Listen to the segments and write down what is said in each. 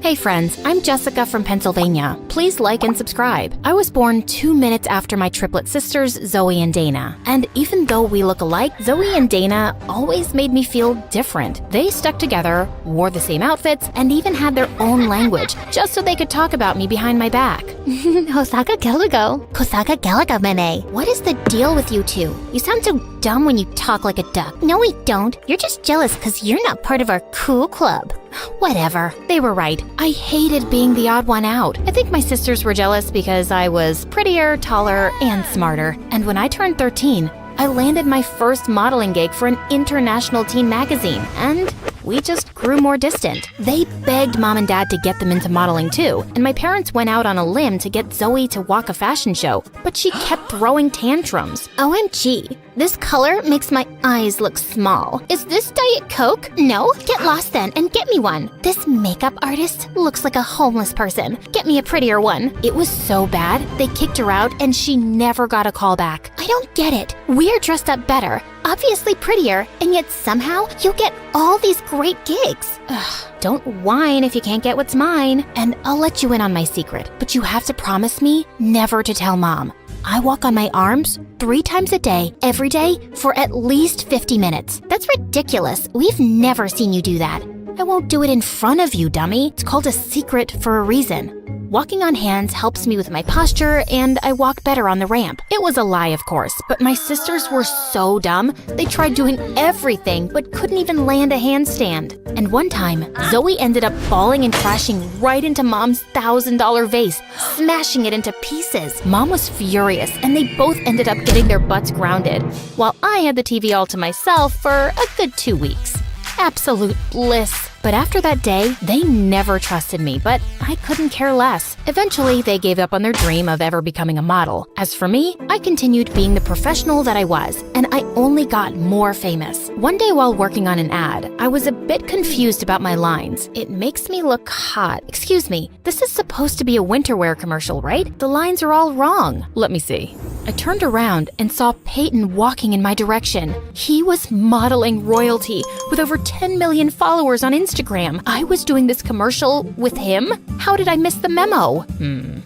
Hey friends, I'm Jessica from Pennsylvania. Please like and subscribe. I was born 2 minutes after my triplet sisters, Zoe and Dana. And even though we look alike, Zoe and Dana always made me feel different. They stuck together, wore the same outfits, and even had their own language, just so they could talk about me behind my back. Hosaka Gelago. Kosaka Gelaga Mene. What is the deal with you two? You sound so dumb when you talk like a duck. No, we don't. You're just jealous because you're not part of our cool club. Whatever. They were right. I hated being the odd one out. I think my sisters were jealous because I was prettier, taller, and smarter. And when I turned 13, I landed my first modeling gig for an international teen magazine, and we just grew more distant. They begged mom and dad to get them into modeling too, and my parents went out on a limb to get Zoe to walk a fashion show, but she kept throwing tantrums. OMG. This color makes my eyes look small. Is this Diet Coke? No? Get lost then and get me one. This makeup artist looks like a homeless person. Get me a prettier one. It was so bad, they kicked her out and she never got a call back. I don't get it. We're dressed up better, obviously prettier, and yet somehow you get all these great gigs. Ugh, don't whine if you can't get what's mine. And I'll let you in on my secret, but you have to promise me never to tell mom. I walk on my arms 3 times a day, every day, for at least 50 minutes. That's ridiculous. We've never seen you do that. I won't do it in front of you, dummy. It's called a secret for a reason. Walking on hands helps me with my posture, and I walk better on the ramp. It was a lie, of course, but my sisters were so dumb. They tried doing everything, but couldn't even land a handstand. And one time, Zoe ended up falling and crashing right into Mom's $1,000 vase, smashing it into pieces. Mom was furious, and they both ended up getting their butts grounded, while I had the TV all to myself for a good 2 weeks. Absolute bliss. But after that day, they never trusted me, but I couldn't care less. Eventually, they gave up on their dream of ever becoming a model. As for me, I continued being the professional that I was, and I only got more famous. One day while working on an ad, I was a bit confused about my lines. It makes me look hot. Excuse me, this is supposed to be a winter wear commercial, right? The lines are all wrong. Let me see. I turned around and saw Peyton walking in my direction. He was modeling royalty with over 10 million followers on Instagram. I was doing this commercial with him? How did I miss the memo?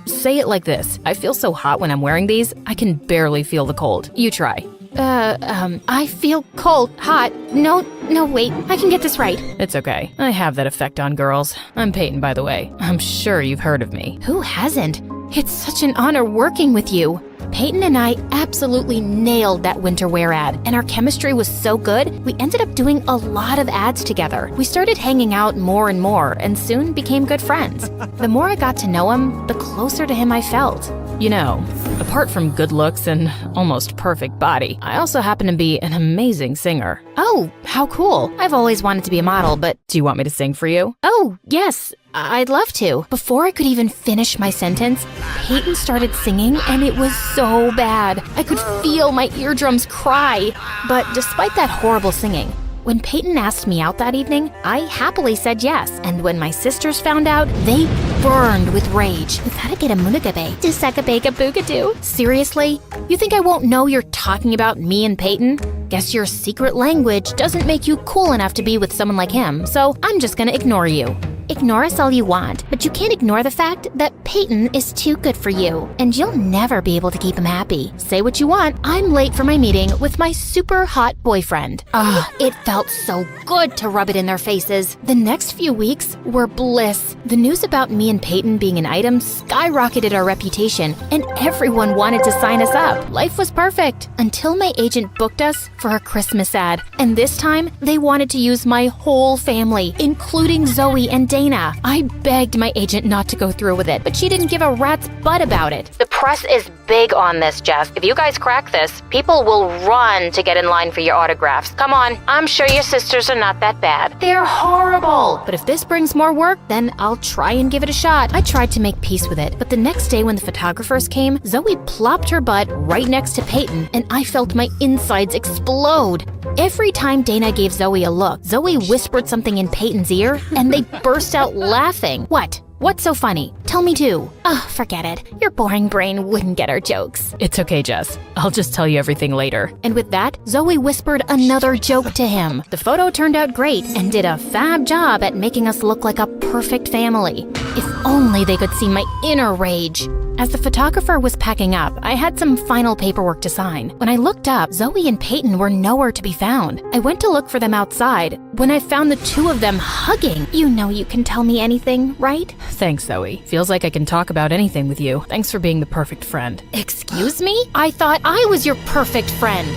Say it like this. I feel so hot when I'm wearing these, I can barely feel the cold. You try. I feel cold, hot. No, wait, I can get this right. It's okay. I have that effect on girls. I'm Peyton, by the way. I'm sure you've heard of me. Who hasn't? It's such an honor working with you. Peyton and I absolutely nailed that winter wear ad, and our chemistry was so good, we ended up doing a lot of ads together. We started hanging out more and more, and soon became good friends. The more I got to know him, the closer to him I felt. You know, apart from good looks and almost perfect body, I also happen to be an amazing singer. Oh, how cool. I've always wanted to be a model, but do you want me to sing for you? Oh, yes. I'd love to. Before I could even finish my sentence, Peyton started singing, and it was so bad. I could feel my eardrums cry. But despite that horrible singing, when Peyton asked me out that evening, I happily said yes. And when my sisters found out, they burned with rage. Seriously? You think I won't know you're talking about me and Peyton? Guess your secret language doesn't make you cool enough to be with someone like him, so I'm just gonna ignore you. Ignore us all you want, but you can't ignore the fact that Peyton is too good for you, and you'll never be able to keep him happy. Say what you want, I'm late for my meeting with my super hot boyfriend. It felt so good to rub it in their faces. The next few weeks were bliss. The news about me and Peyton being an item skyrocketed our reputation, and everyone wanted to sign us up. Life was perfect until my agent booked us for a Christmas ad, and this time they wanted to use my whole family, including Zoe and Dana. I begged my agent not to go through with it, but she didn't give a rat's butt about it. The press is big on this, Jeff. If you guys crack this, people will run to get in line for your autographs. Come on, I'm sure your sisters are not that bad. They're horrible. But if this brings more work, then I'll try and give it a shot. I tried to make peace with it, but the next day when the photographers came, Zoe plopped her butt right next to Peyton, and I felt my insides explode. Every time Dana gave Zoe a look, Zoe whispered something in Peyton's ear, and they burst out laughing. What? What's so funny? Tell me too. Oh, forget it. Your boring brain wouldn't get our jokes. It's okay, Jess. I'll just tell you everything later. And with that, Zoe whispered another joke to him. The photo turned out great and did a fab job at making us look like a perfect family. If only they could see my inner rage. As the photographer was packing up, I had some final paperwork to sign. When I looked up, Zoe and Peyton were nowhere to be found. I went to look for them outside when I found the two of them hugging. You know you can tell me anything, right? Thanks, Zoe. Feels like I can talk about anything with you. Thanks for being the perfect friend. Excuse me? I thought I was your perfect friend.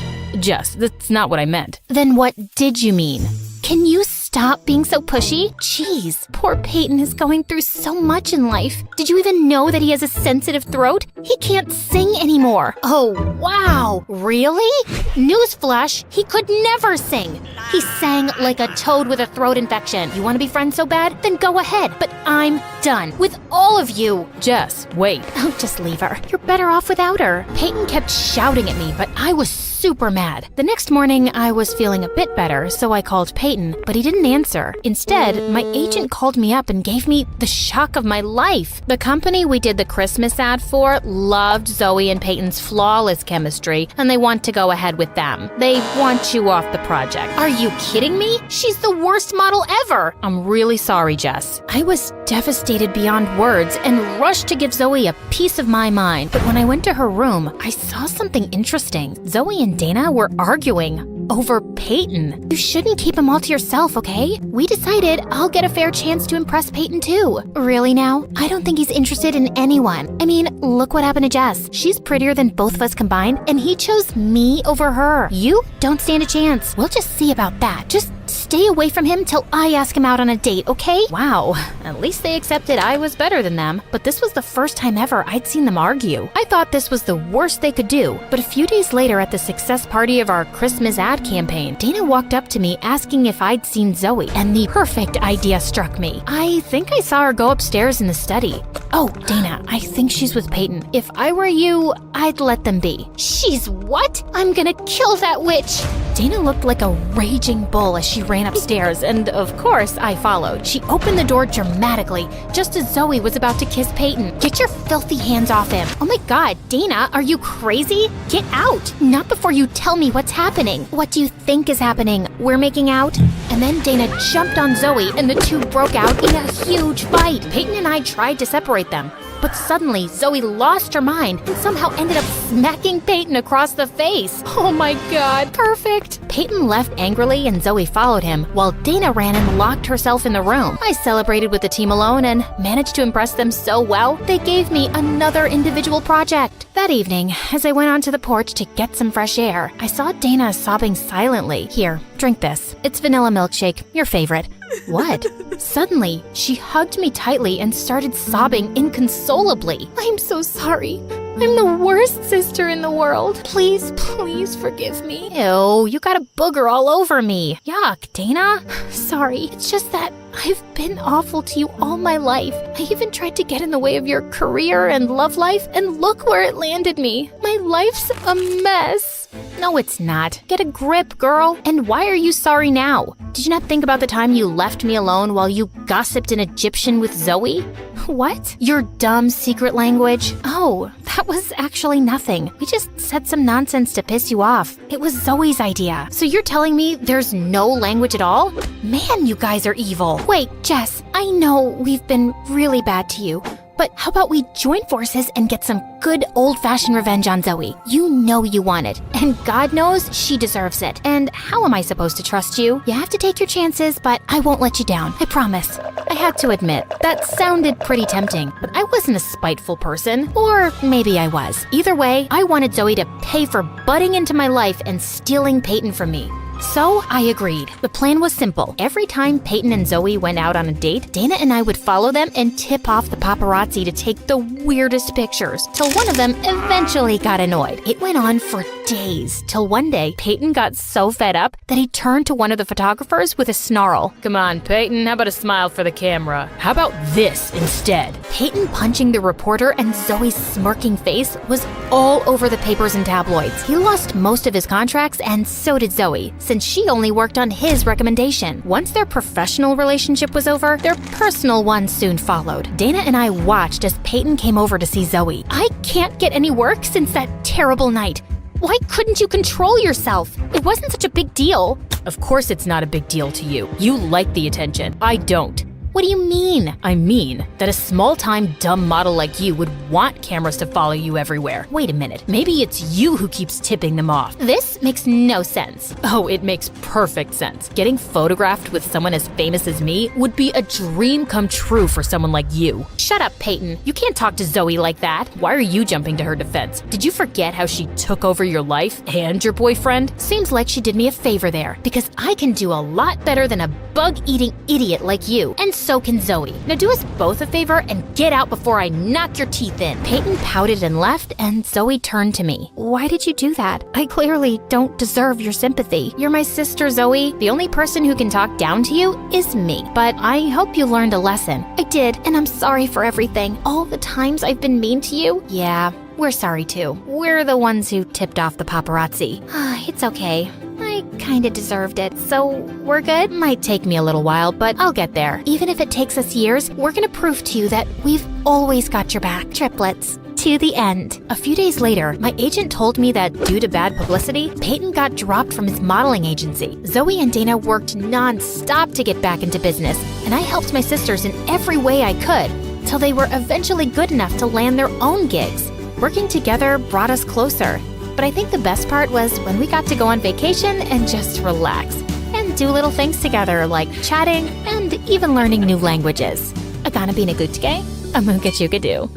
Jess, that's not what I meant. Then what did you mean? Can you stop being so pushy? Jeez, poor Peyton is going through so much in life. Did you even know that he has a sensitive throat? He can't sing anymore. Oh, wow. Really? Newsflash, he could never sing. He sang like a toad with a throat infection. You want to be friends so bad? Then go ahead. But I'm done with all of you. Jess, wait. Oh, just leave her. You're better off without her. Peyton kept shouting at me, but I was super mad. The next morning, I was feeling a bit better, so I called Peyton, but he didn't answer. Instead, my agent called me up and gave me the shock of my life. The company we did the Christmas ad for loved Zoe and Peyton's flawless chemistry, and they want to go ahead with them. They want you off the project. Are you kidding me? She's the worst model ever. I'm really sorry, Jess. I was devastated beyond words and rushed to give Zoe a piece of my mind. But when I went to her room, I saw something interesting. Zoe and Dana were arguing over Peyton. You shouldn't keep him all to yourself, okay? We decided I'll get a fair chance to impress Peyton too. Really now? I don't think he's interested in anyone. I mean, look what happened to Jess. She's prettier than both of us combined, and he chose me over her. You don't stand a chance. We'll just see about that. Just stay away from him till I ask him out on a date, okay? Wow, at least they accepted I was better than them. But this was the first time ever I'd seen them argue. I thought this was the worst they could do. But a few days later at the success party of our Christmas ad campaign, Dana walked up to me asking if I'd seen Zoe, and the perfect idea struck me. I think I saw her go upstairs in the study. Oh, Dana, I think she's with Peyton. If I were you, I'd let them be. She's what? I'm gonna kill that witch. Dana looked like a raging bull as she ran upstairs, and of course, I followed. She opened the door dramatically, just as Zoe was about to kiss Peyton. Get your filthy hands off him. Oh my god, Dana, are you crazy? Get out. Not before you tell me what's happening. What do you think is happening? We're making out? And then Dana jumped on Zoe, and the two broke out in a huge fight. Peyton and I tried to separate them, but suddenly Zoe lost her mind and somehow ended up smacking Peyton across the face. Oh my god, perfect! Peyton left angrily and Zoe followed him, while Dana ran and locked herself in the room. I celebrated with the team alone and managed to impress them so well, they gave me another individual project. That evening, as I went onto the porch to get some fresh air, I saw Dana sobbing silently. Here, drink this. It's vanilla milkshake, your favorite. What? Suddenly, she hugged me tightly and started sobbing inconsolably. I'm so sorry. I'm the worst sister in the world. Please, please forgive me. Ew, you got a booger all over me. Yuck, Dana. Sorry, it's just that I've been awful to you all my life. I even tried to get in the way of your career and love life, and look where it landed me. My life's a mess. No, it's not. Get a grip, girl. And why are you sorry now? Did you not think about the time you left me alone while you gossiped in Egyptian with Zoe? What? Your dumb secret language? Oh, that was actually nothing. We just said some nonsense to piss you off. It was Zoe's idea. So you're telling me there's no language at all? Man, you guys are evil. Wait, Jess, I know we've been really bad to you, but how about we join forces and get some good old-fashioned revenge on Zoe? You know you want it, and God knows she deserves it. And how am I supposed to trust you? You have to take your chances, but I won't let you down, I promise. I had to admit, that sounded pretty tempting, but I wasn't a spiteful person. Or maybe I was. Either way, I wanted Zoe to pay for butting into my life and stealing Peyton from me. So I agreed. The plan was simple. Every time Peyton and Zoe went out on a date, Dana and I would follow them and tip off the paparazzi to take the weirdest pictures, till one of them eventually got annoyed. It went on for days, till one day, Peyton got so fed up that he turned to one of the photographers with a snarl. Come on, Peyton, how about a smile for the camera? How about this instead? Peyton punching the reporter and Zoe's smirking face was all over the papers and tabloids. He lost most of his contracts, and so did Zoe. since she only worked on his recommendation. Once their professional relationship was over, their personal one soon followed. Dana and I watched as Peyton came over to see Zoe. I can't get any work since that terrible night. Why couldn't you control yourself? It wasn't such a big deal. Of course it's not a big deal to you. You like the attention. I don't. What do you mean? I mean that a small-time dumb model like you would want cameras to follow you everywhere. Wait a minute, maybe it's you who keeps tipping them off. This makes no sense. Oh, it makes perfect sense. Getting photographed with someone as famous as me would be a dream come true for someone like you. Shut up, Peyton. You can't talk to Zoe like that. Why are you jumping to her defense? Did you forget how she took over your life and your boyfriend? Seems like she did me a favor there, because I can do a lot better than a bug-eating idiot like you, and so can Zoe. Now do us both a favor and get out before I knock your teeth in. Peyton pouted and left, and Zoe turned to me. Why did you do that? I clearly don't deserve your sympathy. You're my sister, Zoe. The only person who can talk down to you is me. But I hope you learned a lesson. I did, and I'm sorry for everything. All the times I've been mean to you. Yeah, we're sorry too. We're the ones who tipped off the paparazzi. It's okay. I kinda deserved it, so we're good? Might take me a little while, but I'll get there. Even if it takes us years, we're gonna prove to you that we've always got your back. Triplets. To the end. A few days later, my agent told me that due to bad publicity, Peyton got dropped from his modeling agency. Zoe and Dana worked non-stop to get back into business, and I helped my sisters in every way I could, till they were eventually good enough to land their own gigs. Working together brought us closer. But I think the best part was when we got to go on vacation and just relax and do little things together like chatting and even learning new languages. Agana binagutke, amugachukadu.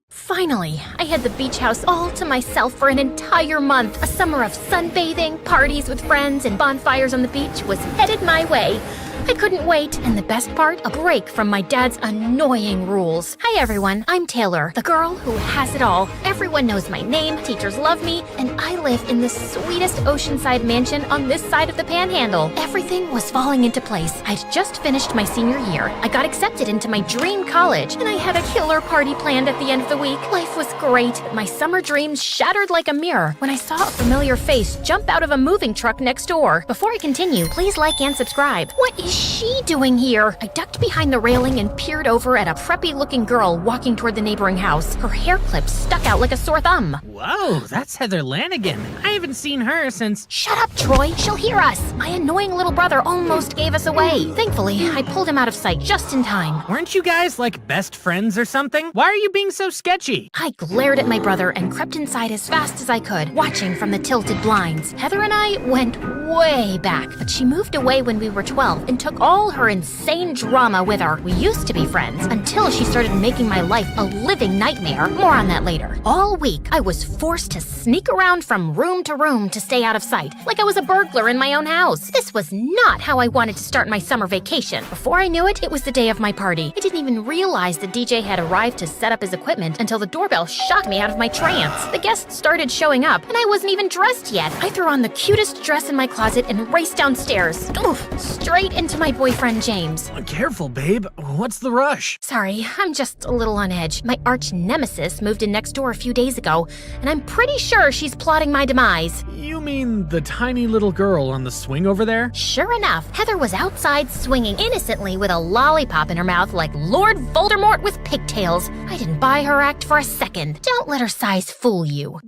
Finally, I had the beach house all to myself for an entire month. A summer of sunbathing, parties with friends, and bonfires on the beach was headed my way. I couldn't wait, and the best part, a break from my dad's annoying rules. Hi everyone, I'm Taylor, the girl who has it all. Everyone knows my name, teachers love me, and I live in the sweetest oceanside mansion on this side of the panhandle. Everything was falling into place. I'd just finished my senior year. I got accepted into my dream college, and I had a killer party planned at the end of the week. Life was great. My summer dreams shattered like a mirror when I saw a familiar face jump out of a moving truck next door. Before I continue, please like and subscribe. What is she doing here? I ducked behind the railing and peered over at a preppy-looking girl walking toward the neighboring house. Her hair clips stuck out like a sore thumb. Whoa, that's Heather Lanigan. I haven't seen her since... Shut up, Troy. She'll hear us. My annoying little brother almost gave us away. Thankfully, I pulled him out of sight just in time. Weren't you guys like best friends or something? Why are you being so sketchy? I glared at my brother and crept inside as fast as I could, watching from the tilted blinds. Heather and I went way back, but she moved away when we were 12 and took all her insane drama with her. We used to be friends until she started making my life a living nightmare. More on that later. All week, I was forced to sneak around from room to room to stay out of sight, like I was a burglar in my own house. This was not how I wanted to start my summer vacation. Before I knew it, it was the day of my party. I didn't even realize the DJ had arrived to set up his equipment until the doorbell shocked me out of my trance. The guests started showing up, and I wasn't even dressed yet. I threw on the cutest dress in my closet and raced downstairs. Oof, straight into my boyfriend James. Careful, babe. What's the rush? Sorry, I'm just a little on edge. My arch nemesis moved in next door a few days ago, and I'm pretty sure she's plotting my demise. You mean the tiny little girl on the swing over there? Sure enough, Heather was outside swinging innocently with a lollipop in her mouth like Lord Voldemort with pigtails. I didn't buy her act for a second. Don't let her size fool you.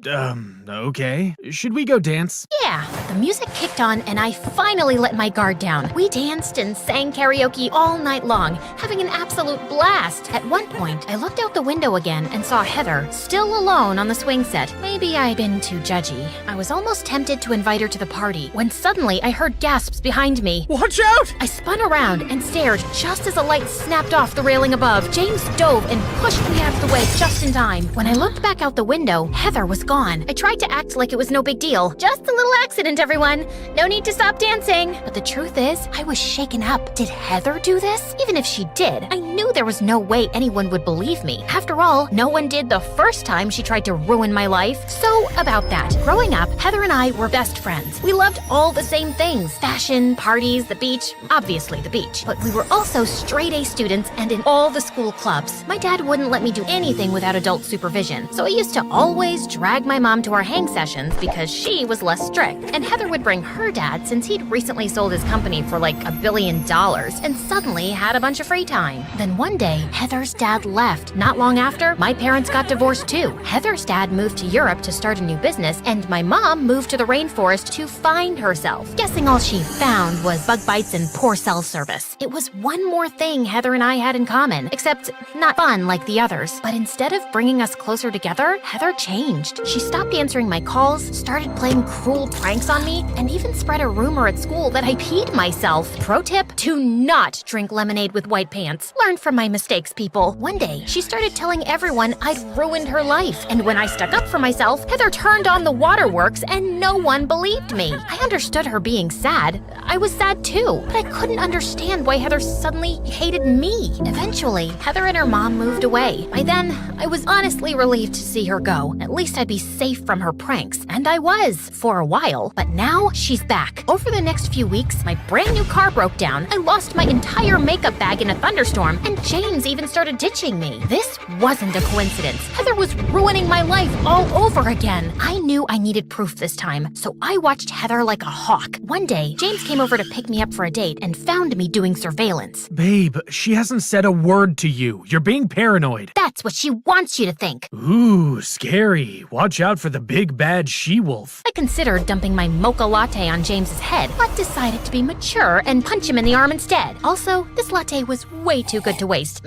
Okay. Should we go dance? Yeah. The music kicked on, and I finally let my guard down. We danced and sang karaoke all night long, having an absolute blast. At one point, I looked out the window again and saw Heather, still alone on the swing set. Maybe I'd been too judgy. I was almost tempted to invite her to the party, when suddenly I heard gasps behind me. Watch out! I spun around and stared just as a light snapped off the railing above. James dove and pushed me out of the way just in time. When I looked back out the window, Heather was gone. I tried to act like it was no big deal. Just a little accident, everyone. no need to stop dancing. But the truth is, I was shaken up. Did Heather do this? Even if she did, I knew there was no way anyone would believe me. After all, no one did the first time she tried to ruin my life. So about that. Growing up, Heather and I were best friends. We loved all the same things: fashion, parties, the beach, obviously the beach. But we were also straight-A students and in all the school clubs. My dad wouldn't let me do anything without adult supervision, so I used to always drag my mom to our hang sessions because she was less strict. And Heather would bring her dad since he'd recently sold his company for like $1 billion and suddenly had a bunch of free time. Then one day, Heather's dad left. Not long after, my parents got divorced too. Heather's dad moved to Europe to start a new business, and my mom moved to the rainforest to find herself. Guessing all she found was bug bites and poor cell service. It was one more thing Heather and I had in common, except not fun like the others. But instead of bringing us closer together, Heather changed. She stopped answering my calls, started playing cruel pranks on me, and even spread a rumor at school that I peed myself. Pro tip: do not drink lemonade with white pants. Learn from my mistakes, people. One day, she started telling everyone I'd ruined her life, and when I stuck up for myself, Heather turned on the waterworks and no one believed me. I understood her being sad. I was sad too, but I couldn't understand why Heather suddenly hated me. Eventually, Heather and her mom moved away. By then, I was honestly relieved to see her go. At least I'd be safe from her pranks. And I was, for a while. But now, she's back. Over the next few weeks, my brand new car broke down. I lost my entire makeup bag in a thunderstorm, and James even started ditching me. This wasn't a coincidence. Heather was ruining my life all over again. I knew I needed proof this time, so I watched Heather like a hawk. One day, James came over to pick me up for a date and found me doing surveillance. Babe, she hasn't said a word to you. You're being paranoid. That's what she wants you to think. Ooh, scary. Watch out for the big bad she-wolf. I considered dumping my mocha latte on James's head, but decided to be mature and punch him in the arm instead. Also, this latte was way too good to waste.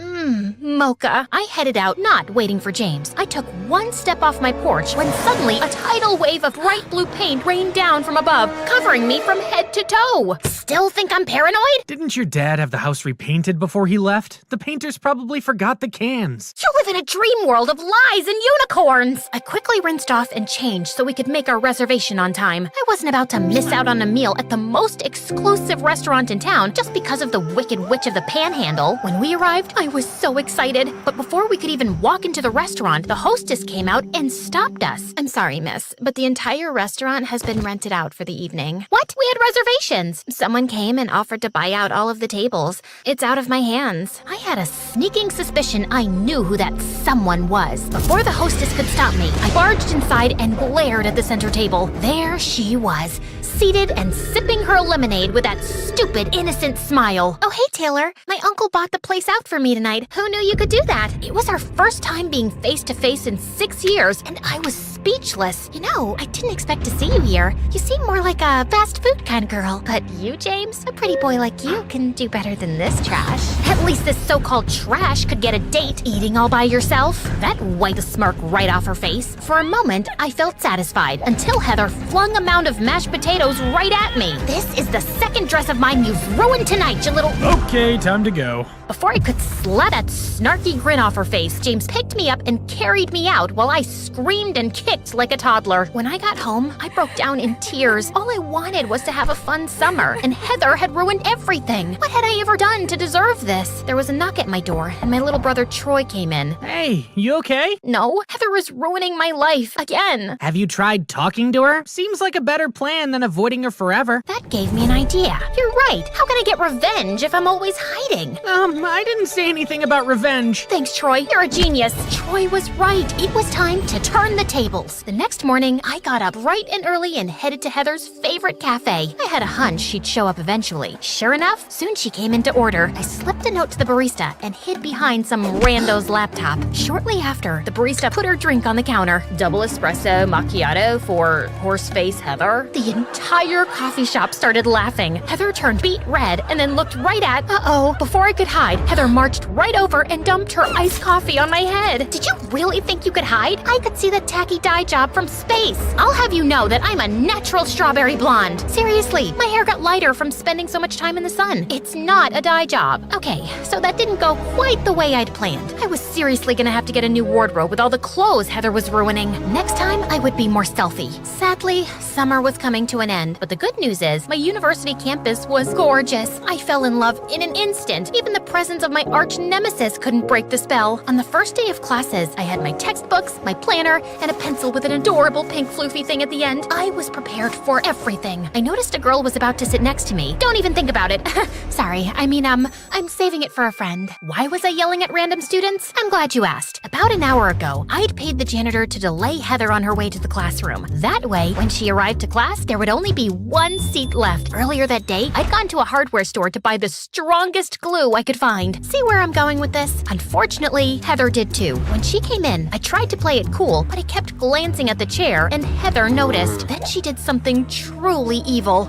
Mocha. I headed out, not waiting for James. I took one step off my porch when suddenly a tidal wave of bright blue paint rained down from above, covering me from head to toe. Still think I'm paranoid? Didn't your dad have the house repainted before he left? The painters probably forgot the cans. You live in a dream world of lies and unicorns. I quickly rinsed off and changed so we could make our reservation on time. I wasn't about to miss out on a meal at the most exclusive restaurant in town just because of the Wicked Witch of the Panhandle. When we arrived, I was so excited. But before we could even walk into the restaurant, the hostess came out and stopped us. I'm sorry, miss, but the entire restaurant has been rented out for the evening. What? We had reservations. Someone came and offered to buy out all of the tables. It's out of my hands. I had a sneaking suspicion I knew who that someone was. Before the hostess could stop me, I barged inside and glared at the center table. There she was, seated and sipping her lemonade with that stupid, innocent smile. Oh, hey, Taylor. My uncle bought the place out for me tonight. Who knew you could do that? It was our first time being face-to-face in 6 years, and I was speechless. You know, I didn't expect to see you here. You seem more like a fast food kind of girl. But you, James, a pretty boy like you can do better than this trash. At least this so-called trash could get a date, eating all by yourself. That wiped the smirk right off her face. For a moment, I felt satisfied, until Heather flung a mound of mashed potatoes right at me. This is the second dress of mine you've ruined tonight, you little... Okay, time to go. Before I could slap that snarky grin off her face, James picked me up and carried me out while I screamed and kicked like a toddler. When I got home, I broke down in tears. All I wanted was to have a fun summer, and Heather had ruined everything. What had I ever done to deserve this? There was a knock at my door, and my little brother Troy came in. Hey, you okay? No, Heather was ruining my life again. Have you tried talking to her? Seems like a better plan than avoiding her forever. That gave me an idea. You're right. How can I get revenge if I'm always hiding? I didn't say anything about revenge. Thanks, Troy. You're a genius. Troy was right. It was time to turn the tables. The next morning, I got up bright and early and headed to Heather's favorite cafe. I had a hunch she'd show up eventually. Sure enough, soon she came in to order. I slipped a note to the barista and hid behind some rando's laptop. Shortly after, the barista put her drink on the counter. Double espresso macchiato for horseface Heather. The entire coffee shop started laughing. Heather turned beet red and then looked right at... Before I could hide, Heather marched right over and dumped her iced coffee on my head. Did you really think you could hide? I could see the tacky dye dye job from space. I'll have you know that I'm a natural strawberry blonde. Seriously, my hair got lighter from spending so much time in the sun. It's not a dye job. Okay, so that didn't go quite the way I'd planned. I was seriously gonna have to get a new wardrobe with all the clothes Heather was ruining. Next time, I would be more stealthy. Sadly, summer was coming to an end, but the good news is my university campus was gorgeous. I fell in love in an instant. Even the presence of my arch nemesis couldn't break the spell. On the first day of classes, I had my textbooks, my planner, and a pencil with an adorable pink floofy thing at the end. I was prepared for everything. I noticed a girl was about to sit next to me. Don't even think about it. Sorry, I'm saving it for a friend. Why was I yelling at random students? I'm glad you asked. About an hour ago, I'd paid the janitor to delay Heather on her way to the classroom. That way, when she arrived to class, there would only be one seat left. Earlier that day, I'd gone to a hardware store to buy the strongest glue I could find. See where I'm going with this? Unfortunately, Heather did too. When she came in, I tried to play it cool, but I kept glancing at the chair, and Heather noticed. Then she did something truly evil.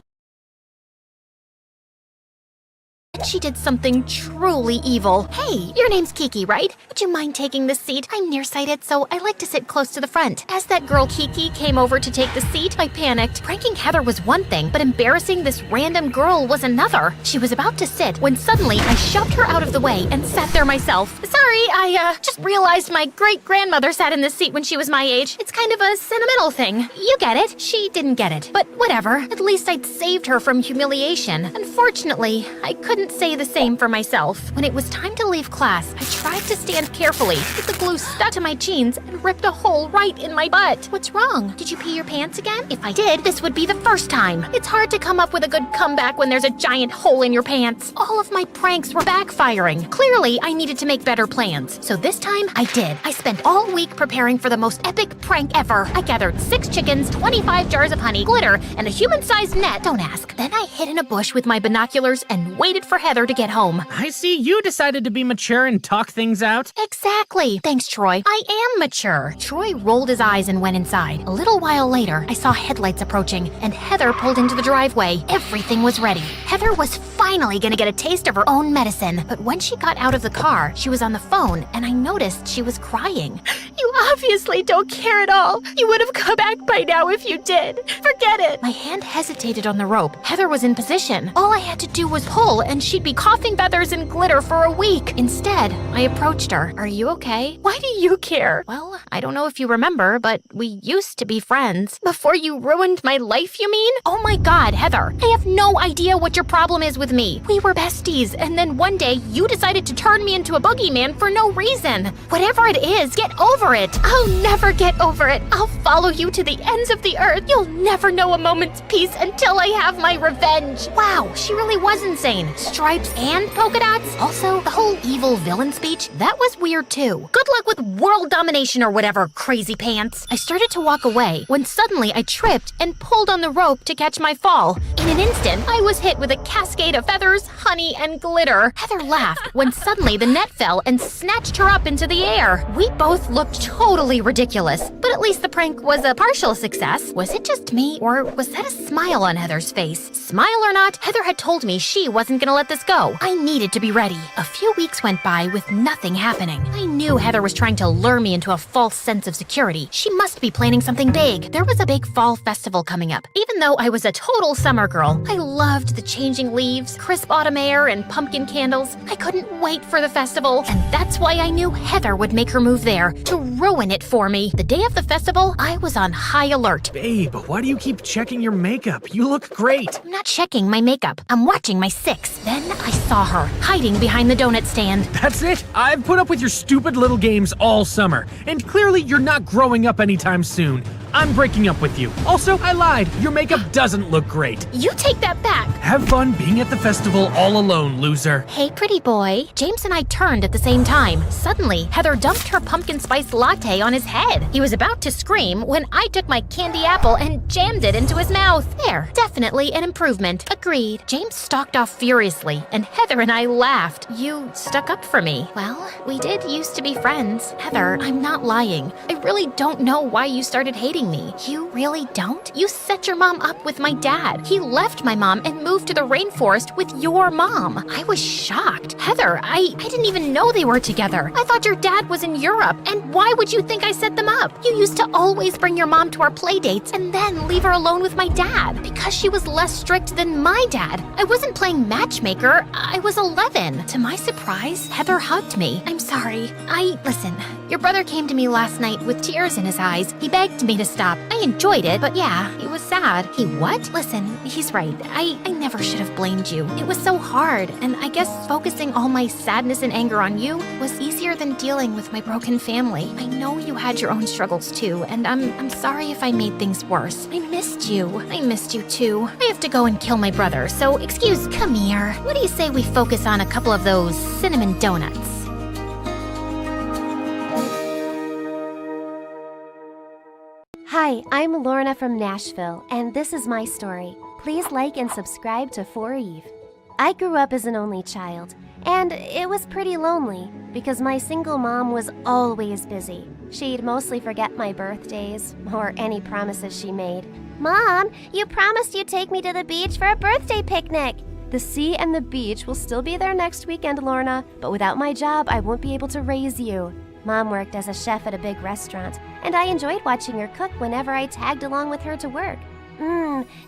She did something truly evil. Hey, your name's Kiki, right? Would you mind taking this seat? I'm nearsighted, so I like to sit close to the front. As that girl Kiki came over to take the seat, I panicked. Pranking Heather was one thing, but embarrassing this random girl was another. She was about to sit when suddenly I shoved her out of the way and sat there myself. Sorry, I just realized my great-grandmother sat in this seat when she was my age. It's kind of a sentimental thing. You get it. She didn't get it. But whatever. At least I'd saved her from humiliation. Unfortunately, I couldn't say the same for myself. When it was time to leave class, I tried to stand carefully, but the glue stuck to my jeans and ripped a hole right in my butt. What's wrong? Did you pee your pants again? If I did, this would be the first time. It's hard to come up with a good comeback when there's a giant hole in your pants. All of my pranks were backfiring. Clearly, I needed to make better plans. So this time, I did. I spent all week preparing for the most epic prank ever. I gathered 6 chickens, 25 jars of honey, glitter, and a human-sized net. Don't ask. Then I hid in a bush with my binoculars and waited for Heather to get home. I see you decided to be mature and talk things out. Exactly. Thanks, Troy. I am mature. Troy rolled his eyes and went inside. A little while later, I saw headlights approaching, and Heather pulled into the driveway. Everything was ready. Heather was finally gonna get a taste of her own medicine. But when she got out of the car, she was on the phone, and I noticed she was crying. You obviously don't care at all. You would have come back by now if you did. Forget it. My hand hesitated on the rope. Heather was in position. All I had to do was pull, and she'd be coughing feathers and glitter for a week. Instead, I approached her. Are you okay? Why do you care? Well, I don't know if you remember, but we used to be friends. Before you ruined my life, you mean? Oh my God, Heather. I have no idea what your problem is with me. We were besties, and then one day you decided to turn me into a boogeyman for no reason. Whatever it is, get over it. I'll never get over it. I'll follow you to the ends of the earth. You'll never know a moment's peace until I have my revenge. Wow, she really was insane. Stripes and polka dots? Also, the whole evil villain speech, that was weird too. Good luck with world domination or whatever, crazy pants. I started to walk away when suddenly I tripped and pulled on the rope to catch my fall. In an instant, I was hit with a cascade of feathers, honey, and glitter. Heather laughed when suddenly the net fell and snatched her up into the air. We both looked totally ridiculous, but at least the prank was a partial success. Was it just me, or was that a smile on Heather's face? Smile or not, Heather had told me she wasn't gonna let this go. I needed to be ready. A few weeks went by with nothing happening. I knew Heather was trying to lure me into a false sense of security. She must be planning something big. There was a big fall festival coming up. Even though I was a total summer girl, I loved the changing leaves, crisp autumn air, and pumpkin candles. I couldn't wait for the festival, and that's why I knew Heather would make her move there to ruin it for me. The day of the festival, I was on high alert. Babe, why do you keep checking your makeup? You look great. I'm not checking my makeup. I'm watching my 6. Then I saw her, hiding behind the donut stand. That's it. I've put up with your stupid little games all summer, and clearly you're not growing up anytime soon. I'm breaking up with you. Also, I lied. Your makeup doesn't look great. You take that back. Have fun being at the festival all alone, loser. Hey, pretty boy. James and I turned at the same time. Suddenly, Heather dumped her pumpkin spice latte on his head. He was about to scream when I took my candy apple and jammed it into his mouth. There, definitely an improvement. Agreed. James stalked off furiously, and Heather and I laughed. You stuck up for me. Well, we did used to be friends. Heather, I'm not lying. I really don't know why you started hating kidding me. You really don't? You set your mom up with my dad. He left my mom and moved to the rainforest with your mom. I was shocked. Heather, I didn't even know they were together. I thought your dad was in Europe. And why would you think I set them up? You used to always bring your mom to our play dates and then leave her alone with my dad because she was less strict than my dad. I wasn't playing matchmaker. I was 11. To my surprise, Heather hugged me. I'm sorry. Listen, your brother came to me last night with tears in his eyes. He begged me to stop. I enjoyed it, but yeah, it was sad. He what? Listen, he's right. I never should have blamed you. It was so hard, and I guess focusing all my sadness and anger on you was easier than dealing with my broken family. I know you had your own struggles too, and I'm sorry if I made things worse. I missed you. I missed you too. I have to go and kill my brother, so come here. What do you say we focus on a couple of those cinnamon donuts? Hi, I'm Lorna from Nashville, and this is my story. Please like and subscribe to For Eve. I grew up as an only child, and it was pretty lonely because my single mom was always busy. She'd mostly forget my birthdays or any promises she made. Mom, you promised you'd take me to the beach for a birthday picnic. The sea and the beach will still be there next weekend, Lorna, but without my job, I won't be able to raise you. Mom worked as a chef at a big restaurant, and I enjoyed watching her cook whenever I tagged along with her to work.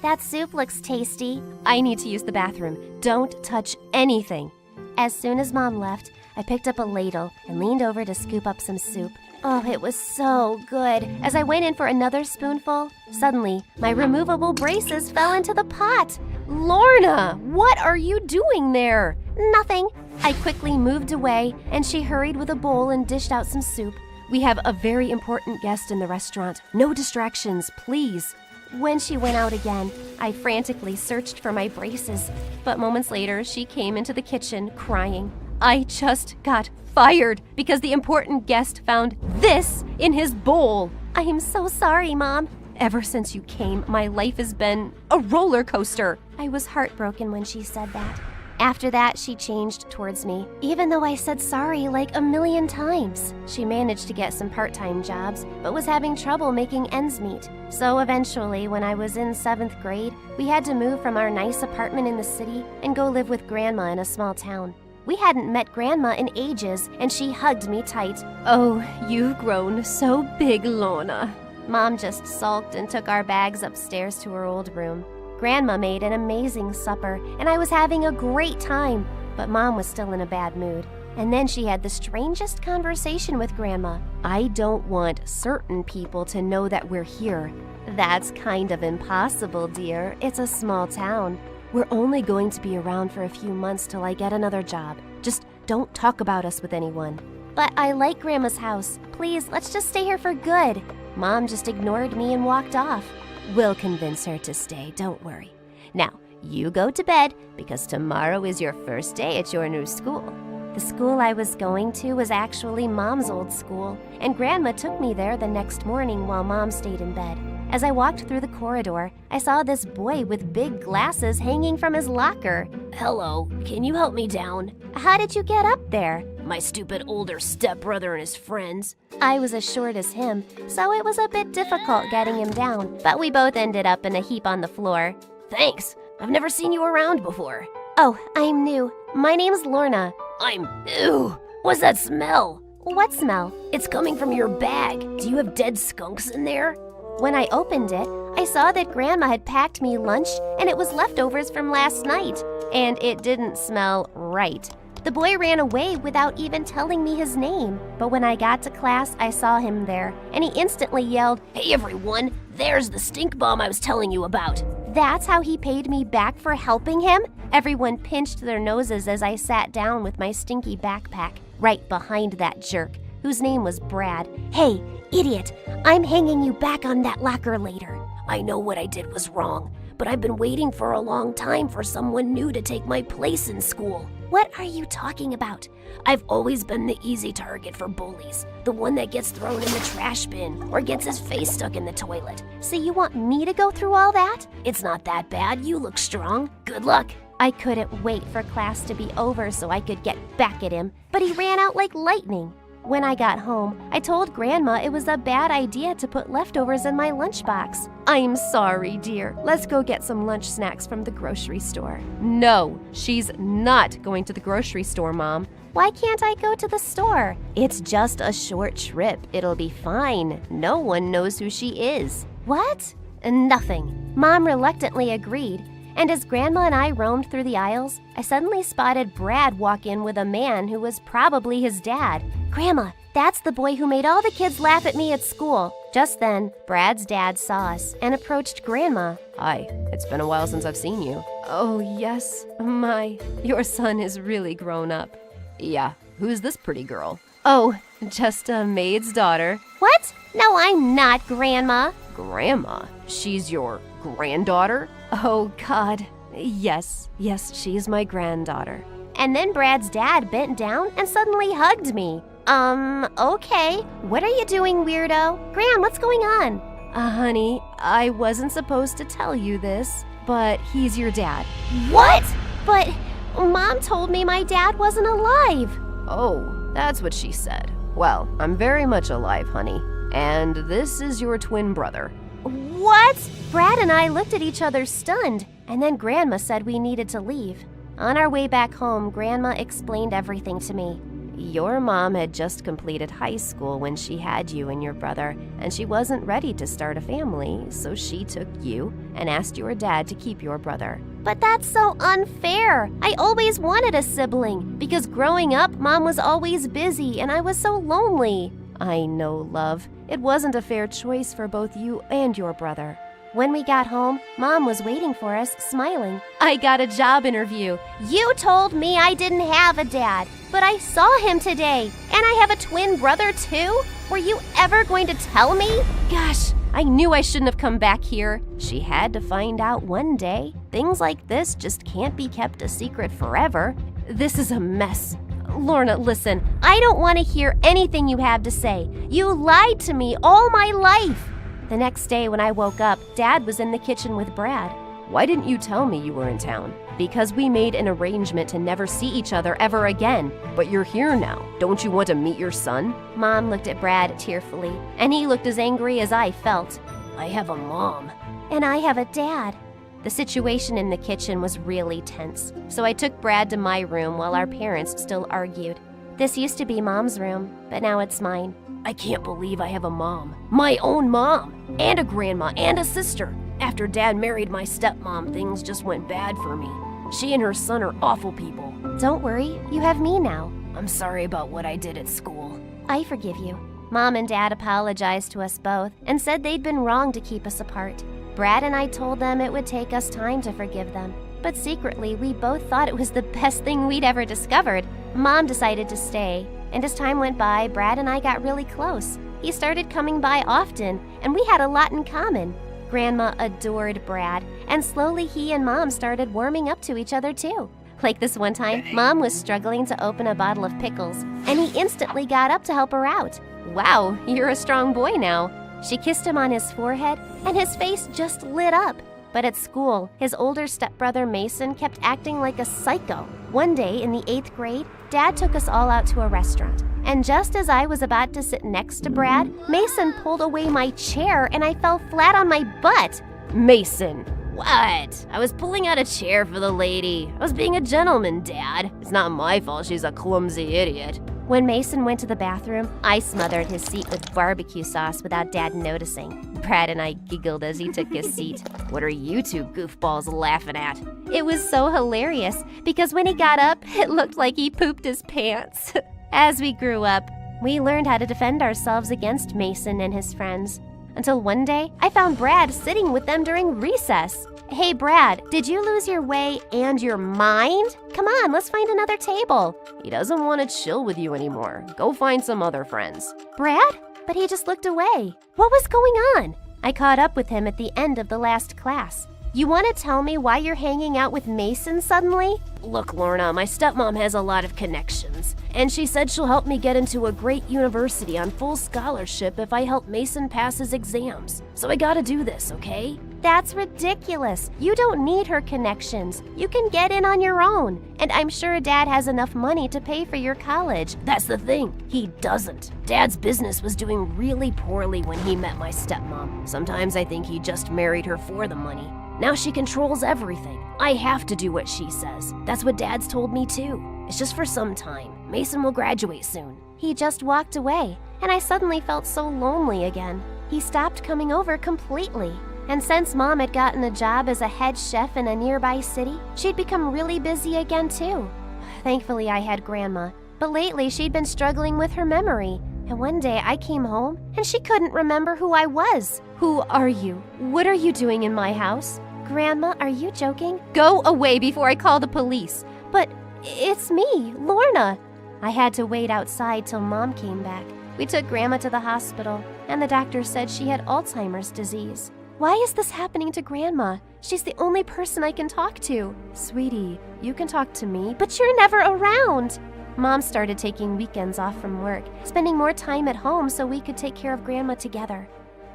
That soup looks tasty. I need to use the bathroom. Don't touch anything. As soon as Mom left, I picked up a ladle and leaned over to scoop up some soup. Oh, it was so good. As I went in for another spoonful, suddenly my removable braces fell into the pot. Lorna, what are you doing there? Nothing. I quickly moved away, and she hurried with a bowl and dished out some soup. We have a very important guest in the restaurant. No distractions, please. When she went out again, I frantically searched for my braces, but moments later, she came into the kitchen crying. I just got fired because the important guest found this in his bowl. I am so sorry, Mom. Ever since you came, my life has been a roller coaster. I was heartbroken when she said that. After that, she changed towards me, even though I said sorry like a million times. She managed to get some part-time jobs, but was having trouble making ends meet. So eventually, when I was in 7th grade, we had to move from our nice apartment in the city and go live with Grandma in a small town. We hadn't met Grandma in ages, and she hugged me tight. Oh, you've grown so big, Lorna. Mom just sulked and took our bags upstairs to her old room. Grandma made an amazing supper, and I was having a great time, but Mom was still in a bad mood. And then she had the strangest conversation with Grandma. I don't want certain people to know that we're here. That's kind of impossible, dear. It's a small town. We're only going to be around for a few months till I get another job. Just don't talk about us with anyone. But I like Grandma's house. Please, let's just stay here for good. Mom just ignored me and walked off. We'll convince her to stay, don't worry. Now, you go to bed because tomorrow is your first day at your new school. The school I was going to was actually Mom's old school, and Grandma took me there the next morning while Mom stayed in bed. As I walked through the corridor, I saw this boy with big glasses hanging from his locker. Hello, can you help me down? How did you get up there? My stupid older stepbrother and his friends. I was as short as him, so it was a bit difficult getting him down, but we both ended up in a heap on the floor. Thanks, I've never seen you around before. Oh, I'm new. My name's Lorna. Ew, what's that smell? What smell? It's coming from your bag. Do you have dead skunks in there? When I opened it, I saw that Grandma had packed me lunch and it was leftovers from last night, and it didn't smell right. The boy ran away without even telling me his name, but when I got to class, I saw him there, and he instantly yelled, "Hey everyone, there's the stink bomb I was telling you about." That's how he paid me back for helping him? Everyone pinched their noses as I sat down with my stinky backpack, right behind that jerk, whose name was Brad. Hey, idiot, I'm hanging you back on that locker later. I know what I did was wrong, but I've been waiting for a long time for someone new to take my place in school. What are you talking about? I've always been the easy target for bullies, the one that gets thrown in the trash bin or gets his face stuck in the toilet. So you want me to go through all that? It's not that bad. You look strong. Good luck. I couldn't wait for class to be over so I could get back at him, but he ran out like lightning. When I got home, I told Grandma it was a bad idea to put leftovers in my lunchbox. I'm sorry, dear. Let's go get some lunch snacks from the grocery store. No, she's not going to the grocery store, Mom. Why can't I go to the store? It's just a short trip. It'll be fine. No one knows who she is. What? Nothing. Mom reluctantly agreed. And as Grandma and I roamed through the aisles, I suddenly spotted Brad walk in with a man who was probably his dad. Grandma, that's the boy who made all the kids laugh at me at school. Just then, Brad's dad saw us and approached Grandma. Hi, it's been a while since I've seen you. Oh, yes. Your son is really grown up. Yeah, who's this pretty girl? Oh, just a maid's daughter. What? No, I'm not, Grandma. Grandma? She's your granddaughter? Oh, God. Yes, she's my granddaughter. And then Brad's dad bent down and suddenly hugged me. Okay. What are you doing, weirdo? Gran, what's going on? Honey, I wasn't supposed to tell you this, but he's your dad. What? But Mom told me my dad wasn't alive. Oh, that's what she said. Well, I'm very much alive, honey. And this is your twin brother. What? Brad and I looked at each other stunned, and then Grandma said we needed to leave. On our way back home, Grandma explained everything to me. Your mom had just completed high school when she had you and your brother, and she wasn't ready to start a family, so she took you and asked your dad to keep your brother. But that's so unfair. I always wanted a sibling, because growing up, Mom was always busy and I was so lonely. I know, love. It wasn't a fair choice for both you and your brother. When we got home, Mom was waiting for us, smiling. I got a job interview. You told me I didn't have a dad, but I saw him today. And I have a twin brother too? Were you ever going to tell me? Gosh, I knew I shouldn't have come back here. She had to find out one day. Things like this just can't be kept a secret forever. This is a mess. Lorna, listen, I don't want to hear anything you have to say. You lied to me all my life. The next day when I woke up, Dad was in the kitchen with Brad. Why didn't you tell me you were in town? Because we made an arrangement to never see each other ever again. But you're here now. Don't you want to meet your son? Mom looked at Brad tearfully, and he looked as angry as I felt. I have a mom. And I have a dad. The situation in the kitchen was really tense, so I took Brad to my room while our parents still argued. This used to be Mom's room, but now it's mine. I can't believe I have a mom. My own mom. And a grandma and a sister. After Dad married my stepmom, things just went bad for me. She and her son are awful people. Don't worry, you have me now. I'm sorry about what I did at school. I forgive you. Mom and Dad apologized to us both and said they'd been wrong to keep us apart. Brad and I told them it would take us time to forgive them. But secretly, we both thought it was the best thing we'd ever discovered. Mom decided to stay. And as time went by, Brad and I got really close. He started coming by often, and we had a lot in common. Grandma adored Brad, and slowly he and Mom started warming up to each other too. Like this one time, Mom was struggling to open a bottle of pickles, and he instantly got up to help her out. Wow, you're a strong boy now. She kissed him on his forehead, and his face just lit up. But at school, his older stepbrother Mason kept acting like a psycho. One day in the 8th grade, Dad took us all out to a restaurant. And just as I was about to sit next to Brad, Mason pulled away my chair and I fell flat on my butt. Mason, what? I was pulling out a chair for the lady. I was being a gentleman, Dad. It's not my fault she's a clumsy idiot. When Mason went to the bathroom, I smothered his seat with barbecue sauce without Dad noticing. Brad and I giggled as he took his seat. What are you two goofballs laughing at? It was so hilarious because when he got up, it looked like he pooped his pants. As we grew up, we learned how to defend ourselves against Mason and his friends. Until one day, I found Brad sitting with them during recess. Hey, Brad, did you lose your way and your mind? Come on, let's find another table. He doesn't want to chill with you anymore. Go find some other friends. Brad? But he just looked away. What was going on? I caught up with him at the end of the last class. You want to tell me why you're hanging out with Mason suddenly? Look, Lorna, my stepmom has a lot of connections, and she said she'll help me get into a great university on full scholarship if I help Mason pass his exams. So I gotta do this, okay? That's ridiculous. You don't need her connections. You can get in on your own. And I'm sure Dad has enough money to pay for your college. That's the thing. He doesn't. Dad's business was doing really poorly when he met my stepmom. Sometimes I think he just married her for the money. Now she controls everything. I have to do what she says. That's what Dad's told me too. It's just for some time. Mason will graduate soon. He just walked away, and I suddenly felt so lonely again. He stopped coming over completely. And since Mom had gotten a job as a head chef in a nearby city, she'd become really busy again too. Thankfully, I had Grandma, but lately she'd been struggling with her memory. And one day I came home, and she couldn't remember who I was. Who are you? What are you doing in my house? Grandma, are you joking? Go away before I call the police. But it's me, Lorna. I had to wait outside till Mom came back. We took Grandma to the hospital, and the doctor said she had Alzheimer's disease. Why is this happening to Grandma? She's the only person I can talk to. Sweetie, you can talk to me, but you're never around. Mom started taking weekends off from work, spending more time at home so we could take care of Grandma together.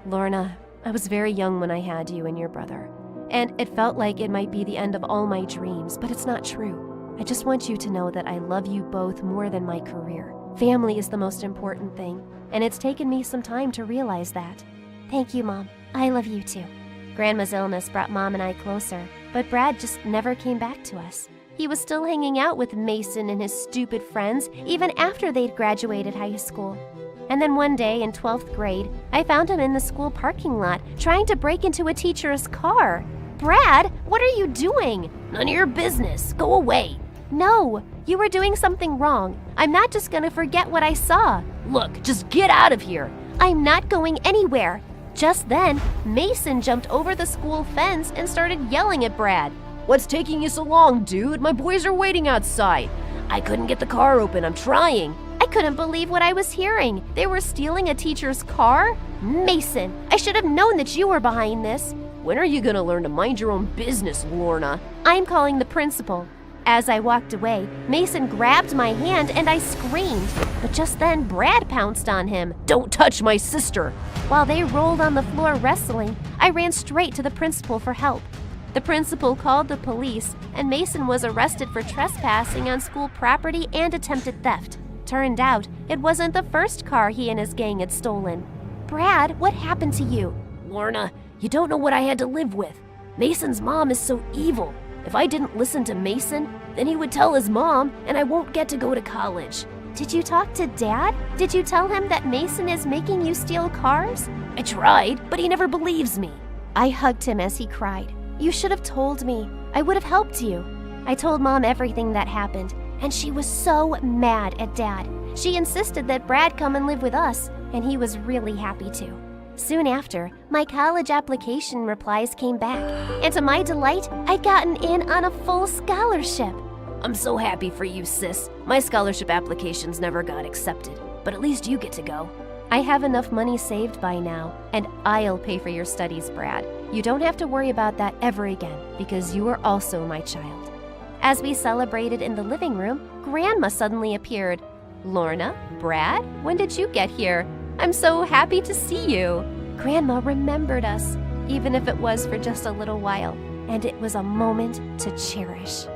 Lorna, I was very young when I had you and your brother, and it felt like it might be the end of all my dreams, but it's not true. I just want you to know that I love you both more than my career. Family is the most important thing, and it's taken me some time to realize that. Thank you, Mom. I love you too. Grandma's illness brought Mom and I closer, but Brad just never came back to us. He was still hanging out with Mason and his stupid friends even after they'd graduated high school. And then one day in 12th grade, I found him in the school parking lot trying to break into a teacher's car. Brad, what are you doing? None of your business. Go away. No, you were doing something wrong. I'm not just gonna forget what I saw. Look, just get out of here. I'm not going anywhere. Just then, Mason jumped over the school fence and started yelling at Brad. What's taking you so long, dude? My boys are waiting outside. I couldn't get the car open. I'm trying. I couldn't believe what I was hearing. They were stealing a teacher's car? Mason, I should have known that you were behind this. When are you gonna learn to mind your own business, Lorna? I'm calling the principal. As I walked away, Mason grabbed my hand and I screamed. But just then, Brad pounced on him. Don't touch my sister. While they rolled on the floor wrestling, I ran straight to the principal for help. The principal called the police, and Mason was arrested for trespassing on school property and attempted theft. Turned out, it wasn't the first car he and his gang had stolen. Brad, what happened to you? Lorna, you don't know what I had to live with. Mason's mom is so evil. If I didn't listen to Mason, then he would tell his mom, and I won't get to go to college. Did you talk to Dad? Did you tell him that Mason is making you steal cars? I tried, but he never believes me. I hugged him as he cried. You should have told me. I would have helped you. I told Mom everything that happened, and she was so mad at Dad. She insisted that Brad come and live with us, and he was really happy to. Soon after, my college application replies came back, and to my delight, I'd gotten in on a full scholarship. I'm so happy for you, sis. My scholarship applications never got accepted, but at least you get to go. I have enough money saved by now, and I'll pay for your studies, Brad. You don't have to worry about that ever again, because you are also my child. As we celebrated in the living room, Grandma suddenly appeared. Lorna, Brad, when did you get here? I'm so happy to see you. Grandma remembered us, even if it was for just a little while, and it was a moment to cherish.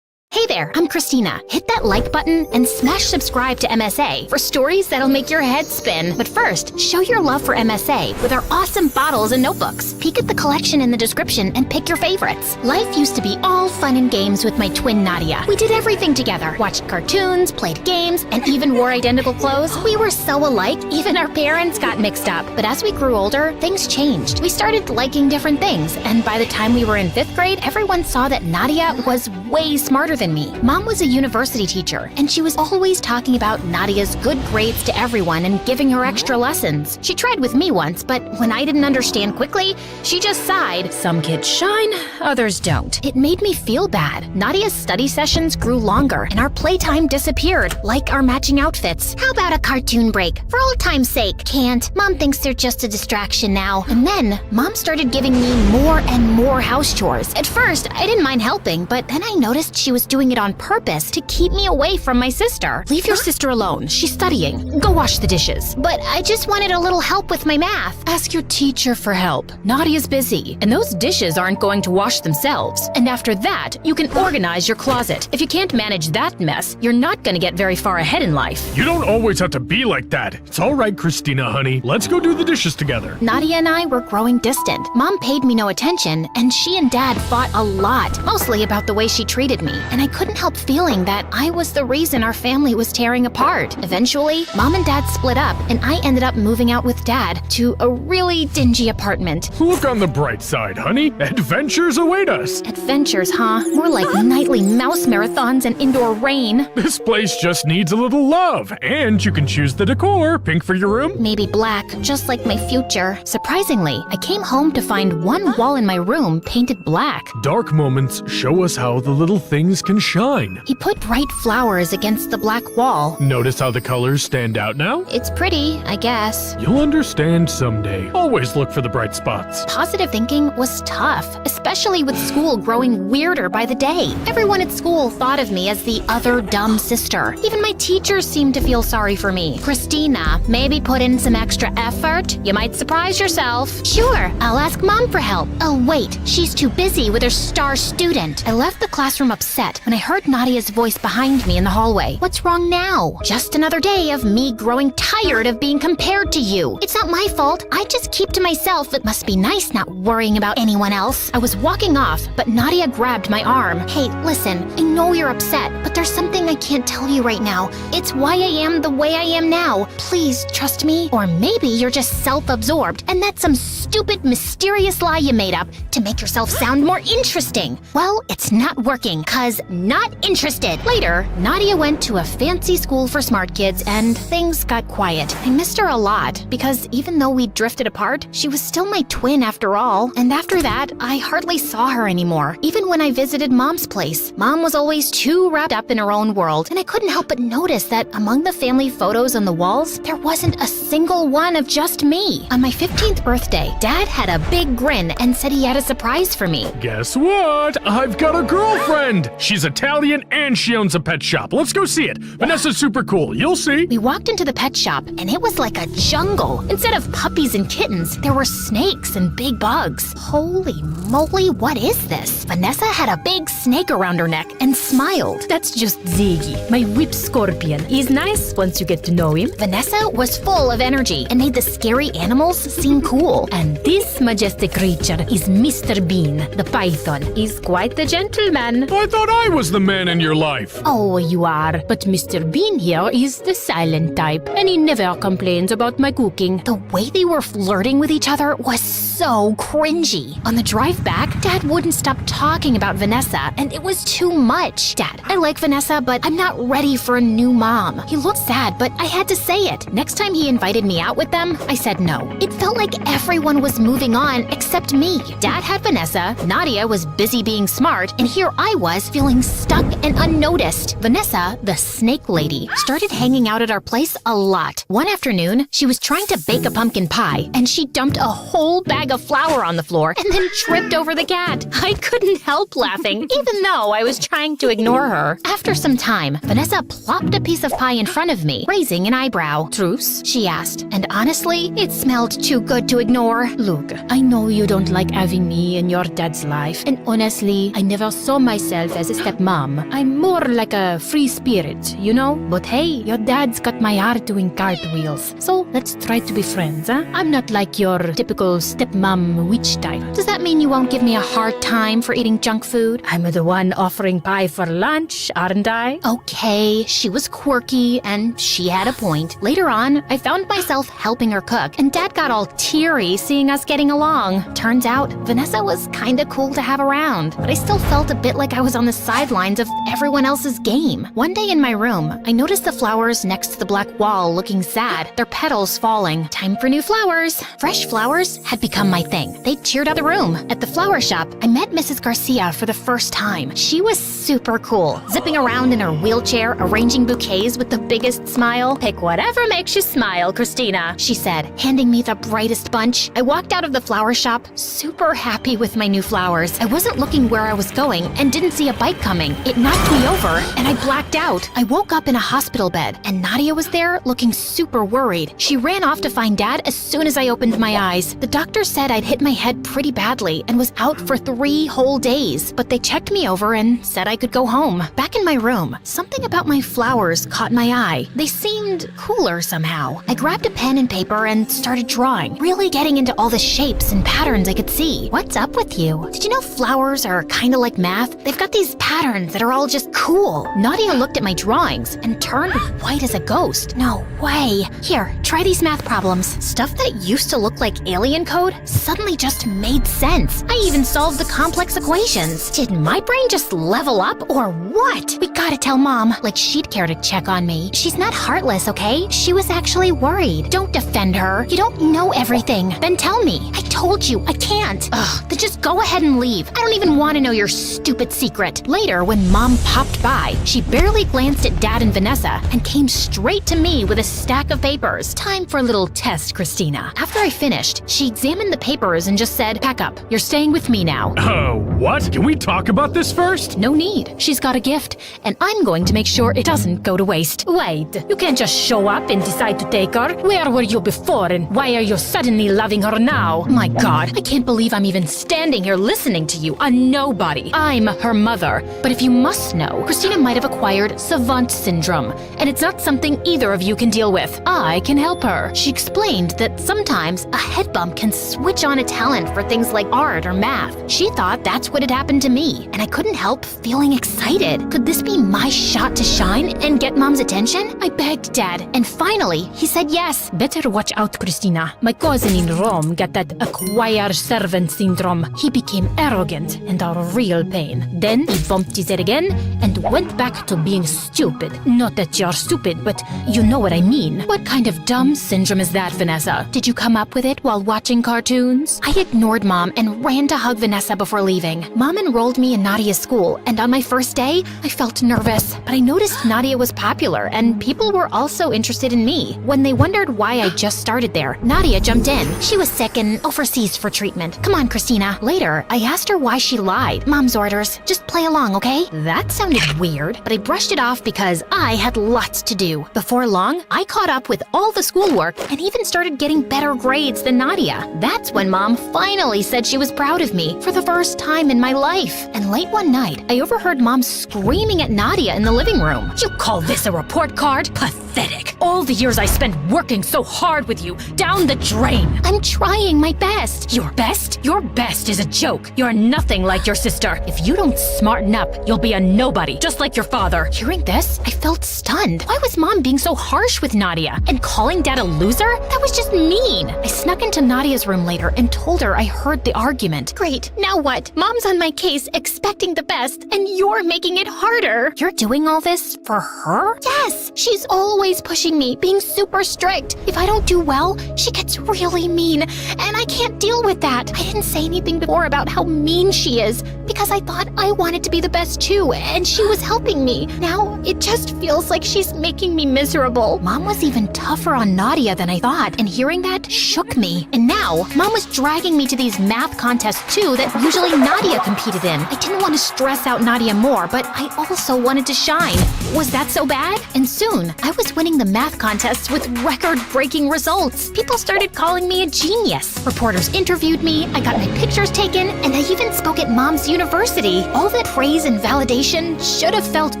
Hey there, I'm Christina. Hit that like button and smash subscribe to MSA for stories that'll make your head spin. But first, show your love for MSA with our awesome bottles and notebooks. Peek at the collection in the description and pick your favorites. Life used to be all fun and games with my twin Nadia. We did everything together, watched cartoons, played games, and even wore identical clothes. We were so alike, even our parents got mixed up. But as we grew older, things changed. We started liking different things, and by the time we were in 5th grade, everyone saw that Nadia was way smarter than me. Mom was a university teacher, and she was always talking about Nadia's good grades to everyone and giving her extra lessons. She tried with me once, but when I didn't understand quickly, she just sighed. Some kids shine, others don't. It made me feel bad. Nadia's study sessions grew longer, and our playtime disappeared, like our matching outfits. How about a cartoon break? For old time's sake. Can't. Mom thinks they're just a distraction now. And then, Mom started giving me more and more house chores. At first, I didn't mind helping, but then I noticed she was doing it it on purpose to keep me away from my sister. Leave your sister alone. She's studying. Go wash the dishes. But I just wanted a little help with my math. Ask your teacher for help. Nadia's busy, and those dishes aren't going to wash themselves. And after that, you can organize your closet. If you can't manage that mess, you're not gonna get very far ahead in life. You don't always have to be like that. It's all right, Christina, honey. Let's go do the dishes together. Nadia and I were growing distant. Mom paid me no attention, and she and Dad fought a lot, mostly about the way she treated me. And I couldn't help feeling that I was the reason our family was tearing apart. Eventually, Mom and Dad split up, and I ended up moving out with Dad to a really dingy apartment. Look on the bright side, honey. Adventures await us. Adventures, huh? More like nightly mouse marathons and indoor rain. This place just needs a little love, and you can choose the decor. Pink for your room? Maybe black, just like my future. Surprisingly, I came home to find one wall in my room painted black. Dark moments show us how the little things can shine. He put bright flowers against the black wall. Notice how the colors stand out now? It's pretty, I guess. You'll understand someday. Always look for the bright spots. Positive thinking was tough, especially with school growing weirder by the day. Everyone at school thought of me as the other dumb sister. Even my teachers seemed to feel sorry for me. Christina, maybe put in some extra effort? You might surprise yourself. Sure, I'll ask Mom for help. Oh wait, she's too busy with her star student. I left the classroom upset when I heard Nadia's voice behind me in the hallway. What's wrong now? Just another day of me growing tired of being compared to you. It's not my fault. I just keep to myself. It must be nice not worrying about anyone else. I was walking off, but Nadia grabbed my arm. Hey, listen, I know you're upset, but there's something I can't tell you right now. It's why I am the way I am now. Please trust me. Or maybe you're just self-absorbed, and that's some stupid, mysterious lie you made up to make yourself sound more interesting. Well, it's not working, 'cause not interested. Later, Nadia went to a fancy school for smart kids, and things got quiet. I missed her a lot, because even though we drifted apart, she was still my twin after all. And after that, I hardly saw her anymore. Even when I visited Mom's place, Mom was always too wrapped up in her own world, and I couldn't help but notice that among the family photos on the walls, there wasn't a single one of just me. On my 15th birthday, Dad had a big grin and said he had a surprise for me. Guess what? I've got a girlfriend. She's Italian and she owns a pet shop. Let's go see it. Vanessa's super cool. You'll see. We walked into the pet shop, and it was like a jungle. Instead of puppies and kittens, there were snakes and big bugs. Holy moly, what is this? Vanessa had a big snake around her neck and smiled. That's just Ziggy, my whip scorpion. He's nice once you get to know him. Vanessa was full of energy and made the scary animals seem cool. And this majestic creature is Mr. Bean, the python. He's quite the gentleman. I thought I was the man in your life. Oh, you are. But Mr. Bean here is the silent type, and he never complains about my cooking. The way they were flirting with each other was so cringy. On the drive back, Dad wouldn't stop talking about Vanessa, and it was too much. Dad, I like Vanessa, but I'm not ready for a new mom. He looked sad, but I had to say it. Next time he invited me out with them, I said no. It felt like everyone was moving on except me. Dad had Vanessa, Nadia was busy being smart, and here I was feeling stuck and unnoticed. Vanessa, the snake lady, started hanging out at our place a lot. One afternoon, she was trying to bake a pumpkin pie, and she dumped a whole bag of flour on the floor and then tripped over the cat. I couldn't help laughing, even though I was trying to ignore her. After some time, Vanessa plopped a piece of pie in front of me, raising an eyebrow. Truce? She asked, and honestly, it smelled too good to ignore. Look, I know you don't like having me in your dad's life, and honestly, I never saw myself as a stepmom. I'm more like a free spirit, you know? But hey, your dad's got my heart doing cartwheels, so let's try to be friends, huh? I'm not like your typical stepmom witch type. Does that mean you won't give me a hard time for eating junk food? I'm the one offering pie for lunch, aren't I? Okay, she was quirky, and she had a point. Later on, I found myself helping her cook, and Dad got all teary seeing us getting along. Turns out, Vanessa was kinda cool to have around, but I still felt a bit like I was on the sidelines of everyone else's game. One day in my room, I noticed the flowers next to the black wall looking sad, their petals falling. Time for new flowers. Fresh flowers had become become my thing. They cheered out the room. At the flower shop, I met Mrs. Garcia for the first time. She was super cool, zipping around in her wheelchair, arranging bouquets with the biggest smile. "Pick whatever makes you smile, Christina," she said, handing me the brightest bunch. I walked out of the flower shop, super happy with my new flowers. I wasn't looking where I was going and didn't see a bike coming. It knocked me over and I blacked out. I woke up in a hospital bed and Nadia was there looking super worried. She ran off to find Dad as soon as I opened my eyes. The doctor said I'd hit my head pretty badly and was out for 3 whole days, but they checked me over and said I could go home. Back in my room, something about my flowers caught my eye. They seemed cooler somehow. I grabbed a pen and paper and started drawing, really getting into all the shapes and patterns I could see. What's up with you? Did you know flowers are kind of like math? They've got these patterns that are all just cool. Nadia looked at my drawings and turned white as a ghost. No way. Here, try these math problems. Stuff that used to look like alien code suddenly just made sense. I even solved the complex equations. Did my brain just level up or what? We gotta tell Mom, like she'd care to check on me. She's not heartless, okay? She was actually worried. Don't defend her. You don't know everything. Then tell me. I told you, I can't. Ugh, then just go ahead and leave. I don't even want to know your stupid secret. Later, when Mom popped by, she barely glanced at Dad and Vanessa and came straight to me with a stack of papers. Time for a little test, Christina. After I finished, she examined the papers and just said, "Pack up. You're staying with me now." Oh, what? Can we talk about this first? No need. She's got a gift, and I'm going to make sure it doesn't go to waste. Wait, you can't just show up and decide to take her. Where were you before and why are you suddenly loving her now? My God, I can't believe I'm even standing here listening to you, a nobody. I'm her mother. But if you must know, Christina might have acquired savant syndrome, and it's not something either of you can deal with. I can help her. She explained that sometimes a head bump can switch on a talent for things like art or math. She thought that's what had happened to me, and I couldn't help feeling excited. Could this be my shot to shine and get Mom's attention? I begged Dad, and finally, he said yes. Better watch out, Christina. My cousin in Rome got that acquire servant syndrome. He became arrogant and a real pain. Then he bumped his head again and went back to being stupid. Not that you're stupid, but you know what I mean. What kind of dumb syndrome is that, Vanessa? Did you come up with it while watching cartoons? I ignored Mom and ran to hug Vanessa before leaving. Mom enrolled me in Nadia's school, and on my first day, I felt nervous. But I noticed Nadia was popular, and people were also interested in me. When they wondered why I just started there, Nadia jumped in. She was sick and overseas for treatment. Come on, Christina. Later, I asked her why she lied. Mom's orders. Just play along, okay? That sounded weird, but I brushed it off because I had lots to do. Before long, I caught up with all the schoolwork and even started getting better grades than Nadia. That's when Mom finally said she was proud of me for the first time in my life. And late one night, I overheard Mom screaming at Nadia in the living room. You call this a report card? Pathetic. All the years I spent working so hard with you, down the drain. I'm trying my best. Your best? Your best is a joke. You're nothing like your sister. If you don't smarten up, you'll be a nobody, just like your father. Hearing this, I felt stunned. Why was Mom being so harsh with Nadia? And calling Dad a loser? That was just mean. I snuck into Nadia's room later and told her I heard the argument. Great, now what? Mom's on my case, expecting the best, and you're making it harder. You're doing all this for her? Yes, she's always pushing me, being super strict. If I don't do well, she gets really mean, and I can't deal with that. I didn't say anything before about how mean she is, because I thought I wanted to be the best too, and she was helping me. Now, it just feels like she's making me miserable. Mom was even tougher on Nadia than I thought, and hearing that shook me. And now, Mom was dragging me to these math contests too that usually Nadia competed in. I didn't want to stress out Nadia more, but I also wanted to shine. Was that so bad? And soon, I was winning the math contests with record-breaking results. People started calling me a genius. Reporters interviewed me, I got my pictures taken, and I even spoke at Mom's university. All that praise and validation should have felt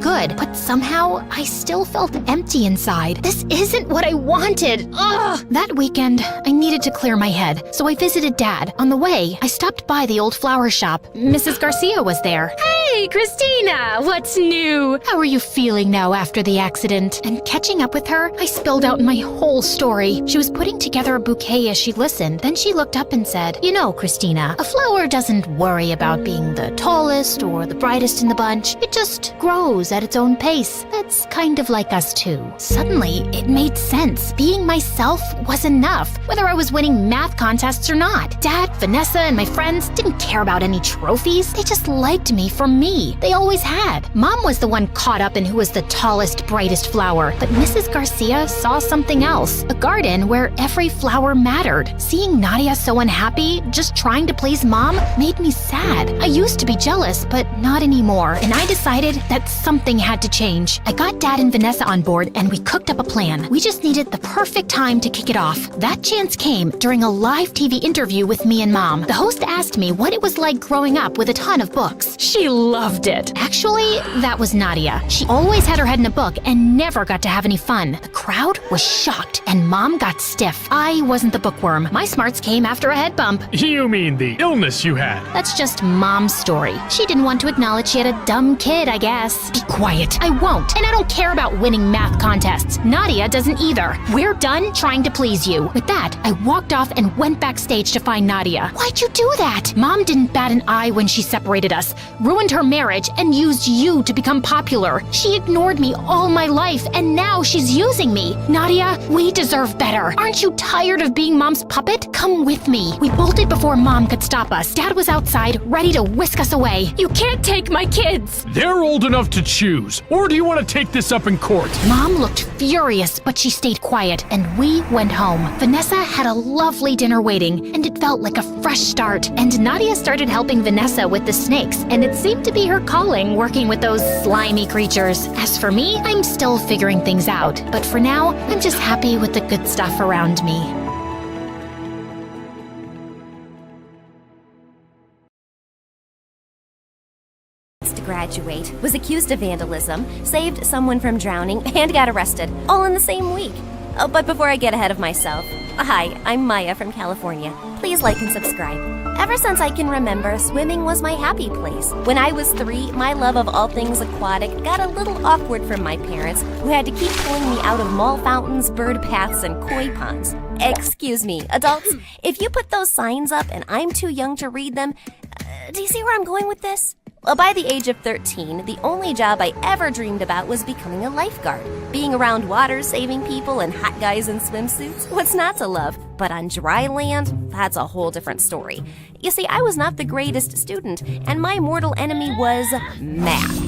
good, but somehow I still felt empty inside. This isn't what I wanted. Ugh! That weekend, I needed to clear my head, so I visited Dad. On the way, I stopped by the old flower shop. Mrs. Garcia was there. Hey, Christina, what's new? How are you feeling now after the accident? And catching up with her, I spilled out my whole story. She was putting together a bouquet as she listened. Then she looked up and said, "You know, Christina, a flower doesn't worry about being the tallest or the brightest in the bunch. It just grows at its own pace. That's kind of like us too." Suddenly, it made sense. Being myself was enough, whether I was winning math contests or not. Dad Vanessa and my friends didn't care about any trophies. They just liked me for me. They always had. Mom was the one caught up in who was the tallest, brightest flower. But Mrs. Garcia saw something else. A garden where every flower mattered. Seeing Nadia so unhappy, just trying to please Mom, made me sad. I used to be jealous, but not anymore. And I decided that something had to change. I got Dad and Vanessa on board and we cooked up a plan. We just needed the perfect time to kick it off. That chance came during a live TV interview with me and Mom. The host asked me what it was like growing up with a ton of books. She loved it. Actually, that was Nadia. She always had her head in a book and never got to have any fun. The crowd was shocked and Mom got stiff. I wasn't the bookworm. My smarts came after a head bump. You mean the illness you had? That's just Mom's story. She didn't want to acknowledge she had a dumb kid, I guess. Be quiet. I won't. And I don't care about winning math contests. Nadia doesn't either. We're done trying to please you. With that, I walked off and went backstage to find Nadia. Why'd you do that? Mom didn't bat an eye when she separated us, ruined her marriage, and used you to become popular. She ignored me all my life, and now she's using me. Nadia, we deserve better. Aren't you tired of being Mom's puppet? Come with me. We bolted before Mom could stop us. Dad was outside, ready to whisk us away. You can't take my kids. They're old enough to choose. Or do you want to take this up in court? Mom looked furious, but she stayed quiet, and we went home. Vanessa had a lovely dinner waiting, and it felt like a fresh start. And Nadia started helping Vanessa with the snakes, and it seemed to be her calling, working with those slimy creatures. As for me, I'm still figuring things out, but for now, I'm just happy with the good stuff around me. To graduate, was accused of vandalism, saved someone from drowning, and got arrested, all in the same week. Oh, but before I get ahead of myself, hi, I'm Maya from California. Please like and subscribe. Ever since I can remember, swimming was my happy place. When I was 3, my love of all things aquatic got a little awkward from my parents, who had to keep pulling me out of mall fountains, bird paths, and koi ponds. Excuse me, adults, if you put those signs up and I'm too young to read them, do you see where I'm going with this? Well, by the age of 13, the only job I ever dreamed about was becoming a lifeguard. Being around water, saving people, and hot guys in swimsuits, what's not to love? But on dry land, that's a whole different story. You see, I was not the greatest student, and my mortal enemy was math.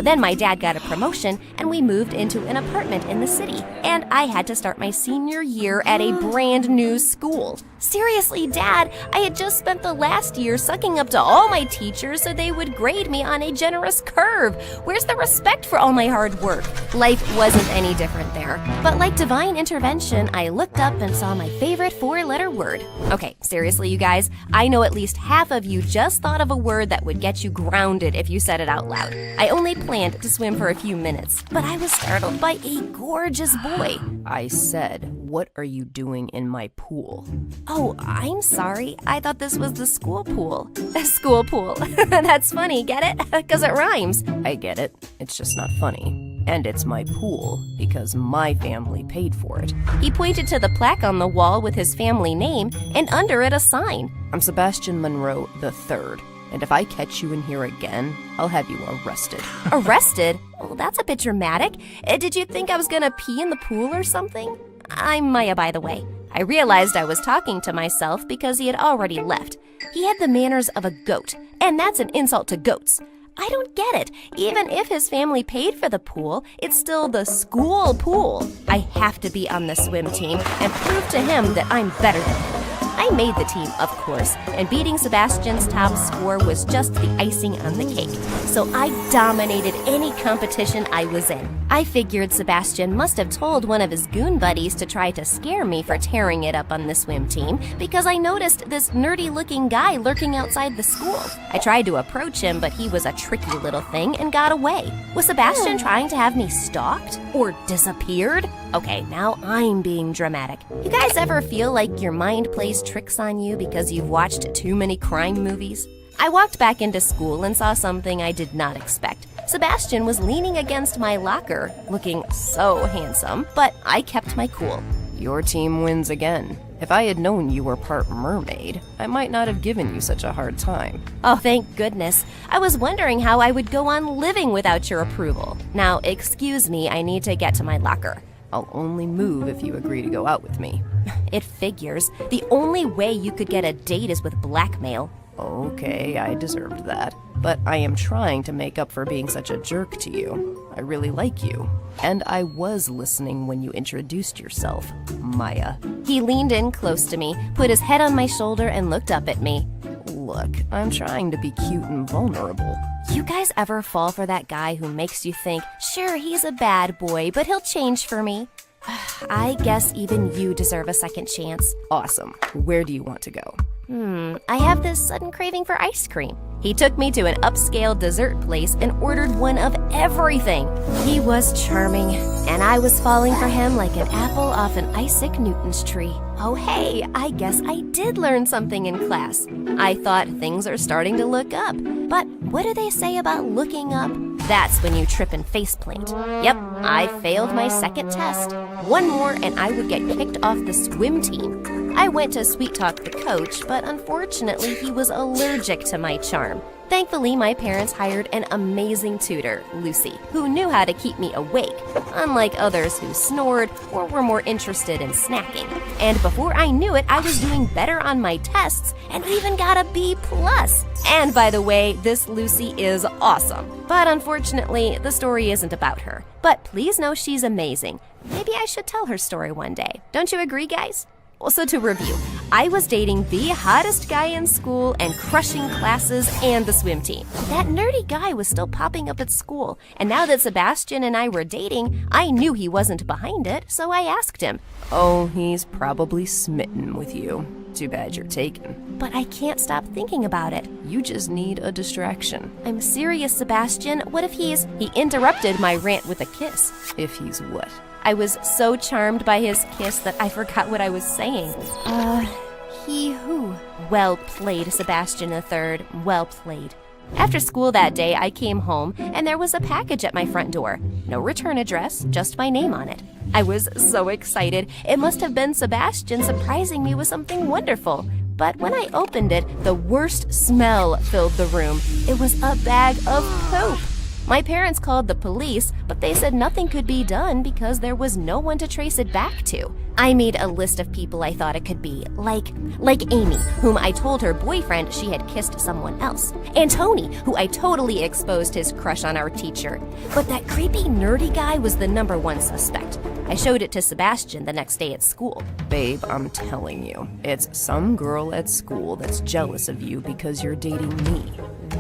Then my dad got a promotion, and we moved into an apartment in the city, and I had to start my senior year at a brand new school. Seriously, Dad, I had just spent the last year sucking up to all my teachers so they would grade me on a generous curve. Where's the respect for all my hard work? Life wasn't any different there. But like divine intervention, I looked up and saw my favorite 4-letter word. Okay, seriously, you guys, I know at least half of you just thought of a word that would get you grounded if you said it out loud. I only planned to swim for a few minutes, but I was startled by a gorgeous boy. I said, "What are you doing in my pool?" Oh, I'm sorry. I thought this was the school pool. School pool. That's funny, get it? Because it rhymes. I get it. It's just not funny. And it's my pool because my family paid for it. He pointed to the plaque on the wall with his family name and under it a sign. I'm Sebastian Monroe III, and if I catch you in here again, I'll have you arrested. Arrested? Well, that's a bit dramatic. Did you think I was gonna pee in the pool or something? I'm Maya, by the way. I realized I was talking to myself because he had already left. He had the manners of a goat, and that's an insult to goats. I don't get it. Even if his family paid for the pool, it's still the school pool. I have to be on the swim team and prove to him that I'm better than him. I made the team, of course, and beating Sebastian's top score was just the icing on the cake. So I dominated any competition I was in. I figured Sebastian must have told one of his goon buddies to try to scare me for tearing it up on the swim team because I noticed this nerdy-looking guy lurking outside the school. I tried to approach him, but he was a tricky little thing and got away. Was Sebastian trying to have me stalked? Or disappeared? Okay, now I'm being dramatic. You guys ever feel like your mind plays tricks on you because you've watched too many crime movies? I walked back into school and saw something I did not expect. Sebastian was leaning against my locker, looking so handsome, but I kept my cool. Your team wins again. If I had known you were part mermaid, I might not have given you such a hard time. Oh, thank goodness. I was wondering how I would go on living without your approval. Now, excuse me, I need to get to my locker. I'll only move if you agree to go out with me. It figures. The only way you could get a date is with blackmail. Okay, I deserved that. But I am trying to make up for being such a jerk to you. I really like you. And I was listening when you introduced yourself, Maya. He leaned in close to me, put his head on my shoulder, and looked up at me. Look, I'm trying to be cute and vulnerable. You guys ever fall for that guy who makes you think, sure, he's a bad boy, but he'll change for me? I guess even you deserve a second chance. Awesome. Where do you want to go? I have this sudden craving for ice cream. He took me to an upscale dessert place and ordered one of everything. He was charming, and I was falling for him like an apple off an Isaac Newton's tree. Oh hey, I guess I did learn something in class. I thought things are starting to look up. But what do they say about looking up? That's when you trip and faceplant. Yep, I failed my second test. One more and I would get kicked off the swim team. I went to sweet talk the coach, but unfortunately he was allergic to my charm. Thankfully, my parents hired an amazing tutor, Lucy, who knew how to keep me awake, unlike others who snored or were more interested in snacking. And before I knew it, I was doing better on my tests and even got a B+. And by the way, this Lucy is awesome. But unfortunately, the story isn't about her. But please know she's amazing. Maybe I should tell her story one day. Don't you agree, guys? Also, to review, I was dating the hottest guy in school and crushing classes and the swim team. That nerdy guy was still popping up at school, and now that Sebastian and I were dating, I knew he wasn't behind it, so I asked him. Oh, he's probably smitten with you. Too bad you're taken. But I can't stop thinking about it. You just need a distraction. I'm serious, Sebastian. What if He interrupted my rant with a kiss. If he's what? I was so charmed by his kiss that I forgot what I was saying. He who? Well played, Sebastian III. Well played. After school that day, I came home, and there was a package at my front door. No return address, just my name on it. I was so excited. It must have been Sebastian surprising me with something wonderful. But when I opened it, the worst smell filled the room. It was a bag of poop. My parents called the police, but they said nothing could be done because there was no one to trace it back to. I made a list of people I thought it could be, like Amy, whom I told her boyfriend she had kissed someone else, and Tony, who I totally exposed his crush on our teacher. But that creepy nerdy guy was the #1 suspect. I showed it to Sebastian the next day at school. Babe, I'm telling you, it's some girl at school that's jealous of you because you're dating me.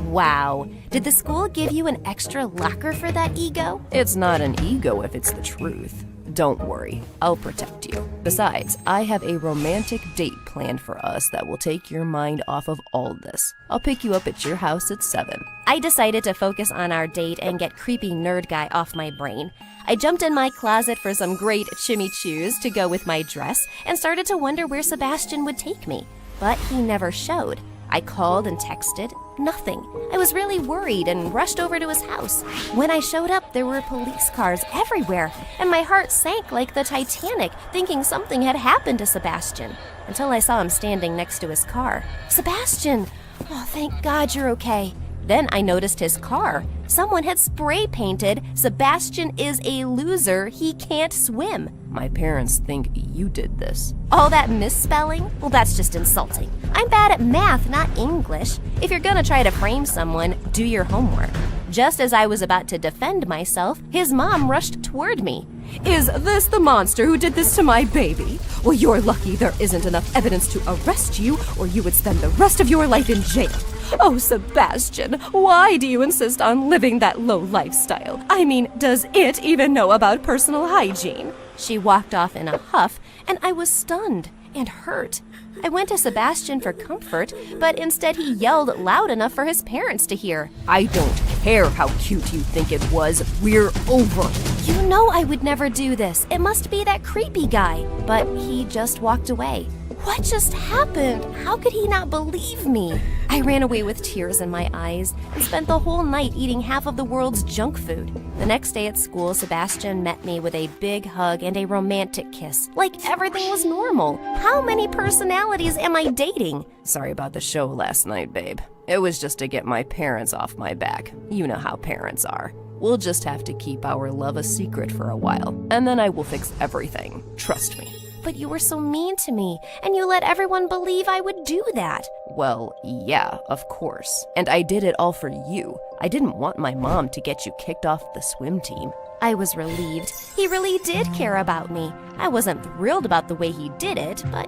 Wow. Did the school give you an extra locker for that ego? It's not an ego if it's the truth. Don't worry, I'll protect you. Besides, I have a romantic date planned for us that will take your mind off of all this. I'll pick you up at your house at 7. I decided to focus on our date and get creepy nerd guy off my brain. I jumped in my closet for some great chimichurris to go with my dress and started to wonder where Sebastian would take me. But he never showed. I called and texted. Nothing. I was really worried and rushed over to his house. When I showed up, there were police cars everywhere, and my heart sank like the Titanic, thinking something had happened to Sebastian, until I saw him standing next to his car. Sebastian! Oh, thank God you're okay. Then I noticed his car. Someone had spray painted, "Sebastian is a loser, he can't swim." My parents think you did this. All that misspelling? Well, that's just insulting. I'm bad at math, not English. If you're gonna try to frame someone, do your homework. Just as I was about to defend myself, his mom rushed toward me. Is this the monster who did this to my baby? Well, you're lucky there isn't enough evidence to arrest you, or you would spend the rest of your life in jail. Oh, Sebastian, why do you insist on living that low lifestyle? I mean, does it even know about personal hygiene? She walked off in a huff, and I was stunned and hurt. I went to Sebastian for comfort, but instead he yelled loud enough for his parents to hear. I don't care how cute you think it was. We're over. You know I would never do this. It must be that creepy guy. But he just walked away. What just happened? How could he not believe me? I ran away with tears in my eyes and spent the whole night eating half of the world's junk food. The next day at school, Sebastian met me with a big hug and a romantic kiss, like everything was normal. How many personalities am I dating? Sorry about the show last night, babe. It was just to get my parents off my back. You know how parents are. We'll just have to keep our love a secret for a while, and then I will fix everything. Trust me. But you were so mean to me, and you let everyone believe I would do that. Well, yeah, of course. And I did it all for you. I didn't want my mom to get you kicked off the swim team. I was relieved. He really did care about me. I wasn't thrilled about the way he did it, but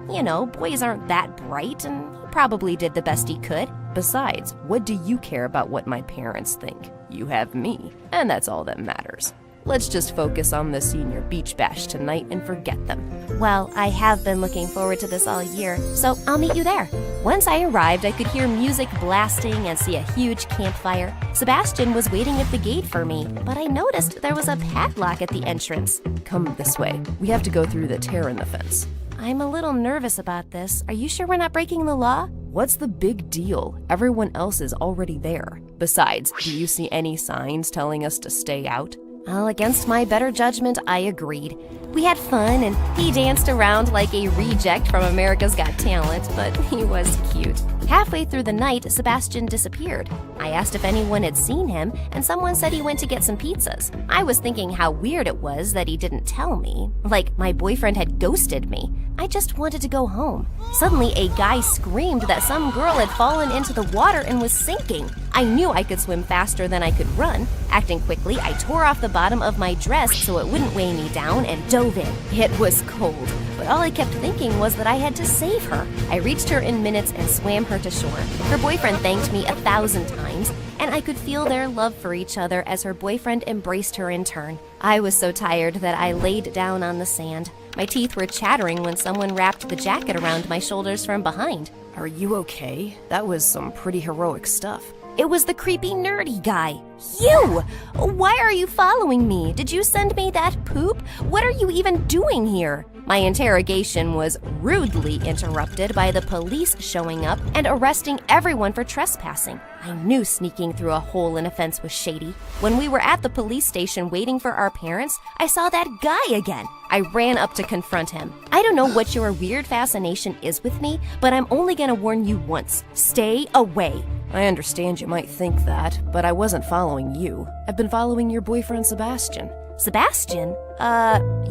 boys aren't that bright, and he probably did the best he could. Besides, what do you care about what my parents think? You have me, and that's all that matters. Let's just focus on the senior beach bash tonight and forget them. Well, I have been looking forward to this all year, so I'll meet you there. Once I arrived, I could hear music blasting and see a huge campfire. Sebastian was waiting at the gate for me, but I noticed there was a padlock at the entrance. Come this way. We have to go through the tear in the fence. I'm a little nervous about this. Are you sure we're not breaking the law? What's the big deal? Everyone else is already there. Besides, do you see any signs telling us to stay out? Well, against my better judgment, I agreed. We had fun, and he danced around like a reject from America's Got Talent, but he was cute. Halfway through the night, Sebastian disappeared. I asked if anyone had seen him, and someone said he went to get some pizzas. I was thinking how weird it was that he didn't tell me, like my boyfriend had ghosted me. I just wanted to go home. Suddenly, a guy screamed that some girl had fallen into the water and was sinking. I knew I could swim faster than I could run. Acting quickly, I tore off the bottom of my dress so it wouldn't weigh me down and dove in. It was cold, but all I kept thinking was that I had to save her. I reached her in minutes and swam her to shore. Her boyfriend thanked me 1,000 times, and I could feel their love for each other as her boyfriend embraced her in turn. I was so tired that I laid down on the sand. My teeth were chattering when someone wrapped the jacket around my shoulders from behind. Are you okay? That was some pretty heroic stuff. It was the creepy nerdy guy. You! Why are you following me? Did you send me that poop? What are you even doing here? My interrogation was rudely interrupted by the police showing up and arresting everyone for trespassing. I knew sneaking through a hole in a fence was shady. When we were at the police station waiting for our parents, I saw that guy again. I ran up to confront him. I don't know what your weird fascination is with me, but I'm only gonna warn you once. Stay away. I understand you might think that, but I wasn't following you. I've been following your boyfriend Sebastian. Sebastian?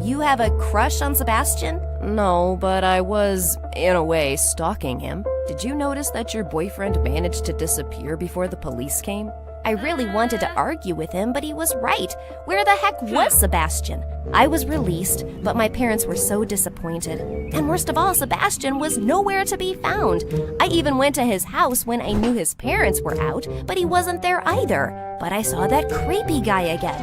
You have a crush on Sebastian? No, but I was, in a way, stalking him. Did you notice that your boyfriend managed to disappear before the police came? I really wanted to argue with him, but he was right. Where the heck was Sebastian? I was released, but my parents were so disappointed. And worst of all, Sebastian was nowhere to be found. I even went to his house when I knew his parents were out, but he wasn't there either. But I saw that creepy guy again.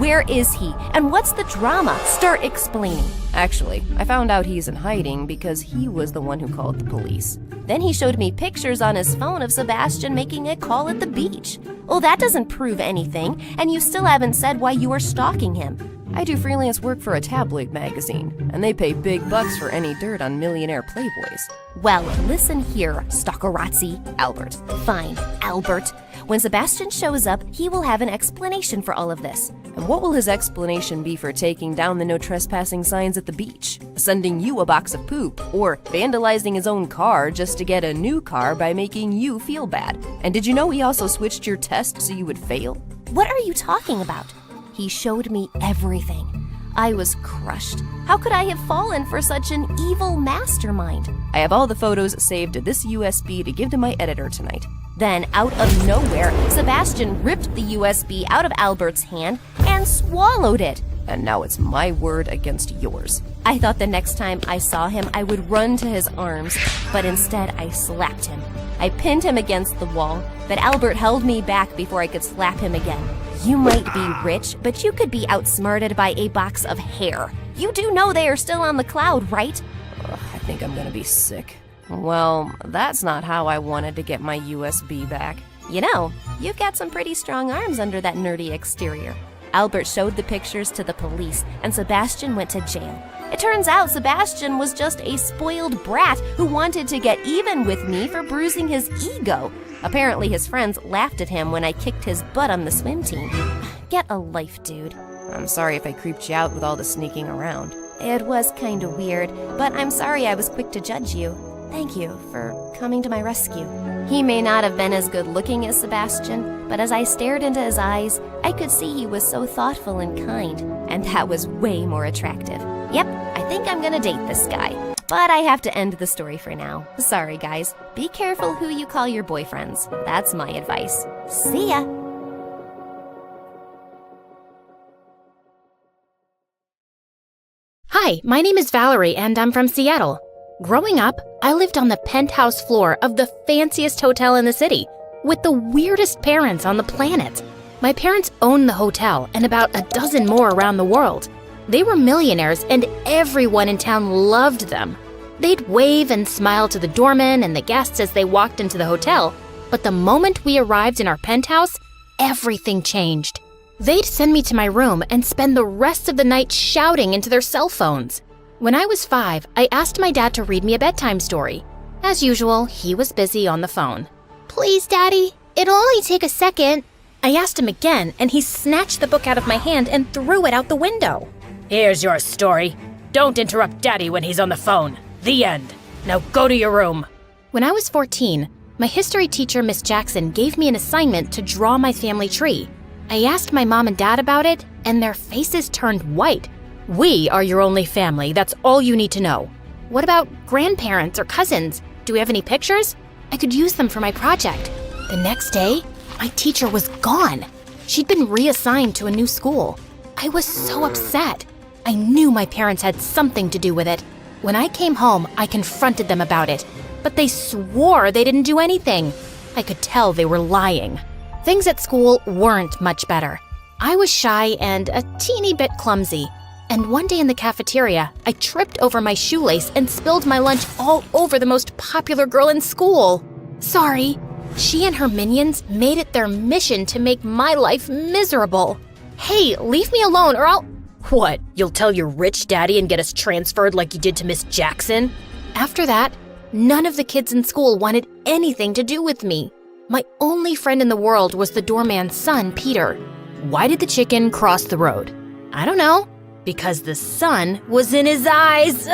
Where is he? And what's the drama? Start explaining. Actually, I found out he's in hiding because he was the one who called the police. Then he showed me pictures on his phone of Sebastian making a call at the beach. Well, that doesn't prove anything, and you still haven't said why you are stalking him. I do freelance work for a tabloid magazine, and they pay big bucks for any dirt on millionaire playboys. Well, listen here, stalkerazzi. Albert. Fine, Albert. When Sebastian shows up, he will have an explanation for all of this. And what will his explanation be for taking down the no trespassing signs at the beach, sending you a box of poop, or vandalizing his own car just to get a new car by making you feel bad? And did you know he also switched your test so you would fail? What are you talking about? He showed me everything. I was crushed. How could I have fallen for such an evil mastermind? I have all the photos saved to this USB to give to my editor tonight. Then, out of nowhere, Sebastian ripped the USB out of Albert's hand and swallowed it. And now it's my word against yours. I thought the next time I saw him, I would run to his arms, but instead I slapped him. I pinned him against the wall, but Albert held me back before I could slap him again. You might be rich, but you could be outsmarted by a box of hair. You do know they are still on the cloud, right? I think I'm gonna be sick. Well, that's not how I wanted to get my USB back. You know, you've got some pretty strong arms under that nerdy exterior. Albert showed the pictures to the police, and Sebastian went to jail. It turns out Sebastian was just a spoiled brat who wanted to get even with me for bruising his ego. Apparently his friends laughed at him when I kicked his butt on the swim team. Get a life, dude. I'm sorry if I creeped you out with all the sneaking around. It was kinda weird, but I'm sorry I was quick to judge you. Thank you for coming to my rescue. He may not have been as good looking as Sebastian, but as I stared into his eyes, I could see he was so thoughtful and kind, and that was way more attractive. Yep, I think I'm gonna date this guy. But I have to end the story for now. Sorry, guys. Be careful who you call your boyfriends. That's my advice. See ya! Hi, my name is Valerie and I'm from Seattle. Growing up, I lived on the penthouse floor of the fanciest hotel in the city, with the weirdest parents on the planet. My parents owned the hotel and about a dozen more around the world. They were millionaires and everyone in town loved them. They'd wave and smile to the doorman and the guests as they walked into the hotel, but the moment we arrived in our penthouse, everything changed. They'd send me to my room and spend the rest of the night shouting into their cell phones. When I was 5, I asked my dad to read me a bedtime story. As usual, he was busy on the phone. Please, Daddy, it'll only take a second. I asked him again, and he snatched the book out of my hand and threw it out the window. Here's your story. Don't interrupt Daddy when he's on the phone. The end. Now go to your room. When I was 14, my history teacher, Miss Jackson, gave me an assignment to draw my family tree. I asked my mom and dad about it, and their faces turned white. We are your only family. That's all you need to know. What about grandparents or cousins? Do we have any pictures? I could use them for my project. The next day, my teacher was gone. She'd been reassigned to a new school. I was so upset. I knew my parents had something to do with it. When I came home, I confronted them about it, but they swore they didn't do anything. I could tell they were lying. Things at school weren't much better. I was shy and a teeny bit clumsy. And one day in the cafeteria, I tripped over my shoelace and spilled my lunch all over the most popular girl in school. Sorry. She and her minions made it their mission to make my life miserable. Hey, leave me alone or I'll... What, you'll tell your rich daddy and get us transferred like you did to Miss Jackson? After that, none of the kids in school wanted anything to do with me. My only friend in the world was the doorman's son, Peter. Why did the chicken cross the road? I don't know. Because the sun was in his eyes.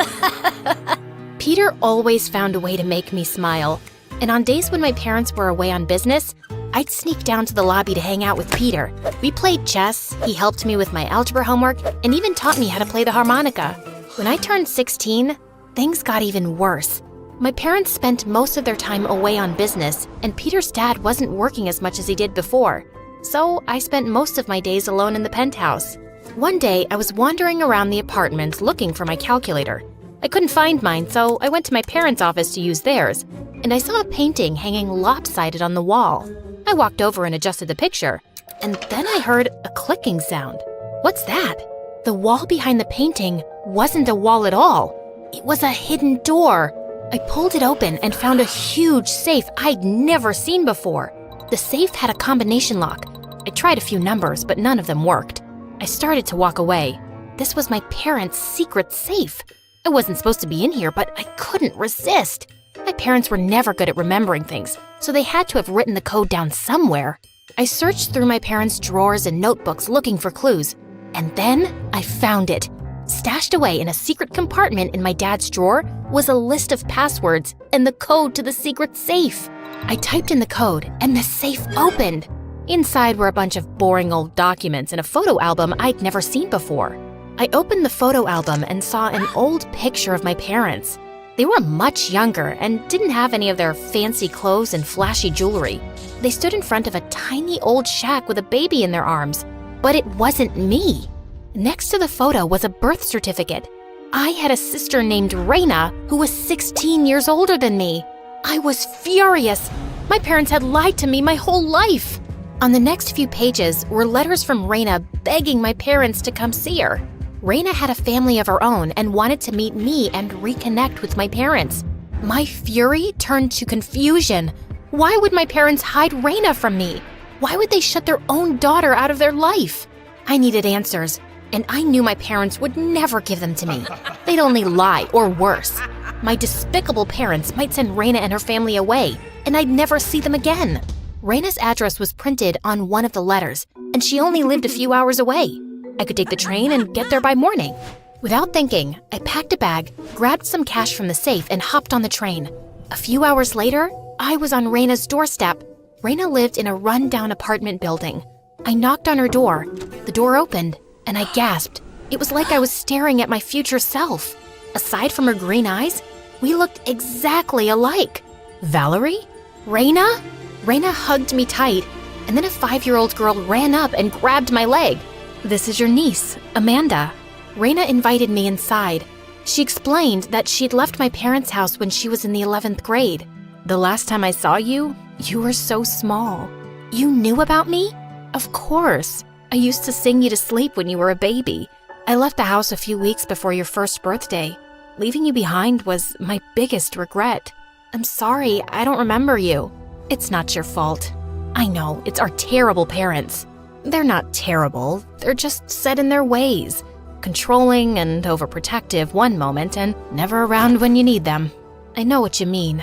Peter always found a way to make me smile. And on days when my parents were away on business, I'd sneak down to the lobby to hang out with Peter. We played chess, he helped me with my algebra homework, and even taught me how to play the harmonica. When I turned 16, things got even worse. My parents spent most of their time away on business, and Peter's dad wasn't working as much as he did before. So I spent most of my days alone in the penthouse. One day, I was wandering around the apartment looking for my calculator. I couldn't find mine, so I went to my parents' office to use theirs, and I saw a painting hanging lopsided on the wall. I walked over and adjusted the picture, and then I heard a clicking sound. What's that? The wall behind the painting wasn't a wall at all. It was a hidden door. I pulled it open and found a huge safe I'd never seen before. The safe had a combination lock. I tried a few numbers, but none of them worked. I started to walk away. This was my parents' secret safe. I wasn't supposed to be in here, but I couldn't resist. My parents were never good at remembering things, so they had to have written the code down somewhere. I searched through my parents' drawers and notebooks looking for clues, and then I found it. Stashed away in a secret compartment in my dad's drawer was a list of passwords and the code to the secret safe. I typed in the code, and the safe opened. Inside were a bunch of boring old documents and a photo album I'd never seen before. I opened the photo album and saw an old picture of my parents. They were much younger and didn't have any of their fancy clothes and flashy jewelry. They stood in front of a tiny old shack with a baby in their arms. But it wasn't me. Next to the photo was a birth certificate. I had a sister named Raina who was 16 years older than me. I was furious. My parents had lied to me my whole life. On the next few pages were letters from Raina begging my parents to come see her. Raina had a family of her own and wanted to meet me and reconnect with my parents. My fury turned to confusion. Why would my parents hide Raina from me? Why would they shut their own daughter out of their life? I needed answers, and I knew my parents would never give them to me. They'd only lie, or worse. My despicable parents might send Raina and her family away, and I'd never see them again. Raina's address was printed on one of the letters, and she only lived a few hours away. I could take the train and get there by morning. Without thinking, I packed a bag, grabbed some cash from the safe, and hopped on the train. A few hours later, I was on Raina's doorstep. Raina lived in a run-down apartment building. I knocked on her door. The door opened, and I gasped. It was like I was staring at my future self. Aside from her green eyes, we looked exactly alike. Valerie? Raina? Raina hugged me tight, and then a 5-year-old girl ran up and grabbed my leg. This is your niece, Amanda. Raina invited me inside. She explained that she'd left my parents' house when she was in the 11th grade. The last time I saw you, you were so small. You knew about me? Of course. I used to sing you to sleep when you were a baby. I left the house a few weeks before your first birthday. Leaving you behind was my biggest regret. I'm sorry, I don't remember you. It's not your fault. I know, it's our terrible parents. They're not terrible, they're just set in their ways. Controlling and overprotective one moment and never around when you need them. I know what you mean.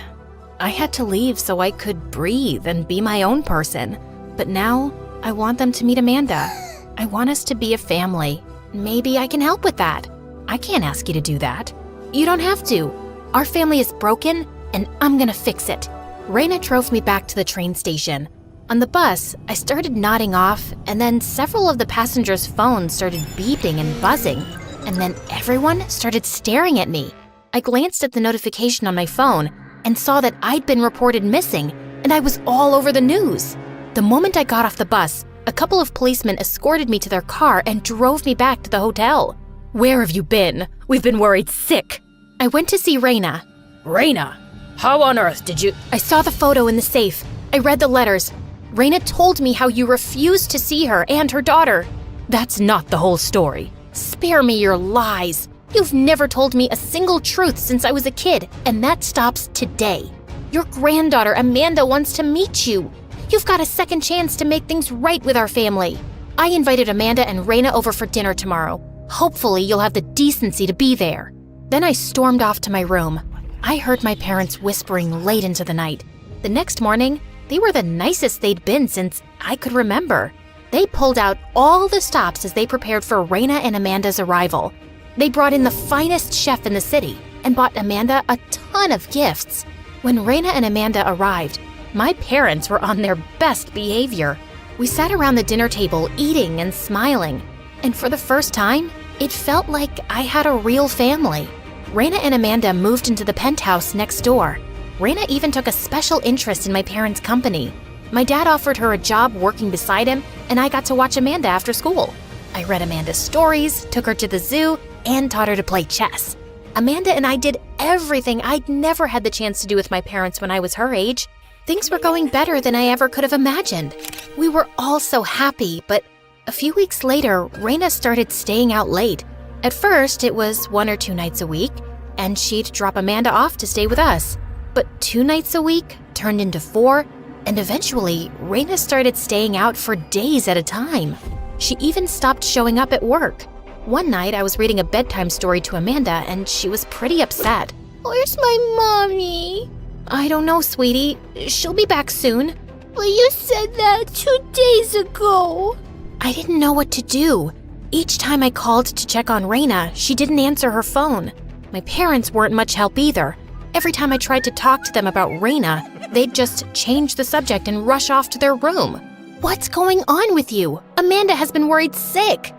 I had to leave so I could breathe and be my own person. But now, I want them to meet Amanda. I want us to be a family. Maybe I can help with that. I can't ask you to do that. You don't have to. Our family is broken, and I'm gonna fix it. Raina drove me back to the train station. On the bus, I started nodding off, and then several of the passengers' phones started beeping and buzzing, and then everyone started staring at me. I glanced at the notification on my phone and saw that I'd been reported missing, and I was all over the news. The moment I got off the bus, a couple of policemen escorted me to their car and drove me back to the hotel. Where have you been? We've been worried sick. I went to see Raina. Raina, how on earth did you... I saw the photo in the safe. I read the letters. Raina told me how you refused to see her and her daughter. That's not the whole story. Spare me your lies. You've never told me a single truth since I was a kid, and that stops today. Your granddaughter, Amanda, wants to meet you. You've got a second chance to make things right with our family. I invited Amanda and Raina over for dinner tomorrow. Hopefully, you'll have the decency to be there. Then I stormed off to my room. I heard my parents whispering late into the night. The next morning, they were the nicest they'd been since I could remember. They pulled out all the stops as they prepared for Raina and Amanda's arrival. They brought in the finest chef in the city and bought Amanda a ton of gifts. When Raina and Amanda arrived, my parents were on their best behavior. We sat around the dinner table eating and smiling, and for the first time, it felt like I had a real family. Raina and Amanda moved into the penthouse next door. Raina even took a special interest in my parents' company. My dad offered her a job working beside him, and I got to watch Amanda after school. I read Amanda's stories, took her to the zoo, and taught her to play chess. Amanda and I did everything I'd never had the chance to do with my parents when I was her age. Things were going better than I ever could have imagined. We were all so happy, but a few weeks later, Raina started staying out late. At first, it was 1 or 2 nights a week, and she'd drop Amanda off to stay with us. But 2 nights a week turned into 4, and eventually, Raina started staying out for days at a time. She even stopped showing up at work. One night, I was reading a bedtime story to Amanda, and she was pretty upset. Where's my mommy? I don't know, sweetie. She'll be back soon. But you said that 2 days ago. I didn't know what to do. Each time I called to check on Raina, she didn't answer her phone. My parents weren't much help either. Every time I tried to talk to them about Raina, they'd just change the subject and rush off to their room. What's going on with you? Amanda has been worried sick.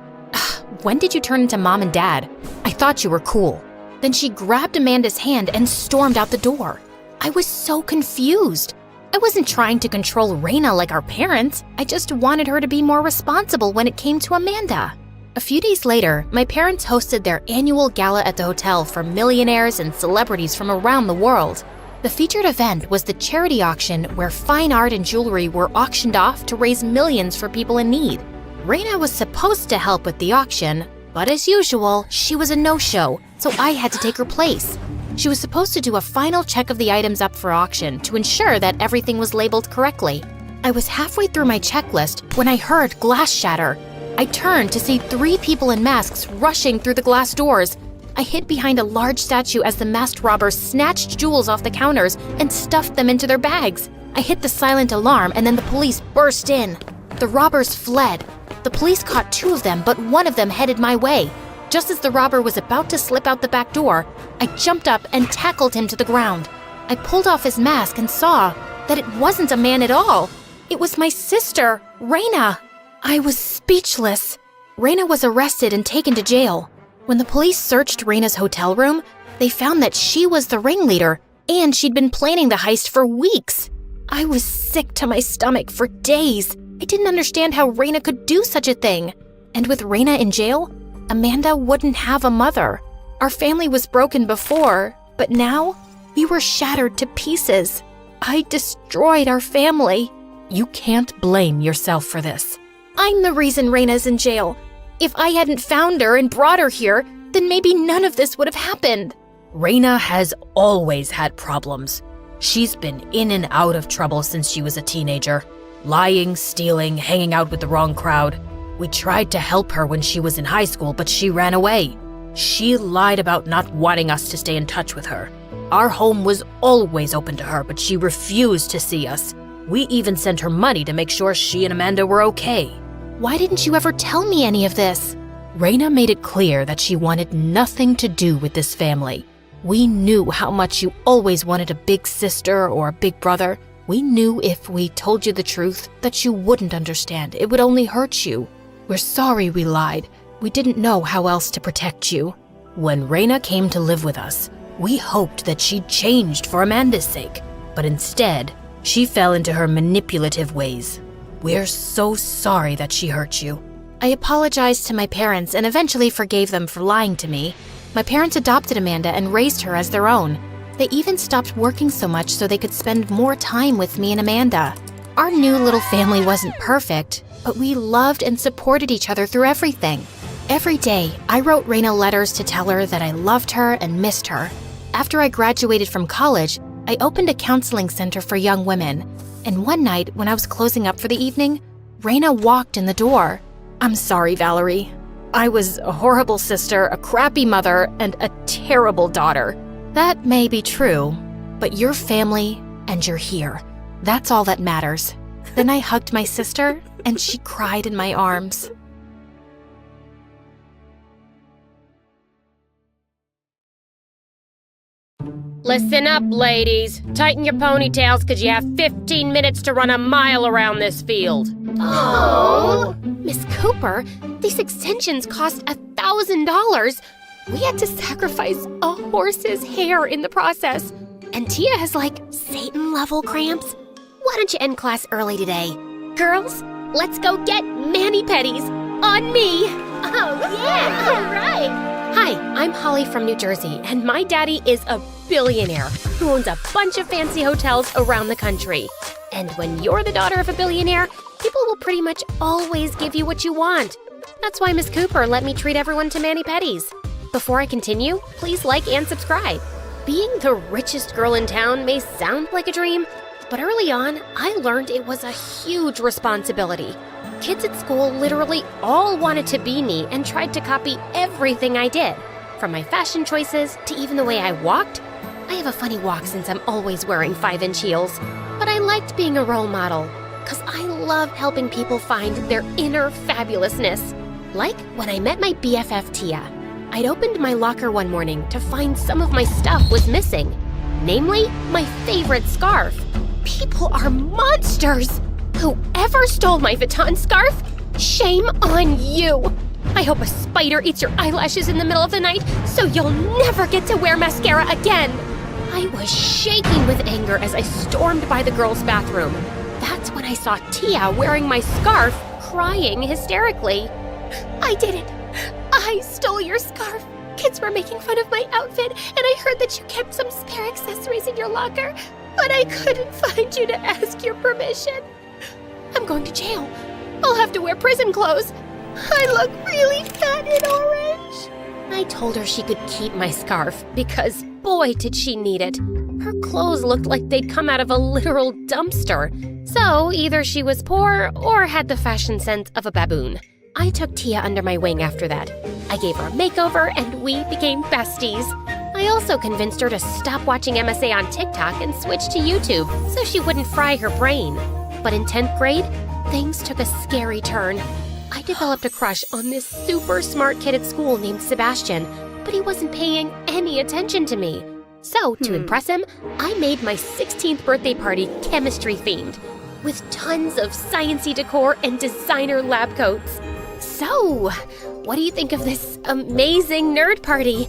When did you turn into mom and dad? I thought you were cool. Then she grabbed Amanda's hand and stormed out the door. I was so confused. I wasn't trying to control Raina like our parents. I just wanted her to be more responsible when it came to Amanda. A few days later, my parents hosted their annual gala at the hotel for millionaires and celebrities from around the world. The featured event was the charity auction where fine art and jewelry were auctioned off to raise millions for people in need. Raina was supposed to help with the auction, but as usual, she was a no-show, so I had to take her place. She was supposed to do a final check of the items up for auction to ensure that everything was labeled correctly. I was halfway through my checklist when I heard glass shatter. I turned to see 3 people in masks rushing through the glass doors. I hid behind a large statue as the masked robbers snatched jewels off the counters and stuffed them into their bags. I hit the silent alarm and then the police burst in. The robbers fled. The police caught 2 of them, but one of them headed my way. Just as the robber was about to slip out the back door, I jumped up and tackled him to the ground. I pulled off his mask and saw that it wasn't a man at all. It was my sister, Raina. I was speechless. Raina was arrested and taken to jail. When the police searched Raina's hotel room, they found that she was the ringleader and she'd been planning the heist for weeks. I was sick to my stomach for days. I didn't understand how Raina could do such a thing. And with Raina in jail, Amanda wouldn't have a mother. Our family was broken before, but now we were shattered to pieces. I destroyed our family. You can't blame yourself for this. I'm the reason Raina's in jail. If I hadn't found her and brought her here, then maybe none of this would have happened. Raina has always had problems. She's been in and out of trouble since she was a teenager. Lying, stealing, hanging out with the wrong crowd. We tried to help her when she was in high school, but she ran away. She lied about not wanting us to stay in touch with her. Our home was always open to her, but she refused to see us. We even sent her money to make sure she and Amanda were okay. Why didn't you ever tell me any of this? Raina made it clear that she wanted nothing to do with this family. We knew how much you always wanted a big sister or a big brother. We knew if we told you the truth that you wouldn't understand. It would only hurt you. We're sorry we lied. We didn't know how else to protect you. When Raina came to live with us, we hoped that she'd changed for Amanda's sake. But instead, she fell into her manipulative ways. We're so sorry that she hurt you. I apologized to my parents and eventually forgave them for lying to me. My parents adopted Amanda and raised her as their own. They even stopped working so much so they could spend more time with me and Amanda. Our new little family wasn't perfect, but we loved and supported each other through everything. Every day, I wrote Raina letters to tell her that I loved her and missed her. After I graduated from college, I opened a counseling center for young women. And one night, when I was closing up for the evening, Raina walked in the door. I'm sorry, Valerie. I was a horrible sister, a crappy mother, and a terrible daughter. That may be true, but you're family and you're here. That's all that matters. Then I hugged my sister and she cried in my arms. Listen up, ladies. Tighten your ponytails because you have 15 minutes to run a mile around this field. Oh, Miss Cooper, these extensions cost $1,000. We had to sacrifice a horse's hair in the process. And Tia has like Satan-level cramps. Why don't you end class early today? Girls, let's go get mani-pedis on me. Oh, yeah, all right. Hi, I'm Holly from New Jersey, and my daddy is a billionaire who owns a bunch of fancy hotels around the country. And when you're the daughter of a billionaire, people will pretty much always give you what you want. That's why Miss Cooper let me treat everyone to mani-pedis. Before I continue, please like and subscribe. Being the richest girl in town may sound like a dream, but early on, I learned it was a huge responsibility. Kids at school literally all wanted to be me and tried to copy everything I did. From my fashion choices to even the way I walked. I have a funny walk since I'm always wearing 5-inch heels. But I liked being a role model, because I love helping people find their inner fabulousness. Like when I met my BFF Tia. I'd opened my locker one morning to find some of my stuff was missing. Namely, my favorite scarf. People are monsters! Whoever stole my Vuitton scarf, shame on you! I hope a spider eats your eyelashes in the middle of the night so you'll never get to wear mascara again! I was shaking with anger as I stormed by the girls' bathroom. That's when I saw Tia wearing my scarf, crying hysterically. I did it! I stole your scarf! Kids were making fun of my outfit, and I heard that you kept some spare accessories in your locker, but I couldn't find you to ask your permission. I'm going to jail. I'll have to wear prison clothes. I look really fat and orange. I told her she could keep my scarf because, boy, did she need it. Her clothes looked like they'd come out of a literal dumpster. So either she was poor or had the fashion sense of a baboon. I took Tia under my wing after that. I gave her a makeover and we became besties. I also convinced her to stop watching MSA on TikTok and switch to YouTube so she wouldn't fry her brain. But in 10th grade, things took a scary turn. I developed a crush on this super smart kid at school named Sebastian, but he wasn't paying any attention to me. So, to impress him, I made my 16th birthday party chemistry-themed, with tons of science-y decor and designer lab coats. So, what do you think of this amazing nerd party?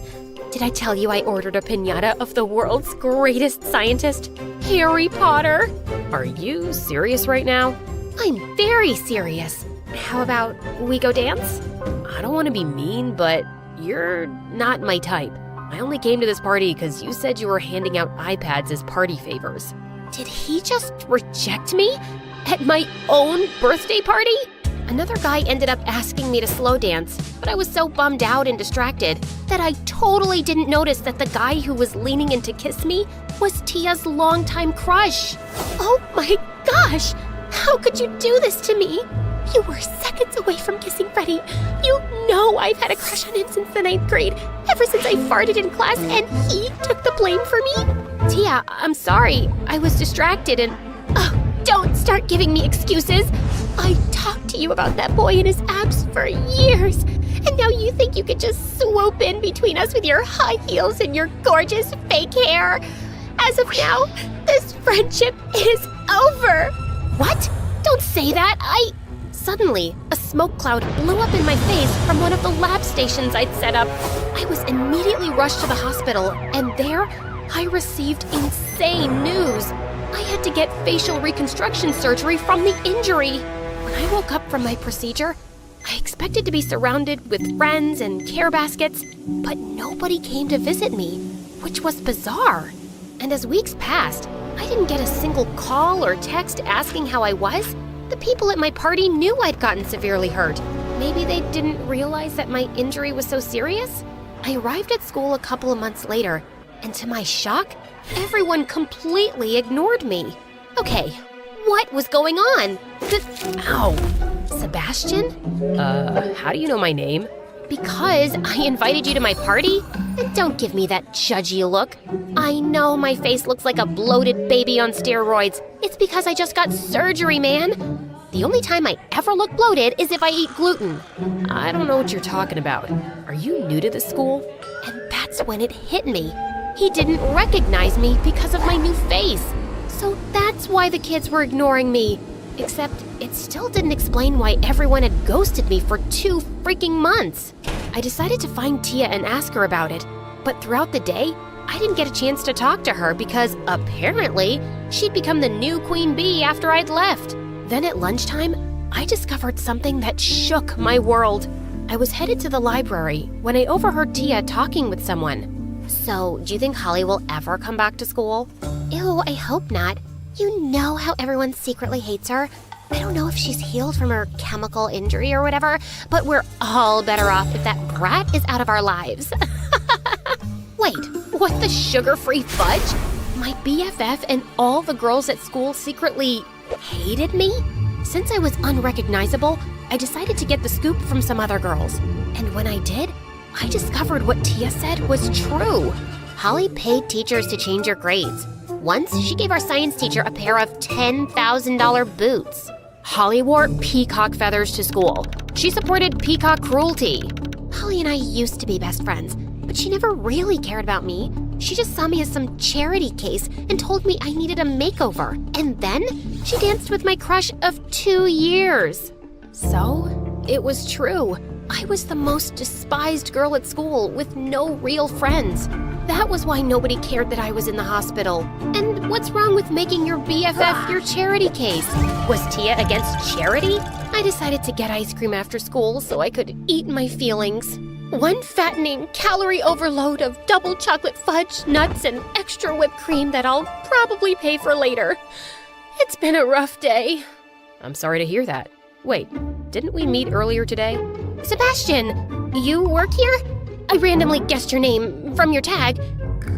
Did I tell you I ordered a piñata of the world's greatest scientist, Harry Potter? Are you serious right now? I'm very serious. How about we go dance? I don't want to be mean, but you're not my type. I only came to this party because you said you were handing out iPads as party favors. Did he just reject me? At my own birthday party? Another guy ended up asking me to slow dance, but I was so bummed out and distracted that I totally didn't notice that the guy who was leaning in to kiss me was Tia's longtime crush. Oh my gosh! How could you do this to me? You were seconds away from kissing Freddie. You know I've had a crush on him since the 9th grade, ever since I farted in class and he took the blame for me. Tia, I'm sorry. I was distracted and... Oh, don't start giving me excuses. I talked to you about that boy and his abs for years, and now you think you could just swoop in between us with your high heels and your gorgeous fake hair. As of now, this friendship is over. What? Don't say that. Suddenly, a smoke cloud blew up in my face from one of the lab stations I'd set up. I was immediately rushed to the hospital, and there, I received insane news. I had to get facial reconstruction surgery from the injury. When I woke up from my procedure, I expected to be surrounded with friends and care baskets, but nobody came to visit me, which was bizarre. And as weeks passed, I didn't get a single call or text asking how I was. The people at my party knew I'd gotten severely hurt. Maybe they didn't realize that my injury was so serious? I arrived at school a couple of months later, and to my shock, everyone completely ignored me. Okay, what was going on? Ow. Sebastian? How do you know my name? Because I invited you to my party? And don't give me that judgy look. I know my face looks like a bloated baby on steroids. It's because I just got surgery, man. The only time I ever look bloated is if I eat gluten. I don't know what you're talking about. Are you new to this school? And that's when it hit me. He didn't recognize me because of my new face. So that's why the kids were ignoring me. Except it still didn't explain why everyone had ghosted me for 2 freaking months. I decided to find Tia and ask her about it, but throughout the day, I didn't get a chance to talk to her because apparently she'd become the new queen bee after I'd left. Then at lunchtime, I discovered something that shook my world. I was headed to the library when I overheard Tia talking with someone. So, do you think Holly will ever come back to school? Ew, I hope not. You know how everyone secretly hates her? I don't know if she's healed from her chemical injury or whatever, but we're all better off if that brat is out of our lives. Wait, what the sugar-free fudge? My BFF and all the girls at school secretly hated me? Since I was unrecognizable, I decided to get the scoop from some other girls. And when I did, I discovered what Tia said was true. Holly paid teachers to change her grades. Once, she gave our science teacher a pair of $10,000 boots. Holly wore peacock feathers to school. She supported peacock cruelty. Holly and I used to be best friends, but she never really cared about me. She just saw me as some charity case and told me I needed a makeover. And then she danced with my crush of 2 years. So, it was true. I was the most despised girl at school with no real friends. That was why nobody cared that I was in the hospital. And what's wrong with making your BFF your charity case? Was Tia against charity? I decided to get ice cream after school so I could eat my feelings. One fattening calorie overload of double chocolate fudge, nuts, and extra whipped cream that I'll probably pay for later. It's been a rough day. I'm sorry to hear that. Wait, didn't we meet earlier today? Sebastian, you work here? I randomly guessed your name from your tag.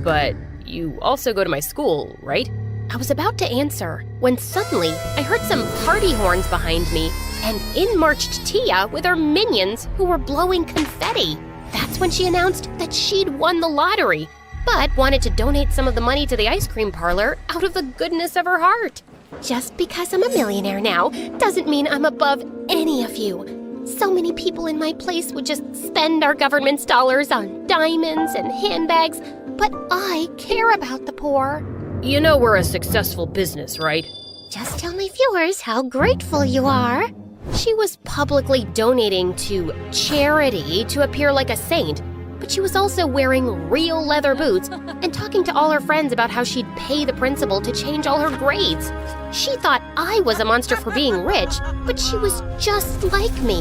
But you also go to my school, right? I was about to answer when suddenly I heard some party horns behind me, and in marched Tia with her minions who were blowing confetti. That's when she announced that she'd won the lottery, but wanted to donate some of the money to the ice cream parlor out of the goodness of her heart. Just because I'm a millionaire now doesn't mean I'm above any of you. So many people in my place would just spend our government's dollars on diamonds and handbags, but I care about the poor. You know we're a successful business, right? Just tell my viewers how grateful you are. She was publicly donating to charity to appear like a saint, but she was also wearing real leather boots and talking to all her friends about how she'd pay the principal to change all her grades. She thought I was a monster for being rich, but she was just like me.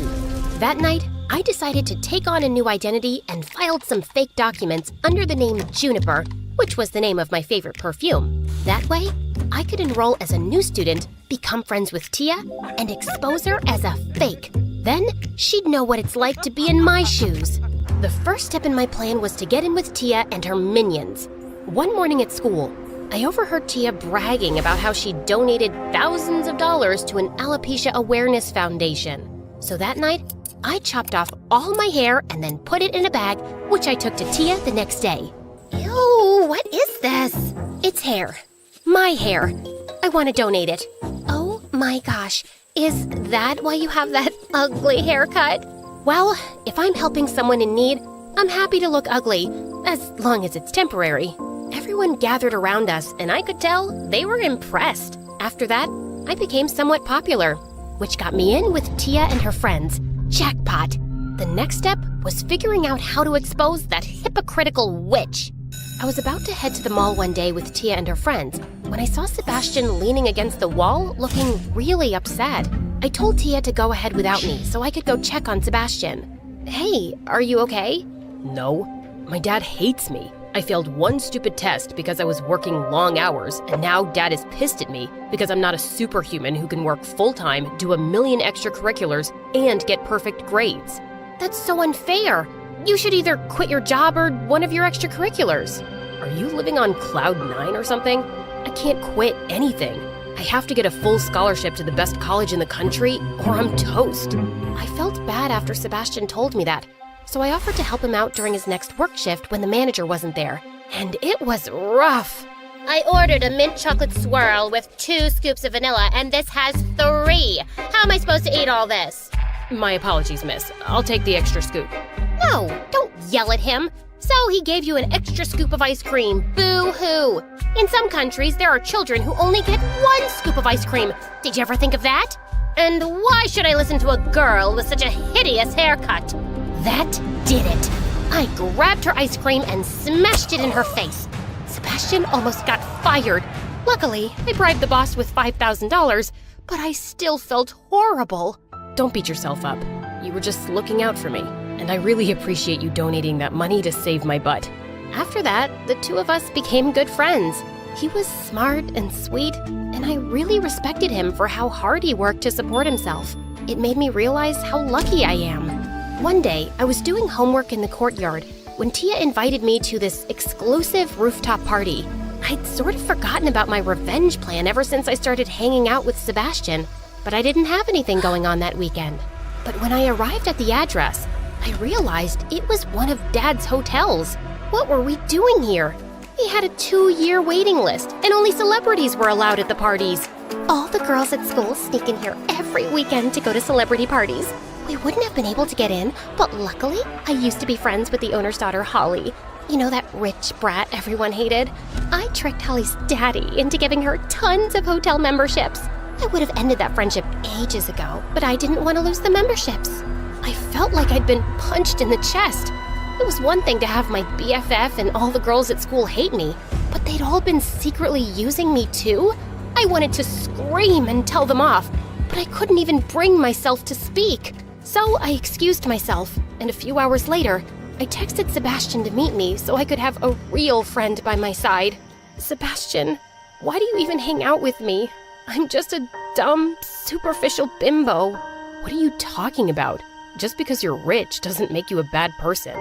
That night, I decided to take on a new identity and filed some fake documents under the name Juniper, which was the name of my favorite perfume. That way, I could enroll as a new student, become friends with Tia, and expose her as a fake. Then, she'd know what it's like to be in my shoes. The first step in my plan was to get in with Tia and her minions. One morning at school, I overheard Tia bragging about how she donated thousands of dollars to an alopecia awareness foundation. So that night, I chopped off all my hair and then put it in a bag, which I took to Tia the next day. Ew, what is this? It's hair. My hair. I want to donate it. Oh my gosh, is that why you have that ugly haircut? Well, if I'm helping someone in need, I'm happy to look ugly, as long as it's temporary. Everyone gathered around us, and I could tell they were impressed. After that, I became somewhat popular, which got me in with Tia and her friends. Jackpot! The next step was figuring out how to expose that hypocritical witch. I was about to head to the mall one day with Tia and her friends when I saw Sebastian leaning against the wall, looking really upset. I told Tia to go ahead without me so I could go check on Sebastian. Hey, are you okay? No, my dad hates me. I failed one stupid test because I was working long hours, and now Dad is pissed at me because I'm not a superhuman who can work full-time, do 1,000,000 extracurriculars, and get perfect grades. That's so unfair. You should either quit your job or one of your extracurriculars. Are you living on cloud 9 or something? I can't quit anything. I have to get a full scholarship to the best college in the country, or I'm toast. I felt bad after Sebastian told me that, so I offered to help him out during his next work shift when the manager wasn't there. And it was rough. I ordered a mint chocolate swirl with 2 scoops of vanilla, and this has 3. How am I supposed to eat all this? My apologies, miss. I'll take the extra scoop. No, don't yell at him. So he gave you an extra scoop of ice cream. Boo-hoo. In some countries, there are children who only get 1 scoop of ice cream. Did you ever think of that? And why should I listen to a girl with such a hideous haircut? That did it. I grabbed her ice cream and smashed it in her face. Sebastian almost got fired. Luckily, I bribed the boss with $5,000, but I still felt horrible. Don't beat yourself up. You were just looking out for me, and I really appreciate you donating that money to save my butt. After that, the 2 of us became good friends. He was smart and sweet, and I really respected him for how hard he worked to support himself. It made me realize how lucky I am. One day, I was doing homework in the courtyard when Tia invited me to this exclusive rooftop party. I'd sort of forgotten about my revenge plan ever since I started hanging out with Sebastian, but I didn't have anything going on that weekend. But when I arrived at the address, I realized it was one of Dad's hotels. What were we doing here? He had a 2-year waiting list, and only celebrities were allowed at the parties. All the girls at school sneak in here every weekend to go to celebrity parties. We wouldn't have been able to get in, but luckily, I used to be friends with the owner's daughter, Holly. You know, that rich brat everyone hated? I tricked Holly's daddy into giving her tons of hotel memberships. I would have ended that friendship ages ago, but I didn't want to lose the memberships. I felt like I'd been punched in the chest. It was one thing to have my BFF and all the girls at school hate me, but they'd all been secretly using me too? I wanted to scream and tell them off, but I couldn't even bring myself to speak. So I excused myself, and a few hours later, I texted Sebastian to meet me so I could have a real friend by my side. Sebastian, why do you even hang out with me? I'm just a dumb, superficial bimbo. What are you talking about? Just because you're rich doesn't make you a bad person.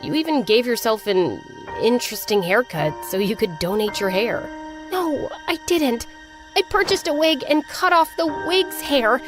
You even gave yourself an interesting haircut so you could donate your hair. No, I didn't. I purchased a wig and cut off the wig's hair.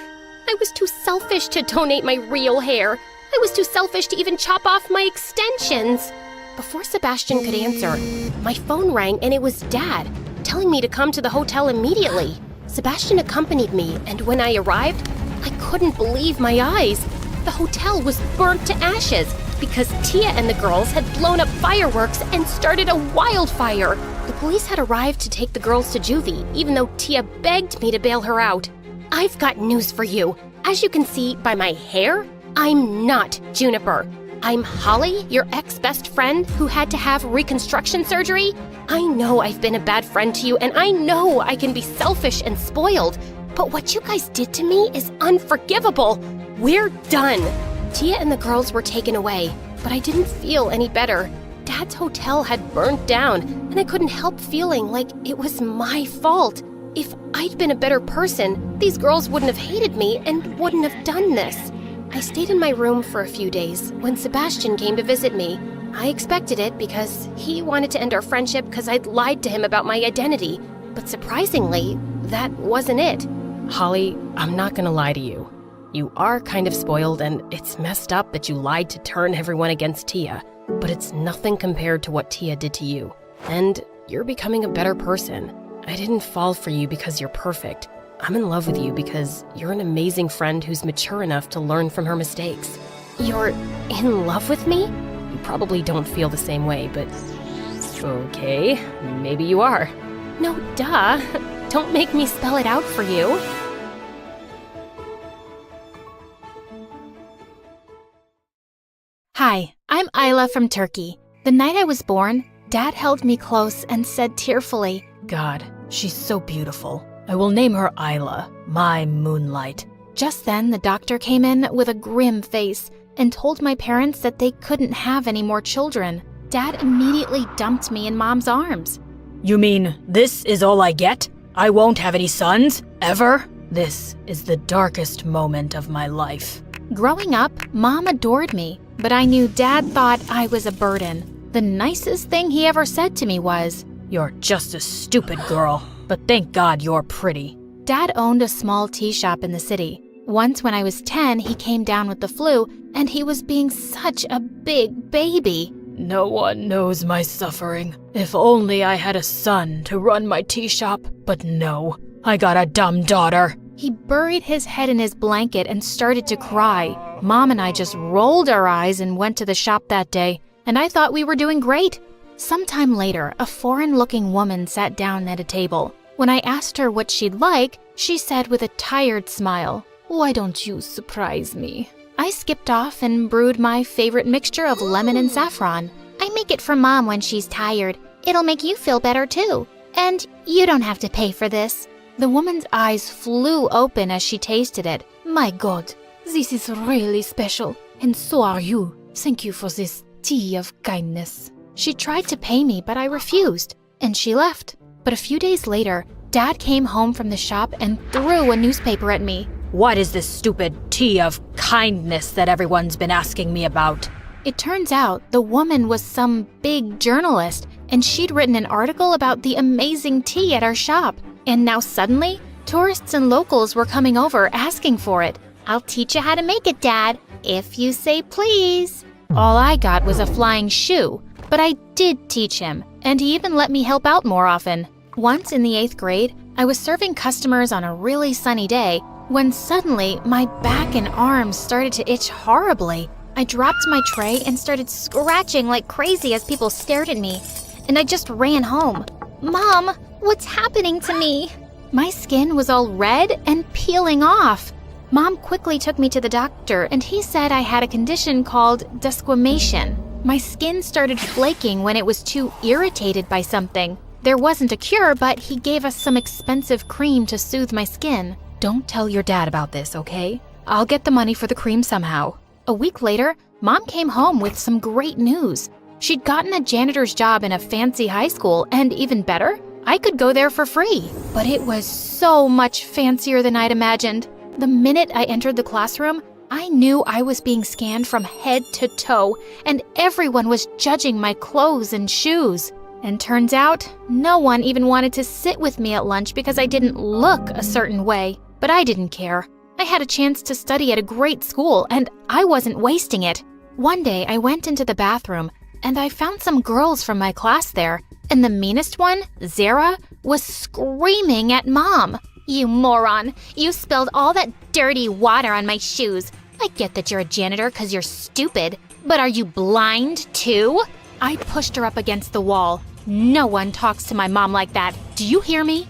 I was too selfish to donate my real hair. I was too selfish to even chop off my extensions. Before Sebastian could answer, my phone rang and it was Dad, telling me to come to the hotel immediately. Sebastian accompanied me, and when I arrived, I couldn't believe my eyes. The hotel was burnt to ashes because Tia and the girls had blown up fireworks and started a wildfire. The police had arrived to take the girls to juvie, even though Tia begged me to bail her out. I've got news for you. As you can see by my hair, I'm not Juniper. I'm Holly, your ex-best friend who had to have reconstruction surgery. I know I've been a bad friend to you, and I know I can be selfish and spoiled, but what you guys did to me is unforgivable. We're done. Tia and the girls were taken away, but I didn't feel any better. Dad's hotel had burnt down, and I couldn't help feeling like it was my fault. If I'd been a better person, these girls wouldn't have hated me and wouldn't have done this. I stayed in my room for a few days when Sebastian came to visit me. I expected it because he wanted to end our friendship because I'd lied to him about my identity. But surprisingly, that wasn't it. Holly, I'm not gonna lie to you. You are kind of spoiled, and it's messed up that you lied to turn everyone against Tia. But it's nothing compared to what Tia did to you. And you're becoming a better person. I didn't fall for you because you're perfect. I'm in love with you because you're an amazing friend who's mature enough to learn from her mistakes. You're in love with me? You probably don't feel the same way, but okay, maybe you are. No, duh. Don't make me spell it out for you. Hi, I'm Isla from Turkey. The night I was born, Dad held me close and said tearfully, God, she's so beautiful. I will name her Isla, my moonlight. Just then, the doctor came in with a grim face and told my parents that they couldn't have any more children. Dad immediately dumped me in Mom's arms. You mean this is all I get? I won't have any sons? Ever? This is the darkest moment of my life. Growing up, Mom adored me, but I knew Dad thought I was a burden. The nicest thing he ever said to me was, You're just a stupid girl, but thank God you're pretty. Dad owned a small tea shop in the city. Once when I was 10, he came down with the flu, and he was being such a big baby. No one knows my suffering. If only I had a son to run my tea shop, but no, I got a dumb daughter. He buried his head in his blanket and started to cry. Mom and I just rolled our eyes and went to the shop that day, and I thought we were doing great. Sometime later, a foreign-looking woman sat down at a table. When I asked her what she'd like, she said with a tired smile, Why don't you surprise me? I skipped off and brewed my favorite mixture of lemon and saffron. I make it for Mom when she's tired. It'll make you feel better too. And you don't have to pay for this. The woman's eyes flew open as she tasted it. My God, this is really special. And so are you. Thank you for this tea of kindness. She tried to pay me, but I refused, and she left. But a few days later, Dad came home from the shop and threw a newspaper at me. What is this stupid tea of kindness that everyone's been asking me about? It turns out the woman was some big journalist, and she'd written an article about the amazing tea at our shop. And now suddenly, tourists and locals were coming over asking for it. I'll teach you how to make it, Dad, if you say please. All I got was a flying shoe, but I did teach him, and he even let me help out more often. Once in the 8th grade, I was serving customers on a really sunny day when suddenly my back and arms started to itch horribly. I dropped my tray and started scratching like crazy as people stared at me, and I just ran home. Mom, what's happening to me? My skin was all red and peeling off. Mom quickly took me to the doctor, and he said I had a condition called desquamation. My skin started flaking when it was too irritated by something. There wasn't a cure, but he gave us some expensive cream to soothe my skin. Don't tell your dad about this, okay? I'll get the money for the cream somehow. A week later, Mom came home with some great news. She'd gotten a janitor's job in a fancy high school, and even better, I could go there for free. But it was so much fancier than I'd imagined. The minute I entered the classroom, I knew I was being scanned from head to toe, and everyone was judging my clothes and shoes. And turns out, no one even wanted to sit with me at lunch because I didn't look a certain way. But I didn't care. I had a chance to study at a great school, and I wasn't wasting it. One day, I went into the bathroom, and I found some girls from my class there, and the meanest one, Zara, was screaming at Mom. You moron! You spilled all that dirty water on my shoes. I get that you're a janitor because you're stupid, but are you blind too? I pushed her up against the wall. No one talks to my mom like that. Do you hear me?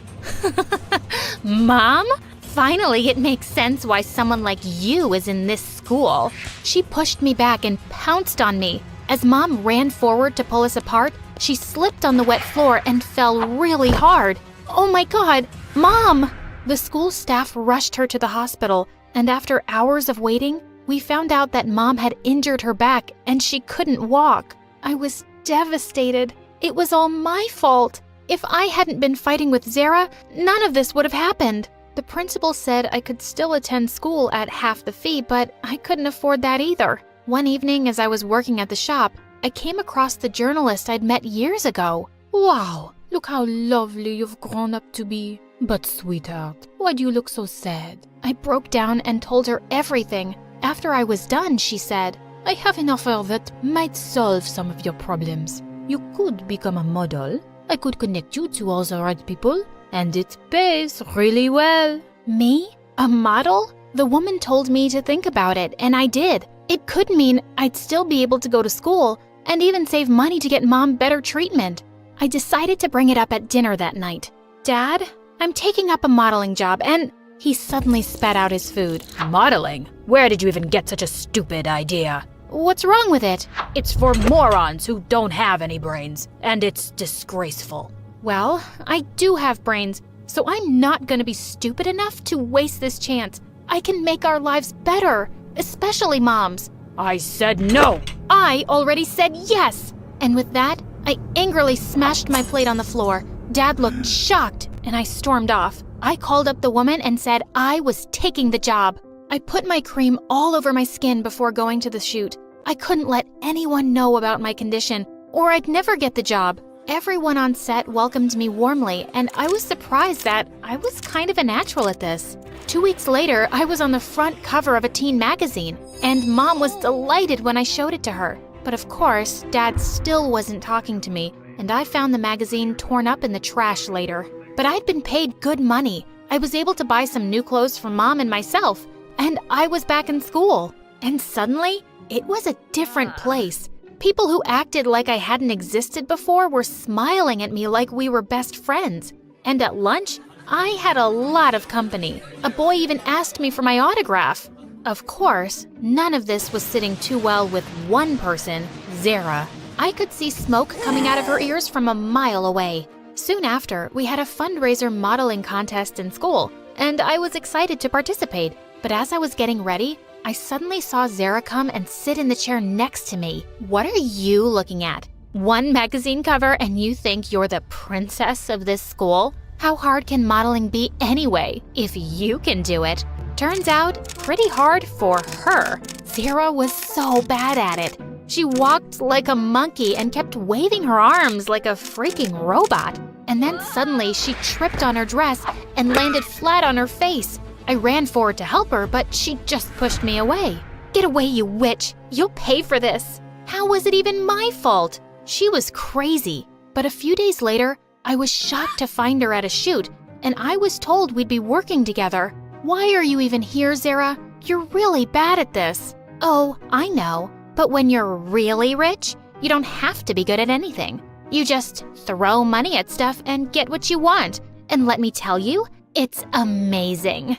Mom? Finally, it makes sense why someone like you is in this school. She pushed me back and pounced on me. As Mom ran forward to pull us apart, she slipped on the wet floor and fell really hard. Oh my God, Mom! The school staff rushed her to the hospital, and after hours of waiting, we found out that Mom had injured her back and she couldn't walk. I was devastated. It was all my fault. If I hadn't been fighting with Zara, none of this would have happened. The principal said I could still attend school at half the fee, but I couldn't afford that either. One evening, as I was working at the shop, I came across the journalist I'd met years ago. Wow, look how lovely you've grown up to be. But sweetheart, why do you look so sad? I broke down and told her everything. After I was done, she said, I have an offer that might solve some of your problems. You could become a model. I could connect you to all the right people, and it pays really well. Me? A model? The woman told me to think about it, and I did. It could mean I'd still be able to go to school and even save money to get Mom better treatment. I decided to bring it up at dinner that night. Dad, I'm taking up a modeling job, and he suddenly spat out his food. Modeling? Where did you even get such a stupid idea? What's wrong with it? It's for morons who don't have any brains, and it's disgraceful. Well, I do have brains, so I'm not gonna be stupid enough to waste this chance. I can make our lives better, especially Mom's. I said no! I already said yes! And with that, I angrily smashed my plate on the floor. Dad looked shocked, and I stormed off. I called up the woman and said I was taking the job. I put my cream all over my skin before going to the shoot. I couldn't let anyone know about my condition, or I'd never get the job. Everyone on set welcomed me warmly, and I was surprised that I was kind of a natural at this. 2 weeks later, I was on the front cover of a teen magazine, and Mom was delighted when I showed it to her. But of course, Dad still wasn't talking to me, and I found the magazine torn up in the trash later. But I'd been paid good money. I was able to buy some new clothes for Mom and myself, and I was back in school. And suddenly, it was a different place. People who acted like I hadn't existed before were smiling at me like we were best friends. And at lunch, I had a lot of company. A boy even asked me for my autograph. Of course, none of this was sitting too well with one person, Zara. I could see smoke coming out of her ears from a mile away. Soon after, we had a fundraiser modeling contest in school, and I was excited to participate. But as I was getting ready, I suddenly saw Zara come and sit in the chair next to me. What are you looking at? One magazine cover and you think you're the princess of this school? How hard can modeling be anyway, if you can do it? Turns out, pretty hard for her. Zara was so bad at it. She walked like a monkey and kept waving her arms like a freaking robot. And then suddenly she tripped on her dress and landed flat on her face. I ran forward to help her, but she just pushed me away. Get away, you witch! You'll pay for this! How was it even my fault? She was crazy. But a few days later, I was shocked to find her at a shoot, and I was told we'd be working together. Why are you even here, Zara? You're really bad at this. Oh, I know. But when you're really rich, you don't have to be good at anything. You just throw money at stuff and get what you want. And let me tell you, it's amazing.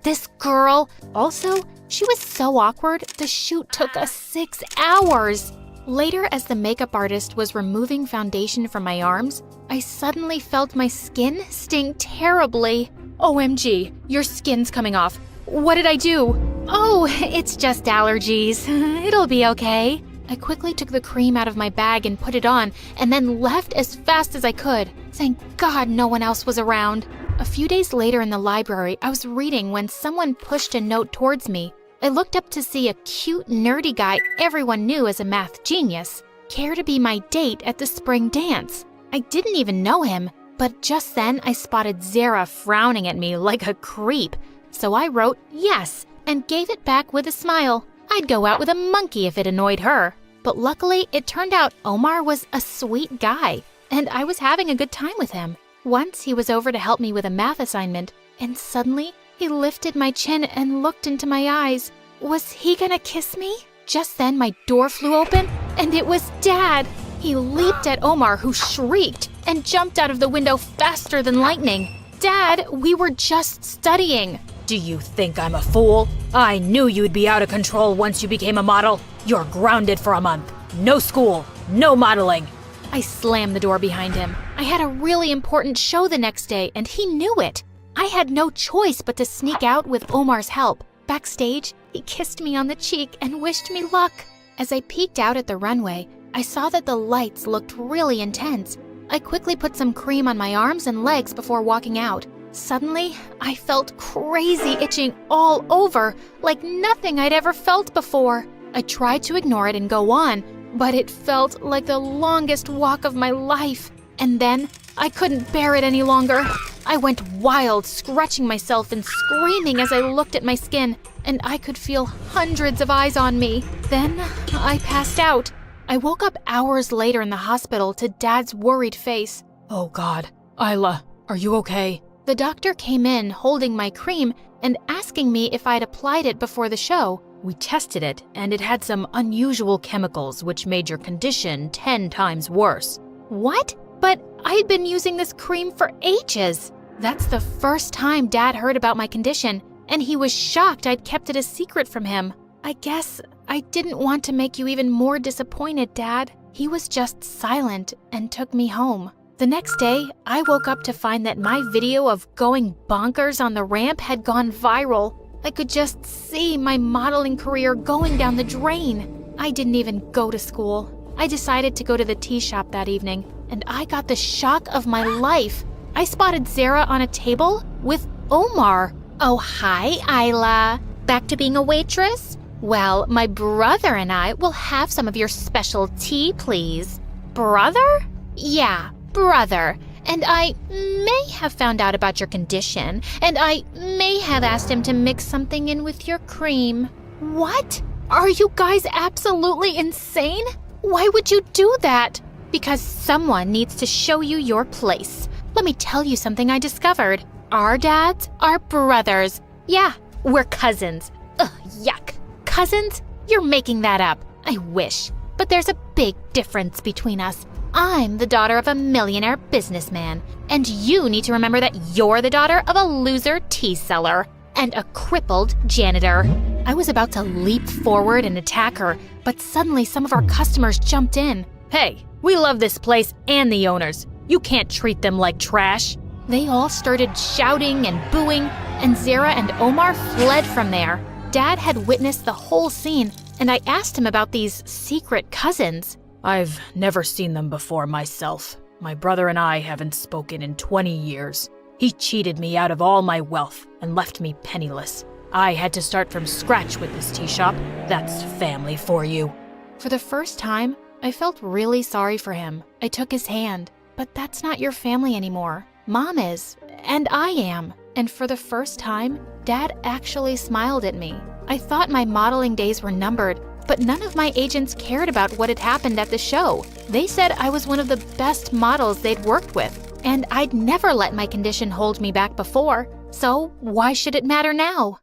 This girl. Also, she was so awkward, the shoot took us 6 hours. Later, as the makeup artist was removing foundation from my arms, I suddenly felt my skin sting terribly. OMG, your skin's coming off. What did I do? Oh, it's just allergies. It'll be okay. I quickly took the cream out of my bag and put it on, and then left as fast as I could. Thank God no one else was around. A few days later in the library, I was reading when someone pushed a note towards me. I looked up to see a cute, nerdy guy everyone knew as a math genius care to be my date at the spring dance. I didn't even know him, but just then I spotted Zara frowning at me like a creep. So I wrote yes and gave it back with a smile. I'd go out with a monkey if it annoyed her. But luckily, it turned out Omar was a sweet guy, and I was having a good time with him. Once he was over to help me with a math assignment, and suddenly he lifted my chin and looked into my eyes. Was he gonna kiss me? Just then my door flew open, and it was Dad. He leaped at Omar, who shrieked, and jumped out of the window faster than lightning. Dad, we were just studying. Do you think I'm a fool? I knew you'd be out of control once you became a model. You're grounded for a month. No school, no modeling. I slammed the door behind him. I had a really important show the next day, and he knew it. I had no choice but to sneak out with Omar's help. Backstage, he kissed me on the cheek and wished me luck. As I peeked out at the runway, I saw that the lights looked really intense. I quickly put some cream on my arms and legs before walking out. Suddenly, I felt crazy itching all over, like nothing I'd ever felt before. I tried to ignore it and go on, but it felt like the longest walk of my life. And then, I couldn't bear it any longer. I went wild, scratching myself and screaming as I looked at my skin, and I could feel hundreds of eyes on me. Then, I passed out. I woke up hours later in the hospital to Dad's worried face. Oh God, Isla, are you okay? The doctor came in holding my cream and asking me if I'd applied it before the show. We tested it, and it had some unusual chemicals which made your condition 10 times worse. What? But I'd been using this cream for ages. That's the first time Dad heard about my condition, and he was shocked I'd kept it a secret from him. I guess I didn't want to make you even more disappointed, Dad. He was just silent and took me home. The next day, I woke up to find that my video of going bonkers on the ramp had gone viral. I could just see my modeling career going down the drain. I didn't even go to school. I decided to go to the tea shop that evening, and I got the shock of my life. I spotted Zara on a table with Omar. Oh, hi, Isla. Back to being a waitress? Well, my brother and I will have some of your special tea, please. Brother? Yeah, brother. And I may have found out about your condition, and I may have asked him to mix something in with your cream. What? Are you guys absolutely insane? Why would you do that? Because someone needs to show you your place. Let me tell you something I discovered. Our dads are brothers. Yeah, we're cousins. Ugh, yuck. Cousins? You're making that up. I wish. But there's a big difference between us. I'm the daughter of a millionaire businessman, and you need to remember that you're the daughter of a loser tea seller and a crippled janitor. I was about to leap forward and attack her, but suddenly some of our customers jumped in. Hey, we love this place and the owners. You can't treat them like trash. They all started shouting and booing, and Zara and Omar fled from there. Dad had witnessed the whole scene, and I asked him about these secret cousins. I've never seen them before myself. My brother and I haven't spoken in 20 years. He cheated me out of all my wealth and left me penniless. I had to start from scratch with this tea shop. That's family for you. For the first time, I felt really sorry for him. I took his hand. But that's not your family anymore. Mom is, and I am. And for the first time, Dad actually smiled at me. I thought my modeling days were numbered, but none of my agents cared about what had happened at the show. They said I was one of the best models they'd worked with, and I'd never let my condition hold me back before. So why should it matter now?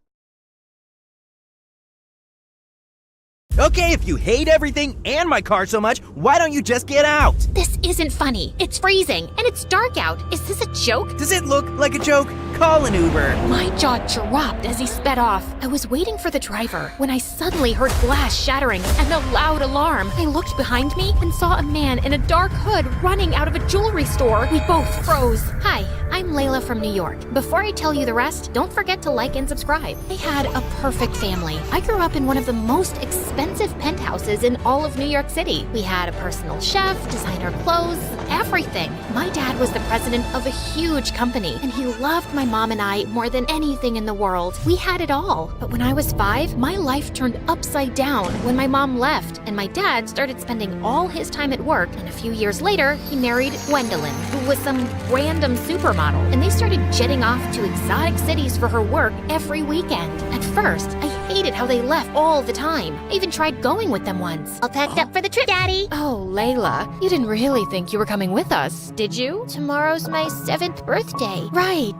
Okay, if you hate everything and my car so much, why don't you just get out? This isn't funny. It's freezing, and it's dark out. Is this a joke? Does it look like a joke? Call an Uber. My jaw dropped as he sped off. I was waiting for the driver when I suddenly heard glass shattering and a loud alarm. I looked behind me and saw a man in a dark hood running out of a jewelry store. We both froze. Hi, I'm Layla from New York. Before I tell you the rest, don't forget to like and subscribe. I had a perfect family. I grew up in one of the most expensive penthouses in all of New York City. We had a personal chef, designer clothes, everything. My dad was the president of a huge company, and he loved my mom and I more than anything in the world. We had it all. But when I was 5, my life turned upside down when my mom left, and my dad started spending all his time at work, and a few years later, he married Gwendolyn, who was some random supermodel, and they started jetting off to exotic cities for her work every weekend. At first, I hated how they left all the time. I even tried going with them once. All packed up for the trip, Daddy. Oh, Layla, you didn't really think you were coming with us, did you? Tomorrow's my 7th birthday. Right.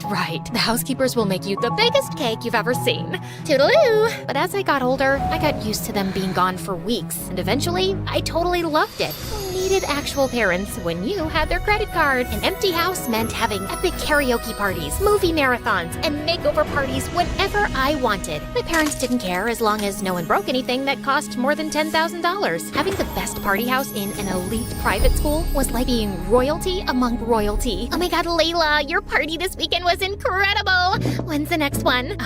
The housekeepers will make you the biggest cake you've ever seen. Toodaloo. But as I got older, I got used to them being gone for weeks, and eventually, I totally loved it. Who needed actual parents when you had their credit card? An empty house meant having epic karaoke parties, movie marathons, and makeover parties whenever I wanted. My parents didn't care as long as no one broke anything that cost more than $10,000. Having the best party house in an elite private school was like being royalty among royalty. Oh my god, Layla, your party this weekend was incredible. When's the next one?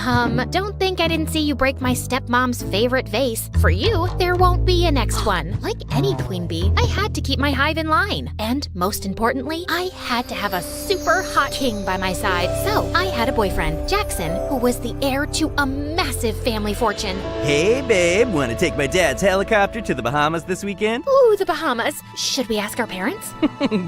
Don't think I didn't see you break my stepmom's favorite vase. For you, there won't be a next one. Like any queen bee, I had to keep my hive in line. And most importantly, I had to have a super hot king by my side. So I had a boyfriend, Jackson, who was the heir to a massive family fortune. Hey, babe, want to take my dad's helicopter to the Bahamas this weekend? Ooh, the Bahamas. Should we ask our parents?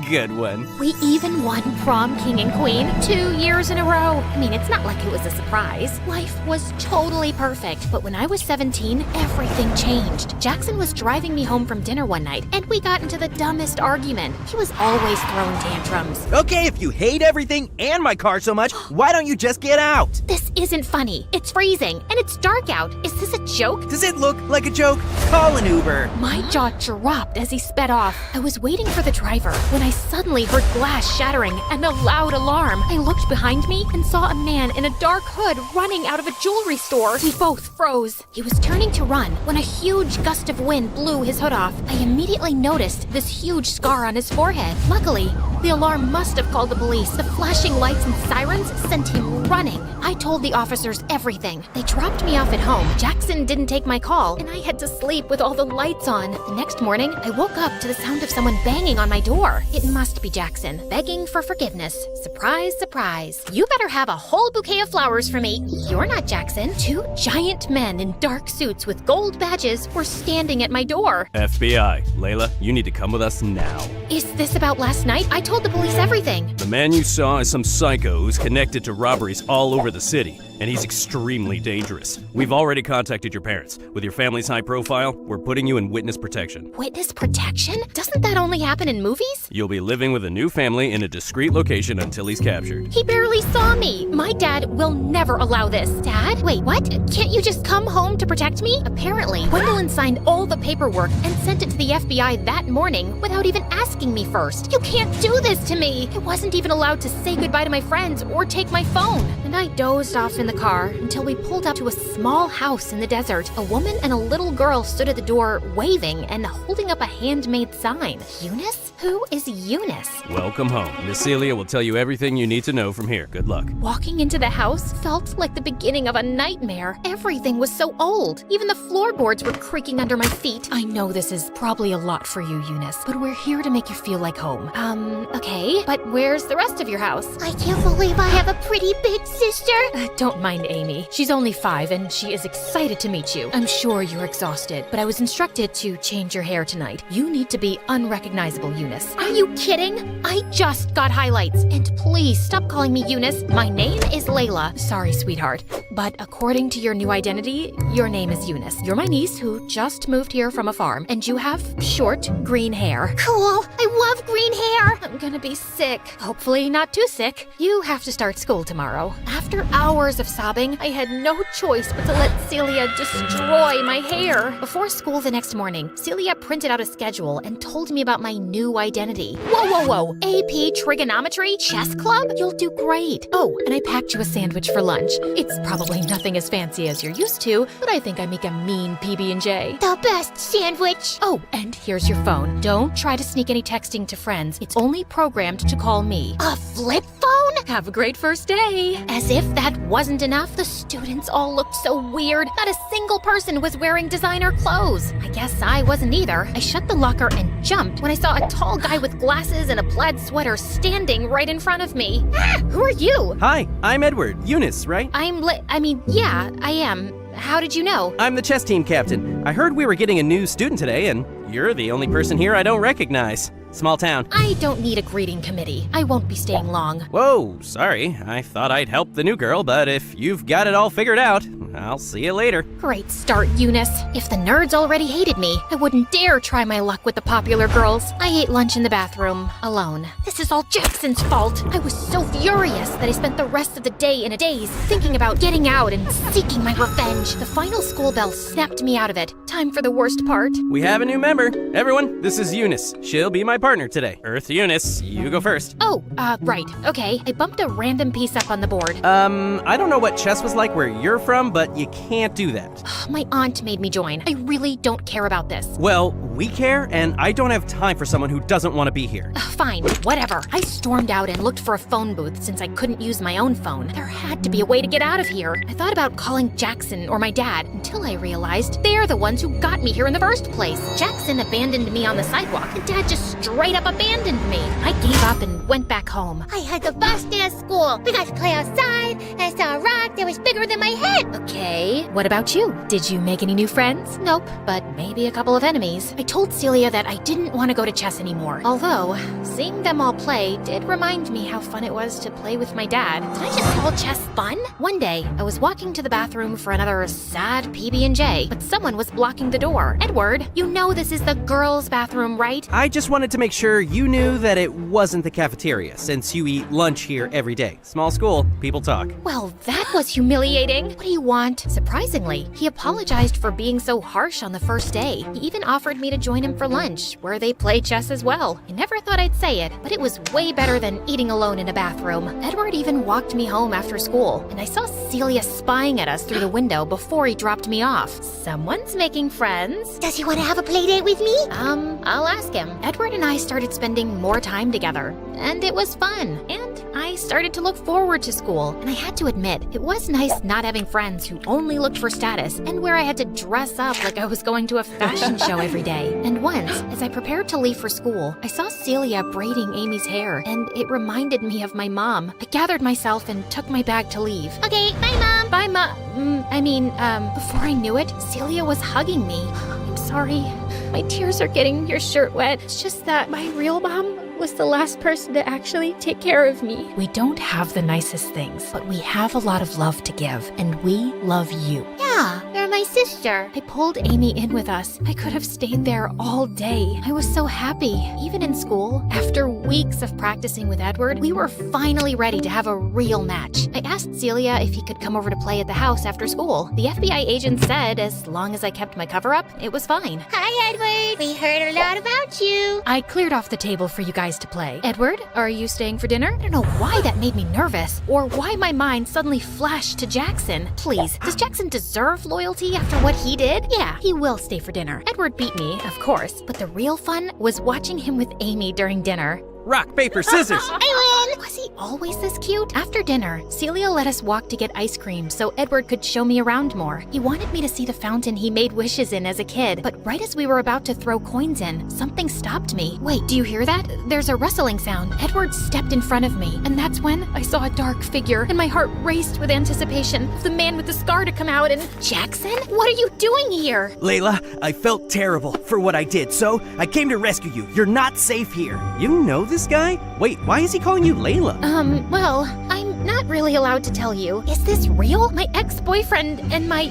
Good one. We even won prom king and queen 2 years in a row. I mean, it's not like it was a surprise. Life was totally perfect. But when I was 17, everything changed. Jackson was driving me home from dinner one night, and we got into the dumbest argument. He was always throwing tantrums. Okay, if you hate everything and my car so much, why don't you just get out? This isn't funny. It's freezing, and it's dark out. Is this a joke? Does it look like a joke? Call an Uber. My jaw dropped as he sped off. I was waiting for the driver when I suddenly heard glass shattering and a loud alarm. I looked behind me and saw a man in a dark hood running out of a jewelry store. We both froze. He was turning to run when a huge gust of wind blew his hood off. I immediately noticed this huge scar on his forehead. Luckily, the alarm must have called the police. The flashing lights and sirens sent him running. I told the officers everything. They dropped me off at home. Jackson didn't take my call, and I had to sleep with all the lights on. The next morning, I woke up to the sound of someone banging on my door. It must be Jackson, begging for forgiveness. Surprise, surprise. You better have a whole bouquet of flowers for me. You're not Jackson. 2 giant men in dark suits with gold badges were standing at my door. FBI, Layla, you need to come with us now. Is this about last night? I told the police everything. The man you saw is some psycho who's connected to robberies all over the city, and he's extremely dangerous. We've already contacted your parents. With your family's high profile, we're putting you in witness protection. Witness protection? Doesn't that only happen in movies? You'll be living with a new family in a discreet location until he's captured. He barely saw me. My dad will never allow this. Dad? Wait, what? Can't you just come home to protect me? Apparently, Gwendolyn signed all the paperwork and sent it to the FBI that morning without even asking me first. You can't do this to me. I wasn't even allowed to say goodbye to my friends or take my phone. And I dozed off in the car until we pulled up to a small house in the desert. A woman and a little girl stood at the door waving and holding up a handmade sign. Eunice? Who is Eunice? Welcome home. Miss Celia will tell you everything you need to know from here. Good luck. Walking into the house felt like the beginning of a nightmare. Everything was so old. Even the floorboards were creaking under my feet. I know this is probably a lot for you, Eunice, but we're here to make you feel like home. Okay, but where's the rest of your house? I can't believe I have a pretty big sister. Don't mind Amy. She's only 5 and she is excited to meet you. I'm sure you're exhausted, but I was instructed to change your hair tonight. You need to be unrecognizable, Eunice. Are you kidding? I just got highlights. And please stop calling me Eunice. My name is Layla. Sorry, sweetheart. But according to your new identity, your name is Eunice. You're my niece who just moved here from a farm, and you have short green hair. Cool. I love green hair. I'm gonna be sick. Hopefully not too sick. You have to start school tomorrow. After hours of sobbing, I had no choice but to let Celia destroy my hair. Before school the next morning, Celia printed out a schedule and told me about my new identity. Whoa. AP Trigonometry? Chess Club? You'll do great. Oh, and I packed you a sandwich for lunch. It's probably nothing as fancy as you're used to, but I think I make a mean PB&J. The best sandwich. Oh, and here's your phone. Don't try to sneak any texting to friends. It's only programmed to call me. A flip phone? Have a great first day. As if that wasn't enough, the students all looked so weird. Not a single person was wearing designer clothes. I guess I wasn't either. I shut the locker and jumped when I saw a tall guy with glasses and a plaid sweater standing right in front of me. Who are you? Hi, I'm Edward. Eunice, right? Yeah, I am. How did you know? I'm the chess team captain. I heard we were getting a new student today, and you're the only person here I don't recognize. Small town. I don't need a greeting committee. I won't be staying long. Whoa, sorry. I thought I'd help the new girl, but if you've got it all figured out, I'll see you later. Great start, Eunice. If the nerds already hated me, I wouldn't dare try my luck with the popular girls. I ate lunch in the bathroom, alone. This is all Jackson's fault. I was so furious that I spent the rest of the day in a daze, thinking about getting out and seeking my revenge. The final school bell snapped me out of it. Time for the worst part. We have a new member. Everyone, this is Eunice. She'll be my partner today. Earth Eunice, you go first. Oh, right. Okay. I bumped a random piece up on the board. I don't know what chess was like where you're from, but you can't do that. My aunt made me join. I really don't care about this. Well, we care, and I don't have time for someone who doesn't want to be here. Fine, whatever. I stormed out and looked for a phone booth since I couldn't use my own phone. There had to be a way to get out of here. I thought about calling Jackson or my dad until I realized they're the ones who got me here in the first place. Jackson abandoned me on the sidewalk, and Dad just straight up abandoned me. I gave up and went back home. I had the best day at school. We got to play outside, and I saw a rock that was bigger than my head. Okay, what about you? Did you make any new friends? Nope, but maybe a couple of enemies. I told Celia that I didn't want to go to chess anymore. Although, seeing them all play did remind me how fun it was to play with my dad. Did I just call chess fun? One day, I was walking to the bathroom for another sad PB&J, but someone was blocking the door. Edward, you know this is the girls' bathroom, right? I just wanted to make sure you knew that it wasn't the cafeteria, since you eat lunch here every day. Small school, people talk. Well, that was humiliating. What do you want? Surprisingly, he apologized for being so harsh on the first day. He even offered me to join him for lunch, where they play chess as well. I never thought I'd say it, but it was way better than eating alone in a bathroom. Edward even walked me home after school, and I saw Celia spying at us through the window before he dropped me off. Someone's making friends. Does he want to have a play date with me? I'll ask him. Edward and I started spending more time together, and it was fun. And I started to look forward to school, and I had to admit, it was nice not having friends who only looked for status, and where I had to dress up like I was going to a fashion show every day. And once, as I prepared to leave for school, I saw Celia braiding Amy's hair, and it reminded me of my mom. I gathered myself and took my bag to leave. Okay, bye, Mom. Bye, before I knew it, Celia was hugging me. I'm sorry. My tears are getting your shirt wet. It's just that my real mom was the last person to actually take care of me. We don't have the nicest things, but we have a lot of love to give, and we love you. Yeah, you're my sister. I pulled Amy in with us. I could have stayed there all day. I was so happy. Even in school, after weeks of practicing with Edward, we were finally ready to have a real match. I asked Celia if he could come over to play at the house after school. The FBI agent said as long as I kept my cover up, it was fine. Hi, Edward. We heard a lot about you. I cleared off the table for you guys to play. Edward, are you staying for dinner? I don't know why that made me nervous, or why my mind suddenly flashed to Jackson. Please, does Jackson deserve loyalty after what he did? Yeah, he will stay for dinner. Edward beat me, of course, but the real fun was watching him with Amy during dinner. Rock, paper, scissors! I win. Was he always this cute? After dinner, Celia let us walk to get ice cream so Edward could show me around more. He wanted me to see the fountain he made wishes in as a kid, but right as we were about to throw coins in, something stopped me. Wait, do you hear that? There's a rustling sound. Edward stepped in front of me, and that's when I saw a dark figure, and my heart raced with anticipation of the man with the scar to come out and... Jackson? What are you doing here? Layla, I felt terrible for what I did, so I came to rescue you. You're not safe here. You know this guy? Wait, why is he calling you Layla? Well, I'm not really allowed to tell you. Is this real? My ex-boyfriend and I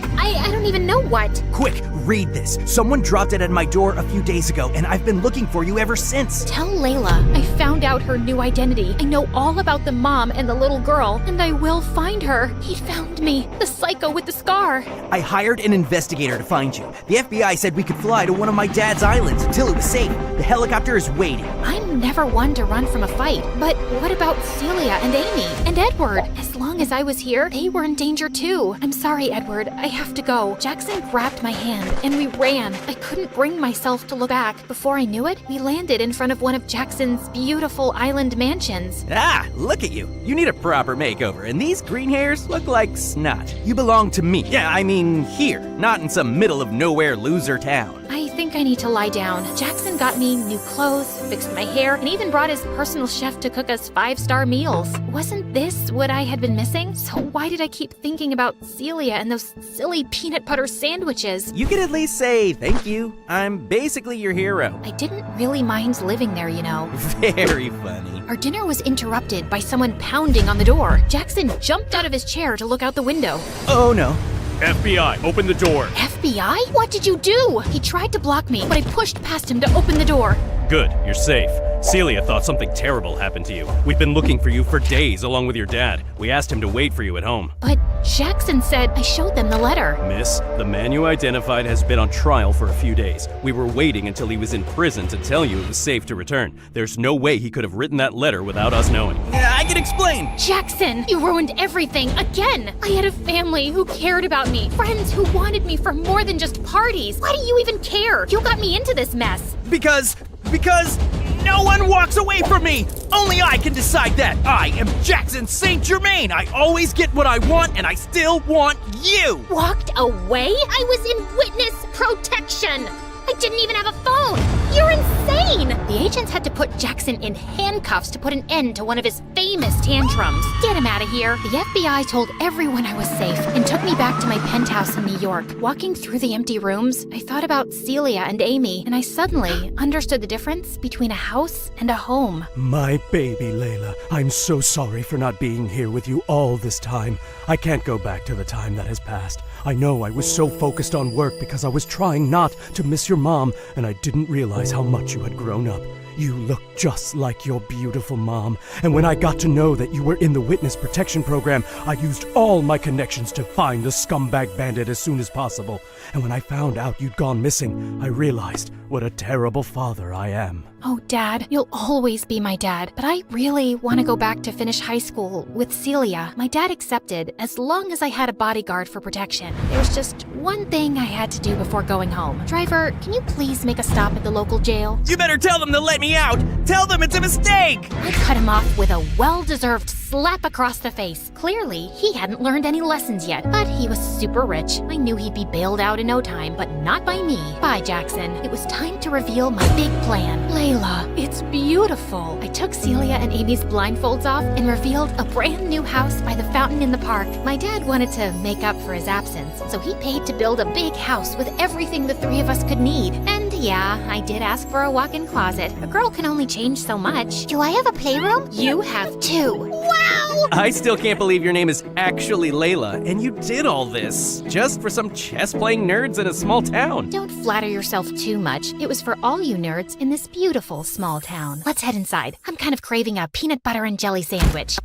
don't even know what. Quick, read this. Someone dropped it at my door a few days ago, and I've been looking for you ever since. Tell Layla I found out her new identity. I know all about the mom and the little girl, and I will find her. He found me, the psycho with the scar. I hired an investigator to find you. The FBI said we could fly to one of my dad's islands until it was safe. The helicopter is waiting. I'm never one to run from a fight, but what about Celia and Amy and Edward? As long as I was here, they were in danger too. I'm sorry, Edward. I have to go. Jackson grabbed my hand and we ran. I couldn't bring myself to look back. Before I knew it, we landed in front of one of Jackson's beautiful island mansions. Ah, look at you. You need a proper makeover, and these green hairs look like snot. You belong to me. Yeah, I mean here, not in some middle of nowhere loser town. I think I need to lie down. Jackson got me new clothes, fixed my hair, and even brought his personal chef to cook us 5-star meals. Wasn't this what I had been missing? So why did I keep thinking about Celia and those silly peanut butter sandwiches? You could at least say thank you. I'm basically your hero. I didn't really mind living there, you know. Very funny. Our dinner was interrupted by someone pounding on the door. Jackson jumped out of his chair to look out the window. Oh no. FBI, open the door. FBI? What did you do? He tried to block me, but I pushed past him to open the door. Good, you're safe. Celia thought something terrible happened to you. We've been looking for you for days along with your dad. We asked him to wait for you at home. But Jackson said I showed them the letter. Miss, the man you identified has been on trial for a few days. We were waiting until he was in prison to tell you it was safe to return. There's no way he could have written that letter without us knowing. Yeah, I can explain. Jackson, you ruined everything again. I had a family who cared about me, friends who wanted me for more than just parties. Why do you even care? You got me into this mess. Because no one walks away from me! Only I can decide that! I am Jackson St. Germain! I always get what I want, and I still want you! Walked away? I was in witness protection. I didn't even have a phone. You're insane. The agents had to put Jackson in handcuffs to put an end to one of his famous tantrums. Get him out of here. The FBI told everyone I was safe and took me back to my penthouse in New York. Walking through the empty rooms, I thought about Celia and Amy, and I suddenly understood the difference between a house and a home. My baby, Layla. I'm so sorry for not being here with you all this time. I can't go back to the time that has passed. I know I was so focused on work because I was trying not to miss your mom, and I didn't realize how much you had grown up. You look just like your beautiful mom, and when I got to know that you were in the witness protection program, I used all my connections to find the scumbag bandit as soon as possible. And when I found out you'd gone missing, I realized what a terrible father I am. Oh, Dad, you'll always be my dad, but I really want to go back to finish high school with Celia. My dad accepted as long as I had a bodyguard for protection. There was just one thing I had to do before going home. Driver, can you please make a stop at the local jail? You better tell them to let me out! Tell them it's a mistake! I cut him off with a well-deserved slap across the face. Clearly, he hadn't learned any lessons yet, but he was super rich. I knew he'd be bailed out in no time, but not by me. Bye, Jackson. It was time to reveal my big plan. Layla, it's beautiful. I took Celia and Amy's blindfolds off and revealed a brand new house by the fountain in the park. My dad wanted to make up for his absence, so he paid to build a big house with everything the three of us could need. And yeah, I did ask for a walk-in closet. A girl can only change so much. Do I have a playroom? You have two. Wow! I still can't believe your name is actually Layla, and you did all this just for some chess-playing nerds in a small town. Don't flatter yourself too much. It was for all you nerds in this beautiful small town. Let's head inside. I'm kind of craving a peanut butter and jelly sandwich.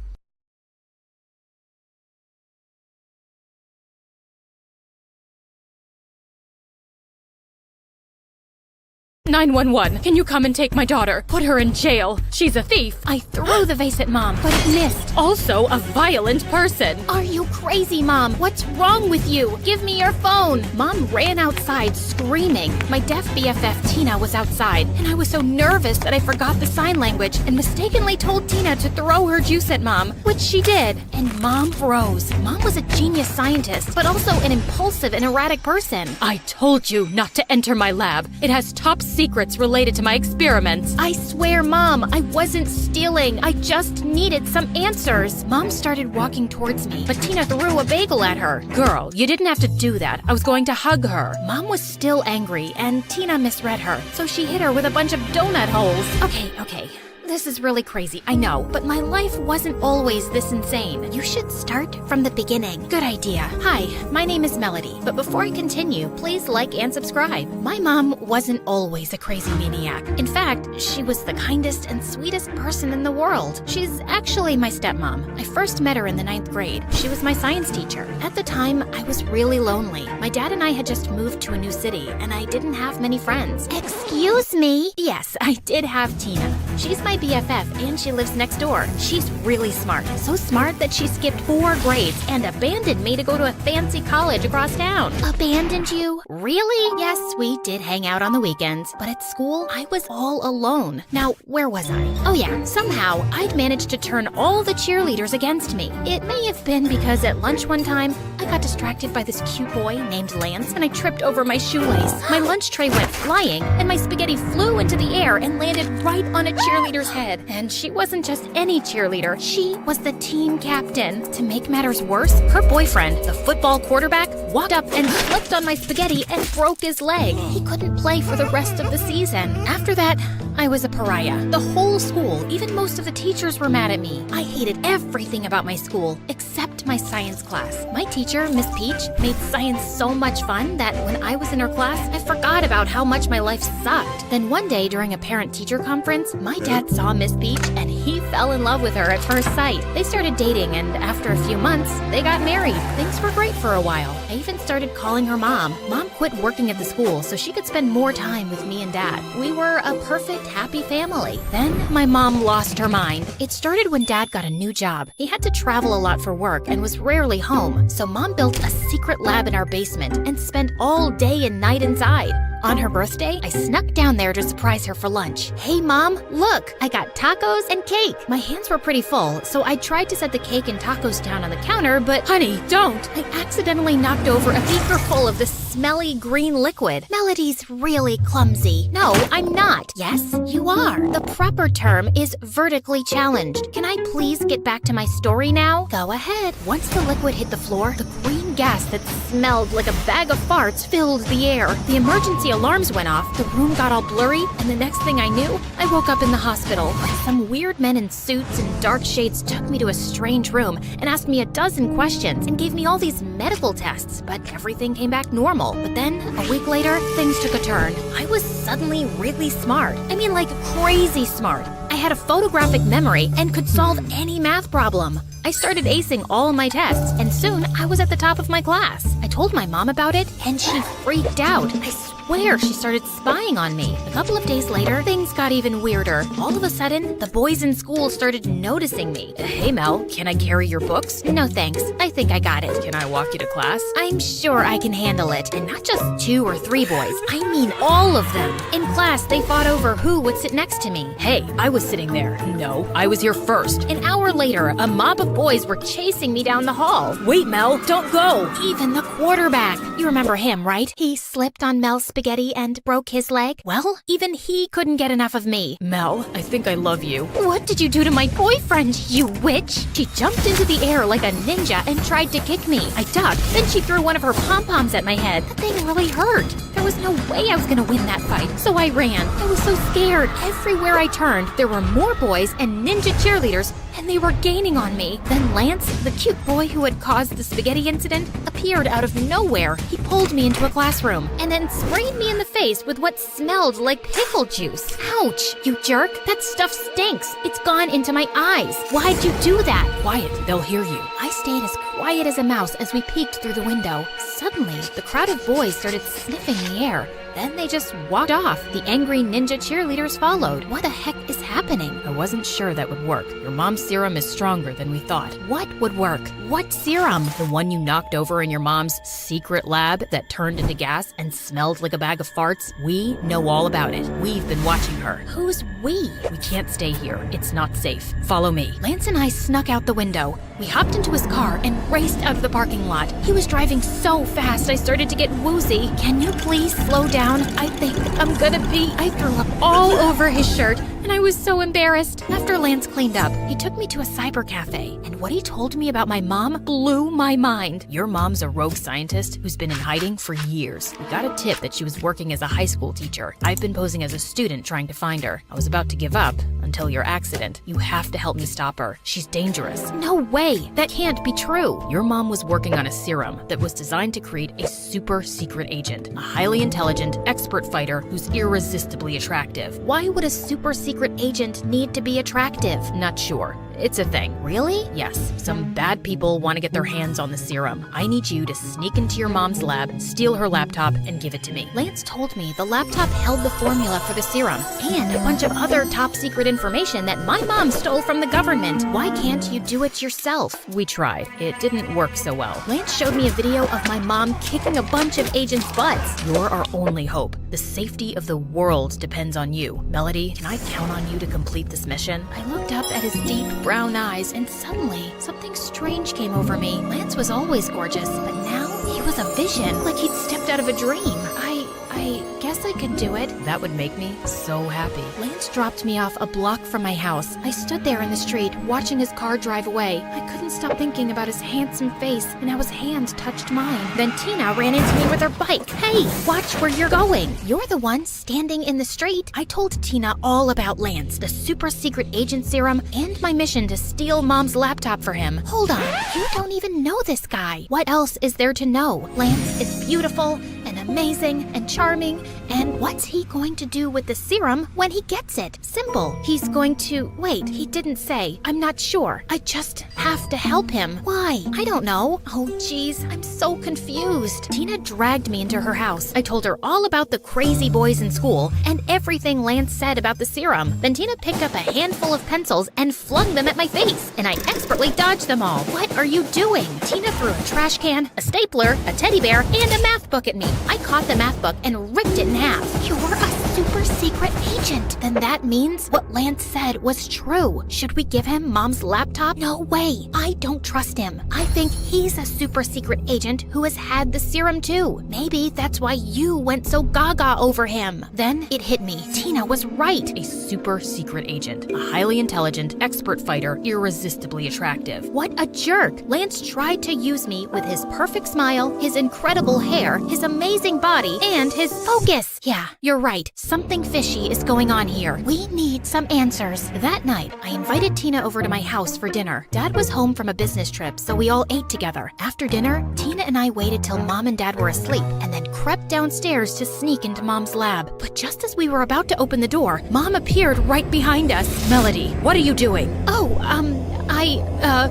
911, can you come and take my daughter? Put her in jail. She's a thief. I threw the vase at Mom, but it missed. Also a violent person. Are you crazy, Mom? What's wrong with you? Give me your phone. Mom ran outside screaming. My deaf BFF Tina was outside, and I was so nervous that I forgot the sign language and mistakenly told Tina to throw her juice at Mom, which she did. And Mom froze. Mom was a genius scientist, but also an impulsive and erratic person. I told you not to enter my lab. It has top secrets related to my experiments. I swear, Mom, I wasn't stealing. I just needed some answers. Mom started walking towards me, but Tina threw a bagel at her. Girl, you didn't have to do that. I was going to hug her. Mom was still angry, and Tina misread her, so she hit her with a bunch of donut holes. Okay. This is really crazy, I know, but my life wasn't always this insane. You should start from the beginning. Good idea. Hi, my name is Melody, but before I continue, please like and subscribe. My mom wasn't always a crazy maniac. In fact, she was the kindest and sweetest person in the world. She's actually my stepmom. I first met her in the 9th grade. She was my science teacher. At the time, I was really lonely. My dad and I had just moved to a new city, and I didn't have many friends. Excuse me? Yes, I did have Tina. She's my BFF, and she lives next door. She's really smart. So smart that she skipped 4 grades and abandoned me to go to a fancy college across town. Abandoned you? Really? Yes, we did hang out on the weekends, but at school, I was all alone. Now, where was I? Oh yeah, somehow, I'd managed to turn all the cheerleaders against me. It may have been because at lunch one time, I got distracted by this cute boy named Lance, and I tripped over my shoelace. My lunch tray went flying, and my spaghetti flew into the air and landed right on a cheerleader's head. And she wasn't just any cheerleader, she was the team captain. To make matters worse, her boyfriend, the football quarterback, walked up and slipped on my spaghetti and broke his leg. He couldn't play for the rest of the season. After that, I was a pariah. The whole school, even most of the teachers were mad at me. I hated everything about my school, except loved my science class. My teacher, Miss Peach, made science so much fun that when I was in her class, I forgot about how much my life sucked. Then one day during a parent-teacher conference, my dad saw Miss Peach and he fell in love with her at first sight. They started dating, and after a few months, they got married. Things were great for a while. I even started calling her Mom. Mom quit working at the school so she could spend more time with me and Dad. We were a perfect, happy family. Then my mom lost her mind. It started when Dad got a new job. He had to travel a lot for work and was rarely home, so Mom built a secret lab in our basement and spent all day and night inside. On her birthday, I snuck down there to surprise her for lunch. Hey, Mom, look, I got tacos and cake. My hands were pretty full, so I tried to set the cake and tacos down on the counter, but honey, don't. I accidentally knocked over a beaker full of this smelly green liquid. Melody's really clumsy. No, I'm not. Yes, you are. The proper term is vertically challenged. Can I please get back to my story now? Go ahead. Once the liquid hit the floor, the green gas that smelled like a bag of farts filled the air. The emergency alarms went off, the room got all blurry, and the next thing I knew, I woke up in the hospital. Some weird men in suits and dark shades took me to a strange room and asked me a dozen questions and gave me all these medical tests, but everything came back normal. But then, a week later, things took a turn. I was suddenly really smart. I mean, like crazy smart. I had a photographic memory and could solve any math problem. I started acing all my tests, and soon I was at the top of my class. I told my mom about it, and she freaked out. I swear she started spying on me. A couple of days later, things got even weirder. All of a sudden, the boys in school started noticing me. Hey, Mel, can I carry your books? No thanks. I think I got it. Can I walk you to class? I'm sure I can handle it. And not just 2 or 3 boys. I mean all of them. In class, they fought over who would sit next to me. Hey, I was sitting there. No, I was here first. An hour later, a mob of boys were chasing me down the hall. Wait, Mel, don't go. Even the quarterback. You remember him, right? He slipped on Mel's spaghetti and broke his leg. Well, even he couldn't get enough of me. Mel, I think I love you. What did you do to my boyfriend, you witch? She jumped into the air like a ninja and tried to kick me. I ducked. Then she threw one of her pom-poms at my head. The thing really hurt. There was no way I was gonna win that fight, so I ran. I was so scared. Everywhere I turned, there were more boys and ninja cheerleaders, and they were gaining on me. Then Lance, the cute boy who had caused the spaghetti incident, appeared out of nowhere. He pulled me into a classroom and then sprayed me in the face with what smelled like pickle juice. Ouch, you jerk. That stuff stinks. It's gone into my eyes. Why'd you do that? Quiet, they'll hear you. I stayed as quiet as a mouse as we peeked through the window. Suddenly, the crowd of boys started sniffing the air. Then they just walked off. The angry ninja cheerleaders followed. What the heck is happening? I wasn't sure that would work. Your mom's serum is stronger than we thought. What would work? What serum? The one you knocked over in your mom's secret lab that turned into gas and smelled like a bag of farts? We know all about it. We've been watching her. Who's we? We can't stay here. It's not safe. Follow me. Lance and I snuck out the window. We hopped into his car and raced out of the parking lot. He was driving so fast I started to get woozy. Can you please slow down? I think I'm gonna pee. I threw up all over his shirt, and I was so embarrassed. After Lance cleaned up, he took me to a cyber cafe, and what he told me about my mom blew my mind. Your mom's a rogue scientist who's been in hiding for years. We got a tip that she was working as a high school teacher. I've been posing as a student trying to find her. I was about to give up until your accident. You have to help me stop her. She's dangerous. No way! That can't be true. Your mom was working on a serum that was designed to create a super secret agent, a highly intelligent, expert fighter who's irresistibly attractive. Why would a super secret agent need to be attractive? Not sure. It's a thing. Really? Yes. Some bad people want to get their hands on the serum. I need you to sneak into your mom's lab, steal her laptop, and give it to me. Lance told me the laptop held the formula for the serum and a bunch of other top secret information that my mom stole from the government. Why can't you do it yourself? We tried. It didn't work so well. Lance showed me a video of my mom kicking a bunch of agents' butts. You're our only hope. The safety of the world depends on you. Melody, can I count on you to complete this mission? I looked up at his deep brown eyes, and suddenly, something strange came over me. Lance was always gorgeous, but now he was a vision, like he'd stepped out of a dream. I guess guess I could do it. That would make me so happy. Lance dropped me off a block from my house. I stood there in the street, watching his car drive away. I couldn't stop thinking about his handsome face and how his hand touched mine. Then Tina ran into me with her bike. Hey, watch where you're going. You're the one standing in the street. I told Tina all about Lance, the super secret agent serum, and my mission to steal Mom's laptop for him. Hold on, you don't even know this guy. What else is there to know? Lance is beautiful and amazing and charming, and what's he going to do with the serum when he gets it? Simple. He's going to... Wait, he didn't say. I'm not sure. I just have to help him. Why? I don't know. Oh, geez, I'm so confused. Tina dragged me into her house. I told her all about the crazy boys in school and everything Lance said about the serum. Then Tina picked up a handful of pencils and flung them at my face, and I expertly dodged them all. What are you doing? Tina threw a trash can, a stapler, a teddy bear, and a math book at me. I caught the math book and ripped it in half. You're a super secret agent. Then that means what Lance said was true. Should we give him Mom's laptop? No way. I don't trust him. I think he's a super secret agent who has had the serum too. Maybe that's why you went so gaga over him. Then it hit me. Tina was right. A super secret agent. A highly intelligent, expert fighter, irresistibly attractive. What a jerk. Lance tried to use me with his perfect smile, his incredible hair, his amazing body, and his focus. Yeah, you're right. Something fishy is going on here. We need some answers. That night, I invited Tina over to my house for dinner. Dad was home from a business trip, so we all ate together. After dinner, Tina and I waited till Mom and Dad were asleep, and then crept downstairs to sneak into Mom's lab. But just as we were about to open the door, Mom appeared right behind us. Melody, what are you doing?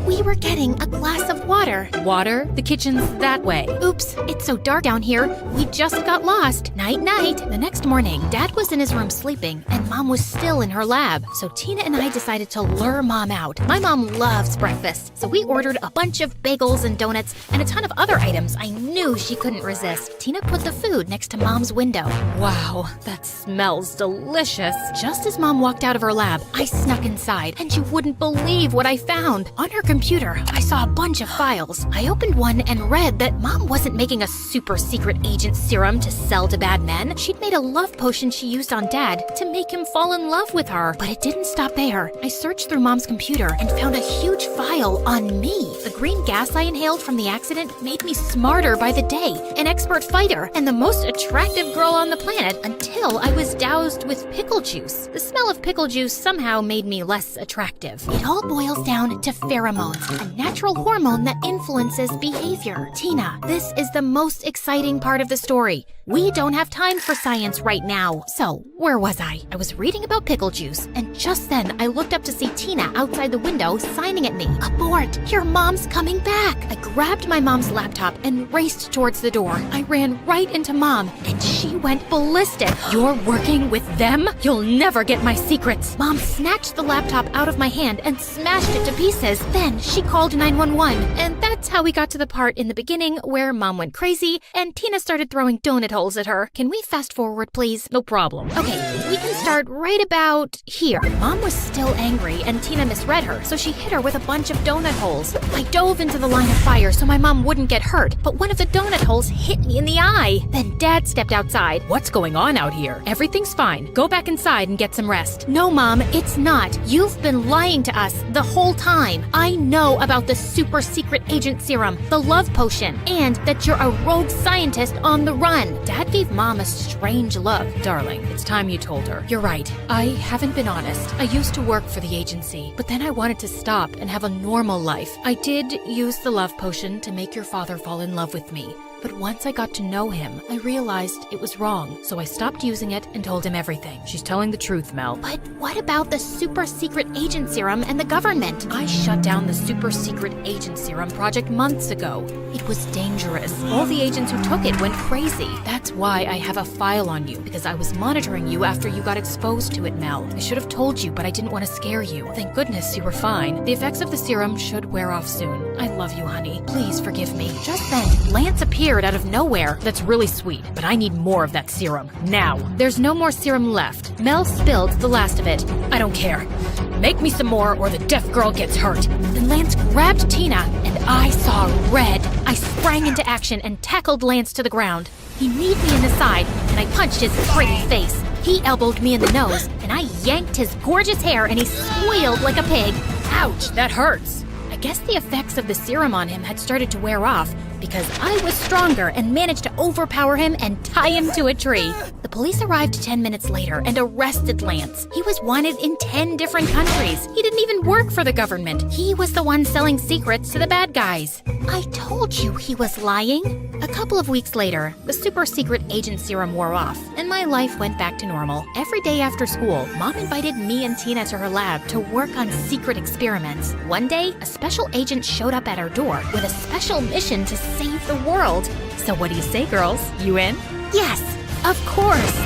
We were getting a glass of water. Water? The kitchen's that way. Oops, it's so dark down here. We just got lost. Night, night. The next morning, Dad was in his room sleeping, and Mom was still in her lab. So Tina and I decided to lure Mom out. My mom loves breakfast, so we ordered a bunch of bagels and donuts and a ton of other items I knew she couldn't resist. Tina put the food next to Mom's window. Wow, that smells delicious. Just as Mom walked out of her lab, I snuck inside, and you wouldn't believe what I found. On her computer, I saw a bunch of files. I opened one and read that Mom wasn't making a super secret agent serum to sell to bad men. She'd made a love potion she used on Dad to make him fall in love with her. But it didn't stop there. I searched through Mom's computer and found a huge file on me. The green gas I inhaled from the accident made me smarter by the day, an expert fighter, and the most attractive girl on the planet until I was doused with pickle juice. The smell of pickle juice somehow made me less attractive. It all boils down to pheromones, a natural hormone that influences behavior. Tina, this is the most exciting part of the story. We don't have time for science right now. So, where was I? I was reading about pickle juice, and just then I looked up to see Tina outside the window signing at me. Abort! Your mom's coming back! I grabbed my mom's laptop and raced towards the door. I ran right into Mom, and she went ballistic. You're working with them? You'll never get my secrets. Mom snatched the laptop out of my hand and smashed it to pieces. Then she called 911, and that's how we got to the part in the beginning where Mom went crazy and Tina started throwing donut holes at her. Can we fast forward, please? No problem. Okay, we can start right about here. Mom was still angry and Tina misread her, so she hit her with a bunch of donut holes. I dove into the line of fire so my mom wouldn't get hurt, but one of the donut holes hit me in the eye. Then Dad stepped outside. What's going on out here? Everything's fine. Go back inside and get some rest. No, Mom, it's not. You've been lying to us the whole time. I know about the super secret agent serum, the love potion, and that you're a rogue scientist on the run. Dad gave Mom a strange look. Darling, it's time you told her. You're right. I haven't been honest. I used to work for the agency, but then I wanted to stop and have a normal life. I did use the love potion to make your father fall in love with me. But once I got to know him, I realized it was wrong, so I stopped using it and told him everything. She's telling the truth, Mel. But what about the super secret agent serum and the government? I shut down the super secret agent serum project months ago. It was dangerous. All the agents who took it went crazy. That's why I have a file on you, because I was monitoring you after you got exposed to it, Mel. I should have told you, but I didn't want to scare you. Thank goodness you were fine. The effects of the serum should wear off soon. I love you, honey. Please forgive me. Just then, Lance appeared out of nowhere. That's really sweet, but I need more of that serum. Now. There's no more serum left. Mel spilled the last of it. I don't care. Make me some more or the deaf girl gets hurt. Then Lance grabbed Tina, and I saw red. I sprang into action and tackled Lance to the ground. He kneed me in the side, and I punched his pretty face. He elbowed me in the nose, and I yanked his gorgeous hair, and he squealed like a pig. Ouch, that hurts. I guess the effects of the serum on him had started to wear off because I was stronger and managed to overpower him and tie him to a tree. The police arrived 10 minutes later and arrested Lance. He was wanted in 10 different countries. He didn't even work for the government. He was the one selling secrets to the bad guys. I told you he was lying. A couple of weeks later, the super secret agent serum wore off, and my life went back to normal. Every day after school, Mom invited me and Tina to her lab to work on secret experiments. One day, a special agent showed up at our door with a special mission to save the world. So what do you say, girls? You in? Yes, of course.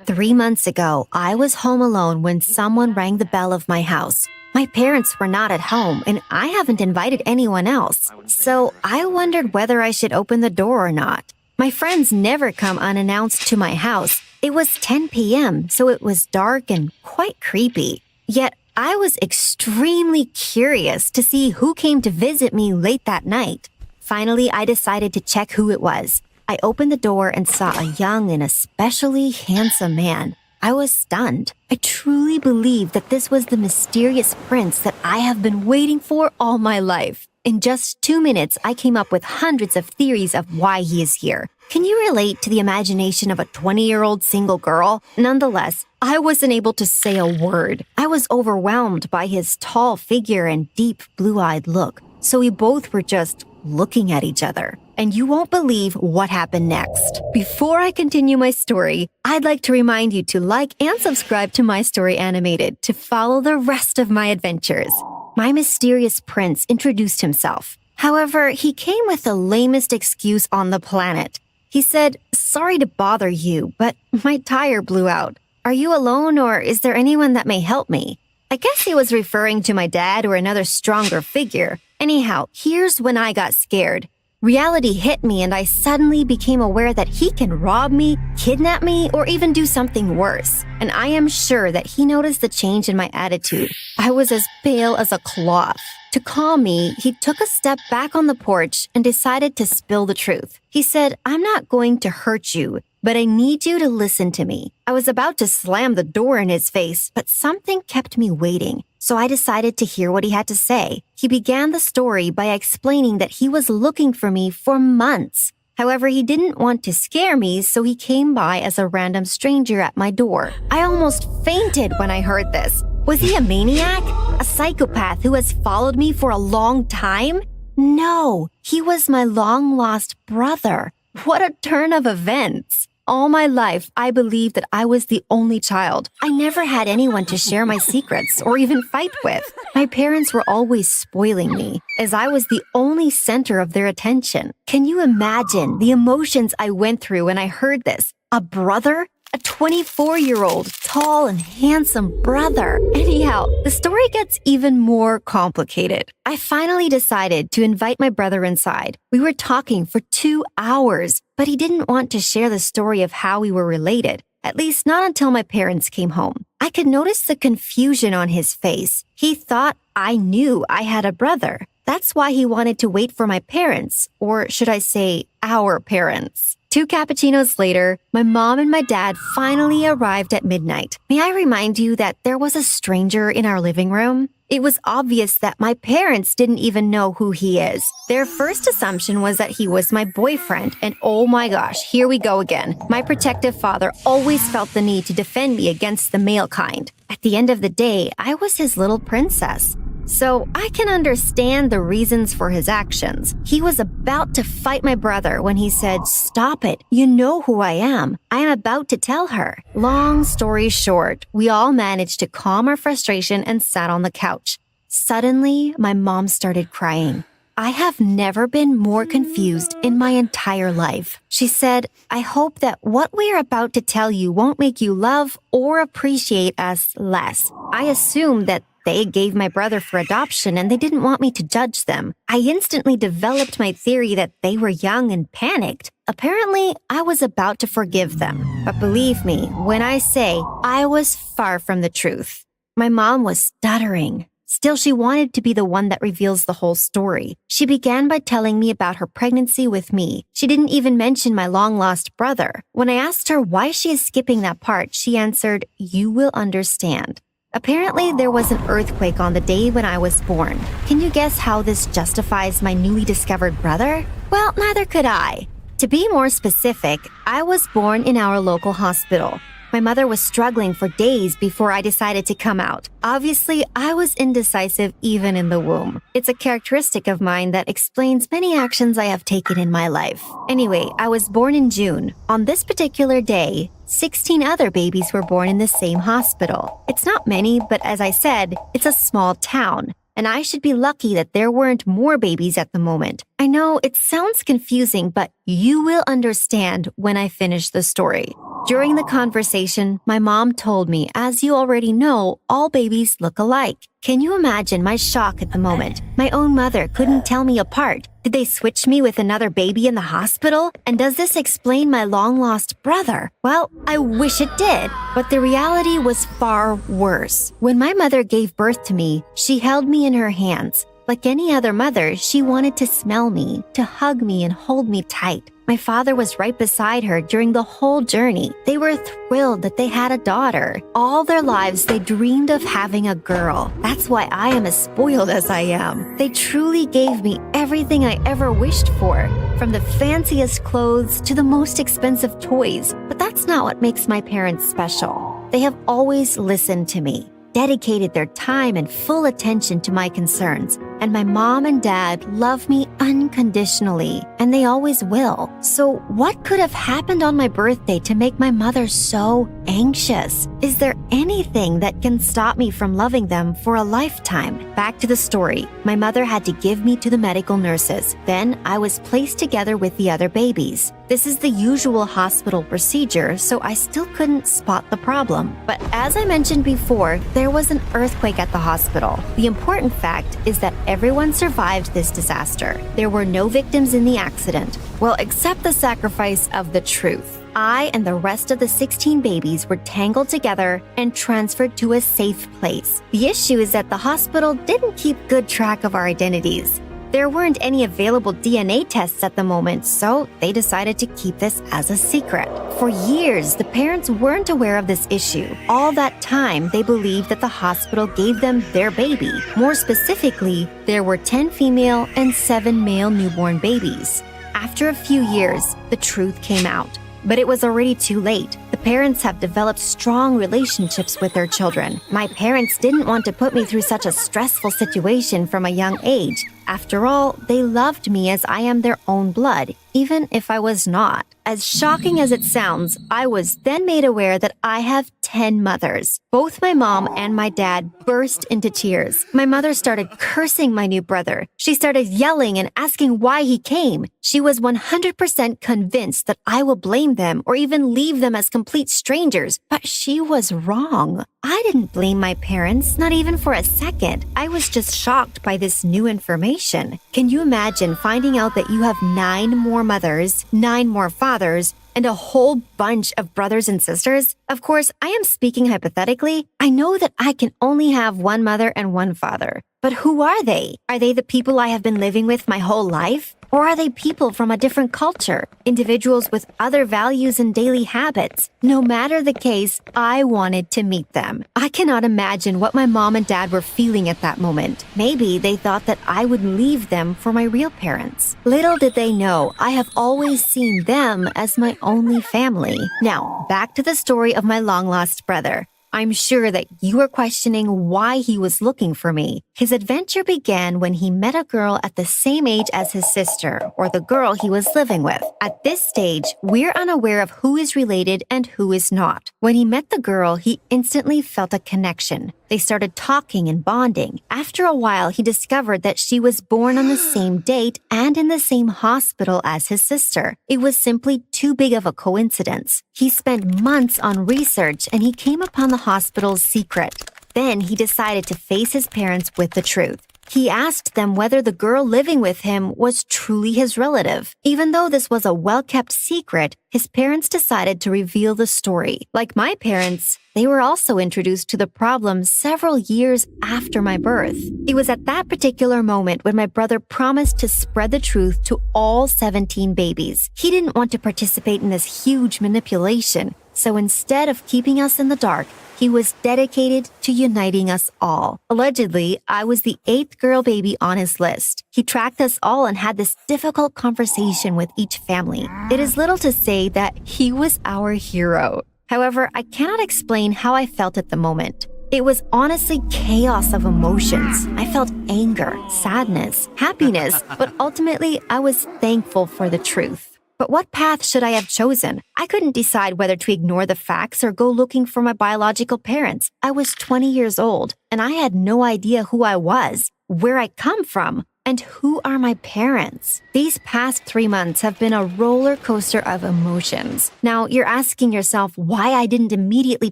Three months ago, I was home alone when someone rang the bell of my house. My parents were not at home, and I haven't invited anyone else. So I wondered whether I should open the door or not. My friends never come unannounced to my house. It was 10 p.m., so it was dark and quite creepy. Yet I was extremely curious to see who came to visit me late that night. Finally, I decided to check who it was. I opened the door and saw a young and especially handsome man. I was stunned. I truly believe that this was the mysterious prince that I have been waiting for all my life. In just 2 minutes, I came up with hundreds of theories of why he is here. Can you relate to the imagination of a 20-year-old single girl? Nonetheless, I wasn't able to say a word. I was overwhelmed by his tall figure and deep blue-eyed look. So we both were just looking at each other. And you won't believe what happened next. Before I continue my story, I'd like to remind you to like and subscribe to My Story Animated to follow the rest of my adventures. My mysterious prince introduced himself. However, he came with the lamest excuse on the planet. He said, "Sorry to bother you, but my tire blew out. Are you alone or is there anyone that may help me?" I guess he was referring to my dad or another stronger figure. Anyhow, here's when I got scared. Reality hit me and I suddenly became aware that he can rob me, kidnap me, or even do something worse. And I am sure that he noticed the change in my attitude. I was as pale as a cloth. To calm me, he took a step back on the porch and decided to spill the truth. He said, "I'm not going to hurt you, but I need you to listen to me." I was about to slam the door in his face, but something kept me waiting. So I decided to hear what he had to say. He began the story by explaining that he was looking for me for months. However, he didn't want to scare me, so he came by as a random stranger at my door. I almost fainted when I heard this. Was he a maniac? A psychopath who has followed me for a long time? No, he was my long-lost brother. What a turn of events. All my life, I believed that I was the only child. I never had anyone to share my secrets or even fight with. My parents were always spoiling me, as I was the only center of their attention. Can you imagine the emotions I went through when I heard this? A brother? A 24-year-old, tall and handsome brother. Anyhow, the story gets even more complicated. I finally decided to invite my brother inside. We were talking for 2 hours, but he didn't want to share the story of how we were related. At least not until my parents came home. I could notice the confusion on his face. He thought I knew I had a brother. That's why he wanted to wait for my parents, or should I say, our parents. 2 cappuccinos later, my mom and my dad finally arrived at midnight. May I remind you that there was a stranger in our living room? It was obvious that my parents didn't even know who he is. Their first assumption was that he was my boyfriend, and oh my gosh, here we go again. My protective father always felt the need to defend me against the male kind. At the end of the day, I was his little princess. So I can understand the reasons for his actions. He was about to fight my brother when he said, "Stop it. You know who I am. I am about to tell her." Long story short, we all managed to calm our frustration and sat on the couch. Suddenly, my mom started crying. I have never been more confused in my entire life. She said, "I hope that what we are about to tell you won't make you love or appreciate us less." I assumed that they gave my brother for adoption and they didn't want me to judge them. I instantly developed my theory that they were young and panicked. Apparently, I was about to forgive them. But believe me, when I say I was far from the truth. My mom was stuttering, Still, she wanted to be the one that reveals the whole story. She began by telling me about her pregnancy with me. She didn't even mention my long-lost brother. When I asked her why she is skipping that part, she answered, "You will understand." Apparently, there was an earthquake on the day when I was born. Can you guess how this justifies my newly discovered brother? Well, neither could I. To be more specific, I was born in our local hospital. My mother was struggling for days before I decided to come out. Obviously, I was indecisive even in the womb. It's a characteristic of mine that explains many actions I have taken in my life. Anyway, I was born in June. On this particular day, 16 other babies were born in the same hospital. It's not many, but as I said, it's a small town. And I should be lucky that there weren't more babies at the moment. I know it sounds confusing, but you will understand when I finish the story. During the conversation, my mom told me, as you already know, all babies look alike. Can you imagine my shock at the moment? My own mother couldn't tell me apart. Did they switch me with another baby in the hospital? And does this explain my long-lost brother? Well, I wish it did, but the reality was far worse. When my mother gave birth to me, she held me in her hands. Like any other mother, she wanted to smell me, to hug me and hold me tight. My father was right beside her during the whole journey. They were thrilled that they had a daughter. All their lives, they dreamed of having a girl. That's why I am as spoiled as I am. They truly gave me everything I ever wished for, from the fanciest clothes to the most expensive toys. But that's not what makes my parents special. They have always listened to me, dedicated their time and full attention to my concerns. And my mom and dad love me unconditionally, and they always will. So what could have happened on my birthday to make my mother so anxious? Is there anything that can stop me from loving them for a lifetime? Back to the story. My mother had to give me to the medical nurses. Then I was placed together with the other babies. This is the usual hospital procedure, so I still couldn't spot the problem. But as I mentioned before, there was an earthquake at the hospital. The important fact is that everyone survived this disaster. There were no victims in the accident. Well, except the sacrifice of the truth. I and the rest of the 16 babies were tangled together and transferred to a safe place. The issue is that the hospital didn't keep good track of our identities. There weren't any available DNA tests at the moment, so they decided to keep this as a secret. For years, the parents weren't aware of this issue. All that time, they believed that the hospital gave them their baby. More specifically, there were 10 female and 7 male newborn babies. After a few years, the truth came out. But it was already too late. The parents have developed strong relationships with their children. My parents didn't want to put me through such a stressful situation from a young age. After all, they loved me as I am their own blood, even if I was not. As shocking as it sounds, I was then made aware that I have 10 mothers. Both my mom and my dad burst into tears. My mother started cursing my new brother. She started yelling and asking why he came. She was 100% convinced that I will blame them or even leave them as complete strangers. But she was wrong. I didn't blame my parents, not even for a second. I was just shocked by this new information. Can you imagine finding out that you have 9 more mothers, 9 more fathers, and a whole bunch of brothers and sisters? Of course, I am speaking hypothetically. I know that I can only have 1 mother and 1 father. But who are they? Are they the people I have been living with my whole life? Or are they people from a different culture, individuals with other values and daily habits? No matter the case, I wanted to meet them. I cannot imagine what my mom and dad were feeling at that moment. Maybe they thought that I would leave them for my real parents. Little did they know, I have always seen them as my only family. Now, back to the story of my long-lost brother. I'm sure that you are questioning why he was looking for me. His adventure began when he met a girl at the same age as his sister, or the girl he was living with. At this stage, we're unaware of who is related and who is not. When he met the girl, he instantly felt a connection. They started talking and bonding. After a while, he discovered that she was born on the same date and in the same hospital as his sister. It was simply too big of a coincidence. He spent months on research and he came upon the hospital's secret. Then he decided to face his parents with the truth. He asked them whether the girl living with him was truly his relative. Even though this was a well-kept secret, his parents decided to reveal the story. Like my parents, they were also introduced to the problem several years after my birth. It was at that particular moment when my brother promised to spread the truth to all 17 babies. He didn't want to participate in this huge manipulation, so instead of keeping us in the dark, he was dedicated to uniting us all. Allegedly, I was the 8th girl baby on his list. He tracked us all and had this difficult conversation with each family. It is little to say that he was our hero. However, I cannot explain how I felt at the moment. It was honestly chaos of emotions. I felt anger, sadness, happiness, but ultimately I was thankful for the truth. But what path should I have chosen? I couldn't decide whether to ignore the facts or go looking for my biological parents. I was 20 years old, and I had no idea who I was, where I come from, and who are my parents. These past 3 months have been a roller coaster of emotions. Now, you're asking yourself why I didn't immediately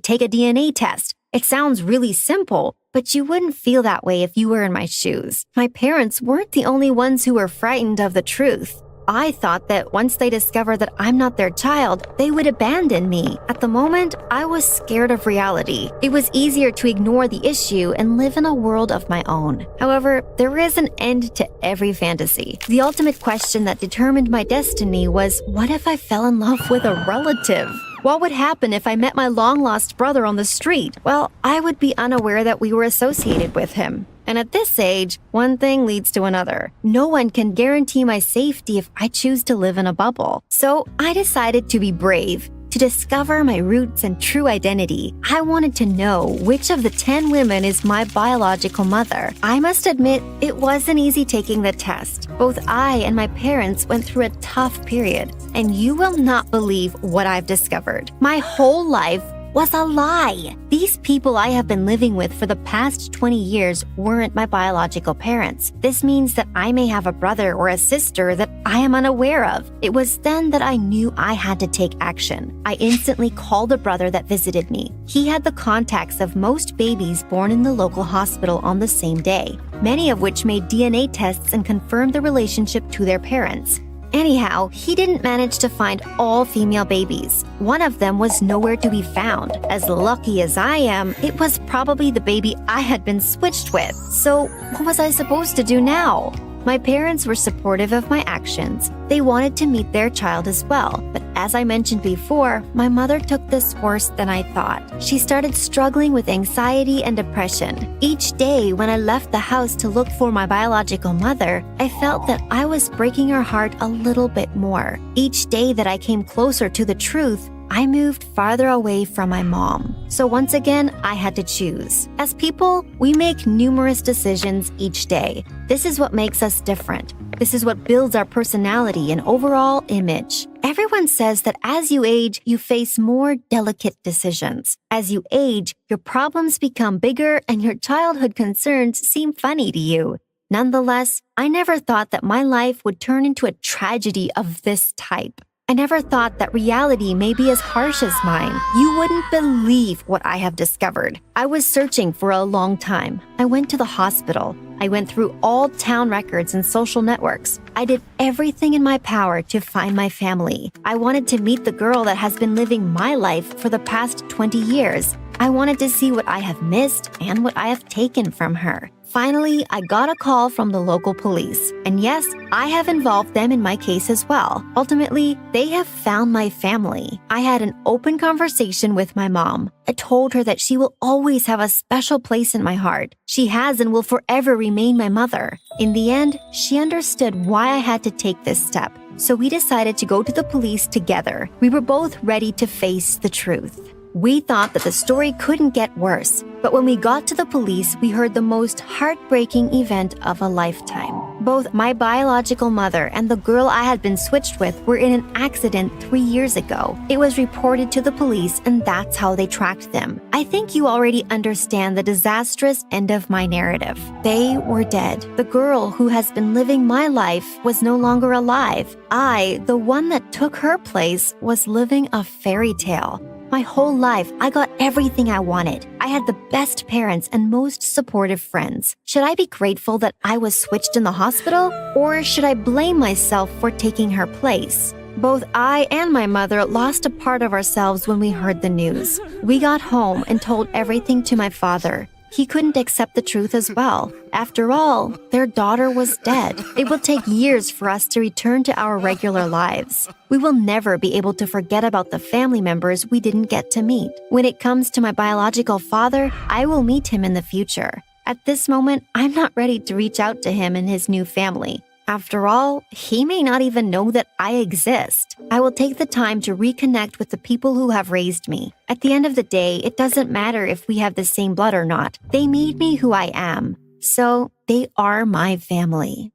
take a DNA test. It sounds really simple, but you wouldn't feel that way if you were in my shoes. My parents weren't the only ones who were frightened of the truth. I thought that once they discovered that I'm not their child, they would abandon me. At the moment, I was scared of reality. It was easier to ignore the issue and live in a world of my own. However, there is an end to every fantasy. The ultimate question that determined my destiny was, what if I fell in love with a relative? What would happen if I met my long-lost brother on the street? Well, I would be unaware that we were associated with him. And at this age, one thing leads to another. No one can guarantee my safety if I choose to live in a bubble. So I decided to be brave, to discover my roots and true identity. I wanted to know which of the 10 women is my biological mother. I must admit, it wasn't easy taking the test. Both I and my parents went through a tough period, and you will not believe what I've discovered. My whole life was a lie. These people I have been living with for the past 20 years weren't my biological parents. This means that I may have a brother or a sister that I am unaware of. It was then that I knew I had to take action. I instantly called a brother that visited me. He had the contacts of most babies born in the local hospital on the same day, many of which made DNA tests and confirmed the relationship to their parents. Anyhow, he didn't manage to find all female babies. One of them was nowhere to be found. As lucky as I am, it was probably the baby I had been switched with. So, what was I supposed to do now? My parents were supportive of my actions. They wanted to meet their child as well. But as I mentioned before, my mother took this worse than I thought. She started struggling with anxiety and depression. Each day when I left the house to look for my biological mother, I felt that I was breaking her heart a little bit more. Each day that I came closer to the truth, I moved farther away from my mom. So once again, I had to choose. As people, we make numerous decisions each day. This is what makes us different. This is what builds our personality and overall image. Everyone says that as you age, you face more delicate decisions. As you age, your problems become bigger and your childhood concerns seem funny to you. Nonetheless, I never thought that my life would turn into a tragedy of this type. I never thought that reality may be as harsh as mine. You wouldn't believe what I have discovered. I was searching for a long time. I went to the hospital. I went through all town records and social networks. I did everything in my power to find my family. I wanted to meet the girl that has been living my life for the past 20 years. I wanted to see what I have missed and what I have taken from her. Finally, I got a call from the local police. And yes, I have involved them in my case as well. Ultimately, they have found my family. I had an open conversation with my mom. I told her that she will always have a special place in my heart. She has and will forever remain my mother. In the end, she understood why I had to take this step. So we decided to go to the police together. We were both ready to face the truth. We thought that the story couldn't get worse, but when we got to the police, we heard the most heartbreaking event of a lifetime. Both my biological mother and the girl I had been switched with were in an accident 3 years ago. It was reported to the police, and that's how they tracked them. I think you already understand the disastrous end of my narrative. They were dead. The girl who has been living my life was no longer alive. I, the one that took her place, was living a fairy tale. My whole life, I got everything I wanted. I had the best parents and most supportive friends. Should I be grateful that I was switched in the hospital? Or should I blame myself for taking her place? Both I and my mother lost a part of ourselves when we heard the news. We got home and told everything to my father. He couldn't accept the truth as well. After all, their daughter was dead. It will take years for us to return to our regular lives. We will never be able to forget about the family members we didn't get to meet. When it comes to my biological father, I will meet him in the future. At this moment, I'm not ready to reach out to him and his new family. After all, he may not even know that I exist. I will take the time to reconnect with the people who have raised me. At the end of the day, it doesn't matter if we have the same blood or not. They made me who I am. So, they are my family.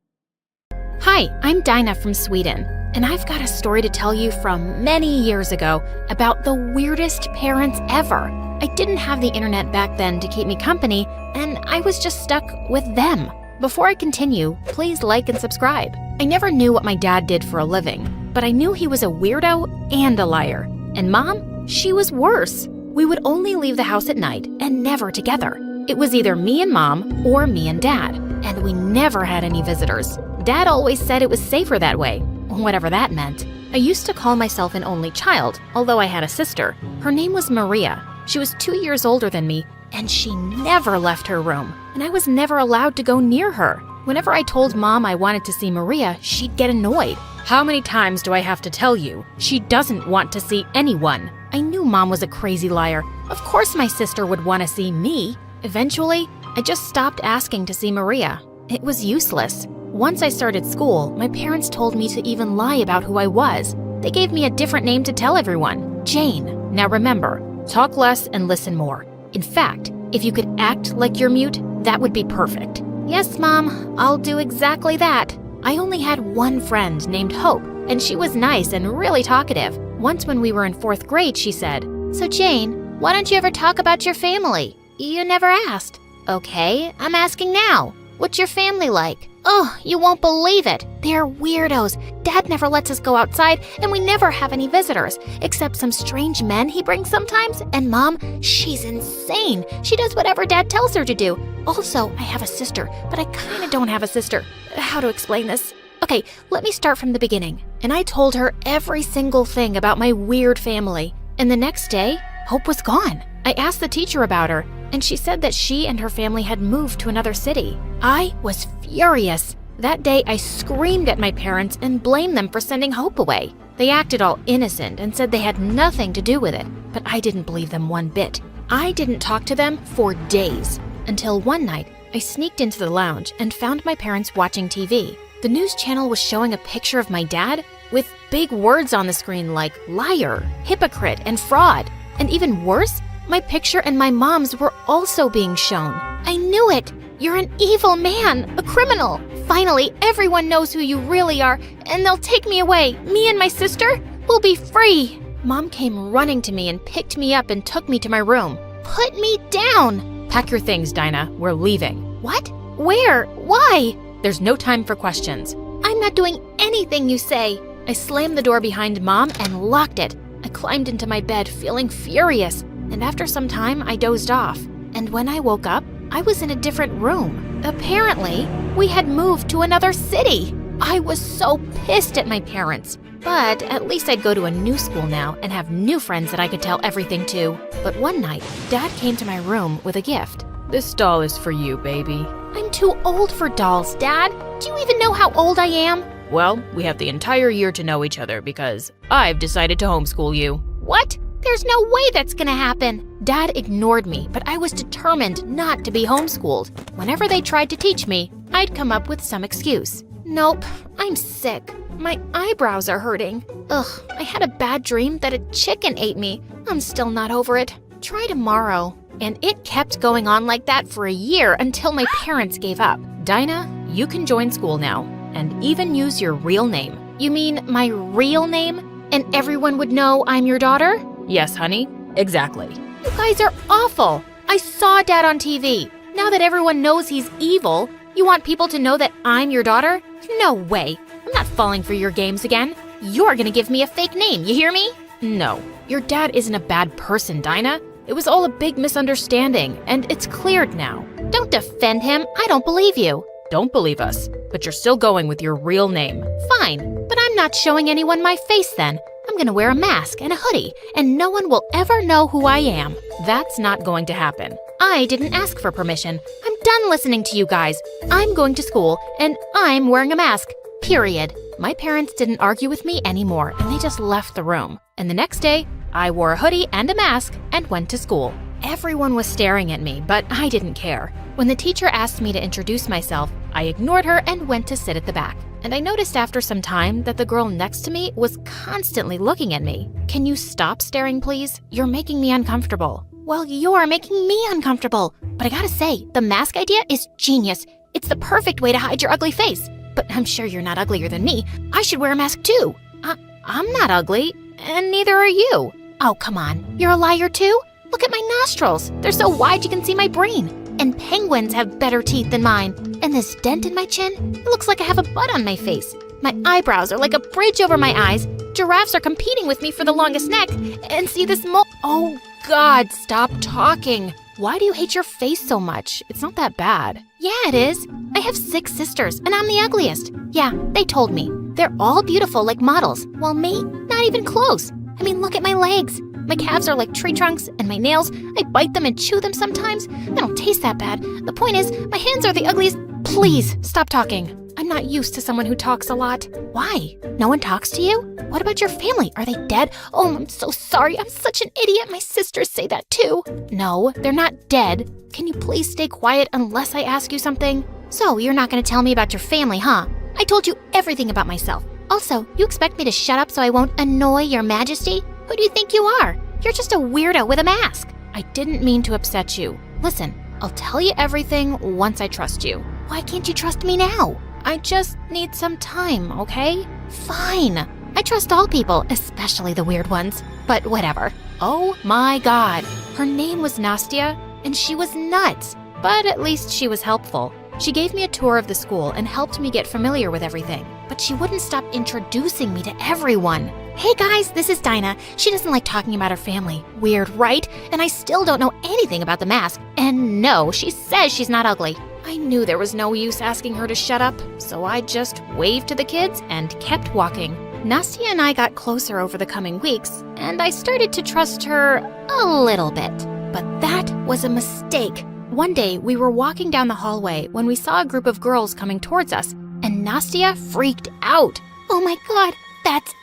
Hi, I'm Dinah from Sweden, and I've got a story to tell you from many years ago about the weirdest parents ever. I didn't have the internet back then to keep me company, and I was just stuck with them. Before I continue, please like and subscribe. I never knew what my dad did for a living, but I knew he was a weirdo and a liar. And Mom, she was worse. We would only leave the house at night and never together. It was either me and Mom or me and Dad, and we never had any visitors. Dad always said it was safer that way, whatever that meant. I used to call myself an only child, although I had a sister. Her name was Maria. She was 2 years older than me, and she never left her room, and I was never allowed to go near her. Whenever I told Mom I wanted to see Maria, she'd get annoyed. How many times do I have to tell you? She doesn't want to see anyone. I knew Mom was a crazy liar. Of course my sister would want to see me. Eventually, I just stopped asking to see Maria. It was useless. Once I started school, my parents told me to even lie about who I was. They gave me a different name to tell everyone, Jane. Now remember, talk less and listen more. In fact, if you could act like you're mute, that would be perfect. Yes, Mom, I'll do exactly that. I only had one friend named Hope, and she was nice and really talkative. Once when we were in 4th grade, she said, "So Jane, why don't you ever talk about your family? You never asked." "Okay, I'm asking now. What's your family like?" "Oh, you won't believe it. They're weirdos. Dad never lets us go outside, and we never have any visitors, except some strange men he brings sometimes. And Mom, she's insane. She does whatever Dad tells her to do. Also, I have a sister, but I kinda don't have a sister. How to explain this? Okay, let me start from the beginning." And I told her every single thing about my weird family. And the next day, Hope was gone. I asked the teacher about her, and she said that she and her family had moved to another city. I was furious. That day, I screamed at my parents and blamed them for sending Hope away. They acted all innocent and said they had nothing to do with it, but I didn't believe them one bit. I didn't talk to them for days, until one night, I sneaked into the lounge and found my parents watching TV. The news channel was showing a picture of my dad with big words on the screen like liar, hypocrite, and fraud. And even worse, my picture and my mom's were also being shown. I knew it! You're an evil man, a criminal. Finally, everyone knows who you really are, and they'll take me away. Me and my sister will be free. Mom came running to me and picked me up and took me to my room. Put me down! Pack your things, Dinah. We're leaving. What? Where? Why? There's no time for questions. I'm not doing anything you say. I slammed the door behind Mom and locked it. I climbed into my bed feeling furious, and after some time, I dozed off. And when I woke up, I was in a different room. Apparently, we had moved to another city. I was so pissed at my parents. But at least I'd go to a new school now and have new friends that I could tell everything to. But one night, Dad came to my room with a gift. "This doll is for you, baby." I'm too old for dolls, Dad. Do you even know how old I am? "Well, we have the entire year to know each other because I've decided to homeschool you." What? There's no way that's gonna happen. Dad ignored me, but I was determined not to be homeschooled. Whenever they tried to teach me, I'd come up with some excuse. Nope, I'm sick. My eyebrows are hurting. Ugh, I had a bad dream that a chicken ate me. I'm still not over it. Try tomorrow. And it kept going on like that for a year until my parents gave up. Dinah, you can join school now and even use your real name. You mean my real name? And everyone would know I'm your daughter? Yes, honey, exactly. You guys are awful. I saw Dad on TV. Now that everyone knows he's evil, you want people to know that I'm your daughter? No way. I'm not falling for your games again. You're gonna give me a fake name, you hear me? No, your dad isn't a bad person, Dinah. It was all a big misunderstanding, and it's cleared now. Don't defend him. I don't believe you. Don't believe us, but you're still going with your real name. Fine, but I'm not showing anyone my face then. I'm gonna wear a mask and a hoodie, and no one will ever know who I am. That's not going to happen. I didn't ask for permission. I'm done listening to you guys. I'm going to school, and I'm wearing a mask. Period. My parents didn't argue with me anymore, and they just left the room. And the next day, I wore a hoodie and a mask and went to school. Everyone was staring at me, but I didn't care. When the teacher asked me to introduce myself, I ignored her and went to sit at the back. And I noticed after some time that the girl next to me was constantly looking at me. Can you stop staring, please? You're making me uncomfortable. Well, you're making me uncomfortable. But I gotta say, the mask idea is genius. It's the perfect way to hide your ugly face. But I'm sure you're not uglier than me. I should wear a mask too. I'm not ugly, and neither are you. Oh, come on. You're a liar too? Look at my nostrils. They're so wide you can see my brain. And penguins have better teeth than mine. And this dent in my chin, it looks like I have a butt on my face. My eyebrows are like a bridge over my eyes. Giraffes are competing with me for the longest neck. And see this mole. Oh, God, stop talking. Why do you hate your face so much? It's not that bad. Yeah, it is. I have 6 sisters, and I'm the ugliest. Yeah, they told me. They're all beautiful like models, while me, not even close. I mean, look at my legs. My calves are like tree trunks, and my nails, I bite them and chew them sometimes. They don't taste that bad. The point is, my hands are the ugliest. Please, stop talking. I'm not used to someone who talks a lot. Why? No one talks to you? What about your family? Are they dead? Oh, I'm so sorry. I'm such an idiot. My sisters say that too. No, they're not dead. Can you please stay quiet unless I ask you something? So, you're not going to tell me about your family, huh? I told you everything about myself. Also, you expect me to shut up so I won't annoy your majesty? Who do you think you are? You're just a weirdo with a mask. I didn't mean to upset you. Listen, I'll tell you everything once I trust you. Why can't you trust me now? I just need some time, okay? Fine. I trust all people, especially the weird ones. But whatever. Oh my God. Her name was Nastya, and she was nuts. But at least she was helpful. She gave me a tour of the school and helped me get familiar with everything. But she wouldn't stop introducing me to everyone. Hey guys, this is Dinah. She doesn't like talking about her family. Weird, right? And I still don't know anything about the mask. And no, she says she's not ugly. I knew there was no use asking her to shut up, so I just waved to the kids and kept walking. Nastya and I got closer over the coming weeks, and I started to trust her a little bit. But that was a mistake. One day, we were walking down the hallway when we saw a group of girls coming towards us, and Nastya freaked out. Oh my God, that's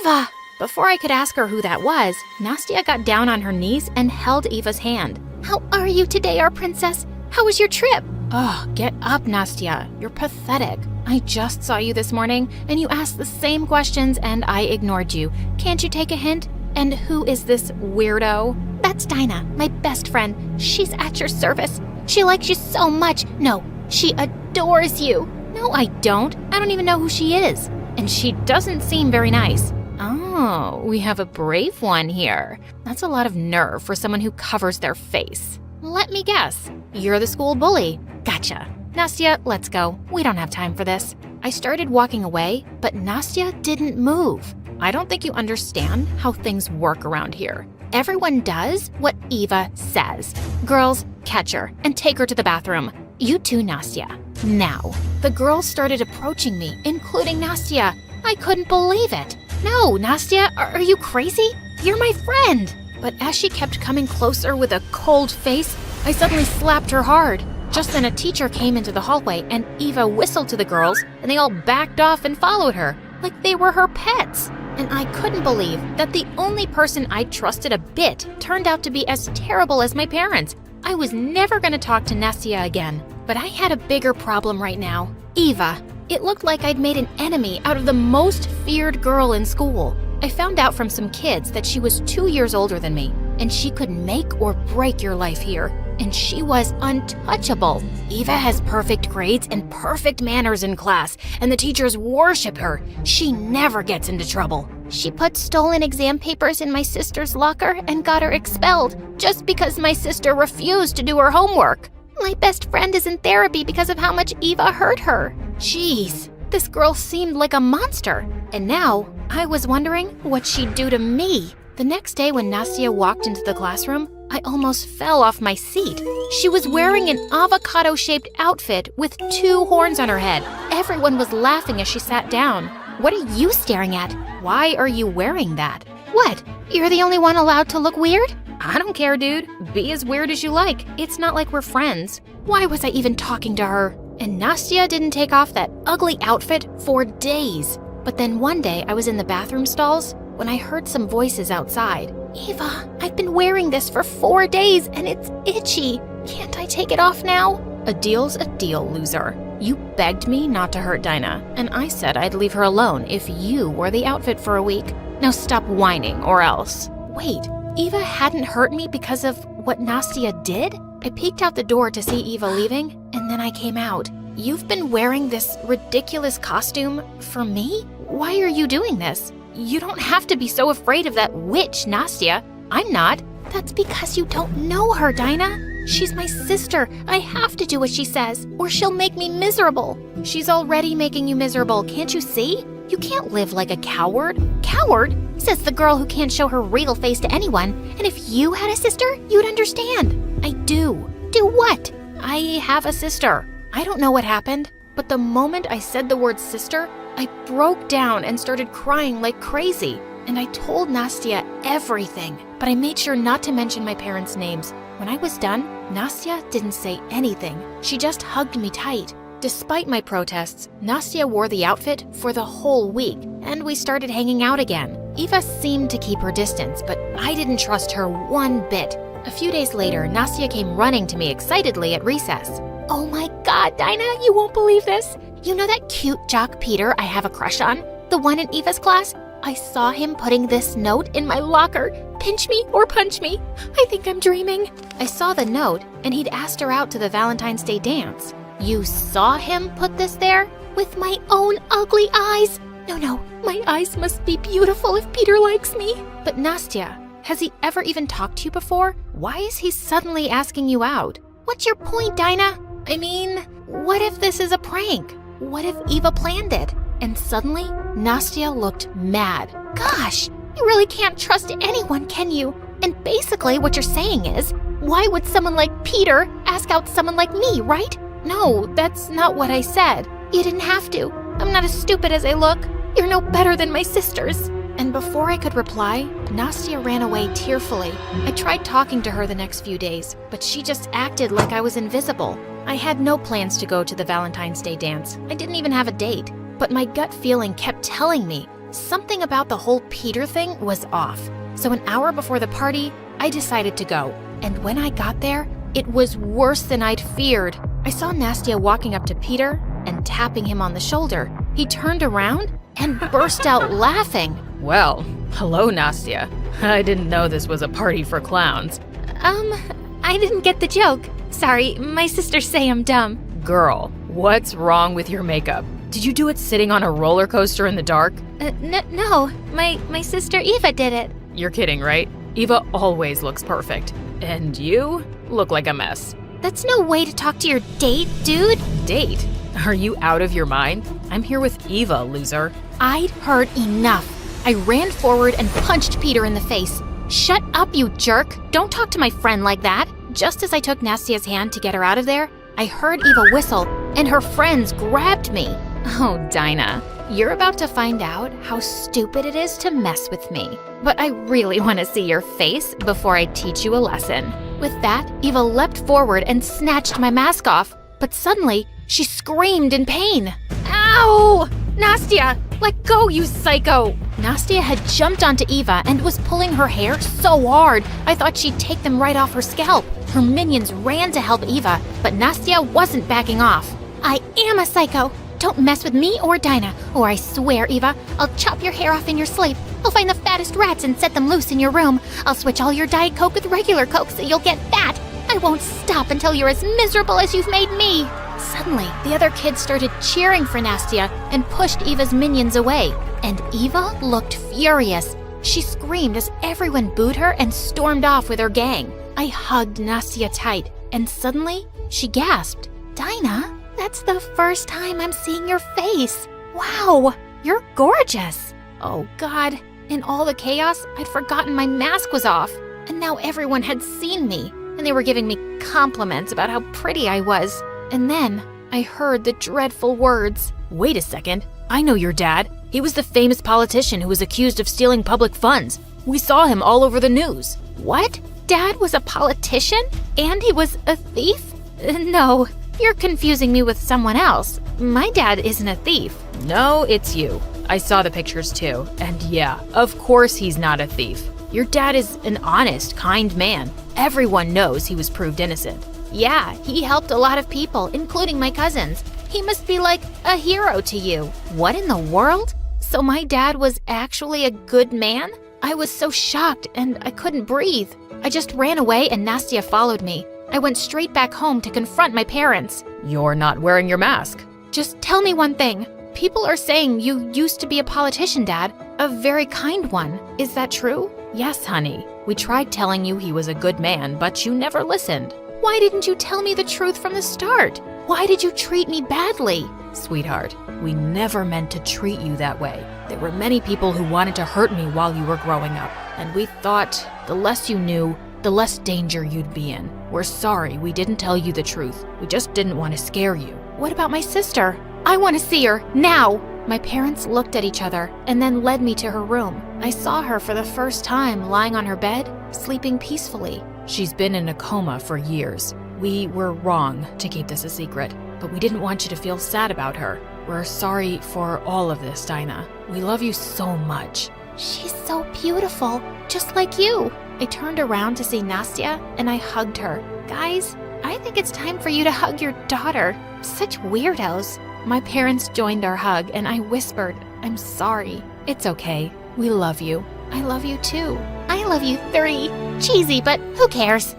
Eva! Before I could ask her who that was, Nastya got down on her knees and held Eva's hand. How are you today, our princess? How was your trip? Oh, get up, Nastya. You're pathetic. I just saw you this morning, and you asked the same questions, and I ignored you. Can't you take a hint? And who is this weirdo? That's Dinah, my best friend. She's at your service. She likes you so much. No, she adores you. No, I don't. I don't even know who she is. And she doesn't seem very nice. Oh, we have a brave one here. That's a lot of nerve for someone who covers their face. Let me guess. You're the school bully. Gotcha. Nastya, let's go. We don't have time for this. I started walking away, but Nastya didn't move. I don't think you understand how things work around here. Everyone does what Eva says. Girls, catch her and take her to the bathroom. You too, Nastya. Now. The girls started approaching me, including Nastya. I couldn't believe it. No, Nastya, are you crazy? You're my friend. But as she kept coming closer with a cold face, I suddenly slapped her hard. Just then a teacher came into the hallway and Eva whistled to the girls and they all backed off and followed her, like they were her pets. And I couldn't believe that the only person I trusted a bit turned out to be as terrible as my parents. I was never going to talk to Nastya again. But I had a bigger problem right now. Eva. It looked like I'd made an enemy out of the most feared girl in school. I found out from some kids that she was 2 years older than me, and she could make or break your life here. And she was untouchable. Eva has perfect grades and perfect manners in class, and the teachers worship her. She never gets into trouble. She put stolen exam papers in my sister's locker and got her expelled just because my sister refused to do her homework. My best friend is in therapy because of how much Eva hurt her. Jeez, this girl seemed like a monster. And now, I was wondering what she'd do to me. The next day when Nastya walked into the classroom, I almost fell off my seat. She was wearing an avocado-shaped outfit with 2 horns on her head. Everyone was laughing as she sat down. What are you staring at? Why are you wearing that? What? You're the only one allowed to look weird? I don't care, dude. Be as weird as you like. It's not like we're friends. Why was I even talking to her? And Nastya didn't take off that ugly outfit for days. But then one day I was in the bathroom stalls when I heard some voices outside. Eva, I've been wearing this for 4 days and it's itchy. Can't I take it off now? A deal's a deal, loser. You begged me not to hurt Dinah, and I said I'd leave her alone if you wore the outfit for a week. Now stop whining or else. Wait, Eva hadn't hurt me because of what Nastya did? I peeked out the door to see Eva leaving, and then I came out. You've been wearing this ridiculous costume for me? Why are you doing this? You don't have to be so afraid of that witch, Nastya. I'm not. That's because you don't know her, Dinah. She's my sister. I have to do what she says, or she'll make me miserable. She's already making you miserable, can't you see? You can't live like a coward. Coward? Says the girl who can't show her real face to anyone. And if you had a sister, you'd understand. I do. Do what? I have a sister. I don't know what happened, but the moment I said the word sister, I broke down and started crying like crazy. And I told Nastya everything, but I made sure not to mention my parents' names. When I was done, Nastya didn't say anything. She just hugged me tight. Despite my protests, Nastya wore the outfit for the whole week, and we started hanging out again. Eva seemed to keep her distance, but I didn't trust her one bit. A few days later, Nastya came running to me excitedly at recess. Oh my God, Dinah, you won't believe this. You know that cute jock Peter I have a crush on? The one in Eva's class? I saw him putting this note in my locker. Pinch me or punch me. I think I'm dreaming. I saw the note, and he'd asked her out to the Valentine's Day dance. You saw him put this there? With my own ugly eyes? No, my eyes must be beautiful if Peter likes me. But Nastya, has he ever even talked to you before? Why is he suddenly asking you out? What's your point, Dinah? I mean, what if this is a prank? What if Eva planned it? And suddenly, Nastya looked mad. Gosh, you really can't trust anyone, can you? And basically what you're saying is, why would someone like Peter ask out someone like me, right? No, that's not what I said. You didn't have to. I'm not as stupid as I look. You're no better than my sisters. And before I could reply, Nastya ran away tearfully. I tried talking to her the next few days, but she just acted like I was invisible. I had no plans to go to the Valentine's Day dance. I didn't even have a date. But my gut feeling kept telling me something about the whole Peter thing was off. So an hour before the party, I decided to go. And when I got there, it was worse than I'd feared. I saw Nastya walking up to Peter and tapping him on the shoulder. He turned around and burst out laughing. Well, hello, Nastya. I didn't know this was a party for clowns. I didn't get the joke. Sorry, my sisters say I'm dumb. Girl, what's wrong with your makeup? Did you do it sitting on a roller coaster in the dark? No, my sister Eva did it. You're kidding, right? Eva always looks perfect. And you look like a mess. That's no way to talk to your date, dude. Date? Are you out of your mind? I'm here with Eva, loser. I'd heard enough. I ran forward and punched Peter in the face. Shut up, you jerk. Don't talk to my friend like that. Just as I took Nastya's hand to get her out of there, I heard Eva whistle, and her friends grabbed me. Oh, Dinah, you're about to find out how stupid it is to mess with me. But I really want to see your face before I teach you a lesson. With that, Eva leapt forward and snatched my mask off. But suddenly, she screamed in pain. Ow! Nastya, let go, you psycho! Nastya had jumped onto Eva and was pulling her hair so hard, I thought she'd take them right off her scalp. Her minions ran to help Eva, but Nastya wasn't backing off. I am a psycho. Don't mess with me or Dinah, or I swear, Eva, I'll chop your hair off in your sleep. I'll find the fattest rats and set them loose in your room. I'll switch all your Diet Coke with regular Coke so you'll get fat. I won't stop until you're as miserable as you've made me. Suddenly, the other kids started cheering for Nastya and pushed Eva's minions away. And Eva looked furious. She screamed as everyone booed her and stormed off with her gang. I hugged Nastya tight, and suddenly, she gasped. Dinah? That's the first time I'm seeing your face. Wow, you're gorgeous. Oh God, in all the chaos, I'd forgotten my mask was off. And now everyone had seen me, and they were giving me compliments about how pretty I was. And then I heard the dreadful words. Wait a second, I know your dad. He was the famous politician who was accused of stealing public funds. We saw him all over the news. What? Dad was a politician? And he was a thief? No, you're confusing me with someone else. My dad isn't a thief. No, it's you. I saw the pictures too. And yeah, of course he's not a thief. Your dad is an honest, kind man. Everyone knows he was proved innocent. Yeah, he helped a lot of people, including my cousins. He must be like a hero to you. What in the world? So my dad was actually a good man? I was so shocked and I couldn't breathe. I just ran away and Nastya followed me. I went straight back home to confront my parents. You're not wearing your mask. Just tell me one thing. People are saying you used to be a politician, Dad. A very kind one. Is that true? Yes, honey. We tried telling you he was a good man, but you never listened. Why didn't you tell me the truth from the start? Why did you treat me badly? Sweetheart, we never meant to treat you that way. There were many people who wanted to hurt me while you were growing up, and we thought the less you knew, the less danger you'd be in. We're sorry we didn't tell you the truth. We just didn't want to scare you. What about my sister? I want to see her, now! My parents looked at each other and then led me to her room. I saw her for the first time lying on her bed, sleeping peacefully. She's been in a coma for years. We were wrong to keep this a secret, but we didn't want you to feel sad about her. We're sorry for all of this, Dinah. We love you so much. She's so beautiful, just like you. I turned around to see Nastya and I hugged her. Guys, I think it's time for you to hug your daughter. Such weirdos. My parents joined our hug and I whispered, I'm sorry. It's okay. We love you. I love you too. I love you 3. Cheesy, but who cares?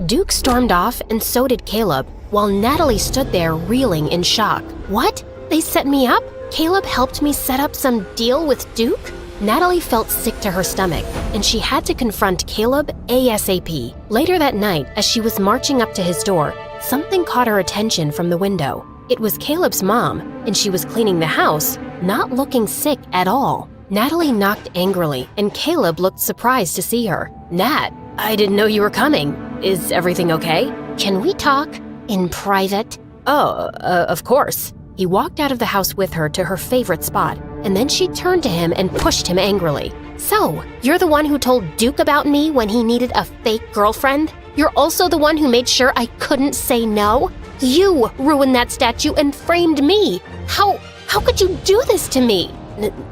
Duke stormed off and so did Caleb, while Natalie stood there reeling in shock. What? They set me up? Caleb helped me set up some deal with Duke? Natalie felt sick to her stomach, and she had to confront Caleb ASAP. Later that night, as she was marching up to his door, something caught her attention from the window. It was Caleb's mom, and she was cleaning the house, not looking sick at all. Natalie knocked angrily, and Caleb looked surprised to see her. Nat, I didn't know you were coming. Is everything okay? Can we talk in private? Oh, of course. He walked out of the house with her to her favorite spot, and then she turned to him and pushed him angrily. So, you're the one who told Duke about me when he needed a fake girlfriend? You're also the one who made sure I couldn't say no? You ruined that statue and framed me. How could you do this to me?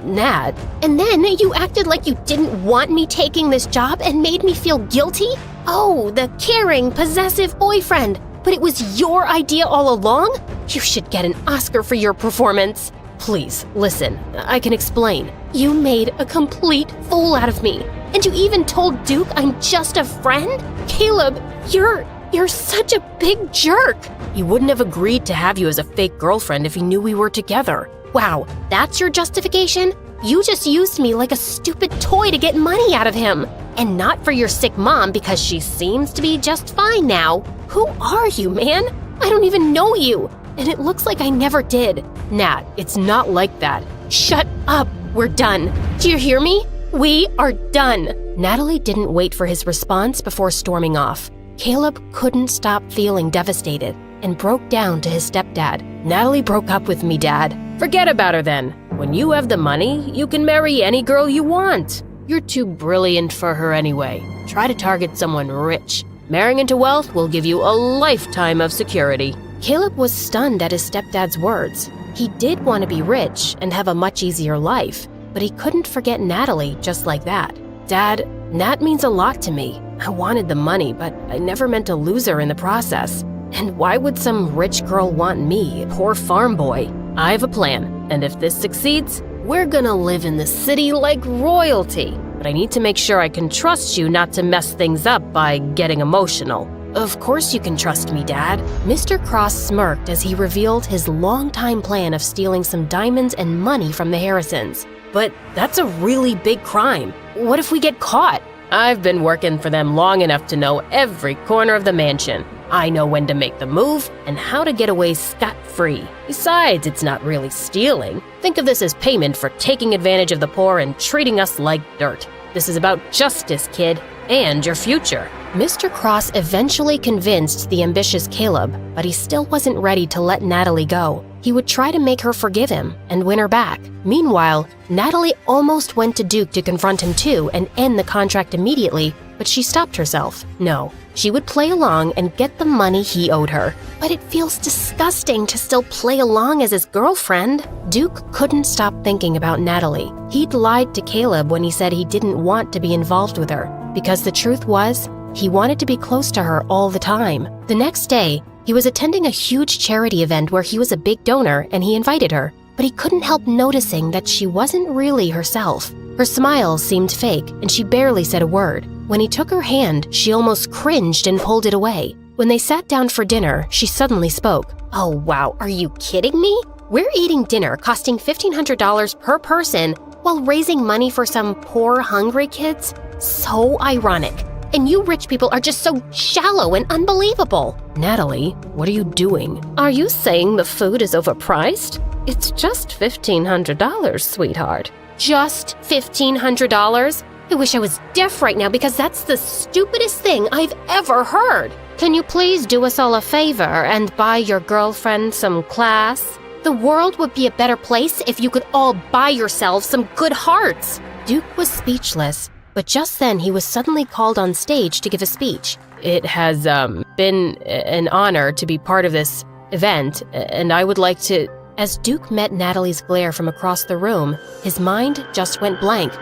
Nat. And then you acted like you didn't want me taking this job and made me feel guilty? Oh, the caring, possessive boyfriend. But it was your idea all along? You should get an Oscar for your performance. Please, listen, I can explain. You made a complete fool out of me. And you even told Duke I'm just a friend? Caleb, you're such a big jerk. He wouldn't have agreed to have you as a fake girlfriend if he knew we were together. Wow, that's your justification? You just used me like a stupid toy to get money out of him. And not for your sick mom because she seems to be just fine now. Who are you, man? I don't even know you. And it looks like I never did. Nat, it's not like that. Shut up. We're done. Do you hear me? We are done. Natalie didn't wait for his response before storming off. Caleb couldn't stop feeling devastated and broke down to his stepdad. Natalie broke up with me, Dad. Forget about her then. When you have the money, you can marry any girl you want. You're too brilliant for her anyway. Try to target someone rich. Marrying into wealth will give you a lifetime of security. Caleb was stunned at his stepdad's words. He did want to be rich and have a much easier life, but he couldn't forget Natalie just like that. Dad, Nat means a lot to me. I wanted the money, but I never meant to lose her in the process. And why would some rich girl want me, a poor farm boy? I have a plan, and if this succeeds, we're gonna live in the city like royalty. But I need to make sure I can trust you not to mess things up by getting emotional. Of course you can trust me, Dad. Mr. Cross smirked as he revealed his long-time plan of stealing some diamonds and money from the Harrisons. But that's a really big crime. What if we get caught? I've been working for them long enough to know every corner of the mansion. I know when to make the move and how to get away scot-free. Besides, it's not really stealing. Think of this as payment for taking advantage of the poor and treating us like dirt. This is about justice, kid, and your future. Mr. Cross eventually convinced the ambitious Caleb, but he still wasn't ready to let Natalie go. He would try to make her forgive him and win her back. Meanwhile, Natalie almost went to Duke to confront him too and end the contract immediately, but she stopped herself. No, she would play along and get the money he owed her. But it feels disgusting to still play along as his girlfriend. Duke couldn't stop thinking about Natalie. He'd lied to Caleb when he said he didn't want to be involved with her, because the truth was, he wanted to be close to her all the time. The next day, he was attending a huge charity event where he was a big donor and he invited her, but he couldn't help noticing that she wasn't really herself. Her smile seemed fake and she barely said a word. When he took her hand, she almost cringed and pulled it away. When they sat down for dinner, she suddenly spoke. Oh wow, are you kidding me? We're eating dinner costing $1,500 per person while raising money for some poor, hungry kids? So ironic. And you rich people are just so shallow and unbelievable. Natalie, what are you doing? Are you saying the food is overpriced? It's just $1,500, sweetheart. Just $1,500? I wish I was deaf right now because that's the stupidest thing I've ever heard. Can you please do us all a favor and buy your girlfriend some class? The world would be a better place if you could all buy yourselves some good hearts. Duke was speechless. But just then, he was suddenly called on stage to give a speech. It has been an honor to be part of this event, and I would like to... As Duke met Natalie's glare from across the room, his mind just went blank.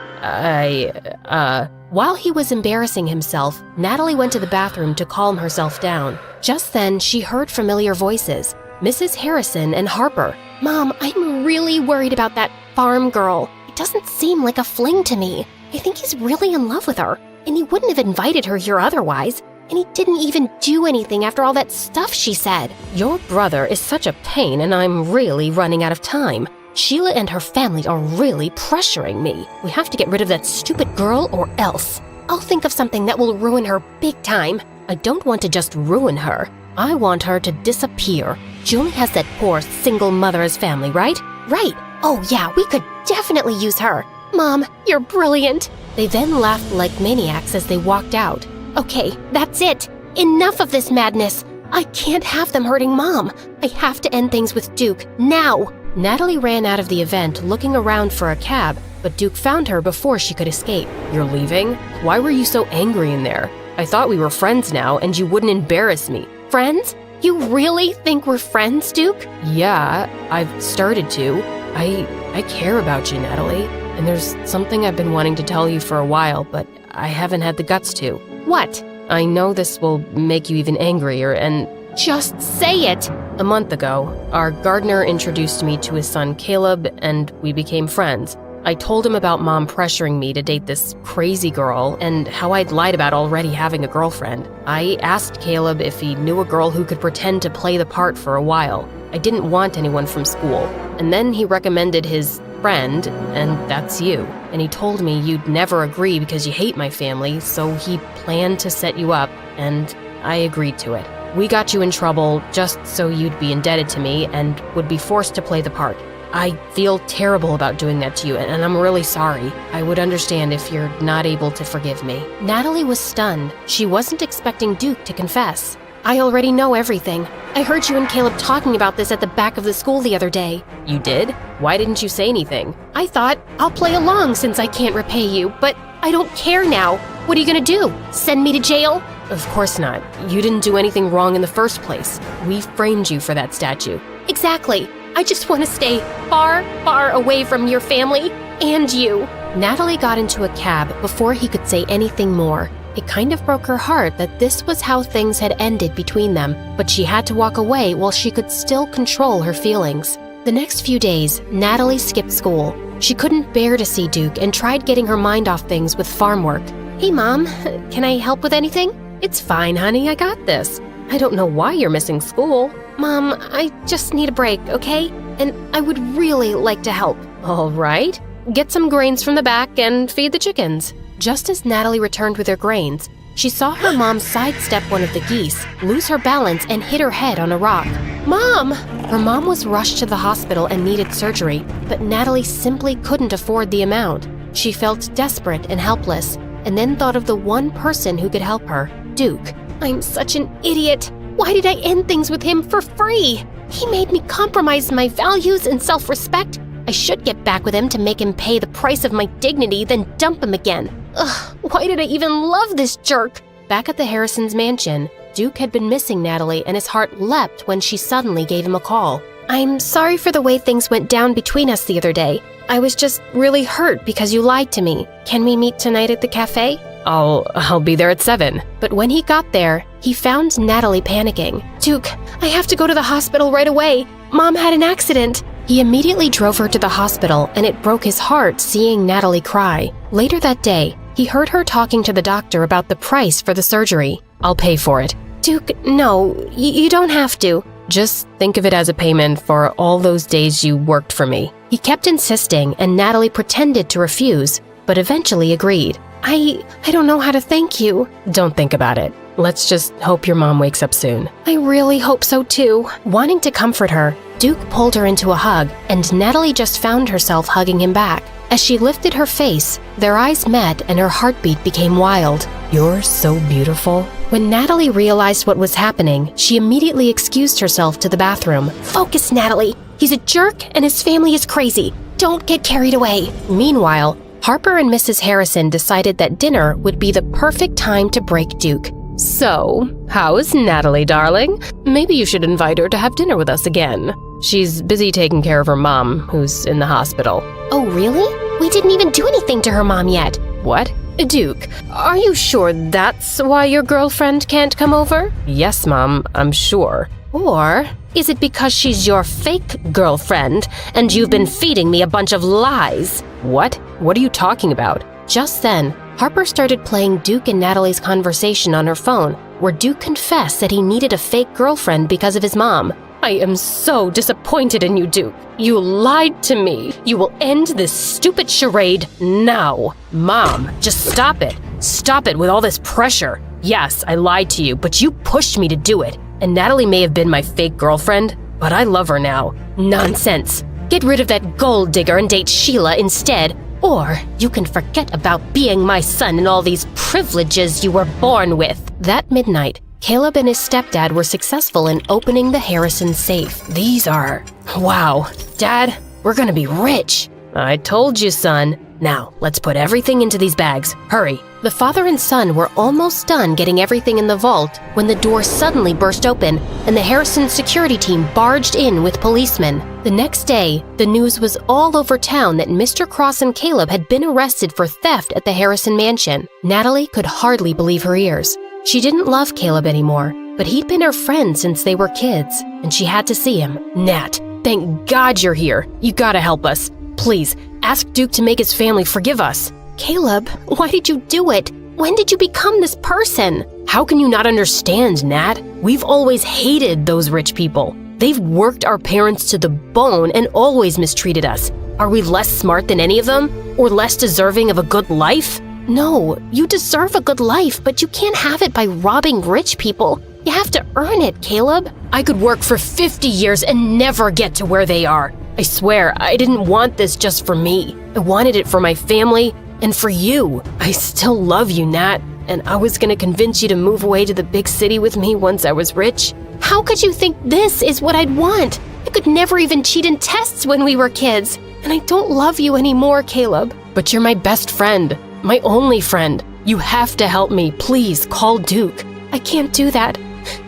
While he was embarrassing himself, Natalie went to the bathroom to calm herself down. Just then, she heard familiar voices. Mrs. Harrison and Harper. Mom, I'm really worried about that farm girl. It doesn't seem like a fling to me. I think he's really in love with her, and he wouldn't have invited her here otherwise, and he didn't even do anything after all that stuff she said. Your brother is such a pain, and I'm really running out of time. Sheila and her family are really pressuring me. We have to get rid of that stupid girl or else. I'll think of something that will ruin her big time. I don't want to just ruin her. I want her to disappear. Julie has that poor single mother as family, right? Right. Oh yeah, we could definitely use her. Mom, you're brilliant. They then laughed like maniacs as they walked out. Okay, that's it. Enough of this madness. I can't have them hurting Mom. I have to end things with Duke, now. Natalie ran out of the event looking around for a cab, but Duke found her before she could escape. You're leaving? Why were you so angry in there? I thought we were friends now and you wouldn't embarrass me. Friends? You really think we're friends, Duke? Yeah, I've started to. I care about you, Natalie. And there's something I've been wanting to tell you for a while, but I haven't had the guts to. What? I know this will make you even angrier, and... Just say it! A month ago, our gardener introduced me to his son Caleb, and we became friends. I told him about Mom pressuring me to date this crazy girl, and how I'd lied about already having a girlfriend. I asked Caleb if he knew a girl who could pretend to play the part for a while. I didn't want anyone from school. And then he recommended his friend, and that's you. And he told me you'd never agree because you hate my family, so he planned to set you up, and I agreed to it. We got you in trouble just so you'd be indebted to me and would be forced to play the part. I feel terrible about doing that to you, and I'm really sorry. I would understand if you're not able to forgive me. Natalie was stunned. She wasn't expecting Duke to confess. I already know everything. I heard you and Caleb talking about this at the back of the school the other day. You did? Why didn't you say anything? I thought, I'll play along since I can't repay you, but I don't care now. What are you gonna do? Send me to jail? Of course not. You didn't do anything wrong in the first place. We framed you for that statue. Exactly. I just want to stay far, far away from your family and you. Natalie got into a cab before he could say anything more. It kind of broke her heart that this was how things had ended between them, but she had to walk away while she could still control her feelings. The next few days, Natalie skipped school. She couldn't bear to see Duke and tried getting her mind off things with farm work. Hey, Mom, can I help with anything? It's fine, honey, I got this. I don't know why you're missing school. Mom, I just need a break, okay? And I would really like to help. All right. Get some grains from the back and feed the chickens. Just as Natalie returned with her grains, she saw her mom sidestep one of the geese, lose her balance, and hit her head on a rock. Mom! Her mom was rushed to the hospital and needed surgery, but Natalie simply couldn't afford the amount. She felt desperate and helpless, and then thought of the one person who could help her, Duke. I'm such an idiot. Why did I end things with him for free? He made me compromise my values and self-respect. I should get back with him to make him pay the price of my dignity, then dump him again. Ugh, why did I even love this jerk? Back at the Harrisons' mansion, Duke had been missing Natalie and his heart leapt when she suddenly gave him a call. I'm sorry for the way things went down between us the other day. I was just really hurt because you lied to me. Can we meet tonight at the cafe? I'll be there at 7. But when he got there, he found Natalie panicking. Duke, I have to go to the hospital right away. Mom had an accident. He immediately drove her to the hospital, and it broke his heart seeing Natalie cry. Later that day, he heard her talking to the doctor about the price for the surgery. I'll pay for it. Duke, no, you don't have to. Just think of it as a payment for all those days you worked for me. He kept insisting, and Natalie pretended to refuse, but eventually agreed. I don't know how to thank you. Don't think about it. Let's just hope your mom wakes up soon. I really hope so too. Wanting to comfort her, Duke pulled her into a hug, and Natalie just found herself hugging him back. As she lifted her face, their eyes met and her heartbeat became wild. You're so beautiful. When Natalie realized what was happening, she immediately excused herself to the bathroom. Focus, Natalie. He's a jerk and his family is crazy. Don't get carried away. Meanwhile, Harper and Mrs. Harrison decided that dinner would be the perfect time to break Duke. So, how's Natalie, darling? Maybe you should invite her to have dinner with us again. She's busy taking care of her mom, who's in the hospital. Oh, really? We didn't even do anything to her mom yet. What? Duke, are you sure that's why your girlfriend can't come over? Yes, Mom, I'm sure. Or is it because she's your fake girlfriend and you've been feeding me a bunch of lies? What? What are you talking about? Just then, Harper started playing Duke and Natalie's conversation on her phone, where Duke confessed that he needed a fake girlfriend because of his mom. I am so disappointed in you, Duke. You lied to me. You will end this stupid charade now. Mom, just stop it. Stop it with all this pressure. Yes, I lied to you, but you pushed me to do it. And Natalie may have been my fake girlfriend, but I love her now. Nonsense. Get rid of that gold digger and date Sheila instead. Or you can forget about being my son and all these privileges you were born with. That midnight, Caleb and his stepdad were successful in opening the Harrison safe. These are... Wow. Dad, we're gonna be rich. I told you, son. Now, let's put everything into these bags. Hurry. The father and son were almost done getting everything in the vault when the door suddenly burst open and the Harrison security team barged in with policemen. The next day, the news was all over town that Mr. Cross and Caleb had been arrested for theft at the Harrison mansion. Natalie could hardly believe her ears. She didn't love Caleb anymore, but he'd been her friend since they were kids, and she had to see him. Nat, thank God you're here. You gotta help us. Please, ask Duke to make his family forgive us. Caleb, why did you do it? When did you become this person? How can you not understand, Nat? We've always hated those rich people. They've worked our parents to the bone and always mistreated us. Are we less smart than any of them? Or less deserving of a good life? No, you deserve a good life, but you can't have it by robbing rich people. You have to earn it, Caleb. I could work for 50 years and never get to where they are. I swear, I didn't want this just for me. I wanted it for my family and for you. I still love you, Nat, and I was gonna convince you to move away to the big city with me once I was rich. How could you think this is what I'd want? I could never even cheat in tests when we were kids. And I don't love you anymore, Caleb. But you're my best friend. My only friend. You have to help me. Please, call Duke. I can't do that.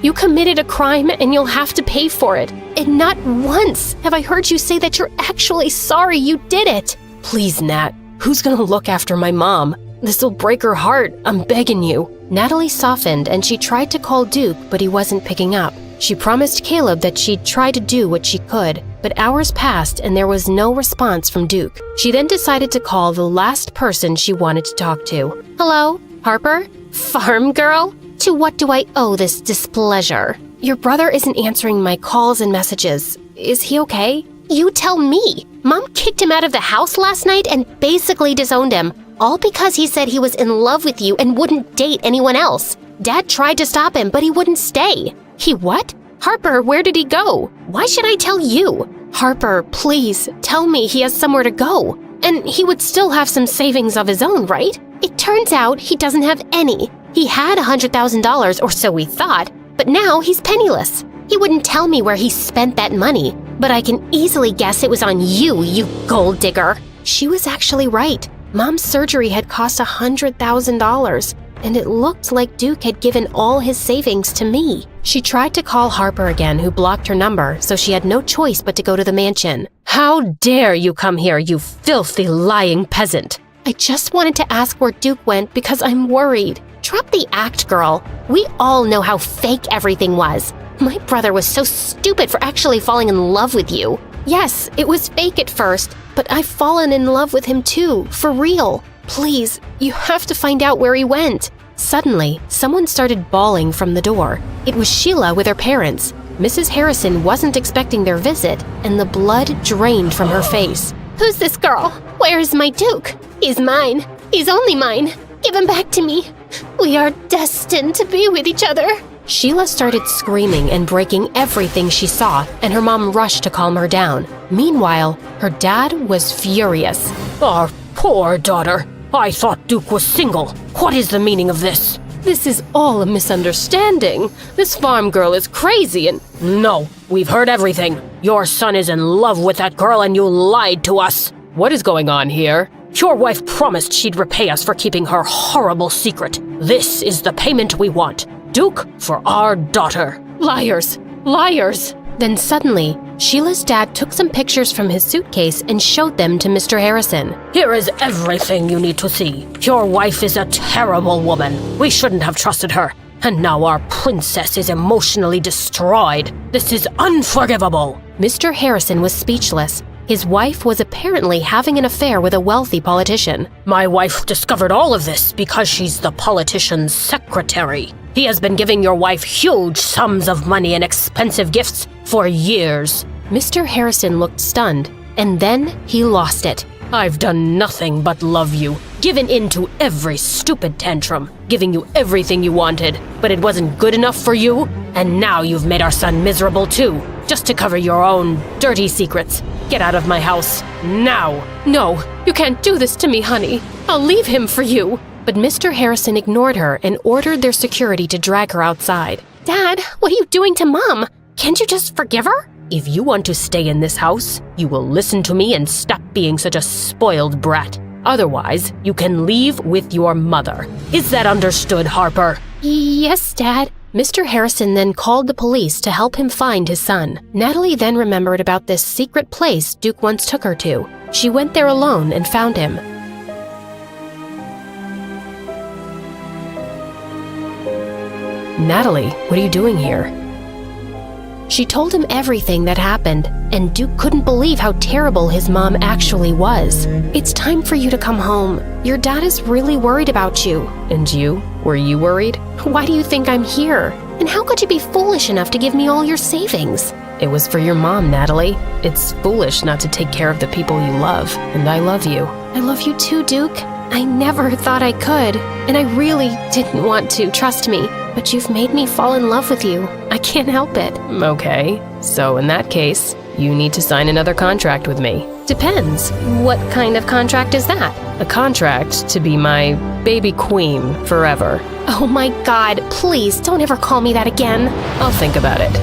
You committed a crime and you'll have to pay for it. And not once have I heard you say that you're actually sorry you did it. Please, Nat. Who's gonna look after my mom? This'll break her heart. I'm begging you. Natalie softened and she tried to call Duke, but he wasn't picking up. She promised Caleb that she'd try to do what she could, but hours passed and there was no response from Duke. She then decided to call the last person she wanted to talk to. Hello, Harper? Farm girl? To what do I owe this displeasure? Your brother isn't answering my calls and messages. Is he okay? You tell me. Mom kicked him out of the house last night and basically disowned him, all because he said he was in love with you and wouldn't date anyone else. Dad tried to stop him, but he wouldn't stay. He what? Harper, where did he go? Why should I tell you? Harper, please, tell me he has somewhere to go. And he would still have some savings of his own, right? It turns out he doesn't have any. He had $100,000, or so we thought, but now he's penniless. He wouldn't tell me where he spent that money, but I can easily guess it was on you, you gold digger. She was actually right. Mom's surgery had cost $100,000, and it looked like Duke had given all his savings to me. She tried to call Harper again, who blocked her number, so she had no choice but to go to the mansion. How dare you come here, you filthy, lying peasant! I just wanted to ask where Duke went because I'm worried. Drop the act, girl. We all know how fake everything was. My brother was so stupid for actually falling in love with you. Yes, it was fake at first, but I've fallen in love with him too, for real. Please, you have to find out where he went. Suddenly, someone started bawling from the door. It was Sheila with her parents. Mrs. Harrison wasn't expecting their visit, and the blood drained from her face. Who's this girl? Where's my Duke? He's mine. He's only mine. Give him back to me. We are destined to be with each other. Sheila started screaming and breaking everything she saw, and her mom rushed to calm her down. Meanwhile, her dad was furious. Our poor daughter. I thought Duke was single. What is the meaning of this? This is all a misunderstanding. This farm girl is crazy and... No, we've heard everything. Your son is in love with that girl and you lied to us. What is going on here? Your wife promised she'd repay us for keeping her horrible secret. This is the payment we want. Duke for our daughter. Liars! Liars! Then suddenly, Sheila's dad took some pictures from his suitcase and showed them to Mr. Harrison. Here is everything you need to see. Your wife is a terrible woman. We shouldn't have trusted her. And now our princess is emotionally destroyed. This is unforgivable. Mr. Harrison was speechless. His wife was apparently having an affair with a wealthy politician. My wife discovered all of this because she's the politician's secretary. He has been giving your wife huge sums of money and expensive gifts for years. Mr. Harrison looked stunned, and then he lost it. I've done nothing but love you, given in to every stupid tantrum, giving you everything you wanted, but it wasn't good enough for you, and now you've made our son miserable too, just to cover your own dirty secrets. Get out of my house, now! No, you can't do this to me, honey. I'll leave him for you. But Mr. Harrison ignored her and ordered their security to drag her outside. Dad, what are you doing to Mom? Can't you just forgive her? If you want to stay in this house, you will listen to me and stop being such a spoiled brat. Otherwise, you can leave with your mother. Is that understood, Harper? Yes, Dad. Mr. Harrison then called the police to help him find his son. Natalie then remembered about this secret place Duke once took her to. She went there alone and found him. Natalie, what are you doing here? She told him everything that happened, and Duke couldn't believe how terrible his mom actually was. It's time for you to come home. Your dad is really worried about you. And you? Were you worried? Why do you think I'm here? And how could you be foolish enough to give me all your savings? It was for your mom, Natalie. It's foolish not to take care of the people you love, and I love you. I love you too, Duke. I never thought I could, and I really didn't want to, trust me. But you've made me fall in love with you. I can't help it. Okay, so in that case, you need to sign another contract with me. Depends. What kind of contract is that? A contract to be my baby queen forever. Oh my God, please don't ever call me that again. I'll think about it.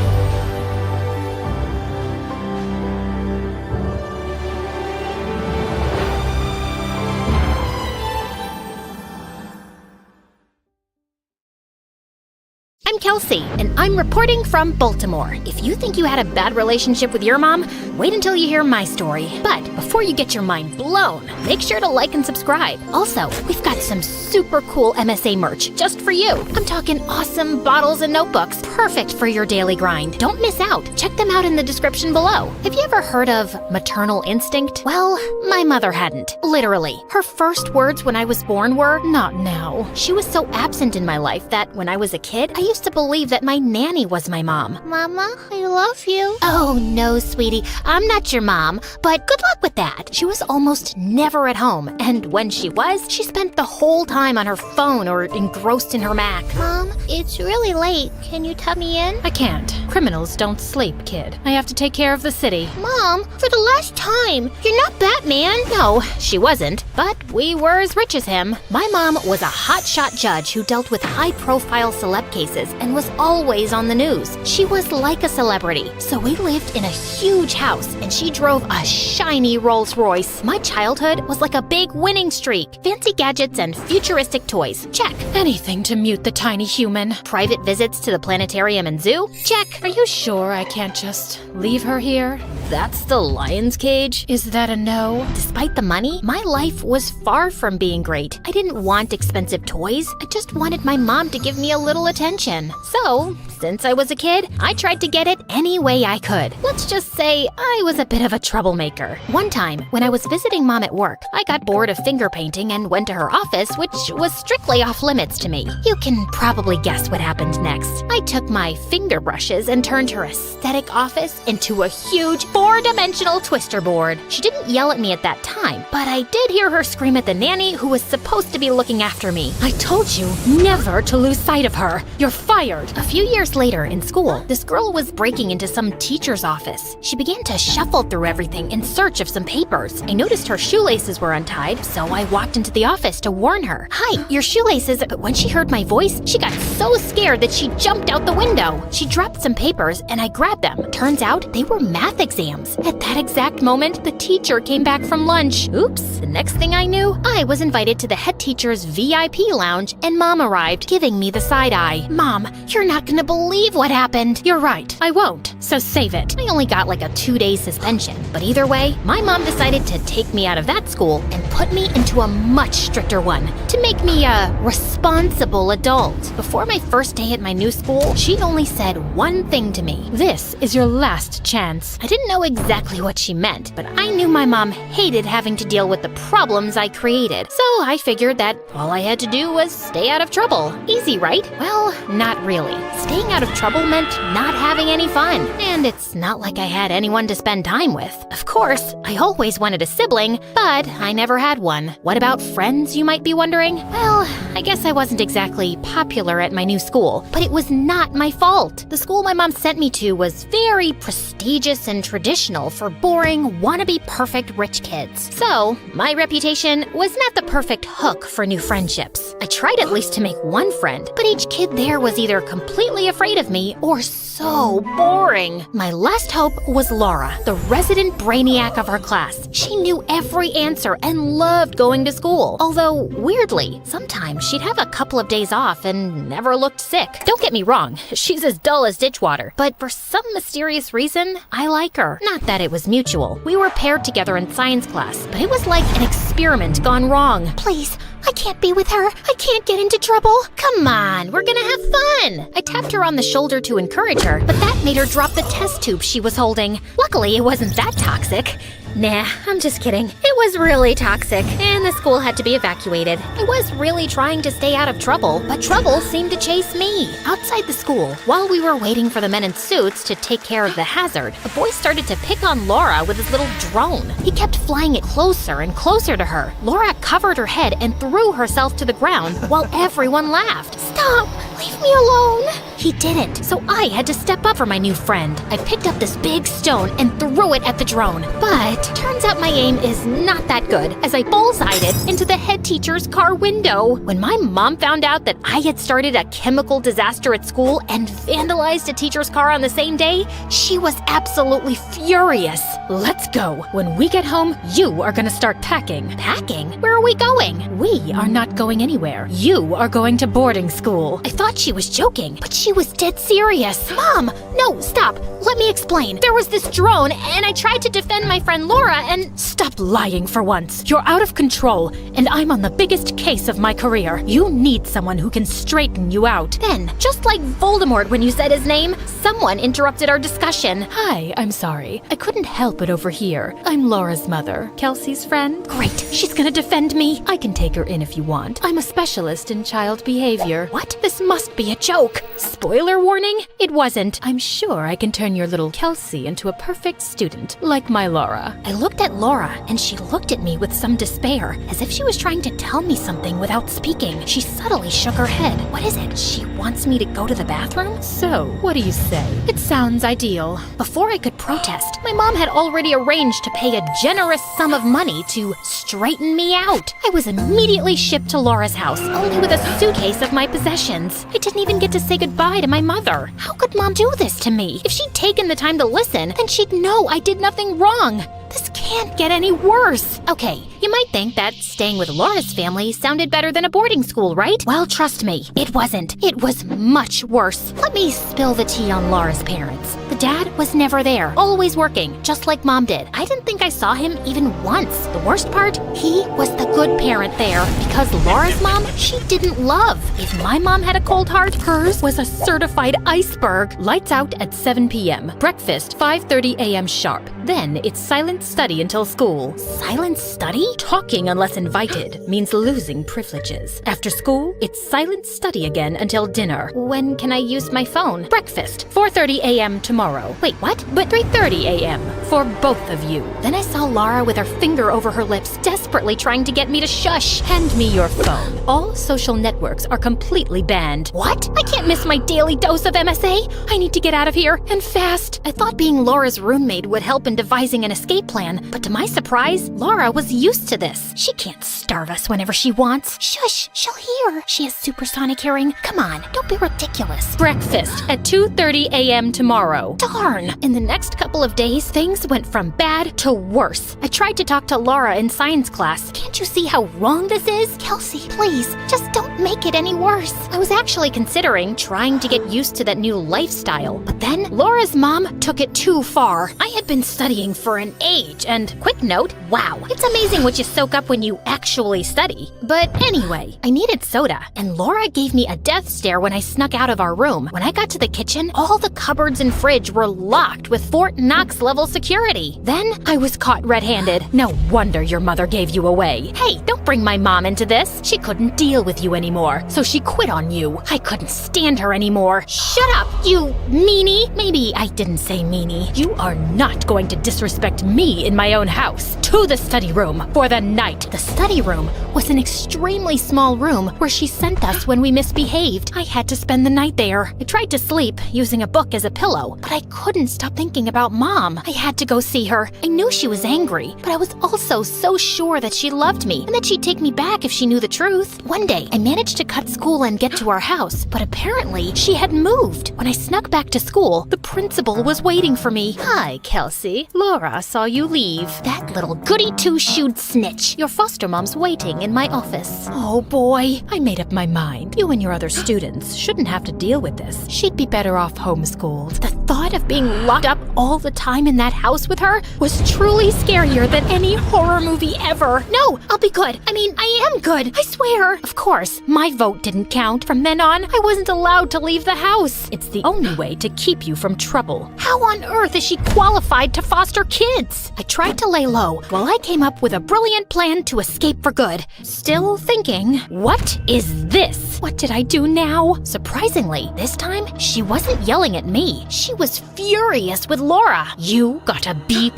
I'm Kelsey, and I'm reporting from Baltimore. If you think you had a bad relationship with your mom, wait until you hear my story. But before you get your mind blown, make sure to like and subscribe. Also, we've got some super cool MSA merch just for you. I'm talking awesome bottles and notebooks, perfect for your daily grind. Don't miss out. Check them out in the description below. Have you ever heard of maternal instinct? Well, my mother hadn't. Literally. Her first words when I was born were, "Not now." She was so absent in my life that when I was a kid, I used to believe that my nanny was my mom. Mama, I love you. Oh, no, sweetie. I'm not your mom, but good luck with that. She was almost never at home, and when she was, she spent the whole time on her phone or engrossed in her Mac. Mom, it's really late. Can you tub me in? I can't. Criminals don't sleep, kid. I have to take care of the city. Mom, for the last time, you're not Batman. No, she wasn't, but we were as rich as him. My mom was a hotshot judge who dealt with high-profile celeb cases and was always on the news. She was like a celebrity, so we lived in a huge house, and she drove a shiny Rolls Royce. My childhood was like a big winning streak. Fancy gadgets and futuristic toys. Check. Anything to mute the tiny human. Private visits to the planetarium and zoo? Check. Are you sure I can't just leave her here? That's the lion's cage. Is that a no? Despite the money, my life was far from being great. I didn't want expensive toys. I just wanted my mom to give me a little attention. So, since I was a kid, I tried to get it any way I could. Let's just say I was a bit of a troublemaker. One time, when I was visiting mom at work, I got bored of finger painting and went to her office, which was strictly off limits to me. You can probably guess what happened next. I took my finger brushes and turned her aesthetic office into a huge 4-dimensional twister board. She didn't yell at me at that time, but I did hear her scream at the nanny who was supposed to be looking after me. I told you never to lose sight of her. You're fired. A few years later in school, this girl was breaking into some teacher's office. She began to shuffle through everything in search of some papers. I noticed her shoelaces were untied, so I walked into the office to warn her. Hi, your shoelaces. But when she heard my voice, she got so scared that she jumped out the window. She dropped some papers and I grabbed them. Turns out they were math exams. At that exact moment, the teacher came back from lunch. Oops. The next thing I knew, I was invited to the head teacher's VIP lounge and mom arrived, giving me the side eye. Mom, you're not gonna believe what happened. You're right. I won't. So save it. I only got like a 2-day suspension. But either way, my mom decided to take me out of that school and put me into a much stricter one to make me a responsible adult. Before my first day at my new school, she only said one thing to me. This is your last chance. I didn't know exactly what she meant, but I knew my mom hated having to deal with the problems I created. So I figured that all I had to do was stay out of trouble. Easy, right? Well, not really. Staying out of trouble meant not having any fun. And it's not like I had anyone to spend time with. Of course, I always wanted a sibling, but I never had one. What about friends, you might be wondering? Well, I guess I wasn't exactly popular at my new school, but it was not my fault. The school my mom sent me to was very prestigious and traditional for boring, wannabe perfect rich kids. So, my reputation was not the perfect hook for new friendships. I tried at least to make one friend, but each kid there was either completely afraid of me or so boring. My last hope was Laura, the resident brainiac of her class. She knew every answer and loved going to school. Although, weirdly, sometimes she'd have a couple of days off and never looked sick. Don't get me wrong, she's as dull as ditch water. But for some mysterious reason, I like her. Not that it was mutual. We were paired together in science class, but it was like an experiment gone wrong. Please, I can't be with her. I can't get into trouble. Come on, we're gonna have fun. I tapped her on the shoulder to encourage her, but that made her drop the test tube she was holding. Luckily, it wasn't that toxic. Nah, I'm just kidding. It was really toxic, and the school had to be evacuated. I was really trying to stay out of trouble, but trouble seemed to chase me. Outside the school, while we were waiting for the men in suits to take care of the hazard, a boy started to pick on Laura with his little drone. He kept flying it closer and closer to her. Laura covered her head and threw herself to the ground while everyone laughed. Stop! Leave me alone! He didn't, so I had to step up for my new friend. I picked up this big stone and threw it at the drone, but turns out my aim is not that good, as I bullseyed it into the head teacher's car window. When my mom found out that I had started a chemical disaster at school and vandalized a teacher's car on the same day, she was absolutely furious. Let's go. When we get home, you are gonna start packing. Packing? Where are we going? We are not going anywhere. You are going to boarding school. I thought she was joking, but she was dead serious. Mom, no, stop. Let me explain. There was this drone, and I tried to defend my friend Laura, and... Stop lying for once. You're out of control, and I'm on the biggest case of my career. You need someone who can straighten you out. Then, just like Voldemort when you said his name, someone interrupted our discussion. Hi, I'm sorry. I couldn't help it over here. I'm Laura's mother, Kelsey's friend. Great, she's gonna defend me. I can take her in if you want. I'm a specialist in child behavior. What? This must must be a joke. Spoiler warning, it wasn't. I'm sure I can turn your little Kelsey into a perfect student, like my Laura. I looked at Laura, and she looked at me with some despair, as if she was trying to tell me something without speaking. She subtly shook her head. What is it? She wants me to go to the bathroom? So, what do you say? It sounds ideal. Before I could protest, my mom had already arranged to pay a generous sum of money to straighten me out. I was immediately shipped to Laura's house, only with a suitcase of my possessions. I didn't even get to say goodbye to my mother. How could Mom do this to me? If she'd taken the time to listen, then she'd know I did nothing wrong. This can't get any worse. Okay, you might think that staying with Laura's family sounded better than a boarding school, right? Well, trust me, it wasn't. It was much worse. Let me spill the tea on Laura's parents. The dad was never there, always working, just like Mom did. I didn't think I saw him even once. The worst part, he was the good parent there, because Laura's mom, she didn't love. If my mom had a cold heart, hers was a certified iceberg. Lights out at 7 p.m. Breakfast 5:30 a.m. sharp. Then it's silent study until school. Silent study? Talking unless invited means losing privileges. After school, it's silent study again until dinner. When can I use my phone? Breakfast 4:30 a.m. tomorrow. Wait, what? But 3:30 a.m. for both of you. Then I saw Laura with her finger over her lips, desperately trying to get me to shush. Hand me your phone. All social networks are completely banned. What? I can't miss my daily dose of MSA. I need to get out of here, and fast. I thought being Laura's roommate would help in devising an escape plan, but to my surprise, Laura was used to this. She can't starve us whenever she wants. Shush, she'll hear. She has supersonic hearing. Come on, don't be ridiculous. Breakfast at 2:30 a.m. tomorrow. Darn! In the next couple of days, things went from bad to worse. I tried to talk to Laura in science class. Can't you see how wrong this is? Kelsey, please, just don't make it any worse. I was actually considering trying to get used to that new lifestyle, but then Laura's mom took it too far. I had been studying for an age, and quick note, wow, it's amazing what you soak up when you actually study. But anyway, I needed soda, and Laura gave me a death stare when I snuck out of our room. When I got to the kitchen, all the cupboards and fridge were locked with Fort Knox level security. Then I was caught red-handed. No wonder your mother gave you away. Hey, don't bring my mom into this. She couldn't deal with you anymore, so she quit on you. I couldn't stand her anymore. Shut up, you meanie. Maybe I didn't say meanie. You are not going to disrespect me in my own house. To the study room for the night. The study room was an extremely small room where she sent us when we misbehaved. I had to spend the night there. I tried to sleep using a book as a pillow, but I couldn't stop thinking about Mom. I had to go see her. I knew she was angry, but I was also so sure that she loved me and that she'd take me back if she knew the truth. One day, I managed to cut school and get to our house, but apparently she had moved. When I snuck back to school, the principal was waiting for me. Hi, Kelsey. Laura saw you leave. That little goody two-shoed snitch. Your foster mom's waiting in my office. Oh boy, I made up my mind. You and your other students shouldn't have to deal with this. She'd be better off homeschooled. The thought of being locked up all the time in that house with her was truly scarier than any horror movie ever. No, I'll be good. I am good. I swear. Of course, my vote didn't count. From then on, I wasn't allowed to leave the house. It's the only way to keep you from trouble. How on earth is she qualified to foster kids? I tried to lay low while I came up with a brilliant plan to escape for good. Still thinking, what is this? What did I do now? Surprisingly, this time, she wasn't yelling at me. She was furious with Laura. You got a B+?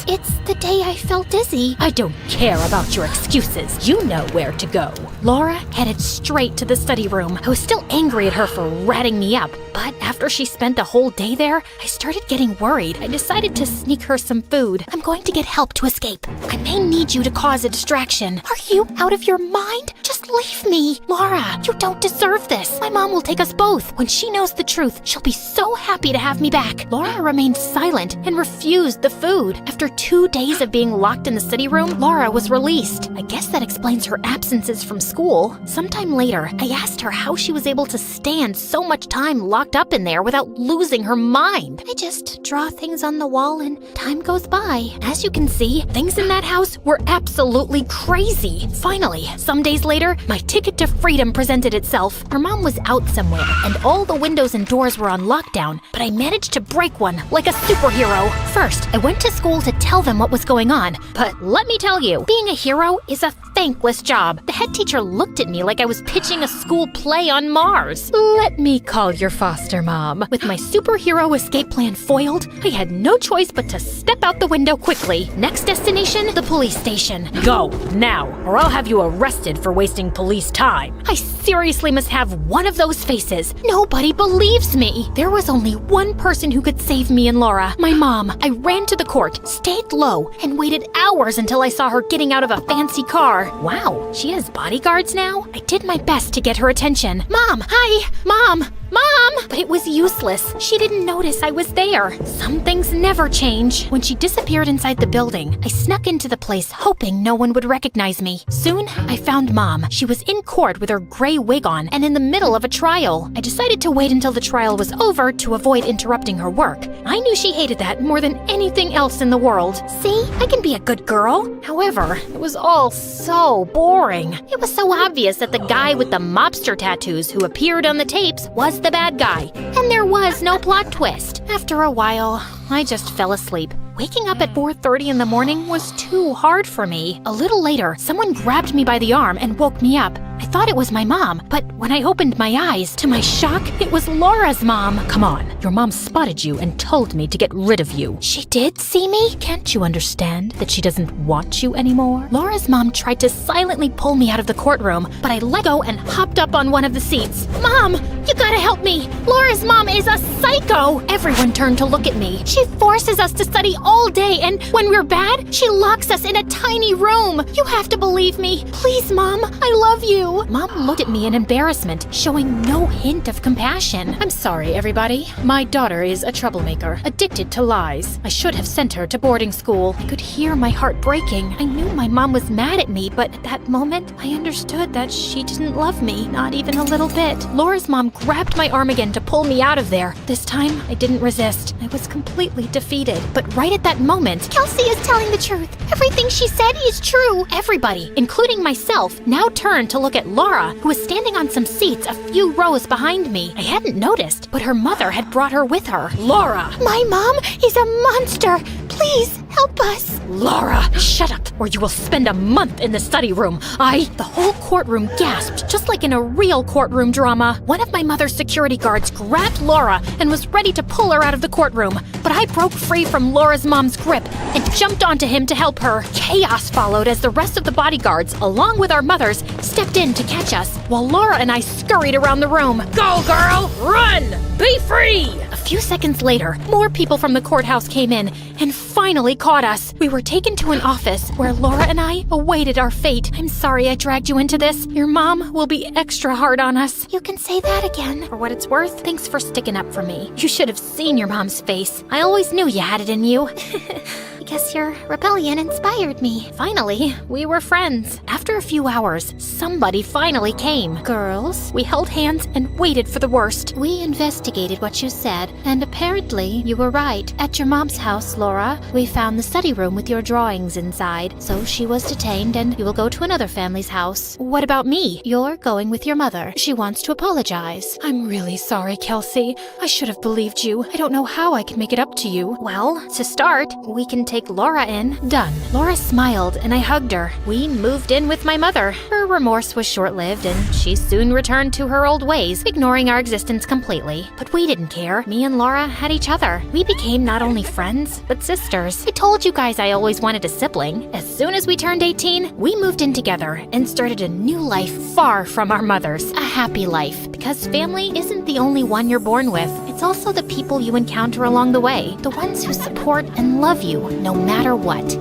It's the day I felt dizzy. I don't care about your excuses. You know where to go. Laura headed straight to the study room. I was still angry at her for ratting me up, but after she spent the whole day there, I started getting worried. I decided to sneak her some food. I'm going to get help to escape. I may need you to cause a distraction. Are you out of your mind? Just leave me. Laura, you don't deserve this. My mom will take us both. When she knows the truth, she'll be so happy to have me back. Laura remained silent and refused the food. After 2 days of being locked in the study room, Laura was released. I guess that explains her absences from school. Sometime later, I asked her how she was able to stand so much time locked up in there without losing her mind. I just draw things on the wall and time goes by. As you can see, things in that house were absolutely crazy. Finally, some days later, my ticket to freedom presented itself. Her mom was out somewhere, and all the windows and doors were on lockdown, but I managed to break one like a superhero. First, I went to school to tell them what was going on, but let me tell you, being a hero is a thankless job. The head teacher looked at me like I was pitching a school play on Mars. Let me call your foster mom. With my superhero escape plan foiled, I had no choice but to step out the window quickly. Next destination, the police station. Go, now, or I'll have you arrested for wasting police time. I seriously must have one of those faces. Nobody believes me. There was only one person who could save me and Laura, my mom. I ran to the court, stayed low, and waited hours until I saw her getting out of a fancy car. Wow, she has bodyguards now? I did my best to get her attention. Mom, hi, Mom! Mom! But it was useless. She didn't notice I was there. Some things never change. When she disappeared inside the building, I snuck into the place hoping no one would recognize me. Soon, I found Mom. She was in court with her gray wig on and in the middle of a trial. I decided to wait until the trial was over to avoid interrupting her work. I knew she hated that more than anything else in the world. See, I can be a good girl. However, it was all so boring. It was so obvious that the guy with the mobster tattoos who appeared on the tapes was the bad guy, and there was no plot twist. After a while, I just fell asleep. Waking up at 4:30 in the morning was too hard for me. A little later, someone grabbed me by the arm and woke me up. I thought it was my mom, but when I opened my eyes, to my shock, it was Laura's mom. Come on, your mom spotted you and told me to get rid of you. She did see me? Can't you understand that she doesn't want you anymore? Laura's mom tried to silently pull me out of the courtroom, but I let go and hopped up on one of the seats. Mom, you gotta help me. Laura's mom is a psycho. Everyone turned to look at me. She forces us to study all day, and when we're bad, she locks us in a tiny room. You have to believe me. Please, Mom, I love you. Mom looked at me in embarrassment, showing no hint of compassion. I'm sorry, everybody. My daughter is a troublemaker, addicted to lies. I should have sent her to boarding school. I could hear my heart breaking. I knew my mom was mad at me, but at that moment, I understood that she didn't love me, not even a little bit. Laura's mom grabbed my arm again to pull me out of there. This time, I didn't resist. I was completely defeated. But right at that moment, Kelsey is telling the truth. Everything she said is true. Everybody, including myself, now turned to look at Laura, who was standing on some seats a few rows behind me. I hadn't noticed, but her mother had brought her with her. Laura! My mom is a monster! Please, help us! Laura, shut up, or you will spend a month in the study room. The whole courtroom gasped, just like in a real courtroom drama. One of my mother's security guards grabbed Laura and was ready to pull her out of the courtroom, but I broke free from Laura's mom's grip and jumped onto him to help her. Chaos followed as the rest of the bodyguards, along with our mothers, stepped in to catch us, while Laura and I scurried around the room. Go, girl! Run! Be free! A few seconds later, more people from the courthouse came in and finally caught us. We were taken to an office where Laura and I awaited our fate. I'm sorry I dragged you into this. Your mom will be extra hard on us. You can say that again. For what it's worth, thanks for sticking up for me. You should have seen your mom's face. I always knew you had it in you. I guess your rebellion inspired me. Finally, we were friends. After a few hours, somebody finally came. Girls, we held hands and waited for the worst. We investigated what you said, and apparently you were right. At your mom's house, Laura, we found the study room with your drawings inside. So she was detained, and you will go to another family's house. What about me? You're going with your mother. She wants to apologize. I'm really sorry, Kelsey. I should have believed you. I don't know how I can make it up to you. Well, to start, we can take Laura in. Done. Laura smiled and I hugged her. We moved in with my mother. Her remorse was short-lived and she soon returned to her old ways, ignoring our existence completely. But we didn't care. Me and Laura had each other. We became not only friends, but sisters. I told you guys I always wanted a sibling. As soon as we turned 18, we moved in together and started a new life far from our mothers. A happy life. Because family isn't the only one you're born with. It's also the people you encounter along the way. The ones who support and love you, no matter what.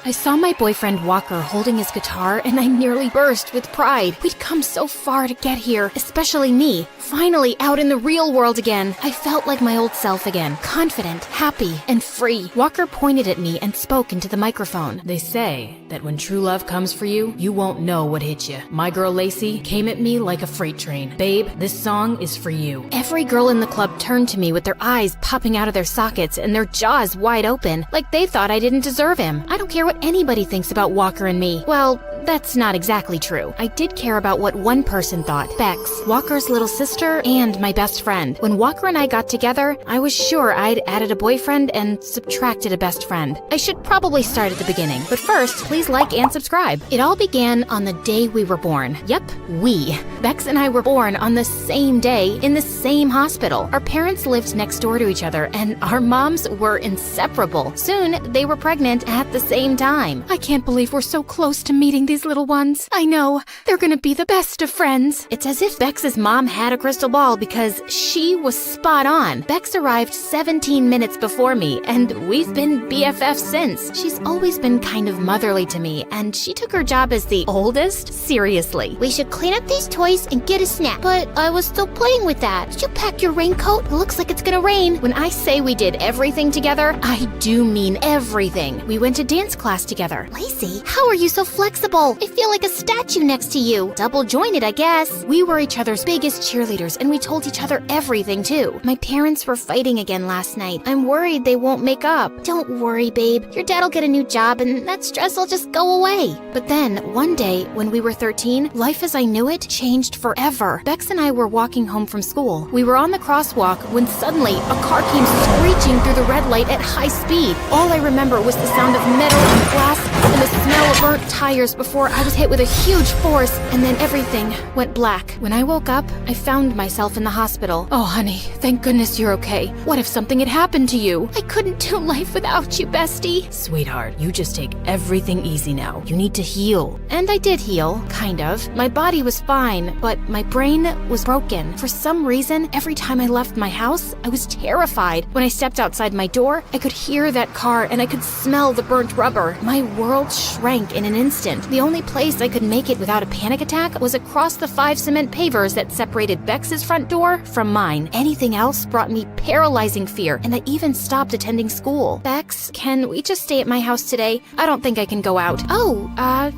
I saw my boyfriend Walker holding his guitar and I nearly burst with pride. We'd come so far to get here, especially me. Finally out in the real world again. I felt like my old self again, confident, happy, and free. Walker pointed at me and spoke into the microphone. They say that when true love comes for you, you won't know what hit you. My girl Lacey came at me like a freight train. Babe, this song is for you. Every girl in the club turned to me with their eyes popping out of their sockets and their jaws wide open, like they thought I didn't deserve him. I don't care what anybody thinks about Walker and me. Well, that's not exactly true. I did care about what one person thought. Bex, Walker's little sister and my best friend. When Walker and I got together, I was sure I'd added a boyfriend and subtracted a best friend. I should probably start at the beginning, but first, please like and subscribe. It all began on the day we were born. Yep, we. Bex and I were born on the same day in the same hospital. Our parents lived next door to each other, and our moms were inseparable. Soon, they were pregnant at the same time. I can't believe we're so close to meeting these little ones. I know, they're gonna be the best of friends. It's as if Bex's mom had a crystal ball because she was spot on. Bex arrived 17 minutes before me, and we've been BFFs since. She's always been kind of motherly to me, and she took her job as the oldest seriously. We should clean up these toys and get a snack. But I was still playing with that. Did you pack your raincoat? It looks like it's gonna rain. When I say we did everything together, I do mean everything. We went to dance class together. Lacey, how are you so flexible? I feel like a statue next to you. Double jointed, I guess. We were each other's biggest cheerleaders, and we told each other everything too. My parents were fighting again last night. I'm worried they won't make up. Don't worry, babe. Your dad'll get a new job and that stress will just go away. But then, one day, when we were 13, life as I knew it changed forever. Bex and I were walking home from school. We were on the crosswalk when suddenly a car came screeching through the red light at high speed. All I remember was the sound of metal and glass and the smell of burnt tires before I was hit with a huge force, and then everything went black. When I woke up, I found myself in the hospital. Oh, honey, thank goodness you're okay. What if something had happened to you? I couldn't do life without you, bestie. Sweetheart, you just take everything easy now. You need to heal. And I did heal, kind of. My body was fine, but my brain was broken. For some reason, every time I left my house, I was terrified. When I stepped outside my door, I could hear that car and I could smell the burnt rubber. My world shrank in an instant. The only place I could make it without a panic attack was across the 5 cement pavers that separated Bex's front door from mine. Anything else brought me paralyzing fear, and I even stopped attending school. Bex, can we just stay at my house today? I don't think I can go out. Oh,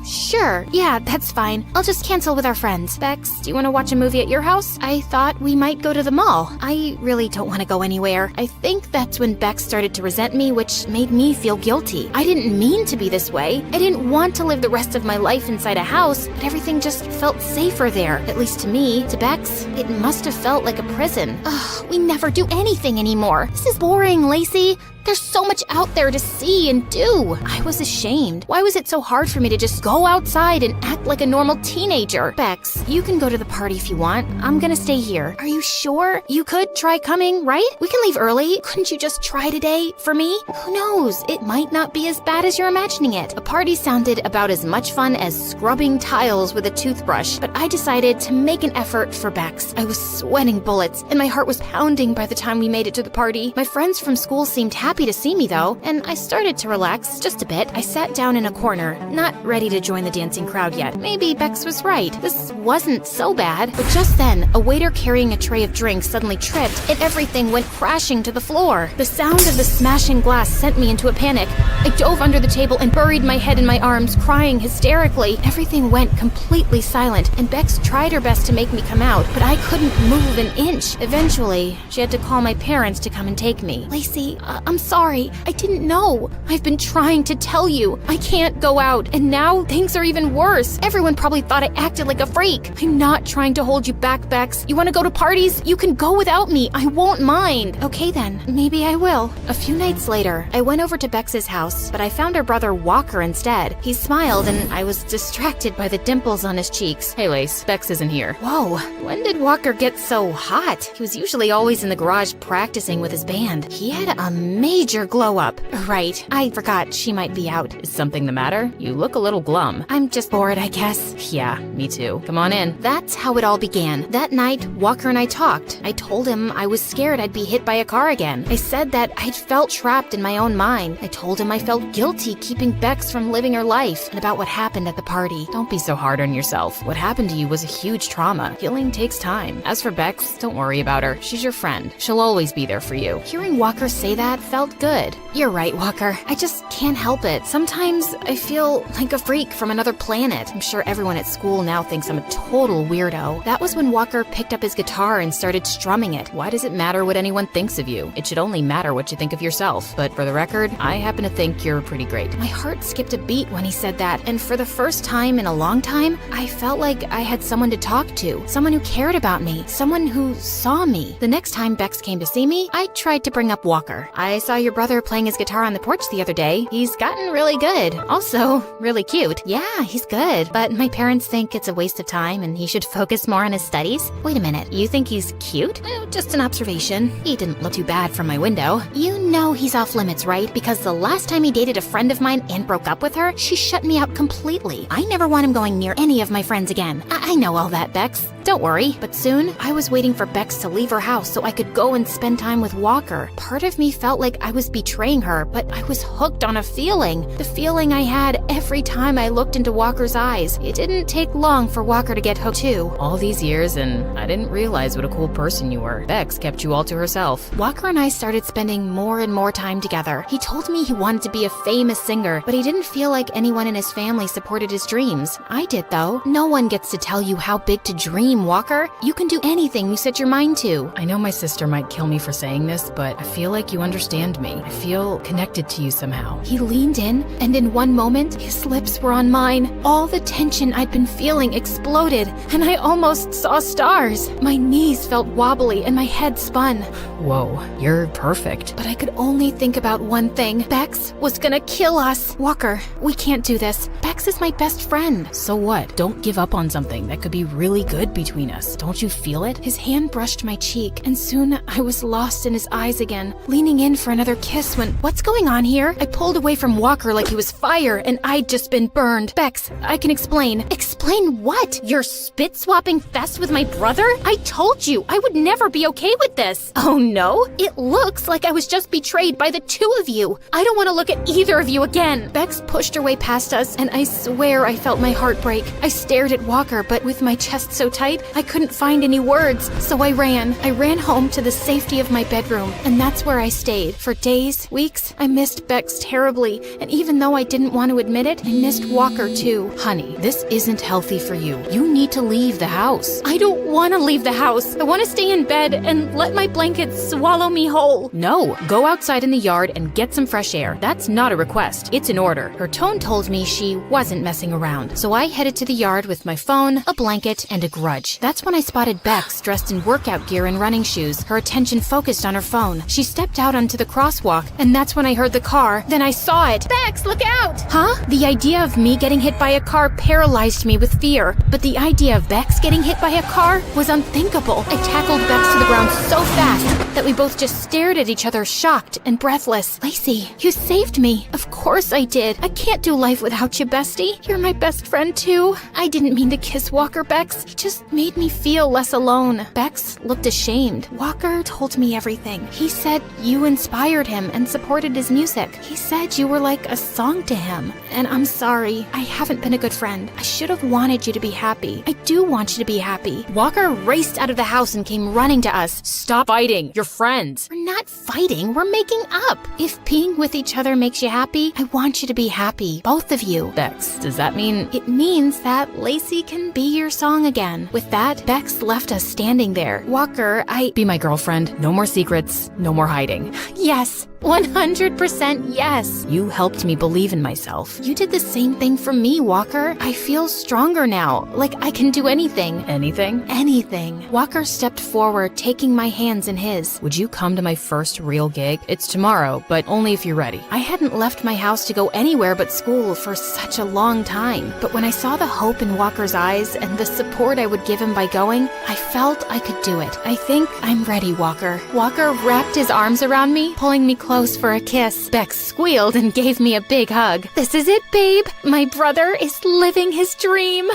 Sure. Yeah, that's fine. I'll just cancel with our friends. Bex, do you want to watch a movie at your house? I thought we might go to the mall. I really don't want to go anywhere. I think that's when Bex started to resent me, which made me feel guilty. I didn't mean to be this way. I didn't want to live the rest of my life inside a house, but everything just felt safer there. At least to me. To Bex, it must have felt like a prison. ugh, we never do anything anymore. This is boring, Lacey. There's so much out there to see and do. I was ashamed. Why was it so hard for me to just go outside and act like a normal teenager? Bex, you can go to the party if you want. I'm gonna stay here. Are you sure? You could try coming, right? We can leave early. Couldn't you just try today for me? Who knows? It might not be as bad as you're imagining it. A party sounded about as much fun as scrubbing tiles with a toothbrush, but I decided to make an effort for Bex. I was sweating bullets, and my heart was pounding by the time we made it to the party. My friends from school seemed happy to see me though, and I started to relax just a bit. I sat down in a corner, not ready to join the dancing crowd yet. Maybe Bex was right. This wasn't so bad. But just then, a waiter carrying a tray of drinks suddenly tripped, and everything went crashing to the floor. The sound of the smashing glass sent me into a panic. I dove under the table and buried my head in my arms, crying hysterically. Everything went completely silent, and Bex tried her best to make me come out, but I couldn't move an inch. Eventually, she had to call my parents to come and take me. Lacey, I'm sorry. I didn't know. I've been trying to tell you. I can't go out, and now things are even worse. Everyone probably thought I acted like a freak. I'm not trying to hold you back, Bex. You want to go to parties? You can go without me. I won't mind. Okay then, maybe I will. A few nights later, I went over to Bex's house, but I found her brother Walker instead. He smiled, and I was distracted by the dimples on his cheeks. Hey, Lace, Bex isn't here. Whoa, when did Walker get so hot? He was usually always in the garage practicing with his band. He had a major glow up. Right, I forgot she might be out. Is something the matter? You look a little glum. I'm just bored, I guess. Yeah, me too. Come on in. That's how it all began. That night, Walker and I talked. I told him I was scared I'd be hit by a car again. I said that I'd felt trapped in my own mind. I told him I felt guilty keeping Bex from living her life, and about what happened at the party. Don't be so hard on yourself. What happened to you was a huge trauma. Healing takes time. As for Bex, don't worry about her. She's your friend. She'll always be there for you. Hearing Walker say that felt felt good. You're right, Walker. I just can't help it. Sometimes I feel like a freak from another planet. I'm sure everyone at school now thinks I'm a total weirdo. That was when Walker picked up his guitar and started strumming it. Why does it matter what anyone thinks of you? It should only matter what you think of yourself. But for the record, I happen to think you're pretty great. My heart skipped a beat when he said that, and for the first time in a long time, I felt like I had someone to talk to, someone who cared about me, someone who saw me. The next time Bex came to see me, I tried to bring up Walker. I saw your brother playing his guitar on the porch the other day. He's gotten really good. Also, really cute. Yeah, he's good. But my parents think it's a waste of time and he should focus more on his studies. Wait a minute, you think he's cute? Just an observation. He didn't look too bad from my window. You know he's off limits, right? Because the last time he dated a friend of mine and broke up with her, she shut me out completely. I never want him going near any of my friends again. I know all that, Bex. Don't worry. But soon, I was waiting for Bex to leave her house so I could go and spend time with Walker. Part of me felt like I was betraying her, but I was hooked on a feeling. The feeling I had every time I looked into Walker's eyes. It didn't take long for Walker to get hooked too. All these years, and I didn't realize what a cool person you were. Bex kept you all to herself. Walker and I started spending more and more time together. He told me he wanted to be a famous singer, but he didn't feel like anyone in his family supported his dreams. I did though. No one gets to tell you how big to dream, Walker. You can do anything you set your mind to. I know my sister might kill me for saying this, but I feel like you understand me. I feel connected to you somehow. He leaned in, and in one moment, his lips were on mine. All the tension I'd been feeling exploded, and I almost saw stars. My knees felt wobbly, and my head spun. Whoa, you're perfect. But I could only think about one thing. Bex was gonna kill us. Walker, we can't do this. Bex is my best friend. So what? Don't give up on something that could be really good between us. Don't you feel it? His hand brushed my cheek, and soon I was lost in his eyes again, leaning in for another kiss when, what's going on here? I pulled away from Walker like he was fire, and I'd just been burned. Bex, I can explain. Explain what? Your spit-swapping fest with my brother? I told you I would never be okay with this. Oh no? It looks like I was just betrayed by the two of you. I don't want to look at either of you again. Bex pushed her way past us, and I swear I felt my heart break. I stared at Walker, but with my chest so tight, I couldn't find any words, so I ran. I ran home to the safety of my bedroom, and that's where I stayed. For days, weeks, I missed Bex terribly, and even though I didn't want to admit it, I missed Walker too. Honey, this isn't healthy for you. You need to leave the house. I don't want to leave the house. I want to stay in bed and let my blankets swallow me whole. No, go outside in the yard and get some fresh air. That's not a request. It's an order. Her tone told me she wasn't messing around, so I headed to the yard with my phone, a blanket, and a grudge. That's when I spotted Bex dressed in workout gear and running shoes, her attention focused on her phone. She stepped out onto the crosswalk, and that's when I heard the car. Then I saw it. Bex, look out! Huh? The idea of me getting hit by a car paralyzed me with fear, but the idea of Bex getting hit by a car was unthinkable. I tackled Bex to the ground so fast that we both just stared at each other, shocked and breathless. Lacey, you saved me. Of course I did. I can't do life without you, bestie. You're my best friend too. I didn't mean to kiss Walker, Bex. He just made me feel less alone. Bex looked ashamed. Walker told me everything. He said you inspired him and supported his music. He said you were like a song to him. And I'm sorry. I haven't been a good friend. I should have wanted you to be happy. I do want you to be happy. Walker raced out of the house and came running to us. Stop fighting. You're friends. We're not fighting. We're making up. If being with each other makes you happy, I want you to be happy. Both of you. Bex, does that mean? It means that Lacey can be your song again. With that, Bex left us standing there. Walker, Be my girlfriend. No more secrets. No more hiding. Yes. 100% yes. You helped me believe in myself. You did the same thing for me, Walker. I feel stronger now. Like I can do anything. Anything? Anything. Walker stepped forward, taking my hands in his. Would you come to my first real gig? It's tomorrow, but only if you're ready. I hadn't left my house to go anywhere but school for such a long time. But when I saw the hope in Walker's eyes and the support I would give him by going, I felt I could do it. I think I'm ready, Walker. Walker wrapped his arms around me, pulling me close for a kiss. Bex squealed and gave me a big hug. This is it, babe. My brother is living his dream.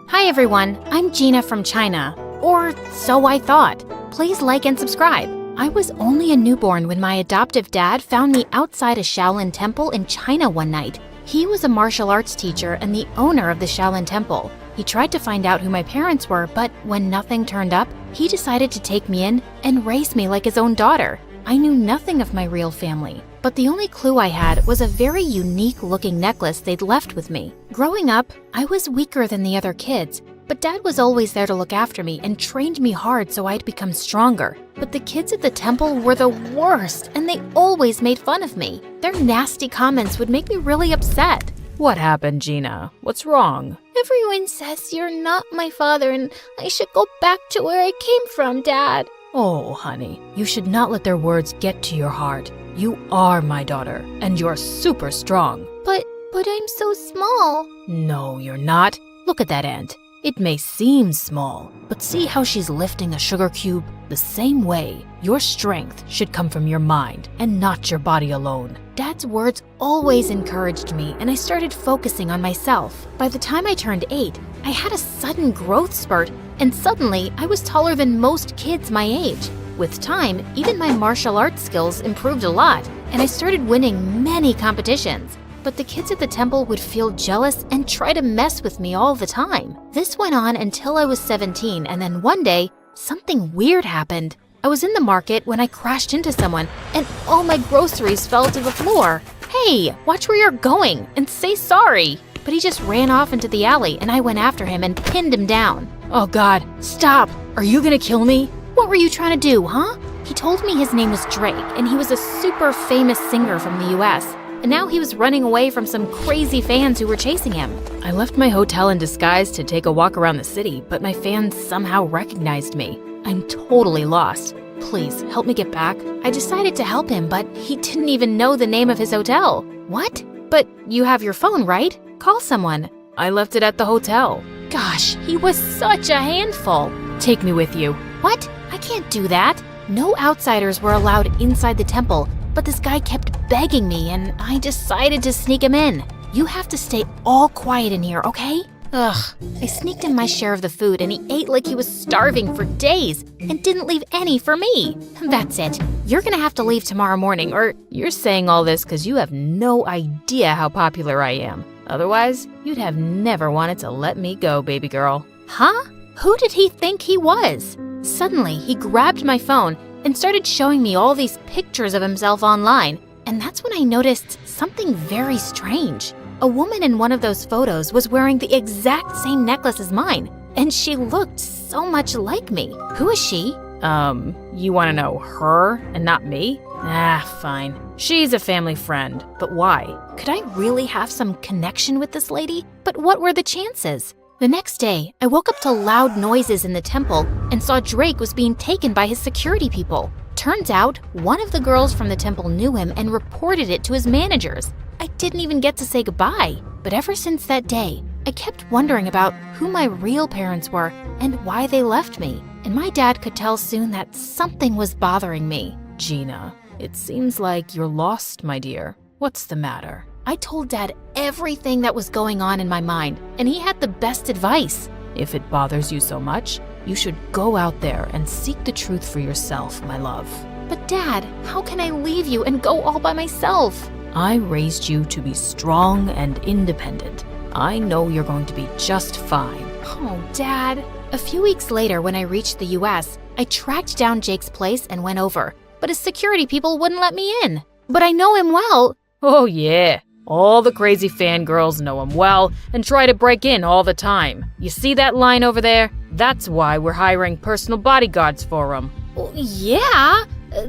Hi, everyone. I'm Gina from China. Or so I thought. Please like and subscribe. I was only a newborn when my adoptive dad found me outside a Shaolin temple in China one night. He was a martial arts teacher and the owner of the Shaolin temple. He tried to find out who my parents were, but when nothing turned up, he decided to take me in and raise me like his own daughter. I knew nothing of my real family, but the only clue I had was a very unique-looking necklace they'd left with me. Growing up, I was weaker than the other kids, but Dad was always there to look after me and trained me hard so I'd become stronger. But the kids at the temple were the worst, and they always made fun of me. Their nasty comments would make me really upset. What happened, Gina? What's wrong? Everyone says you're not my father and I should go back to where I came from, Dad. Oh, honey, you should not let their words get to your heart. You are my daughter, and you're super strong. But I'm so small. No, you're not. Look at that ant. It may seem small, but see how she's lifting a sugar cube? The same way, your strength should come from your mind and not your body alone. Dad's words always encouraged me, and I started focusing on myself. By the time I turned 8, I had a sudden growth spurt, and suddenly I was taller than most kids my age. With time, even my martial arts skills improved a lot, and I started winning many competitions. But the kids at the temple would feel jealous and try to mess with me all the time. This went on until I was 17, and then one day, something weird happened. I was in the market when I crashed into someone, and all my groceries fell to the floor. Hey, watch where you're going and say sorry. But he just ran off into the alley, and I went after him and pinned him down. Oh God, stop! Are you gonna kill me? What were you trying to do, huh? He told me his name was Drake, and he was a super famous singer from the US. And now he was running away from some crazy fans who were chasing him. I left my hotel in disguise to take a walk around the city, but my fans somehow recognized me. I'm totally lost. Please, help me get back. I decided to help him, but he didn't even know the name of his hotel. What? But you have your phone, right? Call someone. I left it at the hotel. Gosh, he was such a handful. Take me with you. What? I can't do that. No outsiders were allowed inside the temple, but this guy kept begging me, and I decided to sneak him in. You have to stay all quiet in here, okay? Ugh. I sneaked in my share of the food, and he ate like he was starving for days and didn't leave any for me. That's it. You're gonna have to leave tomorrow morning, or you're saying all this because you have no idea how popular I am. Otherwise, you'd have never wanted to let me go, baby girl. Huh? Who did he think he was? Suddenly, he grabbed my phone and started showing me all these pictures of himself online. And that's when I noticed something very strange. A woman in one of those photos was wearing the exact same necklace as mine, and she looked so much like me. Who is she? You want to know her and not me? Ah, fine. She's a family friend, but why? Could I really have some connection with this lady? But what were the chances? The next day, I woke up to loud noises in the temple and saw Drake was being taken by his security people. Turns out, one of the girls from the temple knew him and reported it to his managers. I didn't even get to say goodbye. But ever since that day, I kept wondering about who my real parents were and why they left me. And my dad could tell soon that something was bothering me. Gina, it seems like you're lost, my dear. What's the matter? I told Dad everything that was going on in my mind, and he had the best advice. If it bothers you so much, you should go out there and seek the truth for yourself, my love. But Dad, how can I leave you and go all by myself? I raised you to be strong and independent. I know you're going to be just fine. Oh, Dad. A few weeks later, when I reached the US, I tracked down Jake's place and went over, but his security people wouldn't let me in. But I know him well. Oh, yeah. All the crazy fangirls know him well and try to break in all the time. You see that line over there? That's why we're hiring personal bodyguards for him. Well, yeah,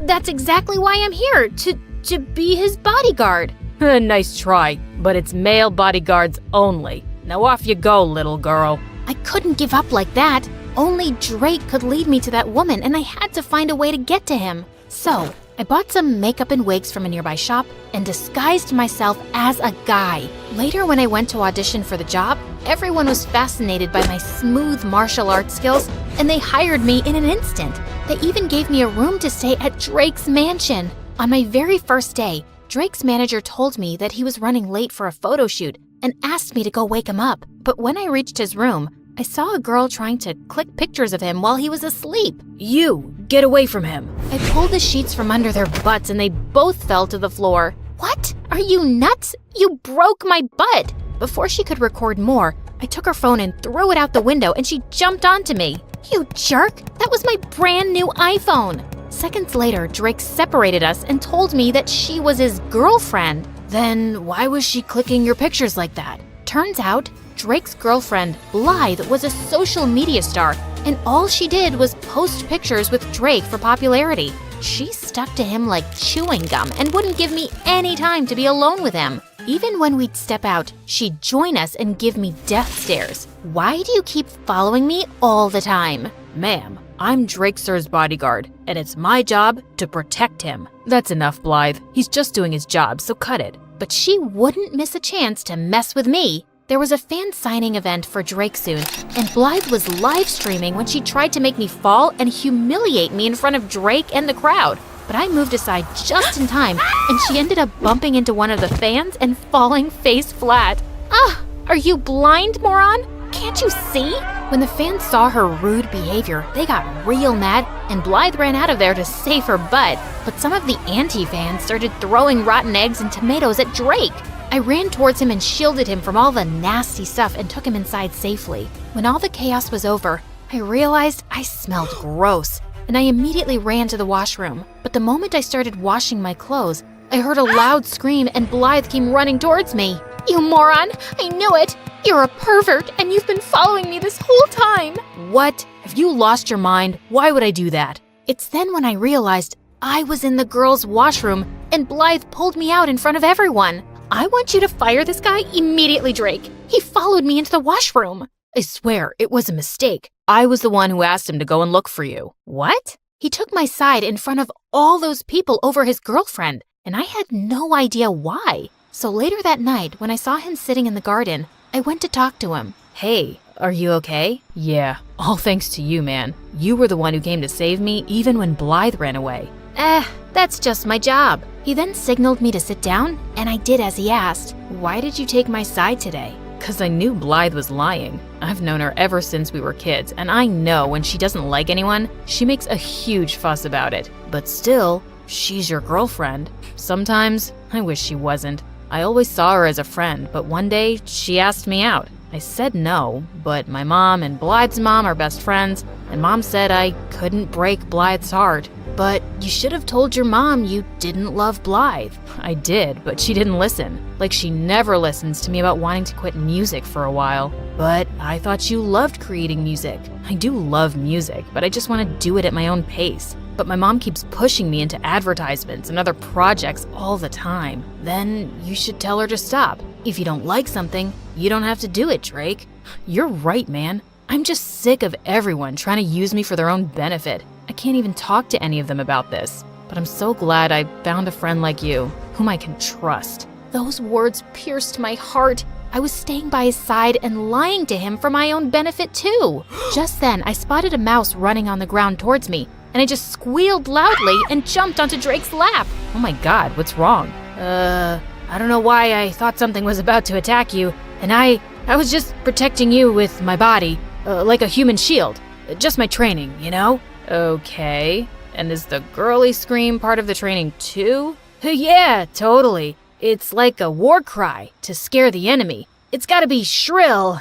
that's exactly why I'm here, to be his bodyguard. Nice try, but it's male bodyguards only. Now off you go, little girl. I couldn't give up like that. Only Drake could lead me to that woman, and I had to find a way to get to him. So, I bought some makeup and wigs from a nearby shop and disguised myself as a guy. Later, when I went to audition for the job, everyone was fascinated by my smooth martial arts skills, and they hired me in an instant. They even gave me a room to stay at Drake's mansion. On my very first day, Drake's manager told me that he was running late for a photo shoot and asked me to go wake him up. But when I reached his room, I saw a girl trying to click pictures of him while he was asleep. You, get away from him. I pulled the sheets from under their butts and they both fell to the floor. What? Are you nuts? You broke my butt. Before she could record more, I took her phone and threw it out the window and she jumped onto me. You jerk! That was my brand new iPhone. seconds later, Drake separated us and told me that she was his girlfriend. Then why was she clicking your pictures like that? Turns out, Drake's girlfriend, Blythe, was a social media star, and all she did was post pictures with Drake for popularity. She stuck to him like chewing gum and wouldn't give me any time to be alone with him. Even when we'd step out, she'd join us and give me death stares. Why do you keep following me all the time? Ma'am, I'm Drake Sir's bodyguard, and it's my job to protect him. That's enough, Blythe. He's just doing his job, so cut it. But she wouldn't miss a chance to mess with me. There was a fan signing event for Drake soon, and Blythe was live streaming when she tried to make me fall and humiliate me in front of Drake and the crowd. But I moved aside just in time, and she ended up bumping into one of the fans and falling face flat. Ah, are you blind, moron? Can't you see? When the fans saw her rude behavior, they got real mad, and Blythe ran out of there to save her butt. But some of the anti-fans started throwing rotten eggs and tomatoes at Drake. I ran towards him and shielded him from all the nasty stuff and took him inside safely. When all the chaos was over, I realized I smelled gross, and I immediately ran to the washroom. But the moment I started washing my clothes, I heard a loud scream and Blythe came running towards me. You moron! I knew it! You're a pervert, and you've been following me this whole time! What? Have you lost your mind? Why would I do that? It's then when I realized I was in the girls' washroom, and Blythe pulled me out in front of everyone. I want you to fire this guy immediately, Drake. He followed me into the washroom. I swear, it was a mistake. I was the one who asked him to go and look for you. What? He took my side in front of all those people over his girlfriend, and I had no idea why. So later that night, when I saw him sitting in the garden, I went to talk to him. Hey, are you okay? Yeah, all thanks to you, man. You were the one who came to save me even when Blythe ran away. That's just my job. He then signaled me to sit down, and I did as he asked. Why did you take my side today? 'Cause I knew Blythe was lying. I've known her ever since we were kids, and I know when she doesn't like anyone, she makes a huge fuss about it. But still, she's your girlfriend. Sometimes, I wish she wasn't. I always saw her as a friend, but one day, she asked me out. I said no, but my mom and Blythe's mom are best friends, and Mom said I couldn't break Blythe's heart. But you should have told your mom you didn't love Blythe. I did, but she didn't listen. Like she never listens to me about wanting to quit music for a while. But I thought you loved creating music. I do love music, but I just want to do it at my own pace. But my mom keeps pushing me into advertisements and other projects all the time. Then you should tell her to stop. If you don't like something, you don't have to do it, Drake. You're right, man. I'm just sick of everyone trying to use me for their own benefit. I can't even talk to any of them about this. But I'm so glad I found a friend like you, whom I can trust. Those words pierced my heart. I was staying by his side and lying to him for my own benefit too. Just then, I spotted a mouse running on the ground towards me, and I just squealed loudly and jumped onto Drake's lap. Oh my god, what's wrong? I don't know why I thought something was about to attack you, and I was just protecting you with my body, like a human shield. Just my training, you know? Okay, and is the girly scream part of the training too? Yeah, totally. It's like a war cry to scare the enemy. It's gotta be shrill.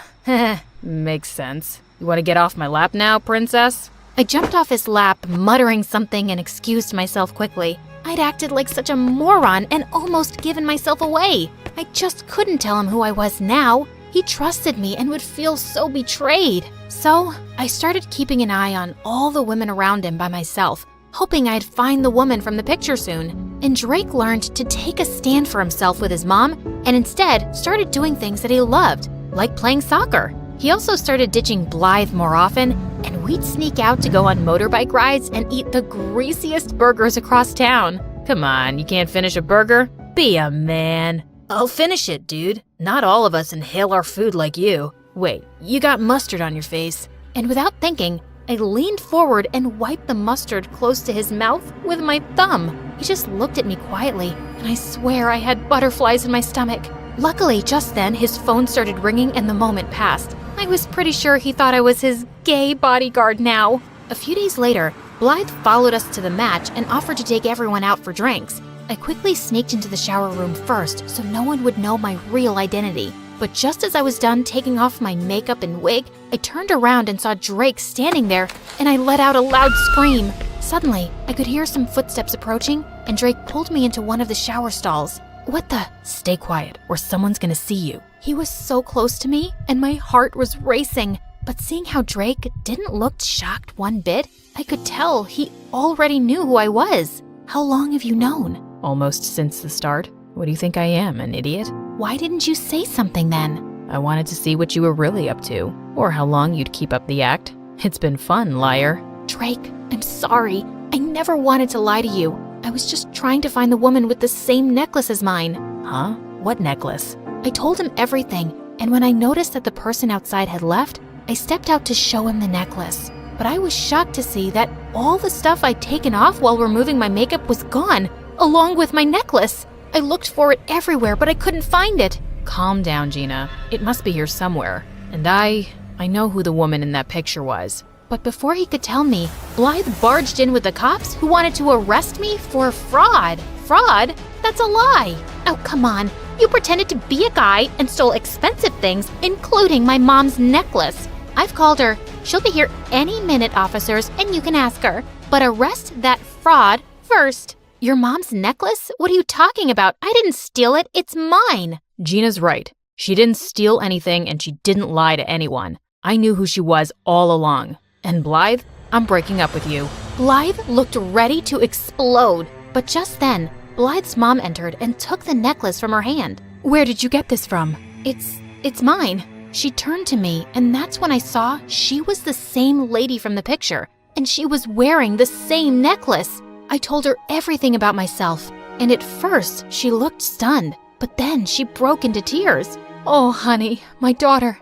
Makes sense. You wanna get off my lap now, princess? I jumped off his lap, muttering something, and excused myself quickly. I'd acted like such a moron and almost given myself away. I just couldn't tell him who I was now. He trusted me and would feel so betrayed. So I started keeping an eye on all the women around him by myself, hoping I'd find the woman from the picture soon. And Drake learned to take a stand for himself with his mom and instead started doing things that he loved, like playing soccer. He also started ditching Blythe more often, and we'd sneak out to go on motorbike rides and eat the greasiest burgers across town. Come on, you can't finish a burger? Be a man. I'll finish it, dude. Not all of us inhale our food like you. Wait, you got mustard on your face. And without thinking, I leaned forward and wiped the mustard close to his mouth with my thumb. He just looked at me quietly, and I swear I had butterflies in my stomach. Luckily, just then, his phone started ringing and the moment passed. I was pretty sure he thought I was his gay bodyguard now. A few days later, Blythe followed us to the match and offered to take everyone out for drinks. I quickly sneaked into the shower room first so no one would know my real identity. But just as I was done taking off my makeup and wig, I turned around and saw Drake standing there, and I let out a loud scream. Suddenly, I could hear some footsteps approaching, and Drake pulled me into one of the shower stalls. What the? Stay quiet, or someone's gonna see you. He was so close to me, and my heart was racing. But seeing how Drake didn't look shocked one bit, I could tell he already knew who I was. How long have you known? Almost since the start. What do you think I am, an idiot? Why didn't you say something then? I wanted to see what you were really up to, or how long you'd keep up the act. It's been fun, liar. Drake, I'm sorry. I never wanted to lie to you. I was just trying to find the woman with the same necklace as mine. Huh? What necklace? I told him everything, and when I noticed that the person outside had left, I stepped out to show him the necklace. But I was shocked to see that all the stuff I'd taken off while removing my makeup was gone, along with my necklace. I looked for it everywhere, but I couldn't find it. Calm down, Gina. It must be here somewhere. And I know who the woman in that picture was. But before he could tell me, Blythe barged in with the cops who wanted to arrest me for fraud. Fraud? That's a lie. Oh, come on. You pretended to be a guy and stole expensive things, including my mom's necklace. I've called her. She'll be here any minute, officers, and you can ask her. But arrest that fraud first. Your mom's necklace? What are you talking about? I didn't steal it. It's mine. Gina's right. She didn't steal anything and she didn't lie to anyone. I knew who she was all along. And Blythe, I'm breaking up with you. Blythe looked ready to explode. But just then, Blythe's mom entered and took the necklace from her hand. Where did you get this from? It's mine. She turned to me, and that's when I saw she was the same lady from the picture, and she was wearing the same necklace. I told her everything about myself, and at first she looked stunned, but then she broke into tears. Oh, honey, my daughter,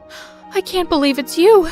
I can't believe it's you.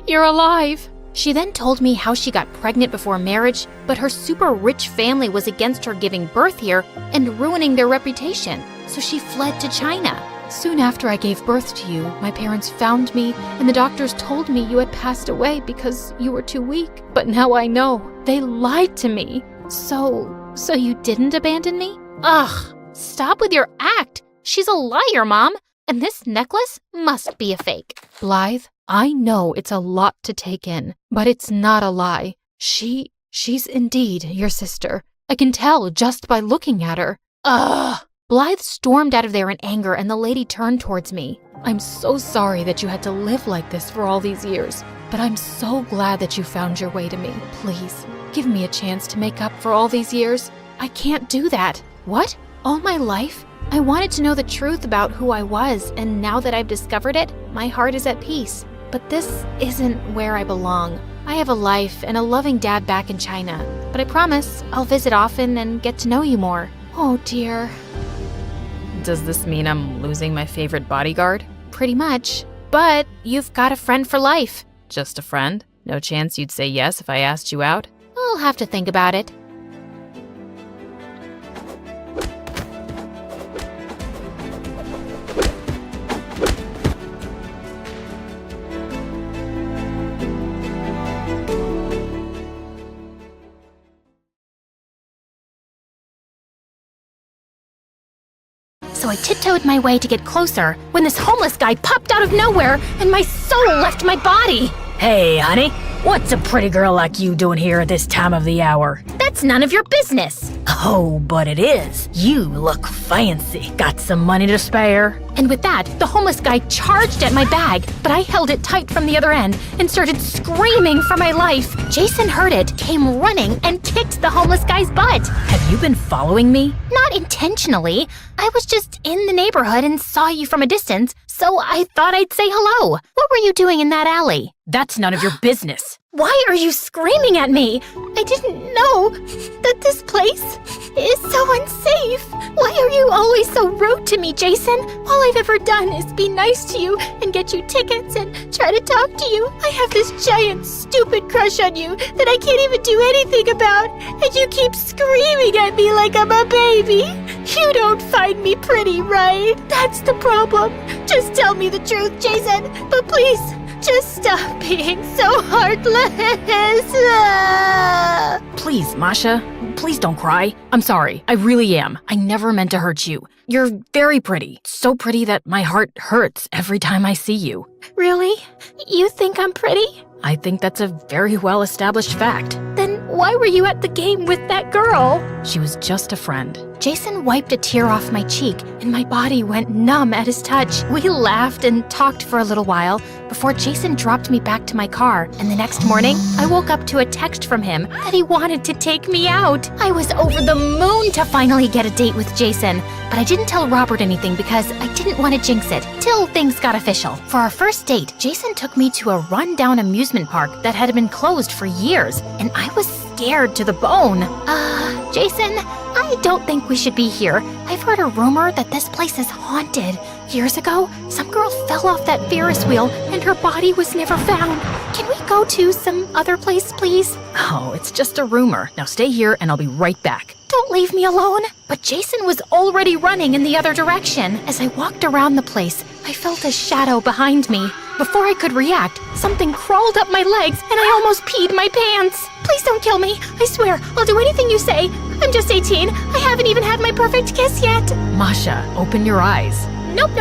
You're alive. She then told me how she got pregnant before marriage, but her super rich family was against her giving birth here and ruining their reputation, so she fled to China. Soon after I gave birth to you, my parents found me, and the doctors told me you had passed away because you were too weak. But now I know. They lied to me. So you didn't abandon me? Ugh, stop with your act. She's a liar, Mom, and this necklace must be a fake. Blythe, I know it's a lot to take in, but it's not a lie. She's indeed your sister. I can tell just by looking at her. Ugh! Blythe stormed out of there in anger, and the lady turned towards me. I'm so sorry that you had to live like this for all these years, but I'm so glad that you found your way to me. Please, give me a chance to make up for all these years. I can't do that. What? All my life? I wanted to know the truth about who I was, and now that I've discovered it, my heart is at peace. But this isn't where I belong. I have a life and a loving dad back in China, but I promise I'll visit often and get to know you more. Oh dear. Does this mean I'm losing my favorite bodyguard? Pretty much. But you've got a friend for life. Just a friend? No chance you'd say yes if I asked you out? I'll have to think about it. So I tiptoed my way to get closer when this homeless guy popped out of nowhere and my soul left my body. Hey, honey, what's a pretty girl like you doing here at this time of the hour? That's none of your business. Oh, but it is. You look fancy. Got some money to spare? And with that, the homeless guy charged at my bag, but I held it tight from the other end and started screaming for my life. Jason heard it, came running, and kicked the homeless guy's butt. Have you been following me? Not intentionally. I was just in the neighborhood and saw you from a distance, so I thought I'd say hello. What were you doing in that alley? That's none of your business. Why are you screaming at me? I didn't know that this place is so unsafe. Why are you always so rude to me, Jason? All I've ever done is be nice to you and get you tickets and try to talk to you. I have this giant, stupid crush on you that I can't even do anything about, and you keep screaming at me like I'm a baby. You don't find me pretty, right? That's the problem. Just tell me the truth, Jason, but please, just stop being so heartless. Please, Masha, please don't cry. I'm sorry, I really am. I never meant to hurt you. You're very pretty. So pretty that my heart hurts every time I see you. Really? You think I'm pretty? I think that's a very well-established fact. Then Why were you at the game with that girl? She was just a friend. Jason wiped a tear off my cheek, and my body went numb at his touch. We laughed and talked for a little while before Jason dropped me back to my car, and the next morning, I woke up to a text from him that he wanted to take me out. I was over the moon to finally get a date with Jason, but I didn't tell Robert anything because I didn't want to jinx it till things got official. For our first date, Jason took me to a rundown amusement park that had been closed for years, and I was scared to the bone. Jason, I don't think we should be here. I've heard a rumor that this place is haunted. Years ago, some girl fell off that Ferris wheel and her body was never found. Can we go to some other place, please? Oh, it's just a rumor. Now stay here and I'll be right back. Don't leave me alone. But Jason was already running in the other direction. As I walked around the place, I felt a shadow behind me. Before I could react, something crawled up my legs and I almost peed my pants. Please don't kill me. I swear, I'll do anything you say. I'm just 18. I haven't even had my perfect kiss yet. Masha, open your eyes. Nope.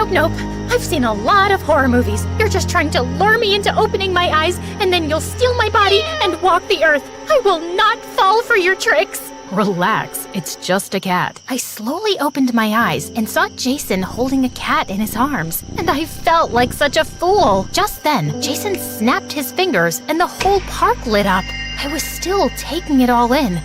I've seen a lot of horror movies. You're just trying to lure me into opening my eyes, and then you'll steal my body and walk the earth. I will not fall for your tricks. Relax, it's just a cat. I slowly opened my eyes and saw Jason holding a cat in his arms, and I felt like such a fool. Just then, Jason snapped his fingers and the whole park lit up. I was still taking it all in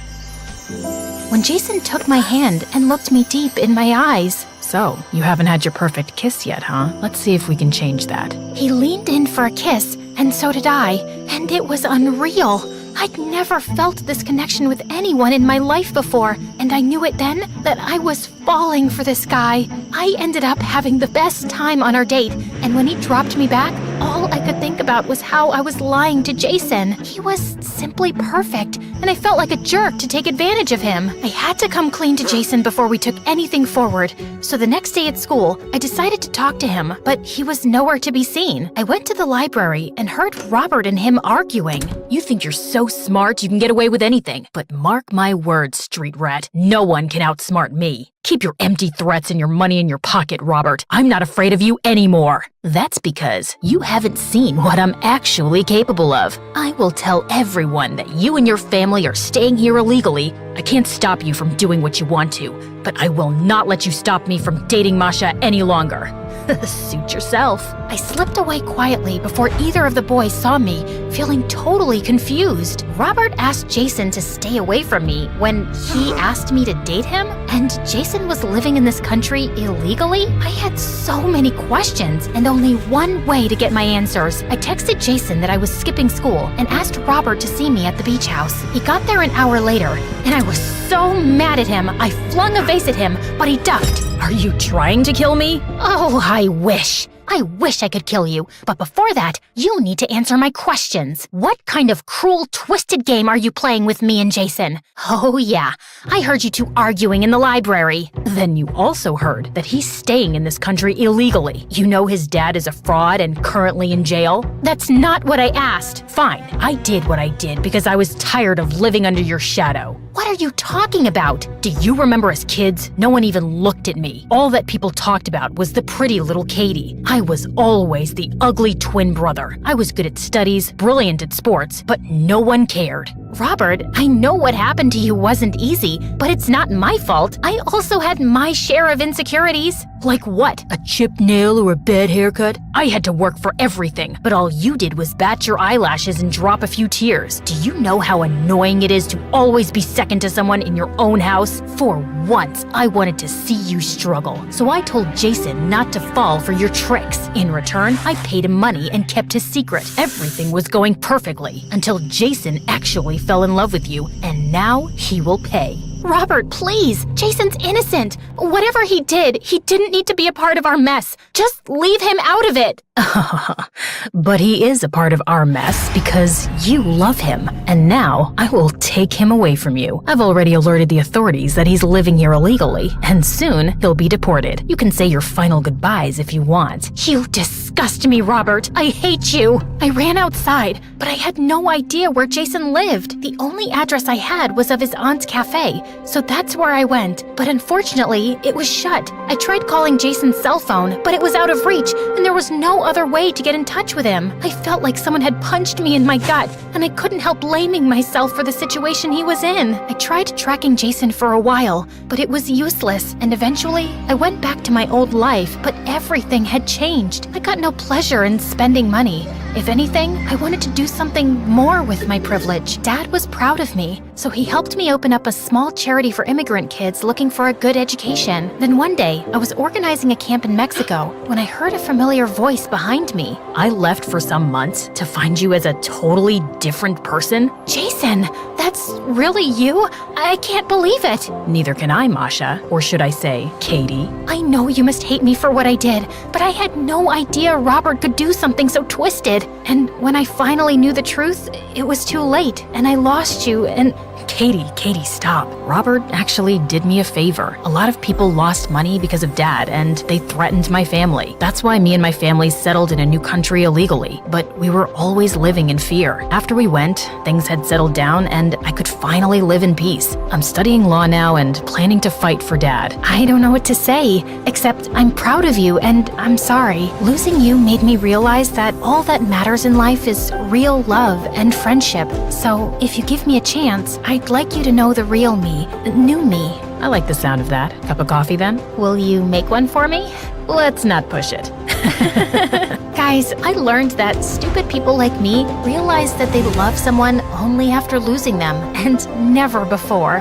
when Jason took my hand and looked me deep in my eyes. So, you haven't had your perfect kiss yet, huh? Let's see if we can change that. He leaned in for a kiss, and so did I, and it was unreal. I'd never felt this connection with anyone in my life before, and I knew it then that I was falling for this guy. I ended up having the best time on our date, and when he dropped me back, all I could think about was how I was lying to Jason. He was simply perfect, and I felt like a jerk to take advantage of him. I had to come clean to Jason before we took anything forward, so the next day at school, I decided to talk to him, but he was nowhere to be seen. I went to the library and heard Robert and him arguing. You think you're so smart you can get away with anything, but mark my words, street rat, no one can outsmart me. Keep your empty threats and your money in your pocket, Robert. I'm not afraid of you anymore. That's because you haven't seen what I'm actually capable of. I will tell everyone that you and your family are staying here illegally. I can't stop you from doing what you want to, but I will not let you stop me from dating Masha any longer. Suit yourself. I slipped away quietly before either of the boys saw me, feeling totally confused. Robert asked Jason to stay away from me when he asked me to date him, and Jason was living in this country illegally? I had so many questions and only one way to get my answers. I texted Jason that I was skipping school and asked Robert to see me at the beach house. He got there an hour later, and I was so mad at him, I flung a vase at him, but he ducked. Are you trying to kill me? Oh, I wish. I wish I could kill you, but before that, you need to answer my questions. What kind of cruel, twisted game are you playing with me and Jason? Oh yeah, I heard you two arguing in the library. Then you also heard that he's staying in this country illegally. You know his dad is a fraud and currently in jail? That's not what I asked. Fine, I did what I did because I was tired of living under your shadow. What are you talking about? Do you remember as kids? No one even looked at me. All that people talked about was the pretty little Katie. I was always the ugly twin brother. I was good at studies, brilliant at sports, but no one cared. Robert, I know what happened to you wasn't easy, but it's not my fault. I also had my share of insecurities. Like what? A chipped nail or a bad haircut? I had to work for everything, but all you did was bat your eyelashes and drop a few tears. Do you know how annoying it is to always be second to someone in your own house? For once, I wanted to see you struggle, so I told Jason not to fall for your tricks. In return, I paid him money and kept his secret. Everything was going perfectly until Jason actually fell in love with you, and now he will pay. Robert, please! Jason's innocent! Whatever he did, he didn't need to be a part of our mess. Just leave him out of it! But he is a part of our mess because you love him, and now I will take him away from you. I've already alerted the authorities that he's living here illegally, and soon he'll be deported. You can say your final goodbyes if you want. You disgusting disgust me, Robert. I hate you. I ran outside, but I had no idea where Jason lived. The only address I had was of his aunt's cafe, so that's where I went. But unfortunately, it was shut. I tried calling Jason's cell phone, but it was out of reach, and there was no other way to get in touch with him. I felt like someone had punched me in my gut, and I couldn't help blaming myself for the situation he was in. I tried tracking Jason for a while, but it was useless, and eventually, I went back to my old life, but everything had changed. I got no pleasure in spending money. If anything, I wanted to do something more with my privilege. Dad was proud of me, so he helped me open up a small charity for immigrant kids looking for a good education. Then one day, I was organizing a camp in Mexico when I heard a familiar voice behind me. I left for some months to find you as a totally different person? Jason, that's really you? I can't believe it. Neither can I, Masha. Or should I say, Katie? I know you must hate me for what I did, but I had no idea Robert could do something so twisted. And when I finally knew the truth, it was too late, and I lost you, and... Katie, stop. Robert actually did me a favor. A lot of people lost money because of Dad, and they threatened my family. That's why me and my family settled in a new country illegally, but we were always living in fear. After we went, things had settled down, and I could finally live in peace. I'm studying law now and planning to fight for Dad. I don't know what to say, except I'm proud of you, and I'm sorry. Losing you made me realize that all that matters in life is real love and friendship. So if you give me a chance, I'd like you to know the real me, new me. I like the sound of that. Cup of coffee then? Will you make one for me? Let's not push it. Guys, I learned that stupid people like me realize that they love someone only after losing them, and never before.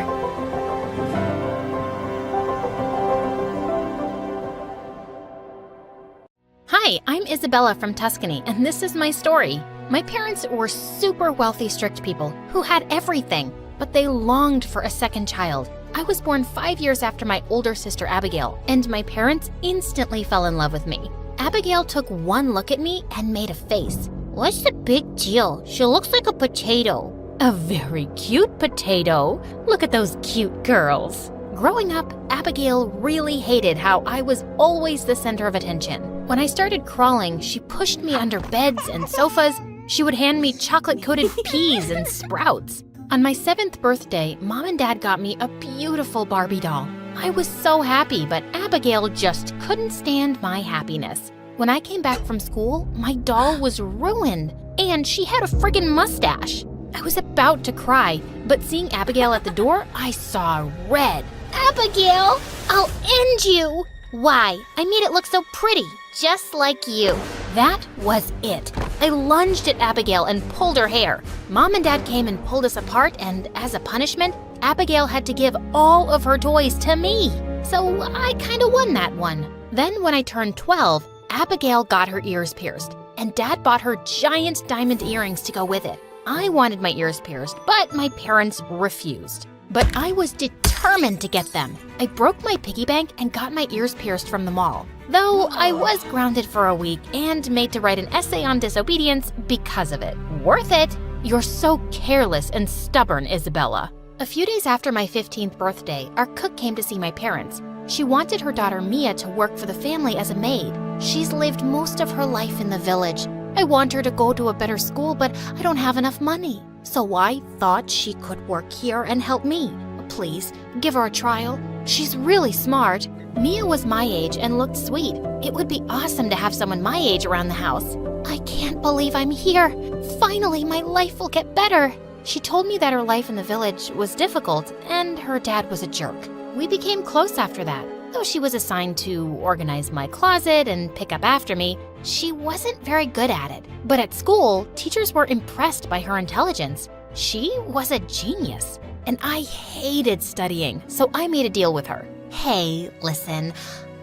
Hi, I'm Isabella from Tuscany, and this is my story. My parents were super wealthy, strict people who had everything, but they longed for a second child. I was born 5 years after my older sister Abigail, and my parents instantly fell in love with me. Abigail took one look at me and made a face. What's the big deal? She looks like a potato. A very cute potato. Look at those cute girls. Growing up, Abigail really hated how I was always the center of attention. When I started crawling, she pushed me under beds and sofas. She would hand me chocolate-coated peas and sprouts. On my 7th birthday, Mom and Dad got me a beautiful Barbie doll. I was so happy, but Abigail just couldn't stand my happiness. When I came back from school, my doll was ruined, and she had a friggin' mustache. I was about to cry, but seeing Abigail at the door, I saw red. Abigail, I'll end you. Why? I made it look so pretty, just like you. That was it. I lunged at Abigail and pulled her hair. Mom and Dad came and pulled us apart, and as a punishment, Abigail had to give all of her toys to me. So I kinda won that one. Then when I turned 12, Abigail got her ears pierced, and Dad bought her giant diamond earrings to go with it. I wanted my ears pierced, but my parents refused. But I was determined to get them. I broke my piggy bank and got my ears pierced from the mall. Though I was grounded for a week and made to write an essay on disobedience because of it. Worth it! You're so careless and stubborn, Isabella. A few days after my 15th birthday, our cook came to see my parents. She wanted her daughter Mia to work for the family as a maid. She's lived most of her life in the village. I want her to go to a better school, but I don't have enough money. So I thought she could work here and help me. Please, give her a trial. She's really smart. Mia was my age and looked sweet. It would be awesome to have someone my age around the house. I can't believe I'm here. Finally, my life will get better. She told me that her life in the village was difficult and her dad was a jerk. We became close after that. Though she was assigned to organize my closet and pick up after me, she wasn't very good at it. But at school, teachers were impressed by her intelligence. She was a genius. And I hated studying, so I made a deal with her. Hey, listen,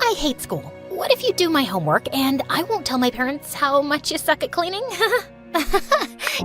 I hate school. What if you do my homework and I won't tell my parents how much you suck at cleaning?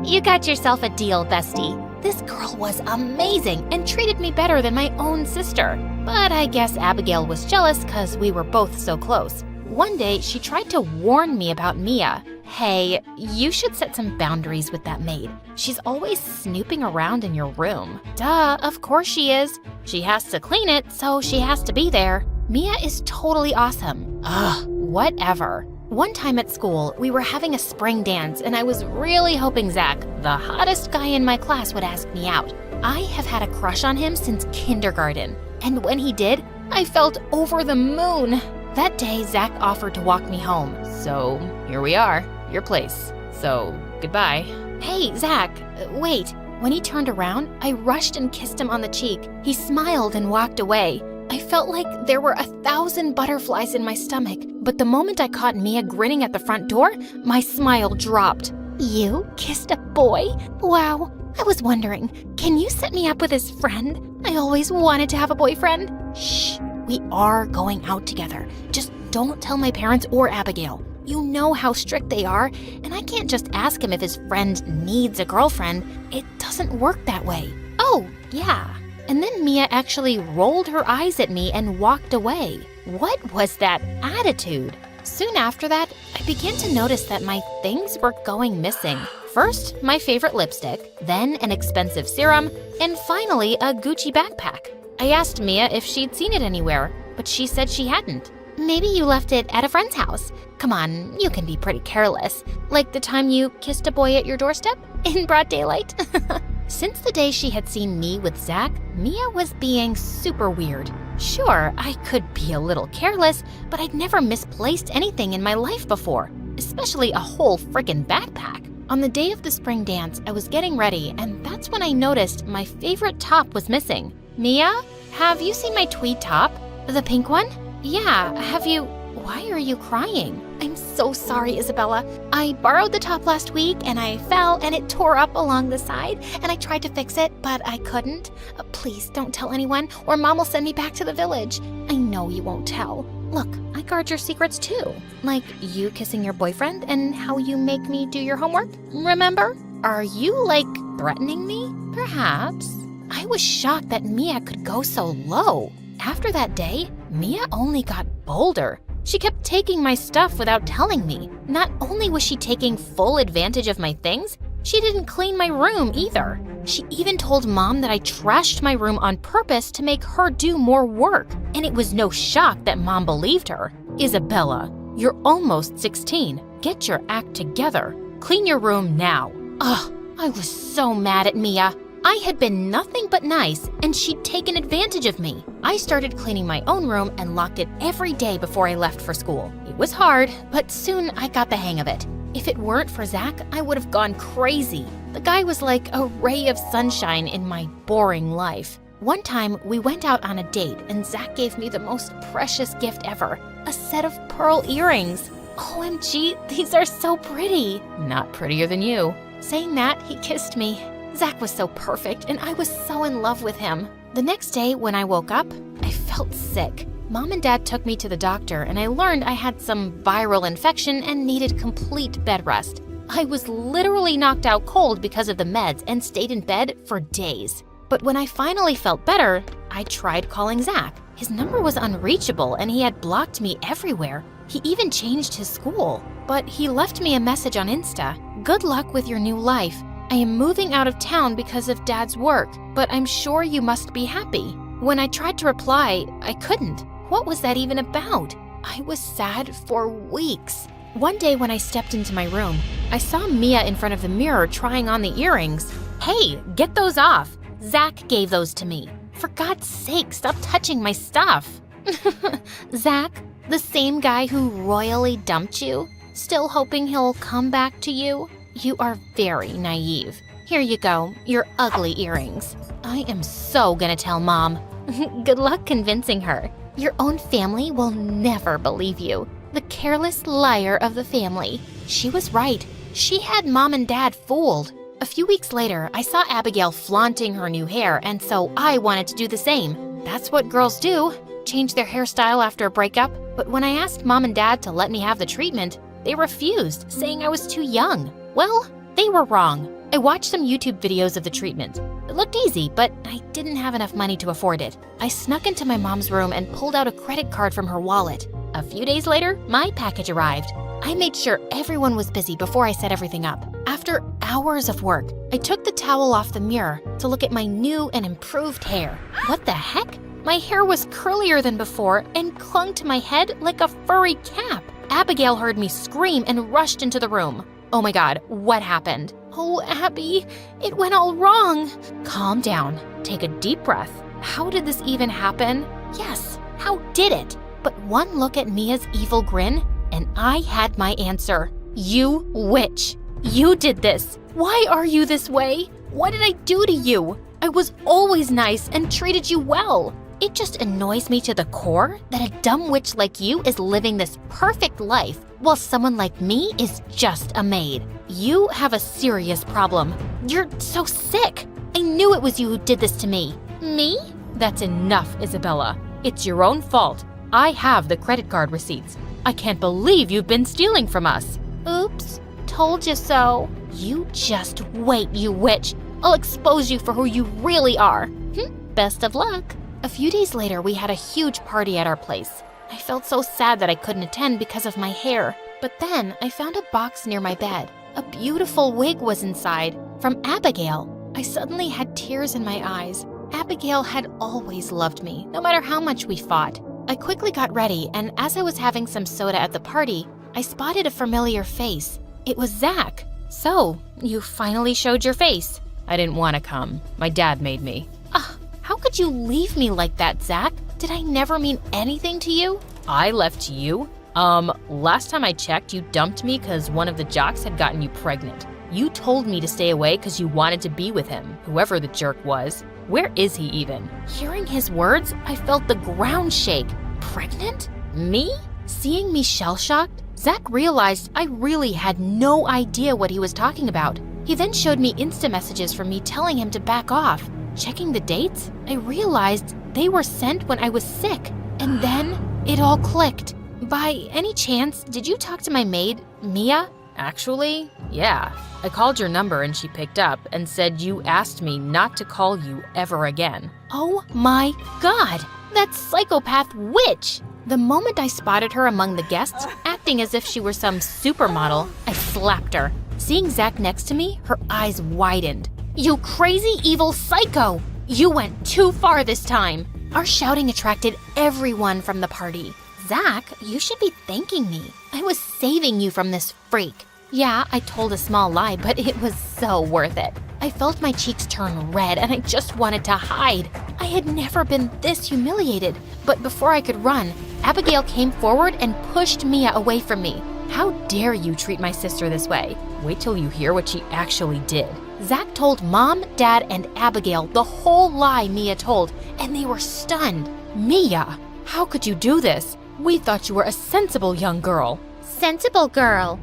You got yourself a deal, bestie. This girl was amazing and treated me better than my own sister. But I guess Abigail was jealous because we were both so close. One day, she tried to warn me about Mia. Hey, you should set some boundaries with that maid. She's always snooping around in your room. Duh, of course she is. She has to clean it, so she has to be there. Mia is totally awesome. Ugh, whatever. One time at school, we were having a spring dance, and I was really hoping Zach, the hottest guy in my class, would ask me out. I have had a crush on him since kindergarten, and when he did, I felt over the moon. That day, Zach offered to walk me home, so here we are, your place. So, goodbye. Hey, Zach, wait. When he turned around, I rushed and kissed him on the cheek. He smiled and walked away. I felt like there were 1,000 butterflies in my stomach, but the moment I caught Mia grinning at the front door, my smile dropped. You kissed a boy? Wow. I was wondering, can you set me up with his friend? I always wanted to have a boyfriend. Shh, we are going out together. Just don't tell my parents or Abigail. You know how strict they are, and I can't just ask him if his friend needs a girlfriend. It doesn't work that way. Oh, yeah. And then Mia actually rolled her eyes at me and walked away. What was that attitude? Soon after that, I began to notice that my things were going missing. First, my favorite lipstick, then an expensive serum, and finally a Gucci backpack. I asked Mia if she'd seen it anywhere, but she said she hadn't. Maybe you left it at a friend's house. Come on, you can be pretty careless. Like the time you kissed a boy at your doorstep in broad daylight. Since the day she had seen me with Zach, Mia was being super weird. Sure, I could be a little careless, but I'd never misplaced anything in my life before, especially a whole frickin' backpack. On the day of the spring dance, I was getting ready, and that's when I noticed my favorite top was missing. Mia, have you seen my tweed top? The pink one? Yeah, have you... Why are you crying? I'm so sorry, Isabella. I borrowed the top last week and I fell and it tore up along the side and I tried to fix it, but I couldn't. Please don't tell anyone or Mom will send me back to the village. I know you won't tell. Look, I guard your secrets too. Like you kissing your boyfriend and how you make me do your homework. Remember? Are you, like, threatening me? Perhaps. I was shocked that Mia could go so low. After that day, Mia only got bolder. She kept taking my stuff without telling me. Not only was she taking full advantage of my things, she didn't clean my room either. She even told Mom that I trashed my room on purpose to make her do more work. And it was no shock that Mom believed her. Isabella, you're almost 16. Get your act together. Clean your room now. Ugh, I was so mad at Mia. I had been nothing but nice, and she'd taken advantage of me. I started cleaning my own room and locked it every day before I left for school. It was hard, but soon I got the hang of it. If it weren't for Zach, I would have gone crazy. The guy was like a ray of sunshine in my boring life. One time, we went out on a date, and Zach gave me the most precious gift ever, a set of pearl earrings. OMG, these are so pretty. Not prettier than you. Saying that, he kissed me. Zach was so perfect, and I was so in love with him. The next day, when I woke up, I felt sick. Mom and Dad took me to the doctor, and I learned I had some viral infection and needed complete bed rest. I was literally knocked out cold because of the meds and stayed in bed for days. But when I finally felt better, I tried calling Zach. His number was unreachable, and he had blocked me everywhere. He even changed his school. But he left me a message on Insta. Good luck with your new life. I am moving out of town because of Dad's work, but I'm sure you must be happy. When I tried to reply, I couldn't. What was that even about? I was sad for weeks. One day when I stepped into my room, I saw Mia in front of the mirror trying on the earrings. Hey, get those off. Zach gave those to me. For God's sake, stop touching my stuff. Zach, the same guy who royally dumped you, still hoping he'll come back to you? You are very naive. Here you go, your ugly earrings. I am so gonna tell Mom. Good luck convincing her. Your own family will never believe you. The careless liar of the family. She was right. She had Mom and Dad fooled. A few weeks later, I saw Abigail flaunting her new hair, and so I wanted to do the same. That's what girls do, change their hairstyle after a breakup. But when I asked Mom and Dad to let me have the treatment, they refused, saying I was too young. Well, they were wrong. I watched some YouTube videos of the treatment. It looked easy, but I didn't have enough money to afford it. I snuck into my mom's room and pulled out a credit card from her wallet. A few days later, my package arrived. I made sure everyone was busy before I set everything up. After hours of work, I took the towel off the mirror to look at my new and improved hair. What the heck? My hair was curlier than before and clung to my head like a furry cap. Abigail heard me scream and rushed into the room. Oh my God, what happened? Oh, Abby, it went all wrong. Calm down. Take a deep breath. How did this even happen? Yes, how did it? But one look at Mia's evil grin, and I had my answer. You witch. You did this. Why are you this way? What did I do to you? I was always nice and treated you well. It just annoys me to the core that a dumb witch like you is living this perfect life while someone like me is just a maid. You have a serious problem. You're so sick. I knew it was you who did this to me. Me? That's enough, Isabella. It's your own fault. I have the credit card receipts. I can't believe you've been stealing from us. Oops, told you so. You just wait, you witch. I'll expose you for who you really are. Best of luck. A few days later, we had a huge party at our place. I felt so sad that I couldn't attend because of my hair. But then I found a box near my bed. A beautiful wig was inside, from Abigail. I suddenly had tears in my eyes. Abigail had always loved me, no matter how much we fought. I quickly got ready, and as I was having some soda at the party, I spotted a familiar face. It was Zach. So, you finally showed your face. I didn't want to come. My dad made me. How could you leave me like that, Zach? Did I never mean anything to you? I left you? Last time I checked, you dumped me because one of the jocks had gotten you pregnant. You told me to stay away because you wanted to be with him, whoever the jerk was. Where is he even? Hearing his words, I felt the ground shake. Pregnant? Me? Seeing me shell-shocked, Zach realized I really had no idea what he was talking about. He then showed me Insta messages from me telling him to back off. Checking the dates, I realized they were sent when I was sick. And then it all clicked. By any chance, did you talk to my maid, Mia? Actually, yeah. I called your number and she picked up and said you asked me not to call you ever again. Oh my God, that psychopath witch! The moment I spotted her among the guests, acting as if she were some supermodel, I slapped her. Seeing Zach next to me, her eyes widened. You crazy evil psycho! You went too far this time. Our shouting attracted everyone from the party. Zach, you should be thanking me. I was saving you from this freak. Yeah, I told a small lie, but it was so worth it. I felt my cheeks turn red and I just wanted to hide. I had never been this humiliated. But before I could run, Abigail came forward and pushed Mia away from me. How dare you treat my sister this way? Wait till you hear what she actually did. Zach told Mom, Dad, and Abigail the whole lie Mia told, and they were stunned. Mia, how could you do this? We thought you were a sensible young girl. Sensible girl?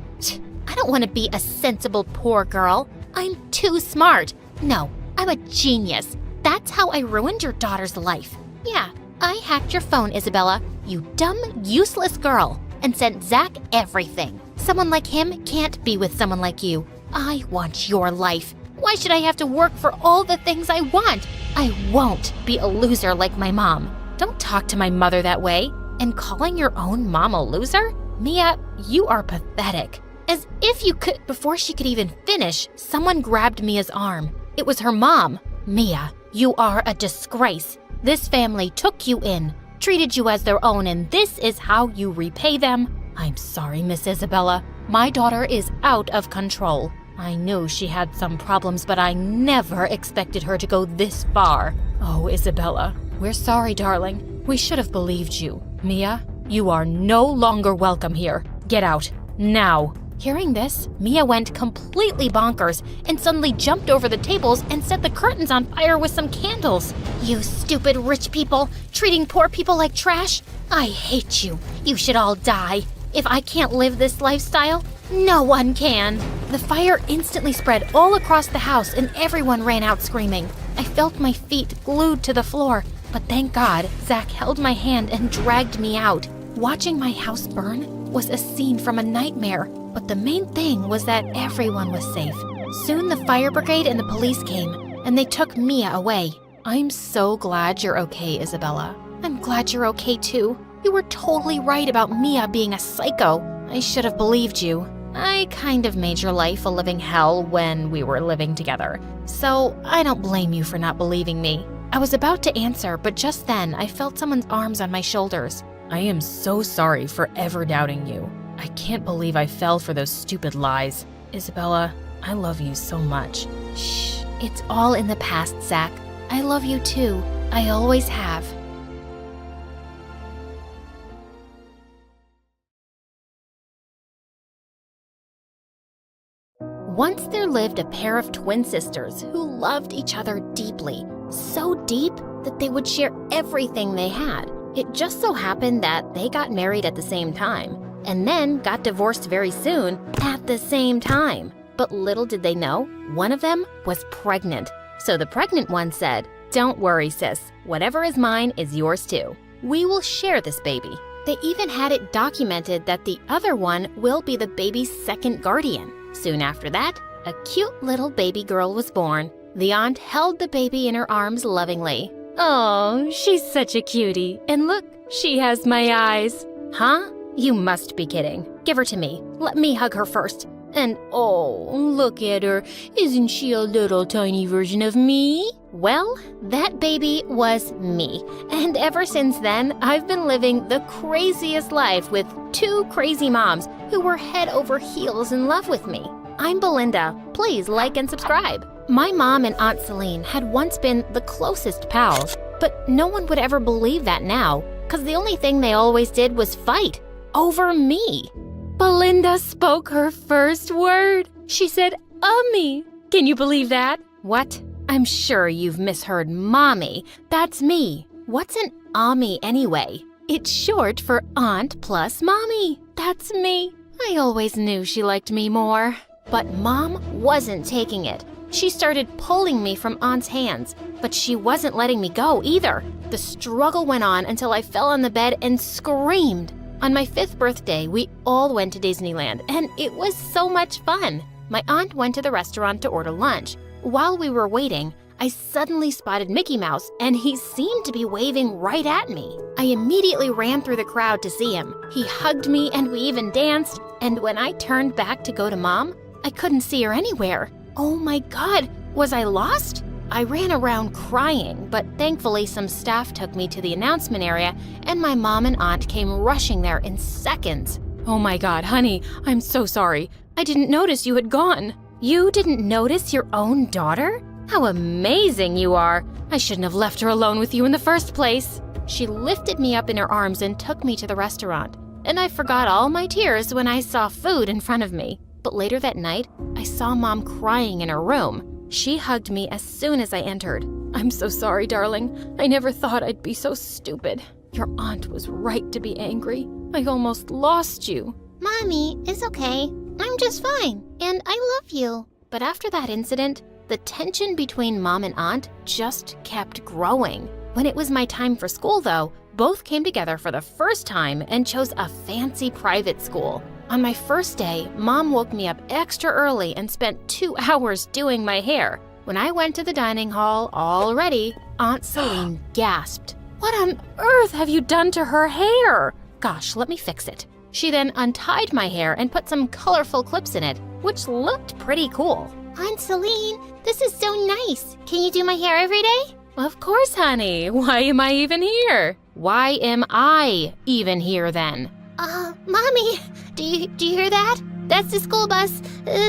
I don't want to be a sensible poor girl. I'm too smart. No, I'm a genius. That's how I ruined your daughter's life. Yeah, I hacked your phone, Isabella, you dumb, useless girl, and sent Zach everything. Someone like him can't be with someone like you. I want your life. Why should I have to work for all the things I want? I won't be a loser like my mom. Don't talk to my mother that way. And calling your own mom a loser? Mia, you are pathetic. As if you could. Before she could even finish, someone grabbed Mia's arm. It was her mom. Mia, you are a disgrace. This family took you in, treated you as their own, and this is how you repay them. I'm sorry, Miss Isabella. My daughter is out of control. I knew she had some problems, but I never expected her to go this far. Oh, Isabella, we're sorry, darling. We should have believed you. Mia, you are no longer welcome here. Get out, now. Hearing this, Mia went completely bonkers and suddenly jumped over the tables and set the curtains on fire with some candles. You stupid rich people, treating poor people like trash. I hate you. You should all die. If I can't live this lifestyle, no one can. The fire instantly spread all across the house and everyone ran out screaming. I felt my feet glued to the floor, but thank God, Zach held my hand and dragged me out. Watching my house burn was a scene from a nightmare, but the main thing was that everyone was safe. Soon the fire brigade and the police came, and they took Mia away. I'm so glad you're okay, Isabella. I'm glad you're okay too. You were totally right about Mia being a psycho. I should have believed you. I kind of made your life a living hell when we were living together, so I don't blame you for not believing me. I was about to answer, but just then I felt someone's arms on my shoulders. I am so sorry for ever doubting you. I can't believe I fell for those stupid lies. Isabella, I love you so much. Shh, it's all in the past, Zach. I love you too. I always have. Once there lived a pair of twin sisters who loved each other deeply, so deep that they would share everything they had. It just so happened that they got married at the same time, and then got divorced very soon at the same time. But little did they know, one of them was pregnant. So the pregnant one said, "Don't worry, sis. Whatever is mine is yours too. We will share this baby." They even had it documented that the other one will be the baby's second guardian. Soon after that, a cute little baby girl was born. The aunt held the baby in her arms lovingly. "Oh, she's such a cutie. And look, she has my eyes." "Huh? You must be kidding. Give her to me. Let me hug her first. And oh, look at her. Isn't she a little tiny version of me?" Well, that baby was me. And ever since then, I've been living the craziest life with two crazy moms who were head over heels in love with me. I'm Belinda. Please like and subscribe. My mom and Aunt Celine had once been the closest pals, but no one would ever believe that now, because the only thing they always did was fight over me. Belinda spoke her first word. She said, "Ummy." Can you believe that? What? I'm sure you've misheard mommy. That's me. What's an Ummy anyway? It's short for aunt plus mommy. That's me. I always knew she liked me more. But mom wasn't taking it. She started pulling me from aunt's hands, but she wasn't letting me go either. The struggle went on until I fell on the bed and screamed. On my 5th birthday, we all went to Disneyland, and it was so much fun. My aunt went to the restaurant to order lunch. While we were waiting, I suddenly spotted Mickey Mouse, and he seemed to be waving right at me. I immediately ran through the crowd to see him. He hugged me, and we even danced. And when I turned back to go to Mom, I couldn't see her anywhere. Oh my God, was I lost? I ran around crying, but thankfully some staff took me to the announcement area, and my mom and aunt came rushing there in seconds. Oh my God, honey, I'm so sorry. I didn't notice you had gone. You didn't notice your own daughter? How amazing you are. I shouldn't have left her alone with you in the first place. She lifted me up in her arms and took me to the restaurant. And I forgot all my tears when I saw food in front of me. But later that night, I saw Mom crying in her room. She hugged me as soon as I entered. I'm so sorry, darling. I never thought I'd be so stupid. Your aunt was right to be angry. I almost lost you. Mommy, it's okay. I'm just fine, and I love you. But after that incident, the tension between Mom and Aunt just kept growing. When it was my time for school, though, both came together for the first time and chose a fancy private school. On my first day, Mom woke me up extra early and spent 2 hours doing my hair. When I went to the dining hall, all ready, Aunt Celine gasped. What on earth have you done to her hair? Gosh, let me fix it. She then untied my hair and put some colorful clips in it, which looked pretty cool. Aunt Celine, this is so nice. Can you do my hair every day? Of course, honey. Why am I even here? Why am I even here then? Mommy, do you hear that? That's the school bus.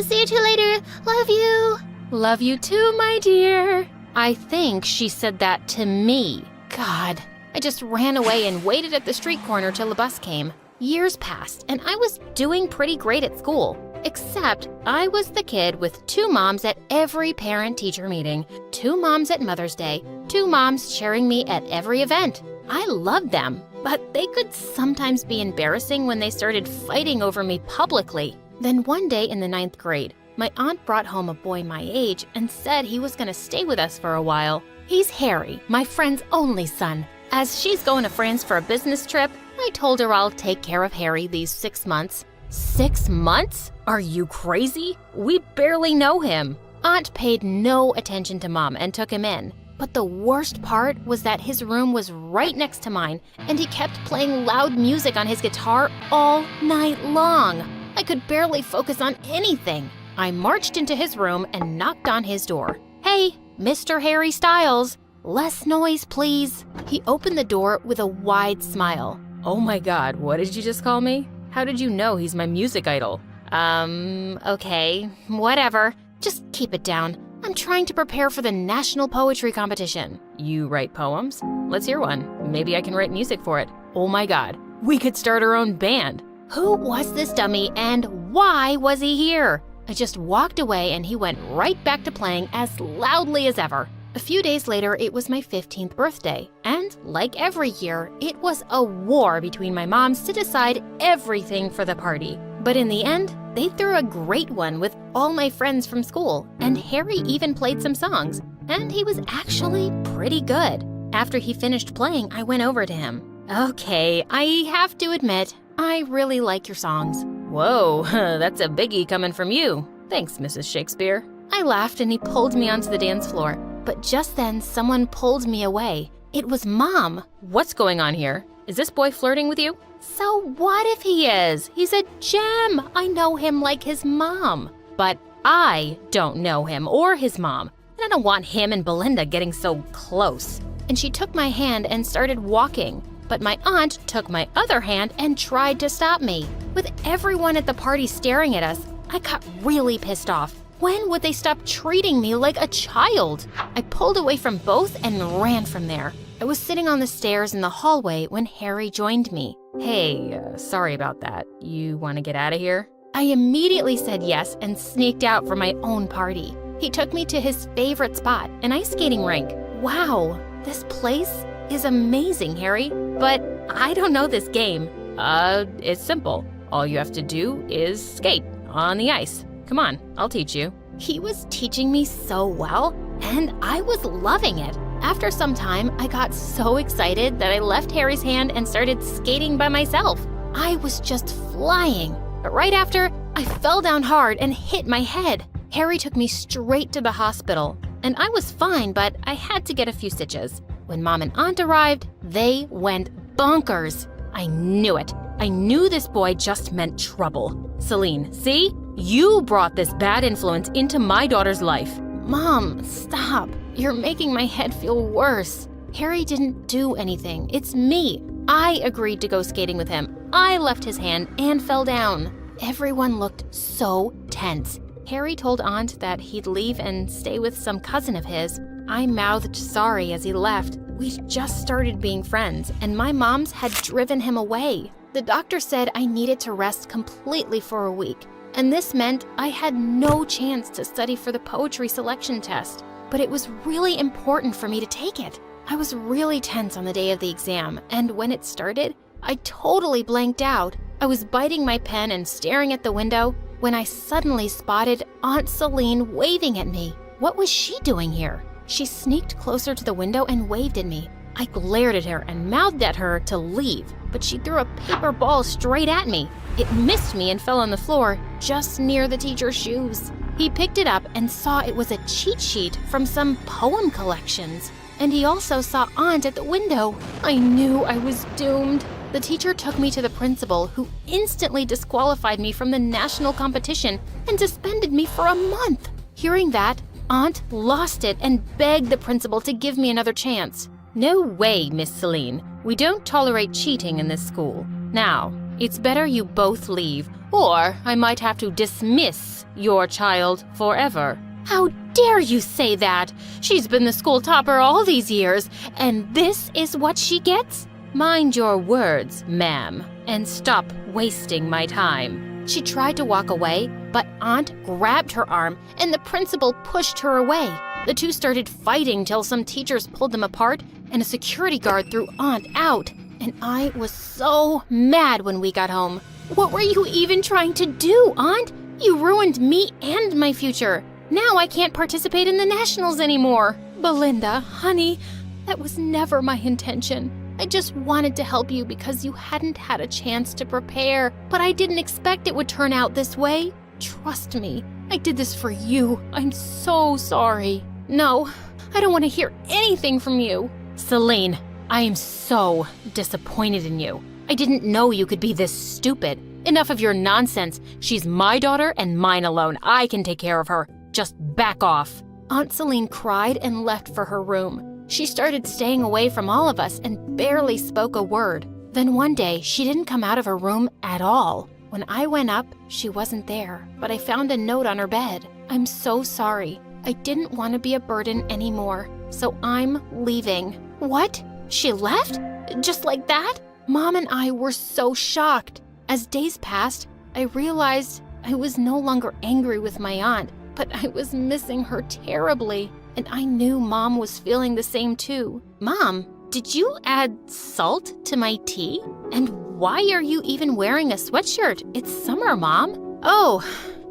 See you two later. Love you. Love you too, my dear. I think she said that to me. God, I just ran away and waited at the street corner till the bus came. Years passed, and I was doing pretty great at school. Except I was the kid with 2 moms at every parent-teacher meeting, 2 moms at Mother's Day, 2 moms cheering me at every event. I loved them, but they could sometimes be embarrassing when they started fighting over me publicly. Then one day in the 9th grade, my aunt brought home a boy my age and said he was going to stay with us for a while. He's Harry, my friend's only son. As she's going to France for a business trip, I told her I'll take care of Harry these 6 months. 6 months? Are you crazy? We barely know him. Aunt paid no attention to Mom and took him in. But the worst part was that his room was right next to mine, and he kept playing loud music on his guitar all night long. I could barely focus on anything. I marched into his room and knocked on his door. "Hey, Mr. Harry Styles, less noise, please." He opened the door with a wide smile. Oh my God, what did you just call me? How did you know he's my music idol? Okay, whatever. Just keep it down. I'm trying to prepare for the National Poetry Competition. You write poems? Let's hear one. Maybe I can write music for it. Oh my god, we could start our own band. Who was this dummy and why was he here? I just walked away and he went right back to playing as loudly as ever. A few days later, it was my 15th birthday, and like every year, it was a war between my moms to decide everything for the party. But in the end, they threw a great one with all my friends from school, and Harry even played some songs, and he was actually pretty good. After he finished playing, I went over to him. Okay, I have to admit, I really like your songs. Whoa, that's a biggie coming from you. Thanks, Mrs. Shakespeare. I laughed and he pulled me onto the dance floor. But just then, someone pulled me away. It was Mom. What's going on here? Is this boy flirting with you? So what if he is? He's a gem. I know him like his mom. But I don't know him or his mom. And I don't want him and Belinda getting so close. And she took my hand and started walking. But my aunt took my other hand and tried to stop me. With everyone at the party staring at us, I got really pissed off. When would they stop treating me like a child? I pulled away from both and ran from there. I was sitting on the stairs in the hallway when Harry joined me. Hey, sorry about that. You want to get out of here? I immediately said yes and sneaked out for my own party. He took me to his favorite spot, an ice skating rink. Wow, this place is amazing, Harry. But I don't know this game. It's simple. All you have to do is skate on the ice. Come on, I'll teach you. He was teaching me so well, and I was loving it. After some time, I got so excited that I left Harry's hand and started skating by myself. I was just flying. But right after, I fell down hard and hit my head. Harry took me straight to the hospital, and I was fine, but I had to get a few stitches. When Mom and Aunt arrived, they went bonkers. I knew it. I knew this boy just meant trouble. Celine, see? You brought this bad influence into my daughter's life. Mom, stop. You're making my head feel worse. Harry didn't do anything. It's me. I agreed to go skating with him. I left his hand and fell down. Everyone looked so tense. Harry told Aunt that he'd leave and stay with some cousin of his. I mouthed sorry as he left. We just started being friends, and my moms had driven him away. The doctor said I needed to rest completely for a week. And this meant I had no chance to study for the poetry selection test. But it was really important for me to take it. I was really tense on the day of the exam, and when it started, I totally blanked out. I was biting my pen and staring at the window when I suddenly spotted Aunt Celine waving at me. What was she doing here? She sneaked closer to the window and waved at me. I glared at her and mouthed at her to leave, but she threw a paper ball straight at me. It missed me and fell on the floor, just near the teacher's shoes. He picked it up and saw it was a cheat sheet from some poem collections. And he also saw Aunt at the window. I knew I was doomed. The teacher took me to the principal, who instantly disqualified me from the national competition and suspended me for a month. Hearing that, Aunt lost it and begged the principal to give me another chance. No way, Miss Celine. We don't tolerate cheating in this school. Now, it's better you both leave, or I might have to dismiss your child forever. How dare you say that? She's been the school topper all these years, and this is what she gets? Mind your words, ma'am, and stop wasting my time. She tried to walk away, but Aunt grabbed her arm and the principal pushed her away. The two started fighting till some teachers pulled them apart and a security guard threw Aunt out. And I was so mad when we got home. What were you even trying to do, Aunt? You ruined me and my future. Now I can't participate in the nationals anymore. Belinda, honey, that was never my intention. I just wanted to help you because you hadn't had a chance to prepare, but I didn't expect it would turn out this way. Trust me, I did this for you. I'm so sorry. No, I don't want to hear anything from you. Celine, I am so disappointed in you. I didn't know you could be this stupid. Enough of your nonsense. She's my daughter and mine alone. I can take care of her. Just back off. Aunt Celine cried and left for her room. She started staying away from all of us and barely spoke a word. Then one day, she didn't come out of her room at all. When I went up, she wasn't there, but I found a note on her bed. I'm so sorry. I didn't want to be a burden anymore, so I'm leaving. What? She left? Just like that? Mom and I were so shocked. As days passed, I realized I was no longer angry with my aunt, but I was missing her terribly, and I knew Mom was feeling the same too. Mom, did you add salt to my tea? And why are you even wearing a sweatshirt? It's summer, Mom. Oh,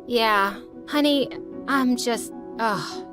yeah. Honey, I'm just...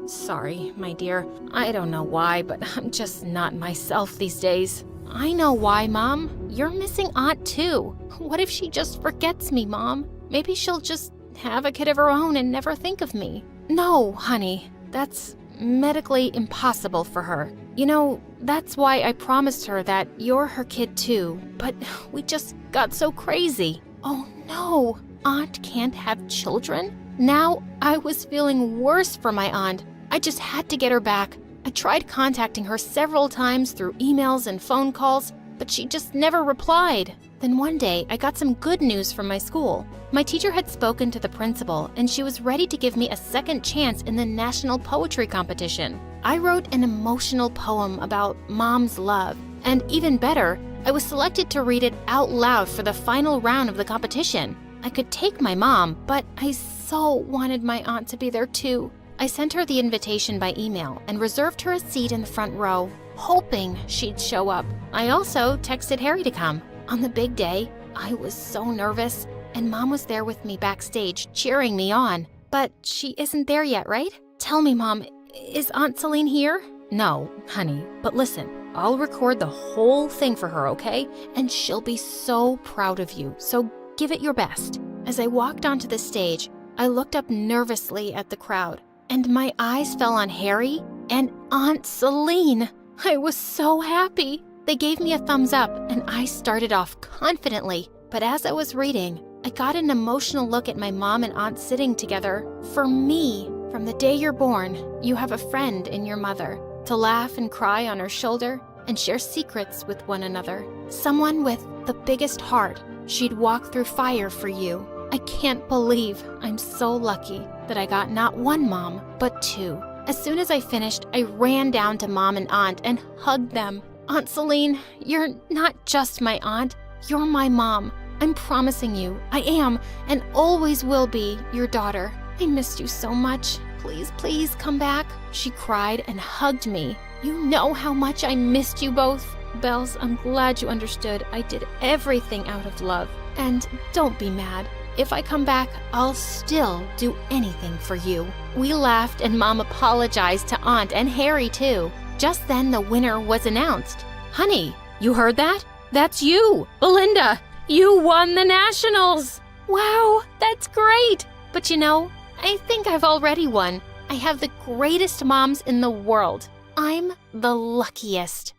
sorry, my dear. I don't know why, but I'm just not myself these days. I know why, Mom. You're missing Aunt too. What if she just forgets me, Mom? Maybe she'll just have a kid of her own and never think of me. No, honey. That's medically impossible for her. You know, that's why I promised her that you're her kid too. But we just got so crazy. Oh no, Aunt can't have children? Now I was feeling worse for my aunt. I just had to get her back. I tried contacting her several times through emails and phone calls, but she just never replied. Then one day, I got some good news from my school. My teacher had spoken to the principal, and she was ready to give me a second chance in the national poetry competition. I wrote an emotional poem about Mom's love, and even better, I was selected to read it out loud for the final round of the competition. I could take my mom, but I so wanted my aunt to be there too. I sent her the invitation by email and reserved her a seat in the front row, hoping she'd show up. I also texted Harry to come. On the big day, I was so nervous, and Mom was there with me backstage, cheering me on. But she isn't there yet, right? Tell me, Mom, is Aunt Celine here? No, honey, but listen, I'll record the whole thing for her, okay? And she'll be so proud of you, so give it your best. As I walked onto the stage, I looked up nervously at the crowd, and my eyes fell on Harry and Aunt Celine. I was so happy. They gave me a thumbs up, and I started off confidently. But as I was reading, I got an emotional look at my mom and aunt sitting together. For me, from the day you're born, you have a friend in your mother, to laugh and cry on her shoulder and share secrets with one another. Someone with the biggest heart. She'd walk through fire for you. I can't believe I'm so lucky that I got not one mom, but two. As soon as I finished, I ran down to Mom and Aunt and hugged them. Aunt Celine, you're not just my aunt, you're my mom. I'm promising you, I am and always will be your daughter. I missed you so much. Please, please come back. She cried and hugged me. You know how much I missed you both. Bells, I'm glad you understood. I did everything out of love. And don't be mad. If I come back, I'll still do anything for you. We laughed and Mom apologized to Aunt and Harry too. Just then the winner was announced. Honey, you heard that? That's you, Belinda. You won the nationals. Wow, that's great. But you know, I think I've already won. I have the greatest moms in the world. I'm the luckiest.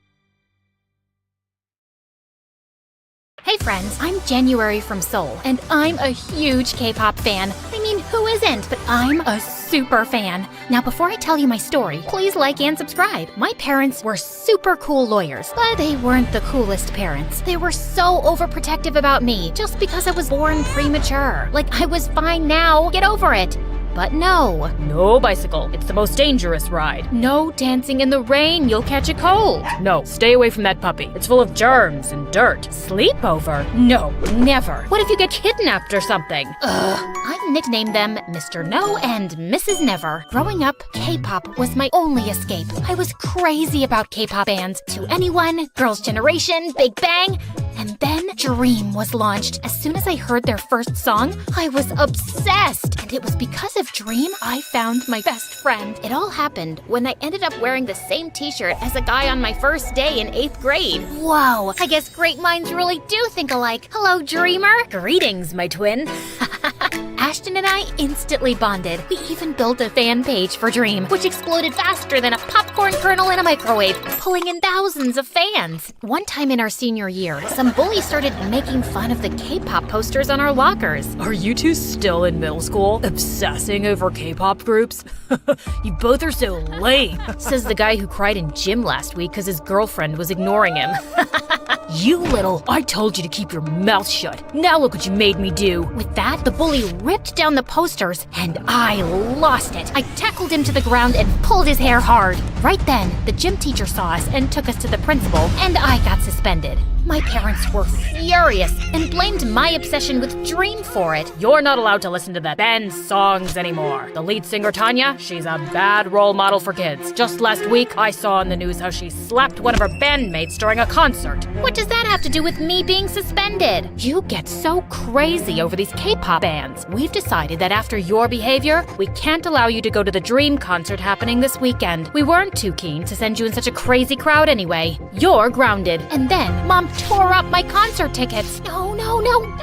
Hey friends, I'm January from Seoul, and I'm a huge K-pop fan. I mean, who isn't? But I'm a super fan. Now, before I tell you my story, please like and subscribe. My parents were super cool lawyers, but they weren't the coolest parents. They were so overprotective about me just because I was born premature. Like I was fine now, get over it. But no. No bicycle. It's the most dangerous ride. No dancing in the rain, you'll catch a cold. No, stay away from that puppy. It's full of germs and dirt. Sleepover? No, never. What if you get kidnapped or something? I nicknamed them Mr. No and Mrs. Never. Growing up, K-pop was my only escape. I was crazy about K-pop bands. To Anyone, Girls' Generation, Big Bang. And then Dream was launched. As soon as I heard their first song, I was obsessed. And it was because of Dream I found my best friend. It all happened when I ended up wearing the same t-shirt as a guy on my first day in 8th grade. Whoa, I guess great minds really do think alike. Hello, Dreamer. Greetings, my twin. Ashton and I instantly bonded. We even built a fan page for Dream, which exploded faster than a popcorn kernel in a microwave, pulling in thousands of fans. One time in our senior year, some bully started making fun of the K-pop posters on our lockers. Are you two still in middle school, obsessing over K-pop groups? You both are so lame, says the guy who cried in gym last week because his girlfriend was ignoring him. You little, I told you to keep your mouth shut. Now look what you made me do. With that, the bully ripped down the posters, and I lost it. I tackled him to the ground and pulled his hair hard. Right then, the gym teacher saw us and took us to the principal, and I got suspended. My parents were furious and blamed my obsession with Dream for it. You're not allowed to listen to the band songs anymore. The lead singer, Tanya, she's a bad role model for kids. Just last week, I saw on the news how she slapped one of her bandmates during a concert. What does that have to do with me being suspended? You get so crazy over these K-pop bands. We've decided that after your behavior, we can't allow you to go to the Dream concert happening this weekend. We weren't too keen to send you in such a crazy crowd anyway. You're grounded. And then, Mom tore up my concert tickets. No.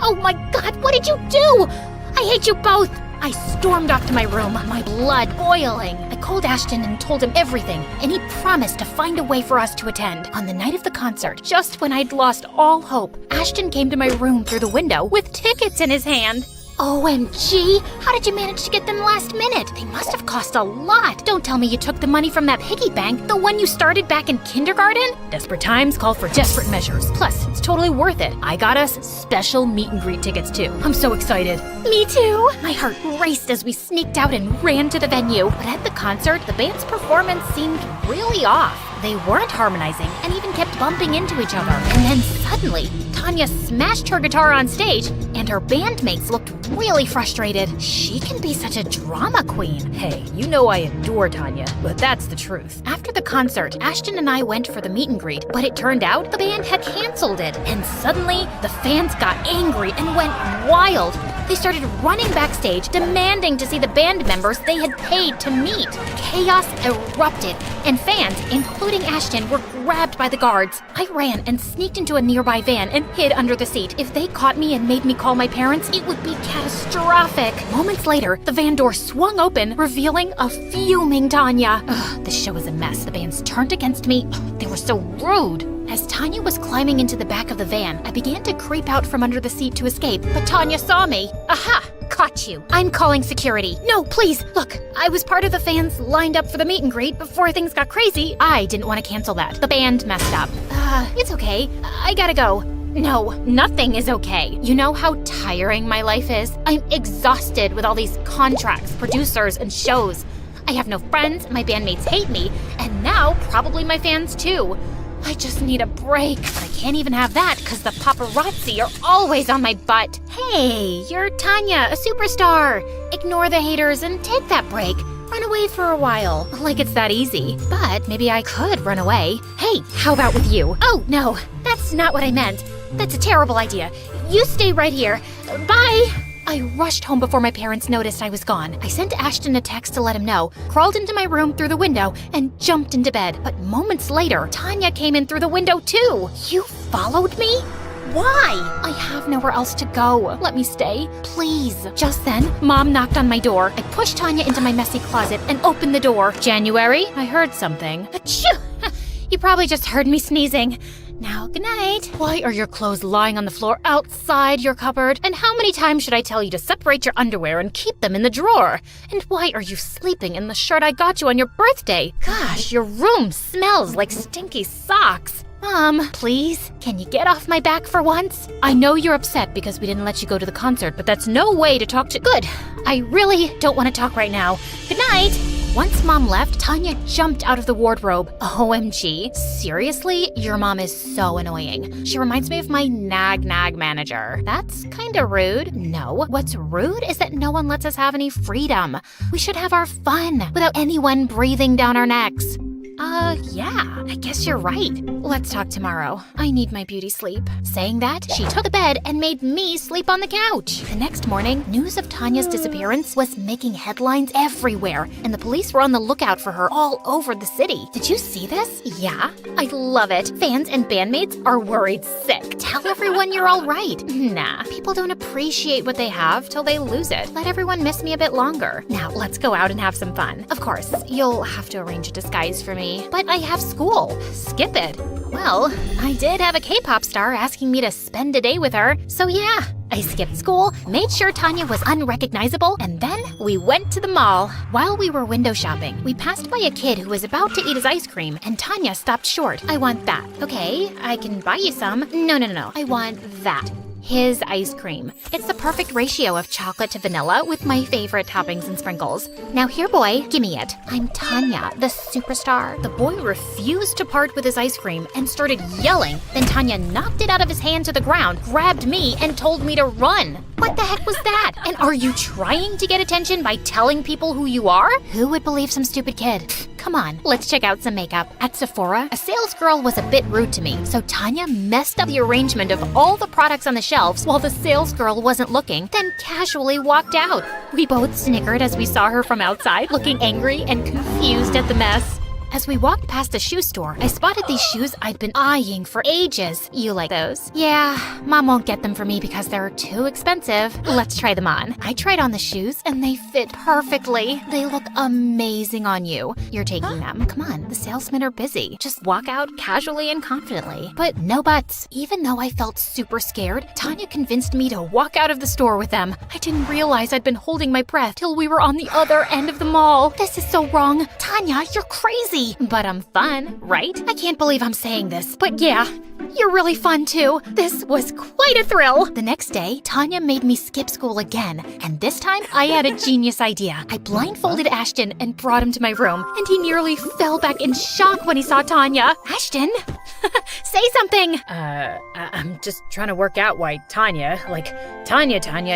Oh my God, what did you do? I hate you both. I stormed off to my room, my blood boiling. I called Ashton and told him everything, and he promised to find a way for us to attend. On the night of the concert, just when I'd lost all hope, Ashton came to my room through the window with tickets in his hand. OMG, how did you manage to get them last minute? They must have cost a lot. Don't tell me you took the money from that piggy bank, the one you started back in kindergarten? Desperate times call for desperate measures. Plus, it's totally worth it. I got us special meet and greet tickets too. I'm so excited. Me too. My heart raced as we sneaked out and ran to the venue. But at the concert, the band's performance seemed really off. They weren't harmonizing and even kept bumping into each other. And then suddenly, Tanya smashed her guitar on stage, and her bandmates looked really frustrated. She can be such a drama queen. Hey, you know I adore Tanya, but that's the truth. After the concert, Ashton and I went for the meet and greet, but it turned out the band had canceled it. And suddenly, the fans got angry and went wild. They started running backstage, demanding to see the band members they had paid to meet. Chaos erupted, and fans, including Ashton, were grabbed by the guards. I ran and sneaked into a nearby van and hid under the seat. If they caught me and made me call my parents, it would be catastrophic. Moments later, the van door swung open, revealing a fuming Tanya. Ugh, this show was a mess. The bands turned against me. They were so rude. As Tanya was climbing into the back of the van, I began to creep out from under the seat to escape, but Tanya saw me. Aha! Caught you. I'm calling security. No, please, look, I was part of the fans lined up for the meet and greet before things got crazy. I didn't want to cancel that. The band messed up. It's okay. I gotta go. No, nothing is okay. You know how tiring my life is? I'm exhausted with all these contracts, producers, and shows. I have no friends, my bandmates hate me, and now probably my fans too. I just need a break, but I can't even have that because the paparazzi are always on my butt. Hey, you're Tanya, a superstar. Ignore the haters and take that break. Run away for a while. Like it's that easy. But maybe I could run away. Hey, how about with you? Oh, no, that's not what I meant. That's a terrible idea. You stay right here. Bye. I rushed home before my parents noticed I was gone. I sent Ashton a text to let him know, crawled into my room through the window, and jumped into bed. But moments later, Tanya came in through the window too. You followed me? Why? I have nowhere else to go. Let me stay, please. Just then, Mom knocked on my door. I pushed Tanya into my messy closet and opened the door. January, I heard something. Achoo! You probably just heard me sneezing. Now, good night. Why are your clothes lying on the floor outside your cupboard? And how many times should I tell you to separate your underwear and keep them in the drawer? And why are you sleeping in the shirt I got you on your birthday? Gosh, your room smells like stinky socks. Mom, please, can you get off my back for once? I know you're upset because we didn't let you go to the concert, but that's no way to talk to— Good. I really don't want to talk right now. Good night. Once Mom left, Tanya jumped out of the wardrobe. OMG, seriously? Your mom is so annoying. She reminds me of my nag manager. That's kinda rude. No, what's rude is that no one lets us have any freedom. We should have our fun without anyone breathing down our necks. Yeah, I guess you're right. Let's talk tomorrow. I need my beauty sleep. Saying that, she took the bed and made me sleep on the couch. The next morning, news of Tanya's disappearance was making headlines everywhere, and the police were on the lookout for her all over the city. Did you see this? Yeah, I love it. Fans and bandmates are worried sick. Tell everyone you're all right. Nah, people don't appreciate what they have till they lose it. Let everyone miss me a bit longer. Now, let's go out and have some fun. Of course, you'll have to arrange a disguise for me. But I have school. Skip it. Well, I did have a K-pop star asking me to spend a day with her, so yeah, I skipped school, made sure Tanya was unrecognizable, and then we went to the mall. While we were window shopping, we passed by a kid who was about to eat his ice cream, and Tanya stopped short. I want that. Okay, I can buy you some. No. I want that. His ice cream. It's the perfect ratio of chocolate to vanilla with my favorite toppings and sprinkles. Now here, boy, gimme it. I'm Tanya, the superstar. The boy refused to part with his ice cream and started yelling. Then Tanya knocked it out of his hand to the ground, grabbed me, and told me to run. What the heck was that? And are you trying to get attention by telling people who you are? Who would believe some stupid kid? Come on, let's check out some makeup. At Sephora, a sales girl was a bit rude to me, so Tanya messed up the arrangement of all the products on the shelves while the sales girl wasn't looking, then casually walked out. We both snickered as we saw her from outside, looking angry and confused at the mess. As we walked past a shoe store, I spotted these shoes I'd been eyeing for ages. You like those? Yeah, Mom won't get them for me because they're too expensive. Let's try them on. I tried on the shoes and they fit perfectly. They look amazing on you. You're taking them. Come on, the salesmen are busy. Just walk out casually and confidently. But no buts. Even though I felt super scared, Tanya convinced me to walk out of the store with them. I didn't realize I'd been holding my breath till we were on the other end of the mall. This is so wrong. Tanya, you're crazy. But I'm fun, right? I can't believe I'm saying this, but yeah, you're really fun too. This was quite a thrill. The next day, Tanya made me skip school again, and this time I had a genius idea. I blindfolded Ashton and brought him to my room, and he nearly fell back in shock when he saw Tanya. Ashton, say something. I'm just trying to work out why Tanya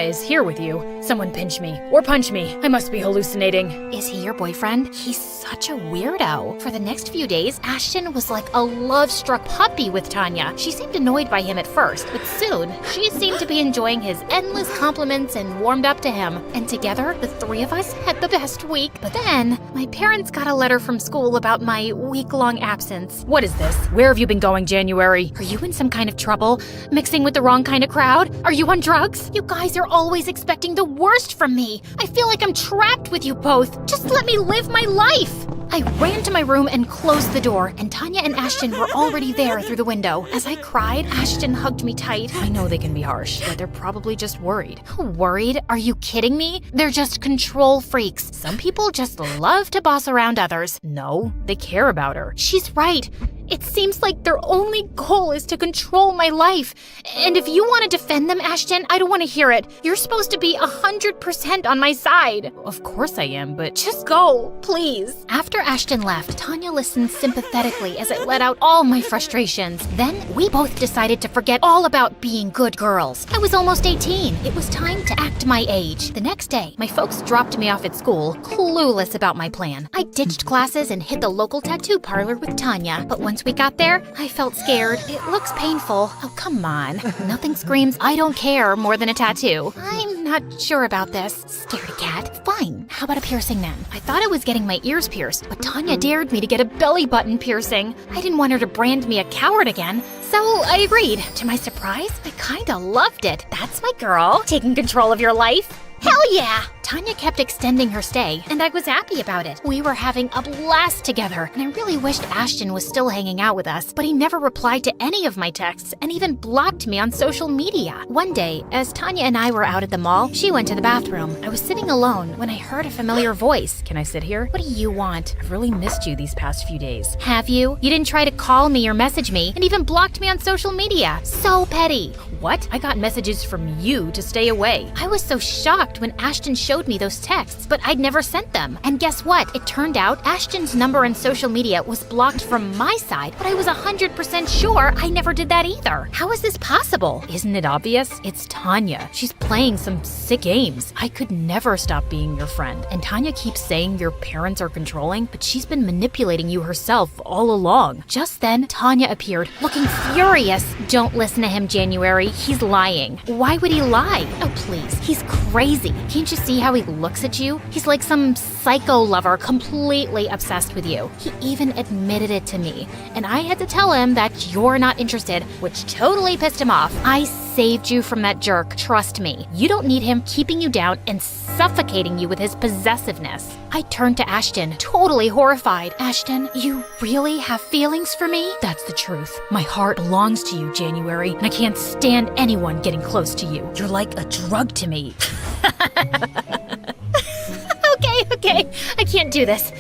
is here with you. Someone pinch me or punch me. I must be hallucinating. Is he your boyfriend? He's such a weirdo. For the next few days, Ashton was like a love-struck puppy with Tanya. She seemed annoyed by him at first, but soon, she seemed to be enjoying his endless compliments and warmed up to him. And together, the three of us had the best week. But then, my parents got a letter from school about my week-long absence. What is this? Where have you been going, January? Are you in some kind of trouble? Mixing with the wrong kind of crowd? Are you on drugs? You guys are always expecting the worst from me. I feel like I'm trapped with you both. Just let me live my life. I ran to my room and closed the door, and Tanya and Ashton were already there through the window. As I cried, Ashton hugged me tight. I know they can be harsh, but they're probably just worried. Worried? Are you kidding me? They're just control freaks. Some people just love to boss around others. No, they care about her. She's right. It seems like their only goal is to control my life. And if you want to defend them, Ashton, I don't want to hear it. You're supposed to be 100% on my side. Of course I am, but just go, please. After Ashton left, Tanya listened sympathetically as I let out all my frustrations. Then we both decided to forget all about being good girls. I was almost 18. It was time to act my age. The next day, my folks dropped me off at school, clueless about my plan. I ditched classes and hit the local tattoo parlor with Tanya. But once we got there, I felt scared. It looks painful. Oh, come on. Nothing screams I don't care more than a tattoo. I'm not sure about this. Scaredy cat. Fine. How about a piercing then? I thought I was getting my ears pierced, but Tanya dared me to get a belly button piercing. I didn't want her to brand me a coward again, so I agreed. To my surprise, I kinda loved it. That's my girl. Taking control of your life. Hell yeah! Tanya kept extending her stay, and I was happy about it. We were having a blast together, and I really wished Ashton was still hanging out with us, but he never replied to any of my texts and even blocked me on social media. One day, as Tanya and I were out at the mall, she went to the bathroom. I was sitting alone when I heard a familiar voice. Can I sit here? What do you want? I've really missed you these past few days. Have you? You didn't try to call me or message me, and even blocked me on social media. So petty. What? I got messages from you to stay away. I was so shocked when Ashton showed me those texts, but I'd never sent them. And guess what? It turned out Ashton's number on social media was blocked from my side, but I was 100% sure I never did that either. How is this possible? Isn't it obvious? It's Tanya. She's playing some sick games. I could never stop being your friend. And Tanya keeps saying your parents are controlling, but she's been manipulating you herself all along. Just then, Tanya appeared, looking furious. Don't listen to him, January. He's lying. Why would he lie? Oh, please. He's crazy. Can't you see how how he looks at you? He's like some psycho lover completely obsessed with you. He even admitted it to me, and I had to tell him that you're not interested, which totally pissed him off. I saved you from that jerk, trust me. You don't need him keeping you down and suffocating you with his possessiveness. I turned to Ashton, totally horrified. Ashton, you really have feelings for me? That's the truth. My heart belongs to you, January, and I can't stand anyone getting close to you. You're like a drug to me. Okay, I can't do this.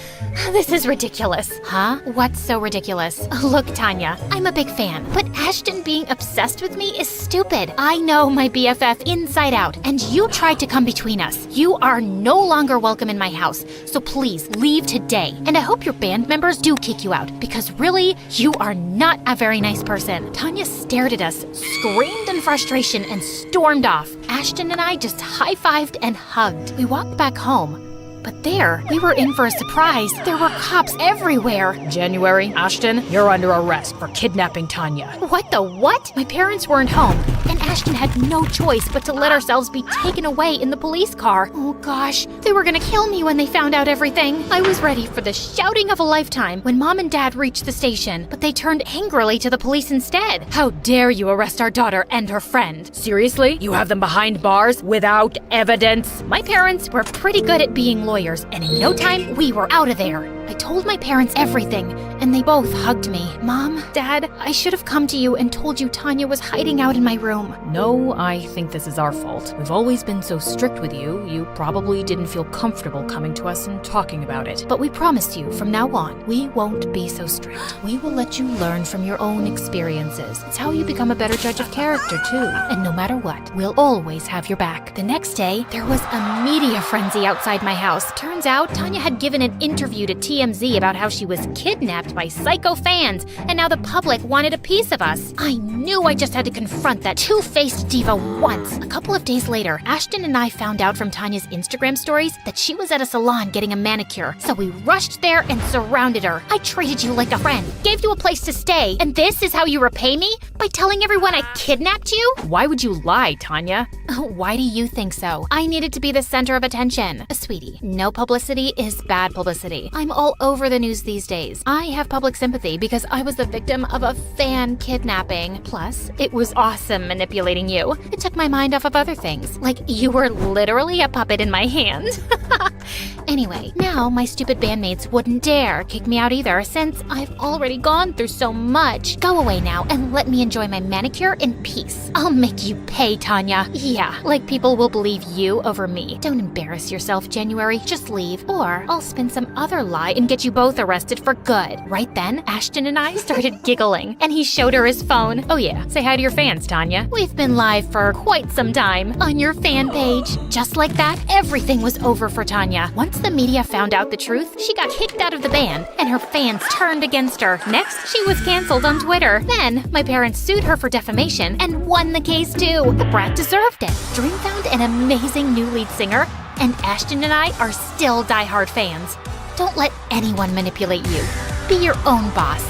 This is ridiculous. Huh? What's so ridiculous? Look, Tanya, I'm a big fan, but Ashton being obsessed with me is stupid. I know my BFF inside out, and you tried to come between us. You are no longer welcome in my house, so please leave today. And I hope your band members do kick you out, because really, you are not a very nice person. Tanya stared at us, screamed in frustration, and stormed off. Ashton and I just high-fived and hugged. We walked back home. But there, we were in for a surprise. There were cops everywhere. January, Ashton, you're under arrest for kidnapping Tanya. What the what? My parents weren't home, and Ashton had no choice but to let ourselves be taken away in the police car. Oh gosh, they were gonna kill me when they found out everything. I was ready for the shouting of a lifetime when Mom and Dad reached the station, but they turned angrily to the police instead. How dare you arrest our daughter and her friend? Seriously? You have them behind bars without evidence? My parents were pretty good at being lawyers, and in no time, we were out of there. I told my parents everything, and they both hugged me. Mom, Dad, I should have come to you and told you Tanya was hiding out in my room. No, I think this is our fault. We've always been so strict with you, you probably didn't feel comfortable coming to us and talking about it. But we promised you, from now on, we won't be so strict. We will let you learn from your own experiences. It's how you become a better judge of character, too. And no matter what, we'll always have your back. The next day, there was a media frenzy outside my house. Turns out, Tanya had given an interview to TMZ about how she was kidnapped by psycho fans, and now the public wanted a piece of us. I knew I just had to confront that two-faced diva once. A couple of days later, Ashton and I found out from Tanya's Instagram stories that she was at a salon getting a manicure, so we rushed there and surrounded her. I treated you like a friend, gave you a place to stay, and this is how you repay me? By telling everyone I kidnapped you? Why would you lie, Tanya? Why do you think so? I needed to be the center of attention. Sweetie, no publicity is bad publicity. I'm all over the news these days. I have public sympathy because I was the victim of a fan kidnapping. Plus, it was awesome manipulating you. It took my mind off of other things, like you were literally a puppet in my hand. Anyway, now my stupid bandmates wouldn't dare kick me out either since I've already gone through so much. Go away now and let me enjoy my manicure in peace. I'll make you pay, Tanya. Yeah, like people will believe you over me. Don't embarrass yourself, January. Just leave, or I'll spin some other lie and get you both arrested for good. Right then, Ashton and I started giggling, and he showed her his phone. Oh yeah, say hi to your fans, Tanya. We've been live for quite some time on your fan page. Just like that, everything was over for Tanya. Once the media found out the truth, she got kicked out of the band, and her fans turned against her. Next, she was canceled on Twitter. Then, my parents sued her for defamation and won the case too. The brat deserved it. Dream found an amazing new lead singer, and Ashton and I are still diehard fans. Don't let anyone manipulate you. Be your own boss.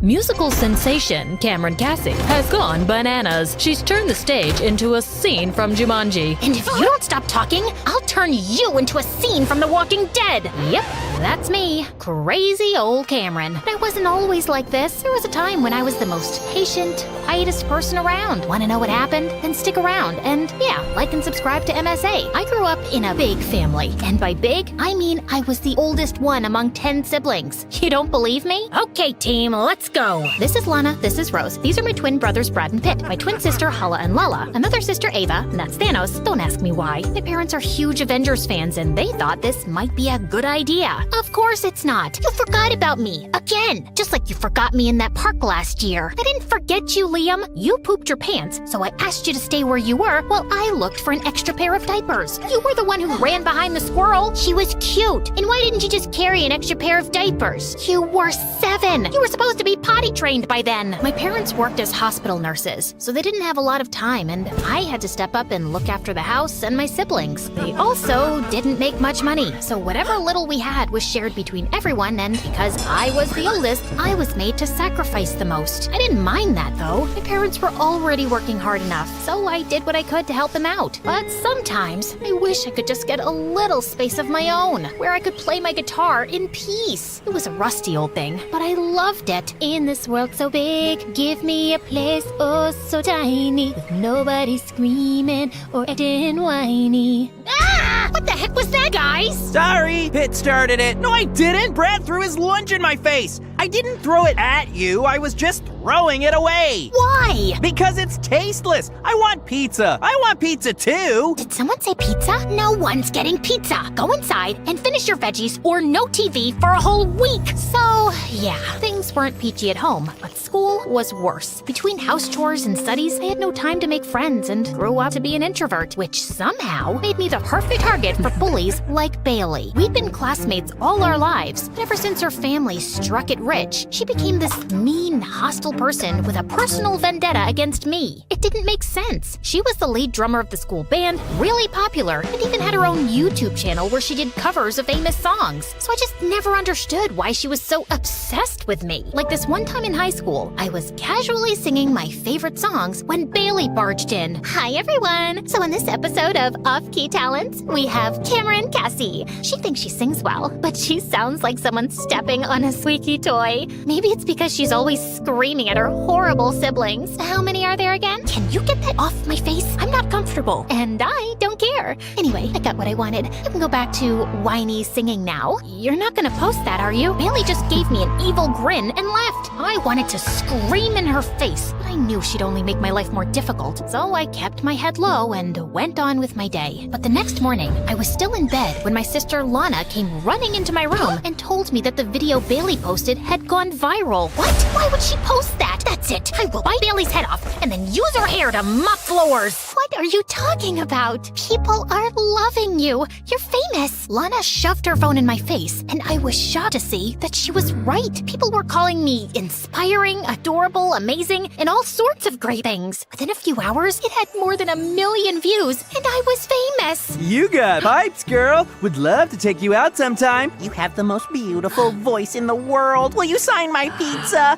Musical sensation Cameron Cassie has gone bananas. She's turned the stage into a scene from Jumanji. And if you don't stop talking, I'll turn you into a scene from The Walking Dead. Yep, that's me. Crazy old Cameron. But I wasn't always like this. There was a time when I was the most patient, quietest person around. Want to know what happened? Then stick around. And yeah, like and subscribe to MSA. I grew up in a big family. And by big, I mean I was the oldest one among 10 siblings. You don't believe me? Okay, team, let's go. This is Lana, this is Rose. These are my twin brothers Brad and Pitt. My twin sister Hala and Lala. Another sister Ava, and that's Thanos. Don't ask me why. My parents are huge Avengers fans and they thought this might be a good idea. Of course it's not. You forgot about me. Again. Just like you forgot me in that park last year. I didn't forget you, Liam. You pooped your pants, so I asked you to stay where you were while I looked for an extra pair of diapers. You were the one who ran behind the squirrel. She was cute. And why didn't you just carry an extra pair of diapers? You were 7. You were supposed to be potty trained by then. My parents worked as hospital nurses, so they didn't have a lot of time, and I had to step up and look after the house and my siblings. They also didn't make much money, so whatever little we had was was shared between everyone, and because I was the oldest, I was made to sacrifice the most. I didn't mind that, though. My parents were already working hard enough, so I did what I could to help them out. But sometimes, I wish I could just get a little space of my own, where I could play my guitar in peace. It was a rusty old thing, but I loved it. In this world so big, give me a place oh so tiny, with nobody screaming or acting whiny. Ah! What the heck was that, guys? Sorry, Pitt started it. No, I didn't. Brad threw his lunch in my face. I didn't throw it at you. I was just throwing it away. Why? Because it's tasteless. I want pizza. I want pizza too. Did someone say pizza? No one's getting pizza. Go inside and finish your veggies or no TV for a whole week. So, yeah, things weren't peachy at home, but school was worse. Between house chores and studies, I had no time to make friends and grew up to be an introvert, which somehow made me the perfect target for bullies like Bailey. We'd been classmates all our lives, but ever since her family struck it rich, she became this mean, hostile person with a personal vendetta against me. It didn't make sense. She was the lead drummer of the school band, really popular, and even had her own YouTube channel where she did covers of famous songs. So I just never understood why she was so obsessed with me. Like this one time in high school, I was casually singing my favorite songs when Bailey barged in. Hi everyone! So in this episode of Off-Key Talents, we have Cameron Cassie. She thinks she sings well, but she sounds like someone stepping on a squeaky toy. Maybe it's because she's always screaming at her horrible siblings. How many are there again? Can you get that off my face? I'm not comfortable, and I don't care. Anyway, I got what I wanted. You can go back to whiny singing now. You're not gonna post that, are you? Bailey just gave me an evil grin and left. I wanted to scream in her face, but I knew she'd only make my life more difficult. So I kept my head low and went on with my day. But the next morning, I was still in bed when my sister Lana came running into my room and told me that the video Bailey posted had gone viral. What? Why would she post that? That's it. I will bite Bailey's head off and then use her hair to mop floors. What are you talking about? People are loving you. You're famous. Lana shoved her phone in my face, and I was shocked to see that she was right. People were calling me inspiring, adorable, amazing, and all sorts of great things. Within a few hours, it had more than 1 million views, and I was famous. You got pipes, girl. Would love to take you out sometime. You have the most beautiful voice in the world. Will you sign my pizza?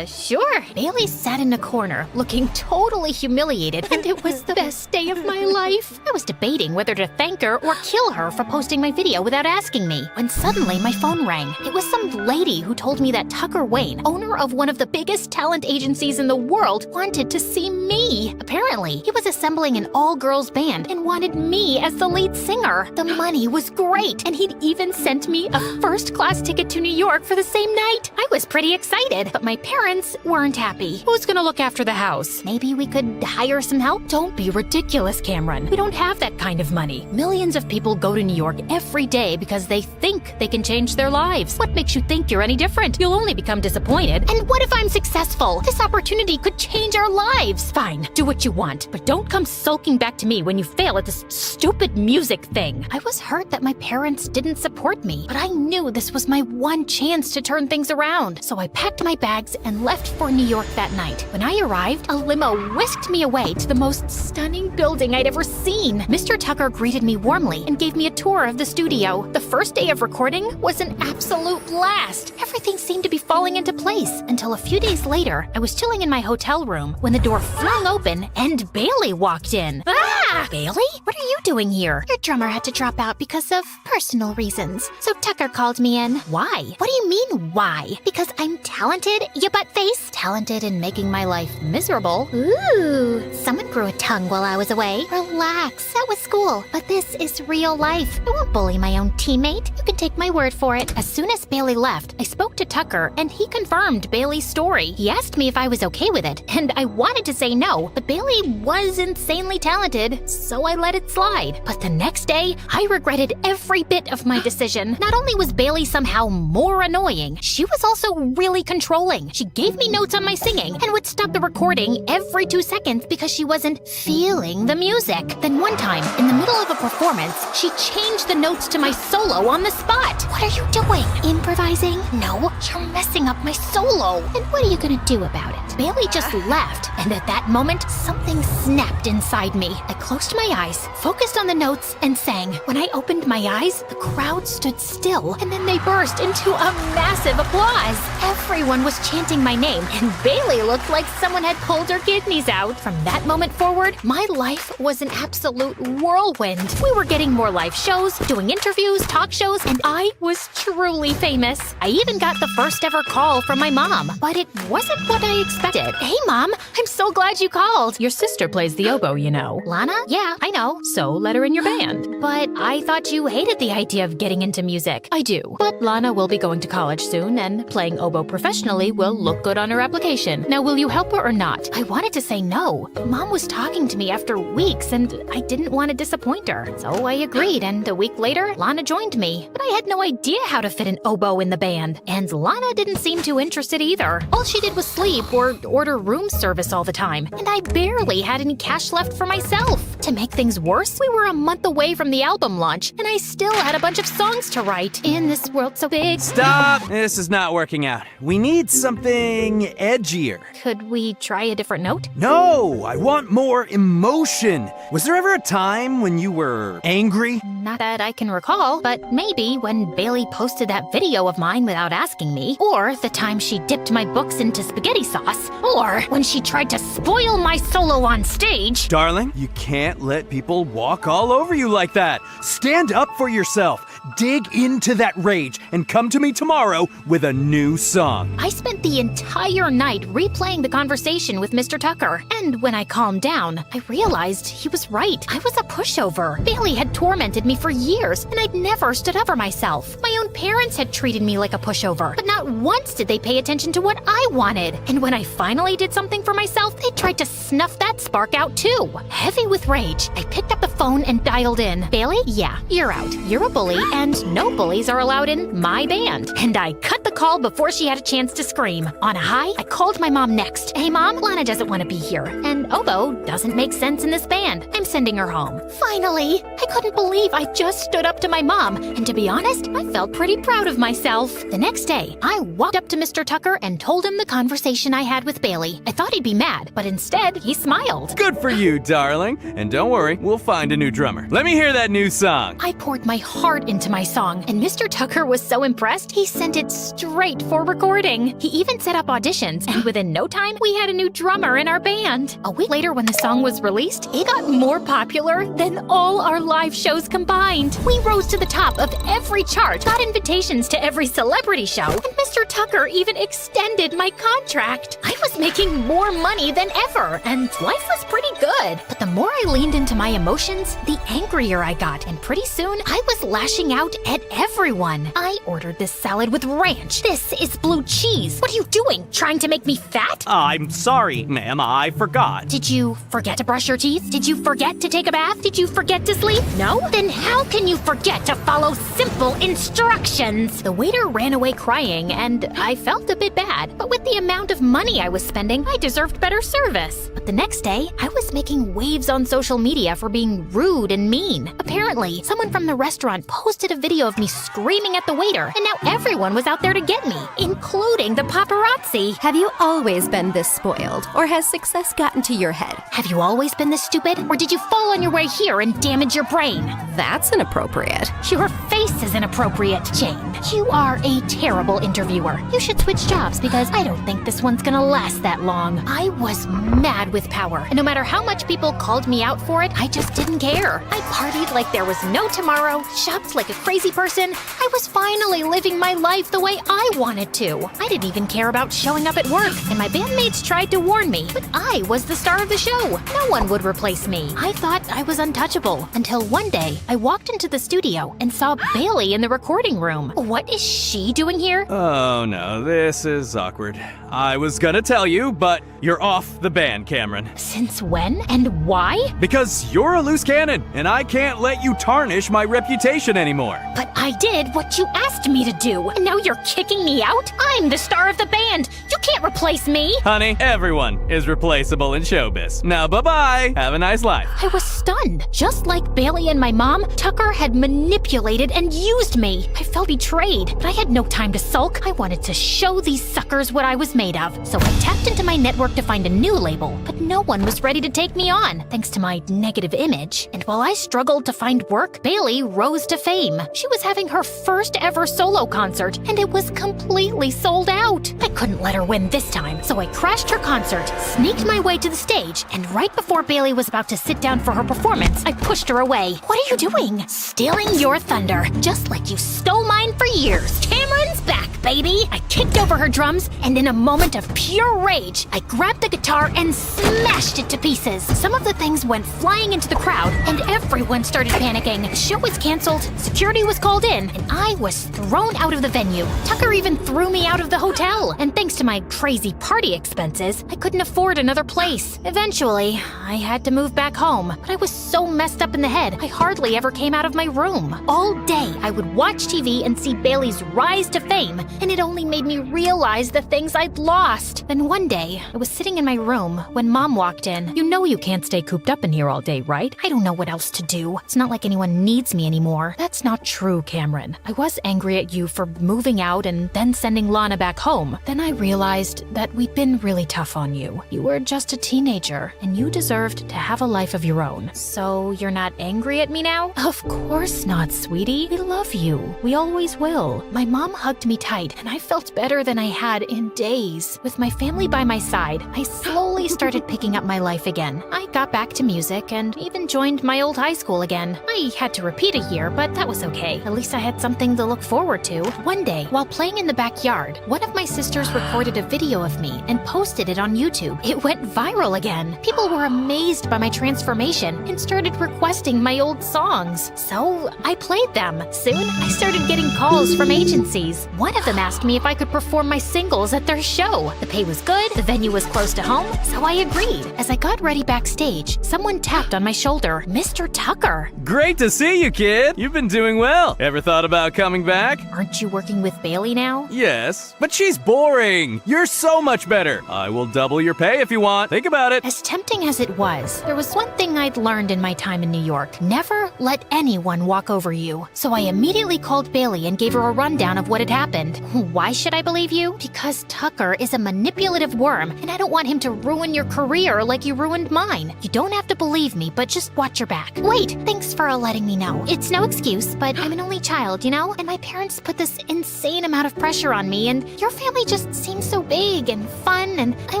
Sure. Bailey sat in a corner, looking totally humiliated, and it was the best day of my life. I was debating whether to thank her or kill her for posting my video without asking me, when suddenly my phone rang. It was some lady who told me that Tucker Wayne, owner of one of the biggest talent agencies in the world, wanted to see me. Apparently, he was assembling an all-girls band and wanted me as the lead singer. The money was great, and he'd even sent me a first-class ticket to New York for the same night. I was pretty excited, but my parents weren't happy. Who's gonna look after the house? Maybe we could hire some help? Don't be ridiculous, Cameron. We don't have that kind of money. Millions of people go to New York every day because they think they can change their lives. What makes you think you're any different? You'll only become disappointed. And what if I'm successful? This opportunity could change our lives. Fine, do what you want, but don't come sulking back to me when you fail at this stupid music thing. I was hurt that my parents didn't support me, but I knew this was my one chance to turn things around. So I packed my bags and left for New York that night. When I arrived, a limo whisked me away to the most stunning building I'd ever seen. Mr. Tucker greeted me warmly and gave me a tour of the studio. The first day of recording was an absolute blast. Everything seemed to be falling into place until a few days later, I was chilling in my hotel room when the door flung open and Bailey walked in. Ah! Bailey? What are you doing here? Your drummer had to drop out because of personal reasons. So Tucker called me in. Why? What do you mean, why? Because I'm talented, you butt face? Talented in making my life miserable? Ooh, someone grew a tongue while I was away. Relax, that was school. But this is real life. I won't bully my own teammate. You can take my word for it. As soon as Bailey left, I spoke to Tucker and he confirmed Bailey's story. He asked me if I was okay with it, and I wanted to say no, but Bailey was insanely talented, so I let it slide. But the next day, I regretted every bit of my decision. Not only was Bailey somehow more annoying, she was also also really controlling. She gave me notes on my singing and would stop the recording every 2 seconds because she wasn't feeling the music. Then one time, in the middle of a performance, she changed the notes to my solo on the spot. What are you doing? Improvising? No, you're messing up my solo. And what are you gonna do about it? Bailey just left, and at that moment, something snapped inside me. I closed my eyes, focused on the notes, and sang. When I opened my eyes, the crowd stood still, and then they burst into a massive applause. Everyone was chanting my name, and Bailey looked like someone had pulled her kidneys out. From that moment forward, my life was an absolute whirlwind. We were getting more live shows, doing interviews, talk shows, and I was truly famous. I even got the first ever call from my mom, but it wasn't what I expected. Hey, Mom, I'm so glad you called. Your sister plays the oboe, you know. Lana? Yeah, I know. So let her in your band. But I thought you hated the idea of getting into music. I do. But Lana will be going to college soon, and playing oboe professionally will look good on her application. Now, will you help her or not? I wanted to say no. Mom was talking to me after weeks, and I didn't want to disappoint her. So I agreed, and a week later, Lana joined me. But I had no idea how to fit an oboe in the band. And Lana didn't seem too interested either. All she did was sleep or order room service all the time, and I barely had any cash left for myself. To make things worse, we were a month away from the album launch, and I still had a bunch of songs to write. In this world so big. Stop! This is not working out. We need something edgier. Could we try a different note? No! I want more emotion! Was there ever a time when you were angry? Not that I can recall, but maybe when Bailey posted that video of mine without asking me, or the time she dipped my books into spaghetti sauce, or when she tried to spoil my solo on stage. Darling, you can't let people walk all over you like that. Stand up for yourself. Dig into that rage and come to me tomorrow with a new song. I spent the entire night replaying the conversation with Mr. Tucker, and when I calmed down, I realized he was right. I was a pushover. Bailey had tormented me for years, and I'd never stood up for myself. My own parents had treated me like a pushover, but not once did they pay attention to what I wanted. And when I finally did something for myself, they tried to snuff that spark out too. Heavy with rage, I picked up the phone and dialed in. Bailey? Yeah, you're out. You're a bully, and no bullies are allowed in my band. And I cut the call before she had a chance to scream. On a high, I called my mom next. Hey Mom, Lana doesn't want to be here, and oboe doesn't make sense in this band. I'm sending her home. Finally! I couldn't believe I just stood up to my mom, and to be honest, I felt pretty proud of myself. The next day, I walked up to Mr. Tucker and told him the conversation I had with Bailey. I thought he'd be mad, but instead, he smiled. Good for you, darling. And don't worry, we'll find a new drummer. Let me hear that new song. I poured my heart into my song, and Mr. Tucker was so impressed, he sent it straight for recording. He even set up auditions, and within no time, we had a new drummer in our band. A week later, when the song was released, it got more popular than all our live shows combined. We rose to the top of every chart, got invitations to every celebrity show, and Mr. Tucker even extended my contract. I was making more money than ever, and life was pretty good. But the more I leaned into my emotions, the angrier I got, and pretty soon, I was lashing out at everyone. I ordered this salad with ranch. This is blue cheese. What are you doing? Trying to make me fat? I'm sorry, ma'am, I forgot. Did you forget to brush your teeth? Did you forget to take a bath? Did you forget to sleep? No? Then how can you forget to follow simple instructions? The waiter ran away crying, and I felt a bit bad. But with the amount of money I was spending, I deserved better service. But the next day, I was making waves on social media for being rude and mean. Apparently, someone from the restaurant posted a video of me screaming at the waiter, and now everyone was out there to get me, including the paparazzi. Have you always been this spoiled, or has success gotten to your head? Have you always been this stupid, or did you fall on your way here and damage your brain? That's inappropriate. Your face is inappropriate, Jane. You are a terrible interviewer. You should switch jobs because I don't think this one's gonna last that long. I was mad with power, and no matter how much people called me out for it, I just didn't care. I partied like there was no tomorrow, shopped like a crazy person. I was finally living my life the way I wanted to. I didn't even care about showing up at work, and my bandmates tried to warn me, but I was the star of the show. No one would replace me. I thought I was untouchable, until one day I walked into the studio and saw Bailey in the recording room. What is she doing here? Oh no, this is awkward. I was gonna tell you, but you're off the band, Cameron. Since when and why? Because you're a loose cannon, and I can't let you tarnish my reputation anymore. But I did what you asked me to do, and now you're kicking kicking me out? I'm the star of the band. You can't replace me. Honey, everyone is replaceable in showbiz. Now, bye-bye. Have a nice life. I was stunned. Just like Bailey and my mom, Tucker had manipulated and used me. I felt betrayed, but I had no time to sulk. I wanted to show these suckers what I was made of. So I tapped into my network to find a new label, but no one was ready to take me on, thanks to my negative image. And while I struggled to find work, Bailey rose to fame. She was having her first ever solo concert, and it was completely sold out. I couldn't let her win this time, so I crashed her concert, sneaked my way to the stage, and right before Bailey was about to sit down for her performance, I pushed her away. What are you doing? Stealing your thunder, just like you stole mine for years. Cameron's back, baby! I kicked over her drums, and in a moment of pure rage, I grabbed the guitar and smashed it to pieces. Some of the things went flying into the crowd, and everyone started panicking. The show was canceled, security was called in, and I was thrown out of the venue. Tucker even threw me out of the hotel, and thanks to my crazy party expenses, I couldn't afford another place. Eventually, I had to move back home, but I was so messed up in the head, I hardly ever came out of my room. All day, I would watch TV and see Bailey's rise to fame, and it only made me realize the things I'd lost. Then one day, I was sitting in my room when Mom walked in. You know you can't stay cooped up in here all day, right? I don't know what else to do. It's not like anyone needs me anymore. That's not true, Cameron. I was angry at you for moving out and then sending Lana back home. Then I realized that we'd been really tough on you. You were just a teenager, and you deserved to have a life of your own. So you're not angry at me now? Of course not, sweetie. We love you. We always will. My mom hugged me tight, and I felt better than I had in days. With my family by my side, I slowly started picking up my life again. I got back to music and even joined my old high school again. I had to repeat a year, but that was okay. At least I had something to look forward to. One day, while playing in the backyard, one of my sisters recorded a video of me and posted it on YouTube. It went viral again. People were amazed by my transformation and started requesting my old songs. So I played them. Soon, I started getting calls from agencies. One of them asked me if I could perform my singles at their show. The pay was good, the venue was close to home, so I agreed. As I got ready backstage, someone tapped on my shoulder. Mr. Tucker. Great to see you, kid. You've been doing well. Ever thought about coming back? Aren't you working with Bailey now? Yes, but she's boring. You're so much better. I will double your pay if you want. Think about it. As tempting as it was, there was one thing I'd learned in my time in New York. Never let anyone walk over you. So I immediately called Bailey and gave her a rundown of what had happened. Why should I believe you? Because Tucker is a manipulative worm, and I don't want him to ruin your career like you ruined mine. You don't have to believe me, but just watch your back. Wait, thanks for letting me know. It's no excuse, but I'm an only child, you know? And my parents put this insane amount of pressure on me, and your family just seems so big and fun, and I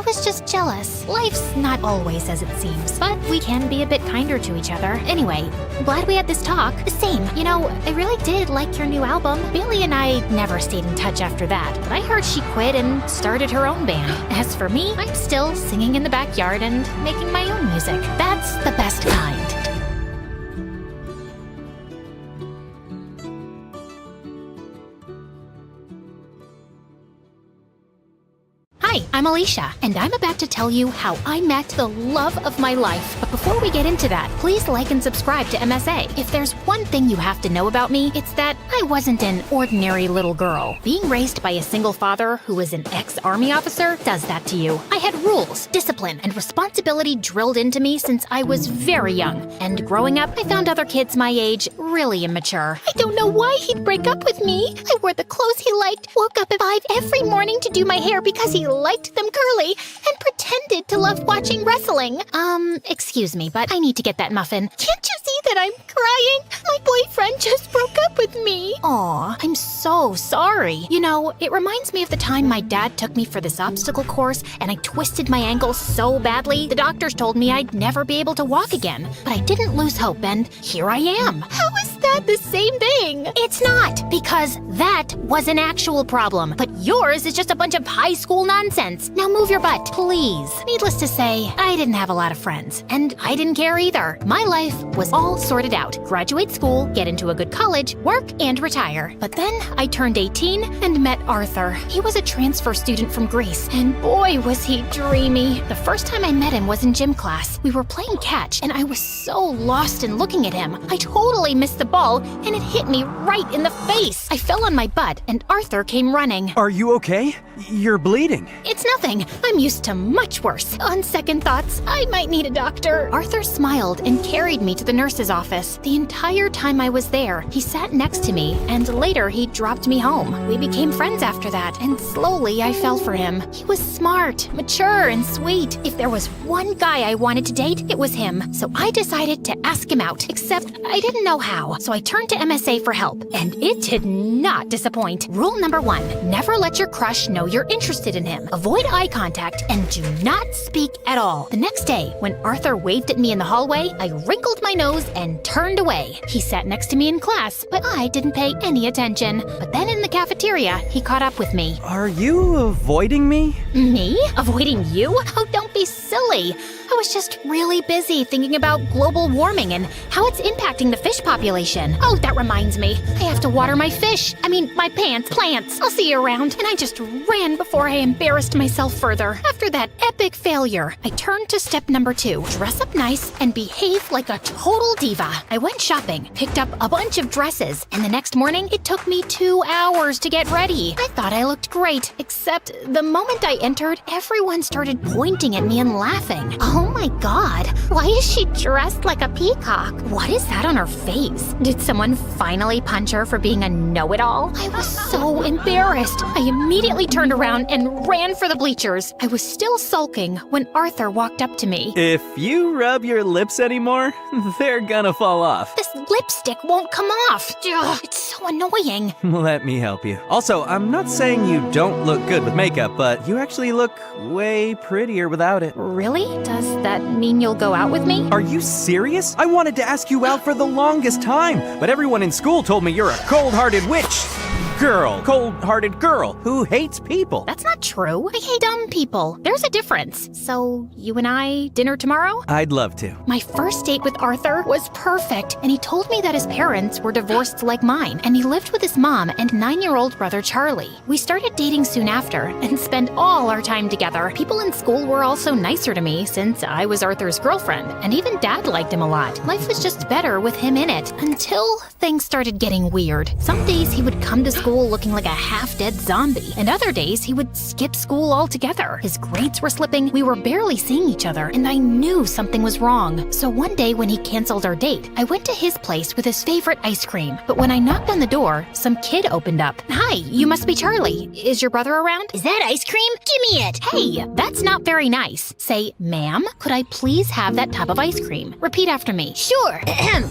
was just jealous. Life's not always as it seems, but we can be a bit kinder to each other. Anyway, glad we had this talk. Same, you know, I really did like your new album. Bailey and I never stayed in touch after that, but I heard she quit and started her own band. As for me, I'm still singing in the backyard and making my own music. That's the best kind. Hi, I'm Alicia, and I'm about to tell you how I met the love of my life. But before we get into that, please like and subscribe to MSA. If there's one thing you have to know about me, it's that I wasn't an ordinary little girl. Being raised by a single father who was an ex-army officer does that to you. I had rules, discipline, and responsibility drilled into me since I was very young. And growing up, I found other kids my age really immature. I don't know why he'd break up with me. I wore the clothes he liked, woke up at 5 every morning to do my hair because he liked them curly, and pretended to love watching wrestling. Excuse me, but I need to get that muffin. Can't you see that I'm crying? My boyfriend just broke up with me. Aw, I'm so sorry. You know, it reminds me of the time my dad took me for this obstacle course, and I twisted my ankle so badly, the doctors told me I'd never be able to walk again. But I didn't lose hope, and here I am. How is that the same thing? It's not, because that was an actual problem. But yours is just a bunch of high school nonsense. Now move your butt, please. Needless to say, I didn't have a lot of friends, and I didn't care either. My life was all sorted out. Graduate school, get into a good college, work, and retire. But then I turned 18 and met Arthur. He was a transfer student from Greece, and boy was he dreamy. The first time I met him was in gym class. We were playing catch, and I was so lost in looking at him. I totally missed the ball, and it hit me right in the face. mess. I fell on my butt and Arthur came running. Are you okay? You're bleeding. It's nothing. I'm used to much worse. On second thoughts, I might need a doctor. Arthur smiled and carried me to the nurse's office. The entire time I was there, he sat next to me, and later he dropped me home. We became friends after that, and slowly I fell for him. He was smart, mature, and sweet. If there was one guy I wanted to date, it was him. So I decided to ask him out, except I didn't know how. So I turned to MSA for help, and it did not disappoint. Rule number 1, never let your crush know you're interested in him. Avoid eye contact and do not speak at all. The next day, when Arthur waved at me in the hallway, I wrinkled my nose and turned away. He sat next to me in class, but I didn't pay any attention. But then in the cafeteria, he caught up with me. Are you avoiding me? Me? Avoiding you? Oh, don't be silly. I was just really busy thinking about global warming and how it's impacting the fish population. Oh, that reminds me. I have to water my fish. My plants. I'll see you around. And I just ran before I embarrassed myself further. After that epic failure, I turned to step number 2. Dress up nice and behave like a total diva. I went shopping, picked up a bunch of dresses, and the next morning, it took me 2 hours to get ready. I thought I looked great, except the moment I entered, everyone started pointing at me and laughing. Oh my god, why is she dressed like a peacock? What is that on her face? Did someone finally punch her for being a know-it-all? I was so embarrassed. I immediately turned around and ran for the bleachers. I was still sulking when Arthur walked up to me. If you rub your lips anymore, they're gonna fall off. This lipstick won't come off. Ugh, it's so annoying. Let me help you. Also, I'm not saying you don't look good with makeup, but you actually look way prettier without it. Really? Does that mean you'll go out with me? Are you serious? I wanted to ask you out for the longest time, but everyone in school told me you're a cold-hearted witch. Cold-hearted girl who hates people. That's not true. I hate dumb people. There's a difference. So, you and I, dinner tomorrow? I'd love to. My first date with Arthur was perfect, and he told me that his parents were divorced like mine, and he lived with his mom and 9-year-old brother Charlie. We started dating soon after, and spent all our time together. People in school were also nicer to me, since I was Arthur's girlfriend, and even Dad liked him a lot. Life was just better with him in it, until things started getting weird. Some days he would come to school looking like a half-dead zombie, and other days he would skip school altogether. His grades were slipping, we were barely seeing each other, and I knew something was wrong. So one day when he canceled our date, I went to his place with his favorite ice cream. But when I knocked on the door, some kid opened up. Hi, you must be Charlie. Is your brother around? Is that ice cream? Give me it. Hey, that's not very nice. Say, ma'am, could I please have that tub of ice cream? Repeat after me. Sure.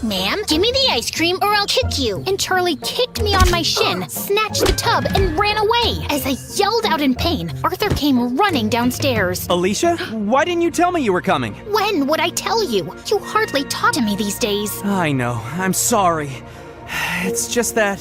Ma'am, give me the ice cream or I'll kick you. And Charlie kicked me on my shin, snatched the tub, and ran away. As I yelled out in pain, Arthur came running downstairs. Alicia, why didn't you tell me you were coming? When would I tell you? You hardly talk to me these days. I know. I'm sorry. It's just that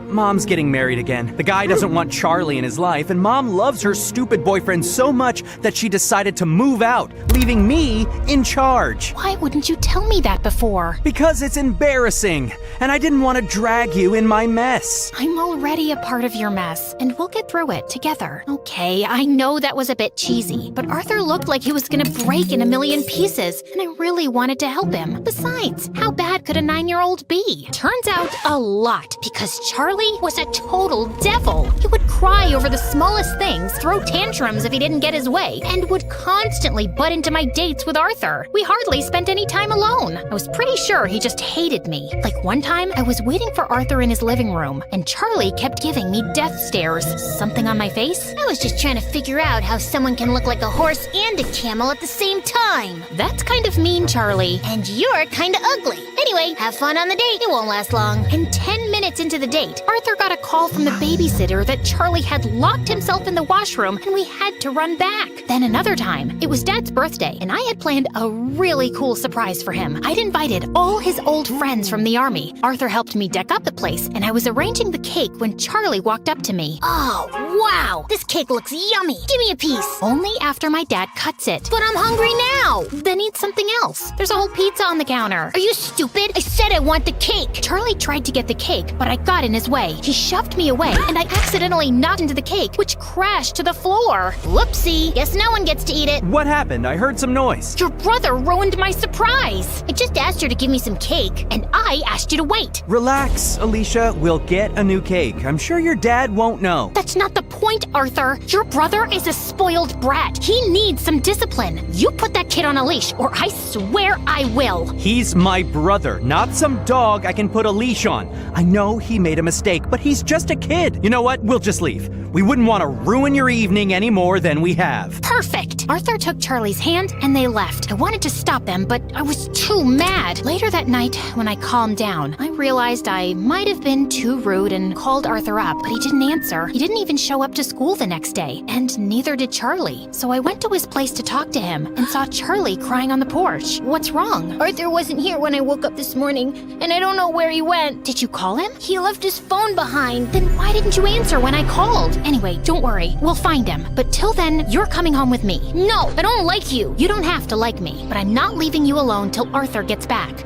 Mom's getting married again. The guy doesn't want Charlie in his life, and Mom loves her stupid boyfriend so much that she decided to move out, leaving me in charge. Why wouldn't you tell me that before? Because it's embarrassing, and I didn't want to drag you in my mess. I'm already a part of your mess, and we'll get through it together. Okay, I know that was a bit cheesy, but Arthur looked like he was gonna break in a million pieces, and I really wanted to help him. Besides, how bad could a 9-year-old be? Turns out, a lot, because Charlie was a total devil. He would cry over the smallest things, throw tantrums if he didn't get his way, and would constantly butt into my dates with Arthur. We hardly spent any time alone. I was pretty sure he just hated me. Like one time, I was waiting for Arthur in his living room, and Charlie kept giving me death stares. Something on my face? I was just trying to figure out how someone can look like a horse and a camel at the same time. That's kind of mean, Charlie. And you're kinda ugly. Anyway, have fun on the date. It won't last long. And 10 minutes into the date, Arthur got a call from the babysitter that Charlie had locked himself in the washroom and we had to run back. Then another time, it was Dad's birthday and I had planned a really cool surprise for him. I'd invited all his old friends from the army. Arthur helped me deck up the place and I was arranging the cake when Charlie walked up to me. Oh, wow! This cake looks yummy. Give me a piece. Only after my dad cuts it. But I'm hungry now. Then eat something else. There's a whole pizza on the counter. Are you stupid? stupid? I said I want the cake. Charlie tried to get the cake, but I got in his way. He shoved me away, and I accidentally knocked into the cake, which crashed to the floor. Whoopsie. Guess no one gets to eat it. What happened? I heard some noise. Your brother ruined my surprise. I just asked her to give me some cake, and I asked you to wait. Relax, Alicia. We'll get a new cake. I'm sure your dad won't know. That's not the point, Arthur. Your brother is a spoiled brat. He needs some discipline. You put that kid on a leash, or I swear I will. He's my brother, not some dog I can put a leash on. I know he made a mistake, but he's just a kid. You know what? We'll just leave. We wouldn't want to ruin your evening any more than we have. Perfect. Arthur took Charlie's hand and they left. I wanted to stop them, but I was too mad. Later that night, when I calmed down, I realized I might have been too rude and called Arthur up, but he didn't answer. He didn't even show up to school the next day, and neither did Charlie. So I went to his place to talk to him and saw Charlie crying on the porch. What's wrong? Arthur wasn't here when I woke up this morning, and I don't know where he went. Did you call him? He left his phone behind. Then why didn't you answer when I called? Anyway, don't worry. We'll find him. But till then, you're coming home with me. No, I don't like you. You don't have to like me, but I'm not leaving you alone till Arthur gets back.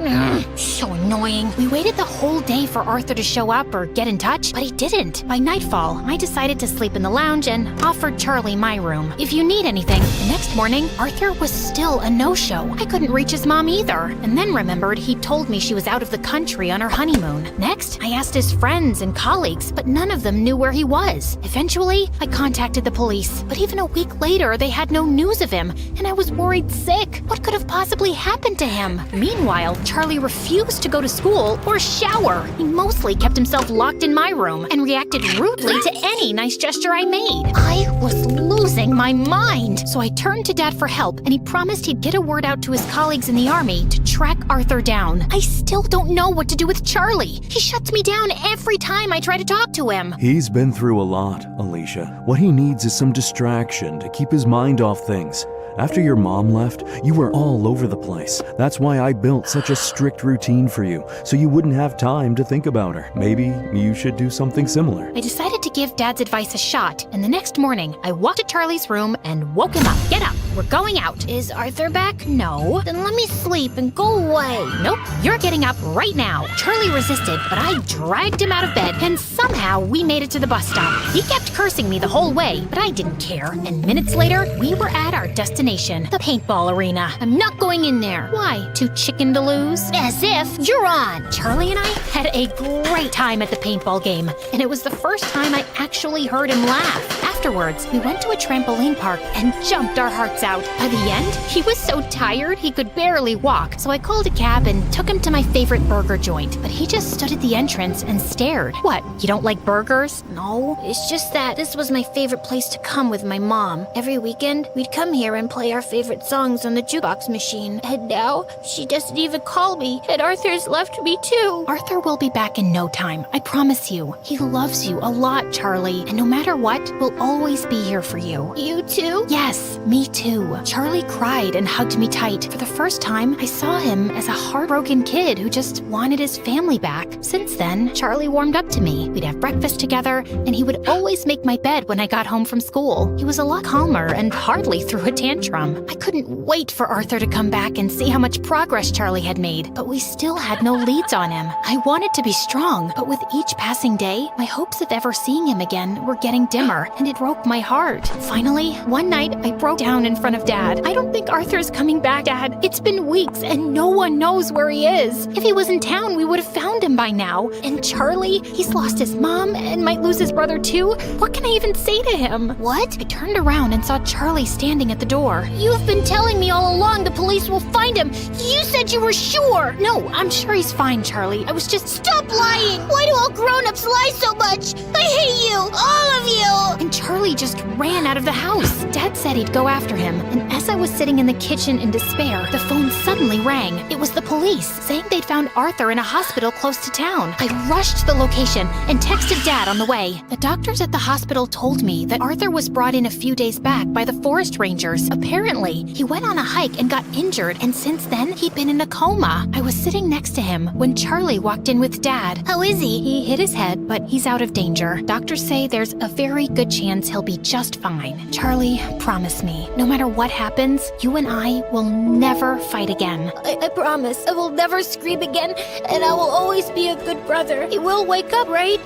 So annoying. We waited the whole day for Arthur to show up or get in touch, but he didn't. By nightfall, I decided to sleep in the lounge and offered Charlie my room. If you need anything. The next morning, Arthur was still a no-show. I couldn't reach his mom either, and then remembered he told me she was out of the country on her honeymoon. Next, I asked his friends and colleagues, but none of them knew where he was. Eventually, I contacted the police, but even a week later, they had no news of him, and I was worried sick. What could have possibly happened to him? Meanwhile, Charlie refused to go to school or shower. He mostly kept himself locked in my room and reacted rudely to any nice gesture I made. I was losing my mind. So I turned to Dad for help, and he promised he'd get a word out to his colleagues in the army to track Arthur down. I still don't know what to do with Charlie. He shuts me down every time I try to talk to him. He's been through a lot, Alicia. What he needs is some distraction to keep his mind off things. After your mom left, you were all over the place. That's why I built such a strict routine for you, so you wouldn't have time to think about her. Maybe you should do something similar. I decided to give Dad's advice a shot, and the next morning, I walked to Charlie's room and woke him up. Get up, we're going out. Is Arthur back? No. Then let me sleep and go away. Nope, you're getting up right now. Charlie resisted, but I dragged him out of bed, and somehow we made it to the bus stop. He kept cursing me the whole way, but I didn't care, and minutes later, we were at our destination. The paintball arena. I'm not going in there. Why? Too chicken to lose? As if you're on. Charlie and I had a great time at the paintball game, and it was the first time I actually heard him laugh. Afterwards, we went to a trampoline park and jumped our hearts out. By the end, he was so tired he could barely walk, so I called a cab and took him to my favorite burger joint, but he just stood at the entrance and stared. What, you don't like burgers? No, it's just that this was my favorite place to come with my mom. Every weekend, we'd come here and play our favorite songs on the jukebox machine. And now, she doesn't even call me, and Arthur's left me too. Arthur will be back in no time, I promise you. He loves you a lot, Charlie, and no matter what, we'll always be here for you. You too? Yes, me too. Charlie cried and hugged me tight. For the first time, I saw him as a heartbroken kid who just wanted his family back. Since then, Charlie warmed up to me. We'd have breakfast together, and he would always make my bed when I got home from school. He was a lot calmer and hardly threw a tantrum. I couldn't wait for Arthur to come back and see how much progress Charlie had made, but we still had no leads on him. I wanted to be strong, but with each passing day, my hopes of ever seeing him again were getting dimmer, and it broke my heart. Finally, one night, I broke down in front of Dad. I don't think Arthur's coming back, Dad. It's been weeks, and no one knows where he is. If he was in town, we would have found him by now. And Charlie, he's lost his mom and might lose his brother too. What can I even say to him? What? I turned around and saw Charlie standing at the door. You've been telling me all along the police will find him. You said you were sure. No, I'm sure he's fine, Charlie. I was just... Stop lying! Why do all grown-ups lie so much? I hate you! All of you! And Charlie just ran out of the house. Dad said he'd go after him, and as I was sitting in the kitchen in despair, the phone suddenly rang. It was the police, saying they'd found Arthur in a hospital close to town. I rushed to the location, and and texted Dad on the way. The doctors at the hospital told me that Arthur was brought in a few days back by the forest rangers. Apparently, he went on a hike and got injured, and since then, he'd been in a coma. I was sitting next to him when Charlie walked in with Dad. How is he? He hit his head, but he's out of danger. Doctors say there's a very good chance he'll be just fine. Charlie, promise me, no matter what happens, you and I will never fight again. I promise I will never scream again, and I will always be a good brother. He will wake up, right?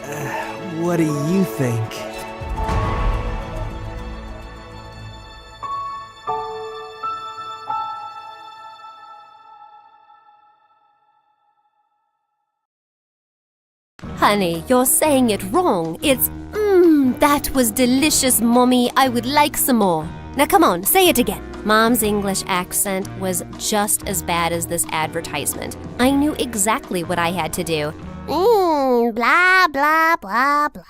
What do you think? Honey, you're saying it wrong. It's, that was delicious, Mommy. I would like some more. Now come on, say it again. Mom's English accent was just as bad as this advertisement. I knew exactly what I had to do. Blah, blah, blah, blah.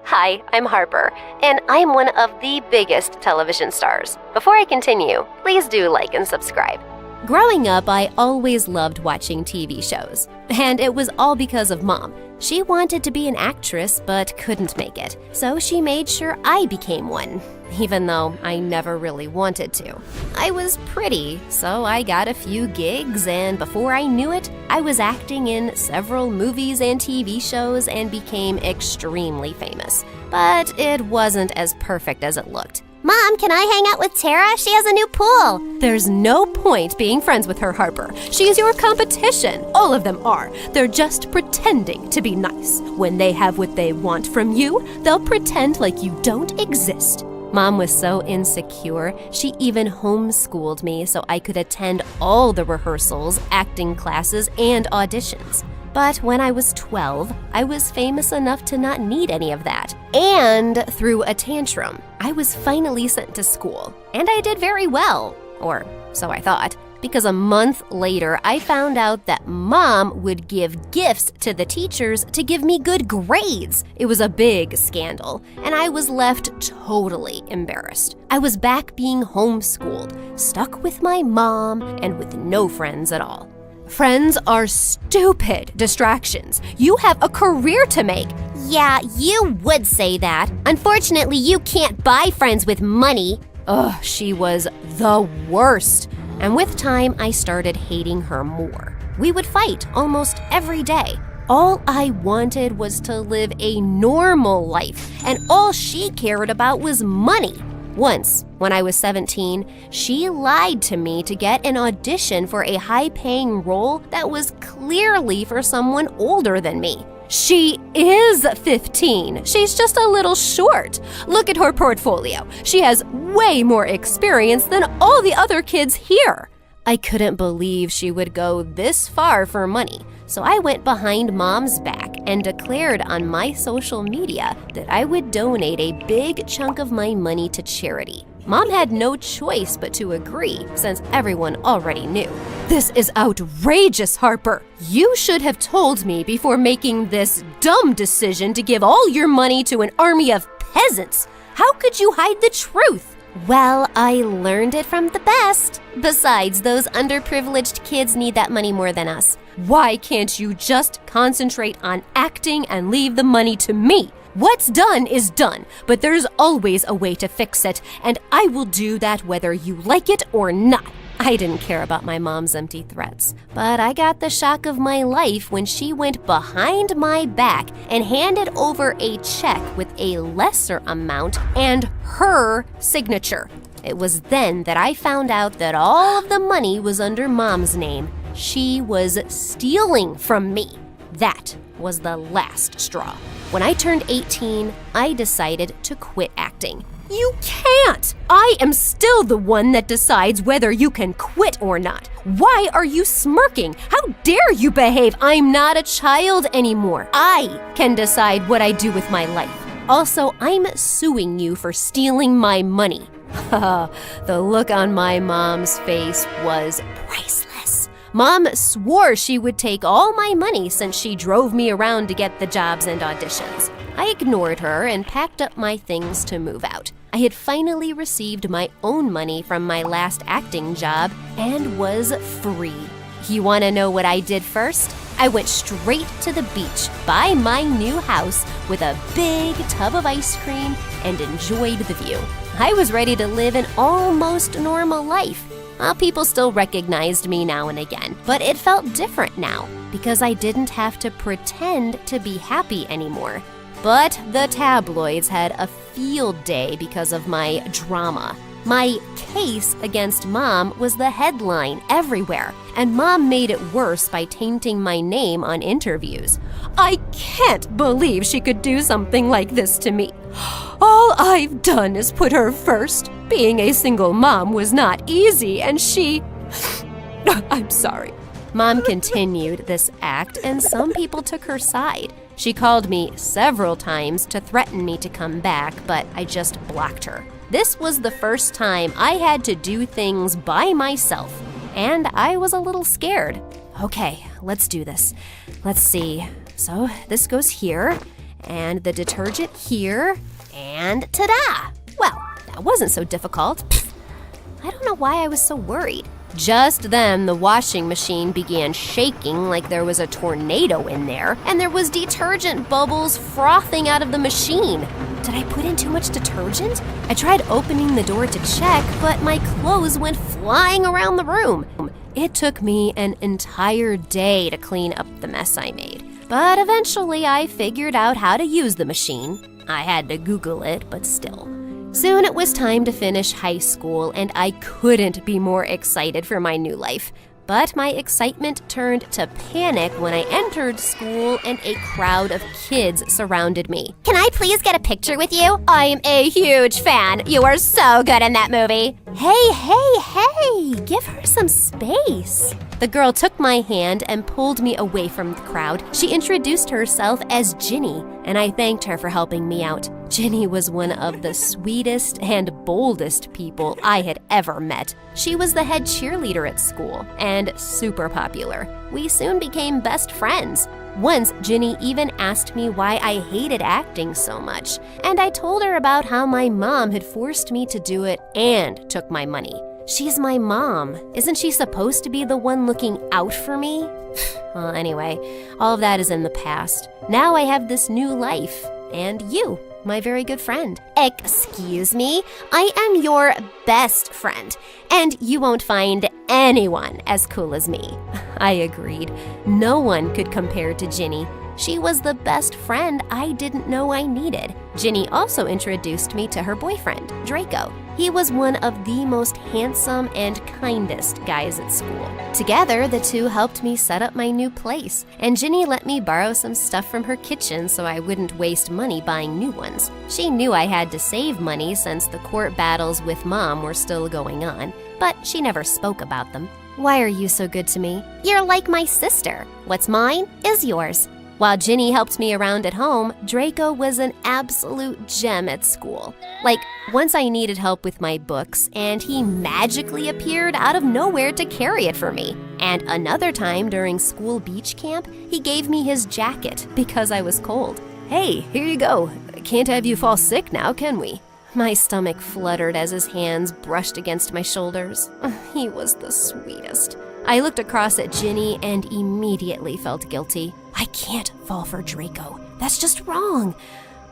Hi, I'm Harper, and I'm one of the biggest television stars. Before I continue, please do like and subscribe. Growing up, I always loved watching TV shows, and it was all because of Mom. She wanted to be an actress but couldn't make it, so she made sure I became one, even though I never really wanted to. I was pretty, so I got a few gigs, and before I knew it, I was acting in several movies and TV shows and became extremely famous. But it wasn't as perfect as it looked. Mom, can I hang out with Tara? She has a new pool. There's no point being friends with her, Harper. She's your competition. All of them are. They're just pretending to be nice. When they have what they want from you, they'll pretend like you don't exist. Mom was so insecure, she even homeschooled me so I could attend all the rehearsals, acting classes, and auditions. But when I was 12, I was famous enough to not need any of that. And through a tantrum, I was finally sent to school. And I did very well, or so I thought, because a month later, I found out that Mom would give gifts to the teachers to give me good grades. It was a big scandal, and I was left totally embarrassed. I was back being homeschooled, stuck with my mom, and with no friends at all. Friends are stupid distractions. You have a career to make. Yeah, you would say that. Unfortunately, you can't buy friends with money. Ugh, she was the worst. And with time, I started hating her more. We would fight almost every day. All I wanted was to live a normal life, and all she cared about was money. Once, when I was 17, she lied to me to get an audition for a high-paying role that was clearly for someone older than me. She is 15. She's just a little short. Look at her portfolio. She has way more experience than all the other kids here. I couldn't believe she would go this far for money, so I went behind Mom's back and declared on my social media that I would donate a big chunk of my money to charity. Mom had no choice but to agree, since everyone already knew. This is outrageous, Harper. You should have told me before making this dumb decision to give all your money to an army of peasants. How could you hide the truth? Well, I learned it from the best. Besides, those underprivileged kids need that money more than us. Why can't you just concentrate on acting and leave the money to me? What's done is done, but there's always a way to fix it, and I will do that whether you like it or not. I didn't care about my mom's empty threats, but I got the shock of my life when she went behind my back and handed over a check with a lesser amount and her signature. It was then that I found out that all of the money was under Mom's name. She was stealing from me. That was the last straw. When I turned 18, I decided to quit acting. You can't! I am still the one that decides whether you can quit or not. Why are you smirking? How dare you behave? I'm not a child anymore. I can decide what I do with my life. Also, I'm suing you for stealing my money. The look on my mom's face was priceless. Mom swore she would take all my money since she drove me around to get the jobs and auditions. I ignored her and packed up my things to move out. I had finally received my own money from my last acting job and was free. You want to know what I did first? I went straight to the beach by my new house with a big tub of ice cream and enjoyed the view. I was ready to live an almost normal life. People still recognized me now and again, but it felt different now because I didn't have to pretend to be happy anymore. But the tabloids had a field day because of my drama. My case against Mom was the headline everywhere, and Mom made it worse by tainting my name on interviews. I can't believe she could do something like this to me. All I've done is put her first. Being a single mom was not easy, and she... I'm sorry. Mom continued this act, and some people took her side. She called me several times to threaten me to come back, but I just blocked her. This was the first time I had to do things by myself, and I was a little scared. Okay, let's do this. Let's see. So this goes here, and the detergent here, and ta-da! Well, that wasn't so difficult. Pfft. I don't know why I was so worried. Just then, the washing machine began shaking like there was a tornado in there, and there was detergent bubbles frothing out of the machine. Did I put in too much detergent? I tried opening the door to check, but my clothes went flying around the room. It took me an entire day to clean up the mess I made. But eventually, I figured out how to use the machine. I had to Google it, but still. Soon it was time to finish high school, and I couldn't be more excited for my new life. But my excitement turned to panic when I entered school and a crowd of kids surrounded me. Can I please get a picture with you? I'm a huge fan. You are so good in that movie. Hey, give her some space. The girl took my hand and pulled me away from the crowd. She introduced herself as Ginny, and I thanked her for helping me out. Ginny was one of the sweetest and boldest people I had ever met. She was the head cheerleader at school and super popular. We soon became best friends. Once, Ginny even asked me why I hated acting so much, and I told her about how my mom had forced me to do it and took my money. She's my mom. Isn't she supposed to be the one looking out for me? Well, anyway, all of that is in the past. Now I have this new life, and you, my very good friend. Excuse me? I am your best friend, and you won't find anyone as cool as me. I agreed. No one could compare to Ginny. She was the best friend I didn't know I needed. Ginny also introduced me to her boyfriend, Draco. He was one of the most handsome and kindest guys at school. Together, the two helped me set up my new place, and Ginny let me borrow some stuff from her kitchen so I wouldn't waste money buying new ones. She knew I had to save money since the court battles with Mom were still going on, but she never spoke about them. Why are you so good to me? You're like my sister. What's mine is yours. While Ginny helped me around at home, Draco was an absolute gem at school. Like, once I needed help with my books, and he magically appeared out of nowhere to carry it for me. And another time during school beach camp, he gave me his jacket because I was cold. Hey, here you go. Can't have you fall sick now, can we? My stomach fluttered as his hands brushed against my shoulders. He was the sweetest. I looked across at Ginny and immediately felt guilty. I can't fall for Draco. That's just wrong.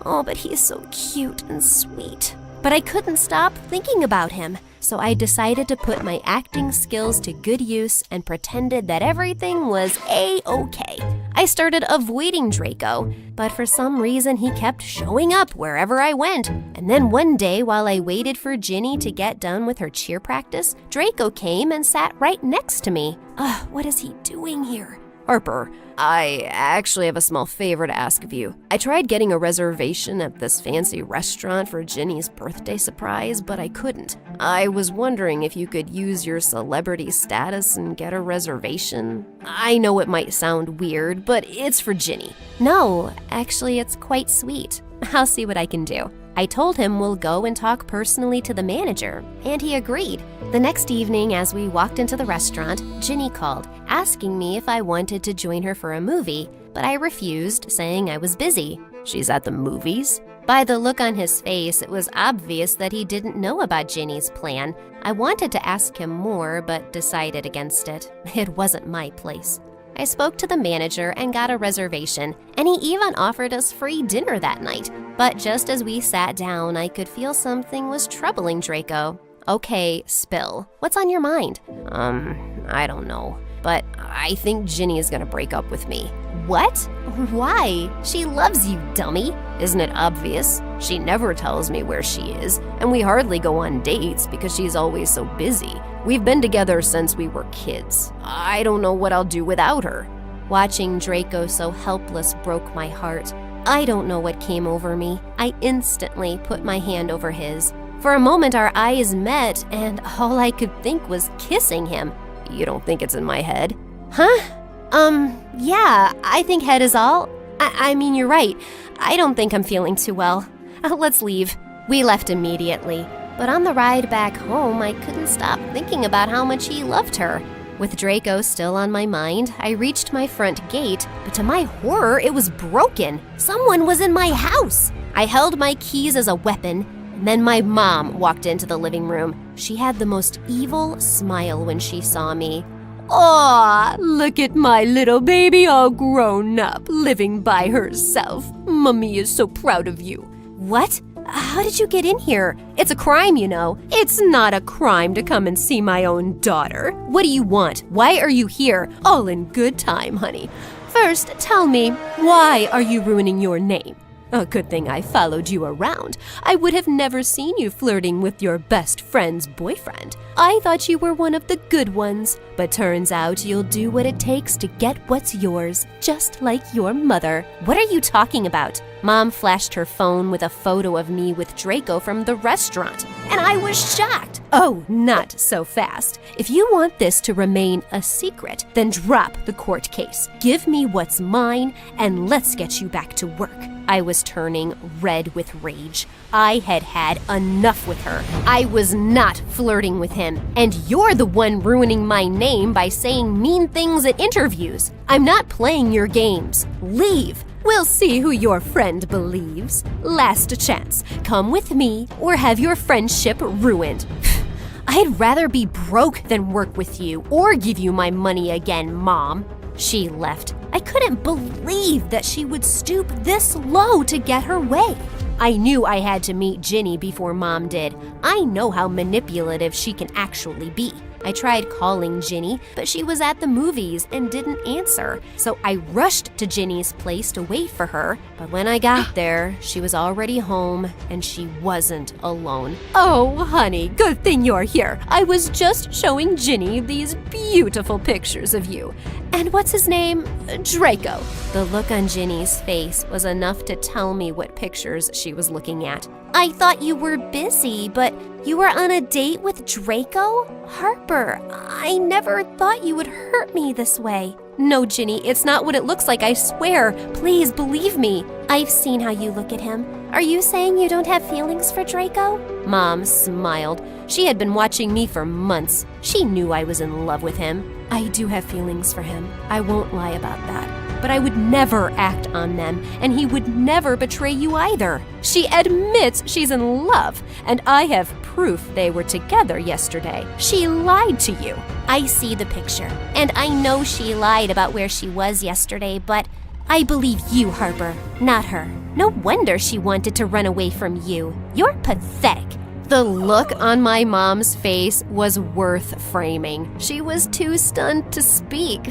Oh, but he's so cute and sweet. But I couldn't stop thinking about him, so I decided to put my acting skills to good use and pretended that everything was A-okay. I started avoiding Draco, but for some reason he kept showing up wherever I went. And then one day, while I waited for Ginny to get done with her cheer practice, Draco came and sat right next to me. What is he doing here? Harper, I actually have a small favor to ask of you. I tried getting a reservation at this fancy restaurant for Ginny's birthday surprise, but I couldn't. I was wondering if you could use your celebrity status and get a reservation. I know it might sound weird, but it's for Ginny. No, actually, it's quite sweet. I'll see what I can do. I told him we'll go and talk personally to the manager, and he agreed. The next evening, as we walked into the restaurant, Ginny called, asking me if I wanted to join her for a movie, but I refused, saying I was busy. She's at the movies? By the look on his face, it was obvious that he didn't know about Ginny's plan. I wanted to ask him more, but decided against it. It wasn't my place. I spoke to the manager and got a reservation, and he even offered us free dinner that night. But just as we sat down, I could feel something was troubling Draco. Okay, spill. What's on your mind? I don't know. But I think Ginny is gonna break up with me. What? Why? She loves you, dummy. Isn't it obvious? She never tells me where she is, and we hardly go on dates because she's always so busy. We've been together since we were kids. I don't know what I'll do without her. Watching Draco so helpless broke my heart. I don't know what came over me. I instantly put my hand over his. For a moment, our eyes met, and all I could think was kissing him. You don't think it's in my head? Huh? Yeah, I think head is all. I mean, you're right. I don't think I'm feeling too well. Let's leave. We left immediately. But on the ride back home, I couldn't stop thinking about how much he loved her. With Draco still on my mind, I reached my front gate, but to my horror, it was broken. Someone was in my house. I held my keys as a weapon, and then my mom walked into the living room. She had the most evil smile when she saw me. Aw, look at my little baby all grown up, living by herself. Mummy is so proud of you. What? How did you get in here? It's a crime, you know. It's not a crime to come and see my own daughter. What do you want? Why are you here? All in good time, honey. First, tell me, why are you ruining your name? A good thing I followed you around. I would have never seen you flirting with your best friend's boyfriend. I thought you were one of the good ones, but turns out you'll do what it takes to get what's yours, just like your mother. What are you talking about? Mom flashed her phone with a photo of me with Draco from the restaurant, and I was shocked. Oh, not so fast. If you want this to remain a secret, then drop the court case. Give me what's mine, and let's get you back to work. I was turning red with rage. I had had enough with her. I was not flirting with him, and you're the one ruining my name by saying mean things at interviews. I'm not playing your games. Leave. We'll see who your friend believes. Last chance. Come with me or have your friendship ruined. I'd rather be broke than work with you or give you my money again, Mom. She left. I couldn't believe that she would stoop this low to get her way. I knew I had to meet Ginny before Mom did. I know how manipulative she can actually be. I tried calling Ginny, but she was at the movies and didn't answer. So I rushed to Ginny's place to wait for her. But when I got there, she was already home and she wasn't alone. Oh, honey, good thing you're here. I was just showing Ginny these beautiful pictures of you. And what's his name? Draco. The look on Ginny's face was enough to tell me what pictures she was looking at. I thought you were busy, but you were on a date with Draco? Harper, I never thought you would hurt me this way. No, Ginny, it's not what it looks like, I swear. Please believe me. I've seen how you look at him. Are you saying you don't have feelings for Draco? Mom smiled. She had been watching me for months. She knew I was in love with him. I do have feelings for him. I won't lie about that. But I would never act on them, and he would never betray you either. She admits she's in love, and I have proof they were together yesterday. She lied to you. I see the picture, and I know she lied about where she was yesterday, but I believe you, Harper, not her. No wonder she wanted to run away from you. You're pathetic. The look on my mom's face was worth framing. She was too stunned to speak.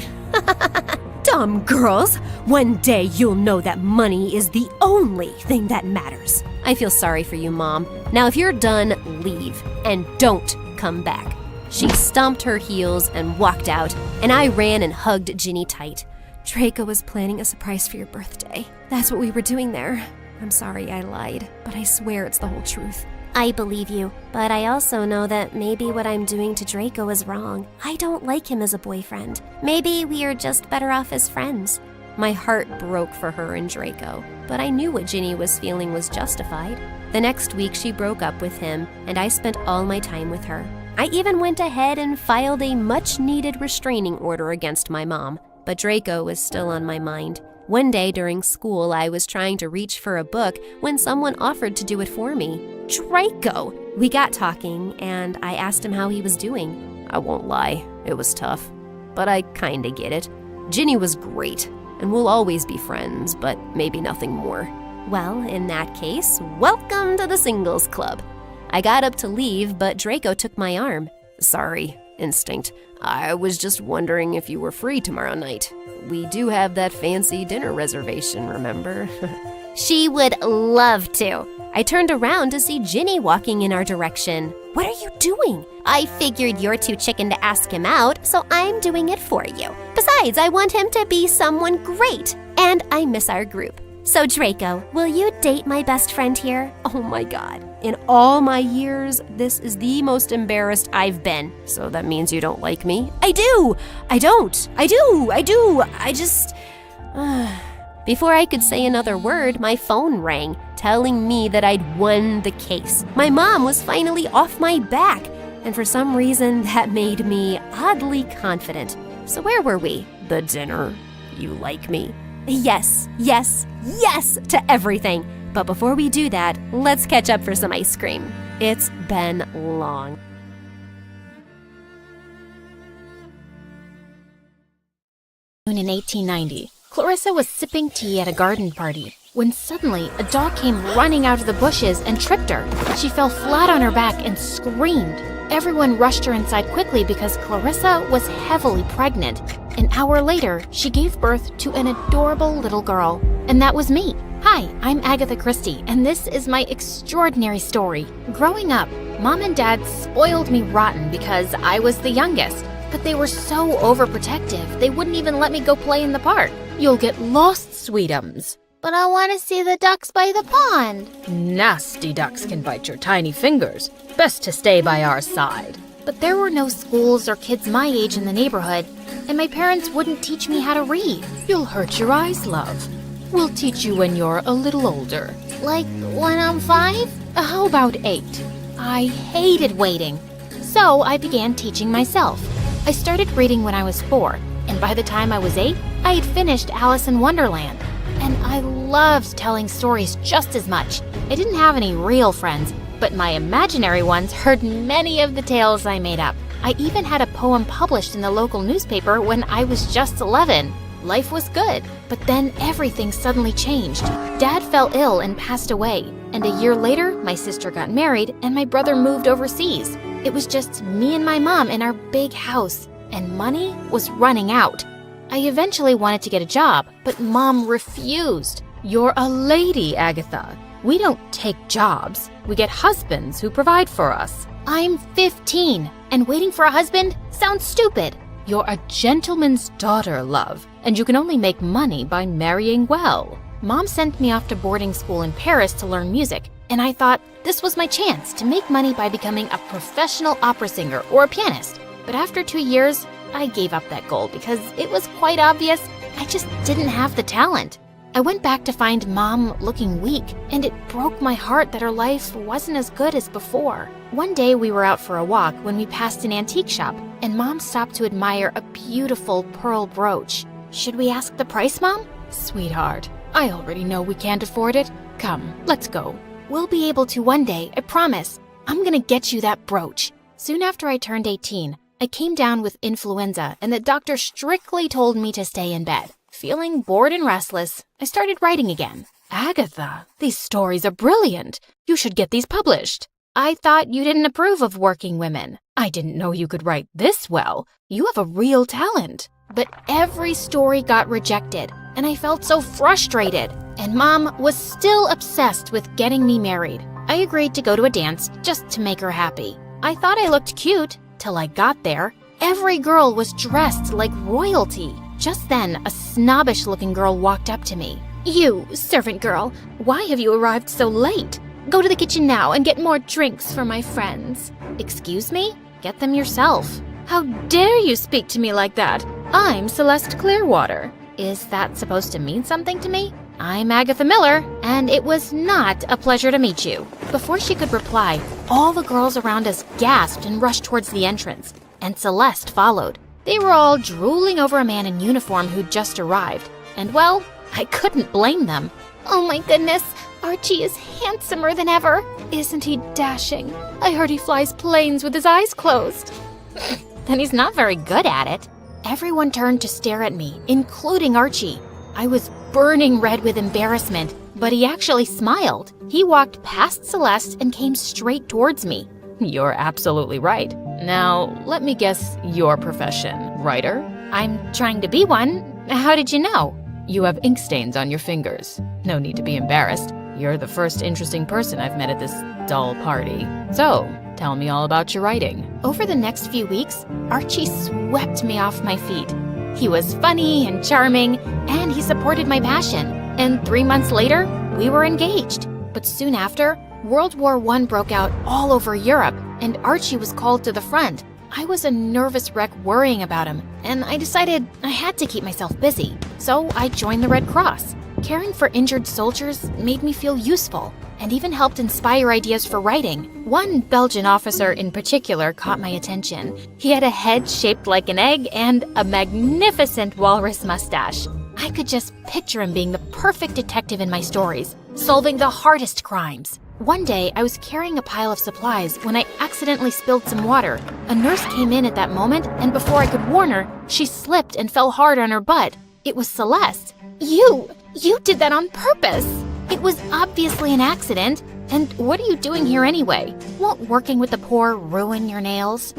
Dumb girls. One day you'll know that money is the only thing that matters. I feel sorry for you, Mom. Now if you're done, leave. And don't come back. She stomped her heels and walked out, and I ran and hugged Ginny tight. Draco was planning a surprise for your birthday. That's what we were doing there. I'm sorry I lied, but I swear it's the whole truth. I believe you, but I also know that maybe what I'm doing to Draco is wrong. I don't like him as a boyfriend. Maybe we are just better off as friends. My heart broke for her and Draco, but I knew what Ginny was feeling was justified. The next week she broke up with him, and I spent all my time with her. I even went ahead and filed a much-needed restraining order against my mom, but Draco was still on my mind. One day during school, I was trying to reach for a book when someone offered to do it for me. Draco! We got talking, and I asked him how he was doing. I won't lie, it was tough, but I kinda get it. Ginny was great, and we'll always be friends, but maybe nothing more. Well, in that case, welcome to the singles club. I got up to leave, but Draco took my arm. Sorry, Instinct. I was just wondering if you were free tomorrow night. We do have that fancy dinner reservation, remember? She would love to. I turned around to see Ginny walking in our direction. What are you doing? I figured you're too chicken to ask him out, so I'm doing it for you. Besides, I want him to be someone great, and I miss our group. So Draco, will you date my best friend here? Oh my god. In all my years, this is the most embarrassed I've been. So that means you don't like me? I do! I don't! I do! I just... Before I could say another word, my phone rang, telling me that I'd won the case. My mom was finally off my back, and for some reason that made me oddly confident. So where were we? The dinner. You like me? Yes, yes, yes to everything. But before we do that, let's catch up for some ice cream. It's been long. In 1890, Clarissa was sipping tea at a garden party when suddenly a dog came running out of the bushes and tripped her. She fell flat on her back and screamed. Everyone rushed her inside quickly because Clarissa was heavily pregnant. An hour later, she gave birth to an adorable little girl. And that was me. Hi, I'm Agatha Christie, and this is my extraordinary story. Growing up, Mom and Dad spoiled me rotten because I was the youngest. But they were so overprotective, they wouldn't even let me go play in the park. You'll get lost, sweetums. But I want to see the ducks by the pond. Nasty ducks can bite your tiny fingers. Best to stay by our side. But there were no schools or kids my age in the neighborhood, and my parents wouldn't teach me how to read. You'll hurt your eyes, love. We'll teach you when you're a little older. Like when I'm 5? How about 8? I hated waiting, so I began teaching myself. I started reading when I was 4, and by the time I was 8, I had finished Alice in Wonderland. And I loved telling stories just as much. I didn't have any real friends, but my imaginary ones heard many of the tales I made up. I even had a poem published in the local newspaper when I was just 11. Life was good, but then everything suddenly changed. Dad fell ill and passed away, and a year later, my sister got married and my brother moved overseas. It was just me and my mom in our big house, and money was running out. I eventually wanted to get a job, but Mom refused. You're a lady, Agatha. We don't take jobs. We get husbands who provide for us. I'm 15, and waiting for a husband sounds stupid. You're a gentleman's daughter, love, and you can only make money by marrying well. Mom sent me off to boarding school in Paris to learn music, and I thought this was my chance to make money by becoming a professional opera singer or a pianist. But after 2 years, I gave up that goal because it was quite obvious I just didn't have the talent. I went back to find Mom looking weak, and it broke my heart that her life wasn't as good as before. One day we were out for a walk when we passed an antique shop, and Mom stopped to admire a beautiful pearl brooch. Should we ask the price, Mom? Sweetheart, I already know we can't afford it. Come, let's go. We'll be able to one day, I promise. I'm gonna get you that brooch. Soon after I turned 18, I came down with influenza, and the doctor strictly told me to stay in bed. Feeling bored and restless, I started writing again. Agatha, these stories are brilliant. You should get these published. I thought you didn't approve of working women. I didn't know you could write this well. You have a real talent. But every story got rejected, and I felt so frustrated. And Mom was still obsessed with getting me married. I agreed to go to a dance just to make her happy. I thought I looked cute till I got there. Every girl was dressed like royalty. Just then, a snobbish-looking girl walked up to me. You, servant girl, why have you arrived so late? Go to the kitchen now and get more drinks for my friends. Excuse me? Get them yourself. How dare you speak to me like that? I'm Celeste Clearwater. Is that supposed to mean something to me? I'm Agatha Miller, and it was not a pleasure to meet you. Before she could reply, all the girls around us gasped and rushed towards the entrance, and Celeste followed. They were all drooling over a man in uniform who'd just arrived, and well, I couldn't blame them. Oh my goodness, Archie is handsomer than ever. Isn't he dashing? I heard he flies planes with his eyes closed. Then he's not very good at it. Everyone turned to stare at me, including Archie. I was burning red with embarrassment, but he actually smiled. He walked past Celeste and came straight towards me. You're absolutely right. Now, let me guess your profession. Writer? I'm trying to be one. How did you know? You have ink stains on your fingers. No need to be embarrassed. You're the first interesting person I've met at this dull party. So, tell me all about your writing. Over the next few weeks, Archie swept me off my feet. He was funny and charming, and he supported my passion. And 3 months later, we were engaged. But soon after, World War I broke out all over Europe, and Archie was called to the front. I was a nervous wreck worrying about him, and I decided I had to keep myself busy. So I joined the Red Cross. Caring for injured soldiers made me feel useful, and even helped inspire ideas for writing. One Belgian officer in particular caught my attention. He had a head shaped like an egg and a magnificent walrus mustache. I could just picture him being the perfect detective in my stories, solving the hardest crimes. One day, I was carrying a pile of supplies when I accidentally spilled some water. A nurse came in at that moment, and before I could warn her, she slipped and fell hard on her butt. It was Celeste. You did that on purpose. It was obviously an accident. And what are you doing here anyway? Won't working with the poor ruin your nails?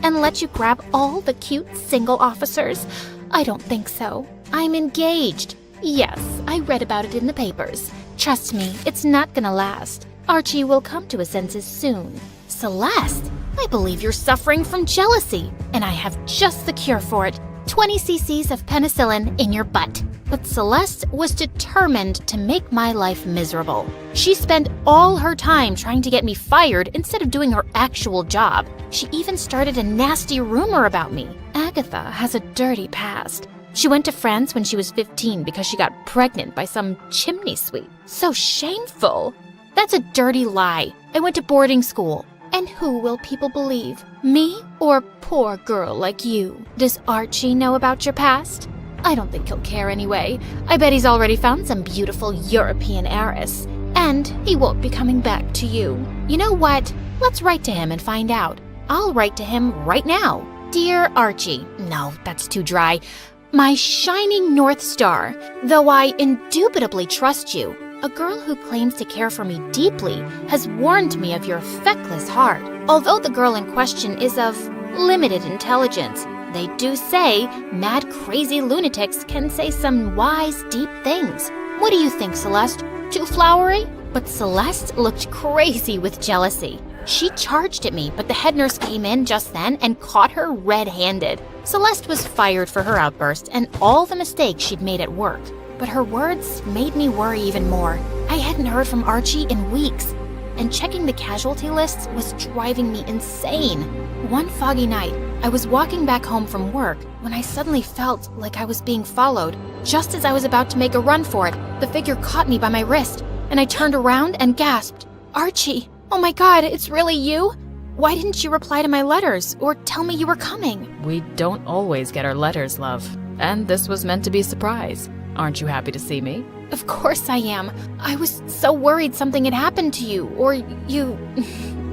And let you grab all the cute single officers? I don't think so. I'm engaged. Yes, I read about it in the papers. Trust me, it's not gonna last. Archie will come to his senses soon. Celeste, I believe you're suffering from jealousy, and I have just the cure for it. 20 cc's of penicillin in your butt. But Celeste was determined to make my life miserable. She spent all her time trying to get me fired instead of doing her actual job. She even started a nasty rumor about me. Agatha has a dirty past. She went to France when she was 15 because she got pregnant by some chimney sweep. So shameful. That's a dirty lie. I went to boarding school. And who will people believe? Me or a poor girl like you? Does Archie know about your past? I don't think he'll care anyway. I bet he's already found some beautiful European heiress. And he won't be coming back to you. You know what? Let's write to him and find out. I'll write to him right now. Dear Archie. No, that's too dry. My shining North Star, though I indubitably trust you, a girl who claims to care for me deeply has warned me of your feckless heart. Although the girl in question is of limited intelligence, they do say mad, crazy lunatics can say some wise, deep things. What do you think, Celeste? Too flowery? But Celeste looked crazy with jealousy. She charged at me, but the head nurse came in just then and caught her red-handed. Celeste was fired for her outburst and all the mistakes she'd made at work. But her words made me worry even more. I hadn't heard from Archie in weeks, and checking the casualty lists was driving me insane. One foggy night, I was walking back home from work when I suddenly felt like I was being followed. Just as I was about to make a run for it, the figure caught me by my wrist, and I turned around and gasped, "Archie! Oh my God, it's really you? Why didn't you reply to my letters or tell me you were coming?" We don't always get our letters, love. And this was meant to be a surprise. Aren't you happy to see me? Of course I am. I was so worried something had happened to you, or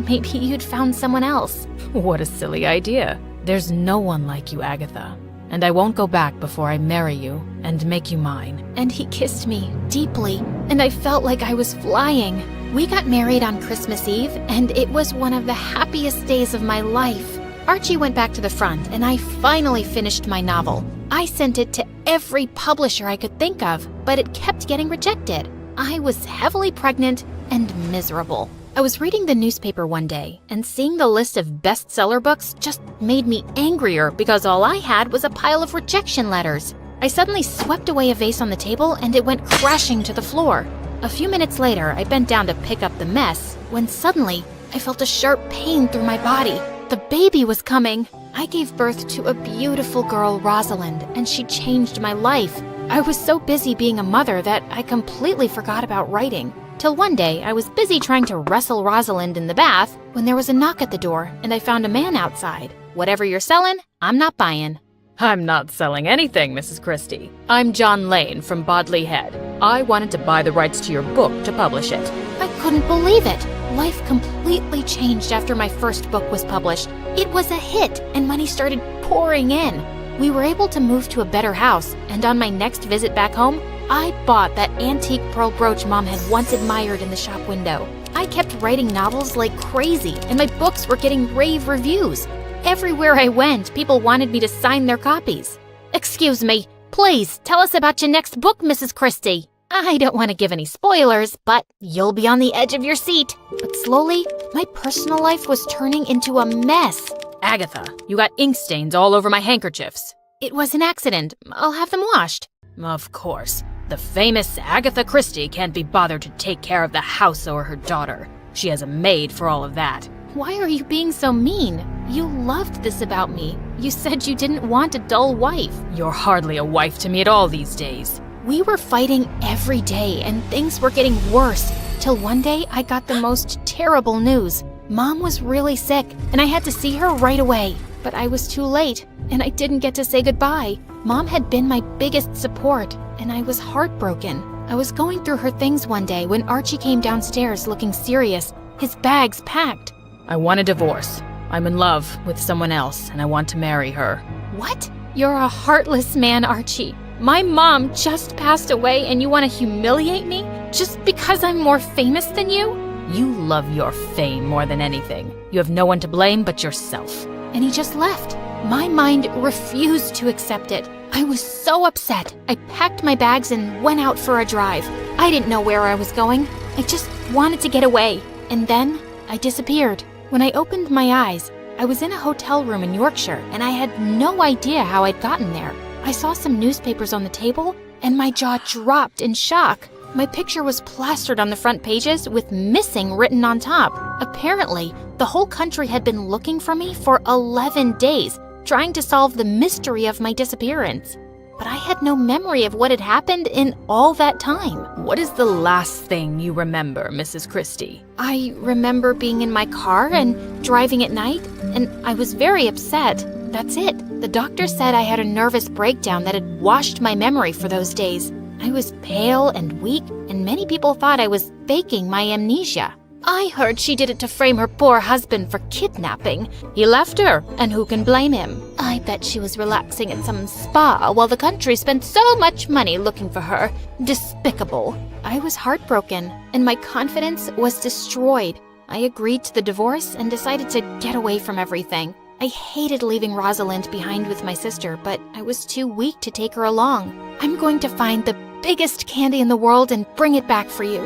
maybe you'd found someone else. What a silly idea. There's no one like you, Agatha. And I won't go back before I marry you and make you mine. And he kissed me deeply, and I felt like I was flying. We got married on Christmas Eve, and it was one of the happiest days of my life. Archie went back to the front, and I finally finished my novel. I sent it to every publisher I could think of, but it kept getting rejected. I was heavily pregnant and miserable. I was reading the newspaper one day, and seeing the list of bestseller books just made me angrier because all I had was a pile of rejection letters. I suddenly swept away a vase on the table, and it went crashing to the floor. A few minutes later, I bent down to pick up the mess, when suddenly, I felt a sharp pain through my body. The baby was coming. I gave birth to a beautiful girl, Rosalind, and she changed my life. I was so busy being a mother that I completely forgot about writing. Till one day, I was busy trying to wrestle Rosalind in the bath when there was a knock at the door, and I found a man outside. "Whatever you're selling, I'm not buying." I'm not selling anything, Mrs. Christie. I'm John Lane from Bodley Head. I wanted to buy the rights to your book to publish it. I couldn't believe it. Life completely changed after my first book was published. It was a hit, and money started pouring in. We were able to move to a better house, and on my next visit back home, I bought that antique pearl brooch Mom had once admired in the shop window. I kept writing novels like crazy, and my books were getting rave reviews. Everywhere I went, people wanted me to sign their copies. Excuse me, please tell us about your next book, Mrs. Christie. I don't want to give any spoilers, but you'll be on the edge of your seat. But slowly, my personal life was turning into a mess. Agatha, you got ink stains all over my handkerchiefs. It was an accident. I'll have them washed. Of course. The famous Agatha Christie can't be bothered to take care of the house or her daughter. She has a maid for all of that. Why are you being so mean? You loved this about me. You said you didn't want a dull wife. You're hardly a wife to me at all these days. We were fighting every day, and things were getting worse, till one day I got the most terrible news. Mom was really sick, and I had to see her right away. But I was too late, and I didn't get to say goodbye. Mom had been my biggest support, and I was heartbroken. I was going through her things one day when Archie came downstairs looking serious, his bags packed. I want a divorce. I'm in love with someone else, and I want to marry her. What? You're a heartless man, Archie. My mom just passed away, and you want to humiliate me just because I'm more famous than you? You love your fame more than anything. You have no one to blame but yourself. And he just left. My mind refused to accept it. I was so upset. I packed my bags and went out for a drive. I didn't know where I was going. I just wanted to get away. And then I disappeared. When I opened my eyes, I was in a hotel room in Yorkshire, and I had no idea how I'd gotten there. I saw some newspapers on the table, and my jaw dropped in shock. My picture was plastered on the front pages with missing written on top. Apparently, the whole country had been looking for me for 11 days, trying to solve the mystery of my disappearance. But I had no memory of what had happened in all that time. What is the last thing you remember, Mrs. Christie? I remember being in my car and driving at night, and I was very upset. That's it. The doctor said I had a nervous breakdown that had washed my memory for those days. I was pale and weak, and many people thought I was faking my amnesia. I heard she did it to frame her poor husband for kidnapping. He left her, and who can blame him? I bet she was relaxing at some spa while the country spent so much money looking for her. Despicable. I was heartbroken, and my confidence was destroyed. I agreed to the divorce and decided to get away from everything. I hated leaving Rosalind behind with my sister, but I was too weak to take her along. I'm going to find the biggest candy in the world and bring it back for you.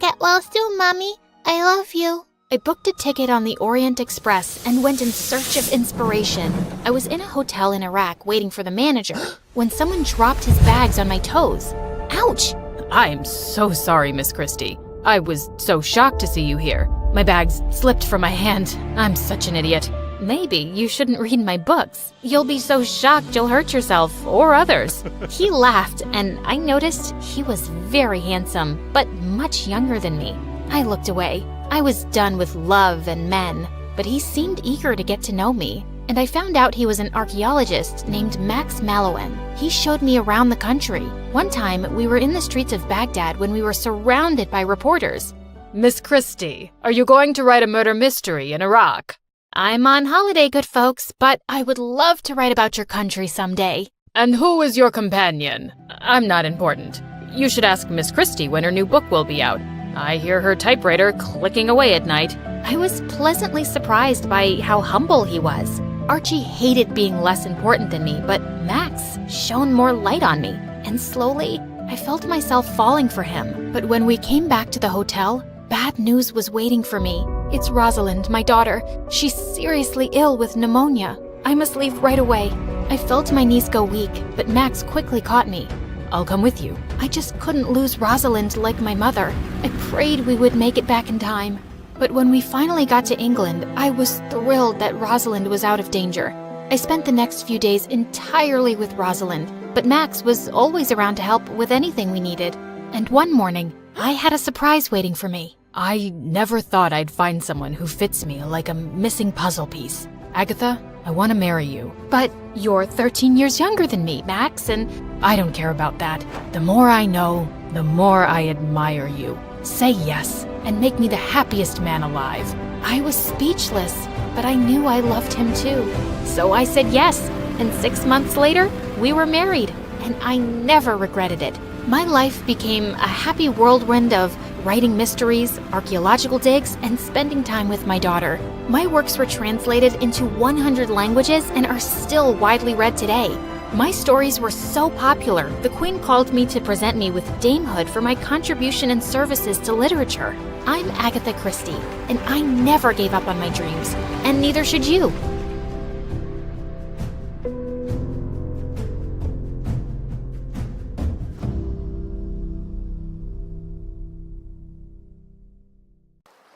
Get well soon, Mommy. I love you. I booked a ticket on the Orient Express and went in search of inspiration. I was in a hotel in Iraq waiting for the manager when someone dropped his bags on my toes. Ouch! I am so sorry, Miss Christie. I was so shocked to see you here. My bags slipped from my hand. I'm such an idiot. Maybe you shouldn't read my books. You'll be so shocked you'll hurt yourself or others. He laughed, and I noticed he was very handsome, but much younger than me. I looked away. I was done with love and men, but he seemed eager to get to know me. And I found out he was an archaeologist named Max Mallowan. He showed me around the country. One time, we were in the streets of Baghdad when we were surrounded by reporters. Miss Christie, are you going to write a murder mystery in Iraq? I'm on holiday, good folks, but I would love to write about your country someday. And who is your companion? I'm not important. You should ask Miss Christie when her new book will be out. I hear her typewriter clicking away at night. I was pleasantly surprised by how humble he was. Archie hated being less important than me, but Max shone more light on me. And slowly, I felt myself falling for him. But when we came back to the hotel, bad news was waiting for me. It's Rosalind, my daughter. She's seriously ill with pneumonia. I must leave right away. I felt my knees go weak, but Max quickly caught me. I'll come with you. I just couldn't lose Rosalind like my mother. I prayed we would make it back in time. But when we finally got to England, I was thrilled that Rosalind was out of danger. I spent the next few days entirely with Rosalind, but Max was always around to help with anything we needed. And one morning, I had a surprise waiting for me. I never thought I'd find someone who fits me like a missing puzzle piece. Agatha, I want to marry you. But you're 13 years younger than me, Max, and I don't care about that. The more I know, the more I admire you. Say yes, and make me the happiest man alive. I was speechless, but I knew I loved him too. So I said yes. And 6 months later, we were married, and I never regretted it. My life became a happy whirlwind of writing mysteries, archaeological digs, and spending time with my daughter. My works were translated into 100 languages and are still widely read today. My stories were so popular, the Queen called me to present me with damehood for my contribution and services to literature. I'm Agatha Christie, and I never gave up on my dreams, and neither should you.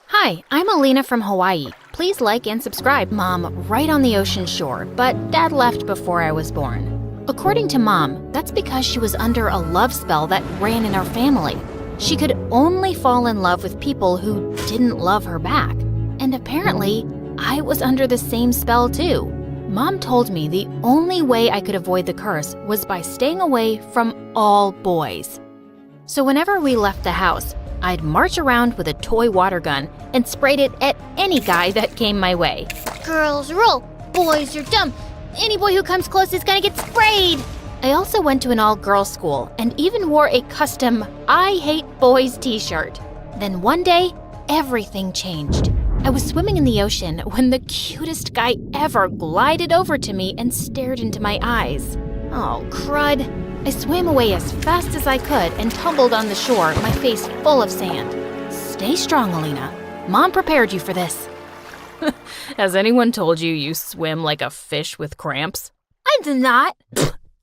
Hi, I'm Alina from Hawaii. Please like and subscribe. Mom, right on the ocean shore, but Dad left before I was born. According to Mom, that's because she was under a love spell that ran in our family. She could only fall in love with people who didn't love her back. And apparently, I was under the same spell too. Mom told me the only way I could avoid the curse was by staying away from all boys. So whenever we left the house, I'd march around with a toy water gun and sprayed it at any guy that came my way. Girls rule, boys are dumb. Any boy who comes close is gonna get sprayed. I also went to an all-girls school and even wore a custom I Hate Boys t-shirt. Then one day, everything changed. I was swimming in the ocean when the cutest guy ever glided over to me and stared into my eyes. Oh, crud. I swam away as fast as I could and tumbled on the shore, my face full of sand. Stay strong, Alina. Mom prepared you for this. Has anyone told you you swim like a fish with cramps? I did not.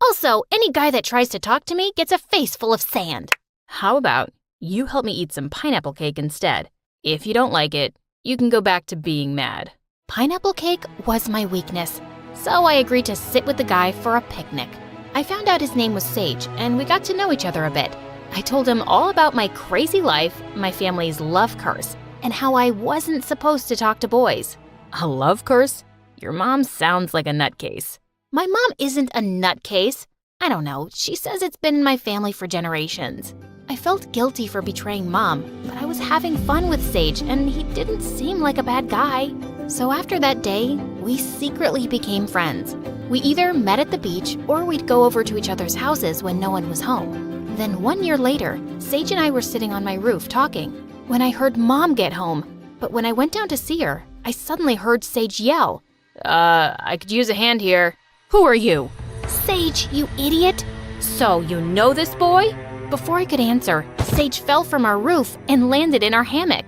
Also, any guy that tries to talk to me gets a face full of sand. How about you help me eat some pineapple cake instead? If you don't like it, you can go back to being mad. Pineapple cake was my weakness, so I agreed to sit with the guy for a picnic. I found out his name was Sage, and we got to know each other a bit. I told him all about my crazy life, my family's love curse, and how I wasn't supposed to talk to boys. A love curse? Your mom sounds like a nutcase. My mom isn't a nutcase. I don't know, she says it's been in my family for generations. I felt guilty for betraying Mom, but I was having fun with Sage, and he didn't seem like a bad guy. So after that day, we secretly became friends. We either met at the beach or we'd go over to each other's houses when no one was home. Then 1 year later, Sage and I were sitting on my roof talking when I heard Mom get home. But when I went down to see her, I suddenly heard Sage yell, I could use a hand here. Who are you? Sage, you idiot. So you know this boy? Before I could answer, Sage fell from our roof and landed in our hammock.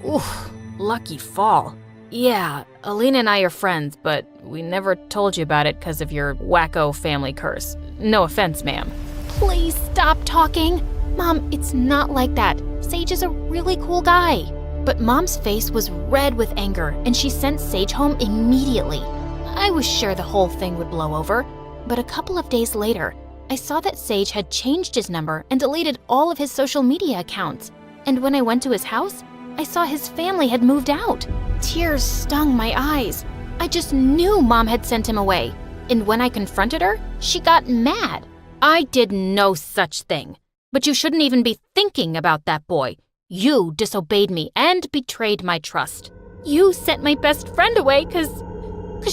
Oof, lucky fall. Yeah, Alina and I are friends, but we never told you about it because of your wacko family curse. No offense, ma'am. Please stop talking. Mom, it's not like that. Sage is a really cool guy. But Mom's face was red with anger, and she sent Sage home immediately. I was sure the whole thing would blow over, but a couple of days later, I saw that Sage had changed his number and deleted all of his social media accounts. And when I went to his house, I saw his family had moved out. Tears stung my eyes. I just knew Mom had sent him away. And when I confronted her, she got mad. I did no such thing. But you shouldn't even be thinking about that boy. You disobeyed me and betrayed my trust. You sent my best friend away because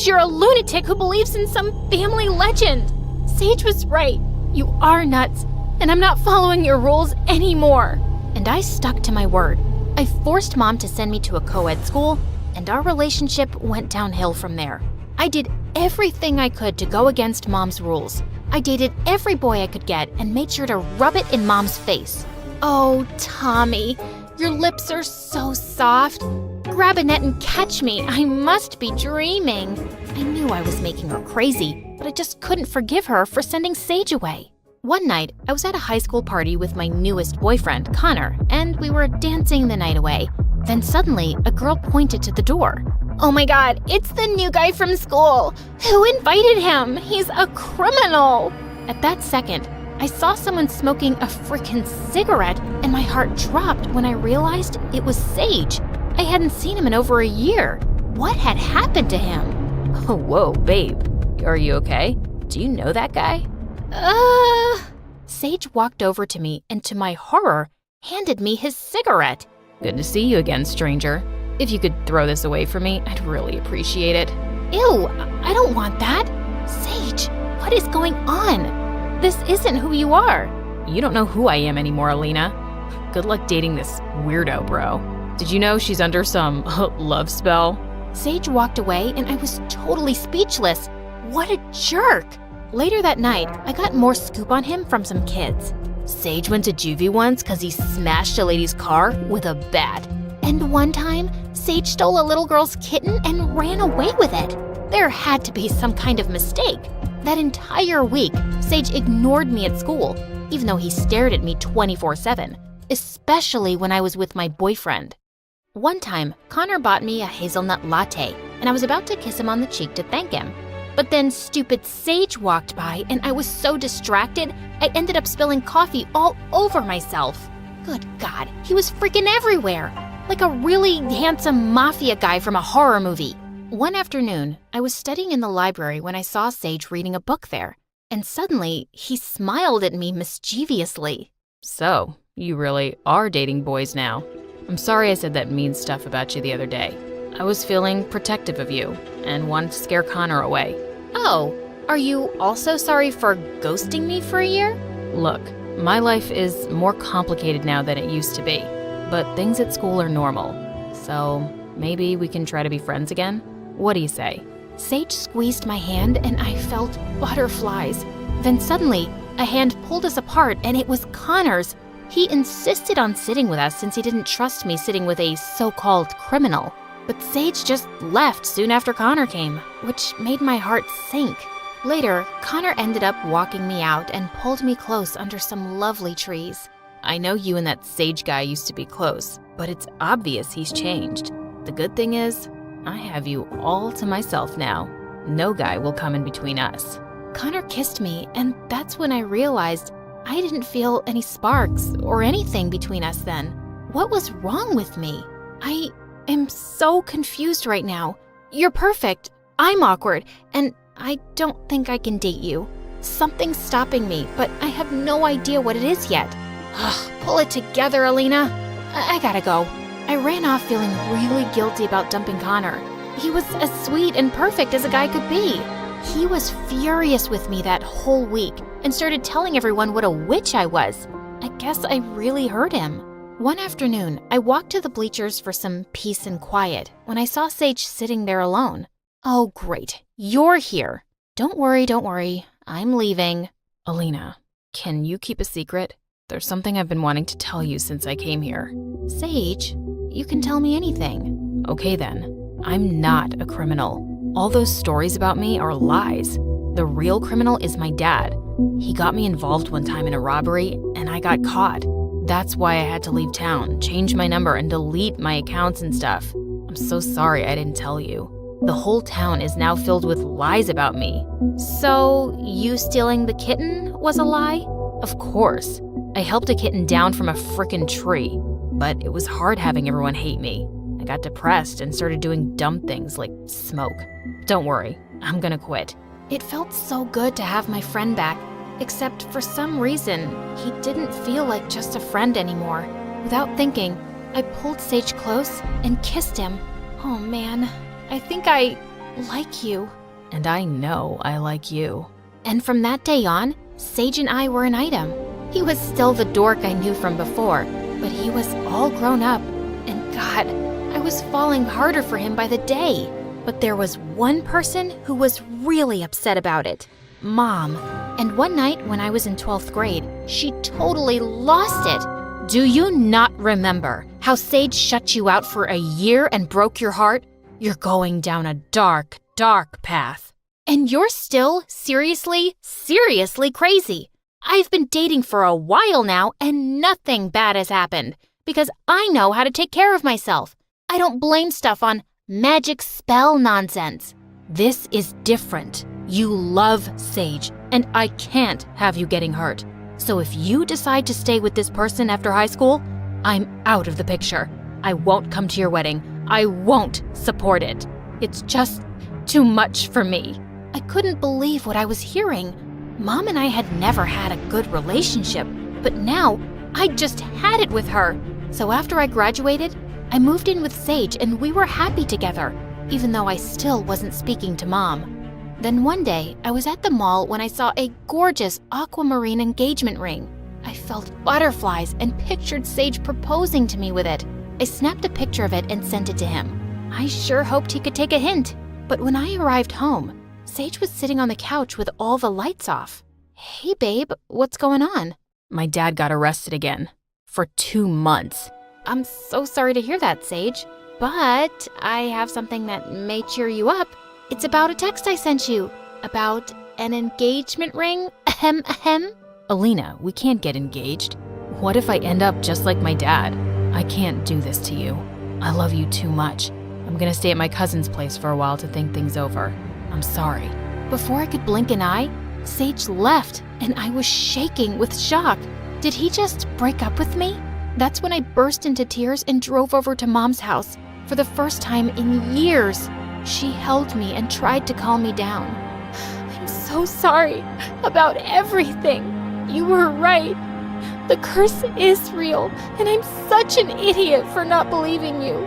you're a lunatic who believes in some family legend. Sage was right. You are nuts, and I'm not following your rules anymore. And I stuck to my word. I forced Mom to send me to a co-ed school, and our relationship went downhill from there. I did everything I could to go against Mom's rules. I dated every boy I could get and made sure to rub it in Mom's face. Oh, Tommy, your lips are so soft. Grab a net and catch me. I must be dreaming. I knew I was making her crazy, but I just couldn't forgive her for sending Sage away. One night, I was at a high school party with my newest boyfriend, Connor, and we were dancing the night away. Then suddenly, a girl pointed to the door. Oh my God, it's the new guy from school. Who invited him? He's a criminal. At that second, I saw someone smoking a freaking cigarette, and my heart dropped when I realized it was Sage. I hadn't seen him in over a year. What had happened to him? Oh, whoa, babe. Are you okay? Do you know that guy? Sage walked over to me and, to my horror, handed me his cigarette. Good to see you again, stranger. If you could throw this away for me, I'd really appreciate it. Ew, I don't want that. Sage, what is going on? This isn't who you are. You don't know who I am anymore, Alina. Good luck dating this weirdo, bro. Did you know she's under some love spell? Sage walked away and I was totally speechless. What a jerk! Later that night, I got more scoop on him from some kids. Sage went to juvie once because he smashed a lady's car with a bat. And one time, Sage stole a little girl's kitten and ran away with it. There had to be some kind of mistake. That entire week, Sage ignored me at school, even though he stared at me 24/7, especially when I was with my boyfriend. One time, Connor bought me a hazelnut latte, and I was about to kiss him on the cheek to thank him. But then stupid Sage walked by, and I was so distracted, I ended up spilling coffee all over myself. Good God, he was freaking everywhere, like a really handsome mafia guy from a horror movie. One afternoon, I was studying in the library when I saw Sage reading a book there, and suddenly he smiled at me mischievously. So, you really are dating boys now. I'm sorry I said that mean stuff about you the other day. I was feeling protective of you and wanted to scare Connor away. Oh, are you also sorry for ghosting me for a year? Look, my life is more complicated now than it used to be, but things at school are normal. So maybe we can try to be friends again? What do you say? Sage squeezed my hand and I felt butterflies. Then suddenly, a hand pulled us apart and it was Connor's. He insisted on sitting with us since he didn't trust me sitting with a so-called criminal. But Sage just left soon after Connor came, which made my heart sink. Later, Connor ended up walking me out and pulled me close under some lovely trees. I know you and that Sage guy used to be close, but it's obvious he's changed. The good thing is, I have you all to myself now. No guy will come in between us. Connor kissed me, and that's when I realized I didn't feel any sparks or anything between us then. What was wrong with me? I am so confused right now. You're perfect. I'm awkward, and I don't think I can date you. Something's stopping me, but I have no idea what it is yet. Ugh, pull it together, Alina. I gotta go. I ran off feeling really guilty about dumping Connor. He was as sweet and perfect as a guy could be. He was furious with me that whole week and started telling everyone what a witch I was. I guess I really hurt him. One afternoon, I walked to the bleachers for some peace and quiet when I saw Sage sitting there alone. Oh, great. You're here. Don't worry. I'm leaving. Alina, can you keep a secret? There's something I've been wanting to tell you since I came here. Sage, you can tell me anything. Okay then. I'm not a criminal. All those stories about me are lies. The real criminal is my dad. He got me involved one time in a robbery, and I got caught. That's why I had to leave town, change my number, and delete my accounts and stuff. I'm so sorry I didn't tell you. The whole town is now filled with lies about me. So, you stealing the kitten was a lie? Of course. I helped a kitten down from a frickin' tree. But it was hard having everyone hate me. I got depressed and started doing dumb things like smoke. Don't worry, I'm gonna quit. It felt so good to have my friend back, except for some reason, he didn't feel like just a friend anymore. Without thinking, I pulled Sage close and kissed him. Oh man, I think I like you. And I know I like you. And from that day on, Sage and I were an item. He was still the dork I knew from before, but he was all grown up. And God, I was falling harder for him by the day. But there was one person who was really upset about it. Mom. And one night when I was in 12th grade, she totally lost it. Do you not remember how Sage shut you out for a year and broke your heart? You're going down a dark, dark path. And you're still seriously crazy. I've been dating for a while now and nothing bad has happened because I know how to take care of myself. I don't blame stuff on magic spell nonsense. This is different. You love Sage, and I can't have you getting hurt. So if you decide to stay with this person after high school, I'm out of the picture. I won't come to your wedding. I won't support it. It's just too much for me. I couldn't believe what I was hearing. Mom and I had never had a good relationship, but now I just had it with her. So after I graduated, I moved in with Sage and we were happy together, even though I still wasn't speaking to Mom. Then one day, I was at the mall when I saw a gorgeous aquamarine engagement ring. I felt butterflies and pictured Sage proposing to me with it. I snapped a picture of it and sent it to him. I sure hoped he could take a hint. But when I arrived home, Sage was sitting on the couch with all the lights off. Hey babe, what's going on? My dad got arrested again. For 2 months. I'm so sorry to hear that, Sage. But I have something that may cheer you up. It's about a text I sent you. About an engagement ring. Ahem, ahem. Alina, we can't get engaged. What if I end up just like my dad? I can't do this to you. I love you too much. I'm gonna stay at my cousin's place for a while to think things over. I'm sorry. Before I could blink an eye, Sage left, and I was shaking with shock. Did he just break up with me? That's when I burst into tears and drove over to Mom's house. For the first time in years, she held me and tried to calm me down. I'm so sorry about everything. You were right. The curse is real, and I'm such an idiot for not believing you.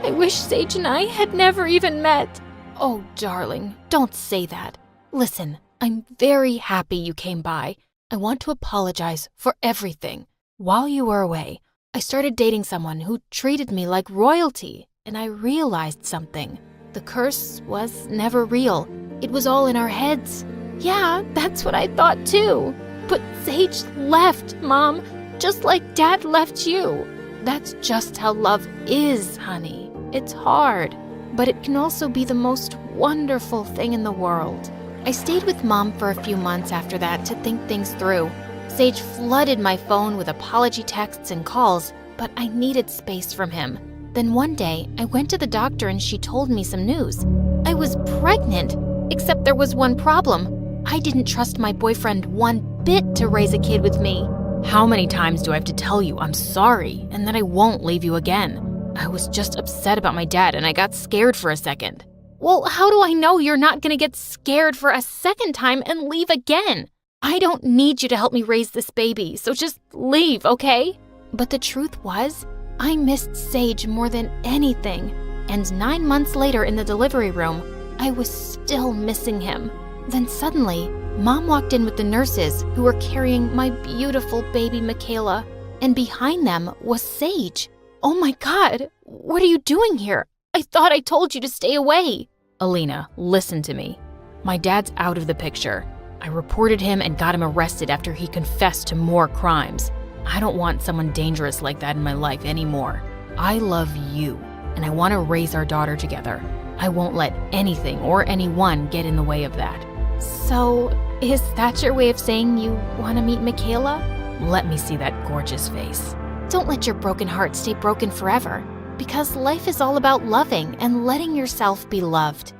I wish Sage and I had never even met. Oh, darling, don't say that. Listen, I'm very happy you came by. I want to apologize for everything. While you were away, I started dating someone who treated me like royalty, and I realized something. The curse was never real. It was all in our heads. Yeah, that's what I thought too. But Sage left, Mom, just like Dad left you. That's just how love is, honey. It's hard, but it can also be the most wonderful thing in the world. I stayed with Mom for a few months after that to think things through. Sage flooded my phone with apology texts and calls, but I needed space from him. Then one day, I went to the doctor and she told me some news. I was pregnant, except there was one problem. I didn't trust my boyfriend one bit to raise a kid with me. How many times do I have to tell you I'm sorry and that I won't leave you again? I was just upset about my dad and I got scared for a second. Well, how do I know you're not gonna get scared for a second time and leave again? I don't need you to help me raise this baby, so just leave, okay? But the truth was, I missed Sage more than anything. And 9 months later in the delivery room, I was still missing him. Then suddenly, Mom walked in with the nurses who were carrying my beautiful baby Michaela. And behind them was Sage. Oh my God, what are you doing here? I thought I told you to stay away. Alina, listen to me. My dad's out of the picture. I reported him and got him arrested after he confessed to more crimes. I don't want someone dangerous like that in my life anymore. I love you, and I want to raise our daughter together. I won't let anything or anyone get in the way of that. So, is that your way of saying you want to meet Michaela? Let me see that gorgeous face. Don't let your broken heart stay broken forever, because life is all about loving and letting yourself be loved.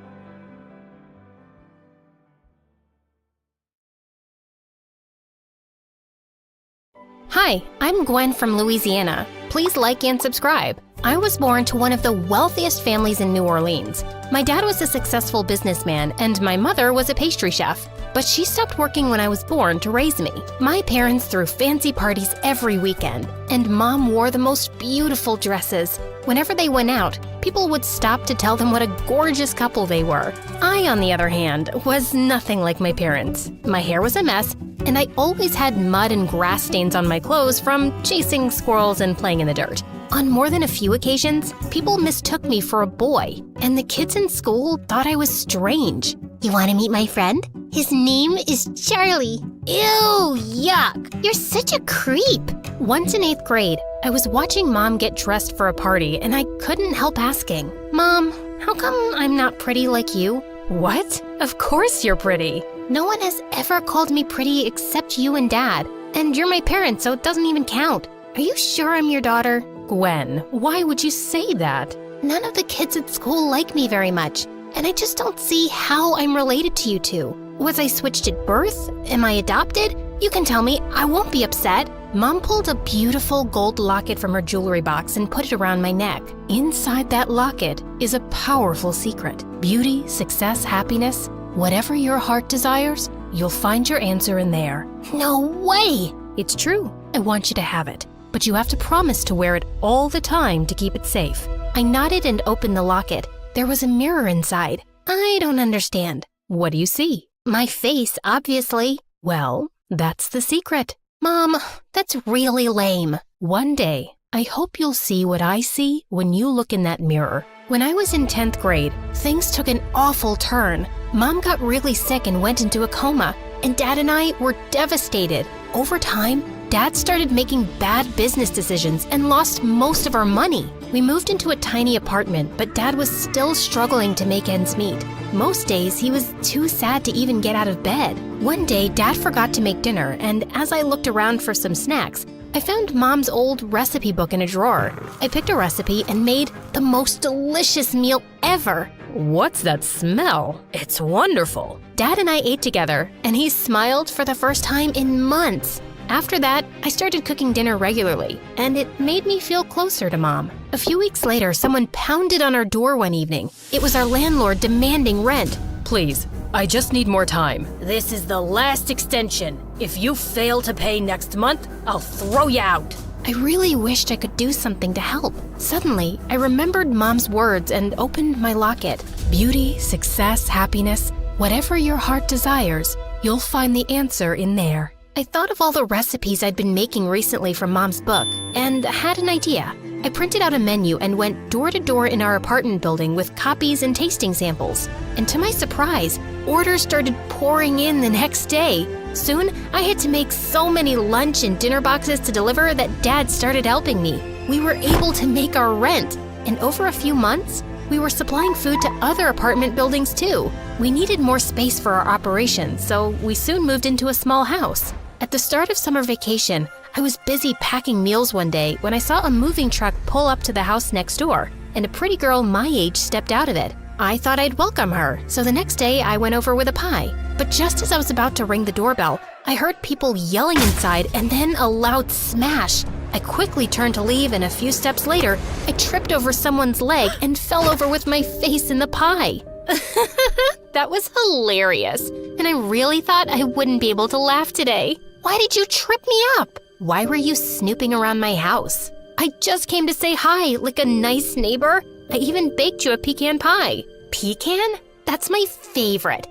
Hi, I'm Gwen from Louisiana. Please like and subscribe. I was born to one of the wealthiest families in New Orleans. My dad was a successful businessman and my mother was a pastry chef. But she stopped working when I was born to raise me. My parents threw fancy parties every weekend, and Mom wore the most beautiful dresses. Whenever they went out, people would stop to tell them what a gorgeous couple they were. I, on the other hand, was nothing like my parents. My hair was a mess, and I always had mud and grass stains on my clothes from chasing squirrels and playing in the dirt. On more than a few occasions, people mistook me for a boy, and the kids in school thought I was strange. You want to meet my friend? His name is Charlie. Ew, yuck! You're such a creep! Once in 8th grade, I was watching Mom get dressed for a party, and I couldn't help asking, Mom, how come I'm not pretty like you? What? Of course you're pretty. No one has ever called me pretty except you and Dad, and you're my parents, so it doesn't even count. Are you sure I'm your daughter? Gwen, why would you say that? None of the kids at school like me very much, and I just don't see how I'm related to you two. Was I switched at birth? Am I adopted? You can tell me, I won't be upset. Mom pulled a beautiful gold locket from her jewelry box and put it around my neck. Inside that locket is a powerful secret. Beauty, success, happiness, whatever your heart desires, you'll find your answer in there. No way! It's true. I want you to have it. But you have to promise to wear it all the time to keep it safe. I nodded and opened the locket. There was a mirror inside. I don't understand. What do you see? My face, obviously. Well, that's the secret. Mom, that's really lame. One day, I hope you'll see what I see when you look in that mirror. When I was in 10th grade, things took an awful turn. Mom got really sick and went into a coma, and Dad and I were devastated. Over time, Dad started making bad business decisions and lost most of our money. We moved into a tiny apartment, but Dad was still struggling to make ends meet. Most days, he was too sad to even get out of bed. One day, Dad forgot to make dinner, and as I looked around for some snacks, I found Mom's old recipe book in a drawer. I picked a recipe and made the most delicious meal ever. What's that smell? It's wonderful. Dad and I ate together, and he smiled for the first time in months. After that, I started cooking dinner regularly, and it made me feel closer to Mom. A few weeks later, someone pounded on our door one evening. It was our landlord demanding rent. Please, I just need more time. This is the last extension. If you fail to pay next month, I'll throw you out. I really wished I could do something to help. Suddenly, I remembered Mom's words and opened my locket. Beauty, success, happiness, whatever your heart desires, you'll find the answer in there. I thought of all the recipes I'd been making recently from Mom's book and had an idea. I printed out a menu and went door to door in our apartment building with copies and tasting samples. And to my surprise, orders started pouring in the next day. Soon, I had to make so many lunch and dinner boxes to deliver that Dad started helping me. We were able to make our rent, and over a few months, we were supplying food to other apartment buildings too. We needed more space for our operation, so we soon moved into a small house. At the start of summer vacation, I was busy packing meals one day when I saw a moving truck pull up to the house next door, and a pretty girl my age stepped out of it. I thought I'd welcome her, so the next day I went over with a pie. But just as I was about to ring the doorbell, I heard people yelling inside and then a loud smash. I quickly turned to leave, and a few steps later, I tripped over someone's leg and fell over with my face in the pie. That was hilarious, and I really thought I wouldn't be able to laugh today. Why did you trip me up? Why were you snooping around my house? I just came to say hi, like a nice neighbor. I even baked you a pecan pie. Pecan? That's my favorite.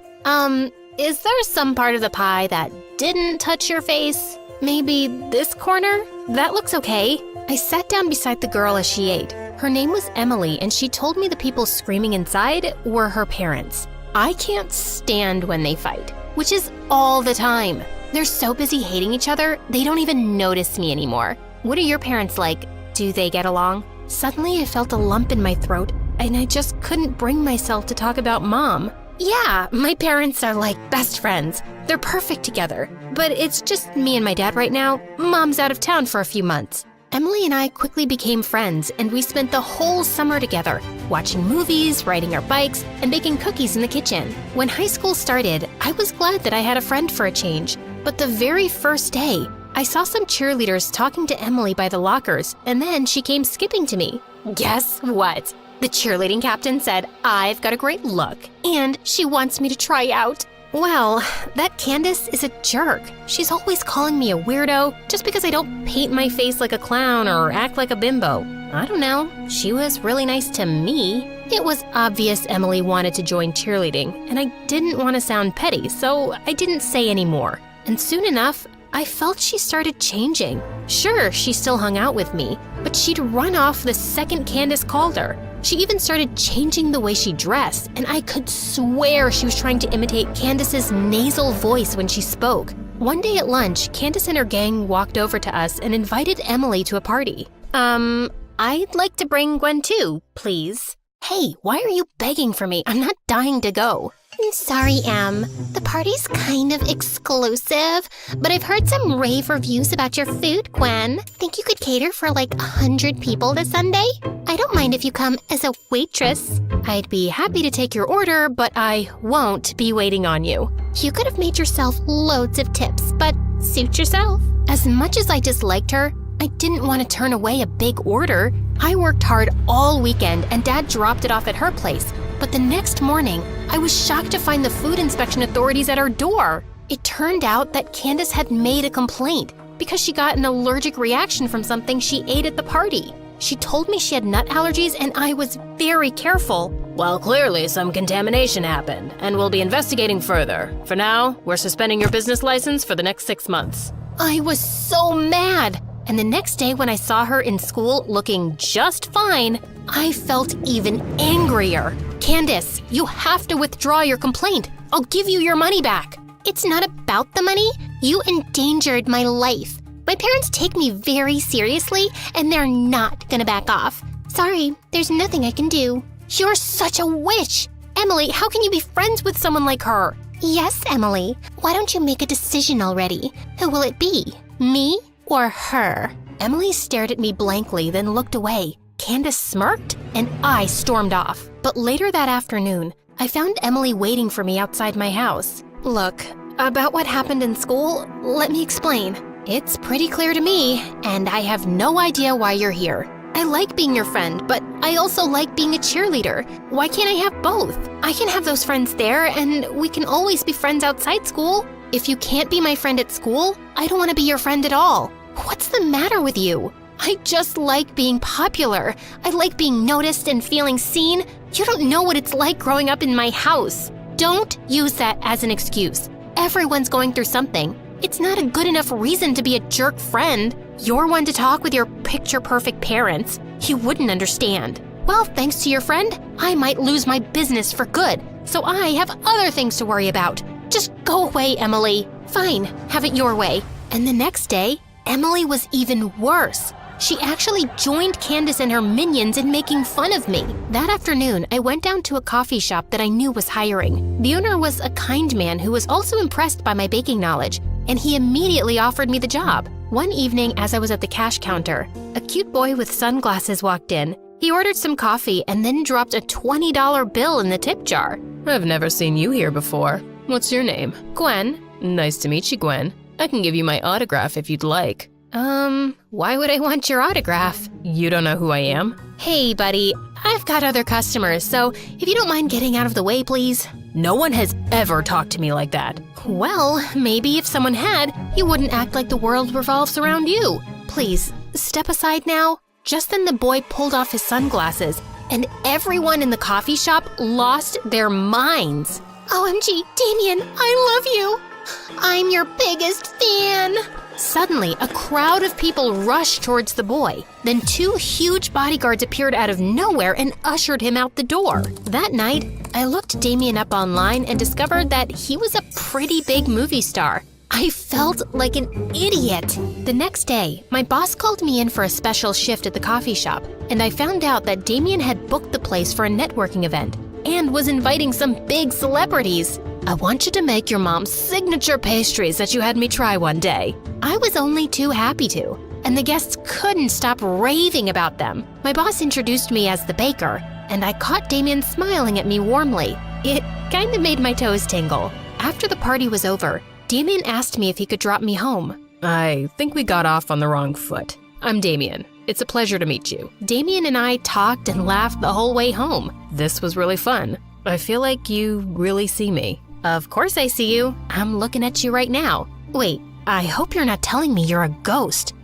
Is there some part of the pie that didn't touch your face? Maybe this corner? That looks okay. I sat down beside the girl as she ate. Her name was Emily, and she told me the people screaming inside were her parents. I can't stand when they fight, which is all the time. They're so busy hating each other, they don't even notice me anymore. What are your parents like? Do they get along? Suddenly, I felt a lump in my throat, and I just couldn't bring myself to talk about Mom. Yeah, my parents are like best friends. They're perfect together. But it's just me and my dad right now. Mom's out of town for a few months. Emily and I quickly became friends, and we spent the whole summer together, watching movies, riding our bikes, and baking cookies in the kitchen. When high school started, I was glad that I had a friend for a change. But the very first day, I saw some cheerleaders talking to Emily by the lockers, and then she came skipping to me. Guess what? The cheerleading captain said I've got a great look, and she wants me to try out. Well, that Candace is a jerk. She's always calling me a weirdo just because I don't paint my face like a clown or act like a bimbo. I don't know. She was really nice to me. It was obvious Emily wanted to join cheerleading, and I didn't want to sound petty, so I didn't say any more. And soon enough, I felt she started changing. Sure, she still hung out with me, but she'd run off the second Candace called her. She even started changing the way she dressed, and I could swear she was trying to imitate Candace's nasal voice when she spoke. One day at lunch, Candace and her gang walked over to us and invited Emily to a party. I'd like to bring Gwen too, please. Hey, why are you begging for me? I'm not dying to go. Sorry, Em. The party's kind of exclusive, but I've heard some rave reviews about your food, Gwen. Think you could cater for like 100 people this Sunday? I don't mind if you come as a waitress. I'd be happy to take your order, but I won't be waiting on you. You could have made yourself loads of tips, but suit yourself. As much as I disliked her, I didn't want to turn away a big order. I worked hard all weekend, and Dad dropped it off at her place. But the next morning, I was shocked to find the food inspection authorities at our door. It turned out that Candace had made a complaint because she got an allergic reaction from something she ate at the party. She told me she had nut allergies, and I was very careful. Well, clearly some contamination happened, and we'll be investigating further. For now, we're suspending your business license for the next 6 months. I was so mad. And the next day when I saw her in school looking just fine, I felt even angrier. Candace, you have to withdraw your complaint. I'll give you your money back. It's not about the money. You endangered my life. My parents take me very seriously, and they're not gonna back off. Sorry, there's nothing I can do. You're such a witch. Emily, how can you be friends with someone like her? Yes, Emily. Why don't you make a decision already? Who will it be? Me or her? Emily stared at me blankly, then looked away. Candace smirked, and I stormed off. But later that afternoon, I found Emily waiting for me outside my house. Look, about what happened in school, let me explain. It's pretty clear to me, and I have no idea why you're here. I like being your friend, but I also like being a cheerleader. Why can't I have both? I can have those friends there, and we can always be friends outside school. If you can't be my friend at school, I don't want to be your friend at all. What's the matter with you? I just like being popular. I like being noticed and feeling seen. You don't know what it's like growing up in my house. Don't use that as an excuse. Everyone's going through something. It's not a good enough reason to be a jerk friend. You're one to talk with your picture-perfect parents. You wouldn't understand. Well, thanks to your friend, I might lose my business for good, so I have other things to worry about. Just go away, Emily. Fine, have it your way. And the next day, Emily was even worse. She actually joined Candace and her minions in making fun of me. That afternoon, I went down to a coffee shop that I knew was hiring. The owner was a kind man who was also impressed by my baking knowledge, and he immediately offered me the job. One evening, as I was at the cash counter, a cute boy with sunglasses walked in. He ordered some coffee and then dropped a $20 bill in the tip jar. I've never seen you here before. What's your name? Gwen. Nice to meet you, Gwen. I can give you my autograph if you'd like. Why would I want your autograph? You don't know who I am? Hey, buddy, I've got other customers, so if you don't mind getting out of the way, please. No one has ever talked to me like that. Well, maybe if someone had, you wouldn't act like the world revolves around you. Please, step aside now. Just then the boy pulled off his sunglasses, and everyone in the coffee shop lost their minds. OMG, Damien, I love you. I'm your biggest fan. Suddenly, a crowd of people rushed towards the boy. Then 2 huge bodyguards appeared out of nowhere and ushered him out the door. That night, I looked Damien up online and discovered that he was a pretty big movie star. I felt like an idiot. The next day, my boss called me in for a special shift at the coffee shop, and I found out that Damien had booked the place for a networking event and was inviting some big celebrities. I want you to make your mom's signature pastries that you had me try one day. I was only too happy to, and the guests couldn't stop raving about them. My boss introduced me as the baker, and I caught Damien smiling at me warmly. It kind of made my toes tingle. After the party was over, Damien asked me if he could drop me home. I think we got off on the wrong foot. I'm Damien. It's a pleasure to meet you. Damien and I talked and laughed the whole way home. This was really fun. I feel like you really see me. Of course I see you. I'm looking at you right now. Wait, I hope you're not telling me you're a ghost.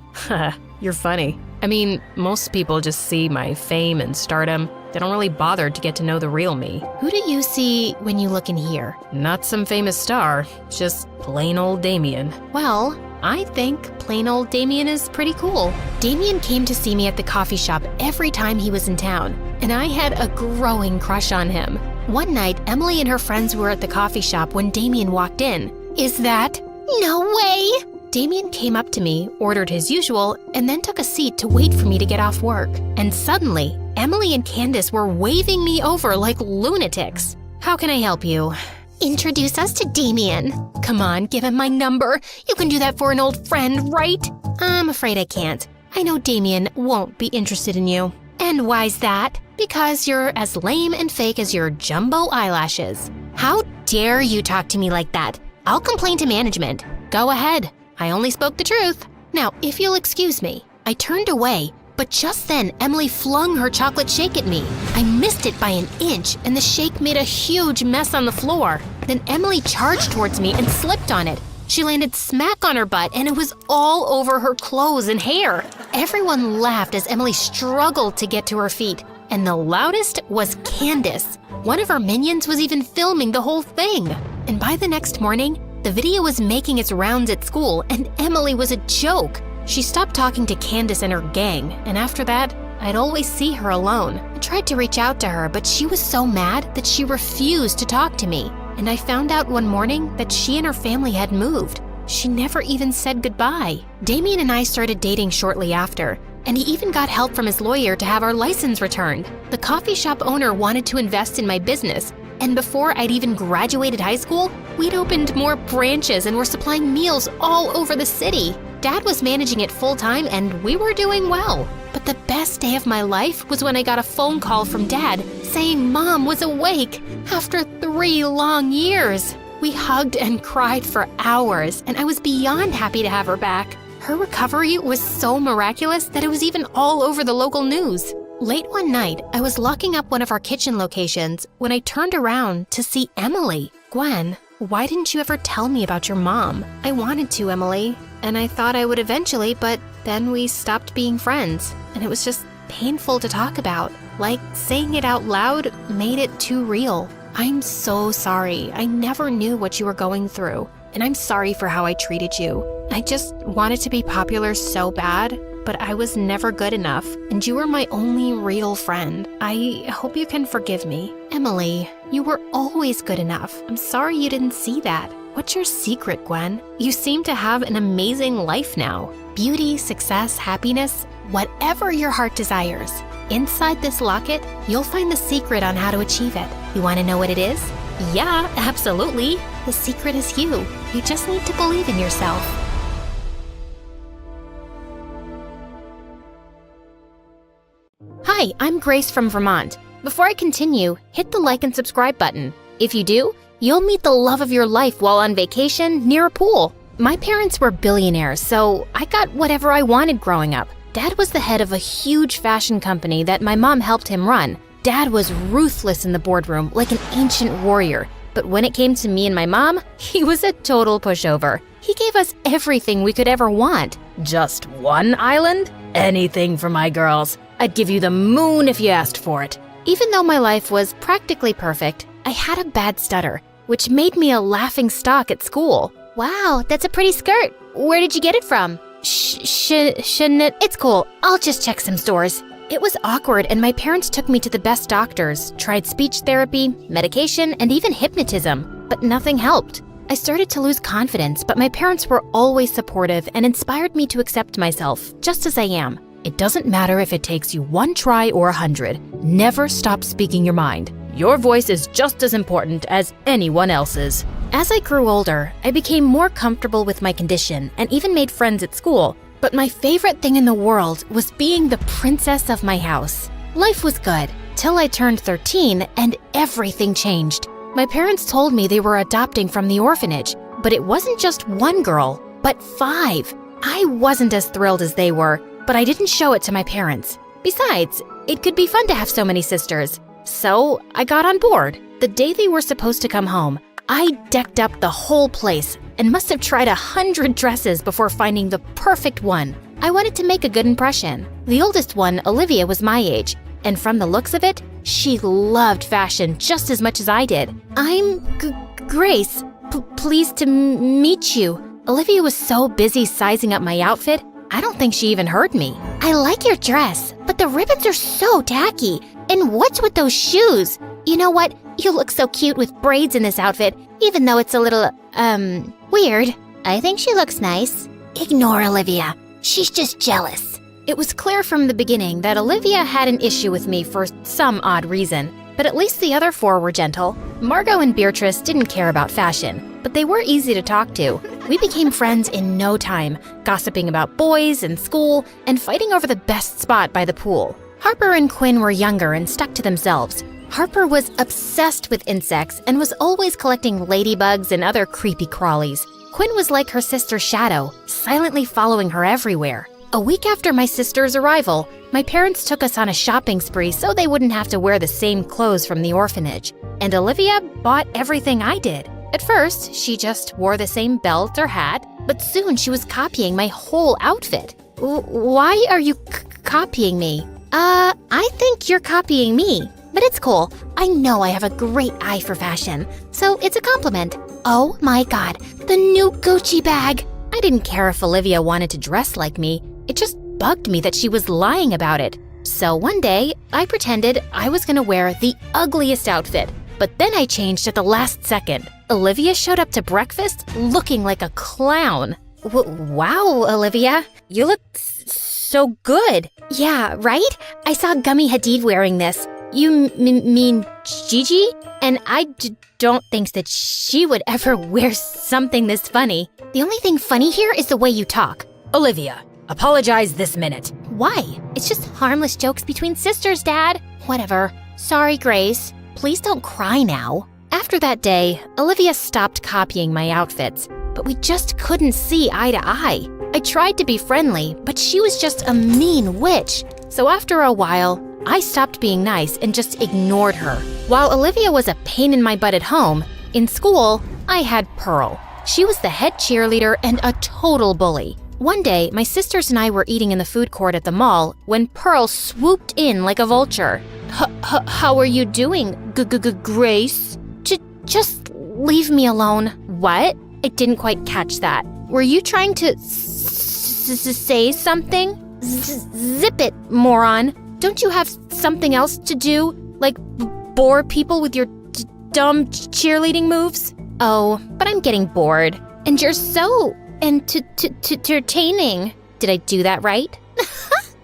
You're funny. I mean, most people just see my fame and stardom. They don't really bother to get to know the real me. Who do you see when you look in here? Not some famous star, just plain old Damien. Well, I think plain old Damien is pretty cool. Damien came to see me at the coffee shop every time he was in town, and I had a growing crush on him. One night, Emily and her friends were at the coffee shop when Damien walked in. Is that? No way! Damien came up to me, ordered his usual, and then took a seat to wait for me to get off work. And suddenly, Emily and Candace were waving me over like lunatics. How can I help you? Introduce us to Damien. Come on, give him my number. You can do that for an old friend, right? I'm afraid I can't. I know Damien won't be interested in you. And why's that? Because you're as lame and fake as your jumbo eyelashes. How dare you talk to me like that? I'll complain to management. Go ahead. I only spoke the truth. Now, if you'll excuse me. I turned away, but just then Emily flung her chocolate shake at me. I missed it by an inch, and the shake made a huge mess on the floor. Then Emily charged towards me and slipped on it. She landed smack on her butt, and it was all over her clothes and hair. Everyone laughed as Emily struggled to get to her feet, and the loudest was Candace. One of our minions was even filming the whole thing. And by the next morning, the video was making its rounds at school, and Emily was a joke. She stopped talking to Candace and her gang, and after that, I'd always see her alone. I tried to reach out to her, but she was so mad that she refused to talk to me. And I found out one morning that she and her family had moved. She never even said goodbye. Damien and I started dating shortly after, and he even got help from his lawyer to have our license returned. The coffee shop owner wanted to invest in my business, and before I'd even graduated high school, we'd opened more branches and were supplying meals all over the city. Dad was managing it full-time and we were doing well. But the best day of my life was when I got a phone call from Dad saying Mom was awake after 3 long years. We hugged and cried for hours, and I was beyond happy to have her back. Her recovery was so miraculous that it was even all over the local news. Late one night, I was locking up one of our kitchen locations when I turned around to see Emily. Gwen, why didn't you ever tell me about your mom? I wanted to, Emily, and I thought I would eventually, but then we stopped being friends, and it was just painful to talk about. Like, saying it out loud made it too real. I'm so sorry. I never knew what you were going through, and I'm sorry for how I treated you. I just wanted to be popular so bad, but I was never good enough, and you were my only real friend. I hope you can forgive me. Emily, you were always good enough. I'm sorry you didn't see that. What's your secret, Gwen? You seem to have an amazing life now. Beauty, success, happiness, whatever your heart desires. Inside this locket, you'll find the secret on how to achieve it. You want to know what it is? Yeah, absolutely. The secret is you. You just need to believe in yourself. Hi, I'm Grace from Vermont. Before I continue, hit the like and subscribe button. If you do, you'll meet the love of your life while on vacation near a pool. My parents were billionaires, so I got whatever I wanted growing up. Dad was the head of a huge fashion company that my mom helped him run. Dad was ruthless in the boardroom, like an ancient warrior. But when it came to me and my mom, he was a total pushover. He gave us everything we could ever want. Just one island? Anything for my girls. I'd give you the moon if you asked for it. Even though my life was practically perfect, I had a bad stutter, which made me a laughing stock at school. Wow, that's a pretty skirt. Where did you get it from? Shouldn't it? It's cool. I'll just check some stores. It was awkward, and my parents took me to the best doctors, tried speech therapy, medication, and even hypnotism, but nothing helped. I started to lose confidence, but my parents were always supportive and inspired me to accept myself, just as I am. It doesn't matter if it takes you 1 try or 100. Never stop speaking your mind. Your voice is just as important as anyone else's. As I grew older, I became more comfortable with my condition and even made friends at school. But my favorite thing in the world was being the princess of my house. Life was good, till I turned 13 and everything changed. My parents told me they were adopting from the orphanage, but it wasn't just 1 girl, but 5. I wasn't as thrilled as they were, but I didn't show it to my parents. Besides, it could be fun to have so many sisters. So I got on board. The day they were supposed to come home, I decked up the whole place and must have tried 100 dresses before finding the perfect one. I wanted to make a good impression. The oldest one, Olivia, was my age, and from the looks of it, she loved fashion just as much as I did. I'm Grace. Pleased to meet you. Olivia was so busy sizing up my outfit, I don't think she even heard me. I like your dress, but the ribbons are so tacky. And what's with those shoes? You know what? You look so cute with braids in this outfit, even though it's a little, weird. I think she looks nice. Ignore Olivia. She's just jealous. It was clear from the beginning that Olivia had an issue with me for some odd reason, but at least the other 4 were gentle. Margot and Beatrice didn't care about fashion, but they were easy to talk to. We became friends in no time, gossiping about boys and school, and fighting over the best spot by the pool. Harper and Quinn were younger and stuck to themselves. Harper was obsessed with insects and was always collecting ladybugs and other creepy crawlies. Quinn was like her sister's shadow, silently following her everywhere. A week after my sister's arrival, my parents took us on a shopping spree so they wouldn't have to wear the same clothes from the orphanage. And Olivia bought everything I did. At first, she just wore the same belt or hat, but soon she was copying my whole outfit. Why are you copying me? I think you're copying me. but it's cool. I know I have a great eye for fashion, so it's a compliment. Oh my god, the new Gucci bag! I didn't care if Olivia wanted to dress like me. It just bugged me that she was lying about it. So one day, I pretended I was gonna wear the ugliest outfit, but then I changed at the last second. Olivia showed up to breakfast looking like a clown. Wow, Olivia, you look so good. Yeah, right? I saw Gummy Hadid wearing this. You mean Gigi? And I don't think that she would ever wear something this funny. The only thing funny here is the way you talk. Olivia, apologize this minute. Why? It's just harmless jokes between sisters, Dad. Whatever. Sorry, Grace. Please don't cry now. After that day, Olivia stopped copying my outfits, but we just couldn't see eye to eye. I tried to be friendly, but she was just a mean witch. So after a while, I stopped being nice and just ignored her. While Olivia was a pain in my butt at home, in school, I had Pearl. She was the head cheerleader and a total bully. One day, my sisters and I were eating in the food court at the mall when Pearl swooped in like a vulture. How are you doing, Grace? Just leave me alone. What? I didn't quite catch that. Were you trying to say something? Zip it, moron. Don't you have something else to do? Like bore people with your dumb cheerleading moves? Oh, but I'm getting bored. And you're so entertaining. Did I do that right?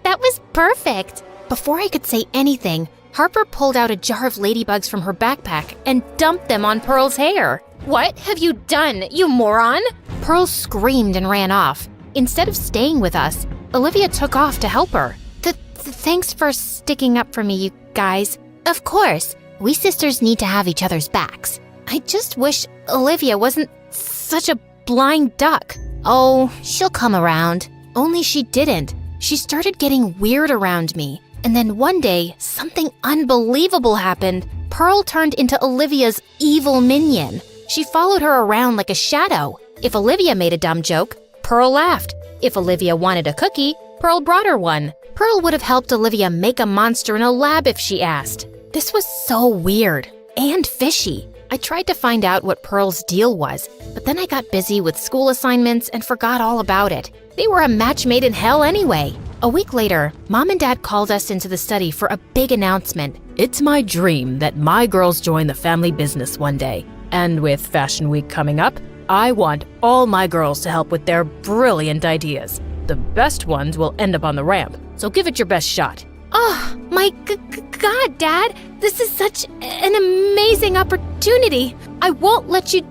That was perfect. Before I could say anything, Harper pulled out a jar of ladybugs from her backpack and dumped them on Pearl's hair. What have you done, you moron? Pearl screamed and ran off. Instead of staying with us, Olivia took off to help her. Thanks for sticking up for me, you guys. Of course, we sisters need to have each other's backs. I just wish Olivia wasn't such a blind duck. Oh, she'll come around. Only she didn't. She started getting weird around me. And then one day, something unbelievable happened. Pearl turned into Olivia's evil minion. She followed her around like a shadow. If Olivia made a dumb joke, Pearl laughed. If Olivia wanted a cookie, Pearl brought her one. Pearl would have helped Olivia make a monster in a lab if she asked. This was so weird and fishy. I tried to find out what Pearl's deal was, but then I got busy with school assignments and forgot all about it. They were a match made in hell anyway. A week later, Mom and Dad called us into the study for a big announcement. It's my dream that my girls join the family business one day. And with Fashion Week coming up, I want all my girls to help with their brilliant ideas. The best ones will end up on the ramp, so give it your best shot. Oh, my God, Dad. This is such an amazing opportunity. I won't let you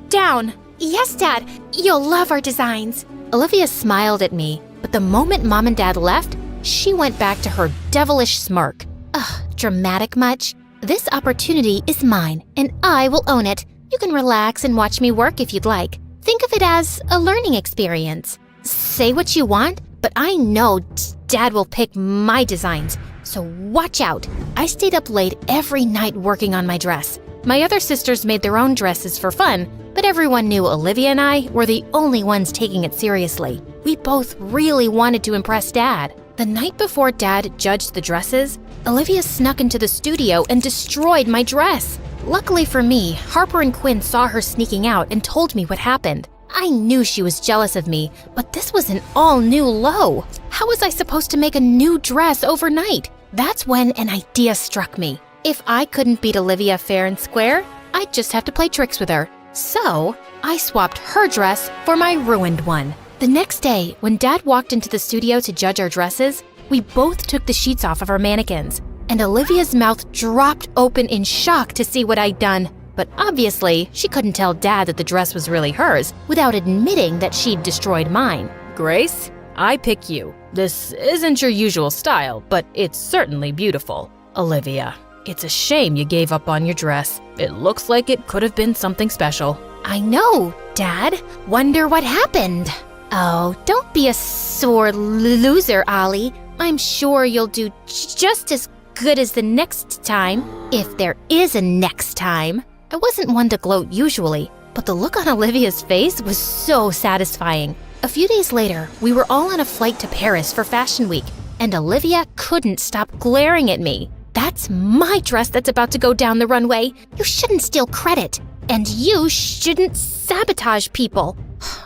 down. Yes, Dad. You'll love our designs. Olivia smiled at me, but the moment Mom and Dad left, she went back to her devilish smirk. Ugh, dramatic much? This opportunity is mine, and I will own it. You can relax and watch me work if you'd like. Think of it as a learning experience. Say what you want, but I know Dad will pick my designs, so watch out. I stayed up late every night working on my dress. My other sisters made their own dresses for fun, but everyone knew Olivia and I were the only ones taking it seriously. We both really wanted to impress Dad. The night before Dad judged the dresses, Olivia snuck into the studio and destroyed my dress. Luckily for me, Harper and Quinn saw her sneaking out and told me what happened. I knew she was jealous of me, but this was an all-new low. How was I supposed to make a new dress overnight? That's when an idea struck me. If I couldn't beat Olivia fair and square, I'd just have to play tricks with her. So, I swapped her dress for my ruined one. The next day, when Dad walked into the studio to judge our dresses, we both took the sheets off of our mannequins, and Olivia's mouth dropped open in shock to see what I'd done. But obviously, she couldn't tell Dad that the dress was really hers without admitting that she'd destroyed mine. Grace, I pick you. This isn't your usual style, but it's certainly beautiful. Olivia, it's a shame you gave up on your dress. It looks like it could have been something special. I know, Dad. Wonder what happened. Oh, don't be a sore loser, Ollie. I'm sure you'll do just as good as the next time, if there is a next time. I wasn't one to gloat usually, but the look on Olivia's face was so satisfying. A few days later, we were all on a flight to Paris for Fashion Week, and Olivia couldn't stop glaring at me. That's my dress that's about to go down the runway. You shouldn't steal credit. And you shouldn't sabotage people.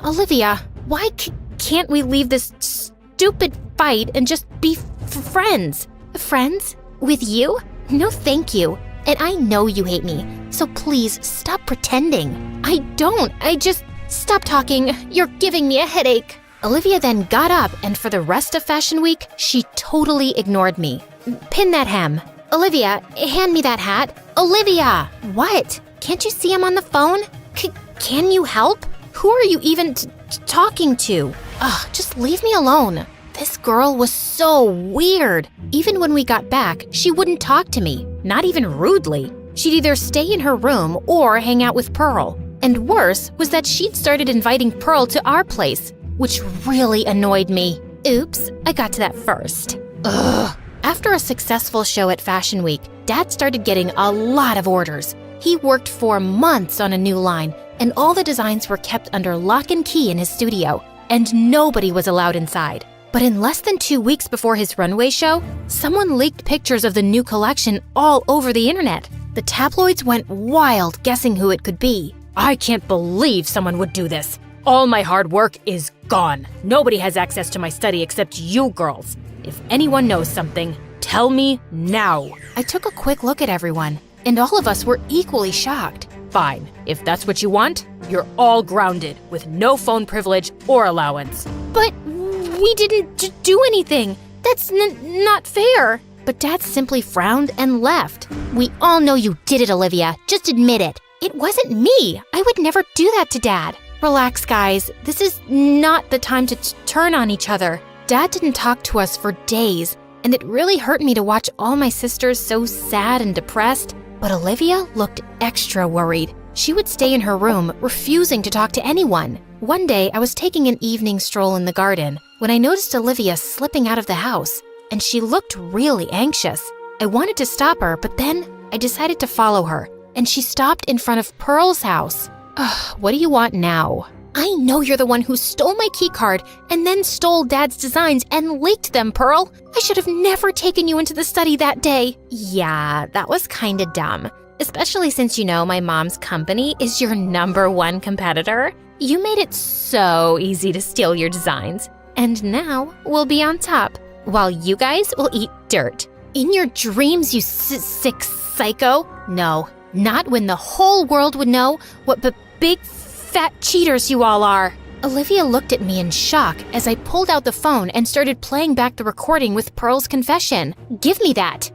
Olivia, why can't we leave this stupid fight and just be friends? Friends? With you? No thank you. And I know you hate me, so please stop pretending. I don't. Stop talking. You're giving me a headache. Olivia then got up, and for the rest of Fashion Week, she totally ignored me. Pin that hem. Olivia, hand me that hat. Olivia! What? Can't you see I'm on the phone? Can you help? Who are you even talking to? Ugh, just leave me alone. This girl was so weird. Even when we got back, she wouldn't talk to me, not even rudely. She'd either stay in her room or hang out with Pearl. And worse was that she'd started inviting Pearl to our place, which really annoyed me. Oops, I got to that first. Ugh. After a successful show at Fashion Week, Dad started getting a lot of orders. He worked for months on a new line, and all the designs were kept under lock and key in his studio, and nobody was allowed inside. But in less than 2 weeks before his runway show, someone leaked pictures of the new collection all over the internet. The tabloids went wild guessing who it could be. I can't believe someone would do this. All my hard work is gone. Nobody has access to my study except you girls. If anyone knows something, tell me now. I took a quick look at everyone, and all of us were equally shocked. Fine. If that's what you want, you're all grounded with no phone privilege or allowance. But we didn't do anything. That's not fair. But Dad simply frowned and left. We all know you did it, Olivia. Just admit it. It wasn't me. I would never do that to Dad. Relax, guys. This is not the time to turn on each other. Dad didn't talk to us for days, and it really hurt me to watch all my sisters so sad and depressed. But Olivia looked extra worried. She would stay in her room, refusing to talk to anyone. One day, I was taking an evening stroll in the garden when I noticed Olivia slipping out of the house, and she looked really anxious. I wanted to stop her, but then I decided to follow her, and she stopped in front of Pearl's house. Ugh, what do you want now? I know you're the one who stole my keycard and then stole Dad's designs and leaked them, Pearl. I should have never taken you into the study that day. Yeah, that was kinda dumb. Especially since you know my mom's company is your #1 competitor. You made it so easy to steal your designs. And now we'll be on top, while you guys will eat dirt. In your dreams, you sick psycho. No, not when the whole world would know what big fat cheaters you all are. Olivia looked at me in shock as I pulled out the phone and started playing back the recording with Pearl's confession. Give me that.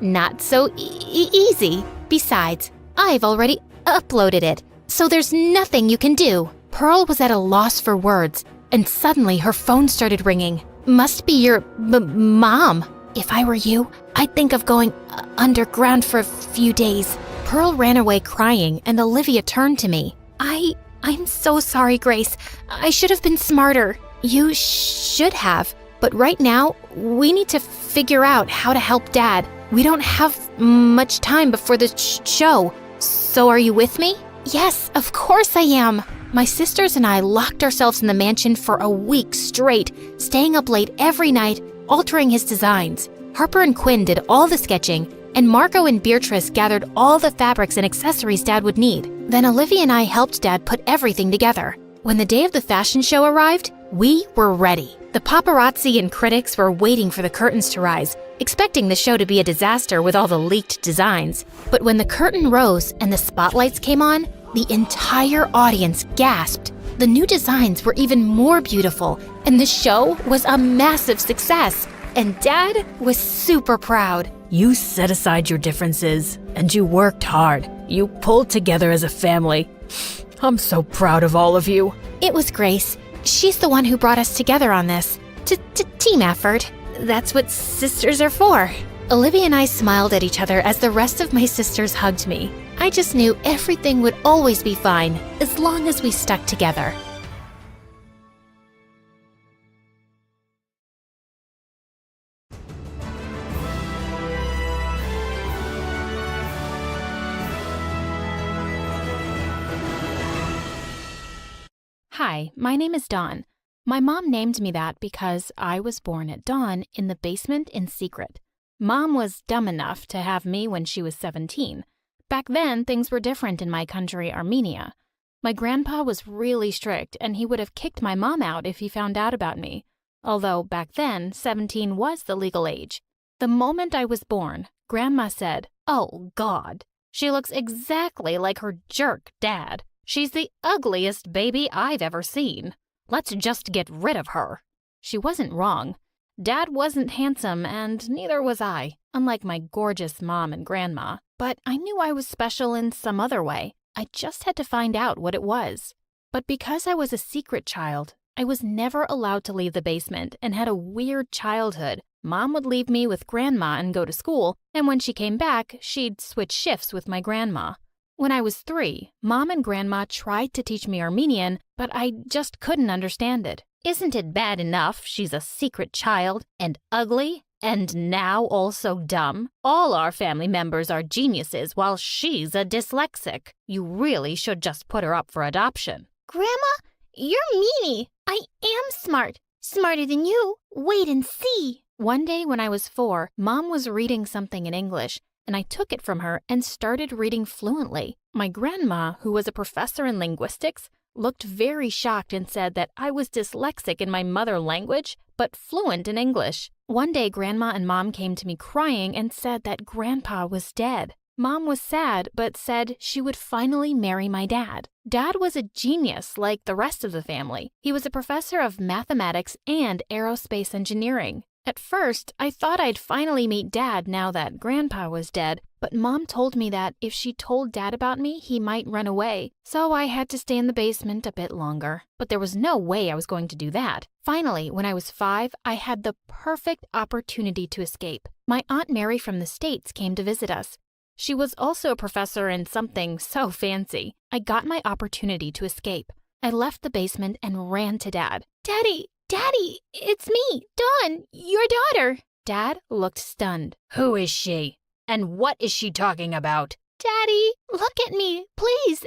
Not so easy. Besides, I've already uploaded it, so there's nothing you can do. Pearl was at a loss for words, and suddenly her phone started ringing. Must be your mom. If I were you, I'd think of going underground for a few days. Pearl ran away crying, and Olivia turned to me. I'm so sorry, Grace. I should have been smarter. You should have. But right now, we need to figure out how to help Dad. We don't have much time before the show. So are you with me? Yes, of course I am. My sisters and I locked ourselves in the mansion for a week straight, staying up late every night, altering his designs. Harper and Quinn did all the sketching, and Marco and Beatrice gathered all the fabrics and accessories Dad would need. Then Olivia and I helped Dad put everything together. When the day of the fashion show arrived, we were ready. The paparazzi and critics were waiting for the curtains to rise, expecting the show to be a disaster with all the leaked designs. But when the curtain rose and the spotlights came on, the entire audience gasped. The new designs were even more beautiful, and the show was a massive success. And Dad was super proud. You set aside your differences, and you worked hard. You pulled together as a family. I'm so proud of all of you. It was Grace. She's the one who brought us together on this. Team effort. That's what sisters are for. Olivia and I smiled at each other as the rest of my sisters hugged me. I just knew everything would always be fine, as long as we stuck together. Hi, my name is Dawn. My mom named me that because I was born at dawn in the basement in secret. Mom was dumb enough to have me when she was 17. Back then, things were different in my country, Armenia. My grandpa was really strict, and he would have kicked my mom out if he found out about me. Although back then, 17 was the legal age. The moment I was born, Grandma said, "Oh, God. She looks exactly like her jerk dad. She's the ugliest baby I've ever seen. Let's just get rid of her." She wasn't wrong. Dad wasn't handsome, and neither was I, unlike my gorgeous mom and grandma. But I knew I was special in some other way. I just had to find out what it was. But because I was a secret child, I was never allowed to leave the basement and had a weird childhood. Mom would leave me with Grandma and go to school, and when she came back, she'd switch shifts with my grandma. When I was 3, Mom and Grandma tried to teach me Armenian, but I just couldn't understand it. Isn't it bad enough she's a secret child and ugly and now also dumb? All our family members are geniuses while she's a dyslexic. You really should just put her up for adoption. Grandma, you're meanie. I am smart. Smarter than you. Wait and see. One day when I was 4, Mom was reading something in English, and I took it from her and started reading fluently. My grandma, who was a professor in linguistics, looked very shocked and said that I was dyslexic in my mother language, but fluent in English. One day, Grandma and Mom came to me crying and said that Grandpa was dead. Mom was sad, but said she would finally marry my dad. Dad was a genius like the rest of the family. He was a professor of mathematics and aerospace engineering. At first, I thought I'd finally meet Dad now that Grandpa was dead, but Mom told me that if she told Dad about me, he might run away. So I had to stay in the basement a bit longer. But there was no way I was going to do that. Finally, when I was 5, I had the perfect opportunity to escape. My Aunt Mary from the States came to visit us. She was also a professor in something so fancy. I got my opportunity to escape. I left the basement and ran to Dad. Daddy, it's me, Dawn, your daughter. Dad looked stunned. Who is she? And what is she talking about? Daddy, look at me, please,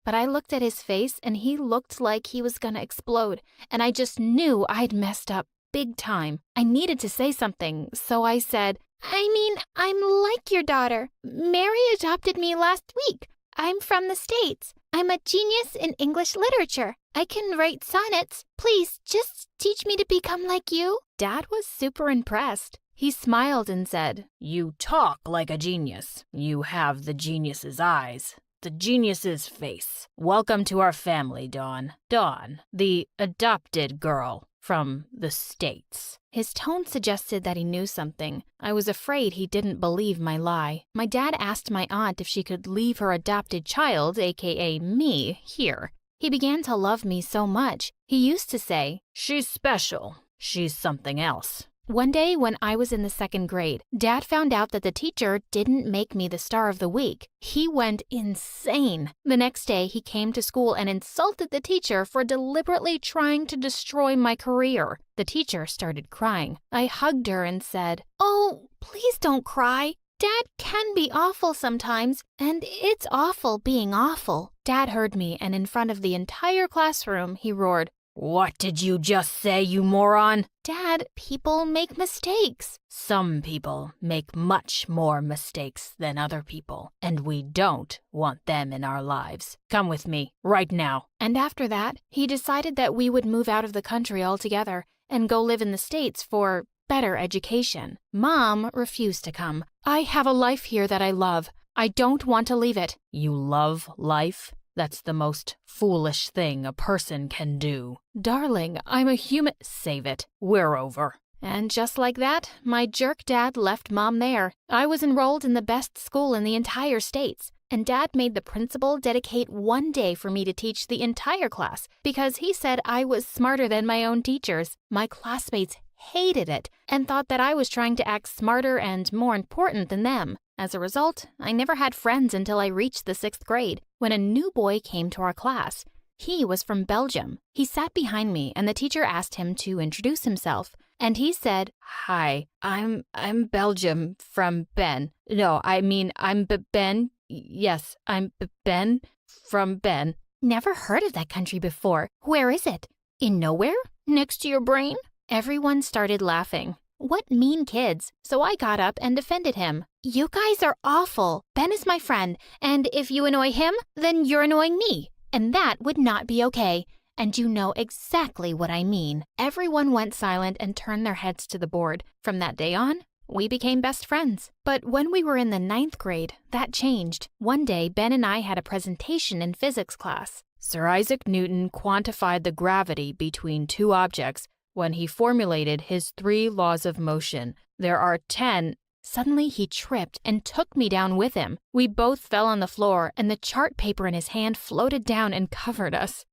But I looked at his face and he looked like he was gonna explode, and I just knew I'd messed up big time. I needed to say something, so I said, I'm like your daughter. Mary adopted me last week. I'm from the States. I'm a genius in English literature. I can write sonnets. Please, just teach me to become like you. Dad was super impressed. He smiled and said, You talk like a genius. You have the genius's eyes, the genius's face. Welcome to our family, Dawn. Dawn, the adopted girl from the States. His tone suggested that he knew something. I was afraid he didn't believe my lie. My dad asked my aunt if she could leave her adopted child, aka me, here. He began to love me so much. He used to say, She's special. She's something else. One day when I was in the 2nd grade, Dad found out that the teacher didn't make me the star of the week. He went insane. The next day, he came to school and insulted the teacher for deliberately trying to destroy my career. The teacher started crying. I hugged her and said, "Oh, please don't cry. Dad can be awful sometimes, and it's awful being awful." Dad heard me, and in front of the entire classroom, he roared, What did you just say, you moron? Dad, people make mistakes. Some people make much more mistakes than other people, and we don't want them in our lives. Come with me, right now. And after that, he decided that we would move out of the country altogether and go live in the States for better education. Mom refused to come. I have a life here that I love. I don't want to leave it. You love life? That's the most foolish thing a person can do. Darling, I'm a human. Save it. We're over. And just like that, my jerk dad left Mom there. I was enrolled in the best school in the entire States, and Dad made the principal dedicate one day for me to teach the entire class because he said I was smarter than my own teachers. My classmates hated it and thought that I was trying to act smarter and more important than them. As a result, I never had friends until I reached the 6th grade, when a new boy came to our class. He was from Belgium. He sat behind me, and the teacher asked him to introduce himself. And he said, Hi, I'm Belgium from Ben. No, I'm Ben. Yes, I'm Ben from Ben. Never heard of that country before. Where is it? In nowhere? Next to your brain? Everyone started laughing. What mean kids? So I got up and defended him. You guys are awful. Ben is my friend, and if you annoy him, then you're annoying me. And that would not be okay. And you know exactly what I mean. Everyone went silent and turned their heads to the board. From that day on, we became best friends. But when we were in the 9th grade, that changed. One day, Ben and I had a presentation in physics class. Sir Isaac Newton quantified the gravity between two objects when he formulated his 3 laws of motion. There are 10. Suddenly, he tripped and took me down with him. We both fell on the floor, and the chart paper in his hand floated down and covered us.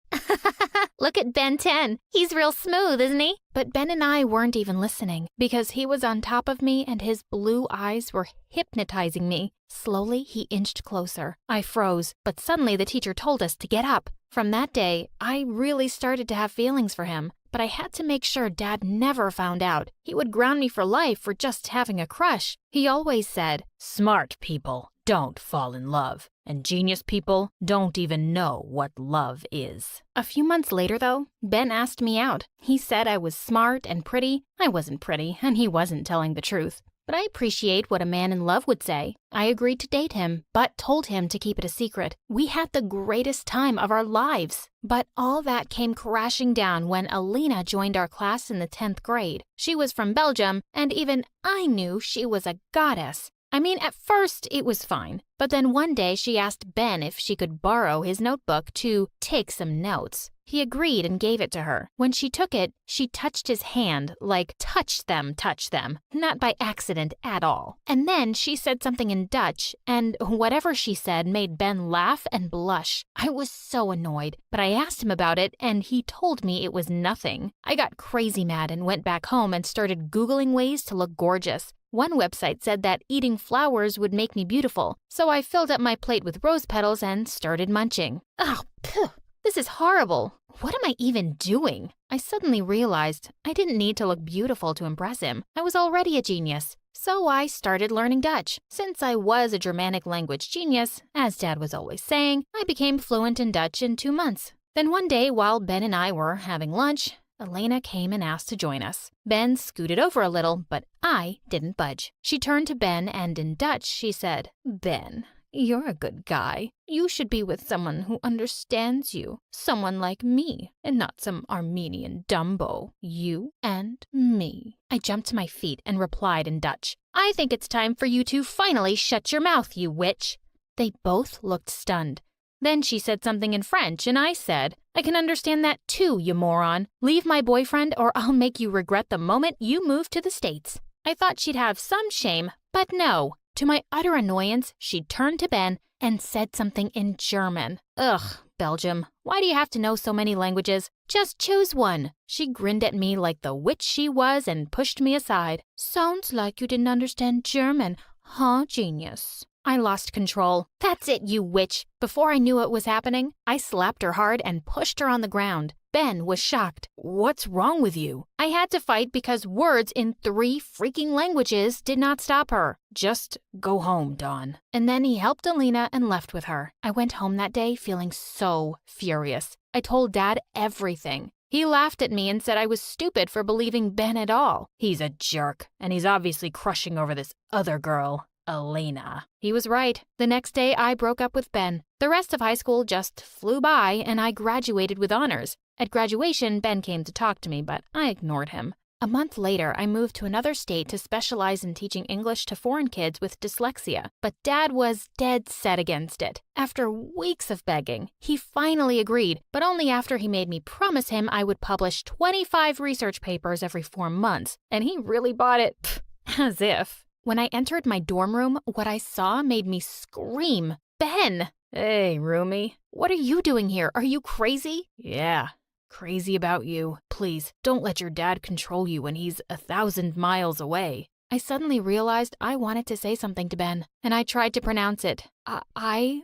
Look at Ben 10. He's real smooth, isn't he? But Ben and I weren't even listening because he was on top of me and his blue eyes were hypnotizing me. Slowly, he inched closer. I froze, but suddenly the teacher told us to get up. From that day, I really started to have feelings for him, but I had to make sure Dad never found out. He would ground me for life for just having a crush. He always said, "Smart people don't fall in love, and genius people don't even know what love is." A few months later, though, Ben asked me out. He said I was smart and pretty. I wasn't pretty, and he wasn't telling the truth. But I appreciate what a man in love would say. I agreed to date him, but told him to keep it a secret. We had the greatest time of our lives. But all that came crashing down when Alina joined our class in the 10th grade. She was from Belgium, and even I knew she was a goddess. I mean, at first it was fine, but then one day she asked Ben if she could borrow his notebook to take some notes. He agreed and gave it to her. When she took it, she touched his hand, like touch them, not by accident at all. And then she said something in Dutch, and whatever she said made Ben laugh and blush. I was so annoyed, but I asked him about it, and he told me it was nothing. I got crazy mad and went back home and started Googling ways to look gorgeous. One website said that eating flowers would make me beautiful, so I filled up my plate with rose petals and started munching. Oh, phew. This is horrible. What am I even doing? I suddenly realized I didn't need to look beautiful to impress him. I was already a genius. So I started learning Dutch. Since I was a Germanic language genius, as Dad was always saying, I became fluent in Dutch in 2 months. Then one day, while Ben and I were having lunch, Elena came and asked to join us. Ben scooted over a little, but I didn't budge. She turned to Ben and in Dutch she said, "Ben, you're a good guy. You should be with someone who understands you. Someone like me, and not some Armenian Dumbo. You and me." I jumped to my feet and replied in Dutch, "I think it's time for you to finally shut your mouth, you witch." They both looked stunned. Then she said something in French, and I said, "I can understand that too, you moron. Leave my boyfriend or I'll make you regret the moment you move to the States." I thought she'd have some shame, but no. To my utter annoyance, she turned to Ben and said something in German. Ugh, Belgium, why do you have to know so many languages? Just choose one. She grinned at me like the witch she was and pushed me aside. Sounds like you didn't understand German, huh, genius? I lost control. That's it, you witch. Before I knew what was happening, I slapped her hard and pushed her on the ground. Ben was shocked. "What's wrong with you?" I had to fight because words in 3 freaking languages did not stop her. "Just go home, Dawn." And then he helped Alina and left with her. I went home that day feeling so furious. I told Dad everything. He laughed at me and said I was stupid for believing Ben at all. "He's a jerk, and he's obviously crushing over this other girl, Elena." He was right. The next day, I broke up with Ben. The rest of high school just flew by, and I graduated with honors. At graduation, Ben came to talk to me, but I ignored him. A month later, I moved to another state to specialize in teaching English to foreign kids with dyslexia, but Dad was dead set against it. After weeks of begging, he finally agreed, but only after he made me promise him I would publish 25 research papers every 4 months, and he really bought it. Pfft, as if. When I entered my dorm room, what I saw made me scream. Ben! "Hey, roomie. What are you doing here? Are you crazy?" "Yeah. Crazy about you. Please, don't let your dad control you when he's 1,000 miles away." I suddenly realized I wanted to say something to Ben, and I tried to pronounce it. But I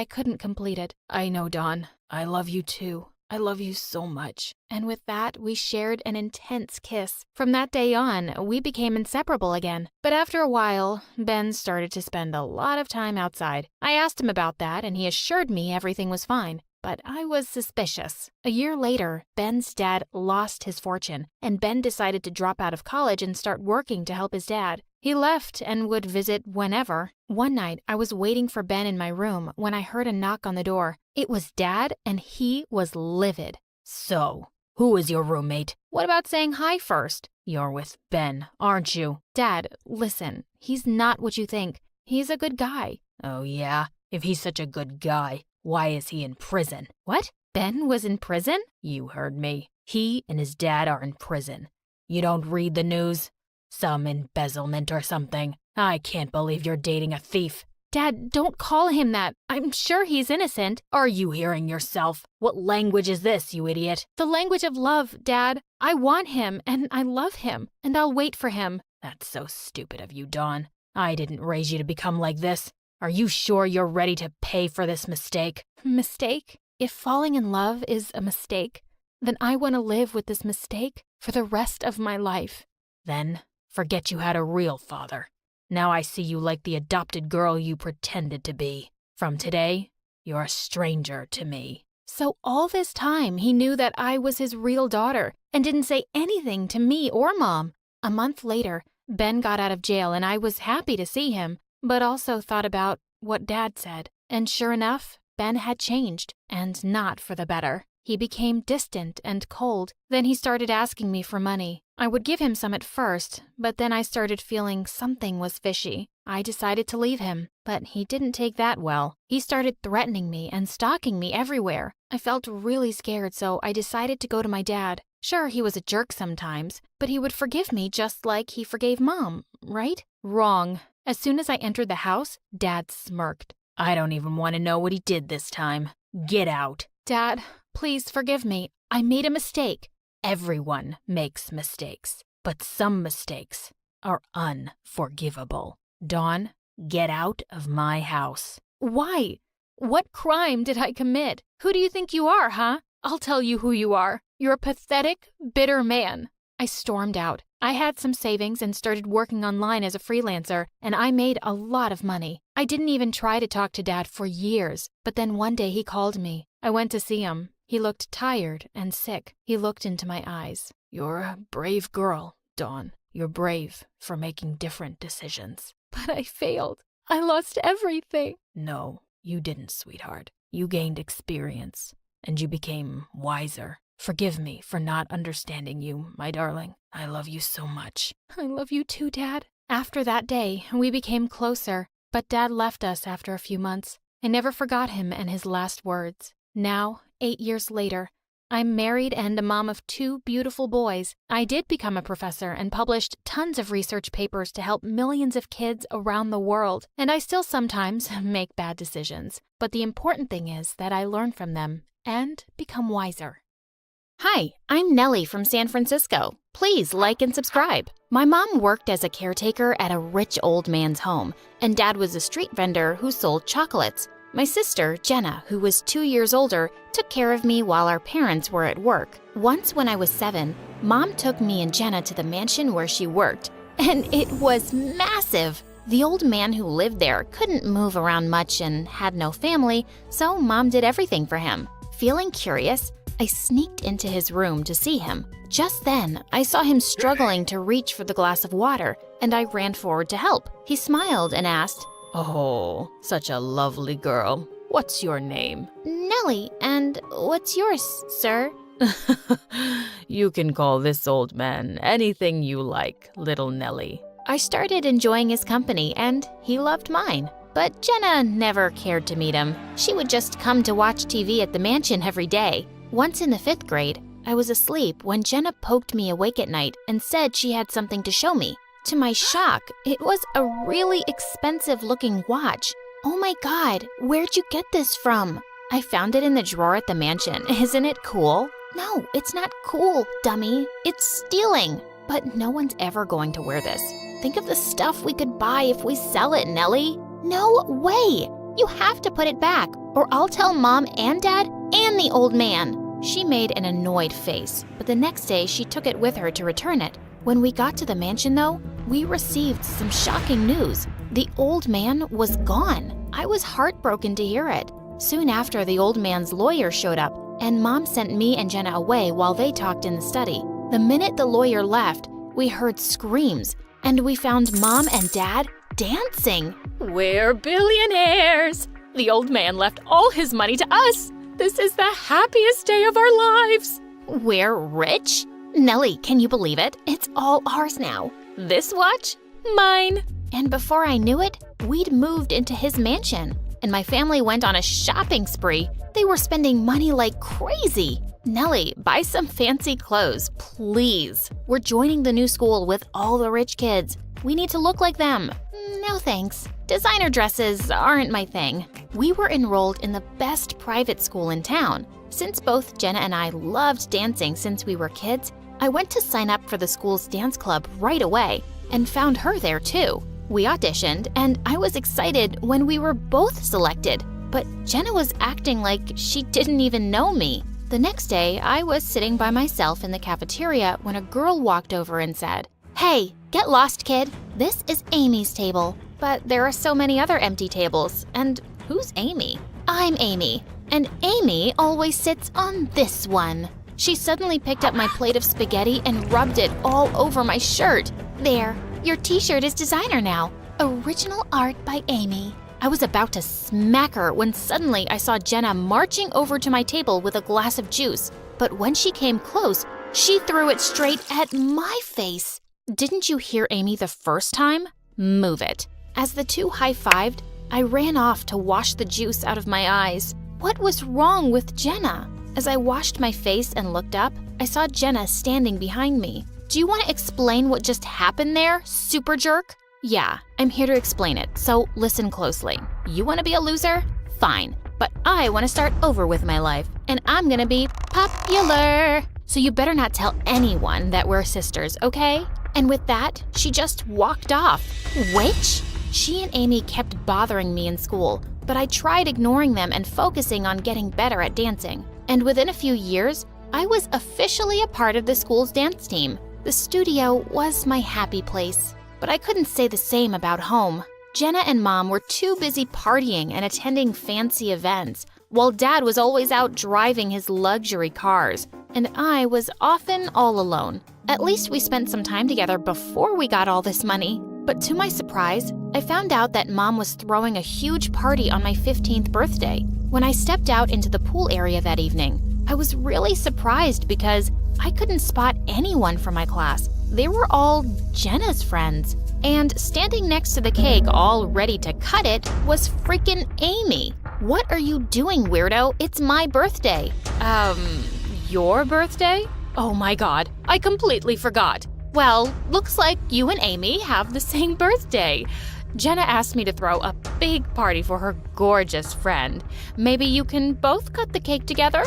couldn't complete it. "I know, Dawn. I love you too. I love you so much." And with that, we shared an intense kiss. From that day on, we became inseparable again. But after a while, Ben started to spend a lot of time outside. I asked him about that, and he assured me everything was fine. but I was suspicious. A year later, Ben's dad lost his fortune, and Ben decided to drop out of college and start working to help his dad. He left and would visit whenever. One night, I was waiting for Ben in my room when I heard a knock on the door. It was Dad, and he was livid. So, who is your roommate? What about saying hi first? You're with Ben, aren't you? Dad, listen, he's not what you think. He's a good guy. Oh yeah? If he's such a good guy, why is he in prison? What? Ben was in prison? You heard me. He and his dad are in prison. You don't read the news? Some embezzlement or something. I can't believe you're dating a thief. Dad, don't call him that. I'm sure he's innocent. Are you hearing yourself? What language is this, you idiot? The language of love, Dad. I want him, and I love him, and I'll wait for him. That's so stupid of you, Dawn. I didn't raise you to become like this. Are you sure you're ready to pay for this mistake? Mistake? If falling in love is a mistake, then I want to live with this mistake for the rest of my life. Then forget you had a real father. Now I see you like the adopted girl you pretended to be. From today, you're a stranger to me. So all this time, he knew that I was his real daughter and didn't say anything to me or Mom. A month later, Ben got out of jail and I was happy to see him, but also thought about what Dad said. And sure enough, Ben had changed, and not for the better. He became distant and cold. Then he started asking me for money. I would give him some at first, but then I started feeling something was fishy. I decided to leave him, but he didn't take that well. He started threatening me and stalking me everywhere. I felt really scared, so I decided to go to my dad. Sure, he was a jerk sometimes, but he would forgive me just like he forgave Mom, right? Wrong. As soon as I entered the house, Dad smirked. I don't even want to know what he did this time. Get out. Dad, please forgive me. I made a mistake. Everyone makes mistakes, but some mistakes are unforgivable. Dawn, get out of my house. Why? What crime did I commit? Who do you think you are, huh? I'll tell you who you are. You're a pathetic, bitter man. I stormed out. I had some savings and started working online as a freelancer, and I made a lot of money. I didn't even try to talk to Dad for years, but then one day he called me. I went to see him. He looked tired and sick. He looked into my eyes. You're a brave girl, Dawn. You're brave for making different decisions. But I failed. I lost everything. No, you didn't, sweetheart. You gained experience, and you became wiser. Forgive me for not understanding you, my darling. I love you so much. I love you too, Dad. After that day, we became closer, but Dad left us after a few months. I never forgot him and his last words. Now, 8 years later, I'm married and a mom of 2 beautiful boys. I did become a professor and published tons of research papers to help millions of kids around the world. And I still sometimes make bad decisions. But the important thing is that I learn from them and become wiser. Hi, I'm Nellie from San Francisco. Please like and subscribe. My mom worked as a caretaker at a rich old man's home, and Dad was a street vendor who sold chocolates. My sister, Jenna, who was 2 years older, took care of me while our parents were at work. Once when I was 7, Mom took me and Jenna to the mansion where she worked, and it was massive. The old man who lived there couldn't move around much and had no family, so Mom did everything for him. Feeling curious, I sneaked into his room to see him. Just then, I saw him struggling to reach for the glass of water, and I ran forward to help. He smiled and asked, Oh, such a lovely girl. What's your name? Nellie, and what's yours, sir? You can call this old man anything you like, little Nellie. I started enjoying his company, and he loved mine. But Jenna never cared to meet him. She would just come to watch TV at the mansion every day. Once in the 5th grade, I was asleep when Jenna poked me awake at night and said she had something to show me. To my shock, it was a really expensive-looking watch. Oh my God, where'd you get this from? I found it in the drawer at the mansion. Isn't it cool? No, it's not cool, dummy. It's stealing. But no one's ever going to wear this. Think of the stuff we could buy if we sell it, Nellie. No way! You have to put it back, or I'll tell Mom and Dad and the old man. She made an annoyed face, but the next day she took it with her to return it. When we got to the mansion, though, we received some shocking news. The old man was gone. I was heartbroken to hear it. Soon after, the old man's lawyer showed up, and Mom sent me and Jenna away while they talked in the study. The minute the lawyer left, we heard screams, and we found Mom and Dad dancing. We're billionaires! The old man left all his money to us. This is the happiest day of our lives. We're rich? Nellie, can you believe it? It's all ours now. This watch? Mine. And before I knew it, we'd moved into his mansion, and my family went on a shopping spree. They were spending money like crazy. Nellie, buy some fancy clothes, please. We're joining the new school with all the rich kids. We need to look like them. No thanks. Designer dresses aren't my thing. We were enrolled in the best private school in town. Since both Jenna and I loved dancing since we were kids, I went to sign up for the school's dance club right away and found her there too. We auditioned, and I was excited when we were both selected, but Jenna was acting like she didn't even know me. The next day, I was sitting by myself in the cafeteria when a girl walked over and said, "Hey, get lost, kid. This is Amy's table." But there are so many other empty tables, and who's Amy? I'm Amy, and Amy always sits on this one. She suddenly picked up my plate of spaghetti and rubbed it all over my shirt. There, your t-shirt is designer now. Original art by Amy. I was about to smack her when suddenly I saw Jenna marching over to my table with a glass of juice. But when she came close, she threw it straight at my face. Didn't you hear Amy the first time? Move it. As the two high-fived, I ran off to wash the juice out of my eyes. What was wrong with Jenna? As I washed my face and looked up, I saw Jenna standing behind me. Do you want to explain what just happened there, super jerk? Yeah, I'm here to explain it, so listen closely. You want to be a loser? Fine. But I want to start over with my life, and I'm gonna be popular. So you better not tell anyone that we're sisters, okay? And with that, she just walked off. Which? She and Amy kept bothering me in school, but I tried ignoring them and focusing on getting better at dancing. And within a few years, I was officially a part of the school's dance team. The studio was my happy place. But I couldn't say the same about home. Jenna and Mom were too busy partying and attending fancy events, while Dad was always out driving his luxury cars, and I was often all alone. At least we spent some time together before we got all this money. But to my surprise, I found out that Mom was throwing a huge party on my 15th birthday. When I stepped out into the pool area that evening, I was really surprised because I couldn't spot anyone from my class. They were all Jenna's friends. And standing next to the cake, all ready to cut it, was freaking Amy. What are you doing, weirdo? It's my birthday. Your birthday? Oh my god, I completely forgot. Well, looks like you and Amy have the same birthday. Jenna asked me to throw a big party for her gorgeous friend. Maybe you can both cut the cake together?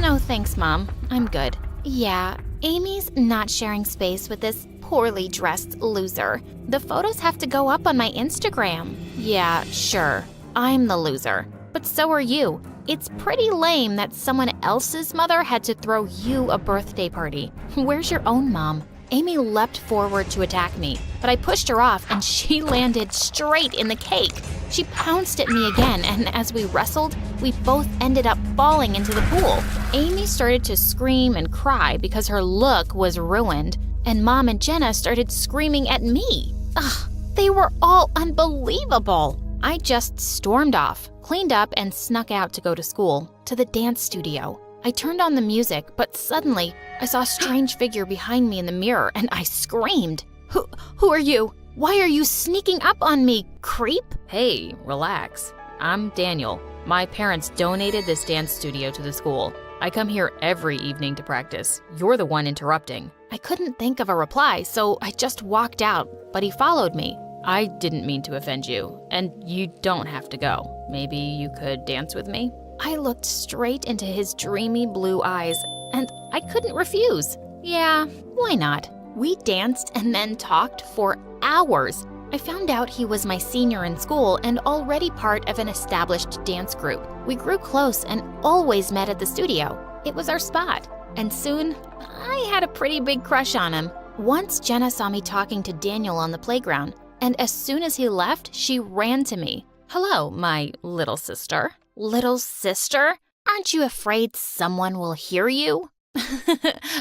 No thanks, Mom. I'm good. Yeah, Amy's not sharing space with this poorly dressed loser. The photos have to go up on my Instagram. Yeah, sure. I'm the loser. But so are you. It's pretty lame that someone else's mother had to throw you a birthday party. Where's your own mom? Amy leapt forward to attack me, but I pushed her off and she landed straight in the cake. She pounced at me again, and as we wrestled, we both ended up falling into the pool. Amy started to scream and cry because her look was ruined, and Mom and Jenna started screaming at me. Ugh, they were all unbelievable. I just stormed off, cleaned up, and snuck out to go to school, to the dance studio. I turned on the music, but suddenly I saw a strange figure behind me in the mirror, and I screamed. Who are you? Why are you sneaking up on me, creep? Hey, relax. I'm Daniel. My parents donated this dance studio to the school. I come here every evening to practice. You're the one interrupting. I couldn't think of a reply, so I just walked out, but he followed me. I didn't mean to offend you, and you don't have to go. Maybe you could dance with me? I looked straight into his dreamy blue eyes, and I couldn't refuse. Yeah, why not? We danced and then talked for hours. I found out he was my senior in school and already part of an established dance group. We grew close and always met at the studio. It was our spot. And soon, I had a pretty big crush on him. Once Jenna saw me talking to Daniel on the playground, and as soon as he left, she ran to me. Hello, my little sister. Little sister? Aren't you afraid someone will hear you?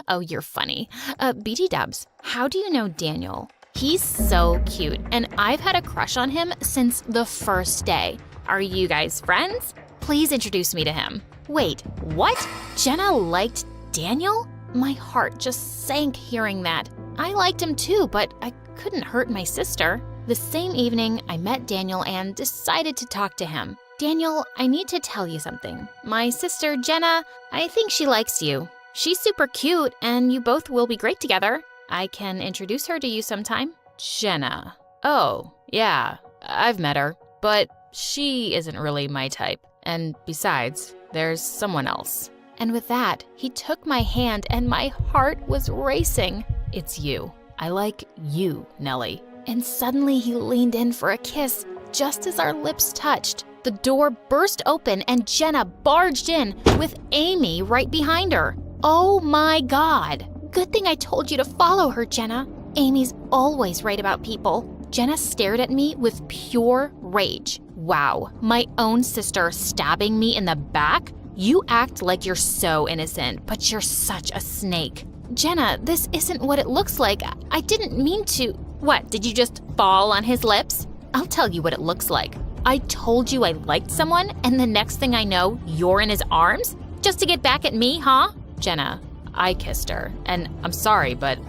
Oh, you're funny. BT Dubs, how do you know Daniel? He's so cute, and I've had a crush on him since the first day. Are you guys friends? Please introduce me to him. Wait, what? Jenna liked Daniel? My heart just sank hearing that. I liked him too, but I couldn't hurt my sister. The same evening, I met Daniel and decided to talk to him. Daniel, I need to tell you something. My sister, Jenna, I think she likes you. She's super cute, and you both will be great together. I can introduce her to you sometime. Jenna. Oh, yeah, I've met her, but she isn't really my type. And besides, there's someone else. And with that, he took my hand and my heart was racing. It's you. I like you, Nellie. And suddenly he leaned in for a kiss. Just as our lips touched, the door burst open and Jenna barged in with Amy right behind her. Oh my God. Good thing I told you to follow her, Jenna. Amy's always right about people. Jenna stared at me with pure rage. Wow, my own sister stabbing me in the back? You act like you're so innocent, but you're such a snake. Jenna, this isn't what it looks like. I didn't mean to. What, did you just fall on his lips? I'll tell you what it looks like. I told you I liked someone, and the next thing I know, you're in his arms? Just to get back at me, huh? Jenna, I kissed her, and I'm sorry, but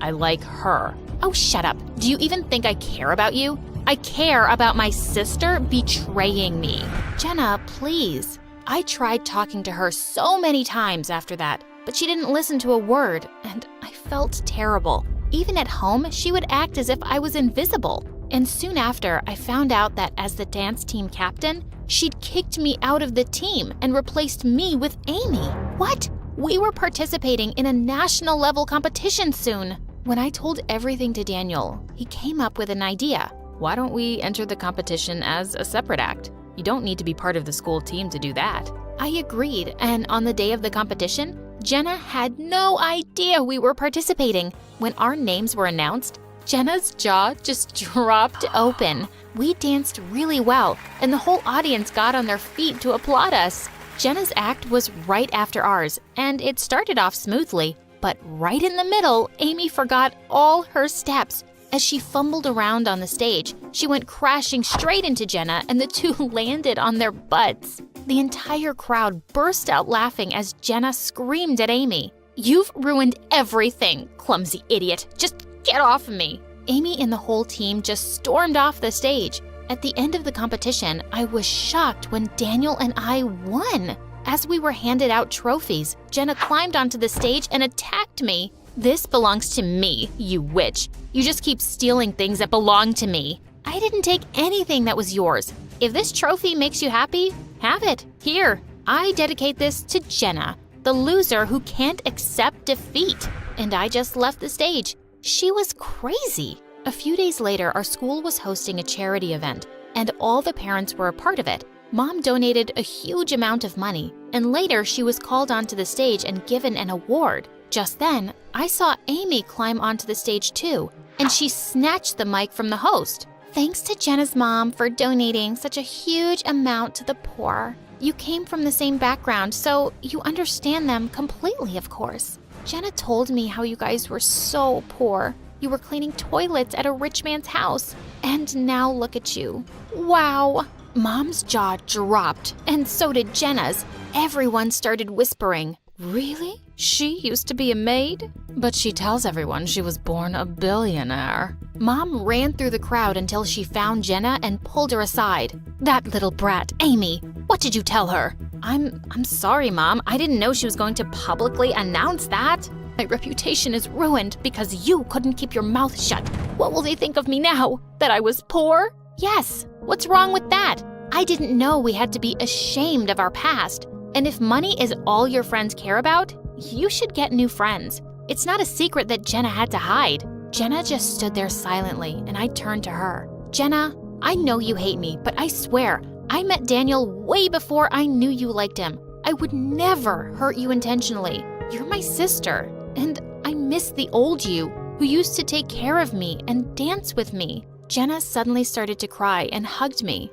I like her. Oh, shut up. Do you even think I care about you? I care about my sister betraying me. Jenna, please. I tried talking to her so many times after that, but she didn't listen to a word, and I felt terrible. Even at home, she would act as if I was invisible. And soon after, I found out that as the dance team captain, she'd kicked me out of the team and replaced me with Amy. What? We were participating in a national level competition soon. When I told everything to Daniel, he came up with an idea. Why don't we enter the competition as a separate act? You don't need to be part of the school team to do that. I agreed, and on the day of the competition, Jenna had no idea we were participating. When our names were announced, Jenna's jaw just dropped open. We danced really well, and the whole audience got on their feet to applaud us. Jenna's act was right after ours, and it started off smoothly. But right in the middle, Amy forgot all her steps. As she fumbled around on the stage, she went crashing straight into Jenna, and the two landed on their butts. The entire crowd burst out laughing as Jenna screamed at Amy. "You've ruined everything, clumsy idiot. Just get off of me." Amy and the whole team just stormed off the stage. At the end of the competition, I was shocked when Daniel and I won. As we were handed out trophies, Jenna climbed onto the stage and attacked me. "This belongs to me, you witch. You just keep stealing things that belong to me." "I didn't take anything that was yours. If this trophy makes you happy, have it. Here, I dedicate this to Jenna, the loser who can't accept defeat." And I just left the stage. She was crazy. A few days later, our school was hosting a charity event, and all the parents were a part of it. Mom donated a huge amount of money, and later she was called onto the stage and given an award. Just then, I saw Amy climb onto the stage too, and she snatched the mic from the host. "Thanks to Jenna's mom for donating such a huge amount to the poor. You came from the same background, so you understand them completely, of course. Jenna told me how you guys were so poor. You were cleaning toilets at a rich man's house, and now look at you. Wow." Mom's jaw dropped, and so did Jenna's. Everyone started whispering, "Really? She used to be a maid? But she tells everyone she was born a billionaire." Mom ran through the crowd until she found Jenna and pulled her aside. "That little brat, Amy, what did you tell her?" I'm sorry, Mom. I didn't know she was going to publicly announce that. My reputation is ruined because you couldn't keep your mouth shut. What will they think of me now? That I was poor? Yes. What's wrong with that? I didn't know we had to be ashamed of our past. And if money is all your friends care about, you should get new friends. It's not a secret that Jenna had to hide. Jenna just stood there silently, and I turned to her. "Jenna, I know you hate me, but I swear, I met Daniel way before I knew you liked him. I would never hurt you intentionally. You're my sister, and I miss the old you who used to take care of me and dance with me." Jenna suddenly started to cry and hugged me.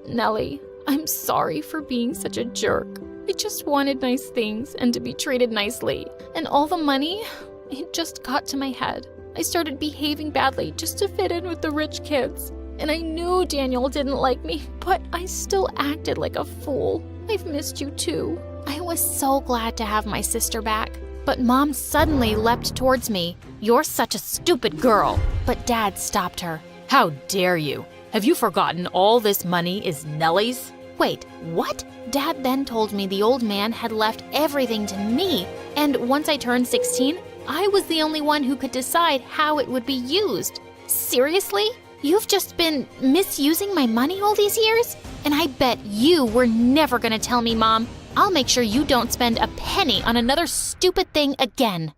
"Nellie, I'm sorry for being such a jerk. I just wanted nice things and to be treated nicely. And all the money, it just got to my head. I started behaving badly just to fit in with the rich kids. And I knew Daniel didn't like me, but I still acted like a fool. I've missed you too. I was so glad to have my sister back. But Mom suddenly leapt towards me. You're such a stupid girl. But Dad stopped her. How dare you? Have you forgotten all this money is Nellie's? Wait, what? Dad then told me the old man had left everything to me, and once I turned 16, I was the only one who could decide how it would be used. Seriously? You've just been misusing my money all these years? And I bet you were never gonna tell me, Mom. I'll make sure you don't spend a penny on another stupid thing again.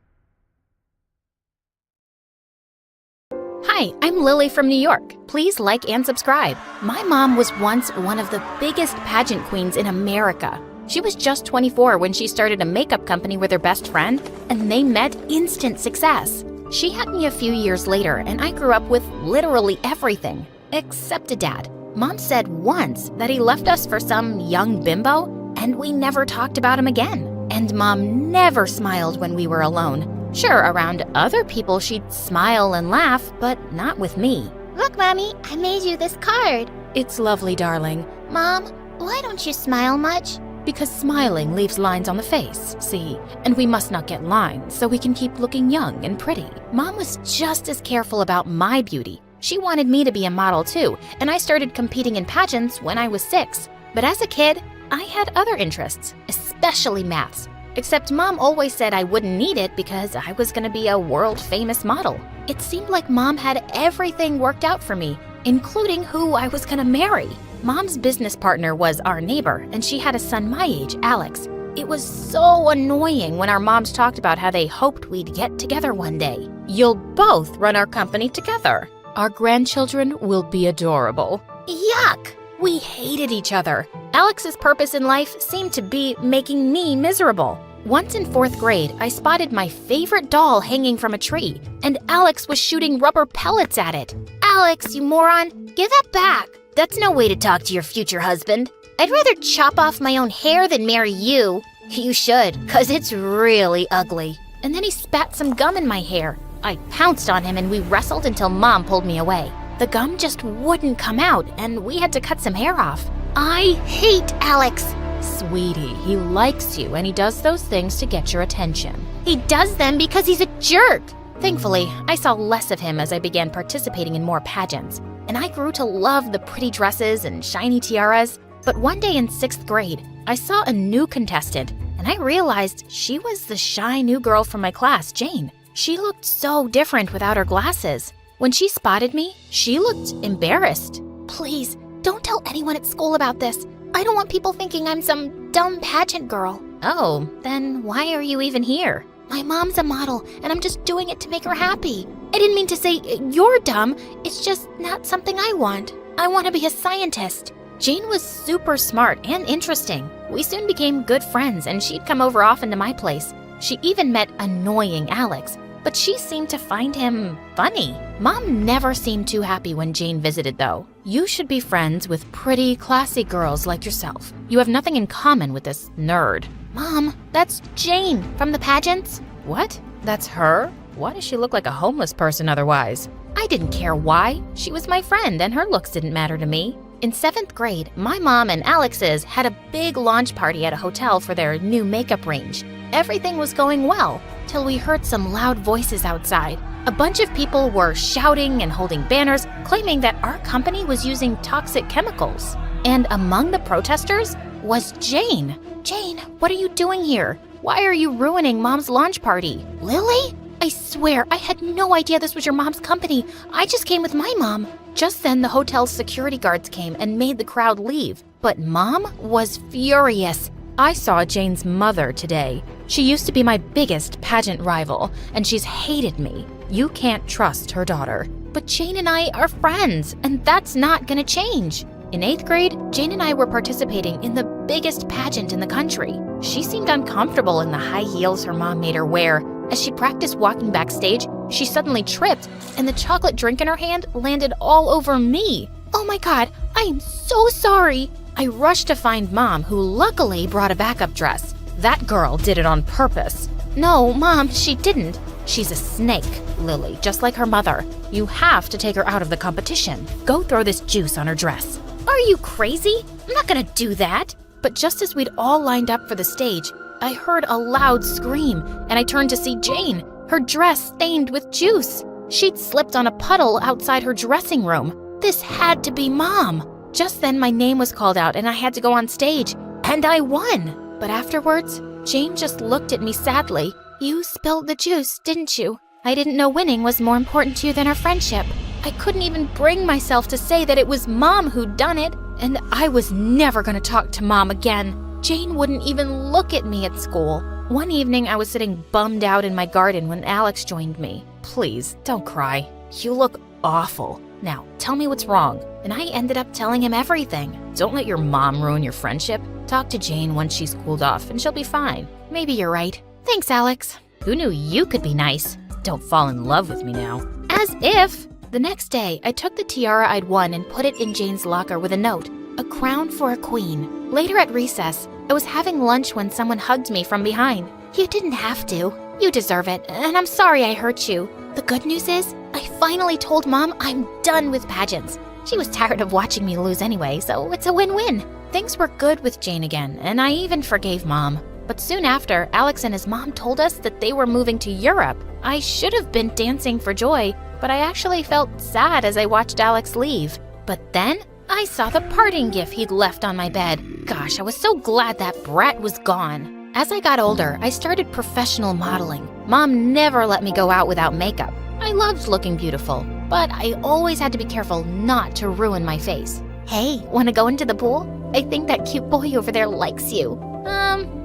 Hi, I'm Lily from New York. Please like and subscribe. My mom was once one of the biggest pageant queens in America. She was just 24 when she started a makeup company with her best friend, and they met instant success. She had me a few years later, and I grew up with literally everything, except a dad. Mom said once that he left us for some young bimbo, and we never talked about him again. And Mom never smiled when we were alone. Sure, around other people she'd smile and laugh, but not with me. Look, Mommy, I made you this card. It's lovely, darling. Mom, why don't you smile much? Because smiling leaves lines on the face, see? And we must not get lines so we can keep looking young and pretty. Mom was just as careful about my beauty. She wanted me to be a model too, and I started competing in pageants when I was 6. But as a kid, I had other interests, especially maths. Except Mom always said I wouldn't need it because I was gonna be a world-famous model. It seemed like Mom had everything worked out for me, including who I was gonna marry. Mom's business partner was our neighbor, and she had a son my age, Alex. It was so annoying when our moms talked about how they hoped we'd get together one day. You'll both run our company together. Our grandchildren will be adorable. Yuck! We hated each other. Alex's purpose in life seemed to be making me miserable. Once in 4th grade, I spotted my favorite doll hanging from a tree, and Alex was shooting rubber pellets at it. Alex, you moron, give that back. That's no way to talk to your future husband. I'd rather chop off my own hair than marry you. You should, 'cause it's really ugly. And then he spat some gum in my hair. I pounced on him and we wrestled until Mom pulled me away. The gum just wouldn't come out, and we had to cut some hair off. I hate Alex. Sweetie, he likes you, and he does those things to get your attention. He does them because he's a jerk. Thankfully, I saw less of him as I began participating in more pageants, and I grew to love the pretty dresses and shiny tiaras. But one day in 6th grade, I saw a new contestant, and I realized she was the shy new girl from my class, Jane. She looked so different without her glasses. When she spotted me, she looked embarrassed. Please, don't tell anyone at school about this. I don't want people thinking I'm some dumb pageant girl. Oh, then why are you even here? My mom's a model, and I'm just doing it to make her happy. I didn't mean to say you're dumb. It's just not something I want. I want to be a scientist. Jane was super smart and interesting. We soon became good friends, and she'd come over often to my place. She even met annoying Alex, but she seemed to find him funny. Mom never seemed too happy when Jane visited, though. You should be friends with pretty, classy girls like yourself. You have nothing in common with this nerd. Mom, that's Jane from the pageants. What? That's her? Why does she look like a homeless person otherwise? I didn't care why. She was my friend, and her looks didn't matter to me. In 7th grade, my mom and Alex's had a big launch party at a hotel for their new makeup range. Everything was going well, till we heard some loud voices outside. A bunch of people were shouting and holding banners, claiming that our company was using toxic chemicals. And among the protesters was Jane. Jane, what are you doing here? Why are you ruining Mom's launch party? Lily? I swear, I had no idea this was your mom's company. I just came with my mom. Just then, the hotel's security guards came and made the crowd leave. But Mom was furious. I saw Jane's mother today. She used to be my biggest pageant rival, and she's hated me. You can't trust her daughter. But Jane and I are friends, and that's not gonna change. In 8th grade, Jane and I were participating in the biggest pageant in the country. She seemed uncomfortable in the high heels her mom made her wear. As she practiced walking backstage, she suddenly tripped, and the chocolate drink in her hand landed all over me. Oh my God, I am so sorry. I rushed to find Mom, who luckily brought a backup dress. That girl did it on purpose. No, Mom, she didn't. She's a snake, Lily, just like her mother. You have to take her out of the competition. Go throw this juice on her dress. Are you crazy? I'm not gonna do that. But just as we'd all lined up for the stage, I heard a loud scream, and I turned to see Jane, her dress stained with juice. She'd slipped on a puddle outside her dressing room. This had to be Mom. Just then my name was called out and I had to go on stage, and I won. But afterwards, Jane just looked at me sadly. You spilled the juice, didn't you? I didn't know winning was more important to you than our friendship. I couldn't even bring myself to say that it was Mom who'd done it, and I was never gonna talk to Mom again. Jane wouldn't even look at me at school. One evening, I was sitting bummed out in my garden when Alex joined me. Please, don't cry. You look awful. Now, tell me what's wrong. And I ended up telling him everything. Don't let your mom ruin your friendship. Talk to Jane once she's cooled off, and she'll be fine. Maybe you're right. Thanks, Alex. Who knew you could be nice? Don't fall in love with me now. As if. The next day, I took the tiara I'd won and put it in Jane's locker with a note. A crown for a queen. Later at recess, I was having lunch when someone hugged me from behind. You didn't have to. You deserve it, and I'm sorry I hurt you. The good news is, I finally told Mom I'm done with pageants. She was tired of watching me lose anyway, so it's a win-win. Things were good with Jane again, and I even forgave Mom. But soon after, Alex and his mom told us that they were moving to Europe. I should have been dancing for joy, but I actually felt sad as I watched Alex leave. But then, I saw the parting gift he'd left on my bed. Gosh, I was so glad that brat was gone. As I got older, I started professional modeling. Mom never let me go out without makeup. I loved looking beautiful, but I always had to be careful not to ruin my face. Hey, wanna go into the pool? I think that cute boy over there likes you.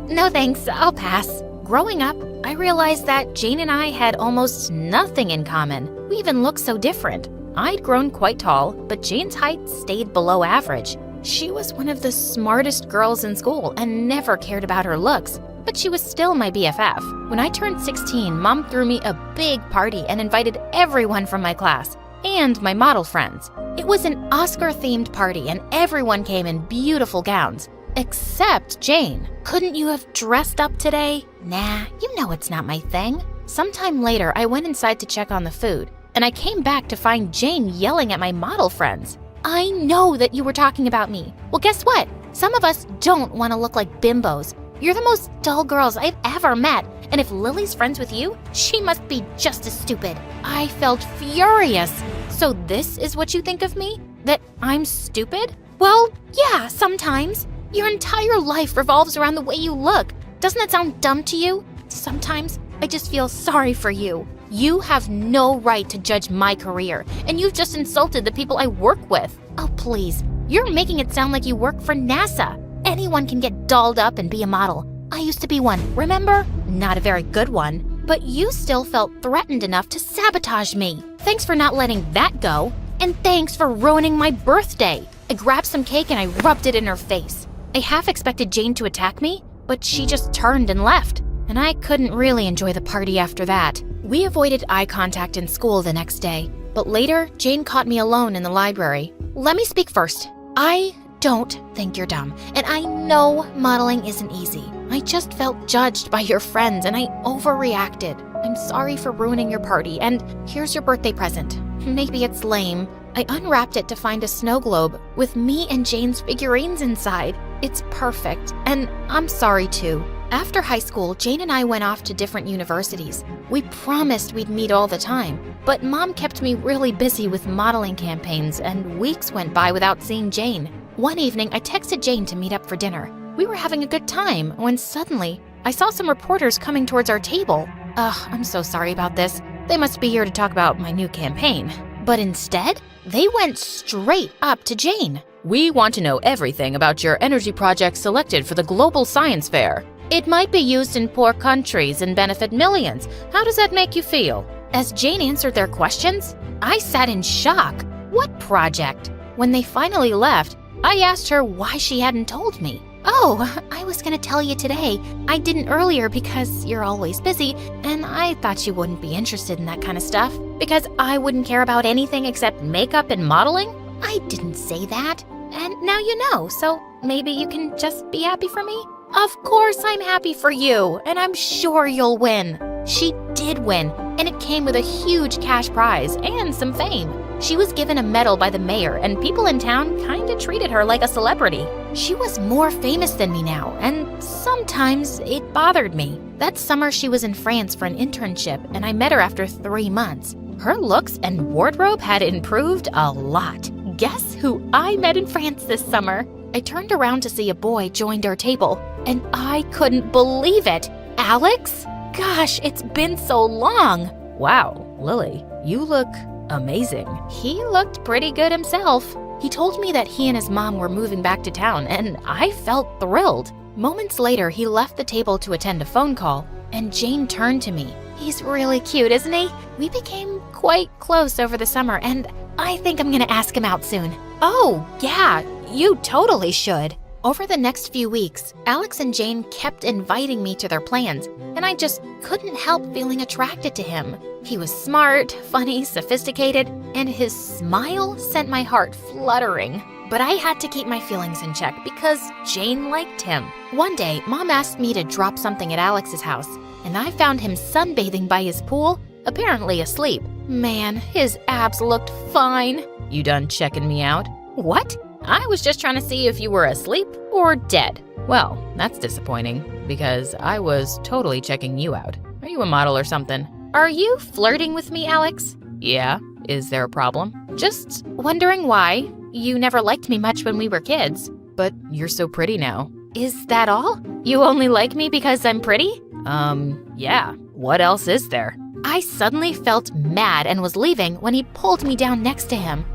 No thanks, I'll pass. Growing up, I realized that Jane and I had almost nothing in common. We even looked so different. I'd grown quite tall, but Jane's height stayed below average. She was one of the smartest girls in school and never cared about her looks, but she was still my BFF. When I turned 16, Mom threw me a big party and invited everyone from my class and my model friends. It was an Oscar-themed party and everyone came in beautiful gowns. Except Jane. Couldn't you have dressed up today? Nah, you know it's not my thing. Sometime later, I went inside to check on the food, and I came back to find Jane yelling at my model friends. I know that you were talking about me. Well, guess what? Some of us don't want to look like bimbos. You're the most dull girls I've ever met, and if Lily's friends with you, she must be just as stupid. I felt furious. So this is what you think of me? That I'm stupid? Well, yeah, sometimes. Your entire life revolves around the way you look. Doesn't that sound dumb to you? Sometimes I just feel sorry for you. You have no right to judge my career, and you've just insulted the people I work with. Oh, please. You're making it sound like you work for NASA. Anyone can get dolled up and be a model. I used to be one, remember? Not a very good one. But you still felt threatened enough to sabotage me. Thanks for not letting that go. And thanks for ruining my birthday. I grabbed some cake and I rubbed it in her face. I half expected Jane to attack me, but she just turned and left. And I couldn't really enjoy the party after that. We avoided eye contact in school the next day. But later, Jane caught me alone in the library. Let me speak first. I don't think you're dumb, and I know modeling isn't easy. I just felt judged by your friends, and I overreacted. I'm sorry for ruining your party, and here's your birthday present. Maybe it's lame. I unwrapped it to find a snow globe with me and Jane's figurines inside. It's perfect, and I'm sorry too. After high school, Jane and I went off to different universities. We promised we'd meet all the time, but Mom kept me really busy with modeling campaigns, and weeks went by without seeing Jane. One evening, I texted Jane to meet up for dinner. We were having a good time when suddenly, I saw some reporters coming towards our table. I'm so sorry about this. They must be here to talk about my new campaign. But instead, they went straight up to Jane. We want to know everything about your energy project selected for the Global Science Fair. It might be used in poor countries and benefit millions. How does that make you feel? As Jane answered their questions, I sat in shock. What project? When they finally left, I asked her why she hadn't told me. Oh, I was gonna tell you today. I didn't earlier because you're always busy, and I thought you wouldn't be interested in that kind of stuff. Because I wouldn't care about anything except makeup and modeling? I didn't say that. And now you know, so maybe you can just be happy for me? Of course I'm happy for you, and I'm sure you'll win. She did win, and it came with a huge cash prize and some fame. She was given a medal by the mayor, and people in town kinda treated her like a celebrity. She was more famous than me now, and sometimes it bothered me. That summer she was in France for an internship, and I met her after 3 months. Her looks and wardrobe had improved a lot. Guess who I met in France this summer? I turned around to see a boy joined our table, and I couldn't believe it. Alex? Gosh, it's been so long. Wow, Lily, you look amazing. He looked pretty good himself. He told me that he and his mom were moving back to town, and I felt thrilled. Moments later, he left the table to attend a phone call, and Jane turned to me. He's really cute, isn't he? We became quite close over the summer, and I think I'm gonna ask him out soon. Oh, yeah, you totally should. Over the next few weeks, Alex and Jane kept inviting me to their plans, and I just couldn't help feeling attracted to him. He was smart, funny, sophisticated, and his smile sent my heart fluttering. But I had to keep my feelings in check because Jane liked him. One day, Mom asked me to drop something at Alex's house, and I found him sunbathing by his pool, apparently asleep. Man, his abs looked fine. You done checking me out? What? I was just trying to see if you were asleep or dead. Well, that's disappointing, because I was totally checking you out. Are you a model or something? Are you flirting with me, Alex? Yeah, is there a problem? Just wondering why. You never liked me much when we were kids. But you're so pretty now. Is that all? You only like me because I'm pretty? Yeah. What else is there? I suddenly felt mad and was leaving when he pulled me down next to him.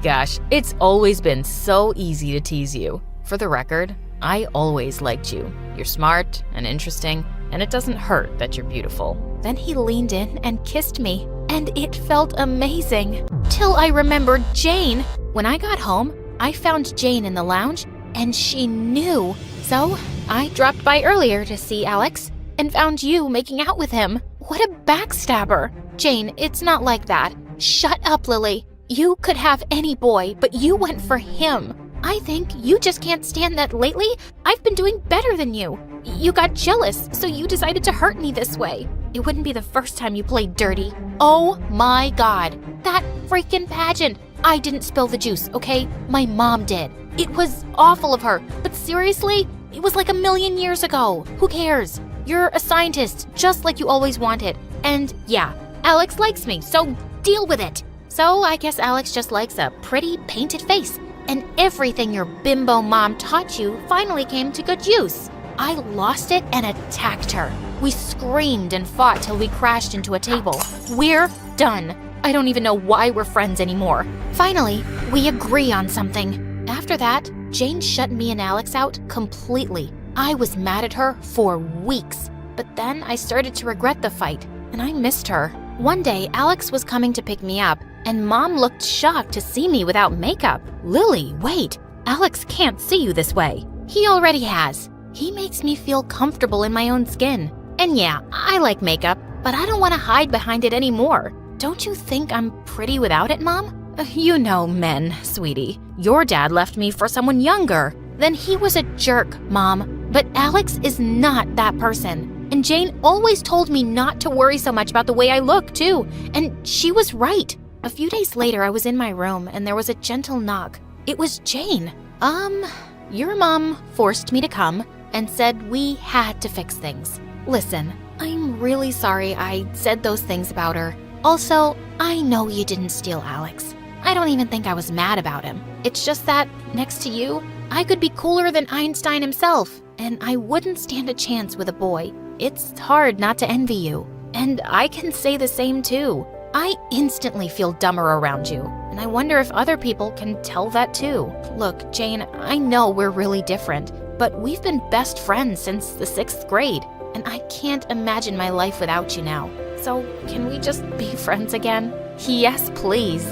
Gosh, it's always been so easy to tease you. For the record, I always liked you. You're smart and interesting, and it doesn't hurt that you're beautiful. Then he leaned in and kissed me, and it felt amazing. Till I remembered Jane. When I got home, I found Jane in the lounge, and she knew. So I dropped by earlier to see Alex and found you making out with him. What a backstabber. Jane, it's not like that. Shut up, Lily. You could have any boy, but you went for him. I think you just can't stand that lately I've been doing better than you. You got jealous, so you decided to hurt me this way. It wouldn't be the first time you played dirty. Oh my God, that freaking pageant. I didn't spill the juice, okay? My mom did. It was awful of her, but seriously, it was like 1,000,000 years ago. Who cares? You're a scientist, just like you always wanted. And yeah, Alex likes me, so deal with it. So I guess Alex just likes a pretty painted face, and everything your bimbo mom taught you finally came to good use. I lost it and attacked her. We screamed and fought till we crashed into a table. We're done. I don't even know why we're friends anymore. Finally, we agree on something. After that, Jane shut me and Alex out completely. I was mad at her for weeks, but then I started to regret the fight, and I missed her. One day, Alex was coming to pick me up, and Mom looked shocked to see me without makeup. Lily, wait. Alex can't see you this way. He already has. He makes me feel comfortable in my own skin. And yeah, I like makeup, but I don't want to hide behind it anymore. Don't you think I'm pretty without it, Mom? You know men, sweetie. Your dad left me for someone younger. Then he was a jerk, Mom. But Alex is not that person. And Jane always told me not to worry so much about the way I look, too. And she was right. A few days later, I was in my room and there was a gentle knock. It was Jane. Your mom forced me to come and said we had to fix things. Listen, I'm really sorry I said those things about her. Also, I know you didn't steal Alex. I don't even think I was mad about him. It's just that, next to you, I could be cooler than Einstein himself, and I wouldn't stand a chance with a boy. It's hard not to envy you. And I can say the same too. I instantly feel dumber around you, and I wonder if other people can tell that too. Look, Jane, I know we're really different, but we've been best friends since the 6th grade, and I can't imagine my life without you now. So, can we just be friends again? Yes, please.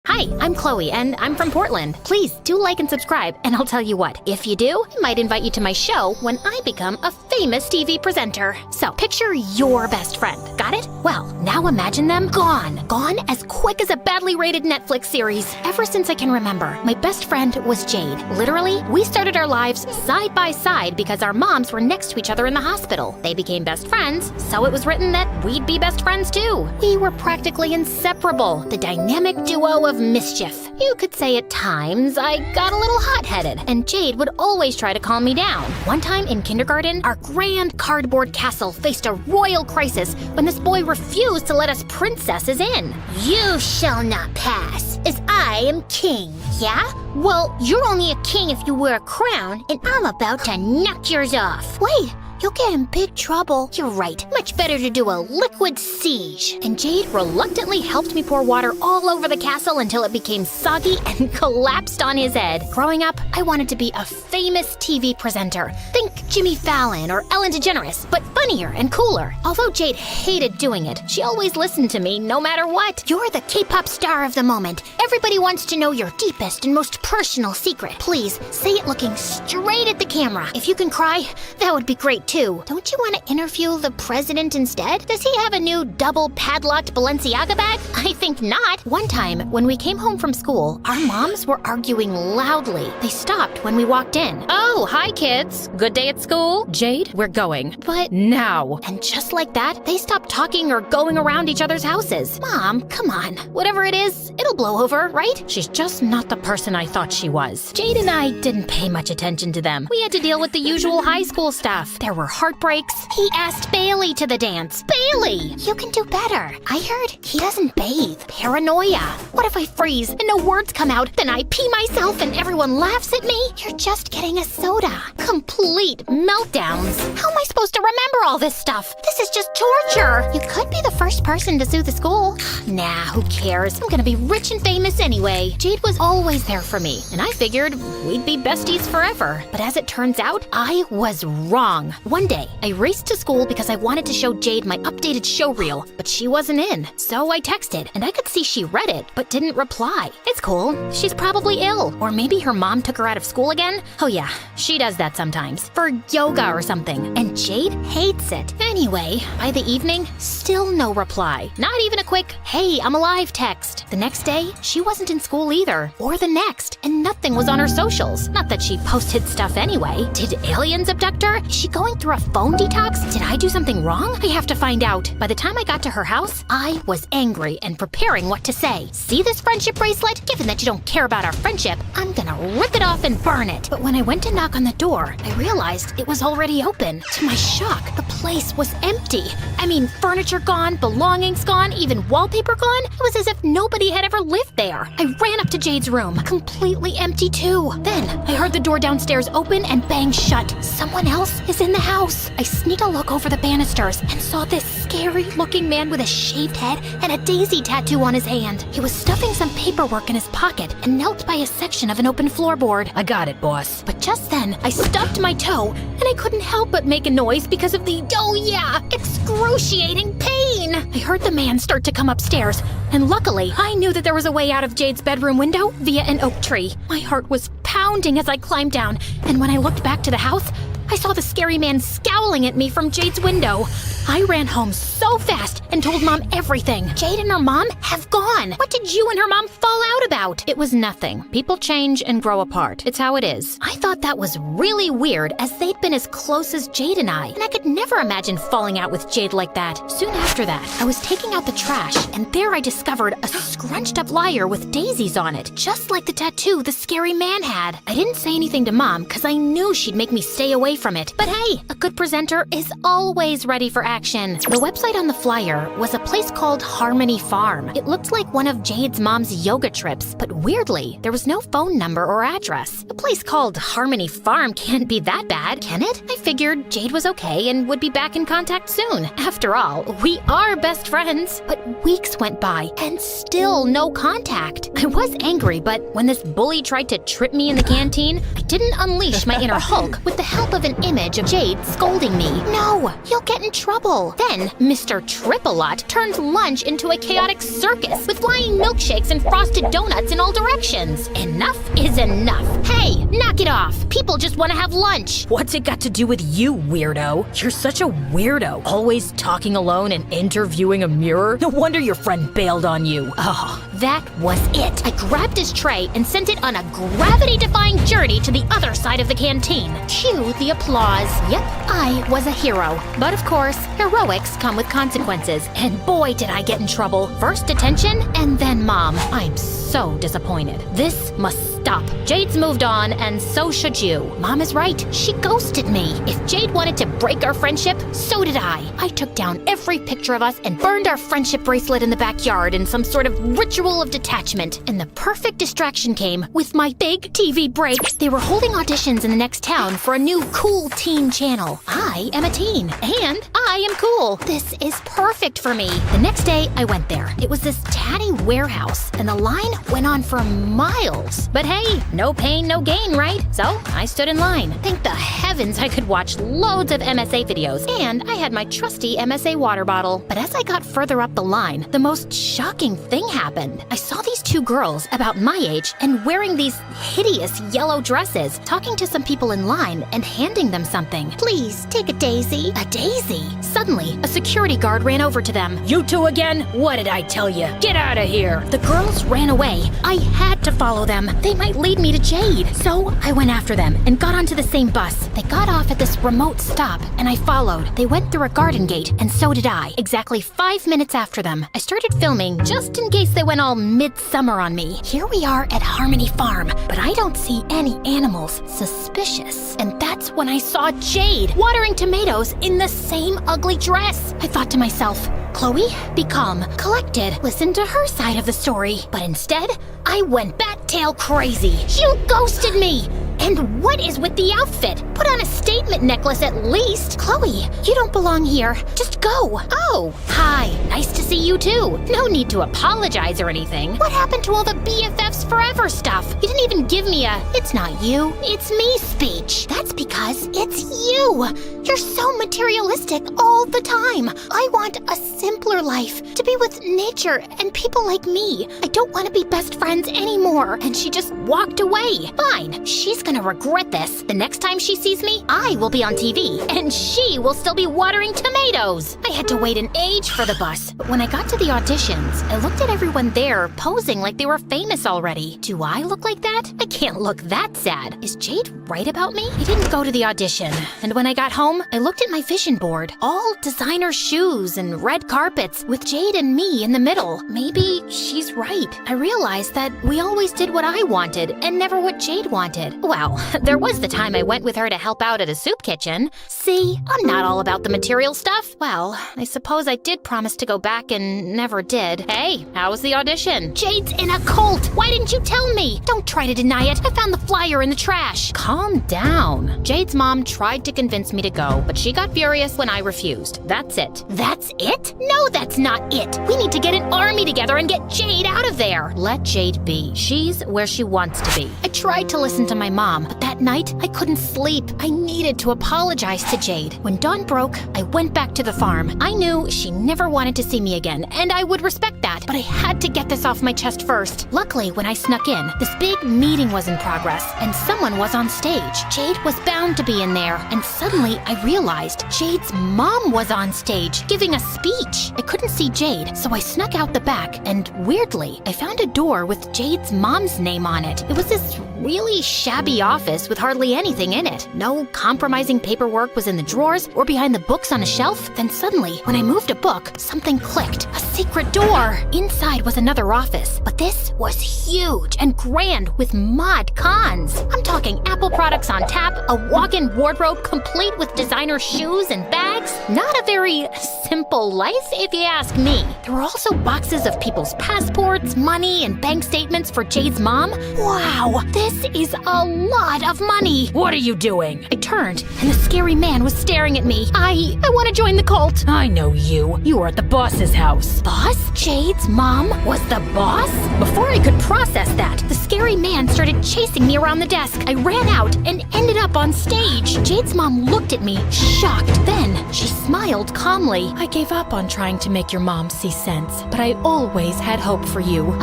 Hi, I'm Chloe, and I'm from Portland. Please do like and subscribe, and I'll tell you what, if you do, I might invite you to my show when I become a famous TV presenter. So, picture your best friend. Got it? Well, now imagine them gone. Gone as quick as a badly rated Netflix series. Ever since I can remember, my best friend was Jade. Literally, we started our lives side by side because our moms were next to each other in the hospital. They became best friends, so it was written that we'd be best friends too. We were practically inseparable, the dynamic duo of mischief. You could say at times I got a little hot-headed, and Jade would always try to calm me down. One time in kindergarten, our grand cardboard castle faced a royal crisis when this boy refused to let us princesses in. You shall not pass, as I am king. Yeah? Well, you're only a king if you wear a crown, and I'm about to knock yours off. Wait, you'll get in big trouble. You're right. Much better to do a liquid siege. And Jade reluctantly helped me pour water all over the castle until it became soggy and collapsed on his head. Growing up, I wanted to be a famous TV presenter. Think Jimmy Fallon or Ellen DeGeneres, but funnier and cooler. Although Jade hated doing it, she always listened to me no matter what. You're the K-pop star of the moment. Everybody wants to know your deepest and most personal secret. Please, say it looking straight at the camera. If you can cry, that would be great too. Don't you want to interview the president instead? Does he have a new double padlocked Balenciaga bag? I think not. One time, when we came home from school, our moms were arguing loudly. They stopped when we walked in. Oh, hi kids. Good day at school? Jade, we're going. But now. And just like that, they stopped talking or going around each other's houses. Mom, come on. Whatever it is, it'll blow over, right? She's just not the person I thought she was. Jade and I didn't pay much attention to them. We had to deal with the usual high school stuff. There were heartbreaks. He asked Bailey to the dance. Bailey! You can do better. I heard he doesn't bathe. Paranoia. What if I freeze and no words come out, then I pee myself and everyone laughs at me? You're just getting a soda. Complete meltdowns. How am I supposed to remember all this stuff? This is just torture. You could be the first person to sue the school. Nah, who cares? I'm gonna be rich and famous anyway. Jade was always there for me, and I figured we'd be besties forever. But as it turns out, I was wrong. One day, I raced to school because I wanted to show Jade my updated show reel, but she wasn't in. So I texted, and I could see she read it, but didn't reply. It's cool. She's probably ill. Or maybe her mom took her out of school again. Oh yeah, she does that sometimes. For yoga or something. And Jade hates it. Anyway, by the evening, still no reply. Not even a quick, hey, I'm alive text. The next day, she wasn't in school either. Or the next. And nothing was on her socials. Not that she posted stuff anyway. Did aliens abduct her? Is she going through a phone detox? Did I do something wrong? I have to find out. By the time I got to her house, I was angry and preparing what to say. See this friendship bracelet? Given that you don't care about our friendship, I'm gonna rip it off and burn it. But when I went to knock on the door, I realized it was already open. To my shock, the place was empty. I mean, furniture gone, belongings gone, even wallpaper gone. It was as if nobody had ever lived there. I ran up to Jade's room, completely empty too. Then I heard the door downstairs open and bang shut. Someone else is in the house. I sneaked a look over the banisters and saw this scary-looking man with a shaved head and a daisy tattoo on his hand. He was stuffing some paperwork in his pocket and knelt by a section of an open floorboard. I got it, boss. But just then, I stubbed my toe, and I couldn't help but make a noise because of the, oh yeah, excruciating pain. I heard the man start to come upstairs, and luckily, I knew that there was a way out of Jade's bedroom window via an oak tree. My heart was pounding as I climbed down, and when I looked back to the house, I saw the scary man scowling at me from Jade's window. I ran home so fast and told Mom everything. Jade and her mom have gone. What did you and her mom fall out about? It was nothing. People change and grow apart. It's how it is. I thought that was really weird as they'd been as close as Jade and I could never imagine falling out with Jade like that. Soon after that, I was taking out the trash, and there I discovered a scrunched up lyre with daisies on it, just like the tattoo the scary man had. I didn't say anything to Mom because I knew she'd make me stay away from it. But hey, a good presenter is always ready for action. The website on the flyer was a place called Harmony Farm. It looked like one of Jade's mom's yoga trips, but weirdly, there was no phone number or address. A place called Harmony Farm can't be that bad, can it? I figured Jade was okay and would be back in contact soon. After all, we are best friends. But weeks went by and still no contact. I was angry, but when this bully tried to trip me in the canteen, I didn't unleash my inner Hulk with the help of an image of Jade scolding me. No, you'll get in trouble. Then Mr. Triple lot turned lunch into a chaotic circus with flying milkshakes and frosted donuts in all directions. Enough is enough. Hey, knock it off. People just want to have lunch. What's it got to do with you, weirdo? You're such a weirdo. Always talking alone and interviewing a mirror. No wonder your friend bailed on you. Oh, that was it. I grabbed his tray and sent it on a gravity-defying journey to the other side of the canteen. Cue the applause. Yep, I was a hero. But of course, heroics come with consequences. And boy, did I get in trouble. First detention, and then Mom. I'm so disappointed. This must stop. Jade's moved on, and so should you. Mom is right. She ghosted me. If Jade wanted to break our friendship, so did I. I took down every picture of us and burned our friendship bracelet in the backyard in some sort of ritual of detachment. And the perfect distraction came with my big TV break. They were holding auditions in the next town for a new cool teen channel. I am a teen, and I am cool. This is perfect for me. The next day, I went there. It was this tatty warehouse, and the line went on for miles. But hey, no pain, no gain, right? So I stood in line. Thank the heavens I could watch loads of MSA videos, and I had my trusty MSA water bottle. But as I got further up the line, the most shocking thing happened. I saw these two girls about my age and wearing these hideous yellow dresses, talking to some people in line and handing them something. Please, take a daisy. A daisy? Suddenly, a security guard ran over to them. You two again? What did I tell you? Get out of here. The girls ran away. I had to follow them. They might lead me to Jade. So I went after them and got onto the same bus. They got off at this remote stop, and I followed. They went through a garden gate, and so did I. Exactly 5 minutes after them, I started filming just in case they went all midsummer on me. Here we are at Harmony Farm, but I don't see any animals. Suspicious. And that's when I saw Jade watering tomatoes in the same ugly dress. I thought to myself, Chloe, be calm, collected, listen to her side of the story. But instead, I went bat-tail crazy. You ghosted me! And what is with the outfit? Put on a statement necklace at least. Chloe, you don't belong here. Just go. Oh, hi. Nice to see you too. No need to apologize or anything. What happened to all the BFFs forever stuff? You didn't even give me a "it's not you, it's me" speech. That's because it's you. You're so materialistic all the time. I want a simpler life, to be with nature and people like me. I don't want to be best friends anymore. And she just walked away. Fine. She's gonna regret this. The next time she sees me, I will be on TV, and she will still be watering tomatoes. I had to wait an age for the bus, but when I got to the auditions, I looked at everyone there posing like they were famous already. Do I look like that? I can't look that sad. Is Jade right about me? I didn't go to the audition, and when I got home, I looked at my vision board. All designer shoes and red carpets with Jade and me in the middle. Maybe she's right. I realized that we always did what I wanted and never what Jade wanted. Well, there was the time I went with her to help out at a soup kitchen. See, I'm not all about the material stuff. Well, I suppose I did promise to go back and never did. Hey, how was the audition? Jade's in a cult. Why didn't you tell me? Don't try to deny it. I found the flyer in the trash. Calm down. Jade's mom tried to convince me to go, but she got furious when I refused. That's it. That's it? No, that's not it. We need to get an army together and get Jade out of there. Let Jade be. She's where she wants to be. I tried to listen to my mom, but that night I couldn't sleep. I needed to apologize to Jade. When dawn broke, I went back to the farm. I knew she never wanted to see me again, and I would respect that, but I had to get this off my chest first. Luckily, when I snuck in, this big meeting was in progress, and someone was on stage. Jade was bound to be in there, and suddenly I realized Jade's mom was on stage, giving a speech. I couldn't see Jade, so I snuck out the back, and weirdly, I found a door with Jade's mom's name on it. It was this really shabby office with hardly anything in it. No compromising paperwork was in the drawers or behind the books on a shelf. Then suddenly, when I moved a book, something clicked. A secret door! Inside was another office, but this was huge and grand with mod cons. I'm talking Apple products on tap, a walk-in wardrobe complete with designer shoes and bags. Not a very simple life, if you ask me. There were also boxes of people's passports, money, and bank statements for Jade's mom. Wow, this is a lot of money. What are you doing? I turned, and the scary man was staring at me. I want to join the cult. I know you. You were at the boss's house. Boss? Jade's mom was the boss? Before I could process that, the scary man started chasing me around the desk. I ran out and ended up on stage. Jade's mom looked at me, shocked. Then she smiled calmly. I gave up on trying to make your mom see sense, but I always had hope for you.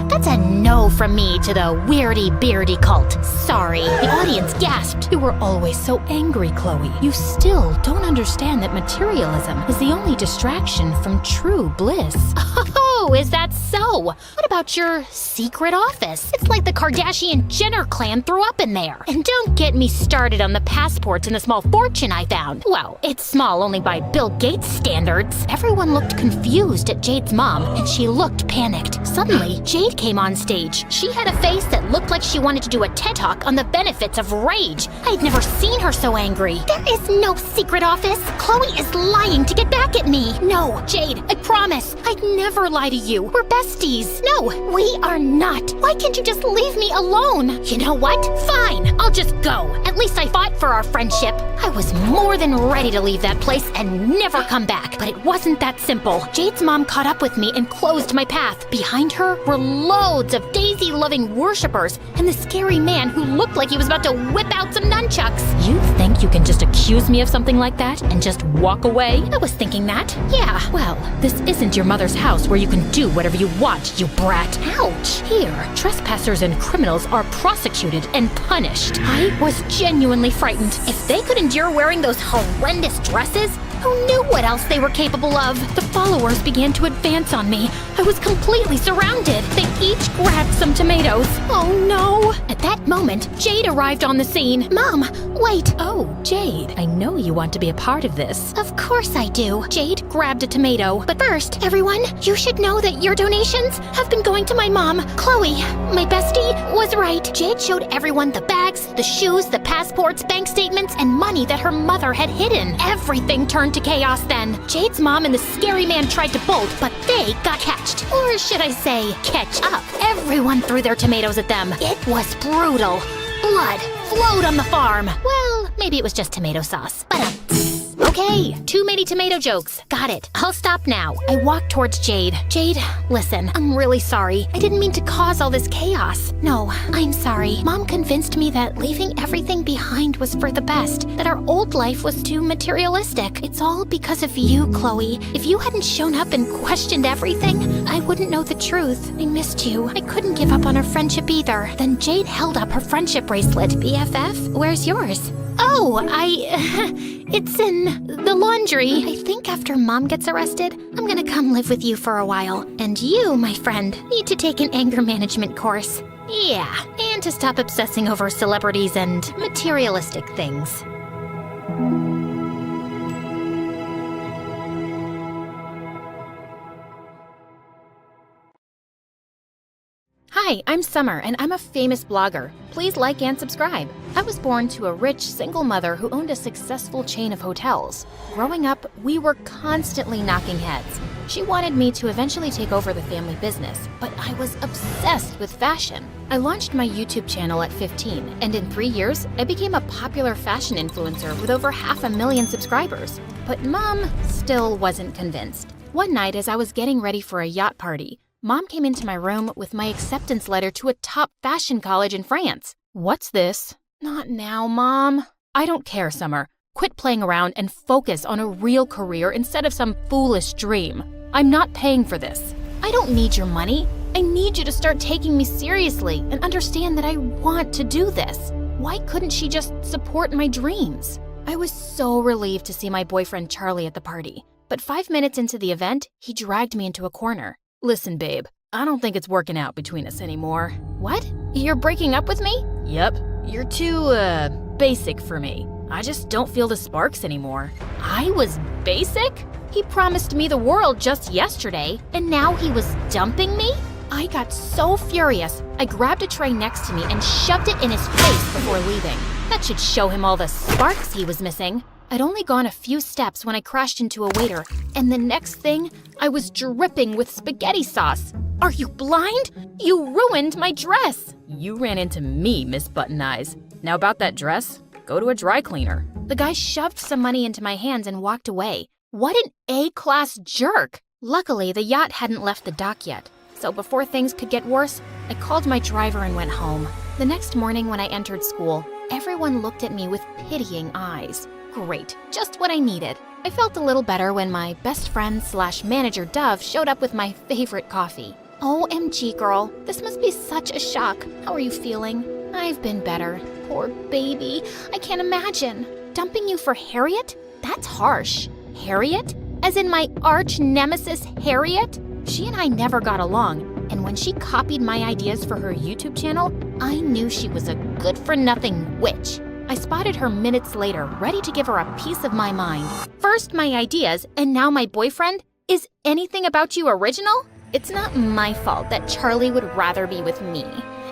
That's a no from me to the weirdy-beardy cult. Sorry. The audience gasped. You were always so angry, Chloe. You still don't understand that materialism is the only distraction from true bliss. Oh, is that so? What about your secret office? It's like the Kardashian-Jenner clan threw up in there. And don't get me started on the passports and the small fortune I found. Well, it's small only by Bill Gates standards. Everyone looked confused at Jade's mom, and she looked panicked. Suddenly, Jade came on stage. She had a face that looked like she wanted to do a TED Talk on the benefits of rage. I'd never seen her so angry. There is no secret office. Chloe is lying to get back at me. No, Jade, I promise. I'd never lie to you. We're besties. No, we are not. Why can't you just leave me alone? You know what? Fine, I'll just go. At least I fought for our friendship. I was more than ready to leave that place and never come back. But it wasn't that simple. Jade's mom caught up with me and closed my path. Behind her were loads of Daisy-loving worshippers and the scary man who looked like he was about to whip out some nunchucks. You think you can just accuse me of something like that and just walk away? I was thinking that. Yeah. Well, this isn't your mother's house where you can do whatever you want, you brat. Ouch. Here, trespassers and criminals are prosecuted and punished. I was genuinely frightened. If they could endure wearing those horrendous dresses, who knew what else they were capable of? The followers began to advance on me. I was completely surrounded. They each grabbed some tomatoes. Oh no! At that moment, Jade arrived on the scene. Mom, wait. Oh, Jade, I know you want to be a part of this. Of course I do. Jade grabbed a tomato. But first, everyone, you should know that your donations have been going to my mom. Chloe, my bestie, was right. Jade showed everyone the bags, the shoes, the passports, bank statements, and money that her mother had hidden. Everything turned to chaos then. Jade's mom and the scary man tried to bolt, but they got catched. Or should I say, catch up. Everyone threw their tomatoes at them. It was brutal. Blood flowed on the farm. Well, maybe it was just tomato sauce. But okay, too many tomato jokes. Got it. I'll stop now. I walked towards Jade. Jade, listen, I'm really sorry. I didn't mean to cause all this chaos. No, I'm sorry. Mom convinced me that leaving everything behind was for the best, that our old life was too materialistic. It's all because of you, Chloe. If you hadn't shown up and questioned everything, I wouldn't know the truth. I missed you. I couldn't give up on our friendship either. Then Jade held up her friendship bracelet. BFF, where's yours? Oh, it's in the laundry. I think after Mom gets arrested, I'm gonna come live with you for a while. And you, my friend, need to take an anger management course. Yeah, and to stop obsessing over celebrities and materialistic things. Hi, I'm Summer, and I'm a famous blogger. Please like and subscribe. I was born to a rich single mother who owned a successful chain of hotels. Growing up, we were constantly knocking heads. She wanted me to eventually take over the family business, but I was obsessed with fashion. I launched my YouTube channel at 15, and in 3 years, I became a popular fashion influencer with over 500,000 subscribers. But Mom still wasn't convinced. One night, as I was getting ready for a yacht party, Mom came into my room with my acceptance letter to a top fashion college in France. What's this? Not now, Mom. I don't care, Summer. Quit playing around and focus on a real career instead of some foolish dream. I'm not paying for this. I don't need your money. I need you to start taking me seriously and understand that I want to do this. Why couldn't she just support my dreams? I was so relieved to see my boyfriend Charlie at the party. But 5 minutes into the event, he dragged me into a corner. Listen, babe, I don't think it's working out between us anymore. What? You're breaking up with me? Yep. You're too, basic for me. I just don't feel the sparks anymore. I was basic? He promised me the world just yesterday, and now he was dumping me? I got so furious, I grabbed a tray next to me and shoved it in his face before leaving. That should show him all the sparks he was missing. I'd only gone a few steps when I crashed into a waiter, and the next thing, I was dripping with spaghetti sauce. Are you blind? You ruined my dress! You ran into me, Miss Button Eyes. Now about that dress, go to a dry cleaner. The guy shoved some money into my hands and walked away. What an A-class jerk! Luckily, the yacht hadn't left the dock yet, So before things could get worse, I called my driver and went home. The next morning when I entered school, everyone looked at me with pitying eyes. Great, just what I needed. I felt a little better when my best friend / manager Dove showed up with my favorite coffee. OMG, girl, this must be such a shock. How are you feeling? I've been better. Poor baby, I can't imagine. Dumping you for Harriet? That's harsh. Harriet? As in my arch nemesis, Harriet? She and I never got along, and when she copied my ideas for her YouTube channel, I knew she was a good-for-nothing witch. I spotted her minutes later, ready to give her a piece of my mind. First my ideas, and now my boyfriend? Is anything about you original? It's not my fault that Charlie would rather be with me.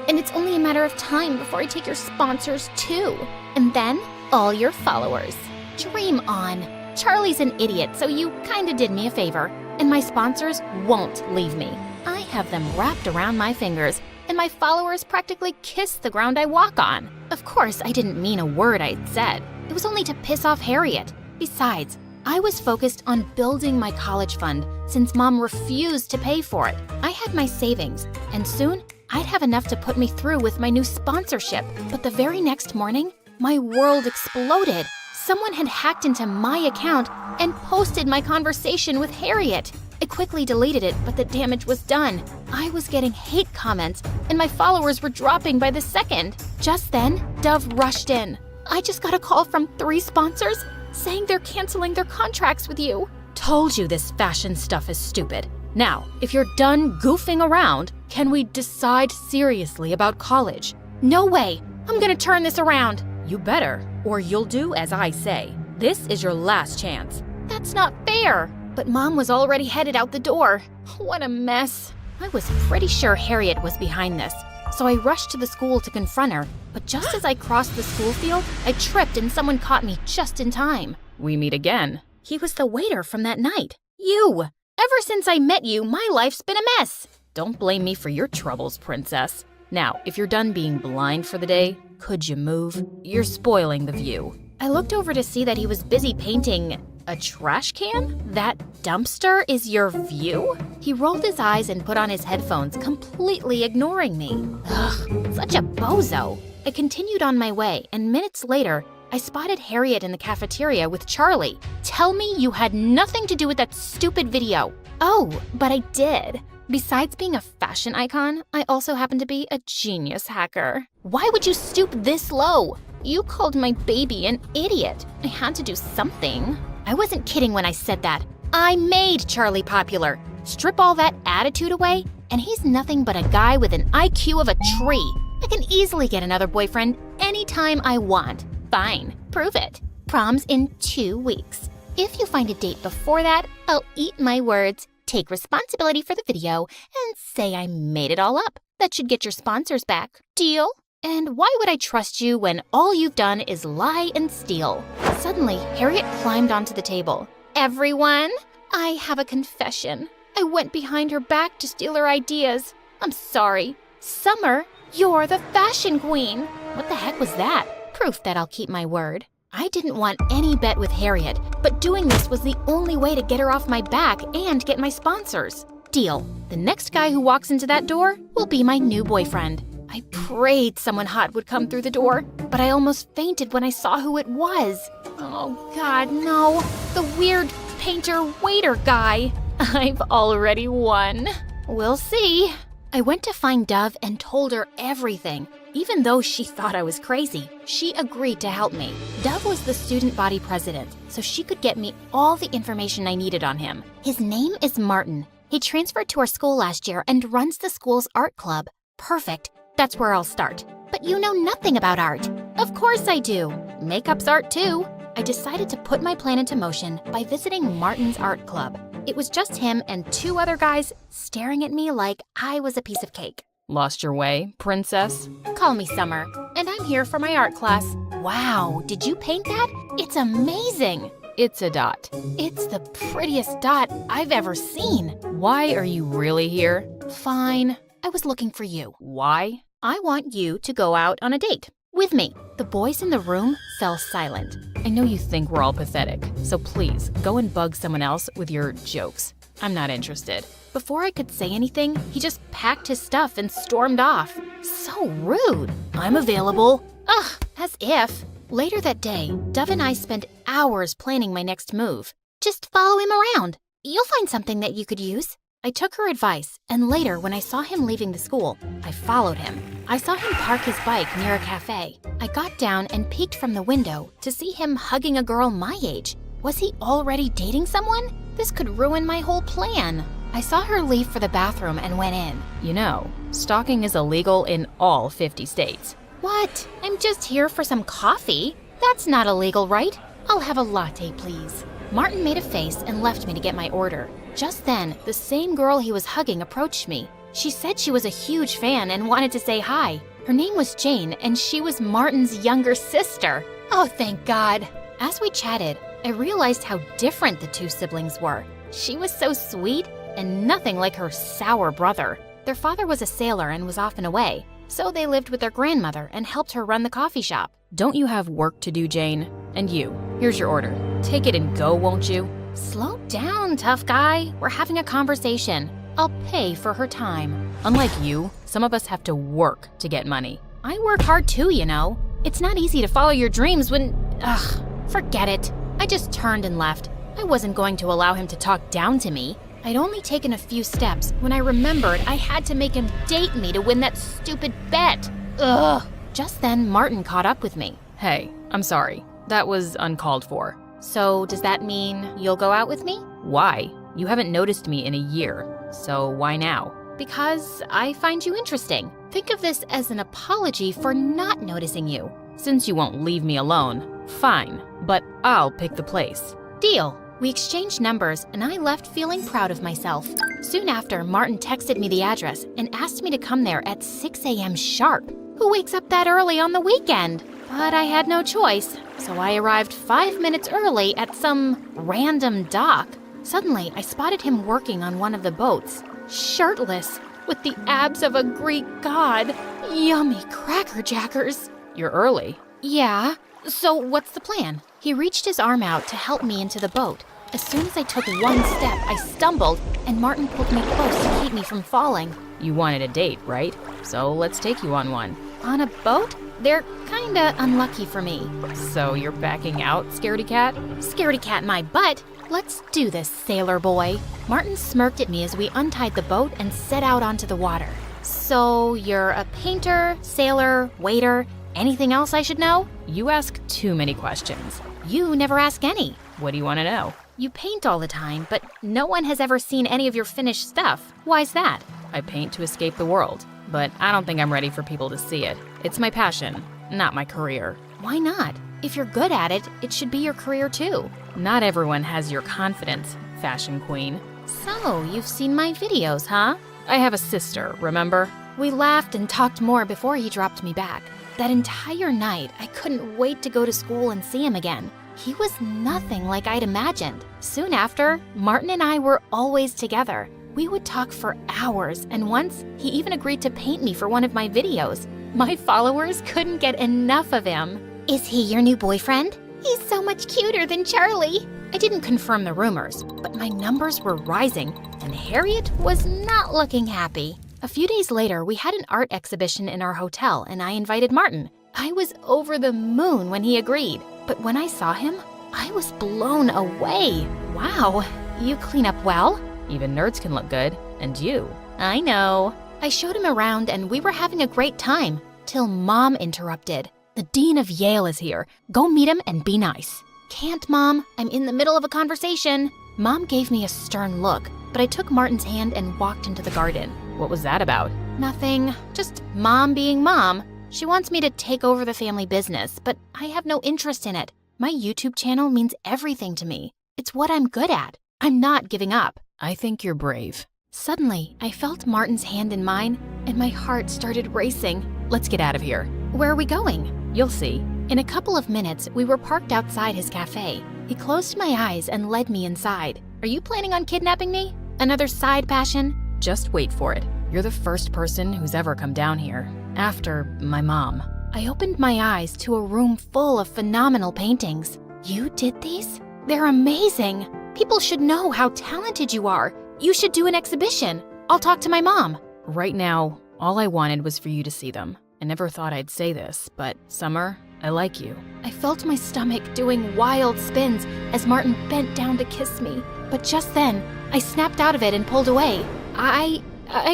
And it's only a matter of time before I take your sponsors too. And then, all your followers. Dream on. Charlie's an idiot, so you kinda did me a favor. And my sponsors won't leave me. I have them wrapped around my fingers, and my followers practically kiss the ground I walk on. Of course, I didn't mean a word I'd said. It was only to piss off Harriet. Besides, I was focused on building my college fund since Mom refused to pay for it. I had my savings, and soon I'd have enough to put me through with my new sponsorship. But the very next morning, my world exploded. Someone had hacked into my account and posted my conversation with Harriet. I quickly deleted it, but the damage was done. I was getting hate comments, and my followers were dropping by the second. Just then, Dove rushed in. I just got a call from 3 sponsors saying they're canceling their contracts with you. Told you this fashion stuff is stupid. Now, if you're done goofing around, can we decide seriously about college? No way! I'm gonna turn this around. You better, or you'll do as I say. This is your last chance. That's not fair. But Mom was already headed out the door. What a mess. I was pretty sure Harriet was behind this, so I rushed to the school to confront her. But just as I crossed the school field, I tripped and someone caught me just in time. We meet again. He was the waiter from that night. You! Ever since I met you, my life's been a mess. Don't blame me for your troubles, princess. Now, if you're done being blind for the day, could you move? You're spoiling the view. I looked over to see that he was busy painting a trash can? That dumpster is your view? He rolled his eyes and put on his headphones, completely ignoring me. Ugh, such a bozo. I continued on my way, and minutes later, I spotted Harriet in the cafeteria with Charlie. Tell me you had nothing to do with that stupid video. Oh, but I did. Besides being a fashion icon, I also happen to be a genius hacker. Why would you stoop this low? You called my baby an idiot. I had to do something. I wasn't kidding when I said that. I made Charlie popular. Strip all that attitude away, and he's nothing but a guy with an IQ of a tree. I can easily get another boyfriend anytime I want. Fine, prove it. Prom's in 2 weeks. If you find a date before that, I'll eat my words, take responsibility for the video, and say I made it all up. That should get your sponsors back. Deal? And why would I trust you when all you've done is lie and steal? Suddenly, Harriet climbed onto the table. Everyone, I have a confession. I went behind her back to steal her ideas. I'm sorry. Summer, you're the fashion queen. What the heck was that? Proof that I'll keep my word. I didn't want any bet with Harriet, but doing this was the only way to get her off my back and get my sponsors. Deal. The next guy who walks into that door will be my new boyfriend. I prayed someone hot would come through the door, but I almost fainted when I saw who it was. Oh God, no. The weird painter-waiter guy. I've already won. We'll see. I went to find Dove and told her everything. Even though she thought I was crazy, she agreed to help me. Dove was the student body president, so she could get me all the information I needed on him. His name is Martin. He transferred to our school last year and runs the school's art club. Perfect. That's where I'll start. But you know nothing about art. Of course I do. Makeup's art too. I decided to put my plan into motion by visiting Martin's art club. It was just him and 2 other guys staring at me like I was a piece of cake. Lost your way, princess? Call me Summer, and I'm here for my art class. Wow, did you paint that? It's amazing. It's a dot. It's the prettiest dot I've ever seen. Why are you really here? Fine. I was looking for you. Why? I want you to go out on a date with me. The boys in the room fell silent. I know you think we're all pathetic, so please go and bug someone else with your jokes. I'm not interested. Before I could say anything, he just packed his stuff and stormed off. So rude. I'm available. Ugh, as if. Later that day, Dove and I spent hours planning my next move. Just follow him around. You'll find something that you could use. I took her advice, and later when I saw him leaving the school, I followed him. I saw him park his bike near a cafe. I got down and peeked from the window to see him hugging a girl my age. Was he already dating someone? This could ruin my whole plan. I saw her leave for the bathroom and went in. You know, stalking is illegal in all 50 states. What? I'm just here for some coffee. That's not illegal, right? I'll have a latte, please. Martin made a face and left me to get my order. Just then, the same girl he was hugging approached me. She said she was a huge fan and wanted to say hi. Her name was Jane, and she was Martin's younger sister. Oh, thank God. As we chatted, I realized how different the two siblings were. She was so sweet and nothing like her sour brother. Their father was a sailor and was often away, so they lived with their grandmother and helped her run the coffee shop. Don't you have work to do, Jane? And you, here's your order. Take it and go, won't you? Slow down, tough guy. We're having a conversation. I'll pay for her time. Unlike you, some of us have to work to get money. I work hard too, you know. It's not easy to follow your dreams when… Ugh, forget it. I just turned and left. I wasn't going to allow him to talk down to me. I'd only taken a few steps when I remembered I had to make him date me to win that stupid bet. Ugh. Just then, Martin caught up with me. Hey, I'm sorry. That was uncalled for. So does that mean you'll go out with me? Why? You haven't noticed me in a year. So why now? Because I find you interesting. Think of this as an apology for not noticing you. Since you won't leave me alone, fine, but I'll pick the place. Deal. We exchanged numbers, and I left feeling proud of myself. Soon after, Martin texted me the address and asked me to come there at 6 a.m. sharp. Who wakes up that early on the weekend? But I had no choice, so I arrived 5 minutes early at some random dock. Suddenly, I spotted him working on one of the boats, shirtless, with the abs of a Greek god. Yummy crackerjackers. You're early. Yeah. So what's the plan? He reached his arm out to help me into the boat. As soon as I took one step, I stumbled, and Martin pulled me close to keep me from falling. You wanted a date, right? So let's take you on one. On a boat? They're kinda unlucky for me. So you're backing out, scaredy cat? Scaredy cat my butt. Let's do this, sailor boy. Martin smirked at me as we untied the boat and set out onto the water. So you're a painter, sailor, waiter, anything else I should know? You ask too many questions. You never ask any. What do you want to know? You paint all the time, but no one has ever seen any of your finished stuff. Why's that? I paint to escape the world, but I don't think I'm ready for people to see it. It's my passion, not my career. Why not? If you're good at it, it should be your career too. Not everyone has your confidence, fashion queen. So, you've seen my videos, huh? I have a sister, remember? We laughed and talked more before he dropped me back. That entire night, I couldn't wait to go to school and see him again. He was nothing like I'd imagined. Soon after, Martin and I were always together. We would talk for hours, and once, he even agreed to paint me for one of my videos. My followers couldn't get enough of him. Is he your new boyfriend? He's so much cuter than Charlie. I didn't confirm the rumors, but my numbers were rising, and Harriet was not looking happy. A few days later, we had an art exhibition in our hotel, and I invited Martin. I was over the moon when he agreed, but when I saw him, I was blown away. Wow, you clean up well? Even nerds can look good. And you? I know. I showed him around, and we were having a great time, till Mom interrupted. The Dean of Yale is here. Go meet him and be nice. Can't, Mom. I'm in the middle of a conversation. Mom gave me a stern look, but I took Martin's hand and walked into the garden. What was that about? Nothing. Just Mom being Mom. She wants me to take over the family business, but I have no interest in it. My YouTube channel means everything to me. It's what I'm good at. I'm not giving up. I think you're brave. Suddenly, I felt Martin's hand in mine, and my heart started racing. Let's get out of here. Where are we going? You'll see. In a couple of minutes, we were parked outside his cafe. He closed my eyes and led me inside. Are you planning on kidnapping me? Another side passion? Just wait for it. You're the first person who's ever come down here. After my mom. I opened my eyes to a room full of phenomenal paintings. You did these? They're amazing. People should know how talented you are. You should do an exhibition. I'll talk to my mom. Right now, all I wanted was for you to see them. I never thought I'd say this, but Summer, I like you. I felt my stomach doing wild spins as Martin bent down to kiss me. But just then, I snapped out of it and pulled away. I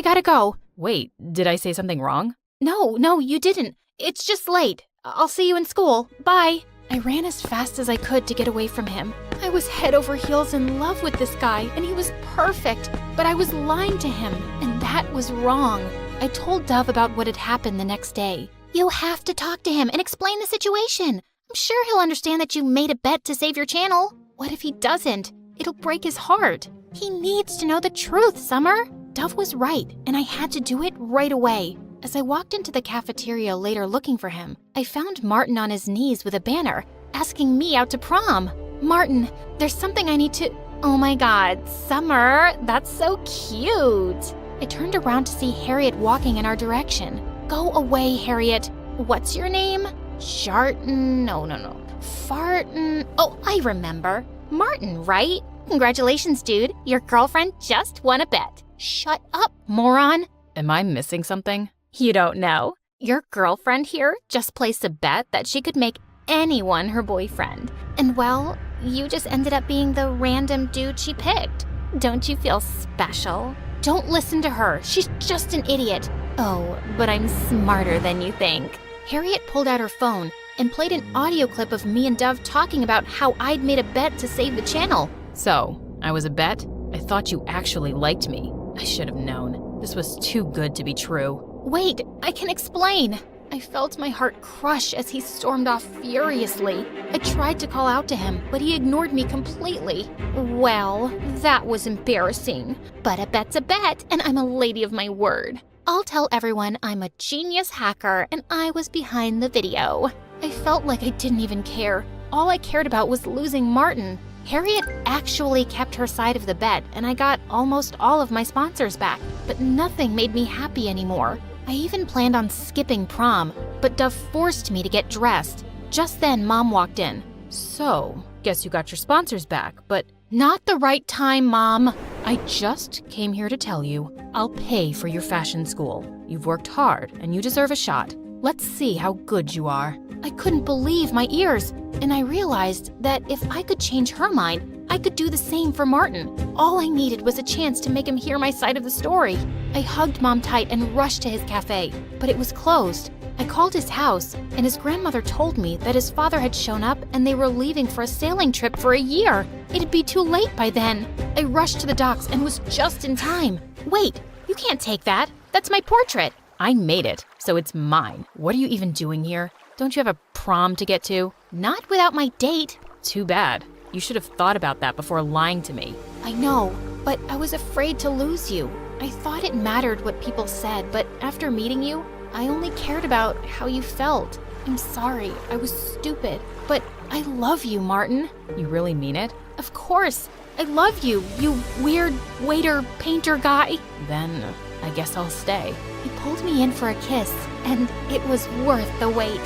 gotta go. Wait, did I say something wrong? No, you didn't. It's just late. I'll see you in school. Bye. I ran as fast as I could to get away from him. I was head over heels in love with this guy, and he was perfect. But I was lying to him, and that was wrong. I told Dove about what had happened the next day. You have to talk to him and explain the situation. I'm sure he'll understand that you made a bet to save your channel. What if he doesn't? It'll break his heart. He needs to know the truth, Summer. Dove was right, and I had to do it right away. As I walked into the cafeteria later looking for him, I found Martin on his knees with a banner, asking me out to prom. Martin, there's something I need to... Oh my God, Summer, that's so cute. I turned around to see Harriet walking in our direction. Go away, Harriet. What's your name? Sharton? No. Farton? Oh, I remember. Martin, right? Congratulations, dude. Your girlfriend just won a bet. Shut up, moron. Am I missing something? You don't know. Your girlfriend here just placed a bet that she could make anyone her boyfriend. And well, you just ended up being the random dude she picked. Don't you feel special? Don't listen to her. She's just an idiot. Oh, but I'm smarter than you think. Harriet pulled out her phone and played an audio clip of me and Dove talking about how I'd made a bet to save the channel. So, I was a bet? I thought you actually liked me. I should have known. This was too good to be true. Wait, I can explain. I felt my heart crush as he stormed off furiously. I tried to call out to him, but he ignored me completely. Well, that was embarrassing. But a bet's a bet, and I'm a lady of my word. I'll tell everyone I'm a genius hacker and I was behind the video. I felt like I didn't even care. All I cared about was losing Martin. Harriet actually kept her side of the bet, and I got almost all of my sponsors back, but nothing made me happy anymore. I even planned on skipping prom, but Dove forced me to get dressed. Just then, Mom walked in. So, guess you got your sponsors back, but not the right time, Mom. I just came here to tell you, I'll pay for your fashion school. You've worked hard, and you deserve a shot. Let's see how good you are. I couldn't believe my ears, and I realized that if I could change her mind, I could do the same for Martin. All I needed was a chance to make him hear my side of the story. I hugged Mom tight and rushed to his cafe, but it was closed. I called his house, and his grandmother told me that his father had shown up and they were leaving for a sailing trip for a year. It'd be too late by then. I rushed to the docks and was just in time. Wait, you can't take that. That's my portrait. I made it, so it's mine. What are you even doing here? Don't you have a prom to get to? Not without my date. Too bad. You should have thought about that before lying to me. I know, but I was afraid to lose you. I thought it mattered what people said, but after meeting you, I only cared about how you felt. I'm sorry, I was stupid, but I love you, Martin. You really mean it? Of course. I love you, you weird waiter painter guy. Then I guess I'll stay. He pulled me in for a kiss, and it was worth the wait.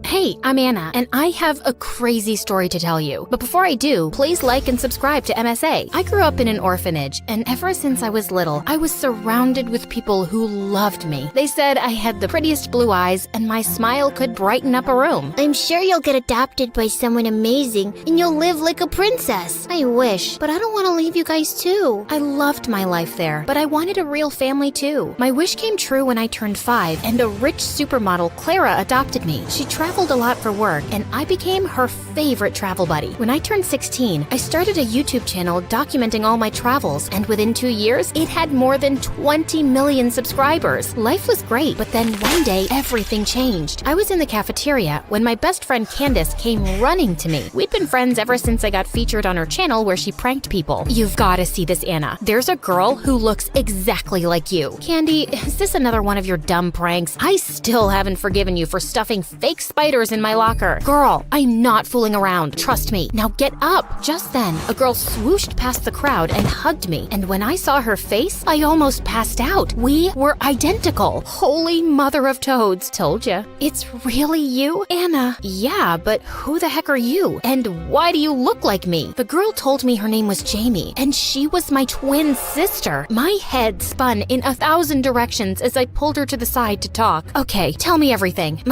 Hey, I'm Anna, and I have a crazy story to tell you. But before I do, please like and subscribe to MSA. I grew up in an orphanage, and ever since I was little, I was surrounded with people who loved me. They said I had the prettiest blue eyes, and my smile could brighten up a room. I'm sure you'll get adopted by someone amazing, and you'll live like a princess. I wish, but I don't want to leave you guys too. I loved my life there, but I wanted a real family too. My wish came true when I turned 5, and a rich supermodel, Clara, adopted me. She traveled a lot for work, and I became her favorite travel buddy. When I turned 16, I started a YouTube channel documenting all my travels, and within 2 years, it had more than 20 million subscribers. Life was great, but then one day, everything changed. I was in the cafeteria when my best friend Candace came running to me. We'd been friends ever since I got featured on her channel where she pranked people. You've gotta see this, Anna. There's a girl who looks exactly like you. Candy, is this another one of your dumb pranks? I still haven't forgiven you for stuffing fake spiders letters in my locker. Girl, I'm not fooling around. Trust me. Now get up. Just then, a girl swooshed past the crowd and hugged me. And when I saw her face, I almost passed out. We were identical. Holy mother of toads. Told ya. It's really you, Anna? Yeah, but who the heck are you? And why do you look like me? The girl told me her name was Jamie, and she was my twin sister. My head spun in 1,000 directions as I pulled her to the side to talk. Okay, tell me everything.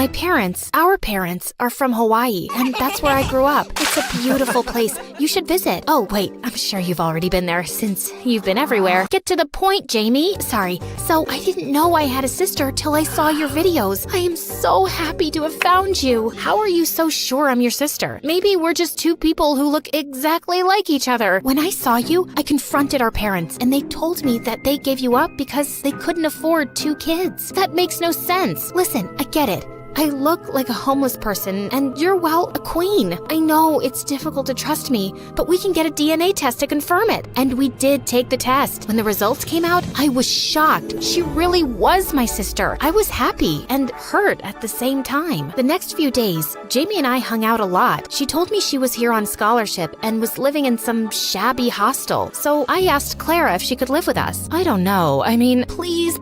Our parents, are from Hawaii, and that's where I grew up. It's a beautiful place. You should visit. Oh, wait, I'm sure you've already been there since you've been everywhere. Get to the point, Jamie. Sorry. So I didn't know I had a sister till I saw your videos. I am so happy to have found you. How are you so sure I'm your sister? Maybe we're just two people who look exactly like each other. When I saw you, I confronted our parents, and they told me that they gave you up because they couldn't afford 2 kids. That makes no sense. Listen, I get it. I look like a homeless person, and you're, well, a queen. I know it's difficult to trust me, but we can get a DNA test to confirm it. And we did take the test. When the results came out, I was shocked. She really was my sister. I was happy and hurt at the same time. The next few days, Jamie and I hung out a lot. She told me she was here on scholarship and was living in some shabby hostel. So I asked Clara if she could live with us. I don't know. I mean, please,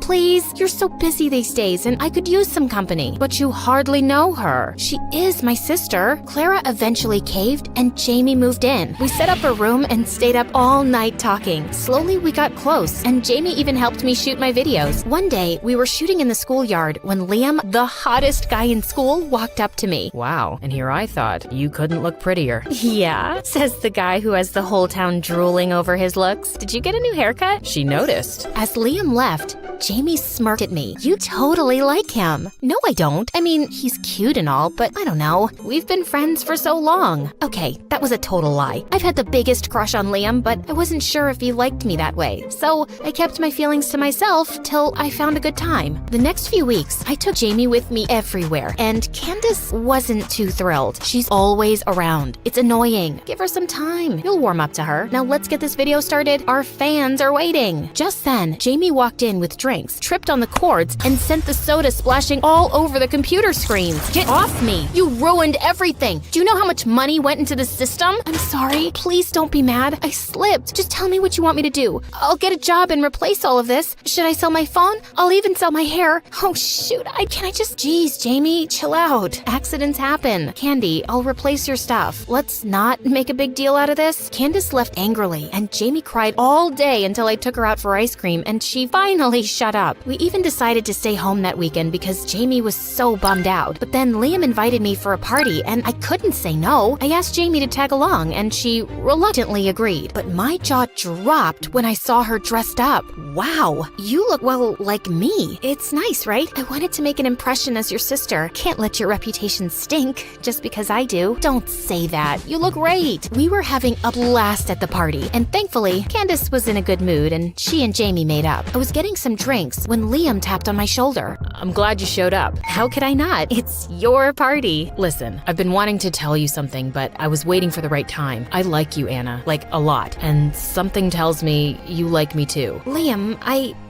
you're so busy these days, and I could use some company. But you hardly know her. She is my sister. Clara eventually caved, and Jamie moved in. We set up a room and stayed up all night talking. Slowly, we got close, and Jamie even helped me shoot my videos. One day, we were shooting in the schoolyard when Liam, the hottest guy in school, walked up to me. Wow, and here I thought you couldn't look prettier. Yeah, says the guy who has the whole town drooling over his looks. Did you get a new haircut? She noticed. As Liam left, Jamie smirked at me. You totally like him. No, I don't. I mean, he's cute and all, but I don't know. We've been friends for so long. Okay, that was a total lie. I've had the biggest crush on Liam, but I wasn't sure if he liked me that way. So I kept my feelings to myself till I found a good time. The next few weeks, I took Jamie with me everywhere, and Candace wasn't too thrilled. She's always around. It's annoying. Give her some time. You'll warm up to her. Now let's get this video started. Our fans are waiting. Just then, Jamie walked in with drinks, tripped on the cords, and sent the soda splashing all over the computer screens. Get off me! You ruined everything! Do you know how much money went into the system? I'm sorry. Please don't be mad. I slipped. Just tell me what you want me to do. I'll get a job and replace all of this. Should I sell my phone? I'll even sell my hair. Oh shoot, Jeez, Jamie, chill out. Accidents happen. Candy, I'll replace your stuff. Let's not make a big deal out of this. Candace left angrily, and Jamie cried all day until I took her out for ice cream, and she finally shut up. We even decided to stay home that weekend because Jamie was so bummed out. But then Liam invited me for a party, and I couldn't say no. I asked Jamie to tag along, and she reluctantly agreed. But my jaw dropped when I saw her dressed up. Wow, you look, well, like me. It's nice, right? I wanted to make an impression as your sister. Can't let your reputation stink just because I do. Don't say that. You look great. We were having a blast at the party, and thankfully, Candace was in a good mood, and she and Jamie made up. I was getting some drinks when Liam tapped on my shoulder. I'm glad you showed up. How could I not? It's your party. Listen, I've been wanting to tell you something, but I was waiting for the right time. I like you, Anna, like a lot, and something tells me you like me too. Liam,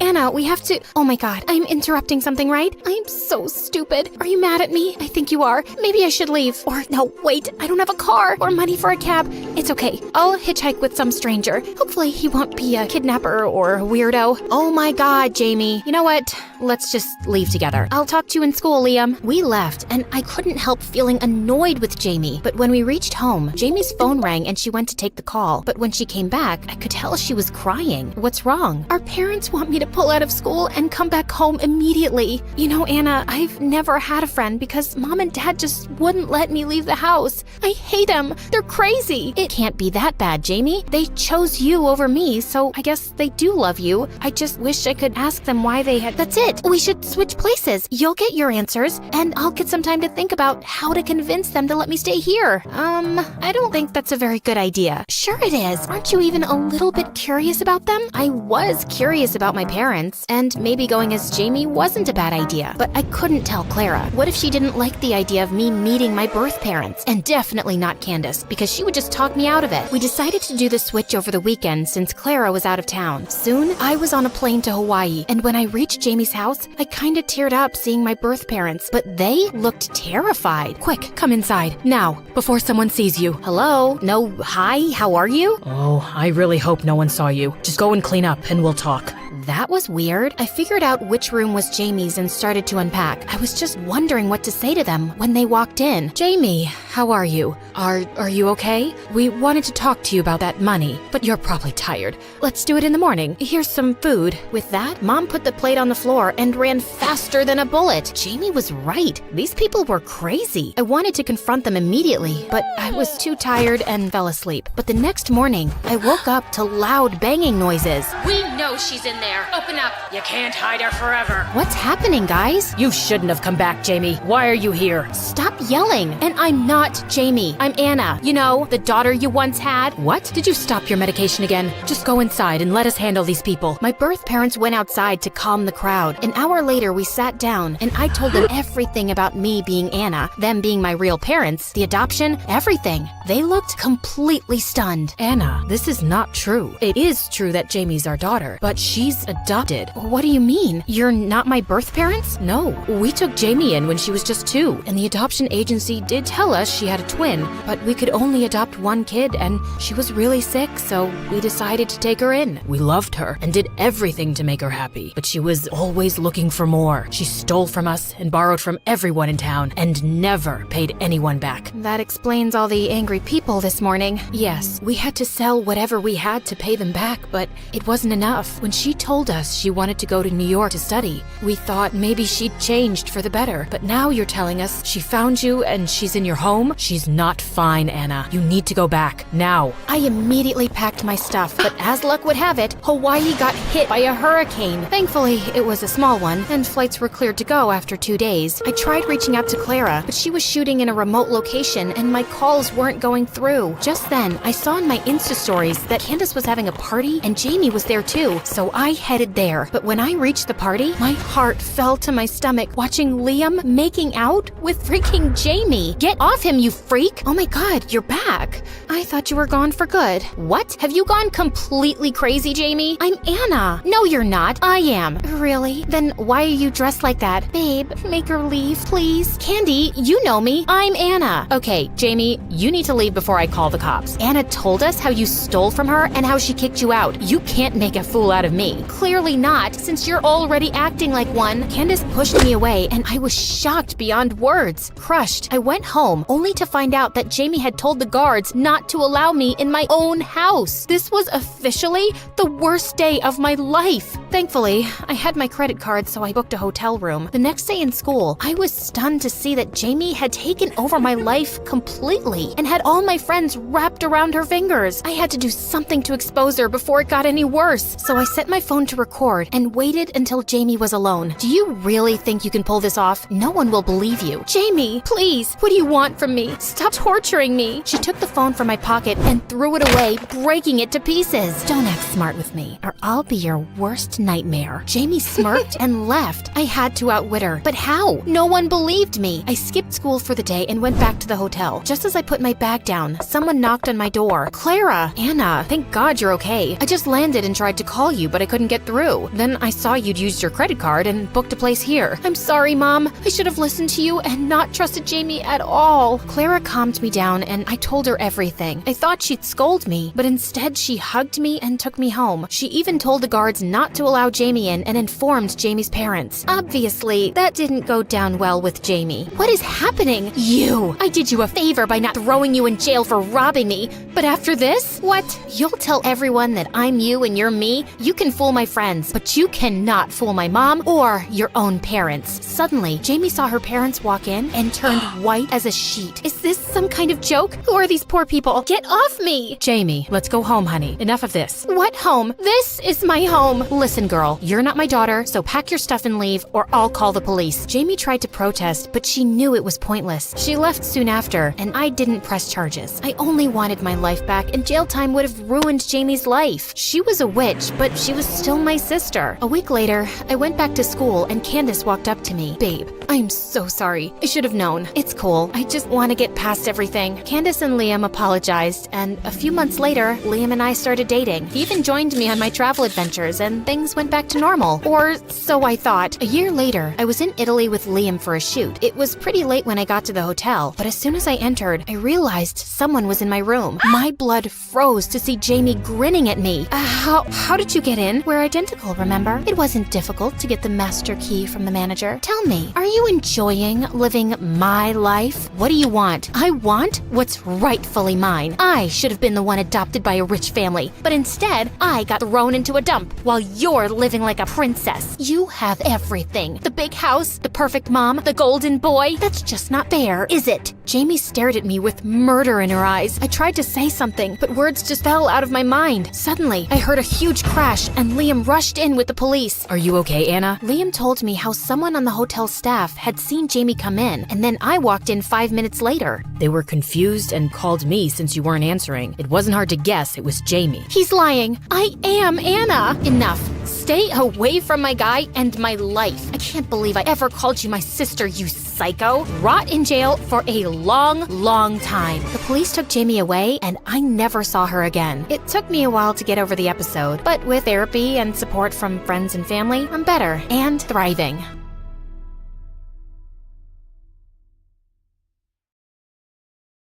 Anna, we have to— Oh my god, I'm interrupting something, right? I'm so stupid. Are you mad at me? I think you are. Maybe I should leave. Or no, wait, I don't have a car or money for a cab. It's okay. I'll hitchhike with some stranger. Hopefully he won't be a kidnapper or a weirdo. Oh my god, Jamie. You know what? Let's just leave together. I'll talk to you in school, Liam. We left, and I couldn't help feeling annoyed with Jamie. But when we reached home, Jamie's phone rang and she went to take the call. But when she came back, I could tell she was crying. What's wrong? Our parents want me to pull out of school and come back home immediately. You know, Anna, I've never had a friend because Mom and Dad just wouldn't let me leave the house. I hate them. They're crazy. It can't be that bad, Jamie. They chose you over me, so I guess they do love you. I just wish I could ask them why they had— That's it. We should switch places. You'll get your answers, and I'll get some time to think about how to convince them to let me stay here. I don't think that's a very good idea. Sure it is. Aren't you even a little bit curious about them? I was curious about my parents, and maybe going as Jamie wasn't a bad idea, but I couldn't tell Clara. What if she didn't like the idea of me meeting my birth parents? And definitely not Candace, because she would just talk me out of it. We decided to do the switch over the weekend since Clara was out of town. Soon, I was on a plane to Hawaii, and when I reached Jamie's house, I kinda teared up seeing my birth parents, but they looked terrified. Quick, come inside, now, before someone sees you. Hello? No, hi, how are you? Oh, I really hope no one saw you. Just go and clean up and we'll talk. That was weird. I figured out which room was Jamie's and started to unpack. I was just wondering what to say to them when they walked in. Jamie, how are you? Are you okay? We wanted to talk to you about that money, but you're probably tired. Let's do it in the morning. Here's some food. With that, Mom put the plate on the floor and ran faster than a bullet. Jamie was right. These people were crazy. I wanted to confront them immediately, but I was too tired and fell asleep. But the next morning, I woke up to loud banging noises. We know she's in there. Open up. You can't hide her forever. What's happening, guys? You shouldn't have come back, Jamie. Why are you here? Stop yelling. And I'm not Jamie. I'm Anna. You know, the daughter you once had. What? Did you stop your medication again? Just go inside and let us handle these people. My birth parents went outside to calm the crowd. An hour later, we sat down, and I told them everything about me being Anna, them being my real parents, the adoption, everything. They looked completely stunned. Anna, this is not true. It is true that Jamie's our daughter, but she's adopted. What do you mean? You're not my birth parents? No, we took Jamie in when she was just 2, and the adoption agency did tell us she had a twin, but we could only adopt one kid, and she was really sick, so we decided to take her in. We loved her and did everything to make her happy, but she was always looking for more. She stole from us and borrowed from everyone in town and never paid anyone back. That explains all the angry people this morning. Yes, we had to sell whatever we had to pay them back, but it wasn't enough. When she told us she wanted to go to New York to study, we thought maybe she'd changed for the better. But now you're telling us she found you and she's in your home? She's not fine, Anna. You need to go back, now. I immediately packed my stuff, but as luck would have it, Hawaii got hit by a hurricane. Thankfully, it was a small one, and flights were cleared to go after 2 days. I tried reaching out to Clara, but she was shooting in a remote location, and my calls weren't going through. Just then, I saw in my Insta stories that Candace was having a party, and Jamie was there too, so I headed there. But when I reached the party, my heart fell to my stomach watching Liam making out with freaking Jamie. Get off him, you freak! Oh my god, you're back. I thought you were gone for good. What? Have you gone completely crazy, Jamie? I'm Anna. No, you're not. I am. Really? Then why are you dressed like that? Babe, make her leave, please. Candy, you know me. I'm Anna. Okay, Jamie, you need to leave before I call the cops. Anna told us how you stole from her and how she kicked you out. You can't make a fool out of me. Clearly not, since you're already acting like one. Candace pushed me away, and I was shocked beyond words. Crushed, I went home, only to find out that Jamie had told the guards not to allow me in my own house. This was officially the worst day of my life. Thankfully, I had my credit card, so I booked a hotel room. The next day in school, I was stunned to see that Jamie had taken over my life completely and had all my friends wrapped around her fingers. I had to do something to expose her before it got any worse, so I set my phone to record and waited until Jamie was alone. Do you really think you can pull this off? No one will believe you. Jamie, please, what do you want from me? Stop torturing me. She took the phone from my pocket and threw it away, breaking it to pieces. Don't act smart with me, or I'll be your worst nightmare. Jamie smirked and left. I had to outwit her, but how? No one believed me. I skipped school for the day and went back to the hotel. Just as I put my bag down, someone knocked on my door. Clara! Anna, thank God you're okay. I just landed and tried to call you, but I couldn't get through. Then I saw you'd used your credit card and booked a place here. I'm sorry, Mom. I should have listened to you and not trusted Jamie at all. Clara calmed me down and I told her everything. I thought she'd scold me, but instead she hugged me and took me home. She even told the guards not to allow Jamie in and informed Jamie's parents. Obviously, that didn't go down well with Jamie. What is happening? You! I did you a favor by not throwing you in jail for robbing me, but after this? What? You'll tell everyone that I'm you and you're me? You can fool my friends, but you cannot fool my mom or your own parents. Suddenly, Jamie saw her parents walk in and turned white as a sheet. Is this some kind of joke? Who are these poor people? Get off me! Jamie, let's go home, honey. Enough of this. What home? This is my home. Listen, girl, you're not my daughter, so pack your stuff and leave, or I'll call the police. Jamie tried to protest, but she knew it was pointless. She left soon after, and I didn't press charges. I only wanted my life back, and jail time would have ruined Jamie's life. She was a witch, but she was still my sister. A week later, I went back to school and Candace walked up to me. Babe, I'm so sorry. I should have known. It's cool. I just want to get past everything. Candace and Liam apologized, and a few months later, Liam and I started dating. He even joined me on my travel adventures, and things went back to normal. Or so I thought. A year later, I was in Italy with Liam for a shoot. It was pretty late when I got to the hotel, but as soon as I entered, I realized someone was in my room. My blood froze to see Jamie grinning at me. How did you get in? We're identical, remember? It wasn't difficult to get the master key from the manager. Tell me, are you enjoying living my life? What do you want? I want what's rightfully mine. I should have been the one adopted by a rich family, but instead, I got thrown into a dump while you're living like a princess. You have everything. The big house, the perfect mom, the golden boy. That's just not fair, is it? Jamie stared at me with murder in her eyes. I tried to say something, but words just fell out of my mind. Suddenly, I heard a huge crash and Liam rushed in with the police. Are you okay, Anna? Liam told me how someone on the hotel staff had seen Jamie come in, and then I walked in 5 minutes later. They were confused and called me since you weren't answering. It wasn't hard to guess it was Jamie. He's lying. I am Anna. Enough. Stay away from my guy and my life. I can't believe I ever called you my sister, you psycho. Rot in jail for a long, long time. The police took Jamie away, and I never saw her again. It took me a while to get over the episode, but with therapy and support from friends and family, I'm better and thriving.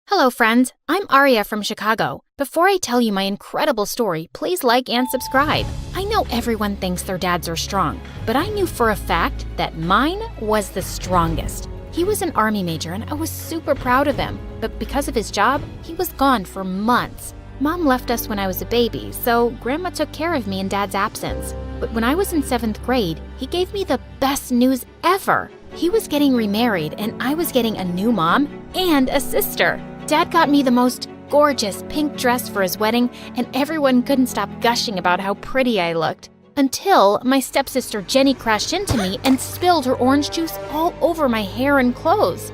Hello, friends. I'm Aria from Chicago. Before I tell you my incredible story, please like and subscribe. I know everyone thinks their dads are strong, but I knew for a fact that mine was the strongest. He was an Army major, and I was super proud of him, but because of his job, he was gone for months. Mom left us when I was a baby, so Grandma took care of me in Dad's absence. But when I was in 7th grade, he gave me the best news ever. He was getting remarried, and I was getting a new mom and a sister. Dad got me the most gorgeous pink dress for his wedding, and everyone couldn't stop gushing about how pretty I looked. Until my stepsister Jenny crashed into me and spilled her orange juice all over my hair and clothes.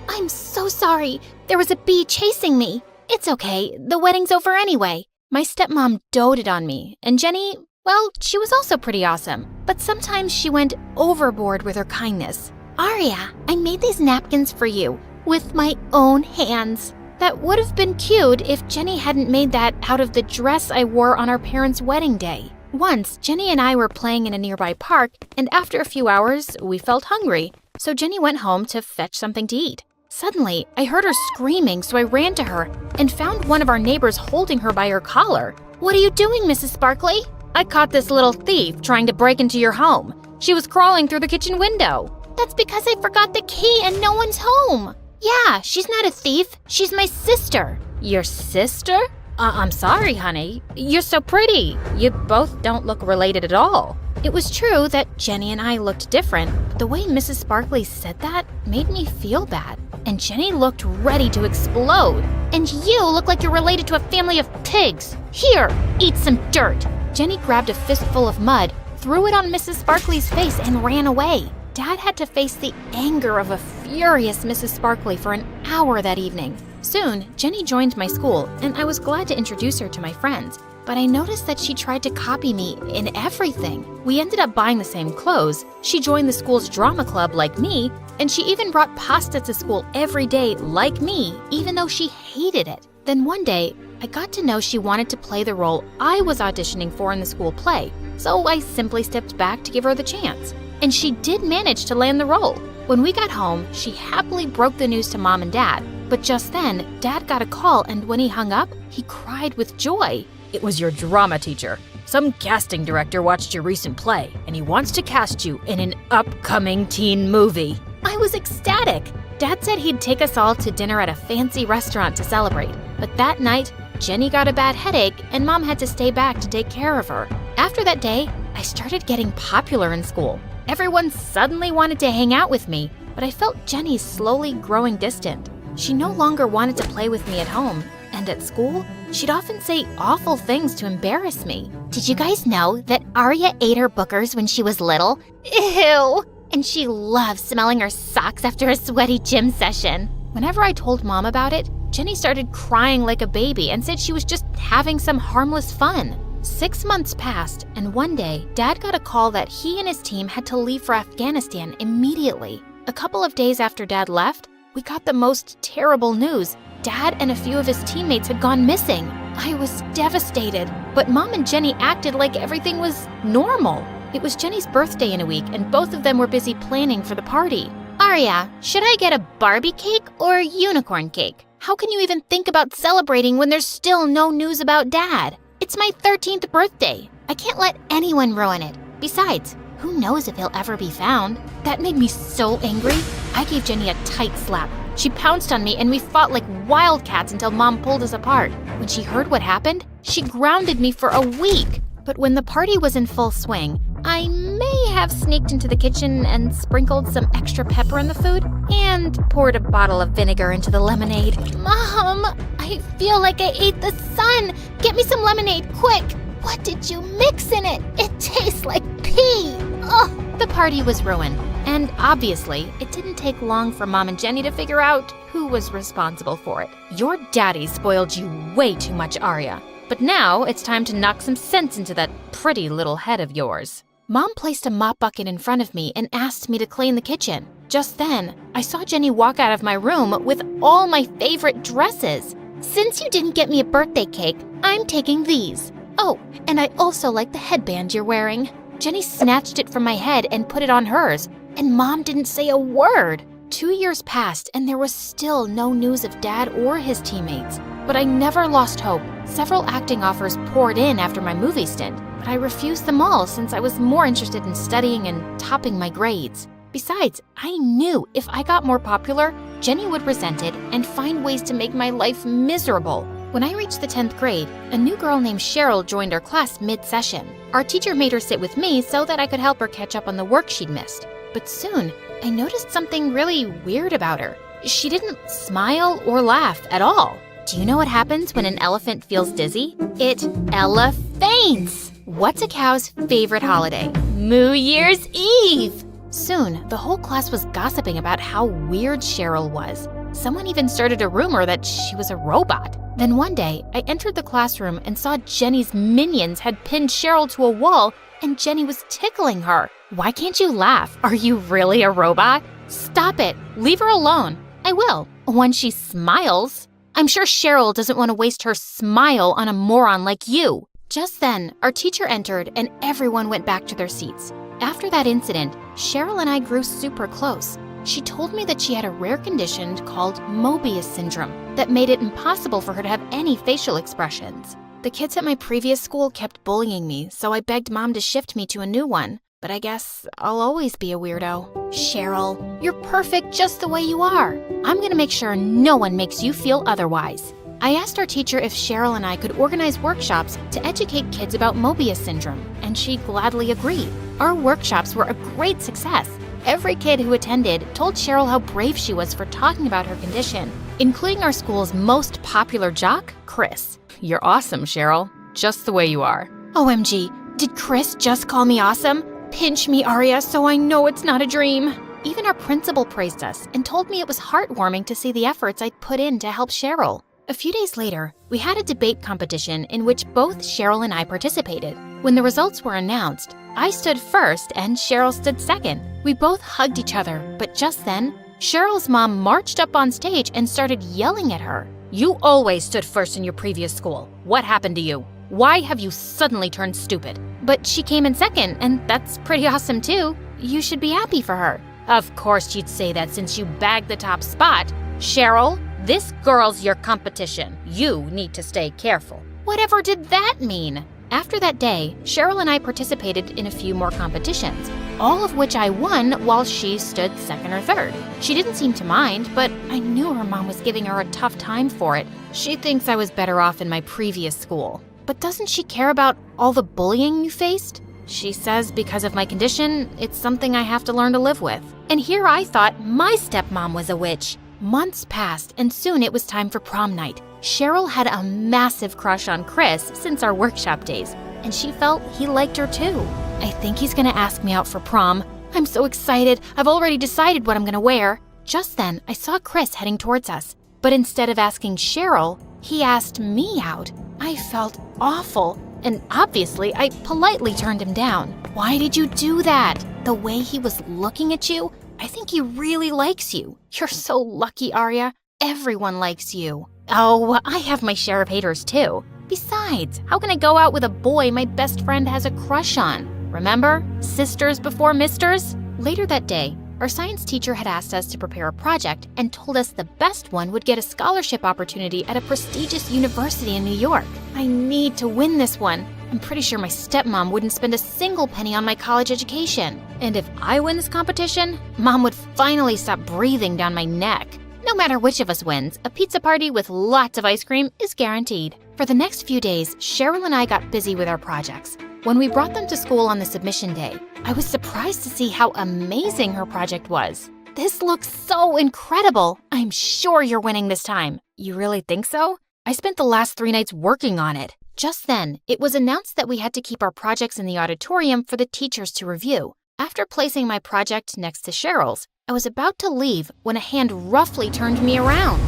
I'm so sorry. There was a bee chasing me. It's okay. The wedding's over anyway. My stepmom doted on me, and Jenny, well, she was also pretty awesome. But sometimes she went overboard with her kindness. Aria, I made these napkins for you with my own hands. That would have been cute if Jenny hadn't made that out of the dress I wore on our parents' wedding day. Once, Jenny and I were playing in a nearby park, and after a few hours, we felt hungry. So Jenny went home to fetch something to eat. Suddenly, I heard her screaming, so I ran to her and found one of our neighbors holding her by her collar. What are you doing, Mrs. Sparkley? I caught this little thief trying to break into your home. She was crawling through the kitchen window. That's because I forgot the key and no one's home. Yeah, she's not a thief. She's my sister. Your sister? I'm sorry, honey. You're so pretty. You both don't look related at all. It was true that Jenny and I looked different, but the way Mrs. Sparkley said that made me feel bad. And Jenny looked ready to explode. And you look like you're related to a family of pigs. Here, eat some dirt. Jenny grabbed a fistful of mud, threw it on Mrs. Sparkley's face, and ran away. Dad had to face the anger of a furious Mrs. Sparkley for an hour that evening. Soon, Jenny joined my school, and I was glad to introduce her to my friends. But I noticed that she tried to copy me in everything. We ended up buying the same clothes. She joined the school's drama club like me, and she even brought pasta to school every day like me, even though she hated it. Then one day, I got to know she wanted to play the role I was auditioning for in the school play, so I simply stepped back to give her the chance. And she did manage to land the role. When we got home, she happily broke the news to Mom and Dad. But just then, Dad got a call, and when he hung up, he cried with joy. It was your drama teacher. Some casting director watched your recent play, and he wants to cast you in an upcoming teen movie. I was ecstatic. Dad said he'd take us all to dinner at a fancy restaurant to celebrate. But that night, Jenny got a bad headache, and Mom had to stay back to take care of her. After that day, I started getting popular in school. Everyone suddenly wanted to hang out with me, but I felt Jenny slowly growing distant. She no longer wanted to play with me at home, and at school, she'd often say awful things to embarrass me. Did you guys know that Aria ate her bookers when she was little? Ew! And she loves smelling her socks after a sweaty gym session. Whenever I told Mom about it, Jenny started crying like a baby and said she was just having some harmless fun. 6 months passed, and one day, Dad got a call that he and his team had to leave for Afghanistan immediately. A couple of days after Dad left, we got the most terrible news. Dad and a few of his teammates had gone missing. I was devastated, but Mom and Jenny acted like everything was normal. It was Jenny's birthday in a week, and both of them were busy planning for the party. Arya, should I get a Barbie cake or a unicorn cake? How can you even think about celebrating when there's still no news about Dad? It's my 13th birthday. I can't let anyone ruin it. Besides, who knows if he'll ever be found? That made me so angry. I gave Jenny a tight slap. She pounced on me and we fought like wildcats until Mom pulled us apart. When she heard what happened, she grounded me for a week. But when the party was in full swing, I may have sneaked into the kitchen and sprinkled some extra pepper in the food and poured a bottle of vinegar into the lemonade. Mom, I feel like I ate the sun. Get me some lemonade, quick. What did you mix in it? It tastes like pee. Ugh. The party was ruined, and obviously, it didn't take long for Mom and Jenny to figure out who was responsible for it. Your daddy spoiled you way too much, Arya. But now it's time to knock some sense into that pretty little head of yours. Mom placed a mop bucket in front of me and asked me to clean the kitchen. Just then, I saw Jenny walk out of my room with all my favorite dresses. Since you didn't get me a birthday cake, I'm taking these. Oh, and I also like the headband you're wearing. Jenny snatched it from my head and put it on hers, and Mom didn't say a word. 2 years passed and there was still no news of Dad or his teammates. But I never lost hope. Several acting offers poured in after my movie stint, but I refused them all since I was more interested in studying and topping my grades. Besides, I knew if I got more popular, Jenny would resent it and find ways to make my life miserable. When I reached the 10th grade, a new girl named Cheryl joined our class mid-session. Our teacher made her sit with me so that I could help her catch up on the work she'd missed. But soon, I noticed something really weird about her. She didn't smile or laugh at all. Do you know what happens when an elephant feels dizzy? It elephants! What's a cow's favorite holiday? New Year's Eve! Soon, the whole class was gossiping about how weird Cheryl was. Someone even started a rumor that she was a robot. Then one day, I entered the classroom and saw Jenny's minions had pinned Cheryl to a wall and Jenny was tickling her. Why can't you laugh? Are you really a robot? Stop it. Leave her alone. I will, when she smiles. I'm sure Cheryl doesn't want to waste her smile on a moron like you. Just then, our teacher entered and everyone went back to their seats. After that incident, Cheryl and I grew super close. She told me that she had a rare condition called Mobius syndrome that made it impossible for her to have any facial expressions. The kids at my previous school kept bullying me, so I begged Mom to shift me to a new one. But I guess I'll always be a weirdo. Cheryl, you're perfect just the way you are. I'm gonna make sure no one makes you feel otherwise. I asked our teacher if Cheryl and I could organize workshops to educate kids about Mobius syndrome, and she gladly agreed. Our workshops were a great success. Every kid who attended told Cheryl how brave she was for talking about her condition, including our school's most popular jock, Chris. You're awesome, Cheryl. Just the way you are. OMG, did Chris just call me awesome? Pinch me, Arya, so I know it's not a dream. Even our principal praised us and told me it was heartwarming to see the efforts I'd put in to help Cheryl. A few days later, we had a debate competition in which both Cheryl and I participated. When the results were announced, I stood first and Cheryl stood second. We both hugged each other, but just then, Cheryl's mom marched up on stage and started yelling at her. You always stood first in your previous school. What happened to you? Why have you suddenly turned stupid? But she came in second, and that's pretty awesome too. You should be happy for her. Of course you'd say that since you bagged the top spot. Cheryl, this girl's your competition. You need to stay careful. Whatever did that mean? After that day, Cheryl and I participated in a few more competitions, all of which I won while she stood second or third. She didn't seem to mind, but I knew her mom was giving her a tough time for it. She thinks I was better off in my previous school. But doesn't she care about all the bullying you faced? She says because of my condition, it's something I have to learn to live with. And here I thought my stepmom was a witch. Months passed, and soon it was time for prom night. Cheryl had a massive crush on Chris since our workshop days, and she felt he liked her too. I think he's gonna ask me out for prom. I'm so excited. I've already decided what I'm gonna wear. Just then, I saw Chris heading towards us. But instead of asking Cheryl, he asked me out. I felt awful, and obviously I politely turned him down. Why did you do that? The way he was looking at you, I think he really likes you. You're so lucky, Arya. Everyone likes you. Oh, I have my share of haters too. Besides, how can I go out with a boy my best friend has a crush on? Remember? Sisters before misters? Later that day, our science teacher had asked us to prepare a project and told us the best one would get a scholarship opportunity at a prestigious university in New York. I need to win this one. I'm pretty sure my stepmom wouldn't spend a single penny on my college education. And if I win this competition, Mom would finally stop breathing down my neck. No matter which of us wins, a pizza party with lots of ice cream is guaranteed. For the next few days, Cheryl and I got busy with our projects. When we brought them to school on the submission day, I was surprised to see how amazing her project was. This looks so incredible. I'm sure you're winning this time. You really think so? I spent the last 3 nights working on it. Just then, it was announced that we had to keep our projects in the auditorium for the teachers to review. After placing my project next to Cheryl's, I was about to leave when a hand roughly turned me around.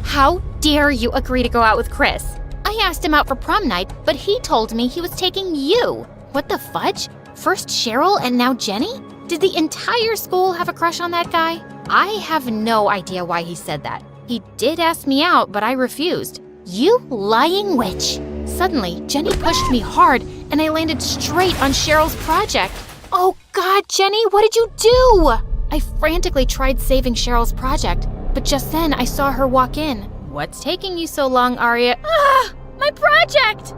How dare you agree to go out with Chris? I asked him out for prom night, but he told me he was taking you. What the fudge? First Cheryl and now Jenny? Did the entire school have a crush on that guy? I have no idea why he said that. He did ask me out, but I refused. You lying witch. Suddenly, Jenny pushed me hard and I landed straight on Cheryl's project. Oh God, Jenny, what did you do? I frantically tried saving Cheryl's project, but just then I saw her walk in. What's taking you so long, Arya? Ah, my project!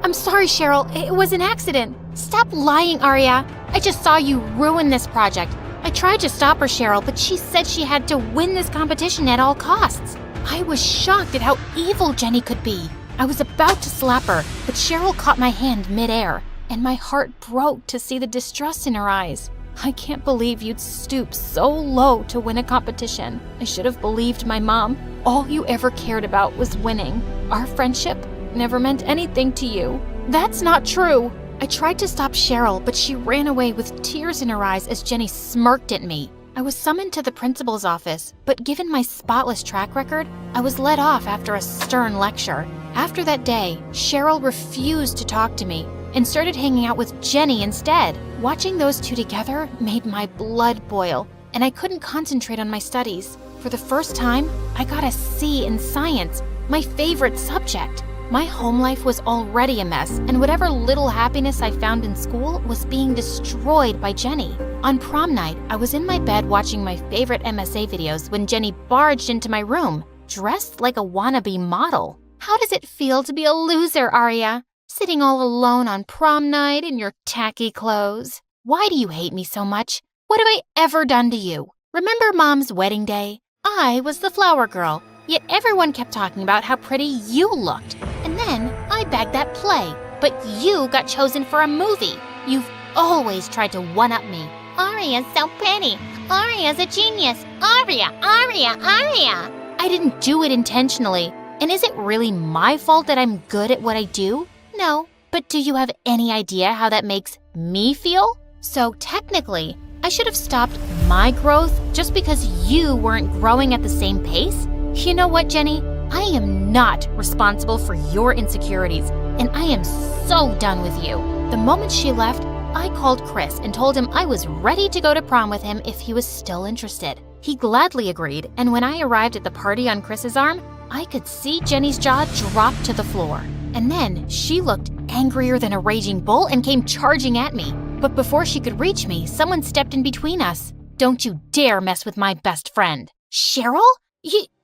I'm sorry, Cheryl. It was an accident. Stop lying, Arya. I just saw you ruin this project. I tried to stop her, Cheryl, but she said she had to win this competition at all costs. I was shocked at how evil Jenny could be. I was about to slap her, but Cheryl caught my hand midair, and my heart broke to see the distrust in her eyes. I can't believe you'd stoop so low to win a competition. I should have believed my mom. All you ever cared about was winning. Our friendship never meant anything to you. That's not true. I tried to stop Cheryl, but she ran away with tears in her eyes as Jenny smirked at me. I was summoned to the principal's office, but given my spotless track record, I was let off after a stern lecture. After that day, Cheryl refused to talk to me and started hanging out with Jenny instead. Watching those two together made my blood boil, and I couldn't concentrate on my studies. For the first time, I got a C in science, my favorite subject. My home life was already a mess, and whatever little happiness I found in school was being destroyed by Jenny. On prom night, I was in my bed watching my favorite MSA videos when Jenny barged into my room, dressed like a wannabe model. How does it feel to be a loser, Arya? Sitting all alone on prom night in your tacky clothes. Why do you hate me so much? What have I ever done to you? Remember Mom's wedding day? I was the flower girl, yet everyone kept talking about how pretty you looked. And then I bagged that play, but you got chosen for a movie. You've always tried to one-up me. Arya's so pretty. Arya's a genius. Arya, Arya, Arya. I didn't do it intentionally. And is it really my fault that I'm good at what I do? No, but do you have any idea how that makes me feel? So technically, I should have stopped my growth just because you weren't growing at the same pace? You know what, Jenny? I am not responsible for your insecurities, and I am so done with you. The moment she left, I called Chris and told him I was ready to go to prom with him if he was still interested. He gladly agreed, and when I arrived at the party on Chris's arm, I could see Jenny's jaw drop to the floor. And then she looked angrier than a raging bull and came charging at me. But before she could reach me, someone stepped in between us. Don't you dare mess with my best friend. Cheryl?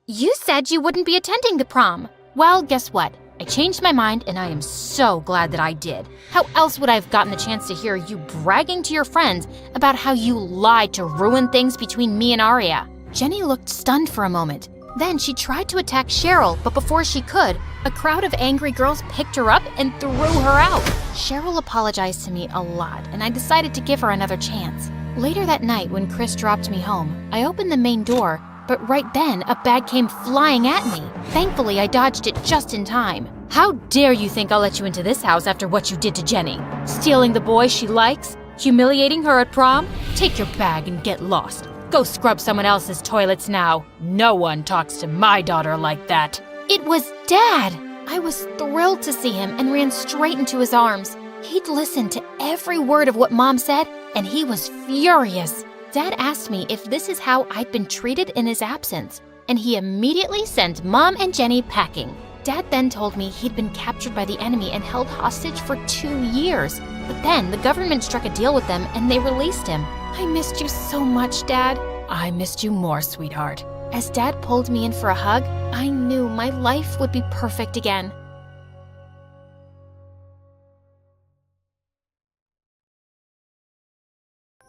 You said you wouldn't be attending the prom. Well, guess what? I changed my mind, and I am so glad that I did. How else would I have gotten the chance to hear you bragging to your friends about how you lied to ruin things between me and Arya? Jenny looked stunned for a moment. Then she tried to attack Cheryl, but before she could, a crowd of angry girls picked her up and threw her out. Cheryl apologized to me a lot, and I decided to give her another chance. Later that night, when Chris dropped me home, I opened the main door, but right then, a bag came flying at me. Thankfully, I dodged it just in time. How dare you think I'll let you into this house after what you did to Jenny? Stealing the boy she likes? Humiliating her at prom? Take your bag and get lost. Go scrub someone else's toilets now. No one talks to my daughter like that. It was Dad. I was thrilled to see him and ran straight into his arms. He'd listened to every word of what Mom said, and he was furious. Dad asked me if this is how I'd been treated in his absence, and he immediately sent Mom and Jenny packing. Dad then told me he'd been captured by the enemy and held hostage for 2 years. But then the government struck a deal with them and they released him. I missed you so much, Dad. I missed you more, sweetheart. As Dad pulled me in for a hug, I knew my life would be perfect again.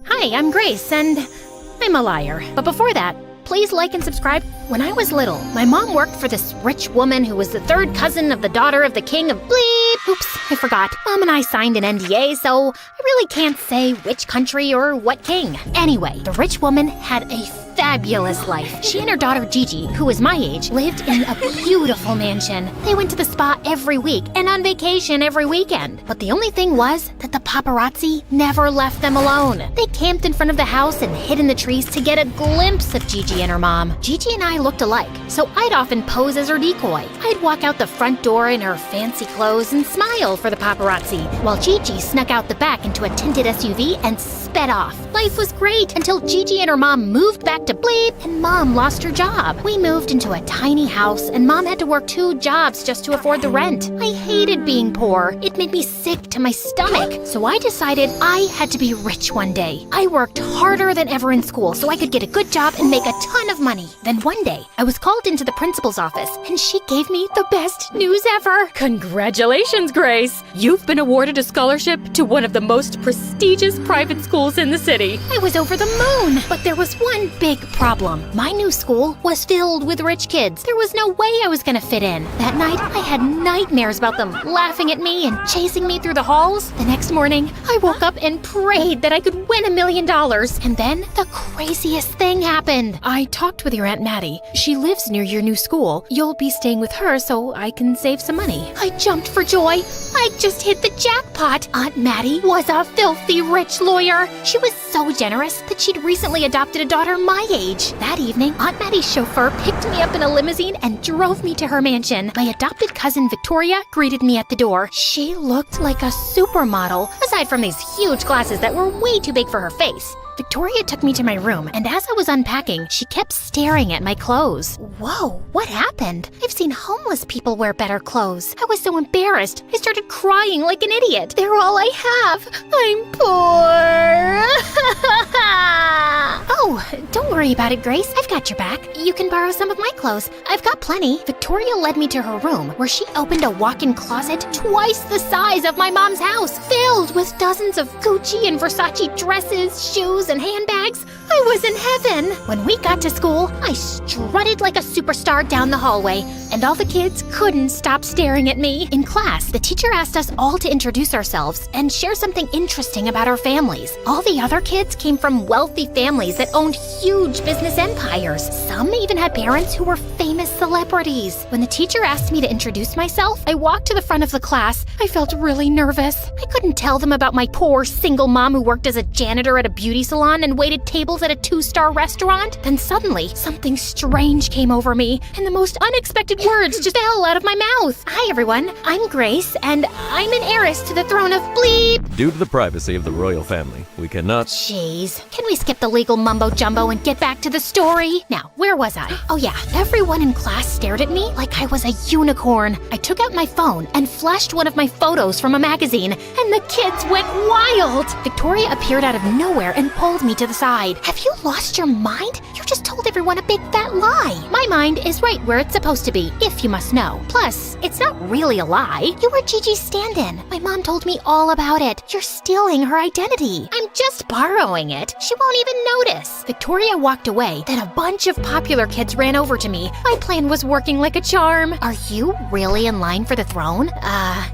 Hi, I'm Grace, and I'm a liar. But before that, please like and subscribe. When I was little, my mom worked for this rich woman who was the third cousin of the daughter of the king of bleep. Oops, I forgot. Mom and I signed an NDA, so I really can't say which country or what king. Anyway, the rich woman had a fabulous life. She and her daughter Gigi, who was my age, lived in a beautiful mansion. They went to the spa every week and on vacation every weekend. But the only thing was that the paparazzi never left them alone. They camped in front of the house and hid in the trees to get a glimpse of Gigi and her mom. Gigi and I looked alike, so I'd often pose as her decoy. I'd walk out the front door in her fancy clothes and smile for the paparazzi, while Gigi snuck out the back into a tinted SUV and sped off. Life was great until Gigi and her mom moved back to bleep and Mom lost her job. We moved into a tiny house and Mom had to work 2 jobs just to afford the rent. I hated being poor. It made me sick to my stomach. So I decided I had to be rich one day. I worked harder than ever in school so I could get a good job and make a ton of money. Then one day, I was called into the principal's office and she gave me the best news ever. Congratulations, Grace! You've been awarded a scholarship to one of the most prestigious private schools in the city. I was over the moon, but there was one big problem. My new school was filled with rich kids. There was no way I was gonna fit in. That night, I had nightmares about them laughing at me and chasing me through the halls. The next morning, I woke up and prayed that I could win $1 million. And then the craziest thing happened. I talked with your Aunt Maddie. She lives near your new school. You'll be staying with her so I can save some money. I jumped for joy. I just hit the jackpot. Aunt Maddie was a filthy rich lawyer. She was so generous that she'd recently adopted a daughter my age. That evening, Aunt Maddie's chauffeur picked me up in a limousine and drove me to her mansion. My adopted cousin Victoria greeted me at the door. She looked like a supermodel, aside from these huge glasses that were way too big for her face. Victoria took me to my room, and as I was unpacking, she kept staring at my clothes. Whoa, what happened? I've seen homeless people wear better clothes. I was so embarrassed. I started crying like an idiot. They're all I have. I'm poor. Oh, don't worry about it, Grace. I've got your back. You can borrow some of my clothes. I've got plenty. Victoria led me to her room, where she opened a walk-in closet twice the size of my mom's house, filled with dozens of Gucci and Versace dresses, shoes, and handbags. I was in heaven. When we got to school, I strutted like a superstar down the hallway, and all the kids couldn't stop staring at me. In class, the teacher asked us all to introduce ourselves and share something interesting about our families. All the other kids came from wealthy families that owned huge business empires. Some even had parents who were famous celebrities. When the teacher asked me to introduce myself, I walked to the front of the class. I felt really nervous. I couldn't tell them about my poor single mom who worked as a janitor at a beauty salon and waited tables at a 2-star restaurant. Then suddenly, something strange came over me, and the most unexpected words just fell out of my mouth. Hi everyone, I'm Grace, and I'm an heiress to the throne of bleep. Due to the privacy of the royal family, we cannot... Jeez, can we skip the legal mumbo-jumbo and get back to the story? Now, where was I? Oh yeah, everyone in class stared at me like I was a unicorn. I took out my phone and flashed one of my photos from a magazine, and the kids went wild. Victoria appeared out of nowhere and pulled me to the side. Have you lost your mind? You just told everyone a big fat lie. My mind is right where it's supposed to be, if you must know. Plus, it's not really a lie. You were Gigi's stand-in. My mom told me all about it. You're stealing her identity. I'm just borrowing it. She won't even notice. Victoria walked away. Then a bunch of popular kids ran over to me. My plan was working like a charm. Are you really in line for the throne?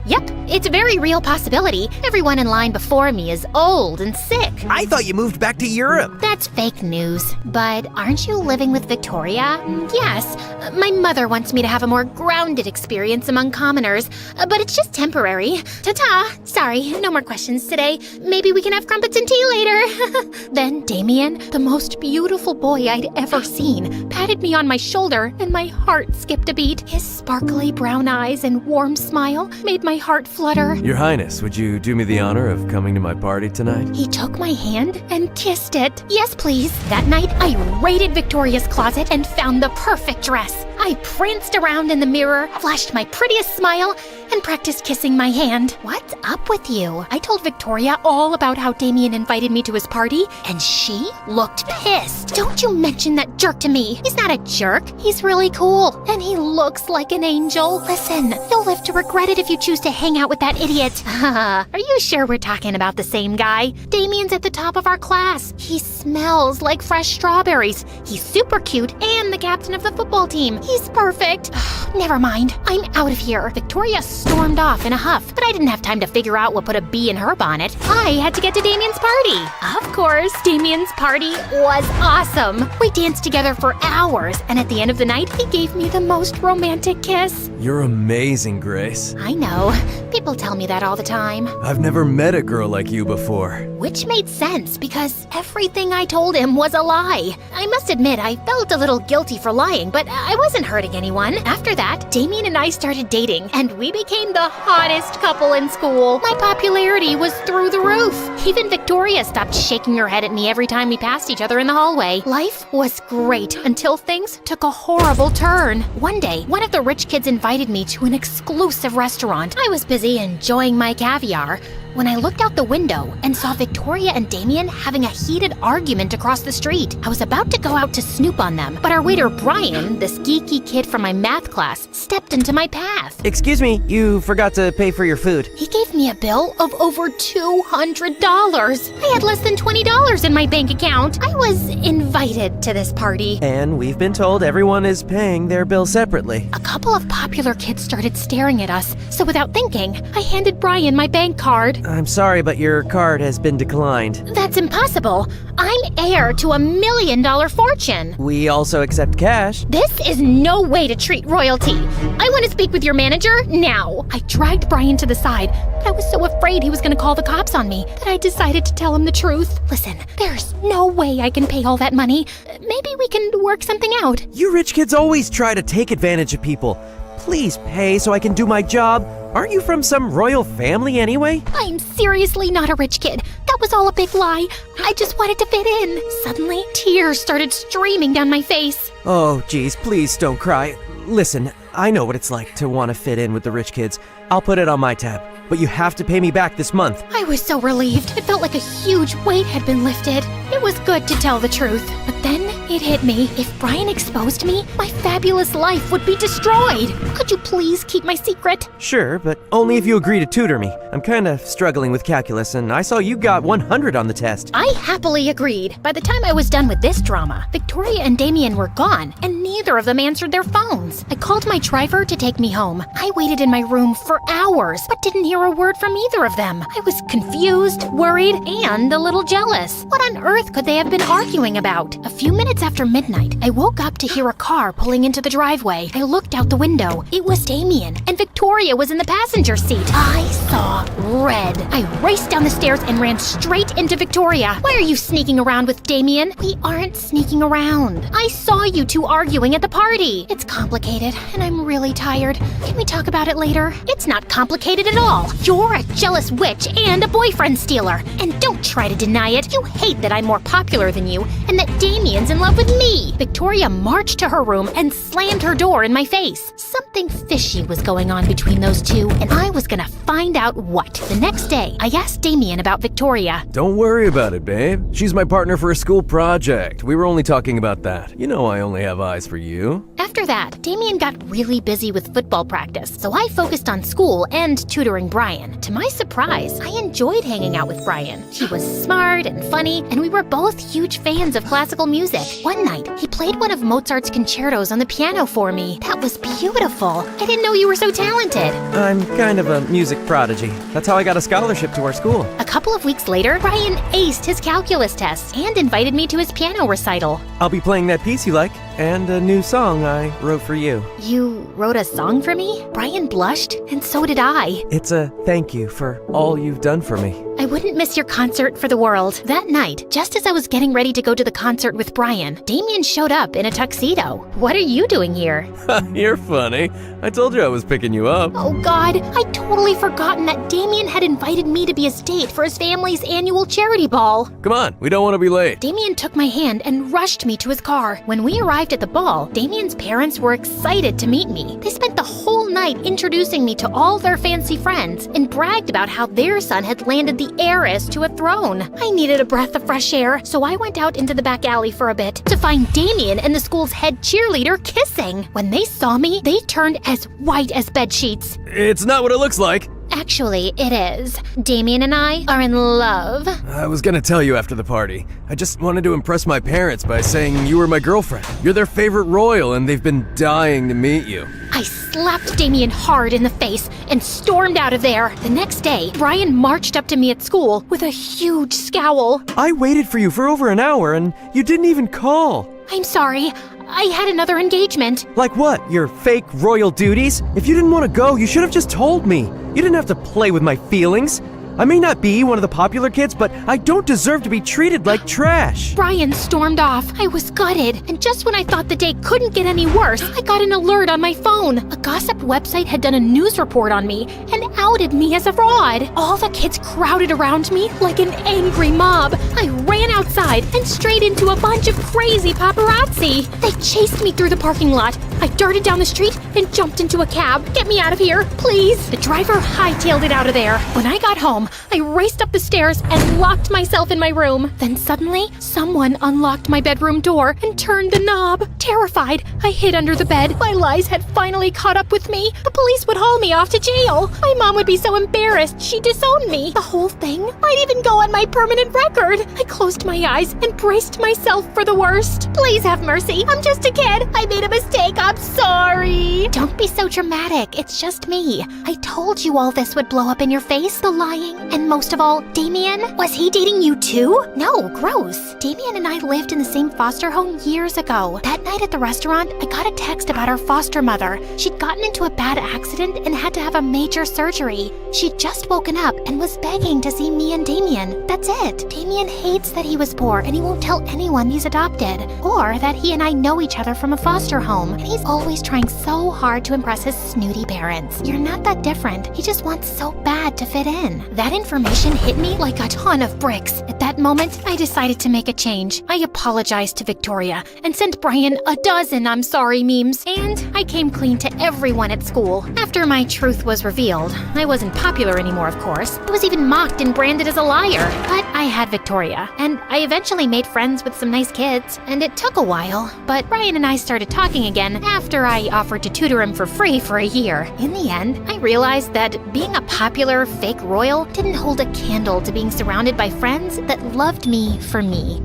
Yep. It's a very real possibility. Everyone in line before me is old and sick. I thought you moved back to Europe. That's fake news. But aren't you living with Victoria? Yes, My mother wants me to have a more grounded experience among commoners, but it's just temporary. Ta-ta! Sorry, no more questions today. Maybe we can have crumpets and tea later. Then Damien, the most beautiful boy I'd ever seen, patted me on my shoulder and my heart skipped a beat. His sparkly brown eyes and warm smile made my heart flutter. Your Highness, would you do me the honor of coming to my party tonight? He took my hand and kissed it. Yes, please. That night, I raided Victoria's closet and found the perfect dress. I pranced around in the mirror, flashed my prettiest smile, and practiced kissing my hand. What's up with you? I told Victoria all about how Damien invited me to his party, and she looked pissed. Don't you mention that jerk to me. He's not a jerk. He's really cool, and he looks like an angel. Listen, you'll live to regret it if you choose to hang out with that idiot. Are you sure we're talking about the same guy? Damien's at the top of our class. He smells like fresh strawberries. He's super cute and the captain of the football team. He's perfect. Never mind. I'm out of here. Victoria stormed off in a huff, but I didn't have time to figure out what put a bee in her bonnet. I had to get to Damien's party. Of course, Damien's party was awesome. We danced together for hours, and at the end of the night, he gave me the most romantic kiss. You're amazing, Grace. I know. People tell me that all the time. I've never met a girl like you before. Which made sense, because everything I told him was a lie. I must admit, I felt a little guilty for lying, but I wasn't hurting anyone. After that, Damien and I started dating, and we became the hottest couple in school. My popularity was through the roof. Even Victoria stopped shaking her head at me every time we passed each other in the hallway. Life was great until things took a horrible turn. One day, one of the rich kids invited me to an exclusive restaurant. I was busy enjoying my caviar when I looked out the window and saw Victoria and Damien having a heated argument across the street. I was about to go out to snoop on them, but our waiter Brian, this geeky kid from my math class, stepped into my path. Excuse me, you forgot to pay for your food. He gave me a bill of over $200. I had less than $20 in my bank account. I was invited to this party. And we've been told everyone is paying their bill separately. A couple of popular kids started staring at us, so without thinking, I handed Brian my bank card. I'm sorry, but your card has been declined. That's impossible. I'm heir to $1 million fortune. We also accept cash. This is no way to treat royalty. I want to speak with your manager now. I dragged Brian to the side, but I was so afraid he was going to call the cops on me that I decided to tell him the truth. Listen, there's no way I can pay all that money. Maybe we can work something out. You rich kids always try to take advantage of people. Please pay so I can do my job. Aren't you from some royal family anyway? I'm seriously not a rich kid. That was all a big lie. I just wanted to fit in. Suddenly, tears started streaming down my face. Oh, geez, please don't cry. Listen, I know what it's like to want to fit in with the rich kids. I'll put it on my tab, but you have to pay me back this month. I was so relieved. It felt like a huge weight had been lifted. It was good to tell the truth. But then it hit me. If Brian exposed me, my fabulous life would be destroyed. Could you please keep my secret? Sure, but only if you agree to tutor me. I'm kind of struggling with calculus, and I saw you got 100 on the test. I happily agreed. By the time I was done with this drama, Victoria and Damien were gone, and neither of them answered their phones. I called my driver to take me home. I waited in my room for hours, but didn't hear a word from either of them. I was confused, worried, and a little jealous. What on earth could they have been arguing about? A few minutes after midnight, I woke up to hear a car pulling into the driveway. I looked out the window. It was Damien, and Victoria was in the passenger seat. I saw red. I raced down the stairs and ran straight into Victoria. Why are you sneaking around with Damien? We aren't sneaking around. I saw you two arguing at the party. It's complicated, and I'm really tired. Can we talk about it later? It's not complicated at all. You're a jealous witch and a boyfriend stealer. And don't try to deny it. You hate that I'm more popular than you and that Damien's in love with me. Victoria marched to her room and slammed her door in my face. Something fishy was going on between those two, and I was gonna find out what. The next day, I asked Damien about Victoria. Don't worry about it, babe. She's my partner for a school project. We were only talking about that. You know I only have eyes for you. After that, Damien got really busy with football practice, so I focused on school and tutoring Brian. To my surprise, I enjoyed hanging out with Brian. He was smart and funny, and we were both huge fans of classical music. One night, he played one of Mozart's concertos on the piano for me. That was beautiful. I didn't know you were so talented. I'm kind of a music prodigy. That's how I got a scholarship to our school. A couple of weeks later, Brian aced his calculus test and invited me to his piano recital. I'll be playing that piece you like. and a new song I wrote for you. You wrote a song for me? Brian blushed, and so did I. It's a thank you for all you've done for me. I wouldn't miss your concert for the world. That night, just as I was getting ready to go to the concert with Brian, Damien showed up in a tuxedo. What are you doing here? You're funny. I told you I was picking you up. Oh God, I'd totally forgotten that Damien had invited me to be his date for his family's annual charity ball. Come on, we don't want to be late. Damien took my hand and rushed me to his car. When we arrived at the ball, Damien's parents were excited to meet me. They spent the whole night introducing me to all their fancy friends and bragged about how their son had landed the heiress to a throne. I needed a breath of fresh air, so I went out into the back alley for a bit to find Damien and the school's head cheerleader kissing. When they saw me, they turned as white as bedsheets. It's not what it looks like. Actually, it is. Damien and I are in love. I was gonna tell you after the party. I just wanted to impress my parents by saying you were my girlfriend. You're their favorite royal, and they've been dying to meet you. I slapped Damien hard in the face and stormed out of there. The next day, Brian marched up to me at school with a huge scowl. I waited for you for over an hour, and you didn't even call. I'm sorry. I had another engagement. Like what? Your fake royal duties? If you didn't want to go, you should have just told me. You didn't have to play with my feelings. I may not be one of the popular kids, but I don't deserve to be treated like trash. Brian stormed off. I was gutted, and just when I thought the day couldn't get any worse, I got an alert on my phone. A gossip website had done a news report on me and outed me as a fraud. All the kids crowded around me like an angry mob. I ran outside and straight into a bunch of crazy paparazzi. They chased me through the parking lot. I darted down the street and jumped into a cab. Get me out of here, please. The driver hightailed it out of there. When I got home, I raced up the stairs and locked myself in my room. Then suddenly, someone unlocked my bedroom door and turned the knob. Terrified, I hid under the bed. My lies had finally caught up with me. The police would haul me off to jail. My mom would be so embarrassed she'd disown me. The whole thing might even go on my permanent record. I closed my eyes and braced myself for the worst. Please have mercy. I'm just a kid. I made a mistake. I'm sorry. Don't be so dramatic. It's just me. I told you all this would blow up in your face. The lying. And most of all, Damien? Was he dating you too? No, gross. Damien and I lived in the same foster home years ago. That night at the restaurant, I got a text about our foster mother. She'd gotten into a bad accident and had to have a major surgery. She'd just woken up and was begging to see me and Damien. That's it. Damien hates that he was poor and he won't tell anyone he's adopted. Or that he and I know each other from a foster home. And he's always trying so hard to impress his snooty parents. You're not that different. He just wants so bad to fit in. That information hit me like a ton of bricks. At that moment, I decided to make a change. I apologized to Victoria and sent Brian a dozen I'm sorry memes. And I came clean to everyone at school. After my truth was revealed, I wasn't popular anymore, of course. I was even mocked and branded as a liar. But I had Victoria, and I eventually made friends with some nice kids. And it took a while, but Brian and I started talking again after I offered to tutor him for free for a year. In the end, I realized that being a popular fake royal didn't hold a candle to being surrounded by friends that loved me for me.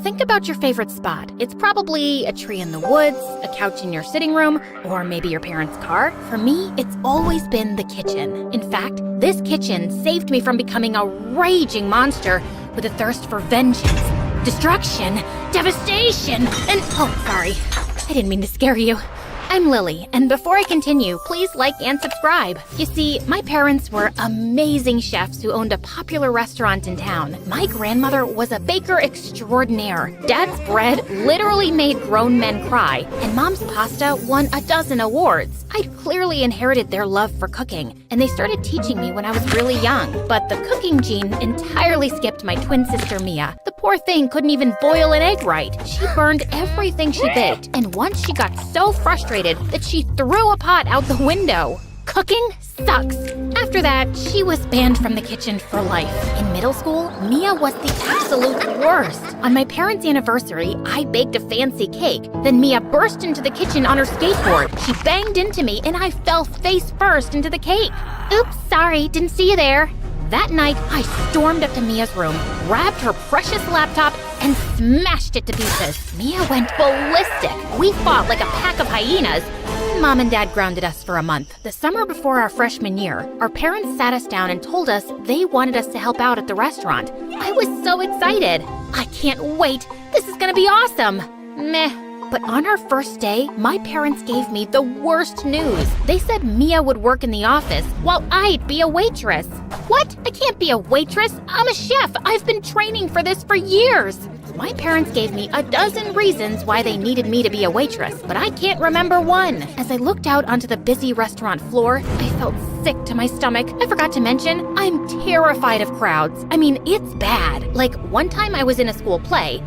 Think about your favorite spot. It's probably a tree in the woods, a couch in your sitting room, or maybe your parents' car. For me, it's always been the kitchen. In fact, this kitchen saved me from becoming a raging monster with a thirst for vengeance, destruction, devastation, and sorry. I didn't mean to scare you. I'm Lily, and before I continue, please like and subscribe. You see, my parents were amazing chefs who owned a popular restaurant in town. My grandmother was a baker extraordinaire. Dad's bread literally made grown men cry, and Mom's pasta won a dozen awards. I'd clearly inherited their love for cooking, and they started teaching me when I was really young. But the cooking gene entirely skipped my twin sister Mia. The poor thing couldn't even boil an egg right. She burned everything she baked, and once she got so frustrated that she threw a pot out the window. Cooking sucks. After that, she was banned from the kitchen for life. In middle school, Mia was the absolute worst. On my parents' anniversary, I baked a fancy cake. Then Mia burst into the kitchen on her skateboard. She banged into me and I fell face first into the cake. Oops, sorry, didn't see you there. That night, I stormed up to Mia's room, grabbed her precious laptop, and smashed it to pieces. Mia went ballistic. We fought like a pack of hyenas. mom and dad grounded us for a month. The summer before our freshman year, our parents sat us down and told us they wanted us to help out at the restaurant. I was so excited. I can't wait. This is gonna be awesome. Meh. But on our first day, my parents gave me the worst news. They said Mia would work in the office while I'd be a waitress. What? I can't be a waitress. I'm a chef. I've been training for this for years. My parents gave me a dozen reasons why they needed me to be a waitress, but I can't remember one. As I looked out onto the busy restaurant floor, I felt sick to my stomach. I forgot to mention, I'm terrified of crowds. I mean, it's bad. Like, one time I was in a school play.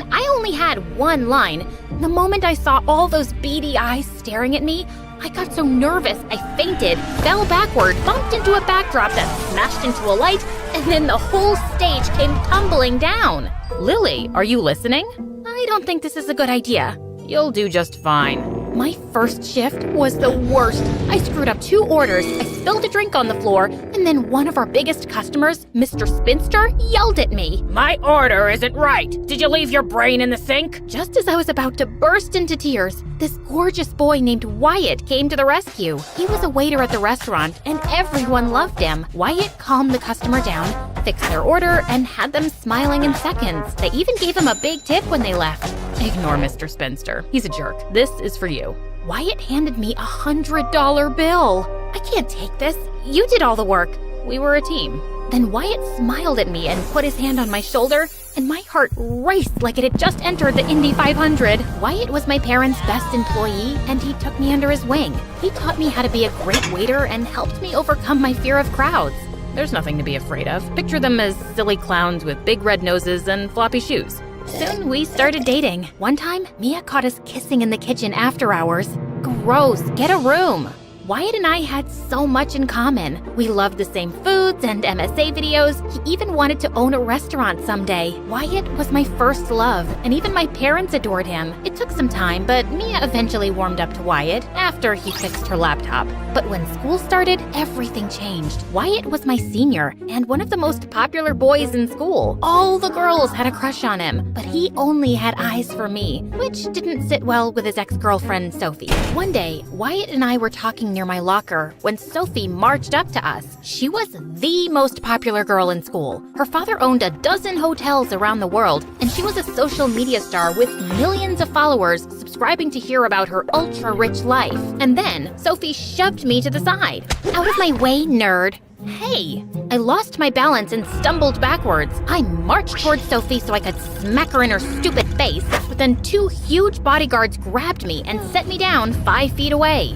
I only had one line. The moment I saw all those beady eyes staring at me, I got so nervous I fainted, fell backward, bumped into a backdrop that smashed into a light, and then the whole stage came tumbling down. Lily, are you listening? I don't think this is a good idea. You'll do just fine. My first shift was the worst. I screwed up 2 orders, I spilled a drink on the floor, and then one of our biggest customers, Mr. Spinster, yelled at me. My order isn't right. Did you leave your brain in the sink? Just as I was about to burst into tears, this gorgeous boy named Wyatt came to the rescue. He was a waiter at the restaurant, and everyone loved him. Wyatt calmed the customer down, fixed their order, and had them smiling in seconds. They even gave him a big tip when they left. Ignore Mr. Spinster. He's a jerk. This is for you. Wyatt handed me a $100 bill. I can't take this. You did all the work. We were a team. Then Wyatt smiled at me and put his hand on my shoulder, and my heart raced like it had just entered the Indy 500. Wyatt was my parents' best employee, and he took me under his wing. He taught me how to be a great waiter and helped me overcome my fear of crowds. There's nothing to be afraid of. Picture them as silly clowns with big red noses and floppy shoes. Soon we started dating. One time, Mia caught us kissing in the kitchen after hours. Gross, get a room. Wyatt and I had so much in common. We loved the same foods and MSA videos. He even wanted to own a restaurant someday. Wyatt was my first love, and even my parents adored him. It took some time, but Mia eventually warmed up to Wyatt after he fixed her laptop. But when school started, everything changed. Wyatt was my senior and one of the most popular boys in school. All the girls had a crush on him, but he only had eyes for me, which didn't sit well with his ex-girlfriend, Sophie. One day, Wyatt and I were talking near my locker when Sophie marched up to us. She was the most popular girl in school. Her father owned a dozen hotels around the world, and she was a social media star with millions of followers subscribing to hear about her ultra-rich life. And then Sophie shoved me to the side. Out of my way, nerd. Hey! I lost my balance and stumbled backwards. I marched towards Sophie so I could smack her in her stupid face, but then 2 huge bodyguards grabbed me and set me down 5 feet away.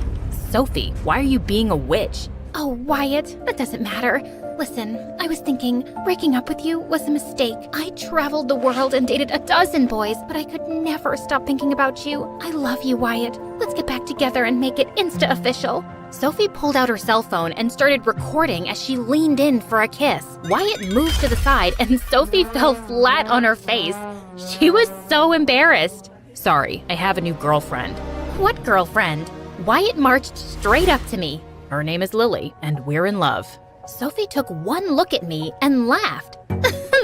Sophie, why are you being a witch? Oh, Wyatt, that doesn't matter. Listen, I was thinking, breaking up with you was a mistake. I traveled the world and dated a dozen boys, but I could never stop thinking about you. I love you, Wyatt. Let's get back together and make it insta-official. Sophie pulled out her cell phone and started recording as she leaned in for a kiss. Wyatt moved to the side and Sophie fell flat on her face. She was so embarrassed. Sorry, I have a new girlfriend. What girlfriend? Wyatt marched straight up to me. Her name is Lily, and we're in love. Sophie took one look at me and laughed.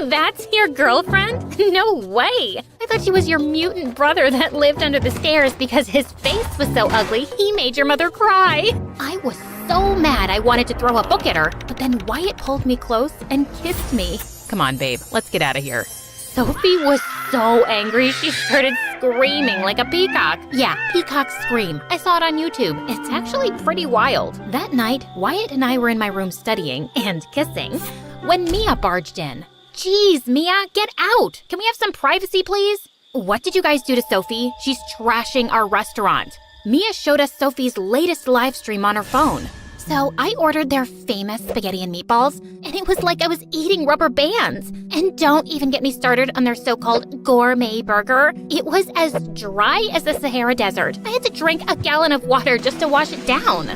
That's your girlfriend? No way! I thought she was your mutant brother that lived under the stairs because his face was so ugly he made your mother cry. I was so mad I wanted to throw a book at her, but then Wyatt pulled me close and kissed me. Come on, babe, let's get out of here. Sophie was so angry she started screaming like a peacock. Yeah, peacock scream. I saw it on YouTube. It's actually pretty wild. That night, Wyatt and I were in my room studying and kissing when Mia barged in. Jeez, Mia, get out! Can we have some privacy, please? What did you guys do to Sophie? She's trashing our restaurant. Mia showed us Sophie's latest live stream on her phone. So I ordered their famous spaghetti and meatballs, and it was like I was eating rubber bands. And don't even get me started on their so-called gourmet burger. It was as dry as the Sahara Desert. I had to drink a gallon of water just to wash it down.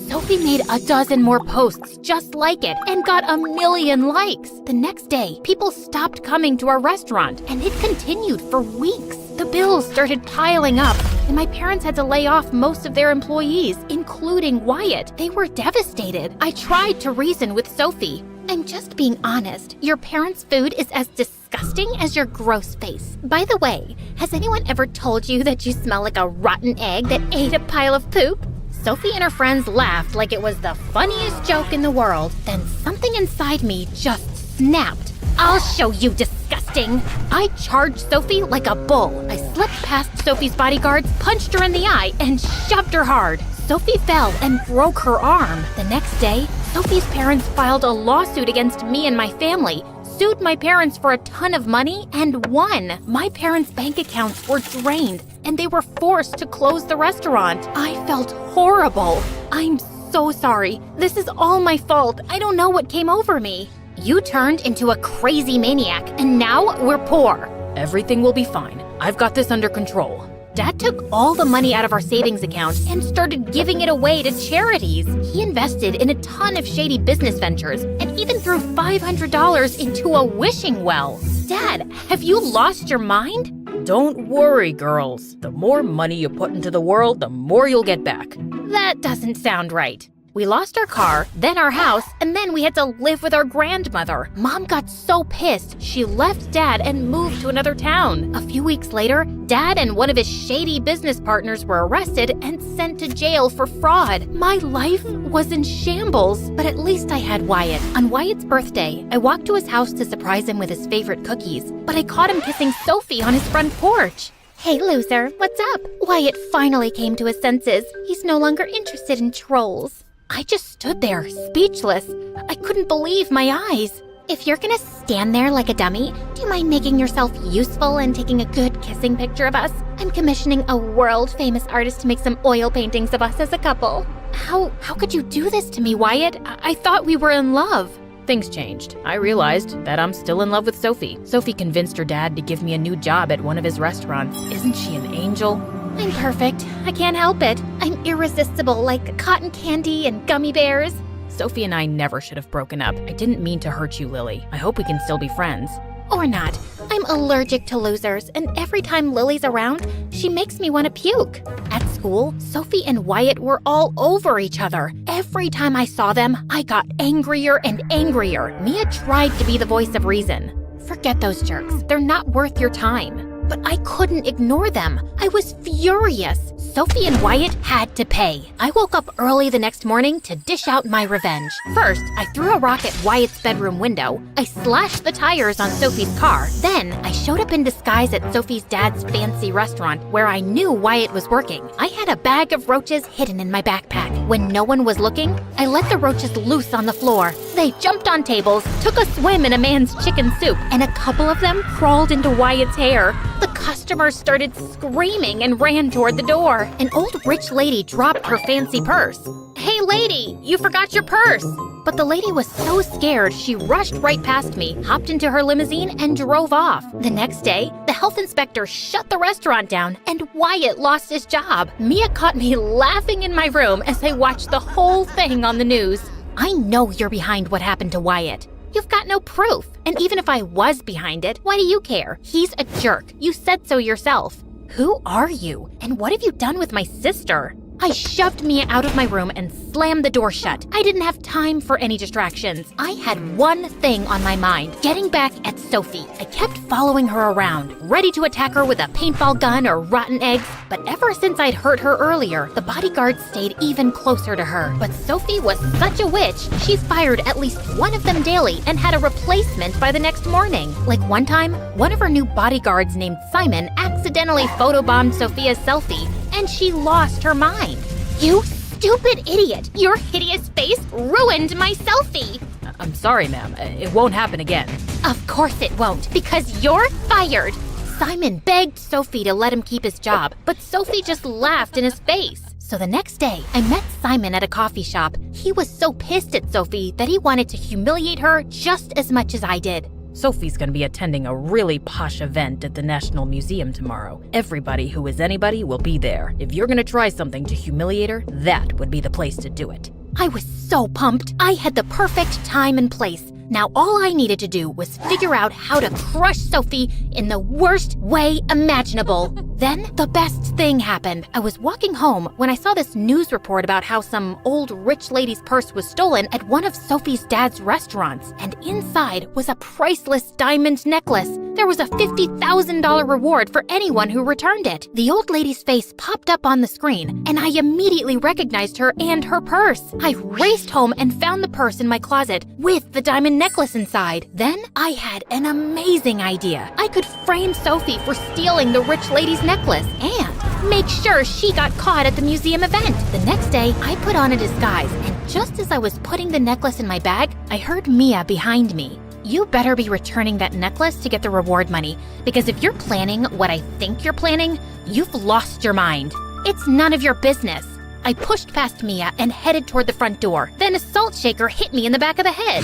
Sophie made a dozen more posts just like it and got 1 million likes. The next day, people stopped coming to our restaurant, and it continued for weeks. The bills started piling up, and my parents had to lay off most of their employees, including Wyatt. They were devastated. I tried to reason with Sophie. I'm just being honest. Your parents' food is as disgusting as your gross face. By the way, has anyone ever told you that you smell like a rotten egg that ate a pile of poop? Sophie and her friends laughed like it was the funniest joke in the world. Then something inside me just snapped. I'll show you, disgusting! I charged Sophie like a bull. I slipped past Sophie's bodyguards, punched her in the eye, and shoved her hard. Sophie fell and broke her arm. The next day, Sophie's parents filed a lawsuit against me and my family, sued my parents for a ton of money, and won. My parents' bank accounts were drained, and they were forced to close the restaurant. I felt horrible. I'm so sorry. This is all my fault. I don't know what came over me. You turned into a crazy maniac, and now we're poor. Everything will be fine. I've got this under control. Dad took all the money out of our savings account and started giving it away to charities. He invested in a ton of shady business ventures and even threw $500 into a wishing well. Dad, have you lost your mind? Don't worry, girls. The more money you put into the world, the more you'll get back. That doesn't sound right. We lost our car, then our house, and then we had to live with our grandmother. Mom got so pissed, she left Dad and moved to another town. A few weeks later, Dad and one of his shady business partners were arrested and sent to jail for fraud. My life was in shambles, but at least I had Wyatt. On Wyatt's birthday, I walked to his house to surprise him with his favorite cookies, but I caught him kissing Sophie on his front porch. Hey, loser, what's up? Wyatt finally came to his senses. He's no longer interested in trolls. I just stood there, speechless. I couldn't believe my eyes. If you're gonna stand there like a dummy, do you mind making yourself useful and taking a good kissing picture of us? I'm commissioning a world-famous artist to make some oil paintings of us as a couple. How could you do this to me, Wyatt? I thought we were in love. Things changed. I realized that I'm still in love with Sophie. Sophie convinced her dad to give me a new job at one of his restaurants. Isn't she an angel? I'm perfect. I can't help it. I'm irresistible, like cotton candy and gummy bears. Sophie and I never should have broken up. I didn't mean to hurt you, Lily. I hope we can still be friends. Or not. I'm allergic to losers, and every time Lily's around, she makes me want to puke. At school, Sophie and Wyatt were all over each other. Every time I saw them, I got angrier and angrier. Mia tried to be the voice of reason. Forget those jerks. They're not worth your time. But I couldn't ignore them. I was furious. Sophie and Wyatt had to pay. I woke up early the next morning to dish out my revenge. First, I threw a rock at Wyatt's bedroom window. I slashed the tires on Sophie's car. Then, I showed up in disguise at Sophie's dad's fancy restaurant where I knew Wyatt was working. I had a bag of roaches hidden in my backpack. When no one was looking, I let the roaches loose on the floor. They jumped on tables, took a swim in a man's chicken soup, and a couple of them crawled into Wyatt's hair. The customers started screaming and ran toward the door. An old rich lady dropped her fancy purse. Hey lady, you forgot your purse! But the lady was so scared, she rushed right past me, hopped into her limousine, and drove off. The next day, the health inspector shut the restaurant down, and Wyatt lost his job. Mia caught me laughing in my room as I watched the whole thing on the news. I know you're behind what happened to Wyatt. You've got no proof. And even if I was behind it, why do you care? He's a jerk. You said so yourself. Who are you? And what have you done with my sister? I shoved Mia out of my room and slammed the door shut. I didn't have time for any distractions. I had one thing on my mind, getting back at Sophie. I kept following her around, ready to attack her with a paintball gun or rotten eggs. But ever since I'd hurt her earlier, the bodyguards stayed even closer to her. But Sophie was such a witch, she fired at least one of them daily and had a replacement by the next morning. Like one time, one of her new bodyguards named Simon accidentally photobombed Sophia's selfie, and she lost her mind. You stupid idiot! Your hideous face ruined my selfie! I'm sorry, ma'am. It won't happen again. Of course it won't, because you're fired! Simon begged Sophie to let him keep his job, but Sophie just laughed in his face. So the next day, I met Simon at a coffee shop. He was so pissed at Sophie that he wanted to humiliate her just as much as I did. Sophie's gonna be attending a really posh event at the National Museum tomorrow. Everybody who is anybody will be there. If you're gonna try something to humiliate her, that would be the place to do it. I was so pumped. I had the perfect time and place. Now all I needed to do was figure out how to crush Sophie in the worst way imaginable. Then the best thing happened. I was walking home when I saw this news report about how some old rich lady's purse was stolen at one of Sophie's dad's restaurants. And inside was a priceless diamond necklace There was a $50,000 reward for anyone who returned it. The old lady's face popped up on the screen, and I immediately recognized her and her purse. I raced home and found the purse in my closet with the diamond necklace inside. Then I had an amazing idea. I could frame Sophie for stealing the rich lady's necklace and make sure she got caught at the museum event. The next day, I put on a disguise, and just as I was putting the necklace in my bag, I heard Mia behind me. You better be returning that necklace to get the reward money, because if you're planning what I think you're planning, you've lost your mind. It's none of your business. I pushed past Mia and headed toward the front door. Then a salt shaker hit me in the back of the head.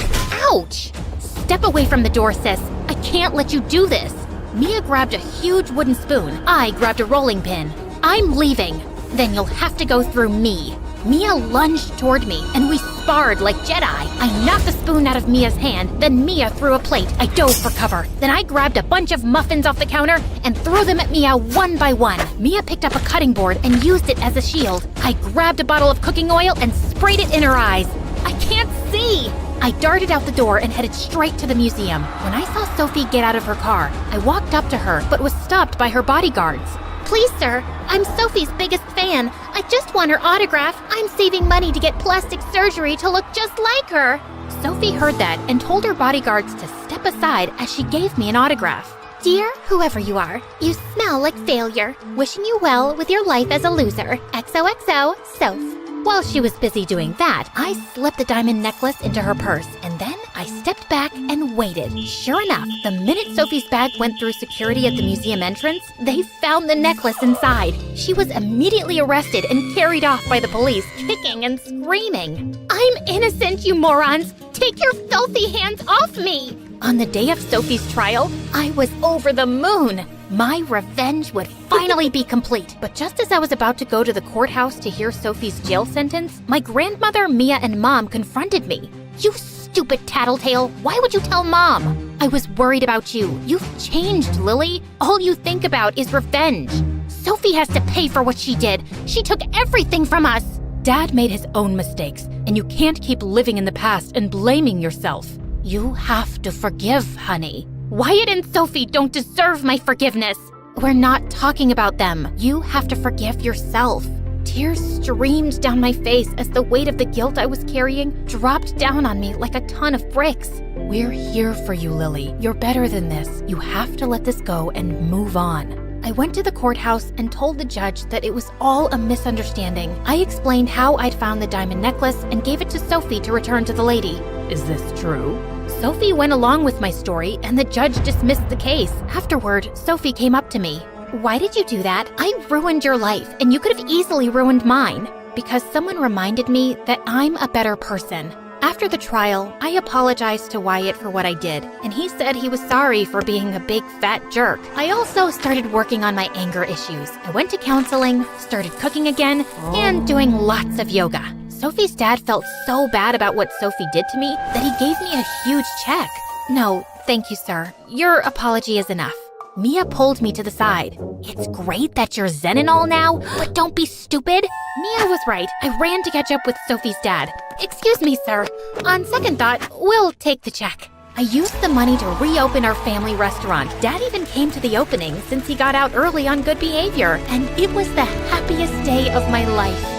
Ouch! Step away from the door, sis. I can't let you do this. Mia grabbed a huge wooden spoon. I grabbed a rolling pin. I'm leaving. Then you'll have to go through me. Mia lunged toward me, and we sparred like Jedi. I knocked the spoon out of Mia's hand, then Mia threw a plate. I dove for cover. Then I grabbed a bunch of muffins off the counter and threw them at Mia one by one. Mia picked up a cutting board and used it as a shield. I grabbed a bottle of cooking oil and sprayed it in her eyes. I can't see! I darted out the door and headed straight to the museum. When I saw Sophie get out of her car, I walked up to her, but was stopped by her bodyguards. Please, sir, I'm Sophie's biggest fan. I just want her autograph. I'm saving money to get plastic surgery to look just like her. Sophie heard that and told her bodyguards to step aside as she gave me an autograph. Dear whoever you are, you smell like failure. Wishing you well with your life as a loser. XOXO, Soph. While she was busy doing that, I slipped the diamond necklace into her purse, and then I stepped back and waited. Sure enough, the minute Sophie's bag went through security at the museum entrance, they found the necklace inside. She was immediately arrested and carried off by the police, kicking and screaming. I'm innocent, you morons! Take your filthy hands off me! On the day of Sophie's trial, I was over the moon. My revenge would finally be complete. But just as I was about to go to the courthouse to hear Sophie's jail sentence, my grandmother, Mia, and Mom confronted me. You stupid tattletale, why would you tell Mom? I was worried about you. You've changed, Lily. All you think about is revenge. Sophie has to pay for what she did. She took everything from us. Dad made his own mistakes, and you can't keep living in the past and blaming yourself. You have to forgive, honey. Wyatt and Sophie don't deserve my forgiveness. We're not talking about them. You have to forgive yourself. Tears streamed down my face as the weight of the guilt I was carrying dropped down on me like a ton of bricks. We're here for you, Lily. You're better than this. You have to let this go and move on. I went to the courthouse and told the judge that it was all a misunderstanding. I explained how I'd found the diamond necklace and gave it to Sophie to return to the lady. Is this true? Sophie went along with my story, and the judge dismissed the case. Afterward, Sophie came up to me. Why did you do that? I ruined your life, and you could have easily ruined mine. Because someone reminded me that I'm a better person. After the trial, I apologized to Wyatt for what I did, and he said he was sorry for being a big fat jerk. I also started working on my anger issues. I went to counseling, started cooking again, and doing lots of yoga. Sophie's dad felt so bad about what Sophie did to me that he gave me a huge check. No, thank you, sir. Your apology is enough. Mia pulled me to the side. It's great that you're zen and all now, but don't be stupid. Mia was right. I ran to catch up with Sophie's dad. Excuse me, sir. On second thought, we'll take the check. I used the money to reopen our family restaurant. Dad even came to the opening since he got out early on good behavior, and it was the happiest day of my life.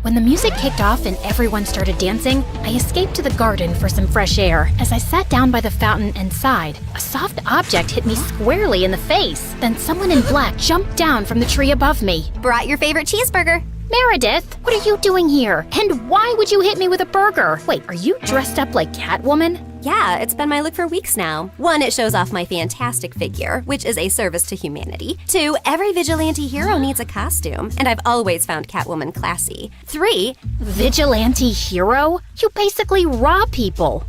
When the music kicked off and everyone started dancing, I escaped to the garden for some fresh air. As I sat down by the fountain and sighed, a soft object hit me squarely in the face. Then someone in black jumped down from the tree above me. Brought your favorite cheeseburger. Meredith, what are you doing here? And why would you hit me with a burger? Wait, are you dressed up like Catwoman? Yeah, it's been my look for weeks now. 1, it shows off my fantastic figure, which is a service to humanity. 2, every vigilante hero needs a costume, and I've always found Catwoman classy. 3, vigilante hero? You basically rob people.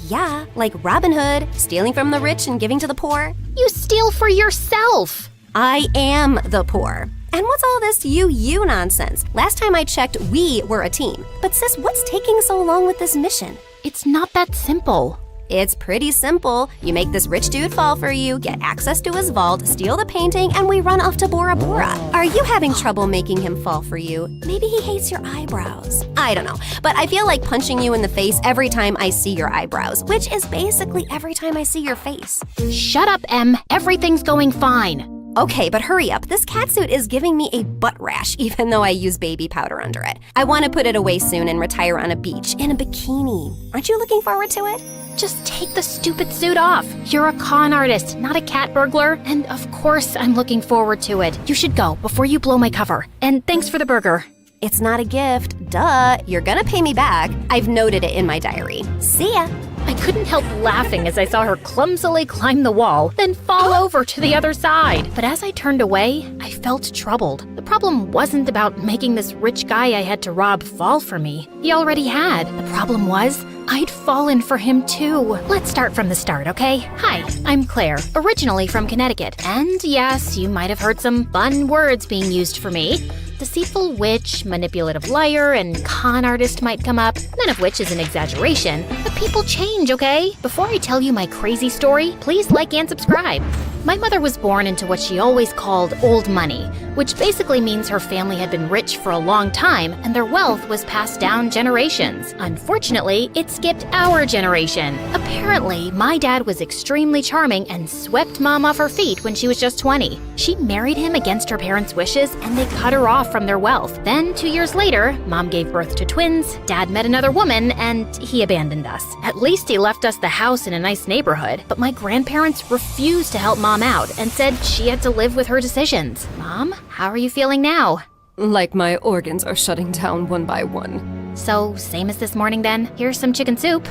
Yeah, like Robin Hood, stealing from the rich and giving to the poor. You steal for yourself. I am the poor. And what's all this you nonsense? Last time I checked, we were a team. But sis, what's taking so long with this mission? It's not that simple. It's pretty simple. You make this rich dude fall for you, get access to his vault, steal the painting, and we run off to Bora Bora. Are you having trouble making him fall for you? Maybe he hates your eyebrows. I don't know, but I feel like punching you in the face every time I see your eyebrows, which is basically every time I see your face. Shut up, Em. Everything's going fine. Okay, but hurry up. This catsuit is giving me a butt rash, even though I use baby powder under it. I want to put it away soon and retire on a beach in a bikini. Aren't you looking forward to it? Just take the stupid suit off. You're a con artist, not a cat burglar. And of course, I'm looking forward to it. You should go before you blow my cover. And thanks for the burger. It's not a gift. Duh. You're gonna pay me back. I've noted it in my diary. See ya. I couldn't help laughing as I saw her clumsily climb the wall, then fall over to the other side. But as I turned away, I felt troubled. The problem wasn't about making this rich guy I had to rob fall for me. He already had. The problem was, I'd fallen for him too. Let's start from the start, okay? Hi, I'm Claire, originally from Connecticut. And yes, you might have heard some fun words being used for me. Deceitful witch, manipulative liar, and con artist might come up, none of which is an exaggeration. But people change, okay? Before I tell you my crazy story, please like and subscribe. My mother was born into what she always called old money, which basically means her family had been rich for a long time and their wealth was passed down generations. Unfortunately, it skipped our generation. Apparently, my dad was extremely charming and swept Mom off her feet when she was just 20. She married him against her parents' wishes and they cut her off from their wealth. Then, 2 years later, Mom gave birth to twins, Dad met another woman, and he abandoned us. At least he left us the house in a nice neighborhood, but my grandparents refused to help Mom out and said she had to live with her decisions. Mom, how are you feeling now? Like my organs are shutting down one by one. So, same as this morning then? Here's some chicken soup.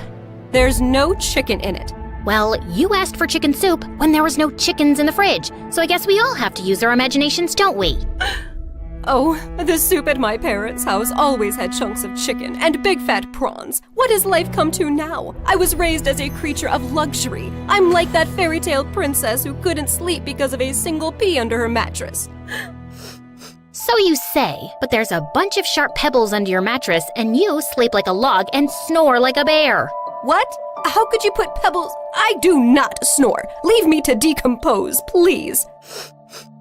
There's no chicken in it. Well, you asked for chicken soup when there was no chickens in the fridge, so I guess we all have to use our imaginations, don't we? Oh, the soup at my parents' house always had chunks of chicken and big fat prawns. What has life come to now? I was raised as a creature of luxury. I'm like that fairy tale princess who couldn't sleep because of a single pea under her mattress. So you say, but there's a bunch of sharp pebbles under your mattress and you sleep like a log and snore like a bear. What? How could you put pebbles? I do not snore. Leave me to decompose, please.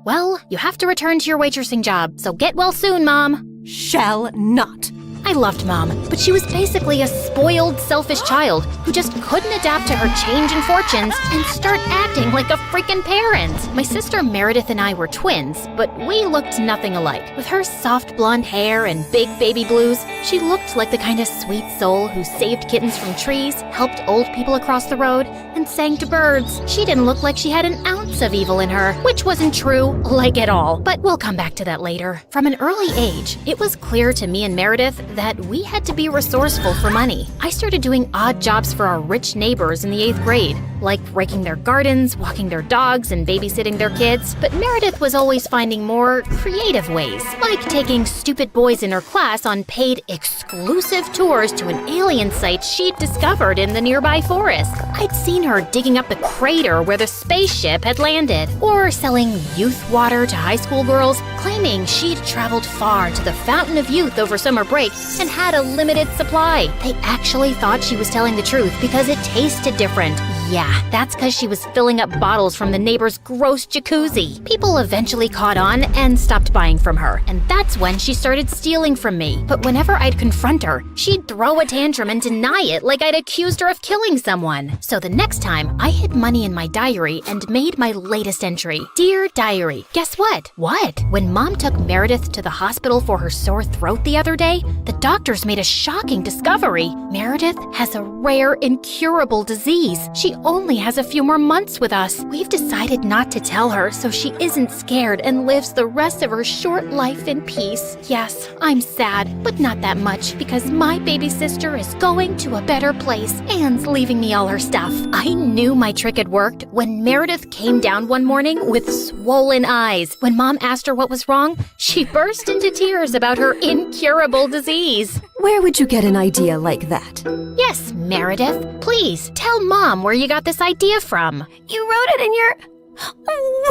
Well, you have to return to your waitressing job, so get well soon, Mom. Shall not. I loved Mom, but she was basically a spoiled, selfish child who just couldn't adapt to her change in fortunes and start acting like a freaking parent. My sister Meredith and I were twins, but we looked nothing alike. With her soft blonde hair and big baby blues, she looked like the kind of sweet soul who saved kittens from trees, helped old people across the road, and sang to birds. She didn't look like she had an ounce of evil in her, which wasn't true, like at all. But we'll come back to that later. From an early age, it was clear to me and Meredith that we had to be resourceful for money. I started doing odd jobs for our rich neighbors in the 8th grade, like raking their gardens, walking their dogs, and babysitting their kids. But Meredith was always finding more creative ways, like taking stupid boys in her class on paid exclusive tours to an alien site she'd discovered in the nearby forest. I'd seen her digging up the crater where the spaceship had landed, or selling youth water to high school girls, claiming she'd traveled far to the Fountain of Youth over summer break and had a limited supply. They actually thought she was telling the truth because it tasted different. Yeah, that's because she was filling up bottles from the neighbor's gross jacuzzi. People eventually caught on and stopped buying from her, and that's when she started stealing from me. But whenever I'd confront her, she'd throw a tantrum and deny it like I'd accused her of killing someone. So the next time, I hid money in my diary and made my latest entry. Dear Diary, guess what? What? When Mom took Meredith to the hospital for her sore throat the other day, the doctors made a shocking discovery. Meredith has a rare, incurable disease. She only has a few more months with us. We've decided not to tell her so she isn't scared and lives the rest of her short life in peace. Yes, I'm sad, but not that much because my baby sister is going to a better place and leaving me all her stuff. I knew my trick had worked when Meredith came down one morning with swollen eyes. When Mom asked her what was wrong, she burst into tears about her incurable disease. Where would you get an idea like that? Yes, Meredith. Please, tell Mom where you got this idea from. You wrote it in your...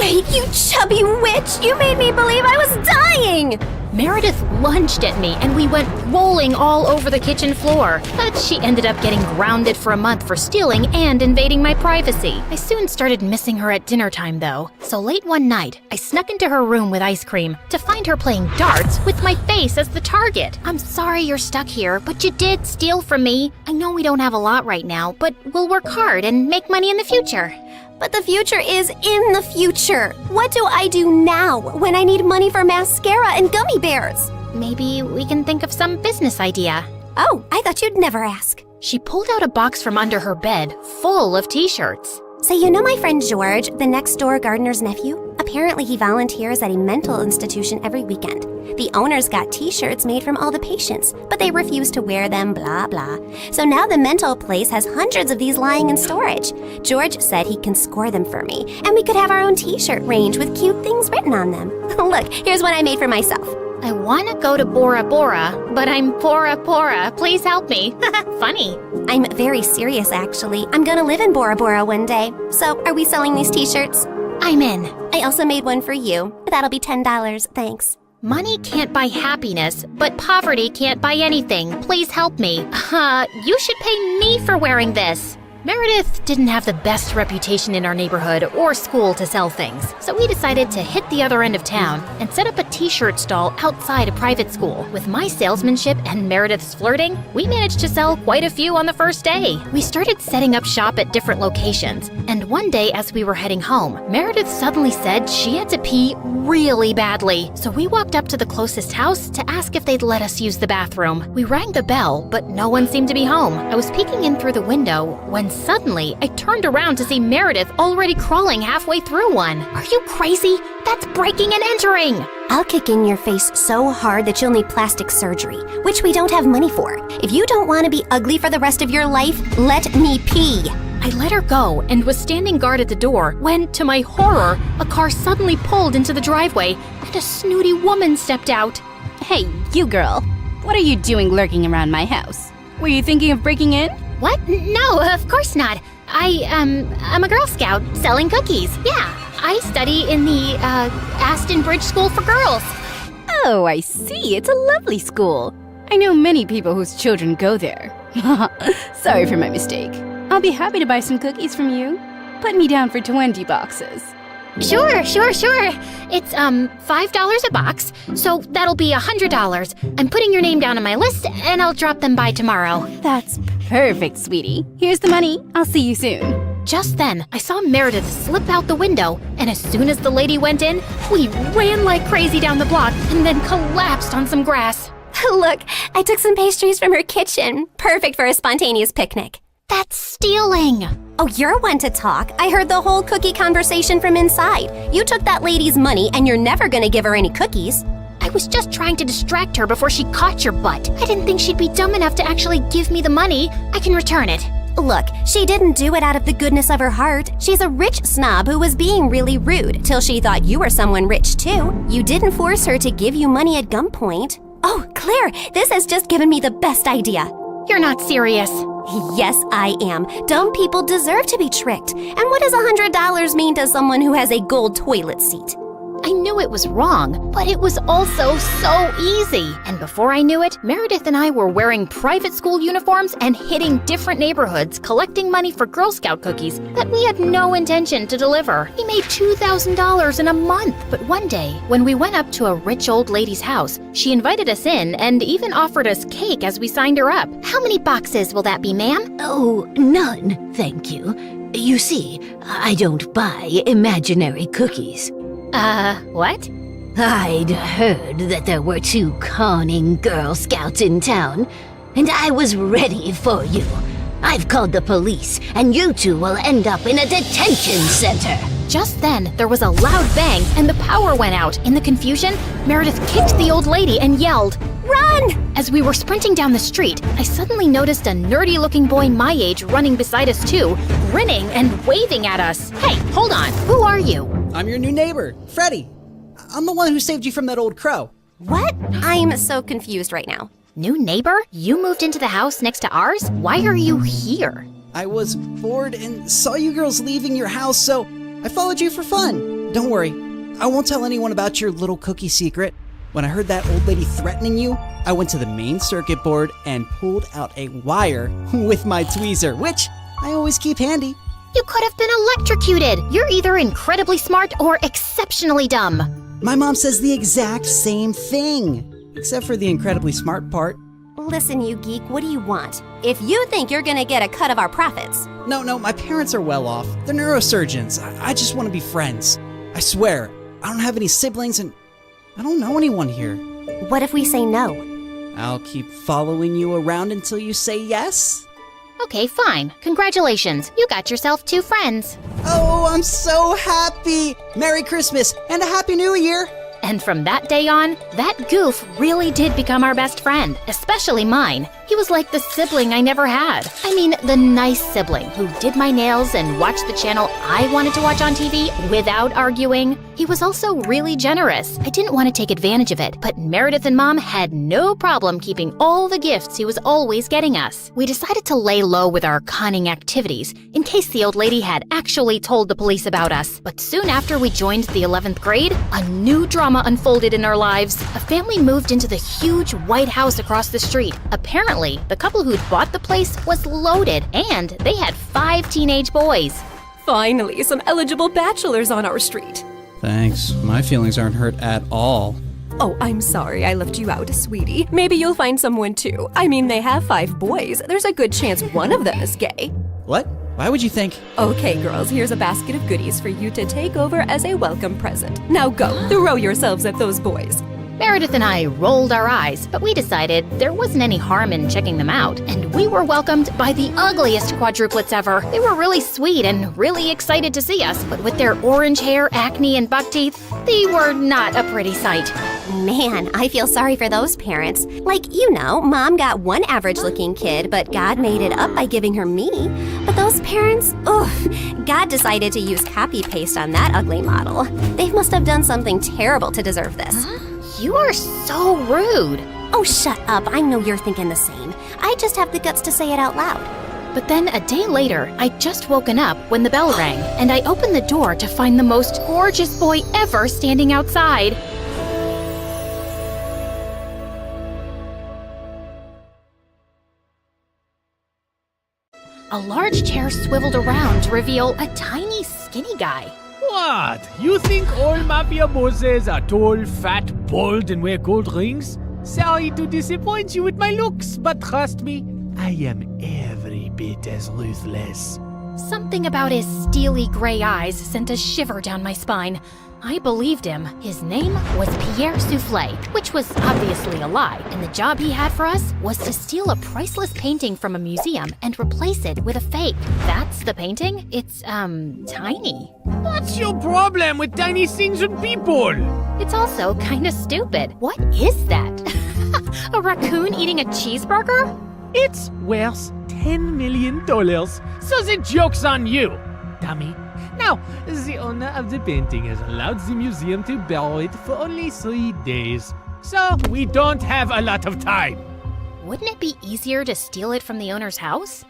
Wait, you chubby witch! You made me believe I was dying! Meredith lunged at me and we went rolling all over the kitchen floor. But she ended up getting grounded for a month for stealing and invading my privacy. I soon started missing her at dinner time though. So late one night, I snuck into her room with ice cream to find her playing darts with my face as the target. I'm sorry you're stuck here, but you did steal from me. I know we don't have a lot right now, but we'll work hard and make money in the future. But the future is in the future. What do I do now when I need money for mascara and gummy bears? Maybe we can think of some business idea. Oh, I thought you'd never ask. She pulled out a box from under her bed full of t-shirts. So you know my friend George, the next door gardener's nephew? Apparently he volunteers at a mental institution every weekend. The owners got t-shirts made from all the patients, but they refuse to wear them, blah, blah. So now the mental place has hundreds of these lying in storage. George said he can score them for me, and we could have our own t-shirt range with cute things written on them. Look, here's one I made for myself. I want to go to Bora Bora, but I'm Bora Bora. Please help me. Funny. I'm very serious, actually. I'm gonna live in Bora Bora one day. So, are we selling these t-shirts? I'm in. I also made one for you. That'll be $10, thanks. Money can't buy happiness, but poverty can't buy anything. Please help me. You should pay me for wearing this. Meredith didn't have the best reputation in our neighborhood or school to sell things, so we decided to hit the other end of town and set up a t-shirt stall outside a private school. With my salesmanship and Meredith's flirting, we managed to sell quite a few on the first day. We started setting up shop at different locations, and one day as we were heading home, Meredith suddenly said she had to pee really badly. So we walked up to the closest house to ask if they'd let us use the bathroom. We rang the bell, but no one seemed to be home. I was peeking in through the window when suddenly I turned around to see Meredith already crawling halfway through one. Are you crazy? That's breaking and entering! I'll kick in your face so hard that you'll need plastic surgery, which we don't have money for. If you don't want to be ugly for the rest of your life, let me pee. I let her go and was standing guard at the door when, to my horror, a car suddenly pulled into the driveway and a snooty woman stepped out. Hey, you girl. What are you doing lurking around my house? Were you thinking of breaking in? What? No, of course not. I'm a Girl Scout selling cookies. Yeah, I study in the, Aston Bridge School for Girls. Oh, I see. It's a lovely school. I know many people whose children go there. Sorry for my mistake. I'll be happy to buy some cookies from you. Put me down for 20 boxes. Sure. It's, $5 a box, so that'll be $100. I'm putting your name down on my list, and I'll drop them by tomorrow. That's perfect, sweetie. Here's the money. I'll see you soon. Just then, I saw Meredith slip out the window, and as soon as the lady went in, we ran like crazy down the block and then collapsed on some grass. Look, I took some pastries from her kitchen. Perfect for a spontaneous picnic. That's stealing. Oh, you're one to talk. I heard the whole cookie conversation from inside. You took that lady's money and you're never gonna give her any cookies. I was just trying to distract her before she caught your butt. I didn't think she'd be dumb enough to actually give me the money. I can return it. Look, she didn't do it out of the goodness of her heart. She's a rich snob who was being really rude till she thought you were someone rich too. You didn't force her to give you money at gunpoint. Oh, Claire, this has just given me the best idea. You're not serious. Yes, I am. Dumb people deserve to be tricked. And what does $100 mean to someone who has a gold toilet seat? I knew it was wrong, but it was also so easy. And before I knew it, Meredith and I were wearing private school uniforms and hitting different neighborhoods collecting money for Girl Scout cookies that we had no intention to deliver. We made $2,000 in a month. But one day, when we went up to a rich old lady's house, she invited us in and even offered us cake as we signed her up. How many boxes will that be, ma'am? Oh, none, thank you. You see, I don't buy imaginary cookies. What? I'd heard that there were 2 conning Girl Scouts in town, and I was ready for you. I've called the police, and you 2 will end up in a detention center. Just then, there was a loud bang, and the power went out. In the confusion, Meredith kicked the old lady and yelled, "Run!" As we were sprinting down the street, I suddenly noticed a nerdy-looking boy my age running beside us too, grinning and waving at us. Hey, hold on. Who are you? I'm your new neighbor, Freddy. I'm the one who saved you from that old crow. What? I'm so confused right now. New neighbor? You moved into the house next to ours? Why are you here? I was bored and saw you girls leaving your house, so I followed you for fun. Don't worry, I won't tell anyone about your little cookie secret. When I heard that old lady threatening you, I went to the main circuit board and pulled out a wire with my tweezer, which I always keep handy. You could have been electrocuted. You're either incredibly smart or exceptionally dumb. My mom says the exact same thing, except for the incredibly smart part. Listen, you geek, what do you want? If you think you're gonna get a cut of our profits. No, my parents are well off. They're neurosurgeons. I just want to be friends. I swear, I don't have any siblings and I don't know anyone here. What if we say no? I'll keep following you around until you say yes? Okay, fine. Congratulations. You got yourself 2 friends. Oh, I'm so happy! Merry Christmas and a Happy New Year! And from that day on, that goof really did become our best friend, especially mine. He was like the sibling I never had. I mean, the nice sibling who did my nails and watched the channel I wanted to watch on TV without arguing. He was also really generous. I didn't want to take advantage of it, but Meredith and Mom had no problem keeping all the gifts he was always getting us. We decided to lay low with our conning activities in case the old lady had actually told the police about us. But soon after we joined the 11th grade, a new drama unfolded in our lives. A family moved into the huge white house across the street. Apparently, the couple who'd bought the place was loaded, and they had 5 teenage boys. Finally, some eligible bachelors on our street. Thanks. My feelings aren't hurt at all. Oh, I'm sorry I left you out, sweetie. Maybe you'll find someone too. I mean, they have 5 boys. There's a good chance one of them is gay. What? Why would you think? Okay, girls, here's a basket of goodies for you to take over as a welcome present. Now go, throw yourselves at those boys. Meredith and I rolled our eyes, but we decided there wasn't any harm in checking them out, and we were welcomed by the ugliest quadruplets ever. They were really sweet and really excited to see us, but with their orange hair, acne, and buck teeth, they were not a pretty sight. Man, I feel sorry for those parents. Like, you know, Mom got one average-looking kid, but God made it up by giving her me. But those parents, God decided to use copy-paste on that ugly model. They must have done something terrible to deserve this. You are so rude. Oh, shut up. I know you're thinking the same. I just have the guts to say it out loud. But then a day later, I'd just woken up when the bell rang, and I opened the door to find the most gorgeous boy ever standing outside. A large chair swiveled around to reveal a tiny, skinny guy. What? You think all mafia bosses are tall, fat, bald, and wear gold rings? Sorry to disappoint you with my looks, but trust me, I am every bit as ruthless. Something about his steely gray eyes sent a shiver down my spine. I believed him. His name was Pierre Soufflé, which was obviously a lie, and the job he had for us was to steal a priceless painting from a museum and replace it with a fake. That's the painting? It's, tiny. What's your problem with tiny things and people? It's also kinda stupid. What is that? A raccoon eating a cheeseburger? It's worth $10 million, so the joke's on you, dummy. Now, the owner of the painting has allowed the museum to borrow it for only 3 days, so we don't have a lot of time. Wouldn't it be easier to steal it from the owner's house?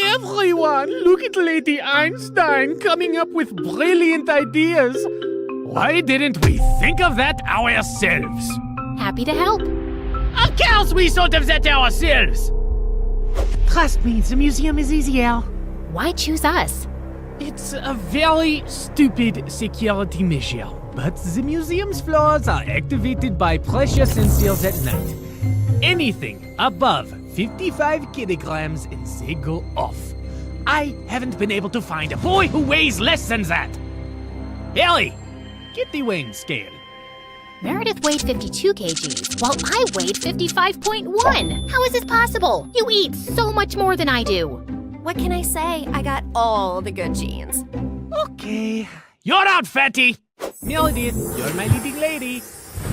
Everyone, look at Lady Einstein coming up with brilliant ideas. Why didn't we think of that ourselves? Happy to help. Of course we thought of that ourselves! Trust me, the museum is easier. Why choose us? It's a very stupid security measure, but the museum's floors are activated by pressure sensors at night. Anything above 55 kilograms and they go off. I haven't been able to find a boy who weighs less than that. Ellie, get the weighing scale. Meredith weighed 52 kgs, while I weighed 55.1. How is this possible? You eat so much more than I do. What can I say? I got all the good genes. Okay. You're out, fatty! Meredith, you're my leading lady.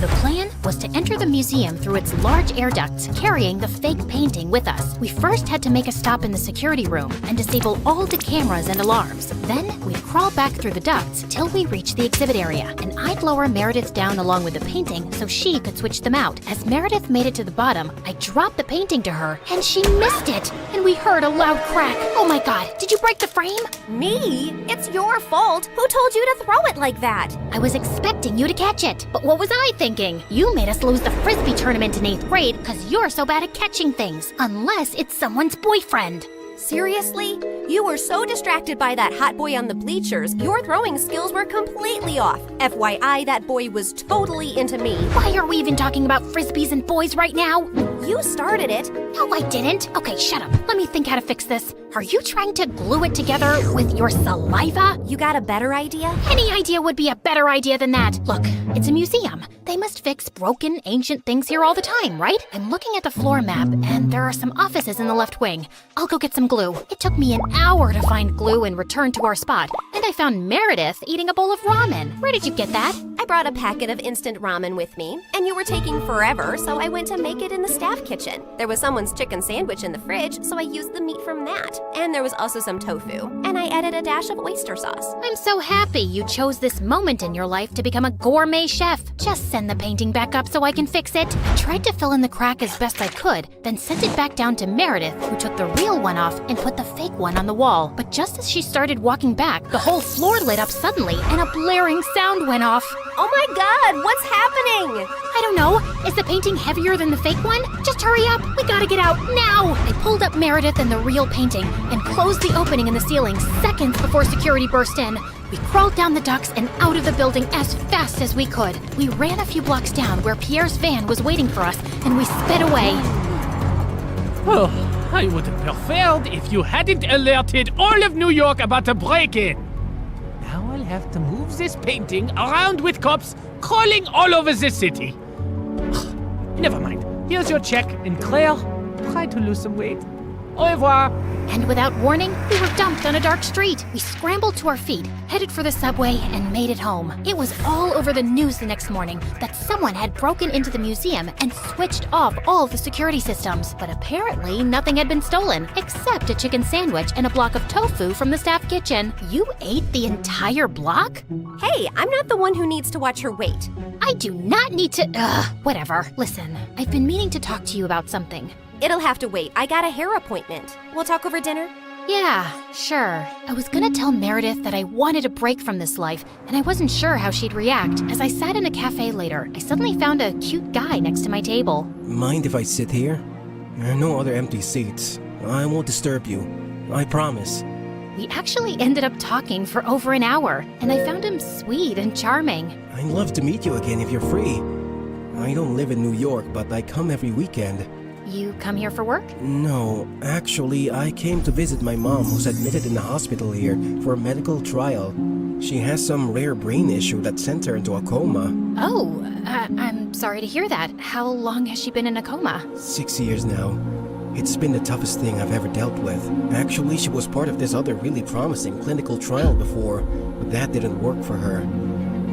The plan was to enter the museum through its large air ducts, carrying the fake painting with us. We first had to make a stop in the security room and disable all the cameras and alarms. Then we'd crawl back through the ducts till we reached the exhibit area, and I'd lower Meredith down along with the painting so she could switch them out. As Meredith made it to the bottom, I dropped the painting to her, and she missed it, and we heard a loud crack. Oh my god, did you break the frame? Me? It's your fault. Who told you to throw it like that? I was expecting you to catch it, but what was I thinking? thinking? You made us lose the frisbee tournament in 8th grade because you're so bad at catching things. Unless it's someone's boyfriend. Seriously? You were so distracted by that hot boy on the bleachers, your throwing skills were completely off. FYI, that boy was totally into me. Why are we even talking about frisbees and boys right now? You started it. No, I didn't. Okay, shut up. Let me think how to fix this. Are you trying to glue it together with your saliva? You got a better idea? Any idea would be a better idea than that. Look, it's a museum. They must fix broken, ancient things here all the time, right? I'm looking at the floor map, and there are some offices in the left wing. I'll go get some glue. It took me an hour to find glue and return to our spot. And I found Meredith eating a bowl of ramen. Where did you get that? I brought a packet of instant ramen with me, and you were taking forever, so I went to make it in the staff kitchen. There was someone's chicken sandwich in the fridge, so I used the meat from that. And there was also some tofu, and I added a dash of oyster sauce. I'm so happy you chose this moment in your life to become a gourmet chef. Just send the painting back up so I can fix it. I tried to fill in the crack as best I could, then sent it back down to Meredith, who took the real one off and put the fake one on the wall. But just as she started walking back, the whole floor lit up suddenly, and a blaring sound went off. Oh my god, what's happening? I don't know. Is the painting heavier than the fake one? Just hurry up. We gotta get out now. I pulled up Meredith and the real painting and closed the opening in the ceiling seconds before security burst in. We crawled down the ducts and out of the building as fast as we could. We ran a few blocks down where Pierre's van was waiting for us, and we sped away. Oh, I would have preferred if you hadn't alerted all of New York about a break-in. Now I'll have to move this painting around with cops crawling all over the city. Never mind. Here's your check, and Claire, try to lose some weight. Au revoir. And without warning, we were dumped on a dark street. We scrambled to our feet, headed for the subway, and made it home. It was all over the news the next morning that someone had broken into the museum and switched off all the security systems. But apparently, nothing had been stolen, except a chicken sandwich and a block of tofu from the staff kitchen. You ate the entire block? Hey, I'm not the one who needs to watch her weight. I do not need to. Whatever. Listen, I've been meaning to talk to you about something. It'll have to wait. I got a hair appointment. We'll talk over dinner? Yeah, sure. I was gonna tell Meredith that I wanted a break from this life, and I wasn't sure how she'd react. As I sat in a cafe later, I suddenly found a cute guy next to my table. Mind if I sit here? There are no other empty seats. I won't disturb you. I promise. We actually ended up talking for over an hour, and I found him sweet and charming. I'd love to meet you again if you're free. I don't live in New York, but I come every weekend. You come here for work? No, actually, I came to visit my mom who's admitted in the hospital here for a medical trial. She has some rare brain issue that sent her into a coma. Oh, I'm sorry to hear that. How long has she been in a coma? 6 years now. It's been the toughest thing I've ever dealt with. Actually, she was part of this other really promising clinical trial before, but that didn't work for her.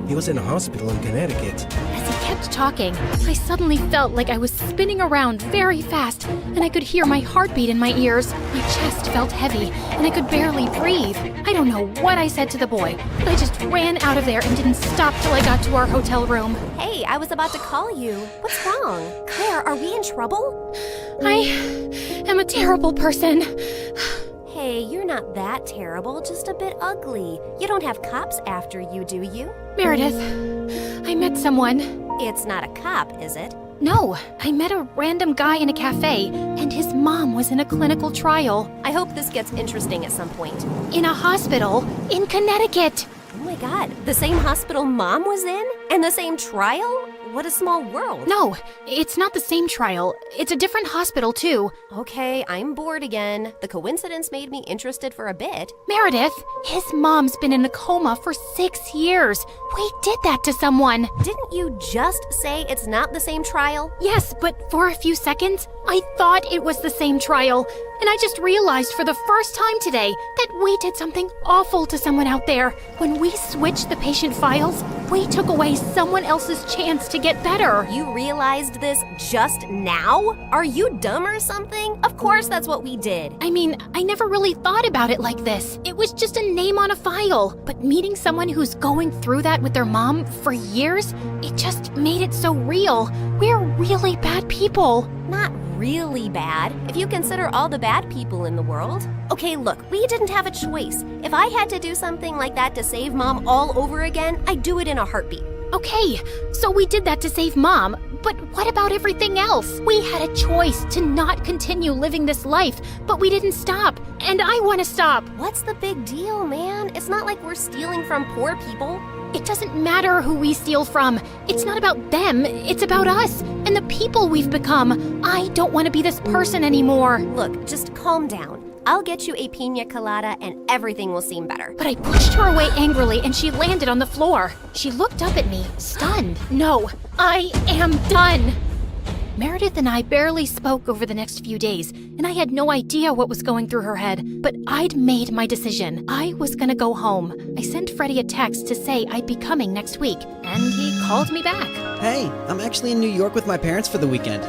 He was in a hospital in Connecticut. As he kept talking, I suddenly felt like I was spinning around very fast, and I could hear my heartbeat in my ears. My chest felt heavy, and I could barely breathe. I don't know what I said to the boy, but I just ran out of there and didn't stop till I got to our hotel room. Hey, I was about to call you. What's wrong? Claire, are we in trouble? I am a terrible person. Hey, you're not that terrible, just a bit ugly. You don't have cops after you, do you? Meredith, I met someone. It's not a cop, is it? No, I met a random guy in a cafe, and his mom was in a clinical trial. I hope this gets interesting at some point. In a hospital in Connecticut. Oh my god, the same hospital Mom was in? And the same trial? What a small world. No, it's not the same trial. It's a different hospital, too. Okay, I'm bored again. The coincidence made me interested for a bit. Meredith, his mom's been in a coma for 6 years. We did that to someone. Didn't you just say it's not the same trial? Yes, but for a few seconds, I thought it was the same trial. And I just realized for the first time today that we did something awful to someone out there. When we switched the patient files, we took away someone else's chance to get better. You realized this just now? Are you dumb or something? Of course that's what we did. I mean, I never really thought about it like this. It was just a name on a file. But meeting someone who's going through that with their mom for years, it just made it so real. We're really bad people. Not really bad, if you consider all the bad people in the world. Okay, look, we didn't have a choice. If I had to do something like that to save Mom all over again, I'd do it in a heartbeat. Okay, so we did that to save Mom, but what about everything else? We had a choice to not continue living this life, but we didn't stop, and I want to stop. What's the big deal, man? It's not like we're stealing from poor people. It doesn't matter who we steal from. It's not about them, it's about us and the people we've become. I don't want to be this person anymore. Look, just calm down. I'll get you a pina colada and everything will seem better. But I pushed her away angrily and she landed on the floor. She looked up at me, stunned. No, I am done. Meredith and I barely spoke over the next few days, and I had no idea what was going through her head, but I'd made my decision. I was gonna go home. I sent Freddie a text to say I'd be coming next week, and he called me back. Hey, I'm actually in New York with my parents for the weekend.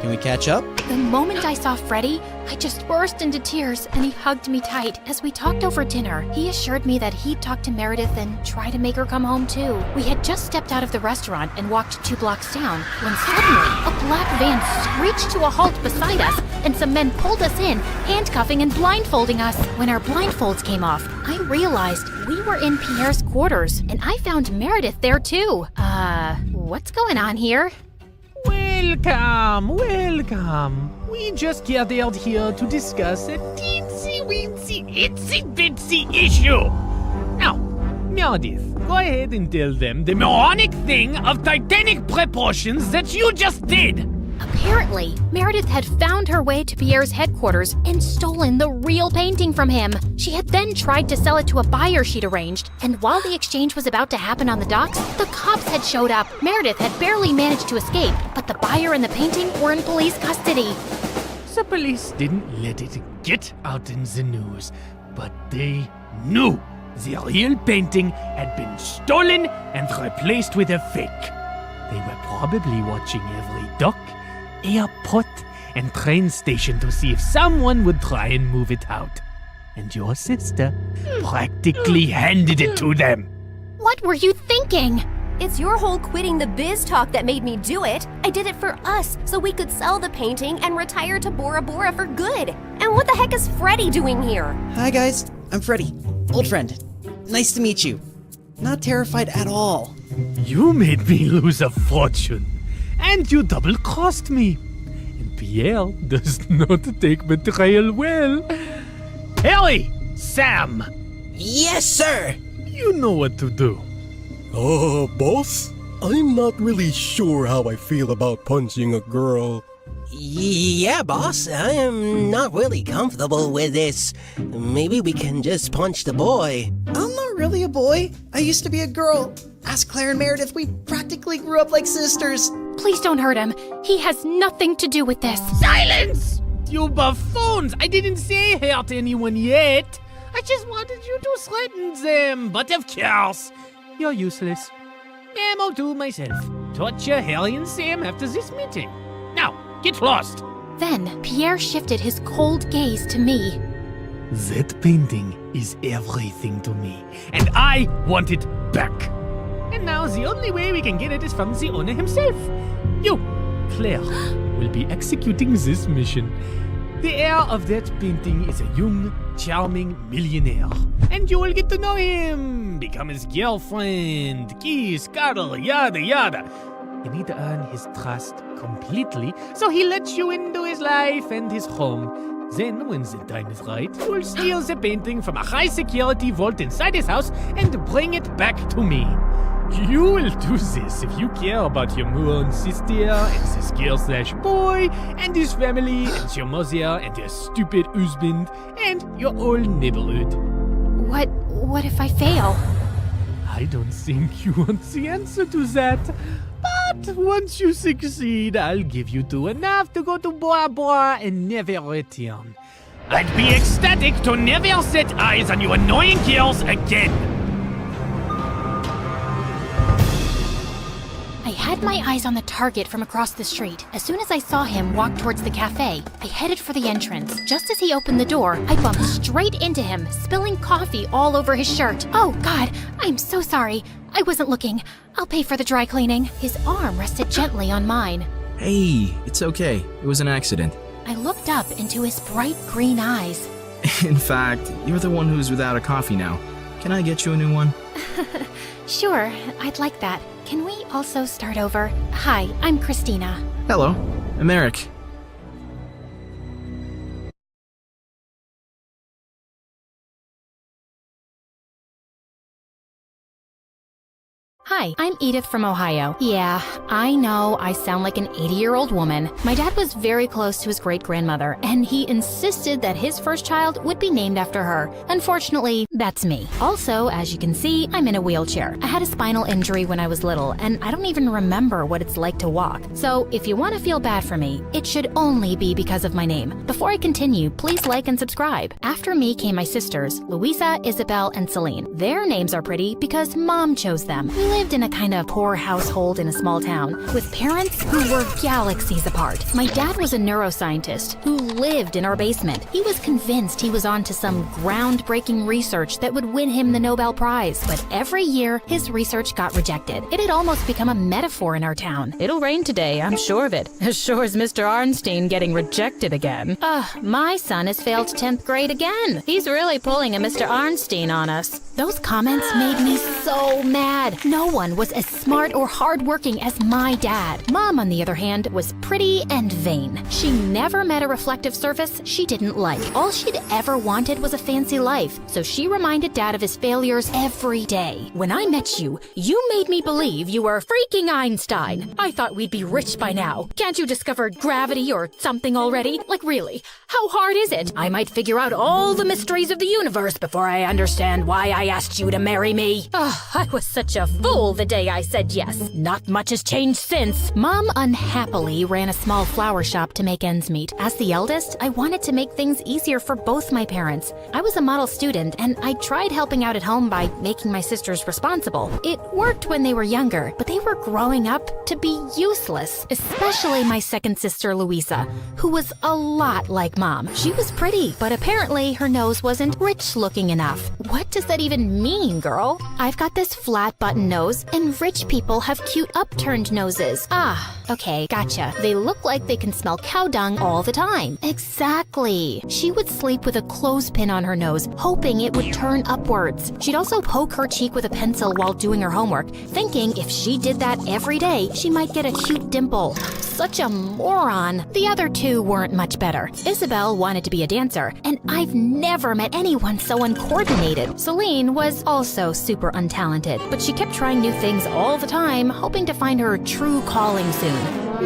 Can we catch up? The moment I saw Freddie, I just burst into tears and he hugged me tight. As we talked over dinner, he assured me that he'd talk to Meredith and try to make her come home too. We had just stepped out of the restaurant and walked 2 blocks down when suddenly a black van screeched to a halt beside us and some men pulled us in, handcuffing and blindfolding us. When our blindfolds came off, I realized we were in Pierre's quarters and I found Meredith there too. What's going on here? Welcome. We just gathered here to discuss a teensy-weensy, itsy-bitsy issue. Now, Meredith, go ahead and tell them the moronic thing of titanic proportions that you just did. Apparently, Meredith had found her way to Pierre's headquarters and stolen the real painting from him. She had then tried to sell it to a buyer she'd arranged, and while the exchange was about to happen on the docks, the cops had showed up. Meredith had barely managed to escape, but the buyer and the painting were in police custody. The police didn't let it get out in the news, but they knew the real painting had been stolen and replaced with a fake. They were probably watching every dock, airport, and train station to see if someone would try and move it out. And your sister practically handed it to them. What were you thinking? It's your whole quitting the biz talk that made me do it. I did it for us, so we could sell the painting and retire to Bora Bora for good. And what the heck is Freddie doing here? Hi guys, I'm Freddie. Old friend. Nice to meet you. Not terrified at all. You made me lose a fortune. And you double-crossed me. And Pierre does not take betrayal well. Harry! Sam! Yes, sir! You know what to do. Boss? I'm not really sure how I feel about punching a girl. Yeah, boss, I am not really comfortable with this. Maybe we can just punch the boy. I'm not really a boy. I used to be a girl. Ask Claire and Meredith, we practically grew up like sisters. Please don't hurt him. He has nothing to do with this. Silence! You buffoons! I didn't say hurt anyone yet. I just wanted you to threaten them. But of course, you're useless. I'll do myself. Torture Harry and Sam after this meeting. Now, get lost. Then Pierre shifted his cold gaze to me. That painting is everything to me, and I want it back. And now the only way we can get it is from the owner himself. You, Claire, will be executing this mission. The heir of that painting is a young, charming millionaire. And you will get to know him, become his girlfriend, kiss, cuddle, yada yada. You need to earn his trust completely, so he lets you into his life and his home. Then, when the time is right, you will steal the painting from a high-security vault inside his house and bring it back to me. You will do this if you care about your moon sister and this girl/boy and his family and your mother and your stupid husband and your whole neighborhood. What if I fail? I don't think you want the answer to that. But once you succeed, I'll give you 2 enough to go to Bora Bora and never return. I'd be ecstatic to never set eyes on you annoying girls again. I had my eyes on the target from across the street. As soon as I saw him walk towards the cafe, I headed for the entrance. Just as he opened the door, I bumped straight into him, spilling coffee all over his shirt. Oh, God, I'm so sorry. I wasn't looking. I'll pay for the dry cleaning. His arm rested gently on mine. Hey, it's okay. It was an accident. I looked up into his bright green eyes. In fact, you're the one who's without a coffee now. Can I get you a new one? Sure, I'd like that. can we also start over? Hi, I'm Christina. Hello, I'm Eric. Hi, I'm Edith from Ohio. Yeah, I know I sound like an 80-year-old woman. My dad was very close to his great-grandmother, and he insisted that his first child would be named after her. Unfortunately, that's me. Also, as you can see, I'm in a wheelchair. I had a spinal injury when I was little, and I don't even remember what it's like to walk. So, if you want to feel bad for me, it should only be because of my name. Before I continue, please like and subscribe. After me came my sisters, Louisa, Isabel, and Celine. Their names are pretty because Mom chose them. We lived in a kind of poor household in a small town with parents who were galaxies apart. My dad was a neuroscientist who lived in our basement. He was convinced he was onto some groundbreaking research that would win him the Nobel Prize, but every year his research got rejected. It had almost become a metaphor in our town. It'll rain today, I'm sure of it. As sure as Mr. Arnstein getting rejected again. My son has failed 10th grade again. He's really pulling a Mr. Arnstein on us. Those comments made me so mad. No one was as smart or hardworking as my dad. Mom, on the other hand, was pretty and vain. She never met a reflective surface she didn't like. All she'd ever wanted was a fancy life, so she reminded Dad of his failures every day. When I met you, you made me believe you were freaking Einstein. I thought we'd be rich by now. Can't you discover gravity or something already? Like really, how hard is it? I might figure out all the mysteries of the universe before I understand why I asked you to marry me. I was such a fool the day I said yes. Not much has changed since. Mom unhappily ran a small flower shop to make ends meet. As the eldest, I wanted to make things easier for both my parents. I was a model student, and I tried helping out at home by making my sisters responsible. It worked when they were younger, but they were growing up to be useless, especially my second sister, Louisa, who was a lot like Mom. She was pretty, but apparently her nose wasn't rich-looking enough. What does that even mean, girl? I've got this flat button nose, and rich people have cute upturned noses. Okay, gotcha. They look like they can smell cow dung all the time. Exactly. She would sleep with a clothespin on her nose, hoping it would turn upwards. She'd also poke her cheek with a pencil while doing her homework, thinking if she did that every day, she might get a cute dimple. Such a moron. The other two weren't much better. Isabel wanted to be a dancer, and I've never met anyone so uncoordinated. Celine was also super untalented, but she kept trying new things all the time, hoping to find her true calling soon.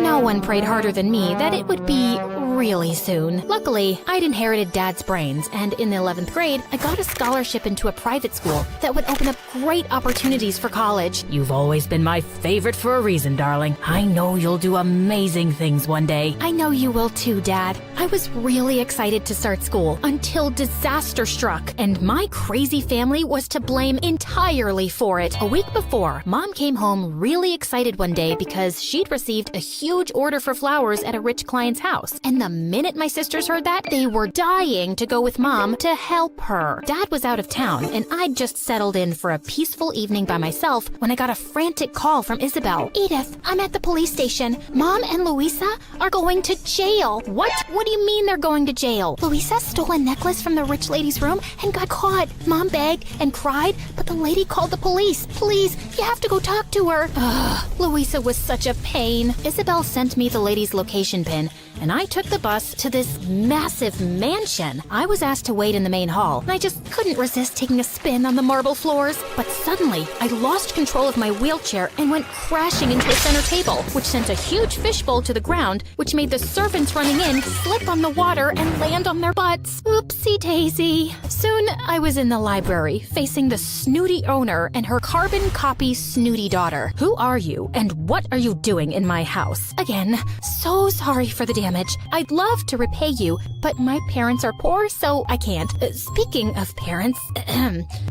No one prayed harder than me that it would be really soon. Luckily, I'd inherited Dad's brains, and in the 11th grade, I got a scholarship into a private school that would open up great opportunities for college. You've always been my favorite for a reason, darling. I know you'll do amazing things one day. I know you will too, Dad. I was really excited to start school until disaster struck, and my crazy family was to blame entirely for it. A week before, Mom came home really excited one day because she'd received a huge order for flowers at a rich client's house, and the minute my sisters heard that, they were dying to go with Mom to help her. Dad was out of town, and I'd just settled in for a peaceful evening by myself when I got a frantic call from Isabel. Edith, I'm at the police station. Mom and Louisa are going to jail. What? What do you mean they're going to jail? Louisa stole a necklace from the rich lady's room and got caught. Mom begged and cried, but the lady called the police. Please, you have to go talk to her. Louisa was such a pain. Isabel sent me the lady's location pin, and I took the bus to this massive mansion. I was asked to wait in the main hall, and I just couldn't resist taking a spin on the marble floors. But suddenly, I lost control of my wheelchair and went crashing into a center table, which sent a huge fishbowl to the ground, which made the servants running in slip on the water and land on their butts. Oopsie daisy. Soon, I was in the library, facing the snooty owner and her carbon copy snooty daughter. Who are you, and what are you doing in my house? Again, so sorry for the damage. I'd love to repay you, but my parents are poor, so I can't. Speaking of parents,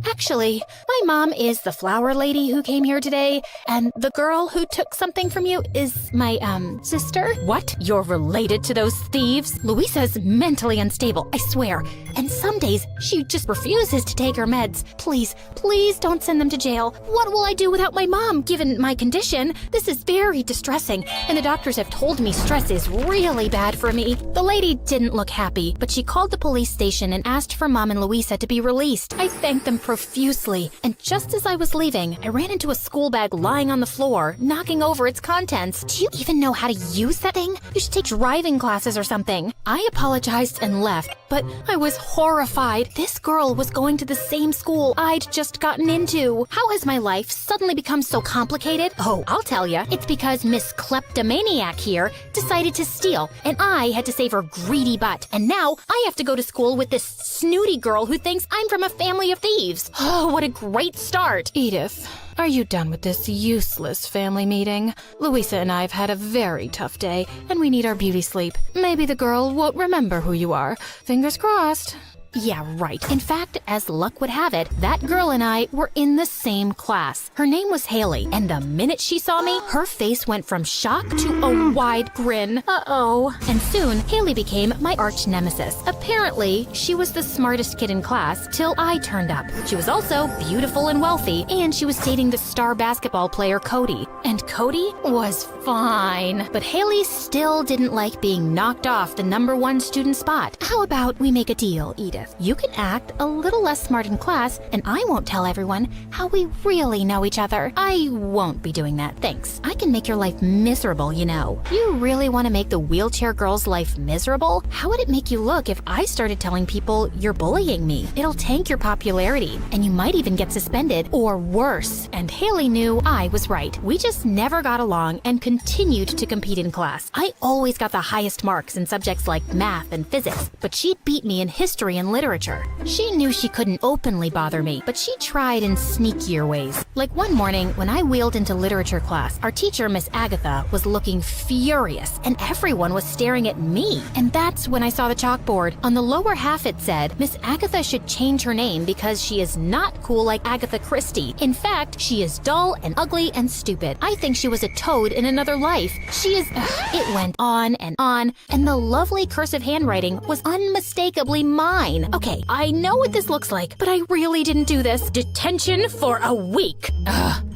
actually, my mom is the flower lady who came here today, and the girl who took something from you is my, sister. What? You're related to those thieves? Louisa's mentally unstable, I swear, and some days she just refuses to take her meds. Please, please don't send them to jail. What will I do without my mom, given my condition? This is very distressing, and the doctors have told me stress is really really bad for me. The lady didn't look happy, but she called the police station and asked for Mom and Louisa to be released. I thanked them profusely, and just as I was leaving, I ran into a school bag lying on the floor, knocking over its contents. Do you even know how to use that thing? You should take driving classes or something. I apologized and left, but I was horrified. This girl was going to the same school I'd just gotten into. How has my life suddenly become so complicated? Oh, I'll tell ya. It's because Miss Kleptomaniac here decided to steal, and I had to save her greedy butt. And now I have to go to school with this snooty girl who thinks I'm from a family of thieves. Oh, what a great start. Edith, are you done with this useless family meeting? Louisa and I have had a very tough day, and we need our beauty sleep. Maybe the girl won't remember who you are. Fingers crossed. Yeah, right. In fact, as luck would have it, that girl and I were in the same class. Her name was Haley, and the minute she saw me, her face went from shock to a wide grin. Uh-oh. And soon, Haley became my arch nemesis. Apparently, she was the smartest kid in class till I turned up. She was also beautiful and wealthy, and she was dating the star basketball player Cody. And Cody was fine. But Haley still didn't like being knocked off the #1 student spot. How about we make a deal, Edith? You can act a little less smart in class, and I won't tell everyone how we really know each other. I won't be doing that, thanks. I can make your life miserable, you know. You really want to make the wheelchair girl's life miserable? How would it make you look if I started telling people you're bullying me? It'll tank your popularity, and you might even get suspended, or worse. And Haley knew I was right. We just never got along and continued to compete in class. I always got the highest marks in subjects like math and physics, but she beat me in history and literature. She knew she couldn't openly bother me, but she tried in sneakier ways. Like one morning, when I wheeled into literature class, our teacher, Miss Agatha, was looking furious, and everyone was staring at me. And that's when I saw the chalkboard. On the lower half it said, Miss Agatha should change her name because she is not cool like Agatha Christie. In fact, she is dull and ugly and stupid. I think she was a toad in another life. She is... It went on, and the lovely cursive handwriting was unmistakably mine. Okay, I know what this looks like, but I really didn't do this. Detention for a week.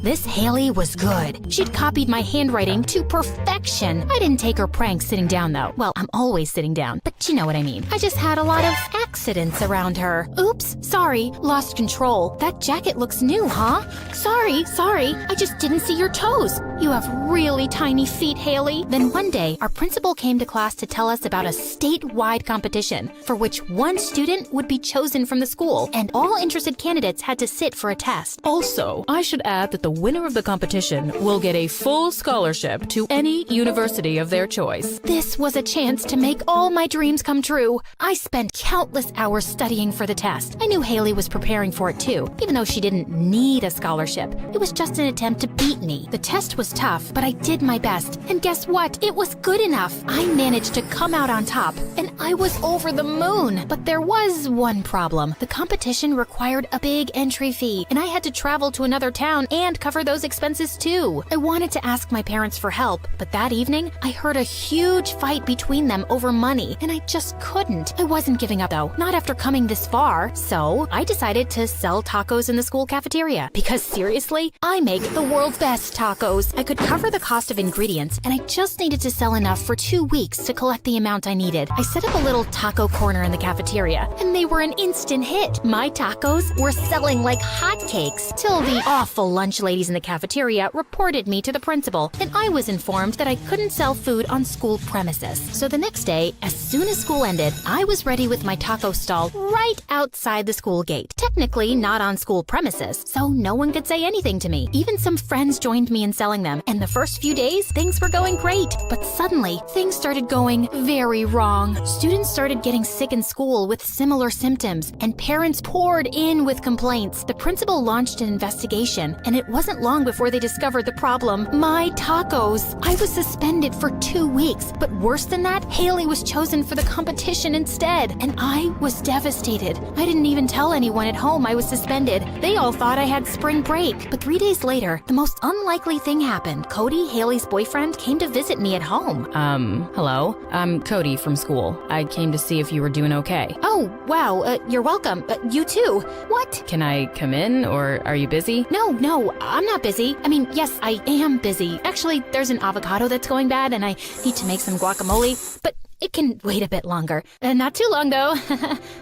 This Haley was good. She'd copied my handwriting to perfection. I didn't take her pranks sitting down, though. Well, I'm always sitting down, but you know what I mean. I just had a lot of accidents around her. Oops, sorry, lost control. That jacket looks new, huh? Sorry, I just didn't see your toes. You have really tiny feet, Haley. Then one day, our principal came to class to tell us about a statewide competition for which one student would be chosen from the school, and all interested candidates had to sit for a test. Also, I should add that the winner of the competition will get a full scholarship to any university of their choice. This was a chance to make all my dreams come true. I spent countless hours studying for the test. I knew Haley was preparing for it too, even though she didn't need a scholarship. It was just an attempt to beat me. The test was tough, but I did my best. And guess what? It was good enough. I managed to come out on top, and I was over the moon. But there was one problem. The competition required a big entry fee, and I had to travel to another town and cover those expenses too. I wanted to ask my parents for help, but that evening, I heard a huge fight between them over money, and I just couldn't. I wasn't giving up though, not after coming this far. So I decided to sell tacos in the school cafeteria, because seriously, I make the world's best tacos. I could cover the cost of ingredients, and I just needed to sell enough for 2 weeks to collect the amount I needed. I set up a little taco corner in the cafeteria, and they were an instant hit. My tacos were selling like hotcakes, till the awful lunch ladies in the cafeteria reported me to the principal, and I was informed that I couldn't sell food on school premises. So the next day, as soon as school ended, I was ready with my taco stall right outside the school gate. Technically not on school premises, so no one could say anything to me. Even some friends joined me in selling them, and the first few days, things were going great. But suddenly, things started going very wrong. Students started getting sick in school with similar symptoms, and parents poured in with complaints. The principal launched an investigation, and it wasn't long before they discovered the problem: my tacos. I was suspended for 2 weeks, but worse than that, Haley was chosen for the competition instead, and I was devastated. I didn't even tell anyone at home I was suspended. They all thought I had spring break. But 3 days later, the most unlikely thing happened. Cody, Haley's boyfriend, came to visit me at home. Hello? I'm Cody from school. I came to see if you were doing okay. Oh, wow, you're welcome. You too. What? Can I come in, or are you busy? No, I'm not busy. I mean, yes, I am busy. Actually, there's an avocado that's going bad, and I need to make some guacamole. But It can wait a bit longer. Not too long, though.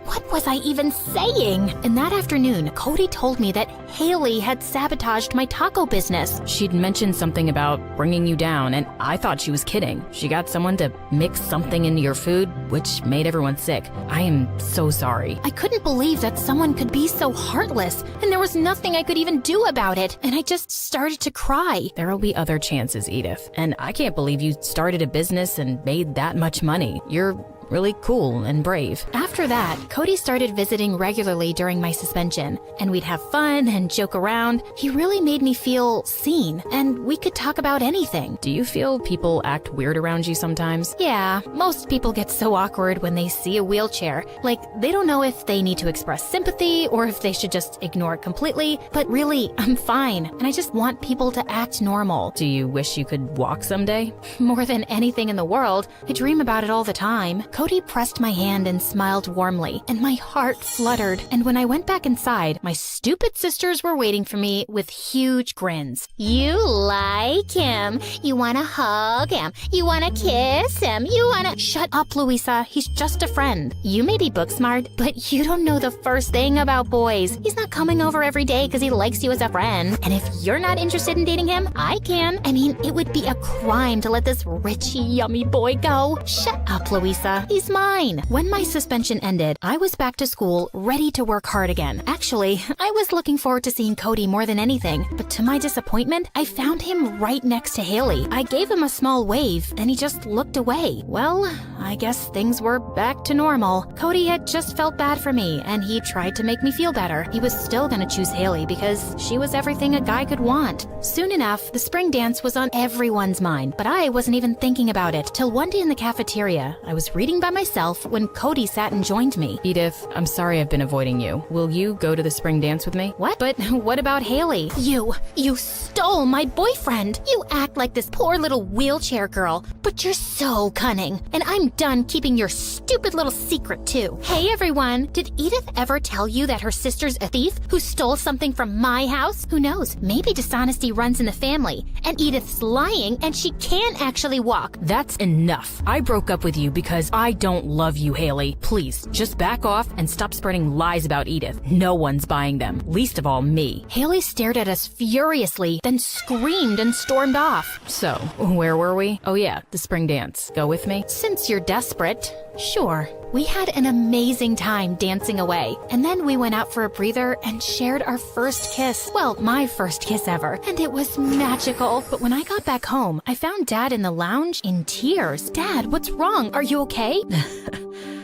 What was I even saying? And that afternoon, Cody told me that Haley had sabotaged my taco business. She'd mentioned something about bringing you down, and I thought she was kidding. She got someone to mix something into your food, which made everyone sick. I am so sorry. I couldn't believe that someone could be so heartless, and there was nothing I could even do about it, and I just started to cry. There'll be other chances, Edith. And I can't believe you started a business and made that much money. You're really cool and brave. After that, Cody started visiting regularly during my suspension, and we'd have fun and joke around. He really made me feel seen, and we could talk about anything. Do you feel people act weird around you sometimes? Yeah, most people get so awkward when they see a wheelchair. Like, they don't know if they need to express sympathy or if they should just ignore it completely. But really, I'm fine, and I just want people to act normal. Do you wish you could walk someday? More than anything in the world, I dream about it all the time. Cody pressed my hand and smiled warmly, and my heart fluttered. And when I went back inside, my stupid sisters were waiting for me with huge grins. You like him. You want to hug him. You want to kiss him. You want to... Shut up, Louisa. He's just a friend. You may be book smart, but you don't know the first thing about boys. He's not coming over every day because he likes you as a friend. And if you're not interested in dating him, I can. I mean, it would be a crime to let this rich, yummy boy go. Shut up, Louisa. He's mine. When my suspension ended, I was back to school, ready to work hard again. Actually, I was looking forward to seeing Cody more than anything, but to my disappointment, I found him right next to Haley. I gave him a small wave, and he just looked away. Well, I guess things were back to normal. Cody had just felt bad for me, and he tried to make me feel better. He was still gonna choose Haley because she was everything a guy could want. Soon enough, the spring dance was on everyone's mind, but I wasn't even thinking about it till one day in the cafeteria. I was reading by myself when Cody sat and joined me. Edith, I'm sorry I've been avoiding you. Will you go to the spring dance with me? What? But what about Haley? You stole my boyfriend. You act like this poor little wheelchair girl, but you're so cunning. And I'm done keeping your stupid little secret too. Hey everyone, did Edith ever tell you that her sister's a thief who stole something from my house? Who knows? Maybe dishonesty runs in the family, and Edith's lying and she can actually walk. That's enough. I broke up with you because I don't love you, Haley. Please, just back off and stop spreading lies about Edith. No one's buying them, least of all me. Haley stared at us furiously, then screamed and stormed off. So, where were we? Oh yeah, the spring dance. Go with me? Since you're desperate, sure. We had an amazing time dancing away, and then we went out for a breather and shared our first kiss. Well, my first kiss ever, and it was magical. But when I got back home, I found Dad in the lounge in tears. Dad, what's wrong? Are you okay?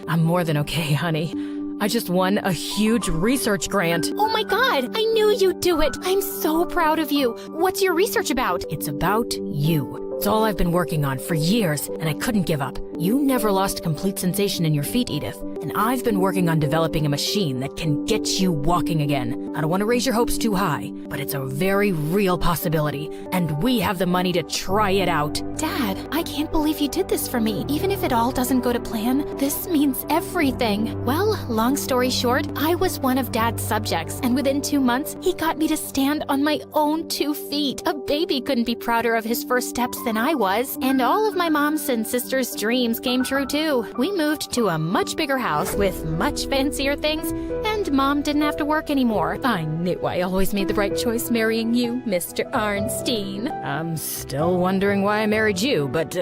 I'm more than okay, honey. I just won a huge research grant. Oh my God, I knew you'd do it. I'm so proud of you. What's your research about? It's about you. It's all I've been working on for years, and I couldn't give up. You never lost complete sensation in your feet, Edith, and I've been working on developing a machine that can get you walking again. I don't want to raise your hopes too high, but it's a very real possibility, and we have the money to try it out. Dad, I can't believe you did this for me. Even if it all doesn't go to plan, this means everything. Well, long story short, I was one of Dad's subjects, and within 2 months, he got me to stand on my own 2 feet. A baby couldn't be prouder of his first steps than I was, and all of my mom's and sister's dreams came true too. We moved to a much bigger house with much fancier things, and Mom didn't have to work anymore. I knew I always made the right choice marrying you, Mr. Arnstein. I'm still wondering why I married you, but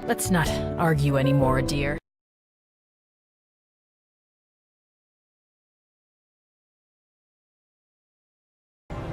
let's not argue anymore, dear.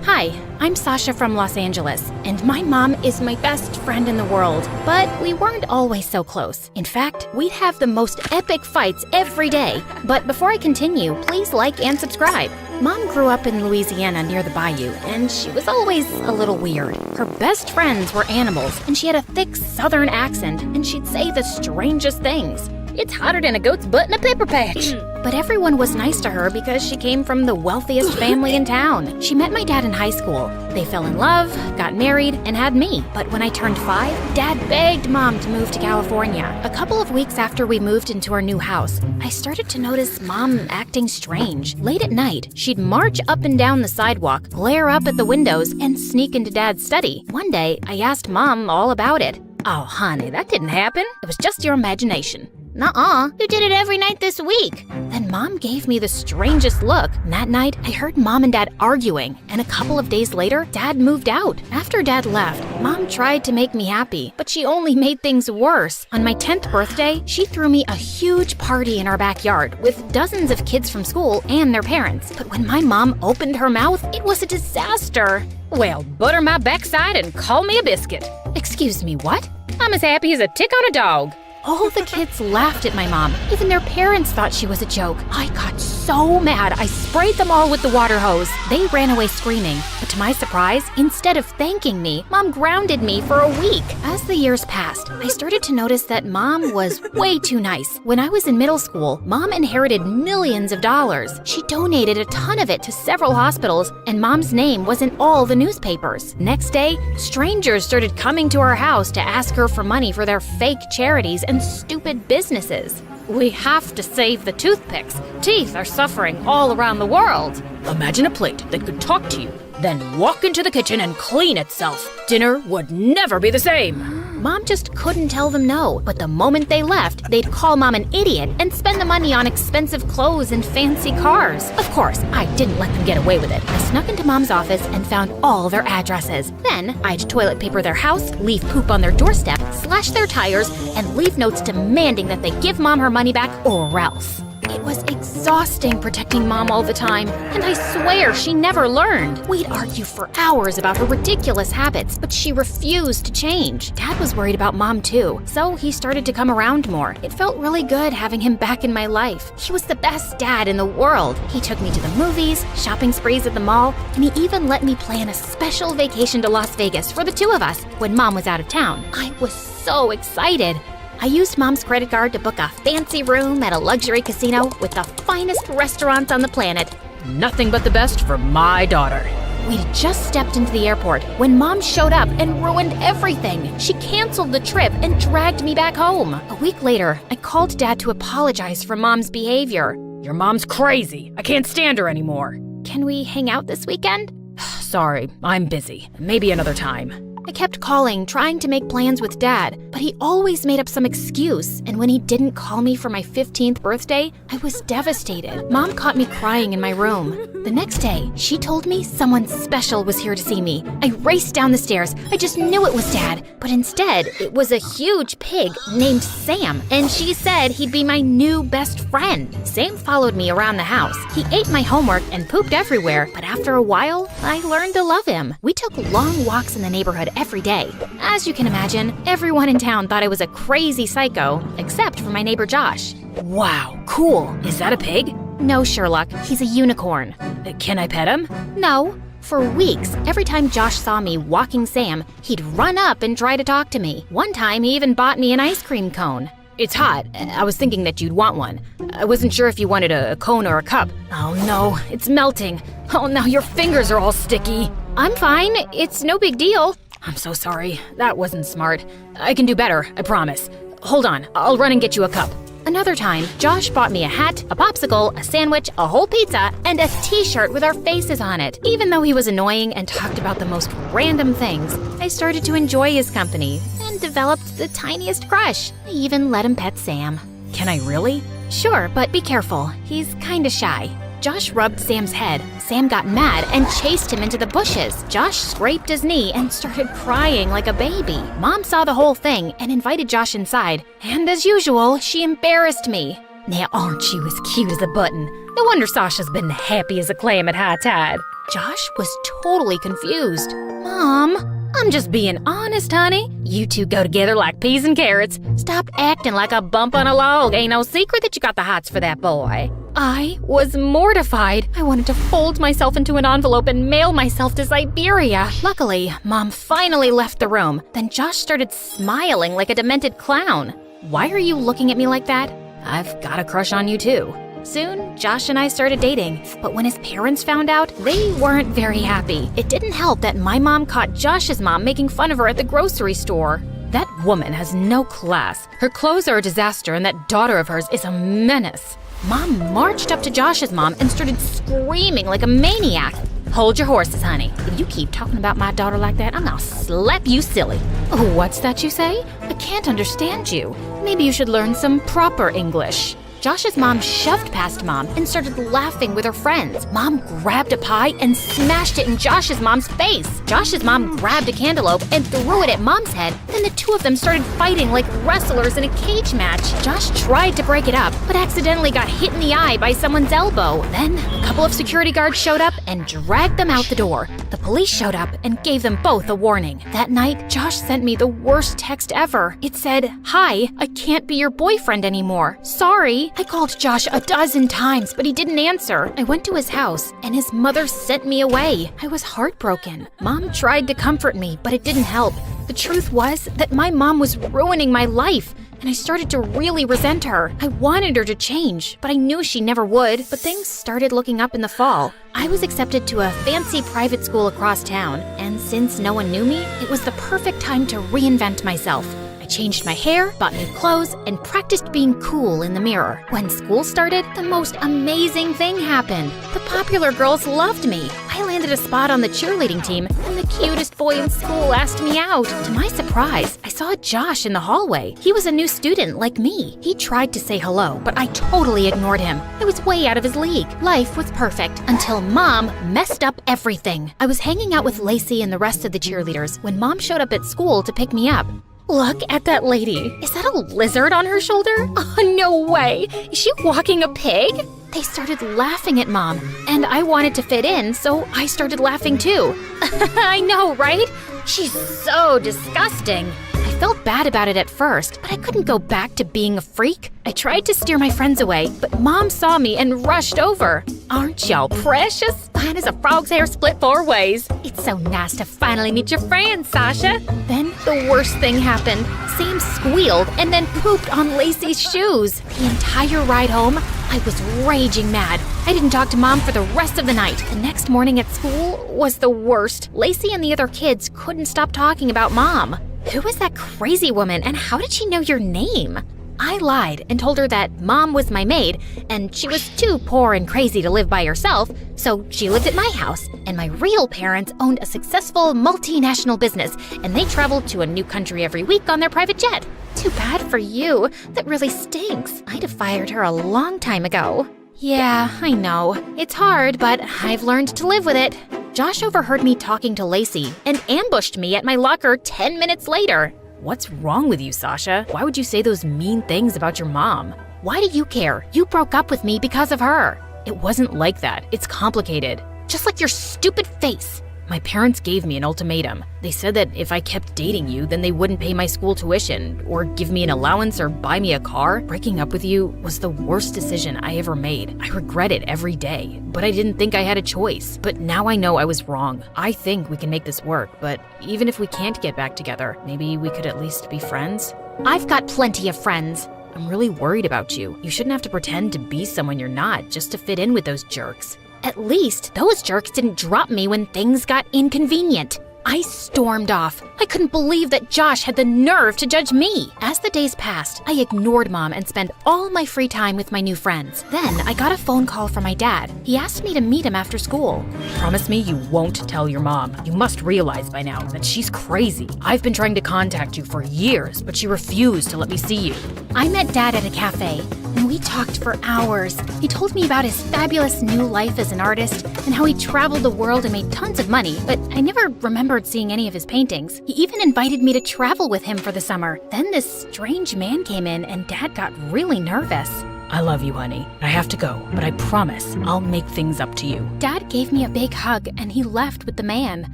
Hi, I'm Sasha from Los Angeles, and my mom is my best friend in the world. But we weren't always so close. In fact, we'd have the most epic fights every day. But before I continue, please like and subscribe. Mom grew up in Louisiana near the bayou, and she was always a little weird. Her best friends were animals, and she had a thick southern accent, and she'd say the strangest things. It's hotter than a goat's butt in a pepper patch. But everyone was nice to her because she came from the wealthiest family in town. She met my dad in high school. They fell in love, got married, and had me. But when I turned 5, Dad begged Mom to move to California. A couple of weeks after we moved into our new house, I started to notice Mom acting strange. Late at night, she'd march up and down the sidewalk, glare up at the windows, and sneak into Dad's study. One day, I asked Mom all about it. Oh, honey, that didn't happen. It was just your imagination. Nuh-uh, you did it every night this week. Then Mom gave me the strangest look. And that night, I heard Mom and Dad arguing, and a couple of days later, Dad moved out. After Dad left, Mom tried to make me happy, but she only made things worse. On my 10th birthday, she threw me a huge party in our backyard with dozens of kids from school and their parents. But when my mom opened her mouth, it was a disaster. Well, butter my backside and call me a biscuit. Excuse me, what? I'm as happy as a tick on a dog. All the kids laughed at my mom. Even their parents thought she was a joke. I got so mad, I sprayed them all with the water hose. They ran away screaming. But to my surprise, instead of thanking me, Mom grounded me for a week. As the years passed, I started to notice that Mom was way too nice. When I was in middle school, Mom inherited millions of dollars. She donated a ton of it to several hospitals, and Mom's name was in all the newspapers. Next day, strangers started coming to our house to ask her for money for their fake charities and stupid businesses. We have to save the toothpicks. Teeth are suffering all around the world. Imagine a plate that could talk to you, then walk into the kitchen and clean itself. Dinner would never be the same. Mom just couldn't tell them no, but the moment they left, they'd call Mom an idiot and spend the money on expensive clothes and fancy cars. Of course, I didn't let them get away with it. I snuck into Mom's office and found all their addresses. Then, I'd toilet paper their house, leave poop on their doorstep, slash their tires, and leave notes demanding that they give Mom her money back or else. It was exhausting protecting Mom all the time, and I swear she never learned. We'd argue for hours about her ridiculous habits, but she refused to change. Dad was worried about Mom too, so he started to come around more. It felt really good having him back in my life. He was the best dad in the world. He took me to the movies, shopping sprees at the mall, and he even let me plan a special vacation to Las Vegas for the two of us when Mom was out of town. I was so excited. I used Mom's credit card to book a fancy room at a luxury casino with the finest restaurants on the planet. Nothing but the best for my daughter. We'd just stepped into the airport when Mom showed up and ruined everything. She canceled the trip and dragged me back home. A week later, I called Dad to apologize for Mom's behavior. Your mom's crazy. I can't stand her anymore. Can we hang out this weekend? Sorry, I'm busy. Maybe another time. I kept calling, trying to make plans with Dad, but he always made up some excuse, and when he didn't call me for my 15th birthday, I was devastated. Mom caught me crying in my room. The next day, she told me someone special was here to see me. I raced down the stairs. I just knew it was Dad, but instead, it was a huge pig named Sam, and she said he'd be my new best friend. Sam followed me around the house. He ate my homework and pooped everywhere, but after a while, I learned to love him. We took long walks in the neighborhood every day. As you can imagine, everyone in town thought I was a crazy psycho, except for my neighbor Josh. Wow, cool. Is that a pig? No, Sherlock, he's a unicorn. Can I pet him? No. For weeks, every time Josh saw me walking Sam, he'd run up and try to talk to me. One time, he even bought me an ice cream cone. It's hot. I was thinking that you'd want one. I wasn't sure if you wanted a cone or a cup. Oh no, it's melting. Oh, now your fingers are all sticky. I'm fine. It's no big deal. I'm so sorry. That wasn't smart. I can do better, I promise. Hold on, I'll run and get you a cup. Another time, Josh bought me a hat, a popsicle, a sandwich, a whole pizza, and a t-shirt with our faces on it. Even though he was annoying and talked about the most random things, I started to enjoy his company and developed the tiniest crush. I even let him pet Sam. Can I really? Sure, but be careful. He's kinda shy. Josh rubbed Sam's head. Sam got mad and chased him into the bushes. Josh scraped his knee and started crying like a baby. Mom saw the whole thing and invited Josh inside. And as usual, she embarrassed me. Now aren't you as cute as a button? No wonder Sasha's been happy as a clam at high tide. Josh was totally confused. Mom, I'm just being honest, honey. You two go together like peas and carrots. Stop acting like a bump on a log. Ain't no secret that you got the hots for that boy. I was mortified. I wanted to fold myself into an envelope and mail myself to Siberia. Luckily, Mom finally left the room. Then Josh started smiling like a demented clown. Why are you looking at me like that? I've got a crush on you too. Soon, Josh and I started dating, but when his parents found out, they weren't very happy. It didn't help that my mom caught Josh's mom making fun of her at the grocery store. That woman has no class. Her clothes are a disaster, and that daughter of hers is a menace. Mom marched up to Josh's mom and started screaming like a maniac. Hold your horses, honey. If you keep talking about my daughter like that, I'm gonna slap you silly. Oh, what's that you say? I can't understand you. Maybe you should learn some proper English. Josh's mom shoved past Mom and started laughing with her friends. Mom grabbed a pie and smashed it in Josh's mom's face. Josh's mom grabbed a cantaloupe and threw it at Mom's head. Then the two of them started fighting like wrestlers in a cage match. Josh tried to break it up, but accidentally got hit in the eye by someone's elbow. Then a couple of security guards showed up and dragged them out the door. The police showed up and gave them both a warning. That night, Josh sent me the worst text ever. It said, "Hi, I can't be your boyfriend anymore. Sorry." I called Josh a dozen times, but he didn't answer. I went to his house, and his mother sent me away. I was heartbroken. Mom tried to comfort me, but it didn't help. The truth was that my mom was ruining my life, and I started to really resent her. I wanted her to change, but I knew she never would. But things started looking up in the fall. I was accepted to a fancy private school across town, and since no one knew me, it was the perfect time to reinvent myself. I changed my hair, bought new clothes, and practiced being cool in the mirror. When school started, the most amazing thing happened. The popular girls loved me. I landed a spot on the cheerleading team, and the cutest boy in school asked me out. To my surprise, I saw Josh in the hallway. He was a new student like me. He tried to say hello, but I totally ignored him. I was way out of his league. Life was perfect until Mom messed up everything. I was hanging out with Lacey and the rest of the cheerleaders when Mom showed up at school to pick me up. Look at that lady. Is that a lizard on her shoulder? Oh, no way. Is she walking a pig? They started laughing at Mom, and I wanted to fit in, so I started laughing too. I know, right? She's so disgusting. I felt bad about it at first, but I couldn't go back to being a freak. I tried to steer my friends away, but Mom saw me and rushed over. Aren't y'all precious? Fine as a frog's hair split 4 ways. It's so nice to finally meet your friend, Sasha. Then the worst thing happened. Sam squealed and then pooped on Lacey's shoes. The entire ride home, I was raging mad. I didn't talk to Mom for the rest of the night. The next morning at school was the worst. Lacey and the other kids couldn't stop talking about Mom. Who was that crazy woman, and how did she know your name? I lied and told her that Mom was my maid, and she was too poor and crazy to live by herself, so she lived at my house, and my real parents owned a successful multinational business, and they traveled to a new country every week on their private jet. Too bad for you. That really stinks. I'd have fired her a long time ago. Yeah, I know. It's hard, but I've learned to live with it. Josh overheard me talking to Lacey and ambushed me at my locker 10 minutes later. What's wrong with you, Sasha? Why would you say those mean things about your mom? Why do you care? You broke up with me because of her. It wasn't like that. It's complicated. Just like your stupid face. My parents gave me an ultimatum. They said that if I kept dating you, then they wouldn't pay my school tuition, or give me an allowance, or buy me a car. Breaking up with you was the worst decision I ever made. I regret it every day, but I didn't think I had a choice. But now I know I was wrong. I think we can make this work, but even if we can't get back together, maybe we could at least be friends? I've got plenty of friends. I'm really worried about you. You shouldn't have to pretend to be someone you're not just to fit in with those jerks. At least those jerks didn't drop me when things got inconvenient. I stormed off. I couldn't believe that Josh had the nerve to judge me. As the days passed, I ignored Mom and spent all my free time with my new friends. Then I got a phone call from my dad. He asked me to meet him after school. Promise me you won't tell your mom. You must realize by now that she's crazy. I've been trying to contact you for years, but she refused to let me see you. I met Dad at a cafe, and we talked for hours. He told me about his fabulous new life as an artist and how he traveled the world and made tons of money, but I never remembered seeing any of his paintings. He even invited me to travel with him for the summer. Then this strange man came in and Dad got really nervous. I love you, honey. I have to go, but I promise I'll make things up to you. Dad gave me a big hug and he left with the man.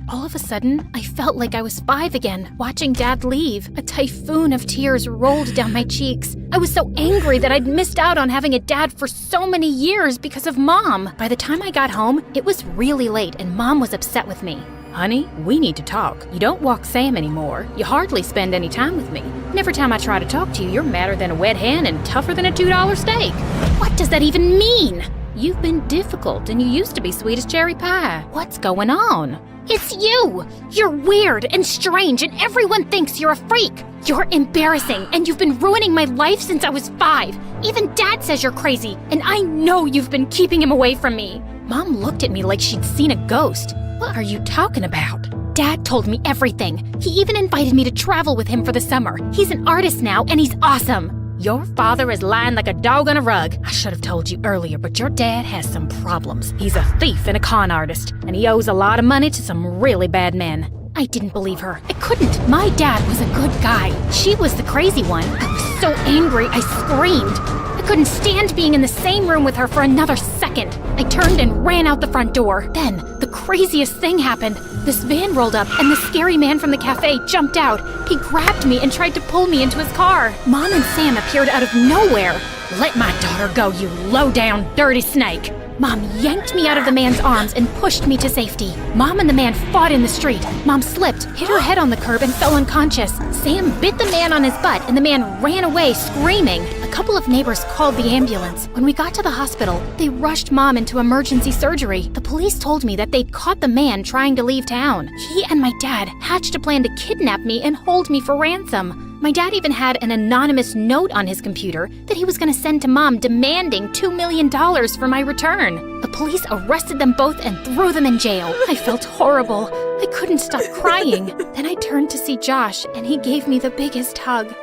All of a sudden, I felt like I was 5 again, watching Dad leave. A typhoon of tears rolled down my cheeks. I was so angry that I'd missed out on having a dad for so many years because of Mom. By the time I got home, it was really late and Mom was upset with me. Honey, we need to talk. You don't walk Sam anymore. You hardly spend any time with me. And every time I try to talk to you, you're madder than a wet hen and tougher than a $2 steak. What does that even mean? You've been difficult and you used to be sweet as cherry pie. What's going on? It's you! You're weird and strange and everyone thinks you're a freak. You're embarrassing and you've been ruining my life since I was 5. Even Dad says you're crazy and I know you've been keeping him away from me. Mom looked at me like she'd seen a ghost. What are you talking about? Dad told me everything. He even invited me to travel with him for the summer. He's an artist now, and he's awesome. Your father is lying like a dog on a rug. I should have told you earlier, but your dad has some problems. He's a thief and a con artist, and he owes a lot of money to some really bad men. I didn't believe her. I couldn't. My dad was a good guy. She was the crazy one. I was so angry, I screamed. I couldn't stand being in the same room with her for another second. I turned and ran out the front door. Then, the craziest thing happened. This van rolled up, and the scary man from the cafe jumped out. He grabbed me and tried to pull me into his car. Mom and Sam appeared out of nowhere. Let my daughter go, you low-down, dirty snake. Mom yanked me out of the man's arms and pushed me to safety. Mom and the man fought in the street. Mom slipped, hit her head on the curb, and fell unconscious. Sam bit the man on his butt, and the man ran away screaming. A couple of neighbors called the ambulance. When we got to the hospital, they rushed Mom into emergency surgery. The police told me that they'd caught the man trying to leave town. He and my dad hatched a plan to kidnap me and hold me for ransom. My dad even had an anonymous note on his computer that he was going to send to Mom demanding $2 million for my return. The police arrested them both and threw them in jail. I felt horrible. I couldn't stop crying. Then I turned to see Josh, and he gave me the biggest hug.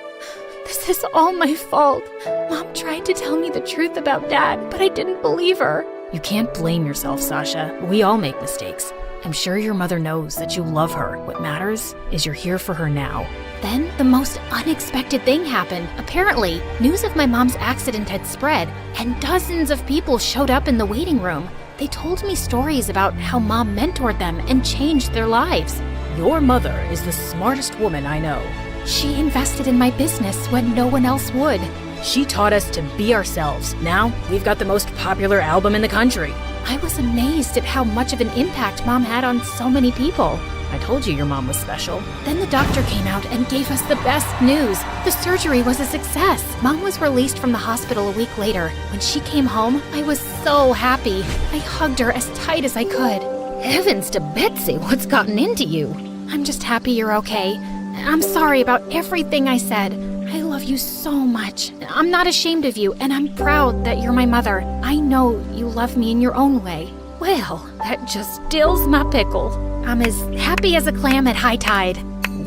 This is all my fault. Mom tried to tell me the truth about Dad, but I didn't believe her. You can't blame yourself, Sasha. We all make mistakes. I'm sure your mother knows that you love her. What matters is you're here for her now. Then the most unexpected thing happened. Apparently, news of my mom's accident had spread, and dozens of people showed up in the waiting room. They told me stories about how Mom mentored them and changed their lives. Your mother is the smartest woman I know. She invested in my business when no one else would. She taught us to be ourselves. Now, we've got the most popular album in the country. I was amazed at how much of an impact Mom had on so many people. I told you your mom was special. Then the doctor came out and gave us the best news. The surgery was a success. Mom was released from the hospital a week later. When she came home, I was so happy. I hugged her as tight as I could. Heavens to Betsy, what's gotten into you? I'm just happy you're okay. I'm sorry about everything I said. I love you so much. I'm not ashamed of you, and I'm proud that you're my mother. I know you love me in your own way. Well, that just stills my pickle. I'm as happy as a clam at high tide.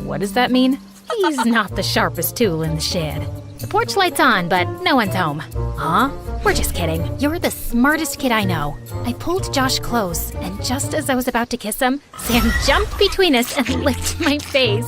What does that mean? He's not the sharpest tool in the shed. The porch light's on, but no one's home. Huh? We're just kidding. You're the smartest kid I know. I pulled Josh close, and just as I was about to kiss him, Sam jumped between us and licked my face.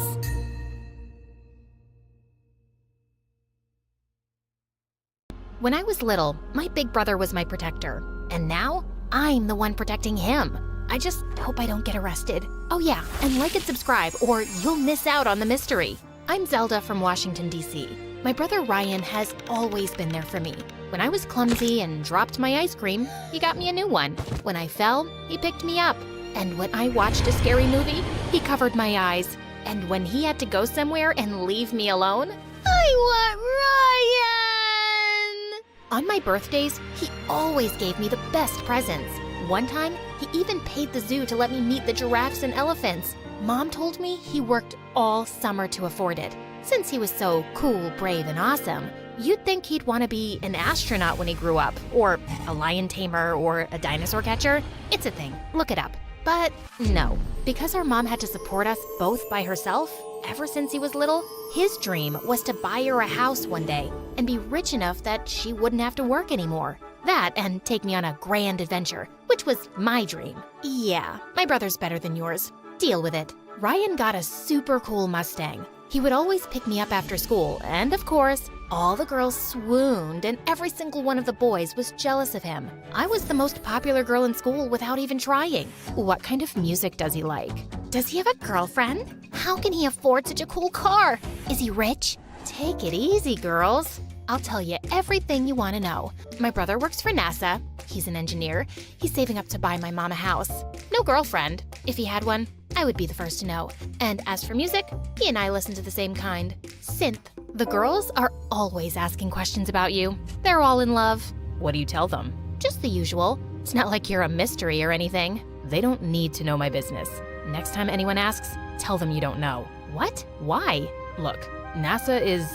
When I was little, my big brother was my protector, and now I'm the one protecting him. I just hope I don't get arrested. Oh yeah, and like and subscribe or you'll miss out on the mystery. I'm Zelda from Washington, D.C. My brother Ryan has always been there for me. When I was clumsy and dropped my ice cream, he got me a new one. When I fell, he picked me up. And when I watched a scary movie, he covered my eyes. And when he had to go somewhere and leave me alone, I want Ryan! On my birthdays, he always gave me the best presents. One time, he even paid the zoo to let me meet the giraffes and elephants. Mom told me he worked all summer to afford it. Since he was so cool, brave, and awesome, you'd think he'd want to be an astronaut when he grew up, or a lion tamer, or a dinosaur catcher. It's a thing. Look it up. But no, because our mom had to support us both by herself ever since he was little, his dream was to buy her a house one day and be rich enough that she wouldn't have to work anymore. That and take me on a grand adventure, which was my dream. Yeah, my brother's better than yours. Deal with it. Ryan got a super cool Mustang. He would always pick me up after school, and of course, all the girls swooned and every single one of the boys was jealous of him. I was the most popular girl in school without even trying. What kind of music does he like? Does he have a girlfriend? How can he afford such a cool car? Is he rich? Take it easy, girls. I'll tell you everything you want to know. My brother works for NASA. He's an engineer. He's saving up to buy my mom a house. No girlfriend. If he had one, I would be the first to know. And as for music, he and I listen to the same kind. Synth. The girls are always asking questions about you. They're all in love. What do you tell them? Just the usual. It's not like you're a mystery or anything. They don't need to know my business. Next time anyone asks, tell them you don't know. What? Why? Look, NASA is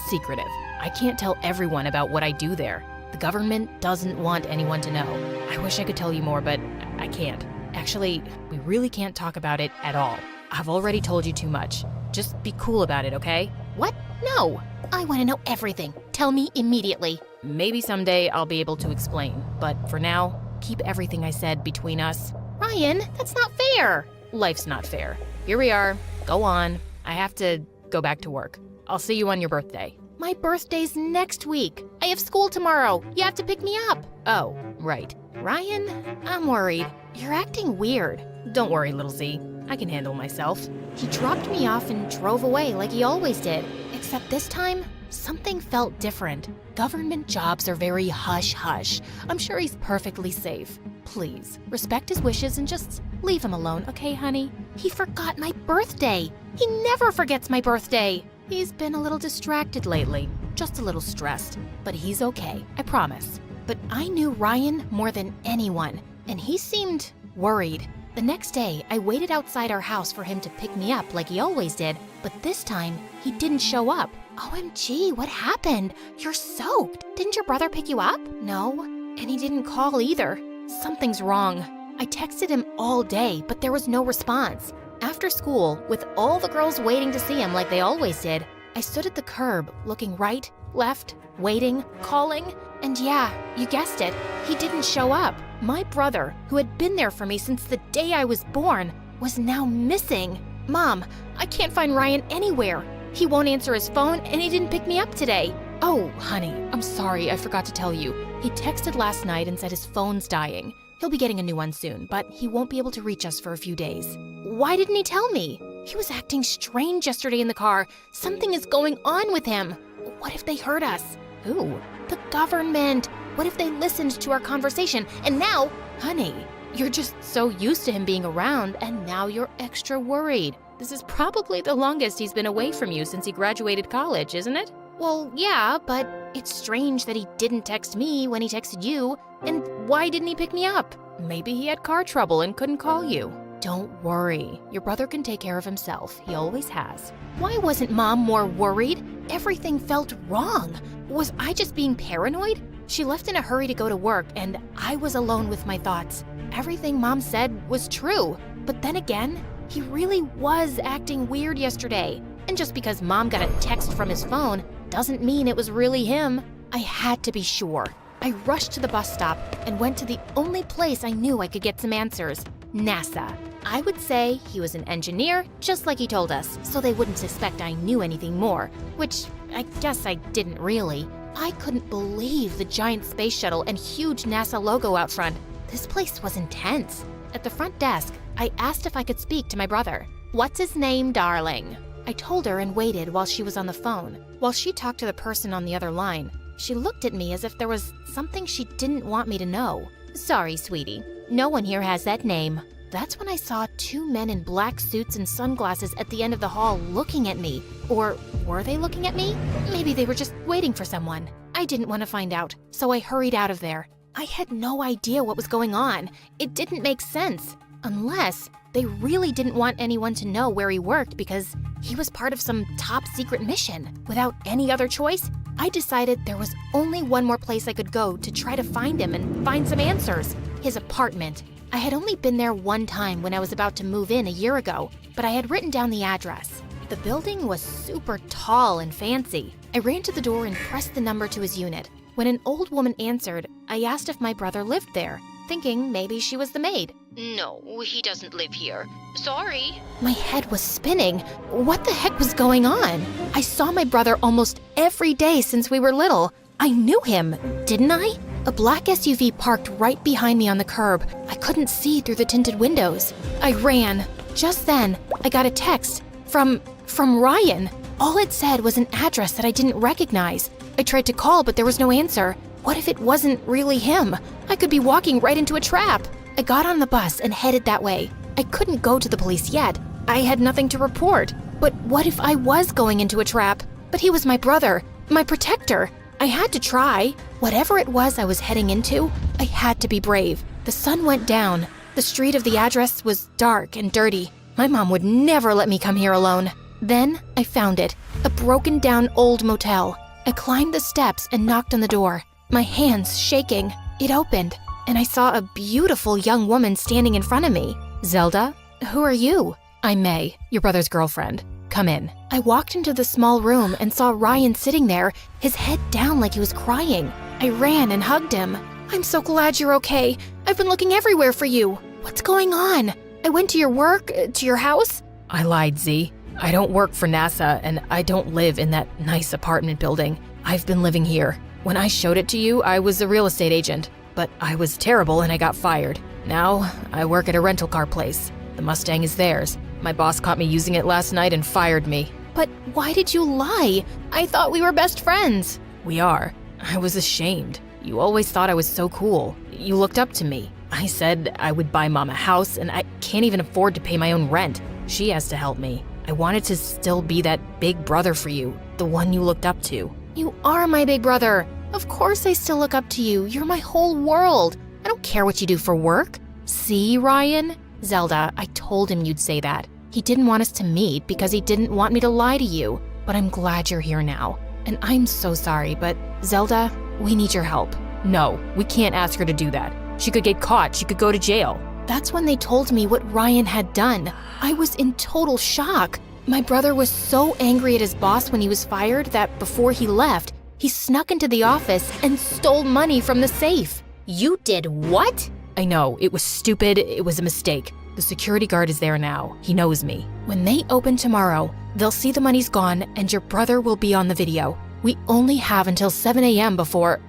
secretive. I can't tell everyone about what I do there. The government doesn't want anyone to know. I wish I could tell you more, but I can't. Actually, we really can't talk about it at all. I've already told you too much. Just be cool about it, okay? What? No. I want to know everything. Tell me immediately. Maybe someday I'll be able to explain, but for now, keep everything I said between us. Ryan, that's not fair. Life's not fair. Here we are. Go on. I have to go back to work. I'll see you on your birthday. My birthday's next week. I have school tomorrow. You have to pick me up. Oh, right. Ryan, I'm worried. You're acting weird. Don't worry, little Z. I can handle myself. He dropped me off and drove away like he always did. Except this time, something felt different. Government jobs are very hush-hush. I'm sure he's perfectly safe. Please, respect his wishes and just leave him alone, okay, honey? He forgot my birthday. He never forgets my birthday. He's been a little distracted lately, just a little stressed. But he's okay, I promise. But I knew Ryan more than anyone, and he seemed worried. The next day, I waited outside our house for him to pick me up like he always did, but this time, he didn't show up. OMG, what happened? You're soaked. Didn't your brother pick you up? No, and he didn't call either. Something's wrong. I texted him all day, but there was no response. After school, with all the girls waiting to see him like they always did, I stood at the curb, looking right, left, waiting, calling, and yeah, you guessed it, he didn't show up. My brother, who had been there for me since the day I was born, was now missing. Mom, I can't find Ryan anywhere. He won't answer his phone, and he didn't pick me up today. Oh, honey, I'm sorry, I forgot to tell you. He texted last night and said his phone's dying. He'll be getting a new one soon, but he won't be able to reach us for a few days. Why didn't he tell me? He was acting strange yesterday in the car. Something is going on with him. What if they heard us? Who? The government. What if they listened to our conversation? And now, honey, you're just so used to him being around, and now you're extra worried. This is probably the longest he's been away from you since he graduated college, isn't it? Well, yeah, but it's strange that he didn't text me when he texted you. And why didn't he pick me up? Maybe he had car trouble and couldn't call you. Don't worry. Your brother can take care of himself. He always has. Why wasn't Mom more worried? Everything felt wrong. Was I just being paranoid? She left in a hurry to go to work, and I was alone with my thoughts. Everything Mom said was true. But then again, he really was acting weird yesterday. And just because Mom got a text from his phone doesn't mean it was really him. I had to be sure. I rushed to the bus stop and went to the only place I knew I could get some answers, NASA. I would say he was an engineer, just like he told us, so they wouldn't suspect I knew anything more, which I guess I didn't really. I couldn't believe the giant space shuttle and huge NASA logo out front. This place was intense. At the front desk, I asked if I could speak to my brother. "What's his name, darling?" I told her and waited while she was on the phone. While she talked to the person on the other line, she looked at me as if there was something she didn't want me to know. "Sorry, sweetie. No one here has that name." That's when I saw two men in black suits and sunglasses at the end of the hall looking at me. Or were they looking at me? Maybe they were just waiting for someone. I didn't want to find out, so I hurried out of there. I had no idea what was going on. It didn't make sense. Unless they really didn't want anyone to know where he worked because he was part of some top secret mission. Without any other choice, I decided there was only one more place I could go to try to find him and find some answers. His apartment. I had only been there one time when I was about to move in a year ago, but I had written down the address. The building was super tall and fancy. I ran to the door and pressed the number to his unit. When an old woman answered, I asked if my brother lived there, thinking maybe she was the maid. "No, he doesn't live here. Sorry." My head was spinning. What the heck was going on? I saw my brother almost every day since we were little. I knew him, didn't I? A black SUV parked right behind me on the curb. I couldn't see through the tinted windows. I ran. Just then, I got a text from Ryan. All it said was an address that I didn't recognize. I tried to call, but there was no answer. What if it wasn't really him? I could be walking right into a trap. I got on the bus and headed that way. I couldn't go to the police yet. I had nothing to report. But what if I was going into a trap? But he was my brother, my protector. I had to try. Whatever it was I was heading into, I had to be brave. The sun went down. The street of the address was dark and dirty. My mom would never let me come here alone. Then I found it, a broken down old motel. I climbed the steps and knocked on the door, my hands shaking. It opened, and I saw a beautiful young woman standing in front of me. Zelda, who are you? I'm May, your brother's girlfriend. Come in. I walked into the small room and saw Ryan sitting there, his head down like he was crying. I ran and hugged him. I'm so glad you're okay. I've been looking everywhere for you. What's going on? I went to your work, to your house. I lied, Z. I don't work for NASA, and I don't live in that nice apartment building. I've been living here. When I showed it to you, I was a real estate agent, but I was terrible and I got fired. Now, I work at a rental car place. The Mustang is theirs. My boss caught me using it last night and fired me. But why did you lie? I thought we were best friends. We are. I was ashamed. You always thought I was so cool. You looked up to me. I said I would buy Mom a house, and I can't even afford to pay my own rent. She has to help me. I wanted to still be that big brother for you, the one you looked up to. You are my big brother. Of course I still look up to you. You're my whole world. I don't care what you do for work. See, Ryan? Zelda, I told him you'd say that. He didn't want us to meet because he didn't want me to lie to you. But I'm glad you're here now. And I'm so sorry, but Zelda, we need your help. No, we can't ask her to do that. She could get caught. She could go to jail. That's when they told me what Ryan had done. I was in total shock. My brother was so angry at his boss when he was fired that before he left, he snuck into the office and stole money from the safe. You did what? I know, it was stupid. It was a mistake. The security guard is there now. He knows me. When they open tomorrow, they'll see the money's gone and your brother will be on the video. We only have until 7 a.m. before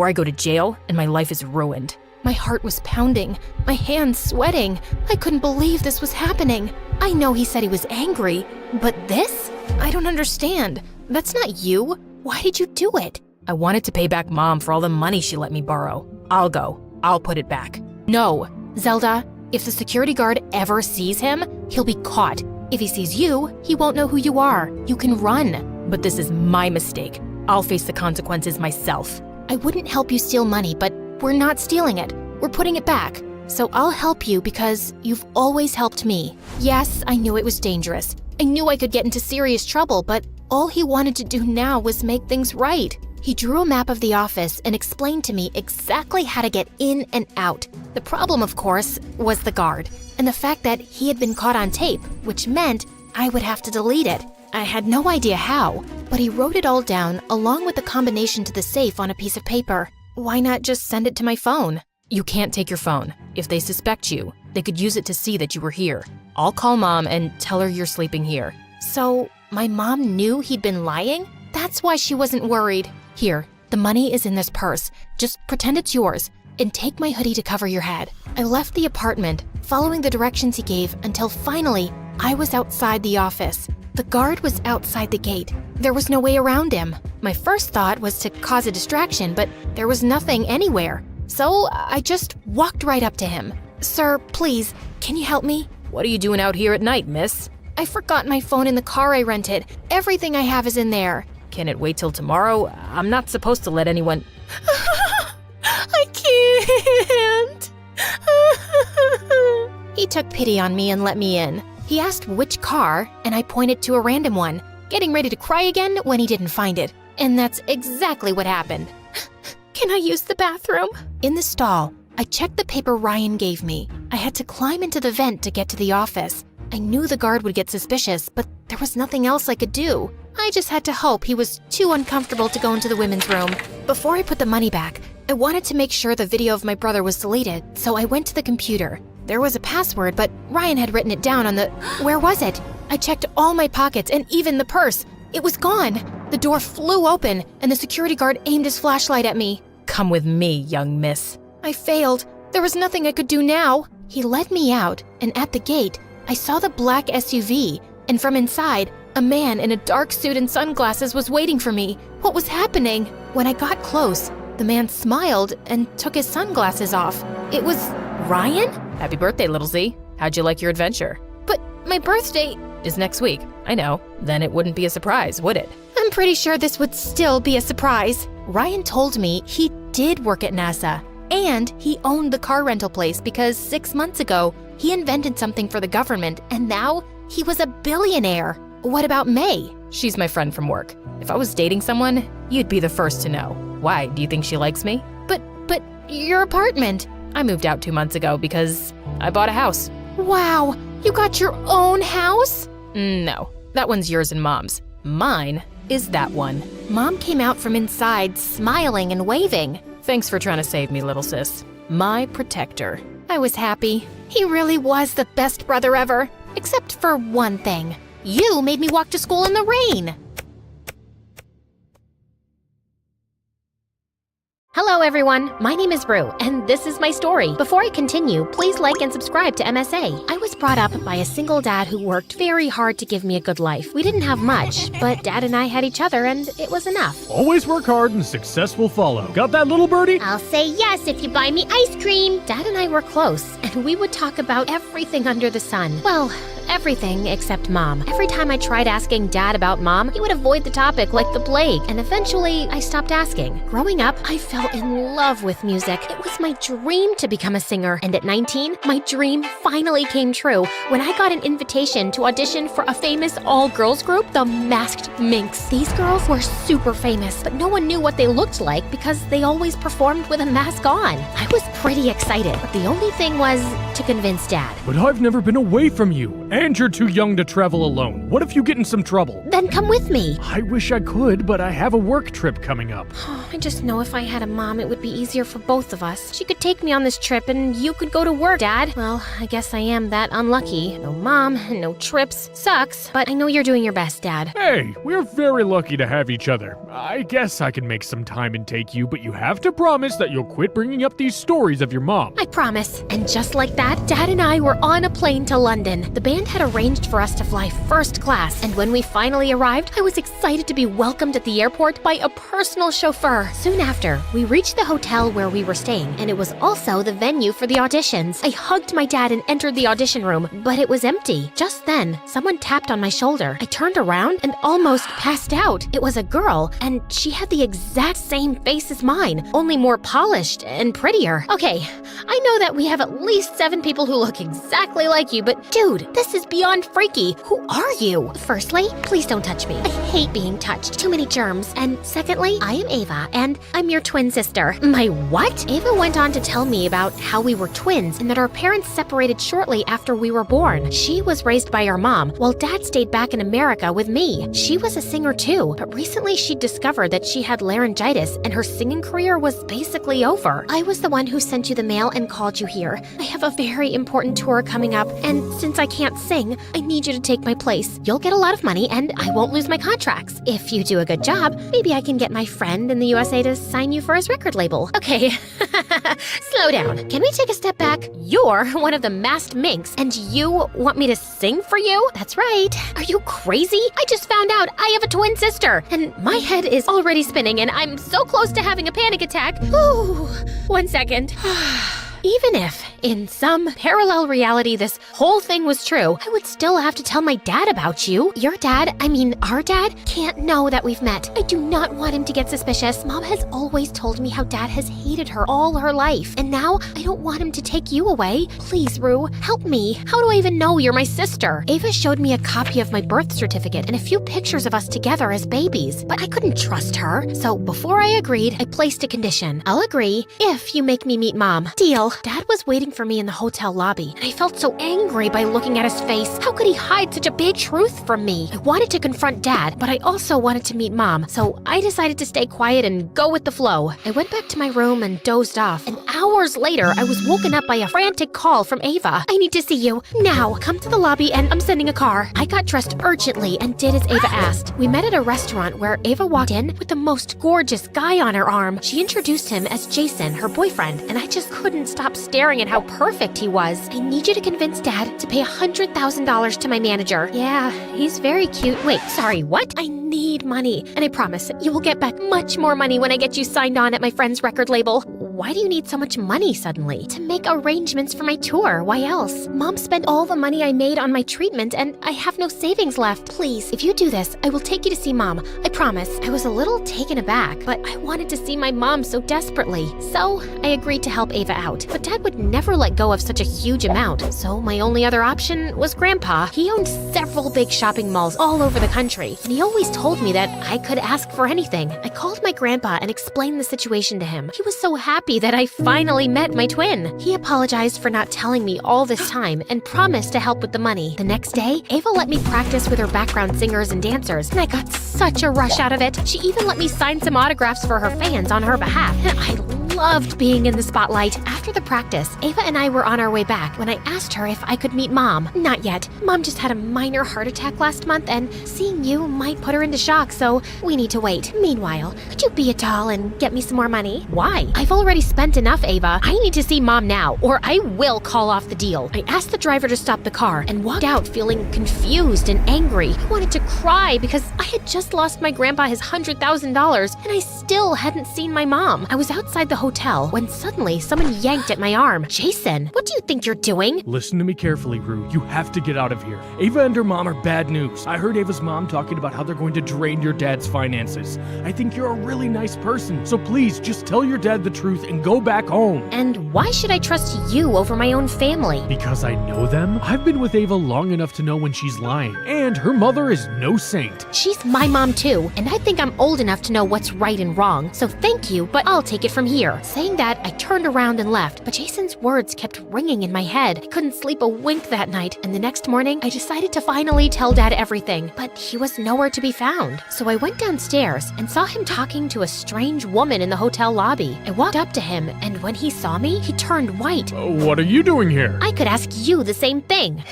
I go to jail and my life is ruined. My heart was pounding, my hands sweating. I couldn't believe this was happening. I know he said he was angry, but this? I don't understand. That's not you. Why did you do it? I wanted to pay back Mom for all the money she let me borrow. I'll go. I'll put it back. No. Zelda, if the security guard ever sees him, he'll be caught. If he sees you, he won't know who you are. You can run. But this is my mistake. I'll face the consequences myself. I wouldn't help you steal money, but we're not stealing it. We're putting it back. So I'll help you because you've always helped me. Yes, I knew it was dangerous. I knew I could get into serious trouble, but all he wanted to do now was make things right. He drew a map of the office and explained to me exactly how to get in and out. The problem, of course, was the guard, and the fact that he had been caught on tape, which meant I would have to delete it. I had no idea how, but he wrote it all down along with the combination to the safe on a piece of paper. Why not just send it to my phone? You can't take your phone. If they suspect you, they could use it to see that you were here. I'll call Mom and tell her you're sleeping here. So, my mom knew he'd been lying? That's why she wasn't worried. Here, the money is in this purse. Just pretend it's yours, and take my hoodie to cover your head. I left the apartment, following the directions he gave until finally, I was outside the office. The guard was outside the gate. There was no way around him. My first thought was to cause a distraction, but there was nothing anywhere. So I just walked right up to him. Sir, please, can you help me? What are you doing out here at night, miss? I forgot my phone in the car I rented. Everything I have is in there. Can it wait till tomorrow? I'm not supposed to let anyone... I can't. He took pity on me and let me in. He asked which car, and I pointed to a random one, getting ready to cry again when he didn't find it. And that's exactly what happened. Can I use the bathroom? In the stall, I checked the paper Ryan gave me. I had to climb into the vent to get to the office. I knew the guard would get suspicious, but there was nothing else I could do. I just had to hope he was too uncomfortable to go into the women's room. Before I put the money back, I wanted to make sure the video of my brother was deleted, so I went to the computer. There was a password, but Ryan had written it down on the... Where was it? I checked all my pockets and even the purse. It was gone. The door flew open, and the security guard aimed his flashlight at me. Come with me, young miss. I failed. There was nothing I could do now. He led me out, and at the gate, I saw the black SUV, and from inside, a man in a dark suit and sunglasses was waiting for me. What was happening? When I got close, the man smiled and took his sunglasses off. It was Ryan? Happy birthday, little Z. How'd you like your adventure? But my birthday is next week. I know. Then it wouldn't be a surprise, would it? I'm pretty sure this would still be a surprise. Ryan told me he did work at NASA, and he owned the car rental place because 6 months ago, he invented something for the government, and now he was a billionaire. What about May? She's my friend from work. If I was dating someone, you'd be the first to know. Why? Do you think she likes me? But your apartment. I moved out 2 months ago because I bought a house. Wow, you got your own house? No, that one's yours and Mom's. Mine is that one. Mom came out from inside, smiling and waving. Thanks for trying to save me, little sis. My protector. I was happy. He really was the best brother ever. Except for one thing. You made me walk to school in the rain. Hello everyone, my name is Rue, and this is my story. Before I continue, please like and subscribe to MSA. I was brought up by a single dad who worked very hard to give me a good life. We didn't have much, but Dad and I had each other and it was enough. Always work hard and success will follow. Got that, little birdie? I'll say yes if you buy me ice cream. Dad and I were close, and we would talk about everything under the sun. Well, everything except Mom. Every time I tried asking Dad about Mom, he would avoid the topic like the plague, and eventually I stopped asking. Growing up, I fell in love with music. It was my dream to become a singer, and at 19, my dream finally came true when I got an invitation to audition for a famous all-girls group, the Masked Minx. These girls were super famous, but no one knew what they looked like because they always performed with a mask on. I was pretty excited, but the only thing was to convince Dad. But I've never been away from you, and you're too young to travel alone. What if you get in some trouble? Then come with me. I wish I could, but I have a work trip coming up. I just know if I had a mom, it would be easier for both of us. She could take me on this trip and you could go to work, Dad. Well, I guess I am that unlucky. No mom, no trips. Sucks, but I know you're doing your best, Dad. Hey, we're very lucky to have each other. I guess I can make some time and take you, but you have to promise that you'll quit bringing up these stories of your mom. I promise. And just like that, Dad and I were on a plane to London. The band had arranged for us to fly first class, and when we finally arrived, I was excited to be welcomed at the airport by a personal chauffeur. Soon after, we reached the hotel where we were staying, and it was also the venue for the auditions. I hugged my dad and entered the audition room, but it was empty. Just then, someone tapped on my shoulder. I turned around and almost passed out. It was a girl, and she had the exact same face as mine, only more polished and prettier. Okay, I know that we have at least 7 people who look exactly like you, but dude, this is beyond freaky. Who are you? Firstly, please don't touch me. I hate being touched. Too many germs. And secondly, I am Ava, and I'm your twin sister. My what? Ava went on to tell me about how we were twins and that our parents separated shortly after we were born. She was raised by our mom, while Dad stayed back in America with me. She was a singer too, but recently she discovered that she had laryngitis and her singing career was basically over. I was the one who sent you the mail and called you here. I have a very important tour coming up, and since I can't sing, I need you to take my place. You'll get a lot of money, and I won't lose my contracts. If you do a good job, maybe I can get my friend in the USA to sign you for his record label. Okay, slow down. Can we take a step back? You're one of the Masked Minx, and you want me to sing for you? That's right. Are you crazy? I just found out I have a twin sister, and my head is already spinning, and I'm so close to having a panic attack. Ooh, 1 second. Even if, in some parallel reality, this whole thing was true, I would still have to tell my dad about you. Your dad, our dad, can't know that we've met. I do not want him to get suspicious. Mom has always told me how Dad has hated her all her life. And now, I don't want him to take you away. Please, Rue, help me. How do I even know you're my sister? Ava showed me a copy of my birth certificate and a few pictures of us together as babies, but I couldn't trust her. So before I agreed, I placed a condition. I'll agree if you make me meet Mom. Deal. Dad was waiting for me in the hotel lobby, and I felt so angry by looking at his face. How could he hide such a big truth from me? I wanted to confront Dad, but I also wanted to meet Mom, so I decided to stay quiet and go with the flow. I went back to my room and dozed off, and hours later, I was woken up by a frantic call from Ava. I need to see you. Now, come to the lobby and I'm sending a car. I got dressed urgently and did as Ava asked. We met at a restaurant where Ava walked in with the most gorgeous guy on her arm. She introduced him as Jason, her boyfriend, and I just couldn't stop staring at how perfect he was. I need you to convince Dad to pay $100,000 to my manager. Yeah, he's very cute. Wait, sorry, what? I need money, and I promise you will get back much more money when I get you signed on at my friend's record label. Why do you need so much money suddenly? To make arrangements for my tour. Why else? Mom spent all the money I made on my treatment, and I have no savings left. Please, if you do this, I will take you to see Mom. I promise. I was a little taken aback, but I wanted to see my mom so desperately. So I agreed to help Ava out. But Dad would never let go of such a huge amount. So my only other option was Grandpa. He owned several big shopping malls all over the country, and he always told me that I could ask for anything. I called my grandpa and explained the situation to him. He was so happy happy that I finally met my twin. He apologized for not telling me all this time and promised to help with the money. The next day, Ava let me practice with her background singers and dancers, and I got such a rush out of it. She even let me sign some autographs for her fans on her behalf, and I loved being in the spotlight. After the practice, Ava and I were on our way back when I asked her if I could meet Mom. Not yet. Mom just had a minor heart attack last month, and seeing you might put her into shock, so we need to wait. Meanwhile, could you be a doll and get me some more money? Why? I've already spent enough, Ava. I need to see Mom now, or I will call off the deal. I asked the driver to stop the car and walked out feeling confused and angry. I wanted to cry because I had just lost my grandpa his $100,000 and I still hadn't seen my mom. I was outside the hotel when suddenly someone yanked at my arm. Jason, what do you think you're doing? Listen to me carefully, Rue. You have to get out of here. Ava and her mom are bad news. I heard Ava's mom talking about how they're going to drain your dad's finances. I think you're a really nice person, so please just tell your dad the truth and go back home. And why should I trust you over my own family? Because I know them? I've been with Ava long enough to know when she's lying, and her mother is no saint. She's my mom too, and I think I'm old enough to know what's right and wrong, so thank you, but I'll take it from here. Saying that, I turned around and left, but Jason's words kept ringing in my head. I couldn't sleep a wink that night, and the next morning, I decided to finally tell Dad everything, but he was nowhere to be found. So I went downstairs and saw him talking to a strange woman in the hotel lobby. I walked up to him, and when he saw me, he turned white. What are you doing here? I could ask you the same thing.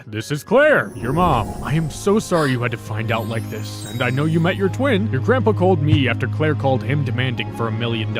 This is Claire, your mom. I am so sorry you had to find out like this, and I know you met your twin. Your grandpa called me after Claire called him demanding for $1 million.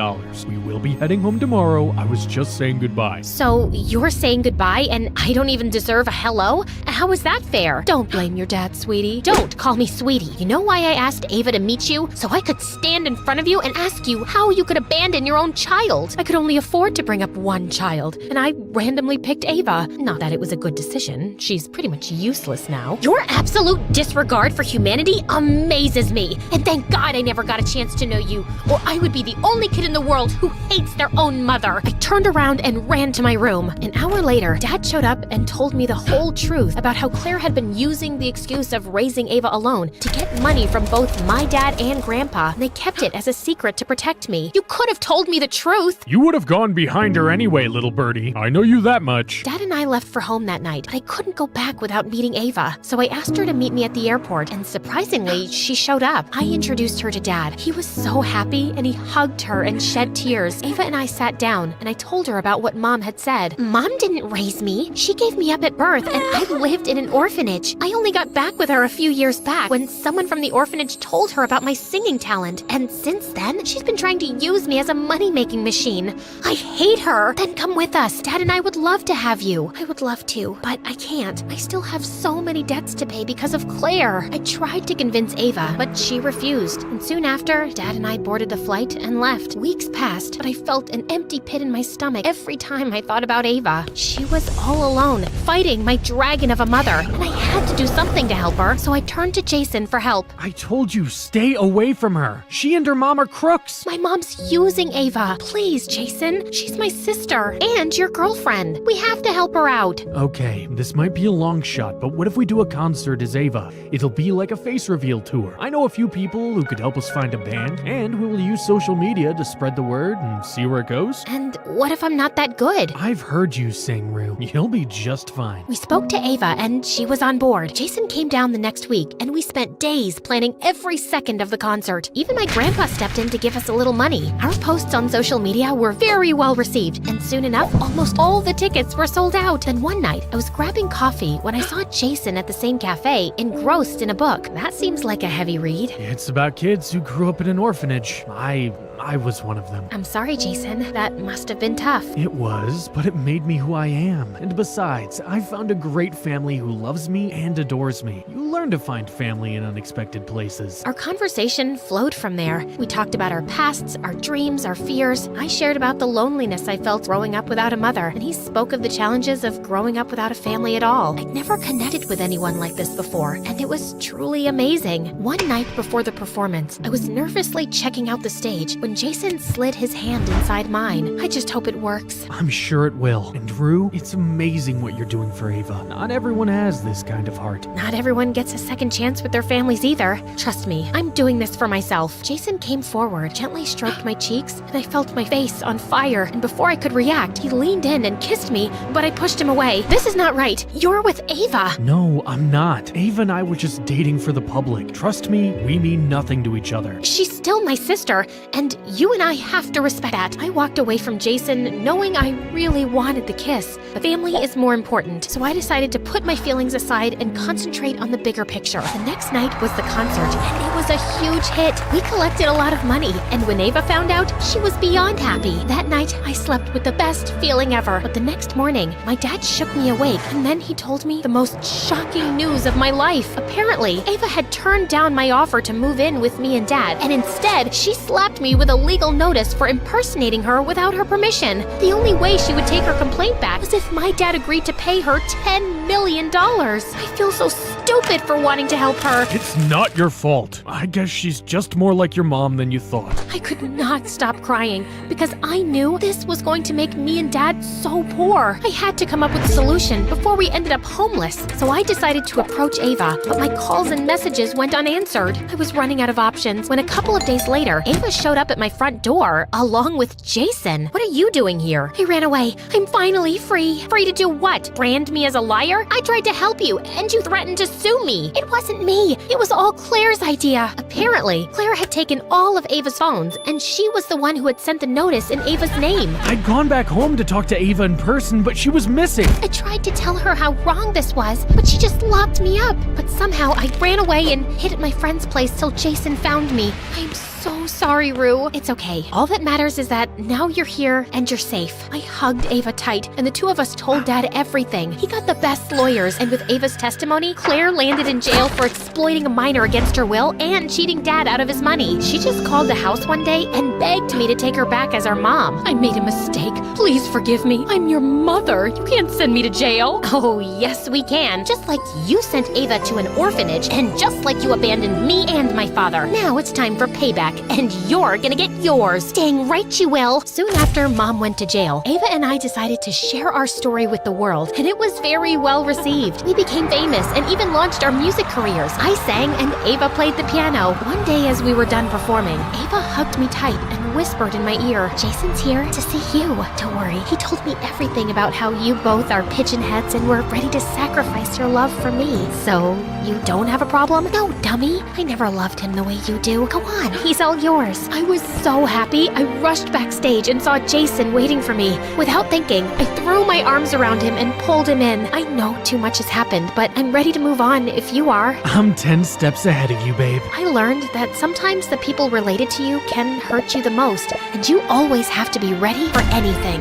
We will be heading home tomorrow. I was just saying goodbye. So you're saying goodbye and I don't even deserve a hello? How is that fair? Don't blame your dad, sweetie. Don't call me sweetie. You know why I asked Ava to meet you? So I could stand in front of you and ask you how you could abandon your own child. I could only afford to bring up one child, and I randomly picked Ava. Not that it was a good decision. She's pretty much useless now. Your absolute disregard for humanity amazes me. And thank God I never got a chance to know you, or I would be the only kid in the world who hates their own mother. I turned around and ran to my room. An hour later, Dad showed up and told me the whole truth about how Claire had been using the excuse of raising Ava alone to get money from both my dad and Grandpa, and they kept it as a secret to protect me. You could have told me the truth. You would have gone behind her anyway, little birdie. I know you that much. Dad and I left for home that night, but I couldn't go back without meeting Ava, so I asked her to meet me at the airport, and surprisingly, she showed up. I introduced her to Dad. He was so happy, and he hugged her and shed tears. Ava and I sat down, and I told her about what Mom had said. Mom didn't raise me. She gave me up at birth, and I lived in an orphanage. I only got back with her a few years back when someone from the orphanage told her about my singing talent, and since then, she's been trying to use me as a money-making machine. I hate her. Then come with us. Dad and I would love to have you. I would love to, but I can't. I still have so many debts to pay because of Claire. I tried to convince Ava, but she refused. And soon after, Dad and I boarded the flight and left. Weeks passed, but I felt an empty pit in my stomach every time I thought about Ava. She was all alone, fighting my dragon of a mother, and I had to do something to help her, so I turned to Jason for help. I told you, stay away from her. She and her mom are crooks. My mom's using Ava. Please, Jason. She's my sister and your girlfriend. We have to help her out. Okay, this might be a long shot, but what if we do a concert as Ava? It'll be like a face reveal tour. I know a few people who could help us find a band, and we will use social media to spread the word and see where it goes. And what if I'm not that good? I've heard you sing, Rue. You'll be just fine. We spoke to Ava, and she was on board. Jason came down the next week, and we spent days planning every second of the concert. Even my grandpa stepped in to give us a little money. Our posts on social media were very well received, and soon enough, almost all the tickets were sold out. Then one night, I was grabbing coffee when I saw Jason at the same cafe, engrossed in a book. That seems like a heavy read. It's about kids who grew up in an orphanage. I was one of them. I'm sorry, Jason. That must have been tough. It was, but it made me who I am. And besides, I found a great family who loves me and adores me. You learn to find family in unexpected places. Our conversation flowed from there. We talked about our pasts, our dreams, our fears. I shared about the loneliness I felt growing up without a mother, and he spoke of the challenges of growing up without a family at all. I'd never connected with anyone like this before, and it was truly amazing. One night before the performance, I was nervously checking out the stage when when Jason slid his hand inside mine. I just hope it works. I'm sure it will. And Rue, it's amazing what you're doing for Ava. Not everyone has this kind of heart. Not everyone gets a second chance with their families either. Trust me, I'm doing this for myself. Jason came forward, gently stroked my cheeks, and I felt my face on fire. And before I could react, he leaned in and kissed me, but I pushed him away. This is not right. You're with Ava. No, I'm not. Ava and I were just dating for the public. Trust me, we mean nothing to each other. She's still my sister, and you and I have to respect that. I walked away from Jason knowing I really wanted the kiss. But family is more important, so I decided to put my feelings aside and concentrate on the bigger picture. The next night was the concert, and it was a huge hit. We collected a lot of money, and when Ava found out, she was beyond happy. That night, I slept with the best feeling ever. But the next morning, my dad shook me awake, and then he told me the most shocking news of my life. Apparently, Ava had turned down my offer to move in with me and Dad, and instead, she slapped me with a legal notice for impersonating her without her permission. The only way she would take her complaint back was if my dad agreed to pay her $10 million. I feel so stupid for wanting to help her. It's not your fault. I guess she's just more like your mom than you thought. I could not stop crying because I knew this was going to make me and Dad so poor. I had to come up with a solution before we ended up homeless. So I decided to approach Ava, but my calls and messages went unanswered. I was running out of options when a couple of days later, Ava showed up at my front door along with Jason. What are you doing here? I ran away. I'm finally free. Free to do what? Brand me as a liar? I tried to help you, and you threatened to sue me. It wasn't me. It was all Claire's idea. Apparently, Claire had taken all of Ava's phones, and she was the one who had sent the notice in Ava's name. I'd gone back home to talk to Ava in person, but she was missing. I tried to tell her how wrong this was, but she just locked me up. But somehow I ran away and hid at my friend's place till Jason found me. I'm so sorry, Rue. It's okay. All that matters is that now you're here and you're safe. I hugged Ava tight, and the two of us told Dad everything. He got the best lawyers, and with Ava's testimony, Claire landed in jail for exploiting a minor against her will and cheating Dad out of his money. She just called the house one day and begged me to take her back as our mom. I made a mistake. Please forgive me. I'm your mother. You can't send me to jail. Oh, yes, we can. Just like you sent Ava to an orphanage, and just like you abandoned me and my father. Now it's time for payback, and you're gonna get yours. Dang right you will. Soon after Mom went to jail, Ava and I decided to share our story with the world, and it was very well received. We became famous and even launched our music careers. I sang and Ava played the piano. One day as we were done performing, Ava hugged me tight and whispered in my ear, Jason's here to see you. Don't worry, he told me everything about how you both are pigeon heads and were ready to sacrifice your love for me. So, you don't have a problem? No, dummy. I never loved him the way you do. Go on, he's all yours. I was so happy, I rushed backstage and saw Jason waiting for me. Without thinking, I threw my arms around him and pulled him in. I know too much has happened, but I'm ready to move on if you are. I'm 10 steps ahead of you, babe. I learned that sometimes the people related to you can hurt you the most, and you always have to be ready for anything.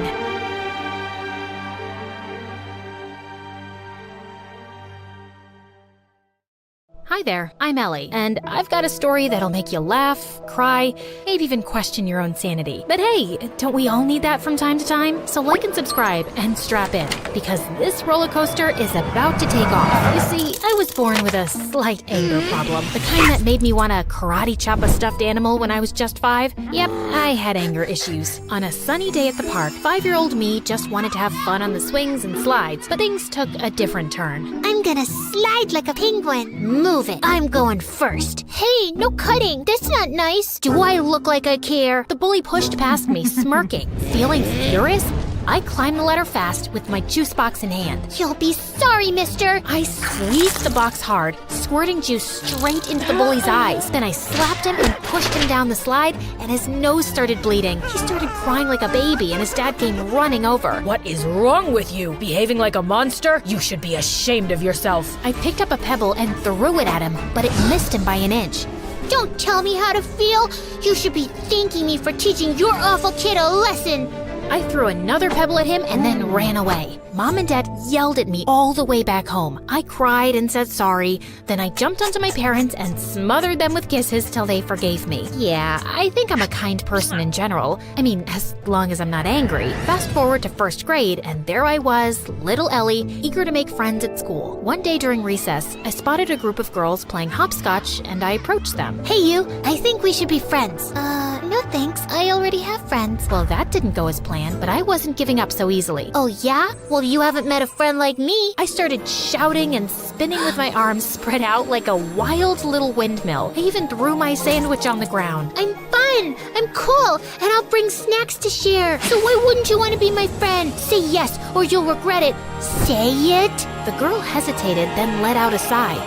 Hi there, I'm Ellie, and I've got a story that'll make you laugh, cry, maybe even question your own sanity. But hey, don't we all need that from time to time? So like and subscribe and strap in, because this roller coaster is about to take off. You see, I was born with a slight anger problem, the kind that made me want to karate chop a stuffed animal when I was just 5. Yep, I had anger issues. On a sunny day at the park, 5-year-old me just wanted to have fun on the swings and slides, but things took a different turn. I'm gonna slide like a penguin. Move it. I'm going first. Hey, no cutting. That's not nice. Do I look like I care? The bully pushed past me, smirking. Feeling furious, I climbed the ladder fast with my juice box in hand. You'll be sorry, mister. I squeezed the box hard, squirting juice straight into the bully's eyes. Then I slapped him and pushed him down the slide, and his nose started bleeding. He started crying like a baby, and his dad came running over. What is wrong with you? Behaving like a monster? You should be ashamed of yourself. I picked up a pebble and threw it at him, but it missed him by an inch. Don't tell me how to feel. You should be thanking me for teaching your awful kid a lesson. I threw another pebble at him and then ran away. Mom and Dad yelled at me all the way back home. I cried and said sorry. Then I jumped onto my parents and smothered them with kisses till they forgave me. Yeah, I think I'm a kind person in general. I mean, as long as I'm not angry. Fast forward to first grade, and there I was, little Ellie, eager to make friends at school. One day during recess, I spotted a group of girls playing hopscotch, and I approached them. Hey you, I think we should be friends. No thanks, I already have friends. Well, that didn't go as planned, but I wasn't giving up so easily. Oh yeah? Well, you haven't met a friend like me. I started shouting and spinning with my arms spread out like a wild little windmill. I even threw my sandwich on the ground. I'm fun, I'm cool, and I'll bring snacks to share. So why wouldn't you want to be my friend? Say yes, or you'll regret it. Say it. The girl hesitated, then let out a sigh.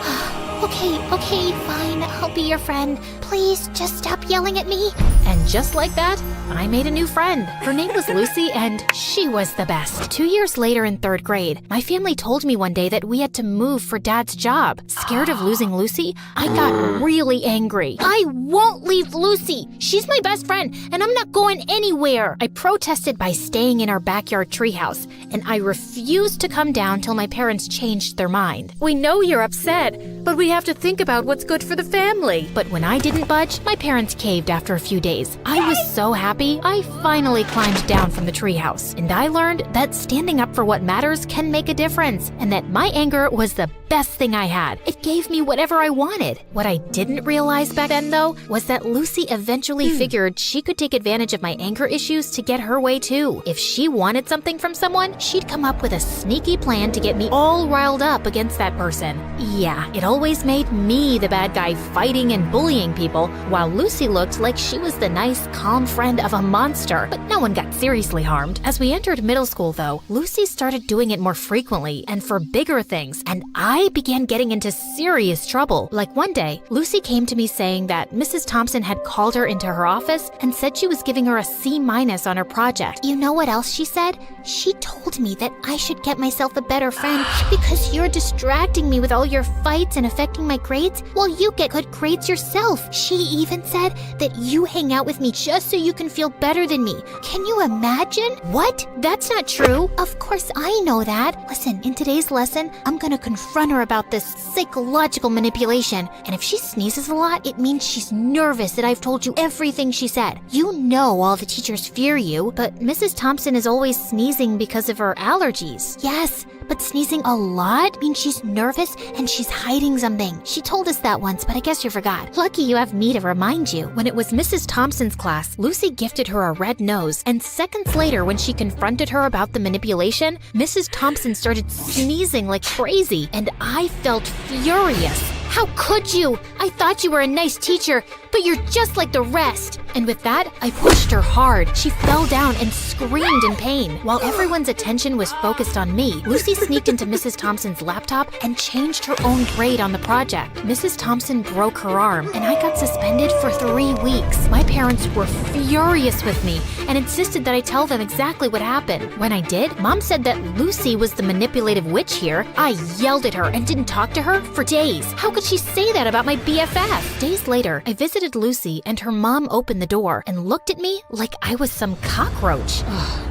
Okay, fine, I'll be your friend. Please, just stop yelling at me. And just like that, I made a new friend. Her name was Lucy, and she was the best. 2 years later in 3rd grade, my family told me one day that we had to move for Dad's job. Scared of losing Lucy, I got really angry. I won't leave Lucy. She's my best friend, and I'm not going anywhere. I protested by staying in our backyard treehouse, and I refused to come down till my parents changed their mind. We know you're upset, but we have to think about what's good for the family. But when I didn't budge, my parents caved after a few days. I was so happy, I finally climbed down from the treehouse, and I learned that standing up for what matters can make a difference, and that my anger was the best thing I had. It gave me whatever I wanted. What I didn't realize back then, though, was that Lucy eventually figured she could take advantage of my anger issues to get her way too. If she wanted something from someone, she'd come up with a sneaky plan to get me all riled up against that person. Yeah, it always made me the bad guy fighting and bullying people, while Lucy looked like she was the nice, calm friend of a monster, but no one got seriously harmed. As we entered middle school, though, Lucy started doing it more frequently and for bigger things, and I began getting into serious trouble. Like one day, Lucy came to me saying that Mrs. Thompson had called her into her office and said she was giving her a C- on her project. You know what else she said? She told me that I should get myself a better friend because you're distracting me with all your fights and affecting my grades while you get good grades yourself. She even said that you hang out with me just so you can feel better than me. Can you imagine? What? That's not true. Of course I know that. Listen, in today's lesson, I'm gonna confront her about this psychological manipulation. And if she sneezes a lot, it means she's nervous that I've told you everything she said. You know all the teachers fear you, but Mrs. Thompson is always sneezing because of her allergies. Yes, but sneezing a lot means she's nervous and she's hiding something. She told us that once, but I guess you forgot. Lucky you have me to remind you. When it was Mrs. Thompson's class, Lucy gifted her a red nose, and seconds later, when she confronted her about the manipulation, Mrs. Thompson started sneezing like crazy, and I felt furious. How could you? I thought you were a nice teacher, but you're just like the rest. And with that, I pushed her hard. She fell down and screamed in pain. While everyone's attention was focused on me, Lucy sneaked into Mrs. Thompson's laptop and changed her own grade on the project. Mrs. Thompson broke her arm, and I got suspended for 3 weeks. My parents were furious with me and insisted that I tell them exactly what happened. When I did, Mom said that Lucy was the manipulative witch here. I yelled at her and didn't talk to her for days. How could she say that about my BFF? Days later, I visited Lucy, and her mom opened the door and looked at me like I was some cockroach.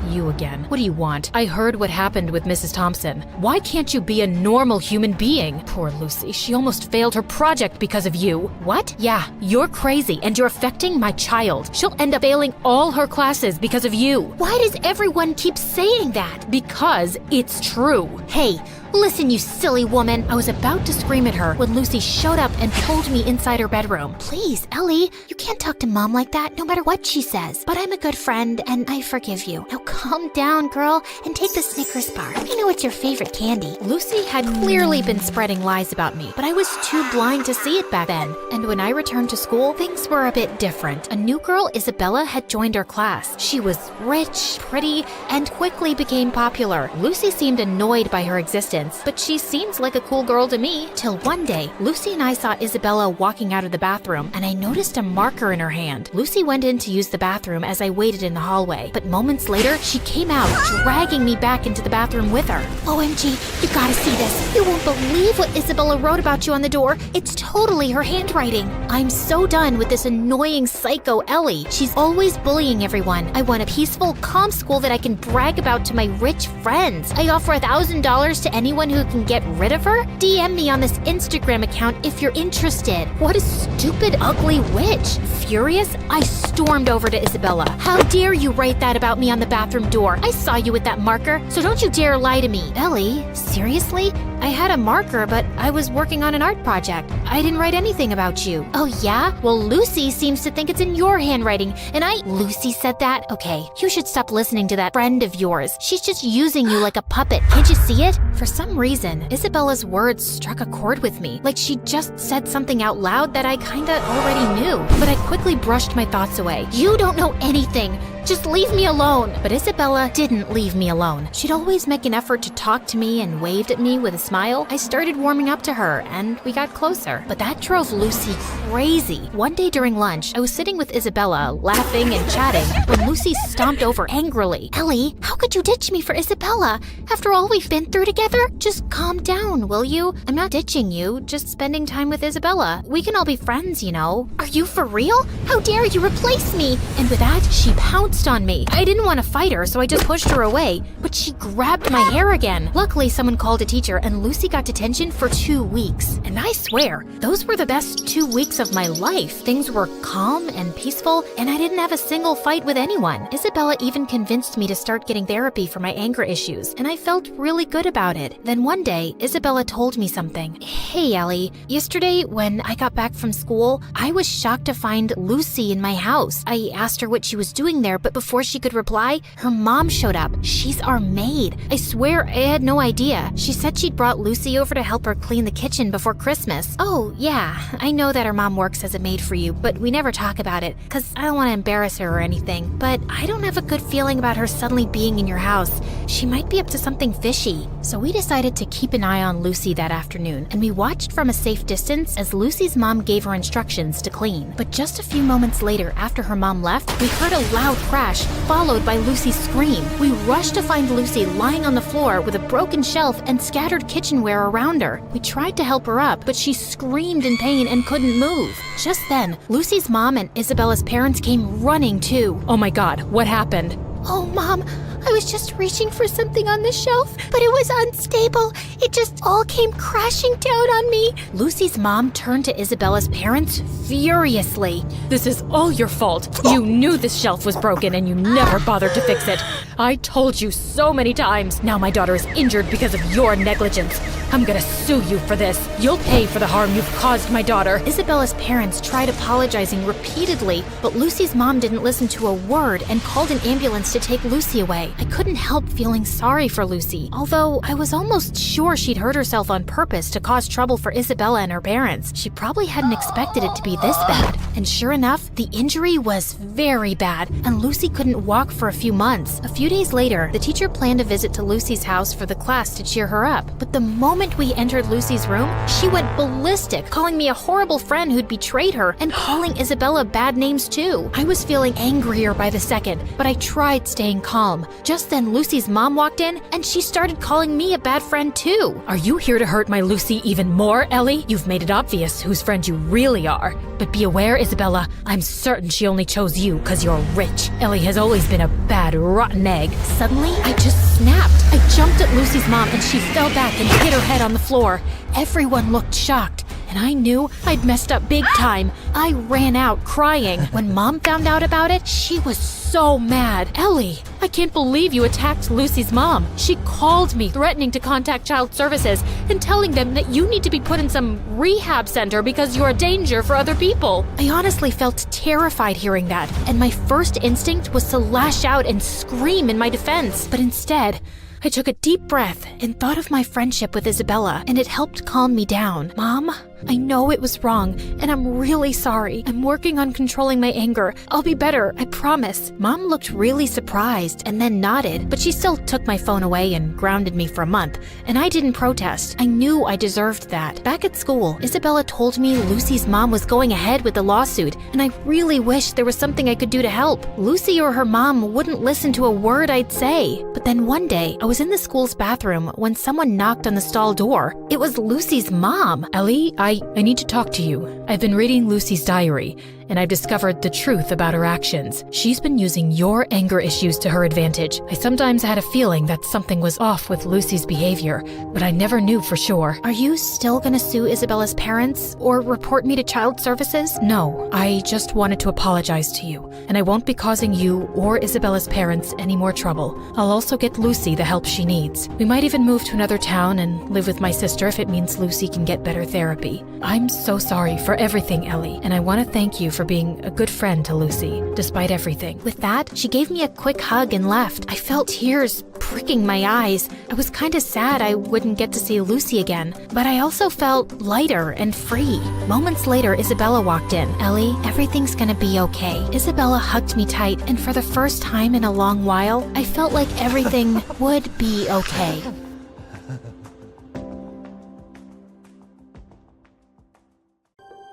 You again. What do you want? I heard what happened with Mrs. Thompson. Why can't you be a normal human being? Poor Lucy, she almost failed her project because of you. What? Yeah, you're crazy and you're affecting my child. She'll end up failing all her classes because of you. Why does everyone keep saying that? Because it's true. Hey, listen, you silly woman. I was about to scream at her when Lucy showed up and pulled me inside her bedroom. Please, Ellie, you can't talk to Mom like that no matter what she says. But I'm a good friend and I forgive you. Now calm down, girl, and take the Snickers bar. I know it's your favorite candy. Lucy had clearly been spreading lies about me, but I was too blind to see it back then. And when I returned to school, things were a bit different. A new girl, Isabella, had joined our class. She was rich, pretty, and quickly became popular. Lucy seemed annoyed by her existence distance, but she seems like a cool girl to me. Till one day, Lucy and I saw Isabella walking out of the bathroom, and I noticed a marker in her hand. Lucy went in to use the bathroom as I waited in the hallway, but moments later, she came out, dragging me back into the bathroom with her. OMG, you gotta see this. You won't believe what Isabella wrote about you on the door. It's totally her handwriting. I'm so done with this annoying psycho Ellie. She's always bullying everyone. I want a peaceful, calm school that I can brag about to my rich friends. I offer $1,000 to anyone who can get rid of her. DM me on this Instagram account if you're interested. What a stupid, ugly witch. Furious, I stormed over to Isabella. How dare you write that about me on the bathroom door? I saw you with that marker, so don't you dare lie to me. Ellie, seriously? I had a marker, but I was working on an art project. I didn't write anything about you. Oh yeah? Well, Lucy seems to think it's in your handwriting, and Lucy said that? Okay, you should stop listening to that friend of yours. She's just using you like a puppet. Can't you see it? For some reason, Isabella's words struck a chord with me, like she just said something out loud that I kinda already knew. But I quickly brushed my thoughts away. You don't know anything. Just leave me alone. But Isabella didn't leave me alone. She'd always make an effort to talk to me and waved at me with a smile. I started warming up to her, and we got closer. But that drove Lucy crazy. One day during lunch, I was sitting with Isabella, laughing and chatting, when Lucy stomped over angrily. Ellie, how could you ditch me for Isabella? After all we've been through together? Just calm down, will you? I'm not ditching you, just spending time with Isabella. We can all be friends, you know. Are you for real? How dare you replace me? And with that, she pounced on me. I didn't want to fight her, so I just pushed her away, but she grabbed my hair again. Luckily, someone called a teacher, and Lucy got detention for 2 weeks. And I swear, those were the best 2 weeks of my life. Things were calm and peaceful, and I didn't have a single fight with anyone. Isabella even convinced me to start getting therapy for my anger issues, and I felt really good about it. Then one day, Isabella told me something. Hey, Ellie, yesterday when I got back from school, I was shocked to find Lucy in my house. I asked her what she was doing there, but before she could reply, her mom showed up. She's our maid. I swear I had no idea. She said she'd brought Lucy over to help her clean the kitchen before Christmas. Oh, yeah, I know that her mom works as a maid for you, but we never talk about it, because I don't want to embarrass her or anything. But I don't have a good feeling about her suddenly being in your house. She might be up to something fishy. So we decided to keep an eye on Lucy that afternoon, and we watched from a safe distance as Lucy's mom gave her instructions to clean. But just a few moments later, after her mom left, we heard a loud crash, followed by Lucy's scream. We rushed to find Lucy lying on the floor with a broken shelf and scattered kitchenware around her. We tried to help her up, but she screamed in pain and couldn't move. Just then, Lucy's mom and Isabella's parents came running too. Oh my God, what happened? Oh, Mom, I was just reaching for something on the shelf, but it was unstable. It just all came crashing down on me. Lucy's mom turned to Isabella's parents furiously. This is all your fault. You knew this shelf was broken and you never bothered to fix it. I told you so many times. Now my daughter is injured because of your negligence. I'm gonna sue you for this. You'll pay for the harm you've caused my daughter. Isabella's parents tried apologizing repeatedly, but Lucy's mom didn't listen to a word and called an ambulance to take Lucy away. I couldn't help feeling sorry for Lucy, although I was almost sure she'd hurt herself on purpose to cause trouble for Isabella and her parents. She probably hadn't expected it to be this bad. And sure enough, the injury was very bad, and Lucy couldn't walk for a few months. A few days later, the teacher planned a visit to Lucy's house for the class to cheer her up. But the moment we entered Lucy's room, she went ballistic, calling me a horrible friend who'd betrayed her and calling Isabella bad names too. I was feeling angrier by the second, but I tried staying calm. Just then, Lucy's mom walked in, and she started calling me a bad friend too. Are you here to hurt my Lucy even more, Ellie? You've made it obvious whose friend you really are. But be aware, Isabella, I'm certain she only chose you because you're rich. Ellie has always been a bad, rotten egg. Suddenly, I just snapped. I jumped at Lucy's mom, and she fell back and hit her head on the floor. Everyone looked shocked, and I knew I'd messed up big time. I ran out crying. When Mom found out about it, she was so mad. Ellie, I can't believe you attacked Lucy's mom. She called me, threatening to contact Child Services and telling them that you need to be put in some rehab center because you're a danger for other people. I honestly felt terrified hearing that, and my first instinct was to lash out and scream in my defense. But instead, I took a deep breath and thought of my friendship with Isabella, and it helped calm me down. Mom, I know it was wrong, and I'm really sorry. I'm working on controlling my anger. I'll be better, I promise. Mom looked really surprised and then nodded, but she still took my phone away and grounded me for a month, and I didn't protest. I knew I deserved that. Back at school, Isabella told me Lucy's mom was going ahead with the lawsuit, and I really wished there was something I could do to help. Lucy or her mom wouldn't listen to a word I'd say. But then one day, I was in the school's bathroom when someone knocked on the stall door. It was Lucy's mom. Ellie, I need to talk to you. I've been reading Lucy's diary, and I've discovered the truth about her actions. She's been using your anger issues to her advantage. I sometimes had a feeling that something was off with Lucy's behavior, but I never knew for sure. Are you still gonna sue Isabella's parents or report me to child services? No, I just wanted to apologize to you, and I won't be causing you or Isabella's parents any more trouble. I'll also get Lucy the help she needs. We might even move to another town and live with my sister if it means Lucy can get better therapy. I'm so sorry for everything, Ellie, and I want to thank you for being a good friend to Lucy, despite everything. With that, she gave me a quick hug and left. I felt tears pricking my eyes. I was kind of sad I wouldn't get to see Lucy again, but I also felt lighter and free. Moments later, Isabella walked in. Ellie, everything's gonna be okay. Isabella hugged me tight, and for the first time in a long while, I felt like everything would be okay.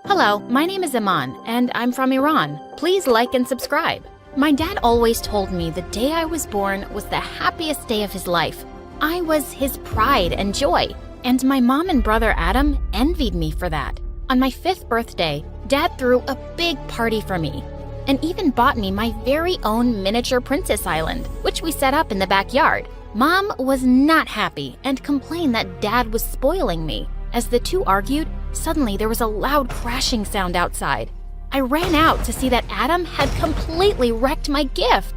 Hello, my name is Iman, and I'm from Iran. Please like and subscribe. My dad always told me the day I was born was the happiest day of his life. I was his pride and joy, and my mom and brother Adam envied me for that. On my 5th birthday, Dad threw a big party for me, and even bought me my very own miniature princess island, which we set up in the backyard. Mom was not happy and complained that Dad was spoiling me. As the two argued, suddenly there was a loud crashing sound outside. I ran out to see that Adam had completely wrecked my gift.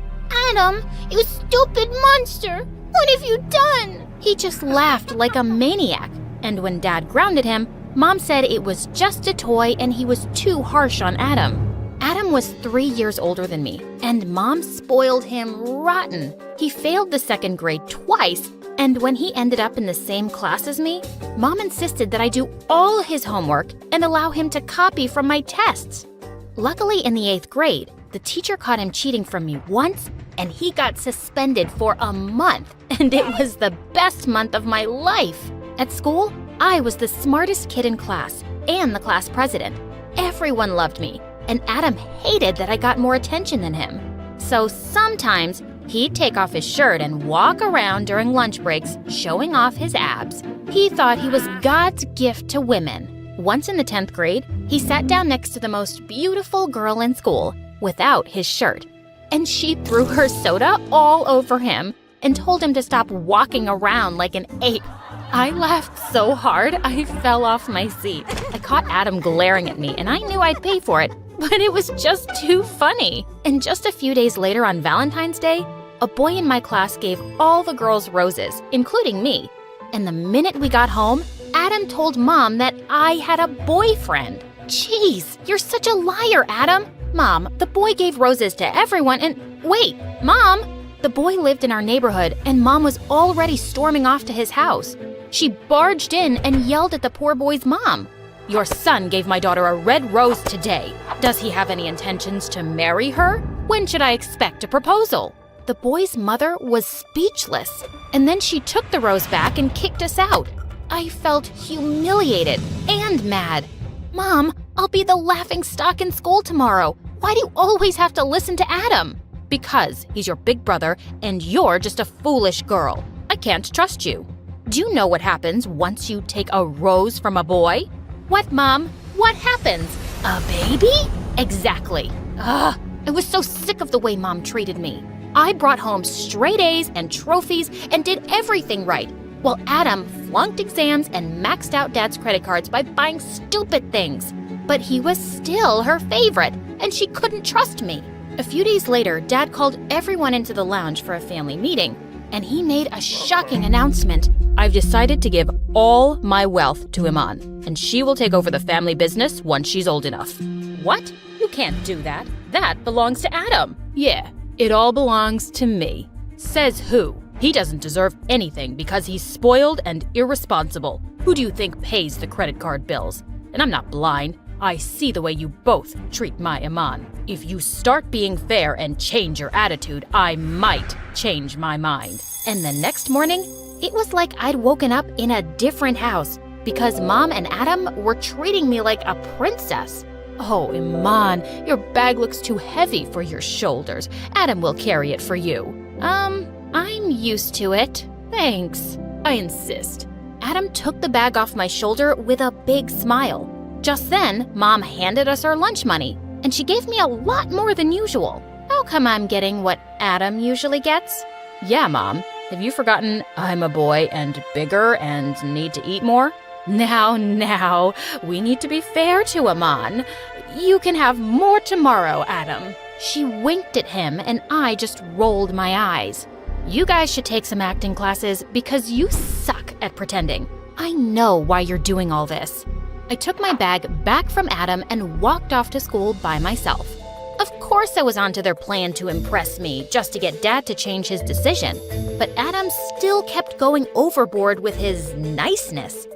Adam, you stupid monster! What have you done? He just laughed like a maniac, and when Dad grounded him, Mom said it was just a toy and he was too harsh on Adam. Adam was 3 years older than me, and Mom spoiled him rotten. He failed the 2nd grade twice, and when he ended up in the same class as me, Mom insisted that I do all his homework and allow him to copy from my tests. Luckily, in the 8th grade, the teacher caught him cheating from me once, and he got suspended for a month, and it was the best month of my life. At school, I was the smartest kid in class and the class president. Everyone loved me, and Adam hated that I got more attention than him. So sometimes he'd take off his shirt and walk around during lunch breaks, showing off his abs. He thought he was God's gift to women. Once in the 10th grade, he sat down next to the most beautiful girl in school without his shirt, and she threw her soda all over him and told him to stop walking around like an ape. I laughed so hard I fell off my seat. I caught Adam glaring at me, and I knew I'd pay for it, but it was just too funny. And just a few days later on Valentine's Day, a boy in my class gave all the girls roses, including me. And the minute we got home, Adam told Mom that I had a boyfriend. Jeez, you're such a liar, Adam. Mom, the boy gave roses to everyone and— Wait, Mom! The boy lived in our neighborhood, and Mom was already storming off to his house. She barged in and yelled at the poor boy's mom. Your son gave my daughter a red rose today. Does he have any intentions to marry her? When should I expect a proposal? The boy's mother was speechless, and then she took the rose back and kicked us out. I felt humiliated and mad. Mom, I'll be the laughing stock in school tomorrow. Why do you always have to listen to Adam? Because he's your big brother and you're just a foolish girl. I can't trust you. Do you know what happens once you take a rose from a boy? What, Mom? What happens? A baby? Exactly. Ugh, I was so sick of the way Mom treated me. I brought home straight A's and trophies and did everything right, while Adam flunked exams and maxed out Dad's credit cards by buying stupid things. But he was still her favorite, and she couldn't trust me. A few days later, Dad called everyone into the lounge for a family meeting, and he made a shocking announcement. I've decided to give all my wealth to Iman, and she will take over the family business once she's old enough. What? You can't do that. That belongs to Adam. Yeah, it all belongs to me. Says who? He doesn't deserve anything because he's spoiled and irresponsible. Who do you think pays the credit card bills? and I'm not blind. I see the way you both treat my Iman. If you start being fair and change your attitude, I might change my mind. And the next morning, it was like I'd woken up in a different house because Mom and Adam were treating me like a princess. Oh, Iman, your bag looks too heavy for your shoulders. Adam will carry it for you. I'm used to it. Thanks. I insist. Adam took the bag off my shoulder with a big smile. Just then, Mom handed us our lunch money, and she gave me a lot more than usual. How come I'm getting what Adam usually gets? Yeah, Mom. Have you forgotten I'm a boy and bigger and need to eat more? Now, we need to be fair to Iman. You can have more tomorrow, Adam. She winked at him, and I just rolled my eyes. You guys should take some acting classes because you suck at pretending. I know why you're doing all this. I took my bag back from Adam and walked off to school by myself. Of course I was onto their plan to impress me, just to get Dad to change his decision. But Adam still kept going overboard with his niceness.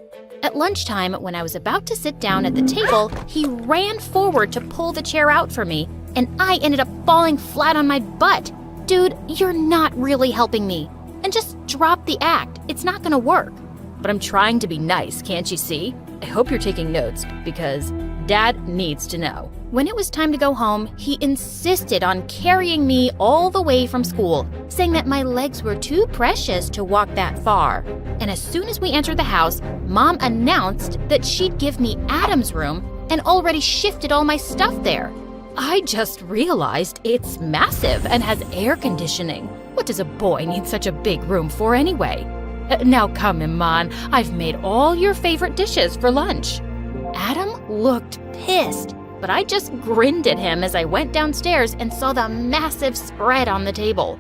At lunchtime, when I was about to sit down at the table, he ran forward to pull the chair out for me, and I ended up falling flat on my butt. Dude, you're not really helping me. And just drop the act. It's not gonna work. But I'm trying to be nice, can't you see? I hope you're taking notes, because Dad needs to know. When it was time to go home, he insisted on carrying me all the way from school, saying that my legs were too precious to walk that far. And as soon as we entered the house, Mom announced that she'd give me Adam's room and already shifted all my stuff there. I just realized it's massive and has air conditioning. What does a boy need such a big room for anyway? Now come, Iman, I've made all your favorite dishes for lunch. Adam looked pissed, but I just grinned at him as I went downstairs and saw the massive spread on the table.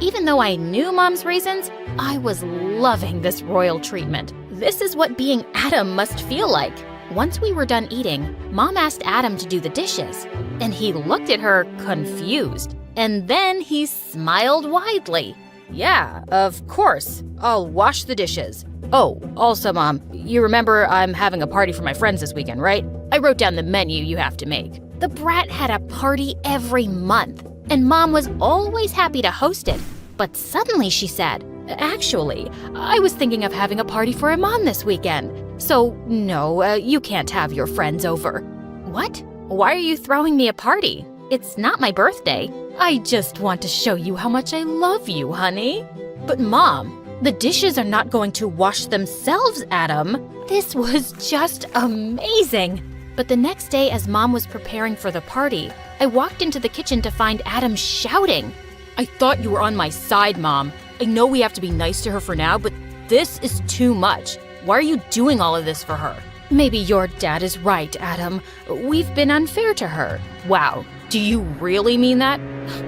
Even though I knew Mom's reasons, I was loving this royal treatment. This is what being Adam must feel like. Once we were done eating, Mom asked Adam to do the dishes, and he looked at her confused, and then he smiled widely. Yeah, of course. I'll wash the dishes. Oh, also, Mom, you remember I'm having a party for my friends this weekend, right? I wrote down the menu you have to make. The brat had a party every month, and Mom was always happy to host it. But suddenly she said, actually, I was thinking of having a party for Iman this weekend. So, no, you can't have your friends over. What? Why are you throwing me a party? It's not my birthday. I just want to show you how much I love you, honey. But Mom, the dishes are not going to wash themselves, Adam. This was just amazing. But the next day, as Mom was preparing for the party, I walked into the kitchen to find Adam shouting. I thought you were on my side, Mom. I know we have to be nice to her for now, but this is too much. Why are you doing all of this for her? Maybe your dad is right, Adam. We've been unfair to her. Wow, do you really mean that?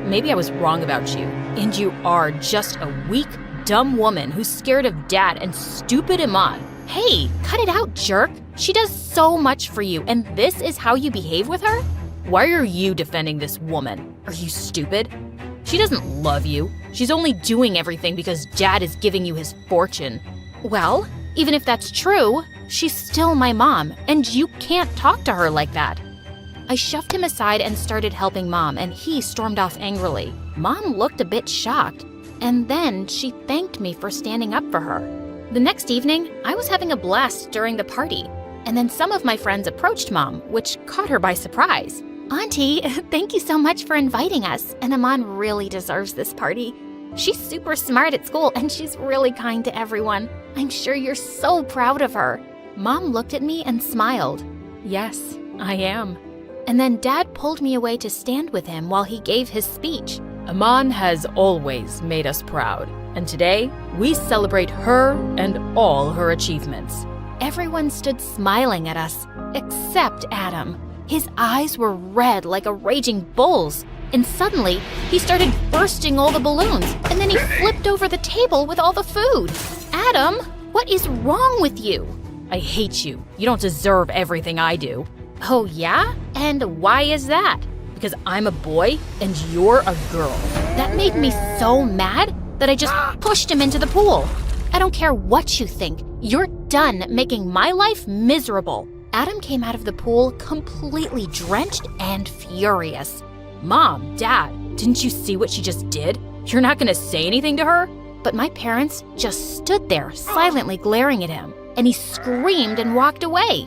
Maybe I was wrong about you. And you are just a weak, dumb woman who's scared of Dad and stupid Iman. Hey, cut it out, jerk. She does so much for you, and this is how you behave with her? Why are you defending this woman? Are you stupid? She doesn't love you. She's only doing everything because Dad is giving you his fortune. Well, even if that's true, she's still my mom, and you can't talk to her like that. I shoved him aside and started helping Mom, and he stormed off angrily. Mom looked a bit shocked, and then she thanked me for standing up for her. The next evening, I was having a blast during the party, and then some of my friends approached Mom, which caught her by surprise. Auntie, thank you so much for inviting us, and Iman really deserves this party. She's super smart at school, and she's really kind to everyone. I'm sure you're so proud of her. Mom looked at me and smiled. Yes, I am. And then Dad pulled me away to stand with him while he gave his speech. Iman has always made us proud, and today we celebrate her and all her achievements. Everyone stood smiling at us, except Adam. His eyes were red like a raging bull's, and suddenly he started bursting all the balloons, and then he flipped over the table with all the food. Adam, what is wrong with you? I hate you. You don't deserve everything I do. Oh yeah? And why is that? Because I'm a boy and you're a girl. That made me so mad that I just pushed him into the pool. I don't care what you think. You're done making my life miserable. Adam came out of the pool completely drenched and furious. Mom, Dad, didn't you see what she just did? You're not gonna say anything to her? But my parents just stood there silently glaring at him, and he screamed and walked away.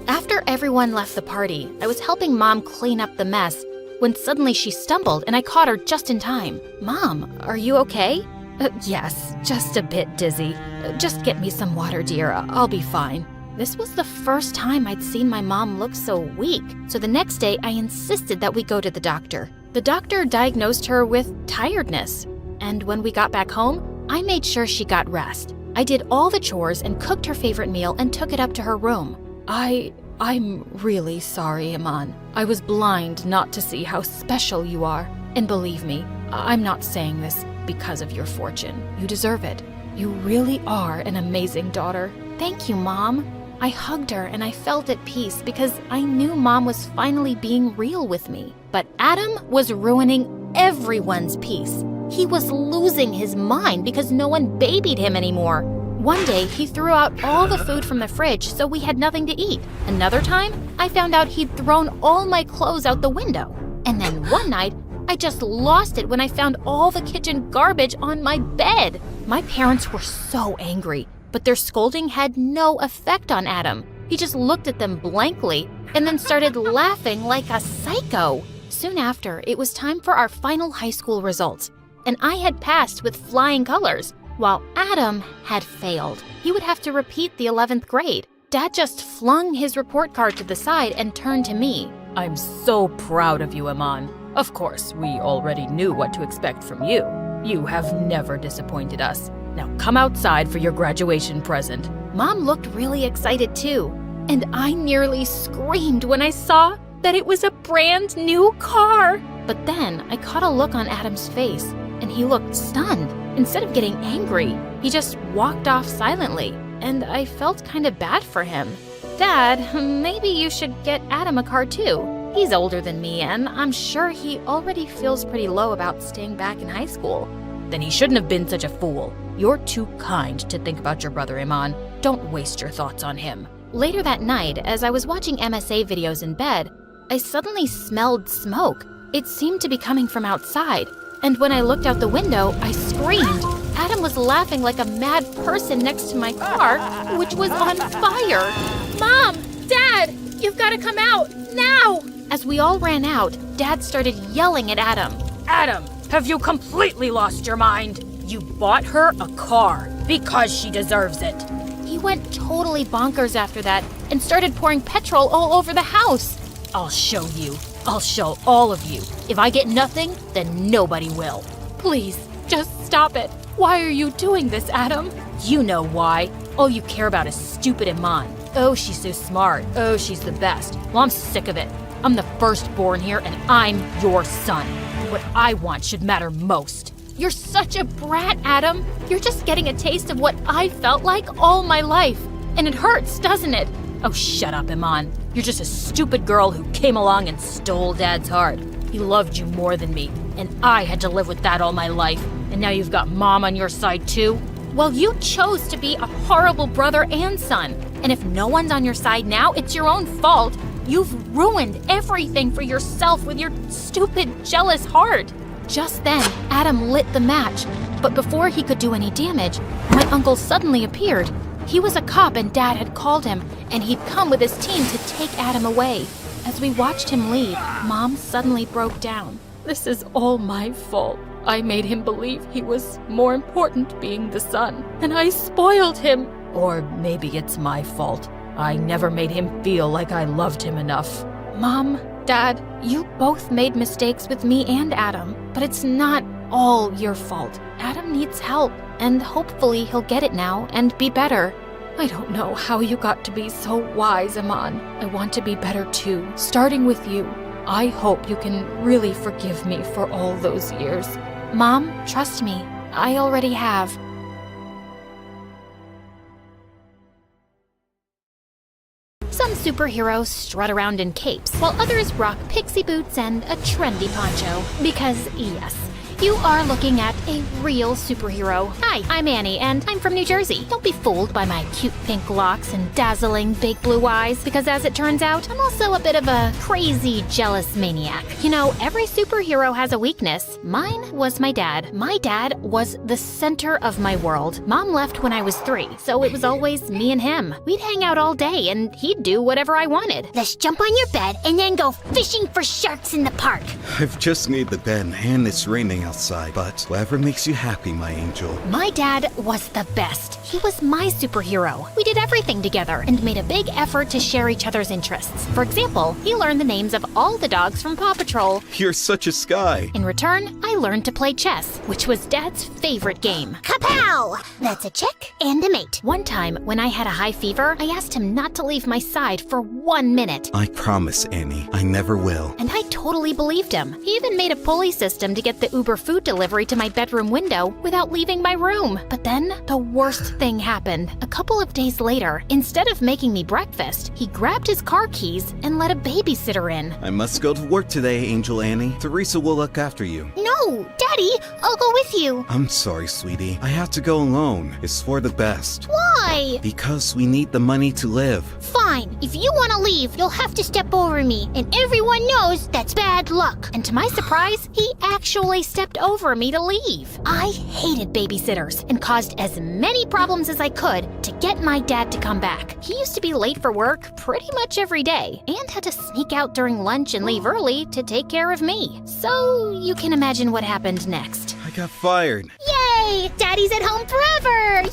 After everyone left the party, I was helping Mom clean up the mess when suddenly she stumbled and I caught her just in time. Mom, are you okay? Yes, just a bit dizzy. Just get me some water, dear. I'll be fine. This was the first time I'd seen my mom look so weak, so the next day I insisted that we go to the doctor. The doctor diagnosed her with tiredness, and when we got back home, I made sure she got rest. I did all the chores and cooked her favorite meal and took it up to her room. I'm really sorry, Iman. I was blind not to see how special you are. And believe me, I'm not saying this because of your fortune. You deserve it. You really are an amazing daughter. Thank you, Mom. I hugged her and I felt at peace because I knew Mom was finally being real with me. But Adam was ruining everyone's peace. He was losing his mind because no one babied him anymore. One day, he threw out all the food from the fridge so we had nothing to eat. Another time, I found out he'd thrown all my clothes out the window. And then one night, I just lost it when I found all the kitchen garbage on my bed. My parents were so angry, but their scolding had no effect on Adam. He just looked at them blankly and then started laughing like a psycho. Soon after, it was time for our final high school results, and I had passed with flying colors, while Adam had failed. He would have to repeat the 11th grade. Dad just flung his report card to the side and turned to me. I'm so proud of you, Iman. Of course, we already knew what to expect from you. You have never disappointed us. Now come outside for your graduation present. Mom looked really excited too, and I nearly screamed when I saw that it was a brand new car. But then I caught a look on Adam's face, and he looked stunned. Instead of getting angry, he just walked off silently, and I felt kind of bad for him. Dad, maybe you should get Adam a car too. He's older than me, and I'm sure he already feels pretty low about staying back in high school. Then he shouldn't have been such a fool. You're too kind to think about your brother, Iman. Don't waste your thoughts on him. Later that night, as I was watching MSA videos in bed, I suddenly smelled smoke. It seemed to be coming from outside. And when I looked out the window, I screamed. Adam was laughing like a mad person next to my car, which was on fire. Mom! Dad! You've got to come out! Now! As we all ran out, Dad started yelling at Adam. Adam, have you completely lost your mind? You bought her a car because she deserves it. He went totally bonkers after that and started pouring petrol all over the house. I'll show you. I'll show all of you. If I get nothing, then nobody will. Please, just stop it. Why are you doing this, Adam? You know why. All you care about is stupid Iman. Oh, she's so smart. Oh, she's the best. Well, I'm sick of it. I'm the firstborn here, and I'm your son. What I want should matter most. You're such a brat, Adam. You're just getting a taste of what I felt like all my life. And it hurts, doesn't it? Oh, shut up, Iman. You're just a stupid girl who came along and stole Dad's heart. He loved you more than me, and I had to live with that all my life. And now you've got Mom on your side, too? Well, you chose to be a horrible brother and son. And if no one's on your side now, it's your own fault. You've ruined everything for yourself with your stupid, jealous heart. Just then, Adam lit the match. But before he could do any damage, my uncle suddenly appeared. He was a cop and Dad had called him, and he'd come with his team to take Adam away. As we watched him leave, Mom suddenly broke down. This is all my fault. I made him believe he was more important being the son, and I spoiled him. Or maybe it's my fault. I never made him feel like I loved him enough. Mom, Dad, you both made mistakes with me and Adam, but it's not all your fault. Adam needs help, and hopefully he'll get it now and be better. I don't know how you got to be so wise, Iman. I want to be better too, starting with you. I hope you can really forgive me for all those years. Mom, trust me, I already have. Some superheroes strut around in capes, while others rock pixie boots and a trendy poncho. Because, yes, You are looking at a real superhero. Hi, I'm Annie, and I'm from New Jersey. Don't be fooled by my cute pink locks and dazzling big blue eyes, because as it turns out, I'm also a bit of a crazy, jealous maniac. You know, every superhero has a weakness. Mine was my dad. My dad was the center of my world. Mom left when I was 3, so it was always me and him. We'd hang out all day, and he'd do whatever I wanted. Let's jump on your bed and then go fishing for sharks in the park. I've just made the bed and it's raining outside, but whatever makes you happy, my angel. My dad was the best. He was my superhero. We did everything together and made a big effort to share each other's interests. For example, he learned the names of all the dogs from Paw Patrol. You're such a sky. In return, I learned to play chess, which was Dad's favorite game. Kapow! That's a chick and a mate. One time, when I had a high fever, I asked him not to leave my side for 1 minute. I promise, Annie, I never will. And I totally believed him. He even made a pulley system to get the Uber food delivery to my bedroom window without leaving my room. But then, the worst thing happened. A couple of days later, instead of making me breakfast, he grabbed his car keys and let a babysitter in. I must go to work today, Angel Annie. Teresa will look after you. No, Daddy, I'll go with you. I'm sorry, sweetie. I have to go alone. It's for the best. Why? Because we need the money to live. Fine. If you want to leave, you'll have to step over me, and everyone knows that's bad luck. And to my surprise, he actually stepped over me to leave. I hated babysitters and caused as many problems as I could to get my dad to come back. He used to be late for work pretty much every day and had to sneak out during lunch and leave early to take care of me. So you can imagine what happened next. I got fired. Yay! Daddy's at home forever! Yeah!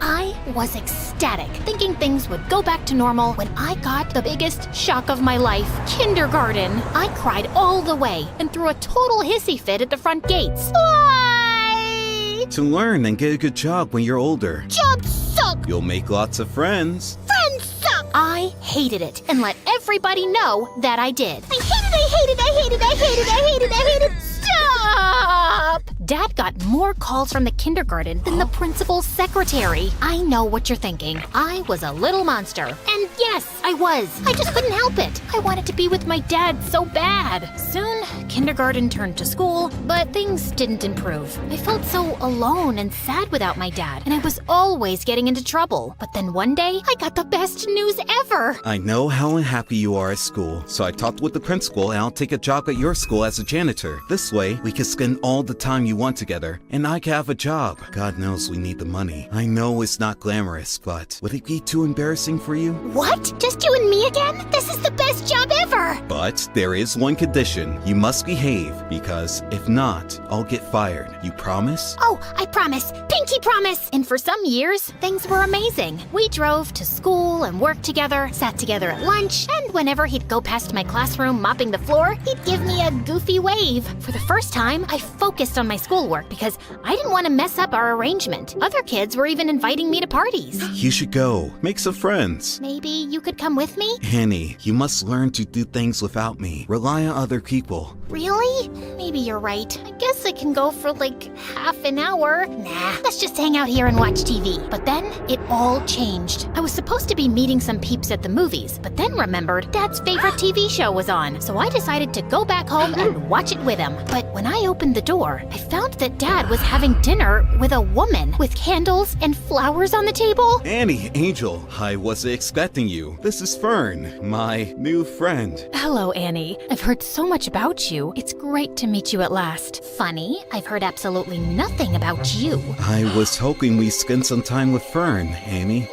I was ecstatic, thinking things would go back to normal when I got the biggest shock of my life, kindergarten. I cried all the way and threw a total hissy fit at the front gates. Why? To learn and get a good job when you're older. Jobs suck! You'll make lots of friends. Friends suck! I hated it and let everybody know that I did. I hate it! Stop! Dad got more calls from the kindergarten than the principal's secretary. I know what you're thinking. I was a little monster. And yes, I was. I just couldn't help it. I wanted to be with my dad so bad. Soon, kindergarten turned to school, but things didn't improve. I felt so alone and sad without my dad, and I was always getting into trouble. But then one day, I got the best news ever. I know how unhappy you are at school, so I talked with the principal and I'll take a job at your school as a janitor. This way, we can spend all the time you want together, and I can have a job. God knows we need the money. I know it's not glamorous, but would it be too embarrassing for you? What? Just you and me again? This is the best job ever! But there is one condition. You must behave, because if not, I'll get fired. You promise? Oh, I promise. Pinky promise! And for some years, things were amazing. We drove to school and worked together, sat together at lunch, and whenever he'd go past my classroom mopping the floor, he'd give me a goofy wave. For the first time, I focused on my schoolwork because I didn't want to mess up our arrangement. Other kids were even inviting me to parties. You should go. Make some friends. Maybe you could come with me? Annie, you must learn to do things without me. Rely on other people. Really? Maybe you're right. I guess I can go for like half an hour. Nah, let's just hang out here and watch TV. But then it all changed. I was supposed to be meeting some peeps at the movies, but then remembered Dad's favorite TV show was on. So I decided to go back home and watch it with him. But when I opened the door, I found that Dad was having dinner with a woman with candles and flowers on the table. Annie, Angel, I wasn't expecting you. This is Fern, my new friend. Hello, Annie. I've heard so much about you. It's great to meet you at last. Funny, I've heard absolutely nothing about you. I was hoping we'd spend some time with Fern, Annie.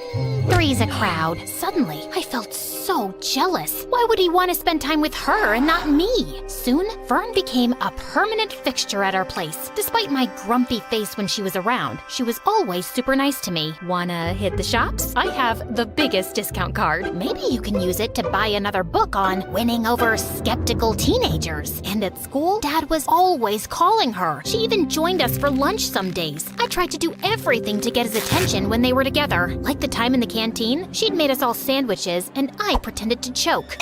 Three's a crowd. Suddenly, I felt so jealous. Why would he want to spend time with her and not me? Soon, Fern became a permanent fixture at our place. Despite my grumpy face when she was around, she was always super nice to me. Wanna hit the shops? I have the biggest discount card. Maybe you can use it to buy another book on winning over skeptical teenagers. And at school, Dad was always calling her. She even joined us for lunch some days. I tried to do everything to get his attention when they were together. Like the time in the canteen, she'd made us all sandwiches, and I pretended to choke.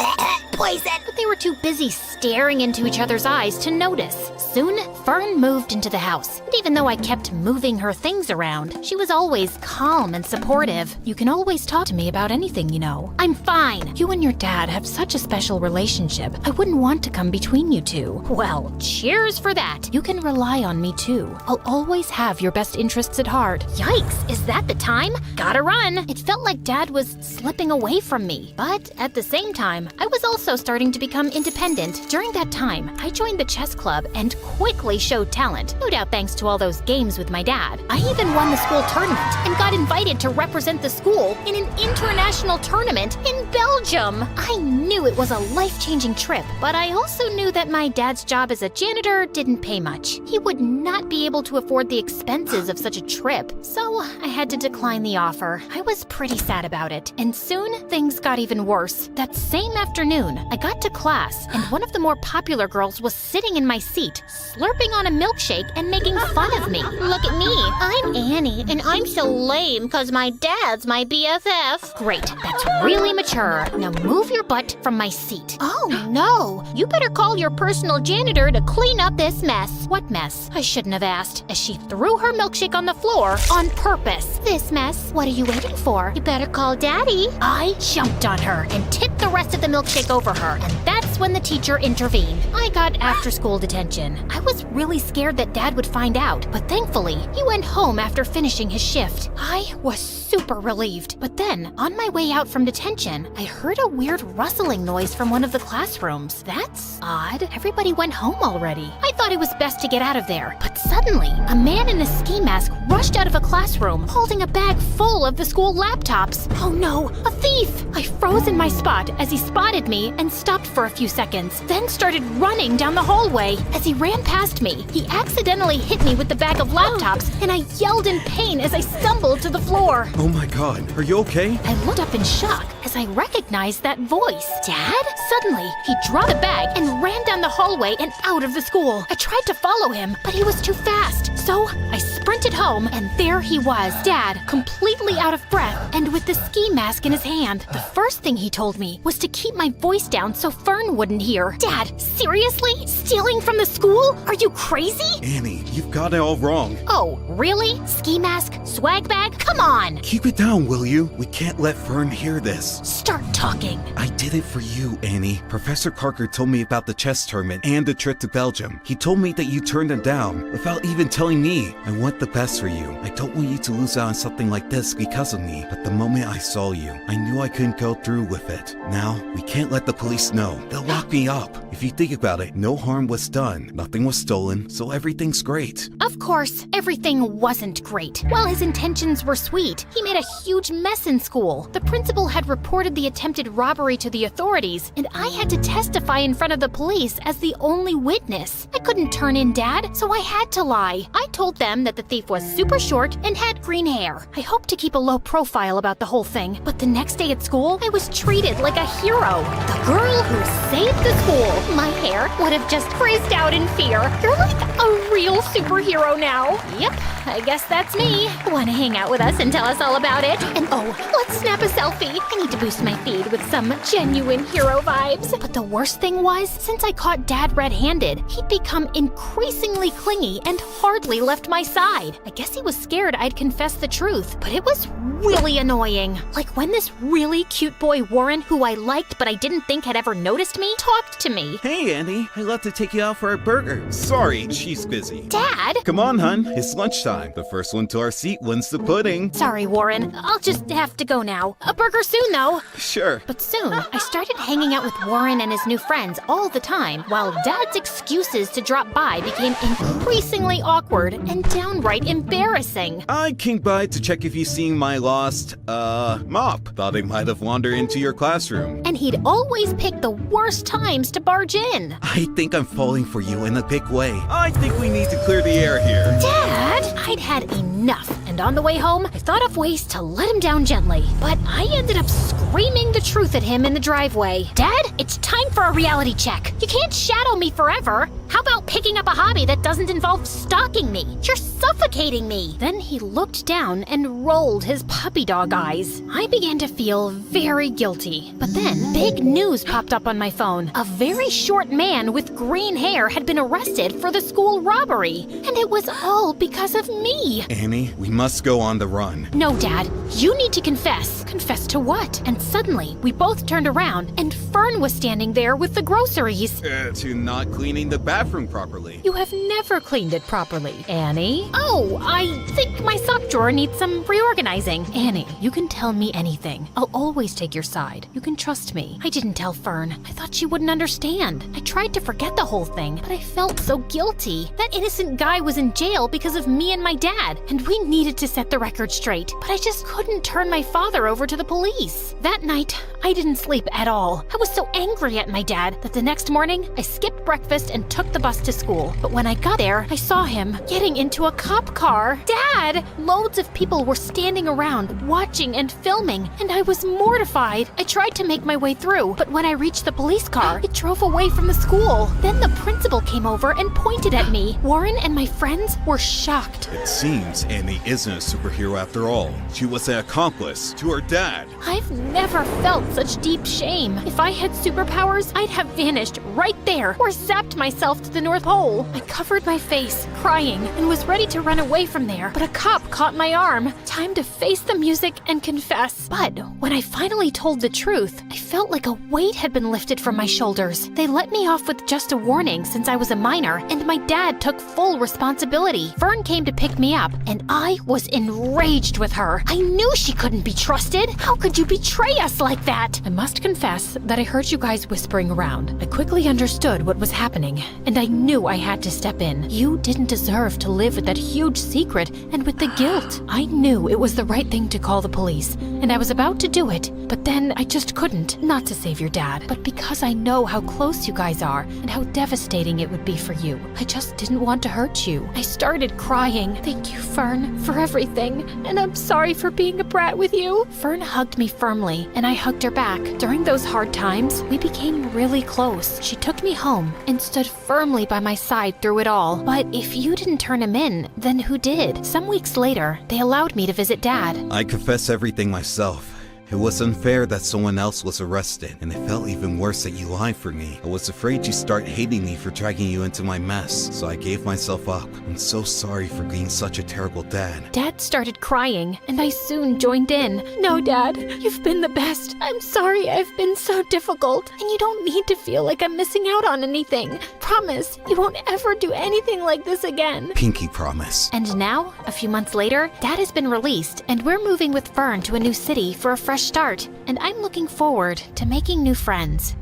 Poison! But they were too busy staring into each other's eyes to notice. Soon, Fern moved into the house, and even though I kept moving her things around, she was always calm and supportive. You can always talk to me about anything, you know. I'm fine. You and your dad have such a special relationship. I wouldn't want to come between you two. Well, cheers for that. You can rely on me too. I'll always have your best interests at heart. Yikes, is that the time? Gotta run. It felt like Dad was slipping away from me. But at the same time, I was also starting to become independent. During that time, I joined the chess club and quickly showed talent. No doubt thanks to all those games with my dad. I even won the school tournament and got invited to represent the school in an international tournament in Belgium. I knew it was a life-changing trip, but I also knew that my dad's job as a janitor didn't pay much. He would not be able to afford the expenses of such a trip, so I had to decline the offer. I was pretty sad about it, and soon things got even worse. That same afternoon, I got to class, and one of the more popular girls was sitting in my seat, slurping on a milkshake and making fun of me. Look at me. I'm Annie, and I'm so lame because my dad's my BFF. Great, that's really mature. Now move your butt from my seat. Oh no, you better call your personal janitor to clean up this mess. What mess? I shouldn't have asked, as she threw her milkshake on the floor on purpose. This mess. What are you waiting for? You better call Daddy. I jumped on her and tipped the rest of the milkshake over her, and that's when the teacher intervened. I got after-school detention. I was really scared that Dad would find out, but thankfully, he went home after finishing his shift. I was super relieved. But then, on my way out from detention, I heard a weird rustling noise from one of the classrooms. That's odd. Everybody went home already. I thought it was best to get out of there, but suddenly, a man in a ski mask rushed out of a classroom, holding a bag full of the school laptops. Oh no, a thief! I froze in my spot as he spotted me and stopped for a few seconds, then started running down the hallway. As he ran past me, he accidentally hit me with the bag of laptops, and I yelled in pain as I stumbled to the floor. Oh my god, are you okay? I looked up in shock as I recognized that voice. Dad? Suddenly, he dropped the bag and ran down the hallway and out of the school. I tried to follow him, but he was too fast. So I sprinted home, and there he was, Dad, completely out of breath and with the ski mask in his hand. The first thing he told me was to keep my voice down so Fern wouldn't hear. Dad, seriously? Stealing from the school? Are you crazy? Annie, you've got it all wrong. Oh, really? Ski mask? Swag bag? Come on! Keep it down, will you? We can't let Fern hear this. Start talking. I did it for you, Annie. Professor Parker told me about the chess tournament and the trip to Belgium. He told me that you turned him down without even telling me. I want the best for you. I don't want you to lose out on something like this because of me. But the moment I saw you, I knew I couldn't go through with it. Now, we can't let the police know. They'll lock me up. If you think about it, no harm was done. Nothing was stolen, so everything's great. Of course, everything wasn't great. While his intentions were sweet, he made a huge mess in school. The principal had reported the attempted robbery to the authorities, and I had to testify in front of the police as the only witness. I couldn't turn in Dad, so I had to lie. I told them that the thief was super short and had green hair. I hoped to keep a low profile about the whole thing, but the next day at school, I was treated like a hero. The girl who saved the school. My hair would have just freezed out in fear. You're like a real superhero now. Yep, I guess that's me. Want to hang out with us and tell us all about it? And oh, let's snap a selfie. I need to boost my feed with some genuine hero vibes. But the worst thing was, since I caught Dad red-handed, he'd become increasingly clingy and hardly left my side. I guess he was scared I'd confess the truth, but it was really annoying. Like when this really cute boy Warren, who I liked but I didn't think had ever noticed me, talked to me. Hey, Annie. I'd love to take you out for a burger. Sorry, she's busy. Dad? Come on, hun. It's lunchtime. The first one to our seat wins the pudding. Sorry, Warren. I'll just have to go now. A burger soon, though. Sure. But soon, I started hanging out with Warren and his new friends all the time, while Dad's excuses to drop by became increasingly awkward and downright embarrassing. I came by to check if you seen my lost, mop. Thought I might have wandered into your classroom. And he'd always pick the worst times to barge in. I think I'm falling for you in a big way. I think we need to clear the air here. Dad! I'd had enough, and on the way home, I thought of ways to let him down gently. But I ended up screaming the truth at him in the driveway. Dad, it's time for a reality check. You can't shadow me forever. How about picking up a hobby that doesn't involve stalking me? You're suffocating me. Then he looked down and rolled his puppy dog eyes. I began to feel very guilty. But then big news popped up on my phone. A very short man with green hair had been arrested for the school robbery. And it was all because of me. Annie, we must go on the run. No, Dad. You need to confess. Confess to what? And suddenly, we both turned around, and Fern was standing there with the groceries. To not cleaning the bathroom properly. You have never cleaned it properly, Annie. Oh, I think my sock drawer needs some reorganizing. Annie, you can tell me anything. I'll always take your side. You can trust me. I didn't tell Fern. I thought she wouldn't understand. I tried to forget the whole thing, but I felt so guilty. That innocent guy was in jail because of me and my dad, and we needed to set the record straight. But I just couldn't turn my father over to the police. That night, I didn't sleep at all. I was so angry at my dad that the next morning, I skipped breakfast and took the bus to school. But when I got there, I saw him getting into a cop car. Dad! Loads of people were standing around, watching and filming, and I was mortified. I tried to make my way through, but when I reached the police car, it drove away from the school. Then the principal came over and pointed at me. Warren and my friends were shocked. It seems Annie isn't a superhero after all. She was an accomplice to her dad. I've never felt such deep shame. If I had superpowers, I'd have vanished right there or zapped myself to the North Pole. I covered my face, crying, and was ready to run away from there, but a cop caught my arm. Time to face the music and confess. But when I finally told the truth, I felt like a weight had been lifted from my shoulders. They let me off with just a warning since I was a minor, and my dad took full responsibility. Fern came to pick me up, and I was enraged with her. I knew she couldn't be trusted. How could you betray us like that? I must confess that I heard you guys whispering around. I quickly understood what was happening, and I knew I had to step in. You didn't deserve to live with that huge secret and with the guilt. I knew it was the right thing to call the police, and I was about to do it, but then I just couldn't. Not to save your dad, but because I know how close you guys are and how devastating it would be for you. I just didn't want to hurt you. I started crying. Thank you, Fern, for everything, and I'm sorry for being a brat with you. Fern hugged me firmly, and I hugged her back. During those hard times, we became really close. She took me home and stood firmly by my side through it all. But if you didn't turn him in, then who did? Some weeks later, they allowed me to visit Dad. I confess everything myself. It was unfair that someone else was arrested, and it felt even worse that you lied for me. I was afraid you'd start hating me for dragging you into my mess, so I gave myself up. I'm so sorry for being such a terrible dad. Dad started crying, and I soon joined in. No, Dad, you've been the best. I'm sorry I've been so difficult, and you don't need to feel like I'm missing out on anything. Promise, you won't ever do anything like this again. Pinky promise. And now, a few months later, Dad has been released, and we're moving with Fern to a new city for a fresh start, and I'm looking forward to making new friends.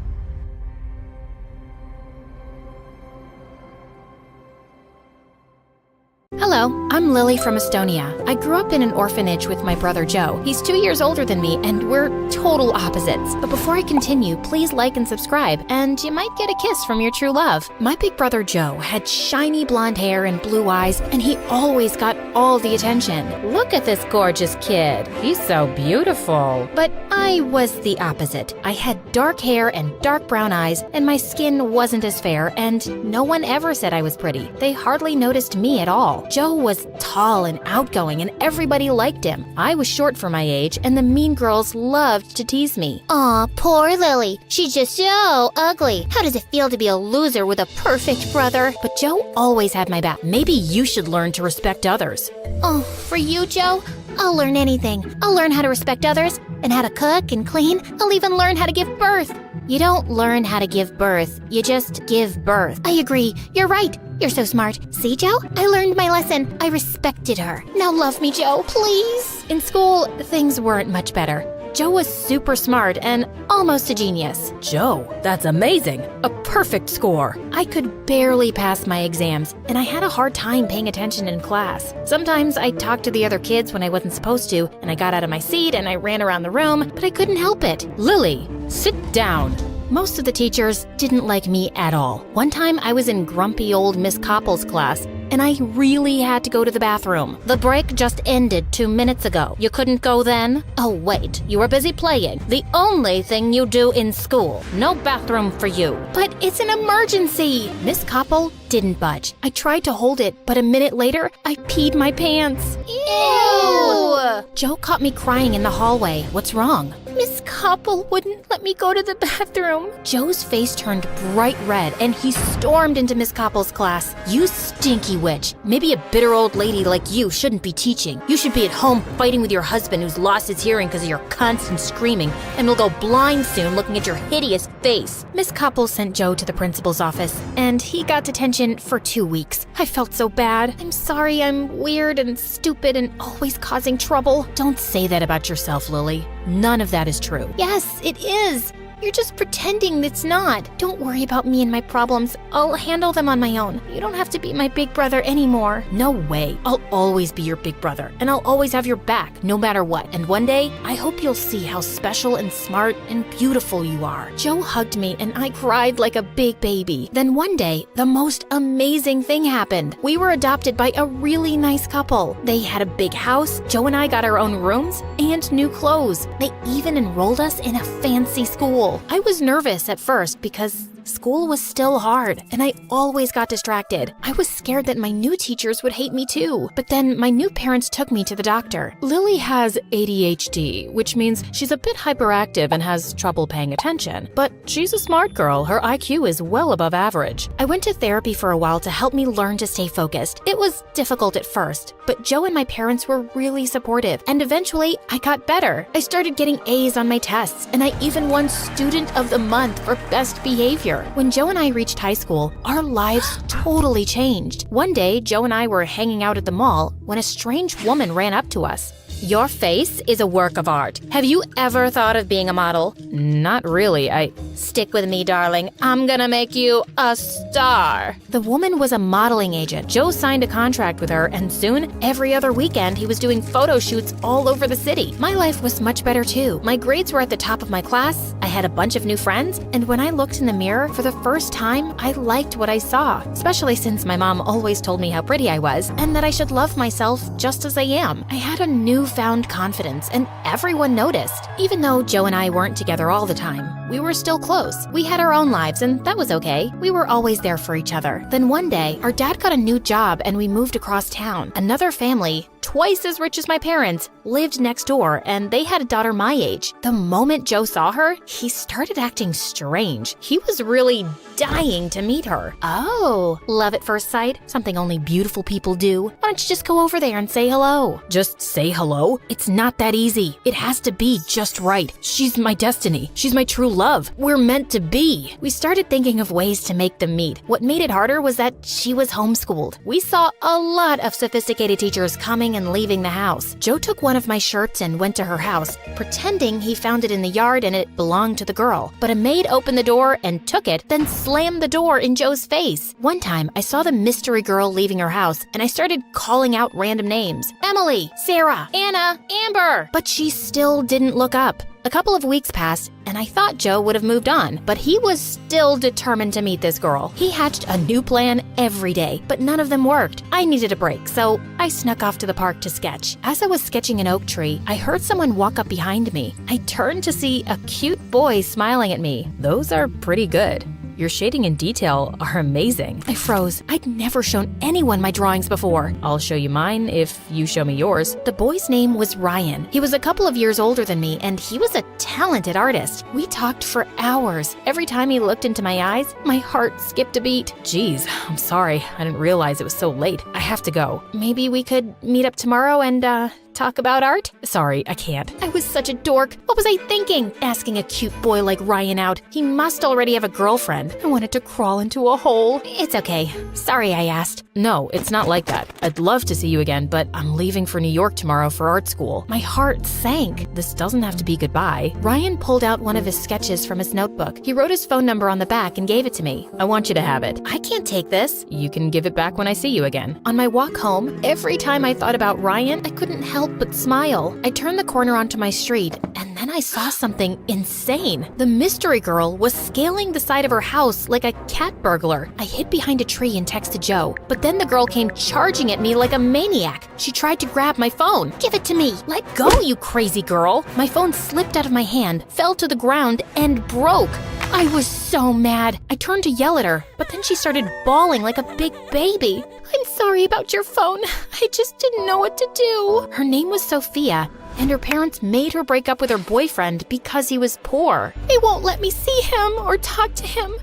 Hello, I'm Lily from Estonia. I grew up in an orphanage with my brother Joe. He's 2 years older than me, and we're total opposites. But before I continue, please like and subscribe, and you might get a kiss from your true love. My big brother Joe had shiny blonde hair and blue eyes, and he always got all the attention. Look at this gorgeous kid. He's so beautiful. But I was the opposite. I had dark hair and dark brown eyes, and my skin wasn't as fair, and no one ever said I was pretty. They hardly noticed me at all. Joe was tall and outgoing, and everybody liked him. I was short for my age, and the mean girls loved to tease me. Aw, poor Lily. She's just so ugly. How does it feel to be a loser with a perfect brother? But Joe always had my back. Maybe you should learn to respect others. Oh, for you, Joe? I'll learn anything. I'll learn how to respect others, and how to cook and clean. I'll even learn how to give birth. You don't learn how to give birth. You just give birth. I agree. You're right. You're so smart. See, Joe? I learned my lesson. I respected her. Now love me, Joe, please. In school, things weren't much better. Joe was super smart and almost a genius. Joe, that's amazing. A perfect score. I could barely pass my exams, and I had a hard time paying attention in class. Sometimes I talked to the other kids when I wasn't supposed to, and I got out of my seat and I ran around the room, but I couldn't help it. Lily, sit down. Most of the teachers didn't like me at all. One time I was in grumpy old Miss Koppel's class, and I really had to go to the bathroom. The break just ended 2 minutes ago. You couldn't go then? Oh, wait, you were busy playing. The only thing you do in school. No bathroom for you. But it's an emergency. Miss Koppel didn't budge. I tried to hold it, but a minute later, I peed my pants. Ew! Joe caught me crying in the hallway. What's wrong? Miss Koppel wouldn't let me go to the bathroom. Joe's face turned bright red, and he stormed into Miss Koppel's class. You stinky witch. Maybe a bitter old lady like you shouldn't be teaching. You should be at home fighting with your husband who's lost his hearing because of your constant screaming and will go blind soon looking at your hideous face. Miss Koppel sent Joe to the principal's office, and he got detention for 2 weeks. I felt so bad. I'm sorry I'm weird and stupid and always causing trouble. Don't say that about yourself, Lily. None of that is true. Yes, it is. You're just pretending it's not. Don't worry about me and my problems. I'll handle them on my own. You don't have to be my big brother anymore. No way. I'll always be your big brother, and I'll always have your back, no matter what. And one day, I hope you'll see how special and smart and beautiful you are. Joe hugged me, and I cried like a big baby. Then one day, the most amazing thing happened. We were adopted by a really nice couple. They had a big house, Joe and I got our own rooms, and new clothes. They even enrolled us in a fancy school. I was nervous at first because school was still hard, and I always got distracted. I was scared that my new teachers would hate me too. But then my new parents took me to the doctor. Lily has ADHD, which means she's a bit hyperactive and has trouble paying attention. But she's a smart girl. Her IQ is well above average. I went to therapy for a while to help me learn to stay focused. It was difficult at first, but Joe and my parents were really supportive, and eventually I got better. I started getting A's on my tests, and I even won Student of the Month for best behavior. When Joe and I reached high school, our lives totally changed. One day, Joe and I were hanging out at the mall when a strange woman ran up to us. Your face is a work of art. Have you ever thought of being a model? Not really. Stick with me, darling. I'm gonna make you a star. The woman was a modeling agent. Joe signed a contract with her, and soon, every other weekend, he was doing photo shoots all over the city. My life was much better too. My grades were at the top of my class. I had a bunch of new friends, and when I looked in the mirror for the first time, I liked what I saw, especially since my mom always told me how pretty I was and that I should love myself just as I am. I had a newfound confidence, and everyone noticed. Even though Joe and I weren't together all the time, we were still close. We had our own lives, and that was okay. We were always there for each other. Then one day, our dad got a new job, and we moved across town. Another family, twice as rich as my parents, lived next door, and they had a daughter my age. The moment Joe saw her, he started acting strange. He was really dying to meet her. Oh, love at first sight? Something only beautiful people do. Why don't you just go over there and say hello? Just say hello? It's not that easy. It has to be just right. She's my destiny. She's my true love. We're meant to be. We started thinking of ways to make them meet. What made it harder was that she was homeschooled. We saw a lot of sophisticated teachers coming and leaving the house. Joe took one of my shirts and went to her house, pretending he found it in the yard and it belonged to the girl. But a maid opened the door and took it, then slammed the door in Joe's face. One time, I saw the mystery girl leaving her house, and I started calling out random names. Emily, Sarah, Anna, Amber. But she still didn't look up. A couple of weeks passed, and I thought Joe would have moved on, but he was still determined to meet this girl. He hatched a new plan every day, but none of them worked. I needed a break, so I snuck off to the park to sketch. As I was sketching an oak tree, I heard someone walk up behind me. I turned to see a cute boy smiling at me. Those are pretty good. Your shading and detail are amazing. I froze. I'd never shown anyone my drawings before. I'll show you mine if you show me yours. The boy's name was Ryan. He was a couple of years older than me, and he was a talented artist. We talked for hours. Every time he looked into my eyes, my heart skipped a beat. Geez, I'm sorry. I didn't realize it was so late. I have to go. Maybe we could meet up tomorrow and, talk about art? Sorry, I can't. I was such a dork. What was I thinking? Asking a cute boy like Ryan out. He must already have a girlfriend. I wanted to crawl into a hole. It's okay. Sorry I asked. No, it's not like that. I'd love to see you again, but I'm leaving for New York tomorrow for art school. My heart sank. This doesn't have to be goodbye. Ryan pulled out one of his sketches from his notebook. He wrote his phone number on the back and gave it to me. I want you to have it. I can't take this. You can give it back when I see you again. On my walk home, every time I thought about Ryan, I couldn't help but smile. I turned the corner onto my street, and then I saw something insane. The mystery girl was scaling the side of her house like a cat burglar. I hid behind a tree and texted Joe, but then the girl came charging at me like a maniac. She tried to grab my phone. Give it to me. Let go, you crazy girl. My phone slipped out of my hand, fell to the ground, and broke. I was so mad. I turned to yell at her, but then she started bawling like a big baby. I'm sorry about your phone. I just didn't know what to do. Her name was Sophia, and her parents made her break up with her boyfriend because he was poor. They won't let me see him or talk to him.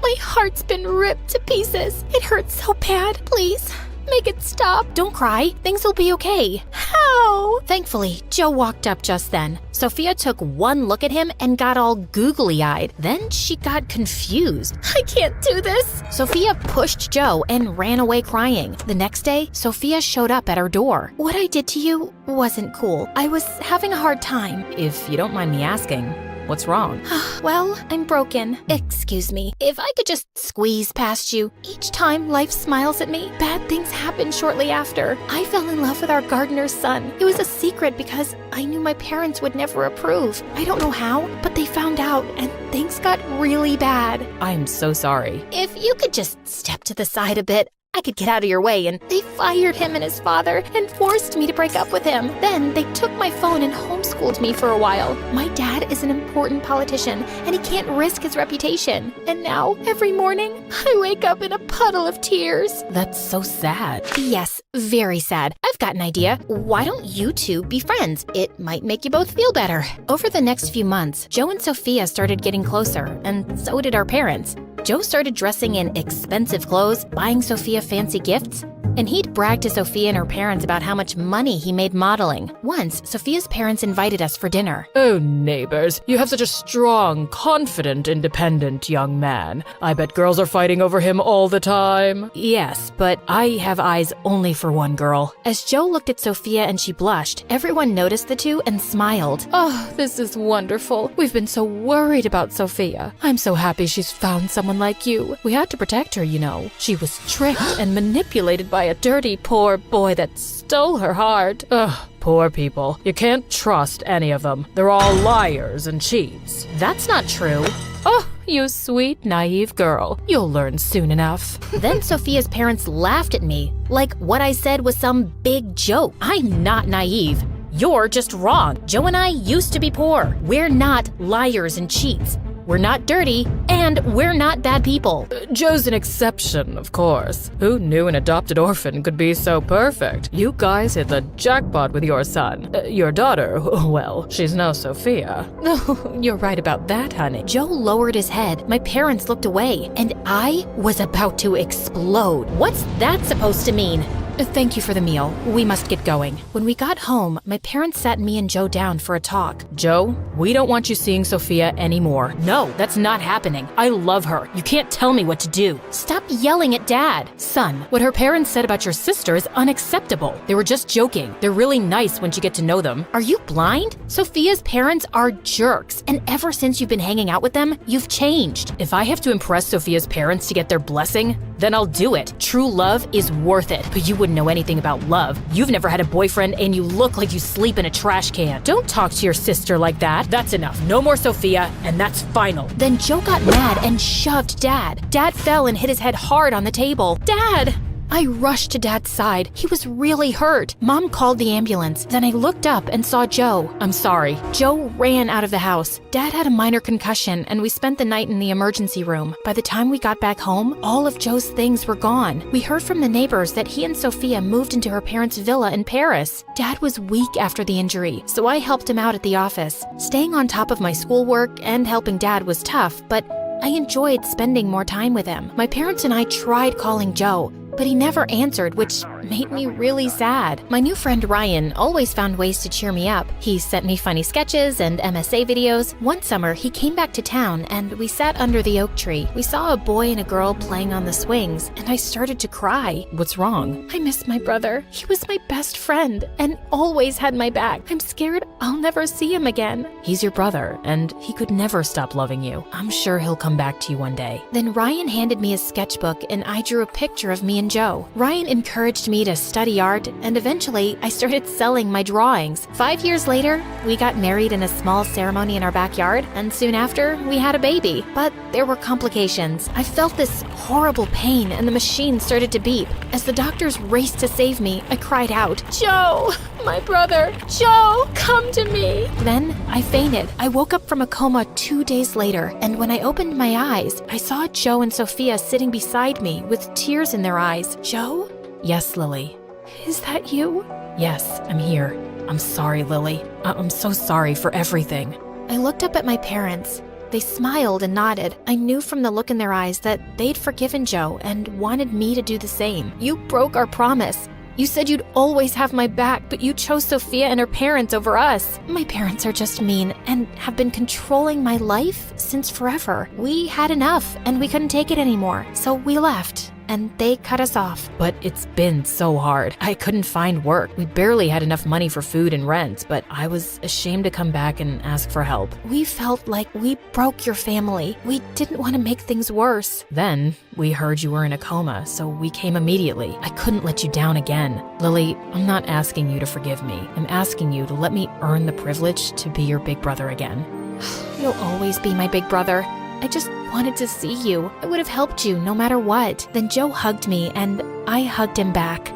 My heart's been ripped to pieces. It hurts so bad. Please, make it stop. Don't cry. Things will be okay. How? Thankfully, Joe walked up just then. Sophia took one look at him and got all googly-eyed. Then she got confused. I can't do this. Sophia pushed Joe and ran away crying. The next day, Sophia showed up at her door. What I did to you wasn't cool. I was having a hard time. If you don't mind me asking, what's wrong? Well, I'm broken. Excuse me. If I could just squeeze past you. Each time life smiles at me, bad things happen shortly after. I fell in love with our gardener's son. It was a secret because I knew my parents would never approve. I don't know how, but they found out and things got really bad. I'm so sorry. If you could just step to the side a bit, I could get out of your way, and they fired him and his father and forced me to break up with him. Then they took my phone and homeschooled me for a while. My dad is an important politician, and he can't risk his reputation. And now, every morning, I wake up in a puddle of tears. That's so sad. Yes, very sad. I've got an idea. Why don't you two be friends? It might make you both feel better. Over the next few months, Joe and Sophia started getting closer, and so did our parents. Joe started dressing in expensive clothes, buying Sophia fancy gifts, and he'd brag to Sophia and her parents about how much money he made modeling. Once, Sophia's parents invited us for dinner. Oh, neighbors, you have such a strong, confident, independent young man. I bet girls are fighting over him all the time. Yes, but I have eyes only for one girl. As Joe looked at Sophia and she blushed, everyone noticed the two and smiled. Oh, this is wonderful. We've been so worried about Sophia. I'm so happy she's found someone like you. We had to protect her, you know. She was tricked and manipulated by a dirty, poor boy that stole her heart. Ugh, poor people. You can't trust any of them. They're all liars and cheats. That's not true. Oh, you sweet, naive girl. You'll learn soon enough. Then Sophia's parents laughed at me, like what I said was some big joke. I'm not naive. You're just wrong. Joe and I used to be poor. We're not liars and cheats. We're not dirty, and we're not bad people. Joe's an exception, of course. Who knew an adopted orphan could be so perfect? You guys hit the jackpot with your son. Your daughter, well, she's no Sophia. Oh, you're right about that, honey. Joe lowered his head. My parents looked away, and I was about to explode. What's that supposed to mean? Thank you for the meal. We must get going. When we got home, my parents sat me and Joe down for a talk. Joe, we don't want you seeing Sophia anymore. No, that's not happening. I love her. You can't tell me what to do. Stop yelling at Dad. Son, what her parents said about your sister is unacceptable. They were just joking. They're really nice once you get to know them. Are you blind? Sophia's parents are jerks, and ever since you've been hanging out with them, you've changed. If I have to impress Sophia's parents to get their blessing, then I'll do it. True love is worth it, but you wouldn't know anything about love. You've never had a boyfriend and you look like you sleep in a trash can. Don't talk to your sister like that. That's enough. No more Sophia, and that's final. Then Joe got mad and shoved Dad. Dad fell and hit his head hard on the table. Dad! I rushed to Dad's side. He was really hurt. Mom called the ambulance. Then I looked up and saw Joe. I'm sorry. Joe ran out of the house. Dad had a minor concussion, and we spent the night in the emergency room. By the time we got back home, all of Joe's things were gone. We heard from the neighbors that he and Sophia moved into her parents' villa in Paris. Dad was weak after the injury, so I helped him out at the office. Staying on top of my schoolwork and helping Dad was tough, but I enjoyed spending more time with him. My parents and I tried calling Joe, but he never answered, which made me really sad. My new friend Ryan always found ways to cheer me up. He sent me funny sketches and MSA videos. One summer, he came back to town and we sat under the oak tree. We saw a boy and a girl playing on the swings, and I started to cry. What's wrong? I miss my brother. He was my best friend and always had my back. I'm scared I'll never see him again. He's your brother, and he could never stop loving you. I'm sure he'll come back to you one day. Then Ryan handed me his sketchbook and I drew a picture of me and Joe. Ryan encouraged me to study art, and eventually I started selling my drawings. 5 years later, we got married in a small ceremony in our backyard, and soon after, we had a baby. But there were complications. I felt this horrible pain, and the machine started to beep. As the doctors raced to save me, I cried out, "Joe! My brother! Joe! Come to me!" Then I fainted. I woke up from a coma 2 days later, and when I opened my eyes, I saw Joe and Sophia sitting beside me with tears in their eyes. "Joe?" "Yes, Lily." "Is that you?" "Yes, I'm here. I'm sorry, Lily. I'm so sorry for everything." I looked up at my parents. They smiled and nodded. I knew from the look in their eyes that they'd forgiven Joe and wanted me to do the same. "You broke our promise. You said you'd always have my back, but you chose Sophia and her parents over us." "My parents are just mean and have been controlling my life since forever. We had enough and we couldn't take it anymore, so we left. And they cut us off." "But it's been so hard. I couldn't find work. We barely had enough money for food and rent, but I was ashamed to come back and ask for help." "We felt like we broke your family. We didn't want to make things worse." "Then we heard you were in a coma, so we came immediately. I couldn't let you down again." "Lily, I'm not asking you to forgive me. I'm asking you to let me earn the privilege to be your big brother again." "You'll always be my big brother. I just wanted to see you. I would have helped you no matter what." Then Joe hugged me and I hugged him back.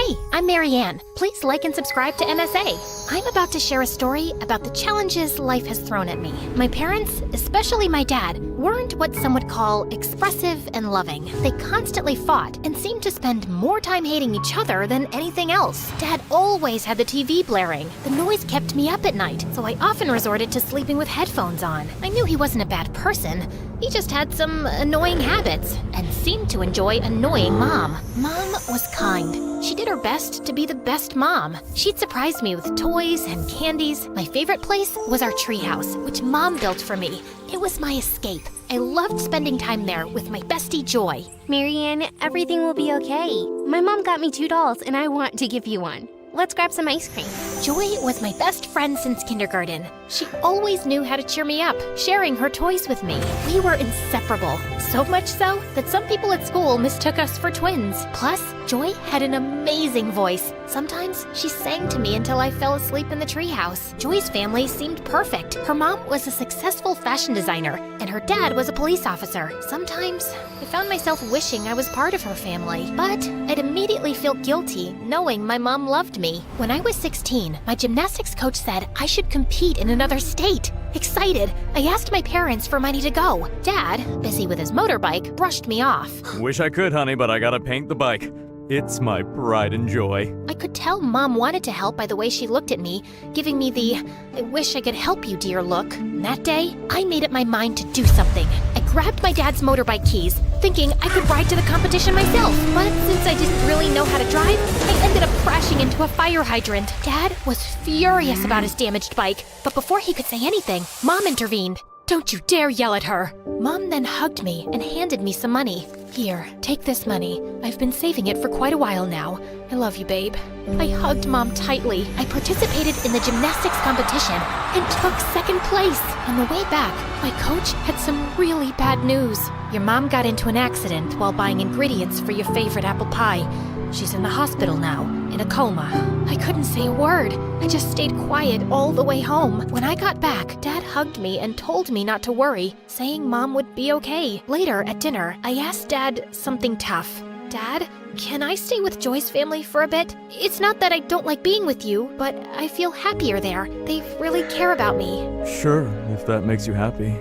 Hey, I'm Marianne. Please like and subscribe to MSA. I'm about to share a story about the challenges life has thrown at me. My parents, especially my dad, weren't what some would call expressive and loving. They constantly fought and seemed to spend more time hating each other than anything else. Dad always had the TV blaring. The noise kept me up at night, so I often resorted to sleeping with headphones on. I knew he wasn't a bad person. He just had some annoying habits and seemed to enjoy annoying Mom. Mom was kind. She did her best to be the best mom. She'd surprise me with toys and candies. My favorite place was our treehouse, which Mom built for me. It was my escape. I loved spending time there with my bestie Joy. Marianne, everything will be okay. My mom got me 2 dolls and I want to give you one. Let's grab some ice cream. Joy was my best friend since kindergarten. She always knew how to cheer me up, sharing her toys with me. We were inseparable, so much so that some people at school mistook us for twins. Plus, Joy had an amazing voice. Sometimes she sang to me until I fell asleep in the treehouse. Joy's family seemed perfect. Her mom was a successful fashion designer, and her dad was a police officer. Sometimes I found myself wishing I was part of her family, but I'd immediately feel guilty knowing my mom loved me. When I was 16, my gymnastics coach said I should compete in another state. Excited, I asked my parents for money to go. Dad, busy with his motorbike, brushed me off. Wish I could, honey, but I gotta paint the bike. It's my pride and joy. I could tell Mom wanted to help by the way she looked at me, giving me the "I wish I could help you, dear" look. And that day, I made up my mind to do something. I grabbed my dad's motorbike keys, thinking I could ride to the competition myself. But since I didn't really know how to drive, I ended up crashing into a fire hydrant. Dad was furious about his damaged bike, but before he could say anything, Mom intervened. "Don't you dare yell at her." Mom then hugged me and handed me some money. "Here, take this money. I've been saving it for quite a while now. I love you, babe." I hugged Mom tightly. I participated in the gymnastics competition and took second place. On the way back, my coach had some really bad news. "Your mom got into an accident while buying ingredients for your favorite apple pie. She's in the hospital now, in a coma." I couldn't say a word. I just stayed quiet all the way home. When I got back, Dad hugged me and told me not to worry, saying Mom would be okay. Later at dinner, I asked Dad something tough. "Dad, can I stay with Joy's family for a bit? It's not that I don't like being with you, but I feel happier there. They really care about me." Sure, if that makes you happy.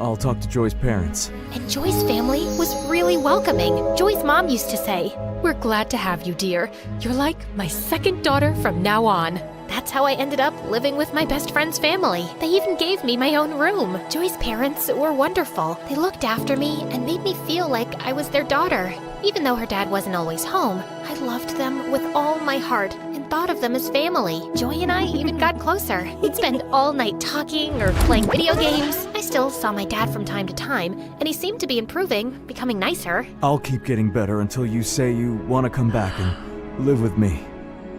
I'll talk to Joy's parents. And Joy's family was really welcoming. Joy's mom used to say, "We're glad to have you, dear. You're like my second daughter from now on." That's how I ended up living with my best friend's family. They even gave me my own room. Joy's parents were wonderful. They looked after me and made me feel like I was their daughter. Even though her dad wasn't always home, I loved them with all my heart and thought of them as family. Joy and I even got closer. We'd spend all night talking or playing video games. I still saw my dad from time to time, and he seemed to be improving, becoming nicer. I'll keep getting better until you say you want to come back and live with me.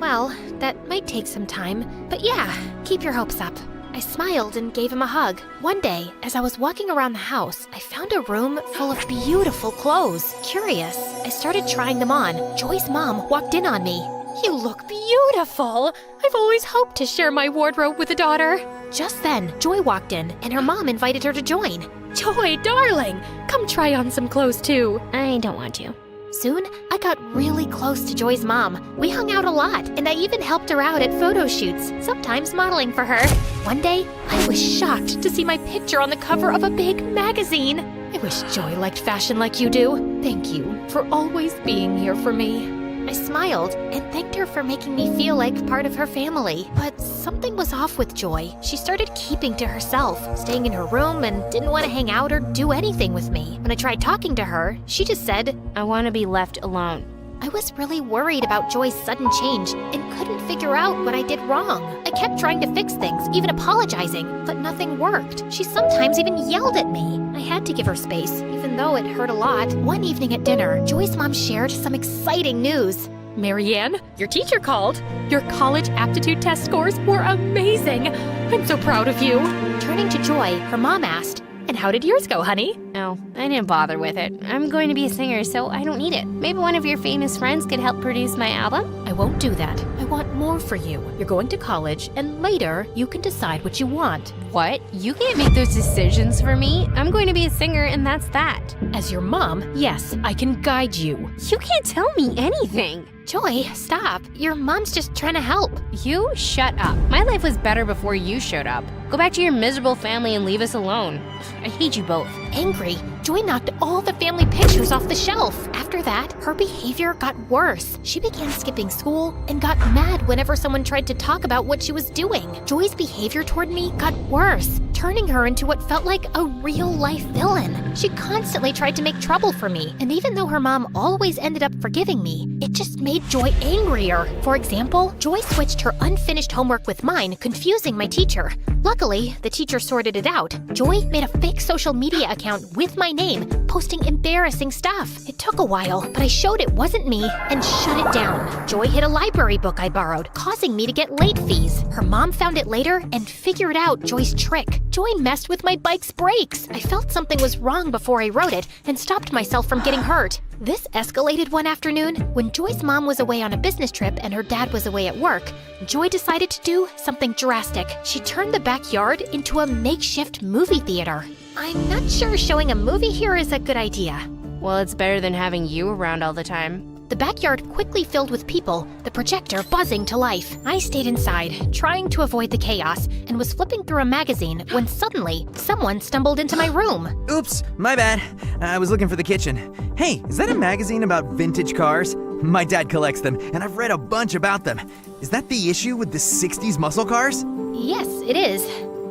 Well, that might take some time, but yeah, keep your hopes up. I smiled and gave him a hug. One day, as I was walking around the house, I found a room full of beautiful clothes. Curious, I started trying them on. Joy's mom walked in on me. You look beautiful. I've always hoped to share my wardrobe with a daughter. Just then, Joy walked in, and her mom invited her to join. Joy, darling, come try on some clothes too. I don't want to. Soon, I got really close to Joy's mom. We hung out a lot, and I even helped her out at photo shoots, sometimes modeling for her. One day, I was shocked to see my picture on the cover of a big magazine. I wish Joy liked fashion like you do. Thank you for always being here for me. I smiled and thanked her for making me feel like part of her family. But something was off with Joy. She started keeping to herself, staying in her room, and didn't want to hang out or do anything with me. When I tried talking to her, she just said, I want to be left alone. I was really worried about Joy's sudden change and couldn't figure out what I did wrong. I kept trying to fix things, even apologizing, but nothing worked. She sometimes even yelled at me. I had to give her space, even though it hurt a lot. One evening at dinner, Joy's mom shared some exciting news. Marianne, your teacher called. Your college aptitude test scores were amazing. I'm so proud of you. Turning to Joy, her mom asked, And how did yours go, honey? Oh, I didn't bother with it. I'm going to be a singer, so I don't need it. Maybe one of your famous friends could help produce my album? I won't do that. I want more for you. You're going to college, and later you can decide what you want. What? You can't make those decisions for me. I'm going to be a singer, and that's that. As your mom, yes, I can guide you. You can't tell me anything. Joy, stop. Your mom's just trying to help. You shut up. My life was better before you showed up. Go back to your miserable family and leave us alone. I hate you both. Angry, Joy knocked all the family pictures off the shelf. After that, her behavior got worse. She began skipping school and got mad whenever someone tried to talk about what she was doing. Joy's behavior toward me got worse, turning her into what felt like a real-life villain. She constantly tried to make trouble for me, and even though her mom always ended up forgiving me, it just made Joy angrier. For example, Joy switched her unfinished homework with mine, confusing my teacher. Luckily, the teacher sorted it out. Joy made a fake social media account with my name, posting embarrassing stuff. It took a while, but I showed it wasn't me and shut it down. Joy hid a library book I borrowed, causing me to get late fees. Her mom found it later and figured out Joy's trick. Joy messed with my bike's brakes. I felt something was wrong before I rode it and stopped myself from getting hurt. This escalated one afternoon when Joy's mom was away on a business trip and her dad was away at work. Joy decided to do something drastic. She turned the backyard into a makeshift movie theater. I'm not sure showing a movie here is a good idea. Well, it's better than having you around all the time. The backyard quickly filled with people, the projector buzzing to life. I stayed inside, trying to avoid the chaos, and was flipping through a magazine when suddenly someone stumbled into my room. Oops, my bad. I was looking for the kitchen. Hey, is that a magazine about vintage cars? My dad collects them, and I've read a bunch about them. Is that the issue with the 60s muscle cars? Yes, it is.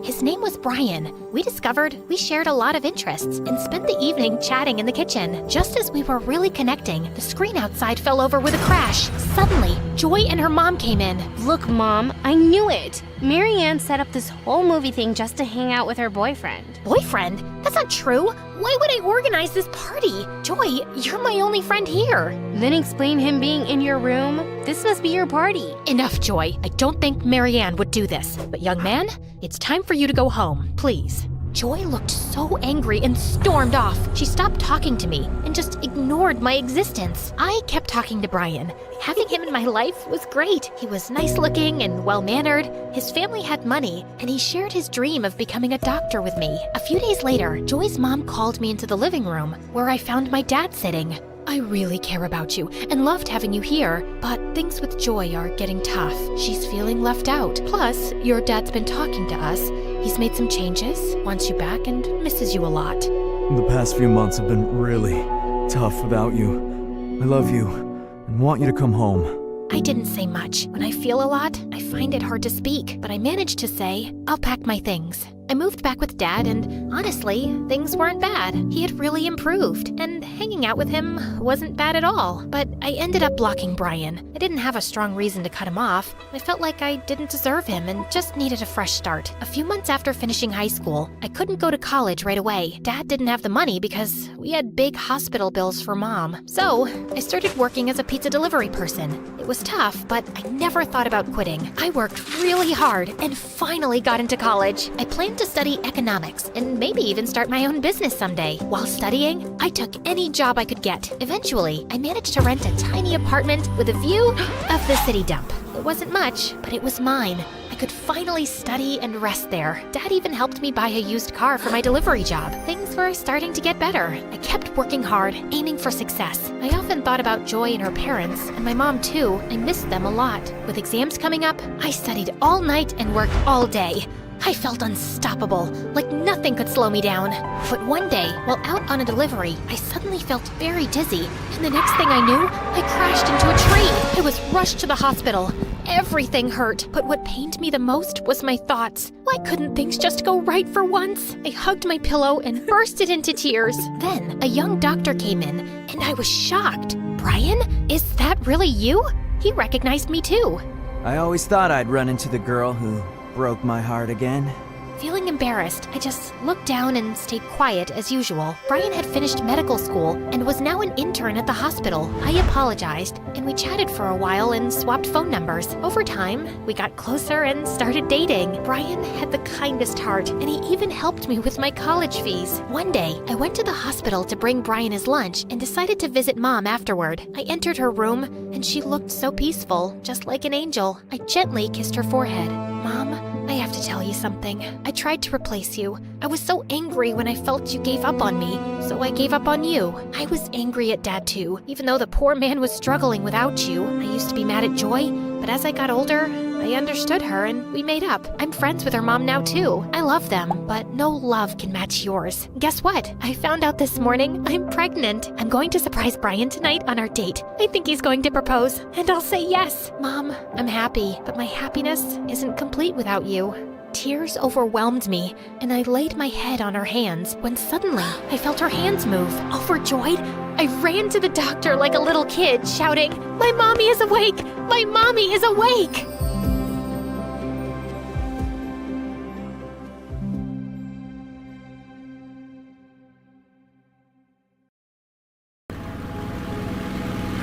His name was Brian. We discovered we shared a lot of interests and spent the evening chatting in the kitchen. Just as we were really connecting, the screen outside fell over with a crash. Suddenly, Joy and her mom came in. Look, Mom, I knew it. Marianne set up this whole movie thing just to hang out with her boyfriend. Boyfriend? That's not true. Why would I organize this party? Joy, you're my only friend here. Then explain him being in your room. This must be your party. Enough, Joy. I don't think Marianne would do this. But young man, it's time for you to go home, please. Joy looked so angry and stormed off. She stopped talking to me and just ignored my existence. I kept talking to Brian. Having him in my life was great. He was nice looking and well-mannered. His family had money, and he shared his dream of becoming a doctor with me. A few days later, Joy's mom called me into the living room, where I found my dad sitting. I really care about you and loved having you here, but things with Joy are getting tough. She's feeling left out. Plus, your dad's been talking to us. He's made some changes, wants you back, and misses you a lot. The past few months have been really tough without you. I love you and want you to come home. I didn't say much. When I feel a lot, I find it hard to speak, but I managed to say, I'll pack my things. I moved back with Dad, and honestly, things weren't bad. He had really improved, and hanging out with him wasn't bad at all. But I ended up blocking Brian. I didn't have a strong reason to cut him off. I felt like I didn't deserve him and just needed a fresh start. A few months after finishing high school, I couldn't go to college right away. Dad didn't have the money because we had big hospital bills for Mom. So I started working as a pizza delivery person. It was tough, but I never thought about quitting. I worked really hard and finally got into college. I planned to study economics and maybe even start my own business someday. While studying, I took any job I could get. Eventually, I managed to rent a tiny apartment with a view of the city dump. It wasn't much, but it was mine. I could finally study and rest there. Dad even helped me buy a used car for my delivery job. Things were starting to get better. I kept working hard, aiming for success. I often thought about Joy and her parents, and my mom too. I missed them a lot. With exams coming up, I studied all night and worked all day. I felt unstoppable, like nothing could slow me down. But one day, while out on a delivery, I suddenly felt very dizzy, and the next thing I knew, I crashed into a tree. I was rushed to the hospital. Everything hurt, but what pained me the most was my thoughts. Why couldn't things just go right for once? I hugged my pillow and bursted into tears. Then, a young doctor came in, and I was shocked. Brian, is that really you? He recognized me too. I always thought I'd run into the girl who broke my heart again. Feeling embarrassed, I just looked down and stayed quiet as usual. Brian had finished medical school and was now an intern at the hospital. I apologized, and we chatted for a while and swapped phone numbers. Over time, we got closer and started dating. Brian had the kindest heart, and he even helped me with my college fees. One day, I went to the hospital to bring Brian his lunch and decided to visit Mom afterward. I entered her room, and she looked so peaceful, just like an angel. I gently kissed her forehead. Mom, I have to tell you something. I tried to replace you. I was so angry when I felt you gave up on me, so I gave up on you. I was angry at Dad too, even though the poor man was struggling without you. I used to be mad at Joy, but as I got older, I understood her and we made up. I'm friends with her mom now too. I love them, but no love can match yours. Guess what? I found out this morning I'm pregnant. I'm going to surprise Brian tonight on our date. I think he's going to propose, and I'll say yes. Mom, I'm happy, but my happiness isn't complete without you. Tears overwhelmed me, and I laid my head on her hands when suddenly I felt her hands move. Overjoyed, I ran to the doctor like a little kid, shouting, "My mommy is awake! My mommy is awake!"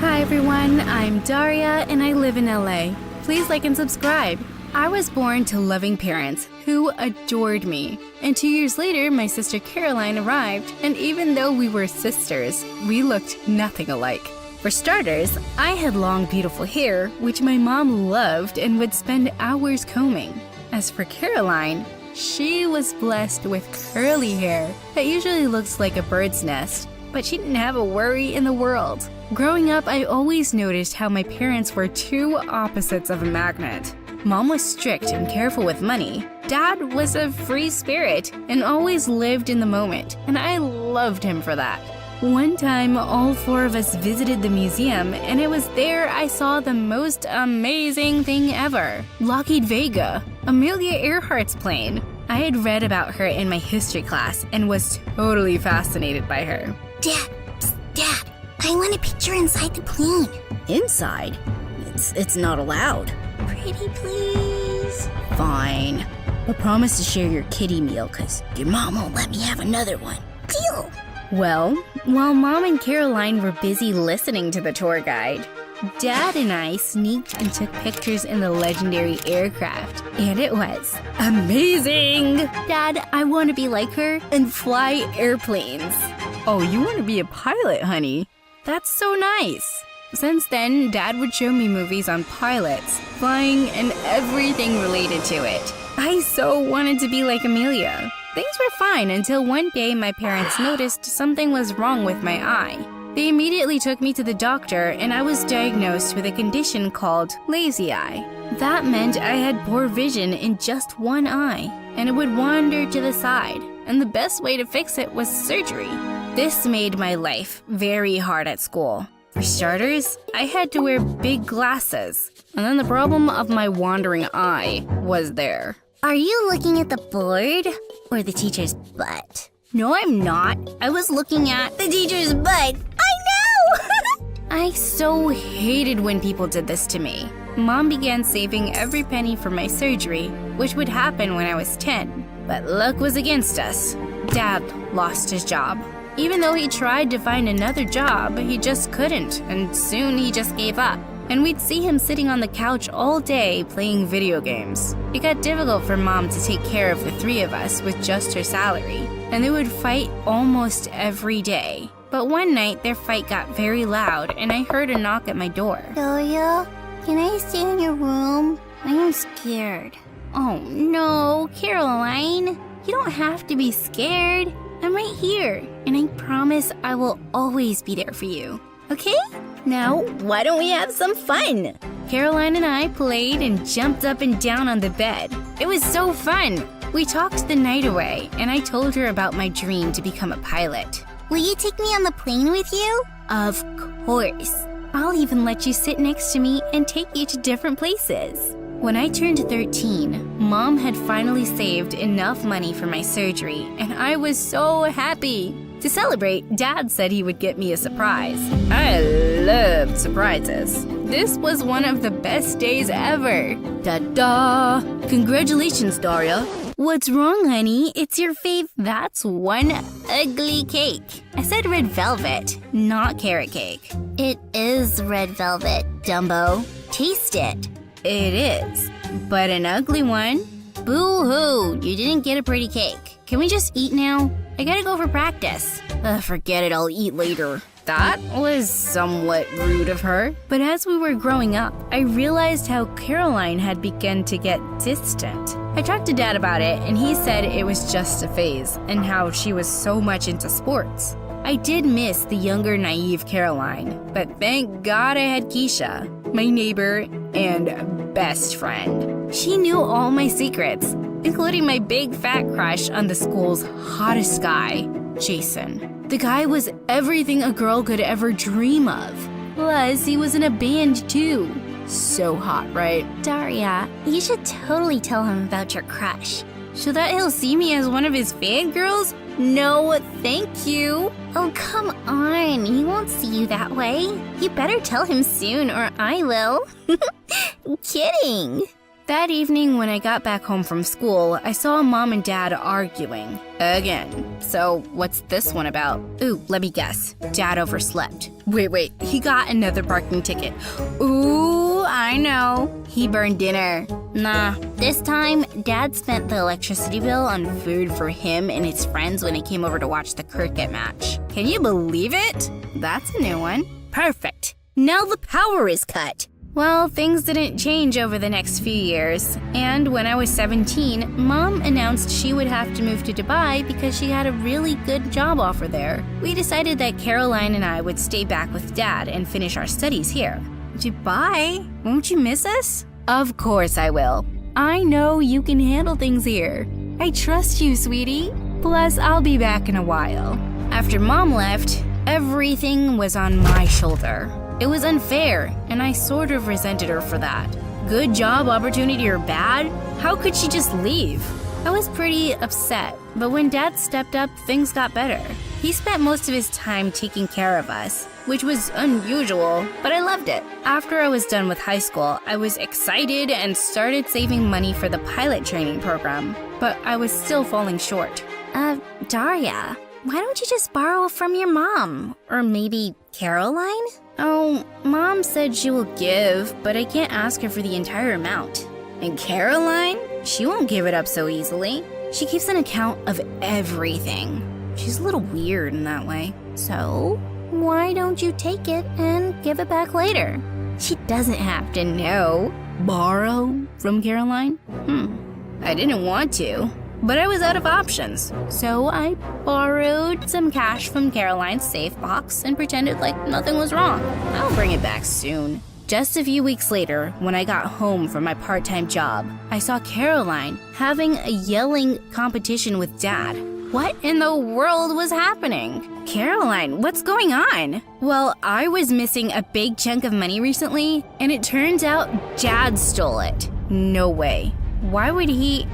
Hi everyone, I'm Daria and I live in LA. Please like and subscribe. I was born to loving parents who adored me. And 2 years later, my sister Caroline arrived, and even though we were sisters, we looked nothing alike. For starters, I had long, beautiful hair, which my mom loved and would spend hours combing. As for Caroline, she was blessed with curly hair that usually looks like a bird's nest, but she didn't have a worry in the world. Growing up, I always noticed how my parents were two opposites of a magnet. Mom was strict and careful with money. Dad was a free spirit and always lived in the moment, and I loved him for that. One time, all four of us visited the museum, and it was there I saw the most amazing thing ever. Lockheed Vega, Amelia Earhart's plane. I had read about her in my history class and was totally fascinated by her. Dad, I want a picture inside the plane. Inside? It's not allowed. Pretty please. Fine. But promise to share your kiddie meal, cause your mom won't let me have another one. Deal. Well, while Mom and Caroline were busy listening to the tour guide, Dad and I sneaked and took pictures in the legendary aircraft, and it was amazing! Dad, I want to be like her and fly airplanes. Oh, you want to be a pilot, honey? That's so nice! Since then, Dad would show me movies on pilots, flying, and everything related to it. I so wanted to be like Amelia. Things were fine until one day my parents noticed something was wrong with my eye. They immediately took me to the doctor, and I was diagnosed with a condition called lazy eye. That meant I had poor vision in just one eye, and it would wander to the side, and the best way to fix it was surgery. This made my life very hard at school. For starters, I had to wear big glasses, and then the problem of my wandering eye was there. Are you looking at the board or the teacher's butt? No, I'm not. I was looking at The teacher's butt. I know! I so hated when people did this to me. Mom began saving every penny for my surgery, which would happen when I was 10. But luck was against us. Dad lost his job. Even though he tried to find another job, he just couldn't, and soon he just gave up. And we'd see him sitting on the couch all day playing video games. It got difficult for Mom to take care of the three of us with just her salary, and they would fight almost every day. But one night, their fight got very loud, and I heard a knock at my door. Daria, can I stay in your room? I am scared. Oh no, Caroline. You don't have to be scared. I'm right here, and I promise I will always be there for you. Okay? Now, why don't we have some fun? Caroline and I played and jumped up and down on the bed. It was so fun. We talked the night away, and I told her about my dream to become a pilot. Will you take me on the plane with you? Of course. I'll even let you sit next to me and take you to different places. When I turned 13, Mom had finally saved enough money for my surgery, and I was so happy. To celebrate, Dad said he would get me a surprise. I loved surprises. This was one of the best days ever. Ta-da! Congratulations, Daria. What's wrong, honey? It's your fave. That's one ugly cake. I said red velvet, not carrot cake. It is red velvet, Dumbo. Taste it. It is, but an ugly one. Boo-hoo, you didn't get a pretty cake. Can we just eat now? I gotta go for practice. Forget it, I'll eat later. That was somewhat rude of her. But as we were growing up, I realized how Caroline had begun to get distant. I talked to Dad about it, and he said it was just a phase, and how she was so much into sports. I did miss the younger, naive Caroline, but thank God I had Keisha, my neighbor and best friend. She knew all my secrets, including my big fat crush on the school's hottest guy, Jason. The guy was everything a girl could ever dream of. Plus, he was in a band too. So hot, right? Daria, you should totally tell him about your crush. So that he'll see me as one of his fangirls? No, thank you. Oh, come on. He won't see you that way. You better tell him soon or I will. Kidding. That evening when I got back home from school, I saw Mom and Dad arguing. Again. So what's this one about? Ooh, let me guess. Dad overslept. Wait, he got another parking ticket. Ooh, I know. He burned dinner. Nah, this time, Dad spent the electricity bill on food for him and his friends when he came over to watch the cricket match. Can you believe it? That's a new one. Perfect. Now the power is cut. Well, things didn't change over the next few years, and when I was 17, Mom announced she would have to move to Dubai because she had a really good job offer there. We decided that Caroline and I would stay back with Dad and finish our studies here. Dubai? Won't you miss us? Of course I will. I know you can handle things here. I trust you, sweetie. Plus, I'll be back in a while. After Mom left, everything was on my shoulder. It was unfair, and I sort of resented her for that. Good job opportunity or bad? How could she just leave? I was pretty upset, but when Dad stepped up, things got better. He spent most of his time taking care of us, which was unusual, but I loved it. After I was done with high school, I was excited and started saving money for the pilot training program, but I was still falling short. Daria, why don't you just borrow from your mom? Or maybe Caroline? Oh, Mom said she will give, but I can't ask her for the entire amount. And Caroline? She won't give it up so easily. She keeps an account of everything. She's a little weird in that way. So, why don't you take it and give it back later? She doesn't have to know. Borrow from Caroline? I didn't want to, but I was out of options. So I borrowed some cash from Caroline's safe box and pretended like nothing was wrong. I'll bring it back soon. Just a few weeks later, when I got home from my part-time job, I saw Caroline having a yelling competition with Dad. What in the world was happening? Caroline, what's going on? Well, I was missing a big chunk of money recently, and it turns out Dad stole it. No way. Why would he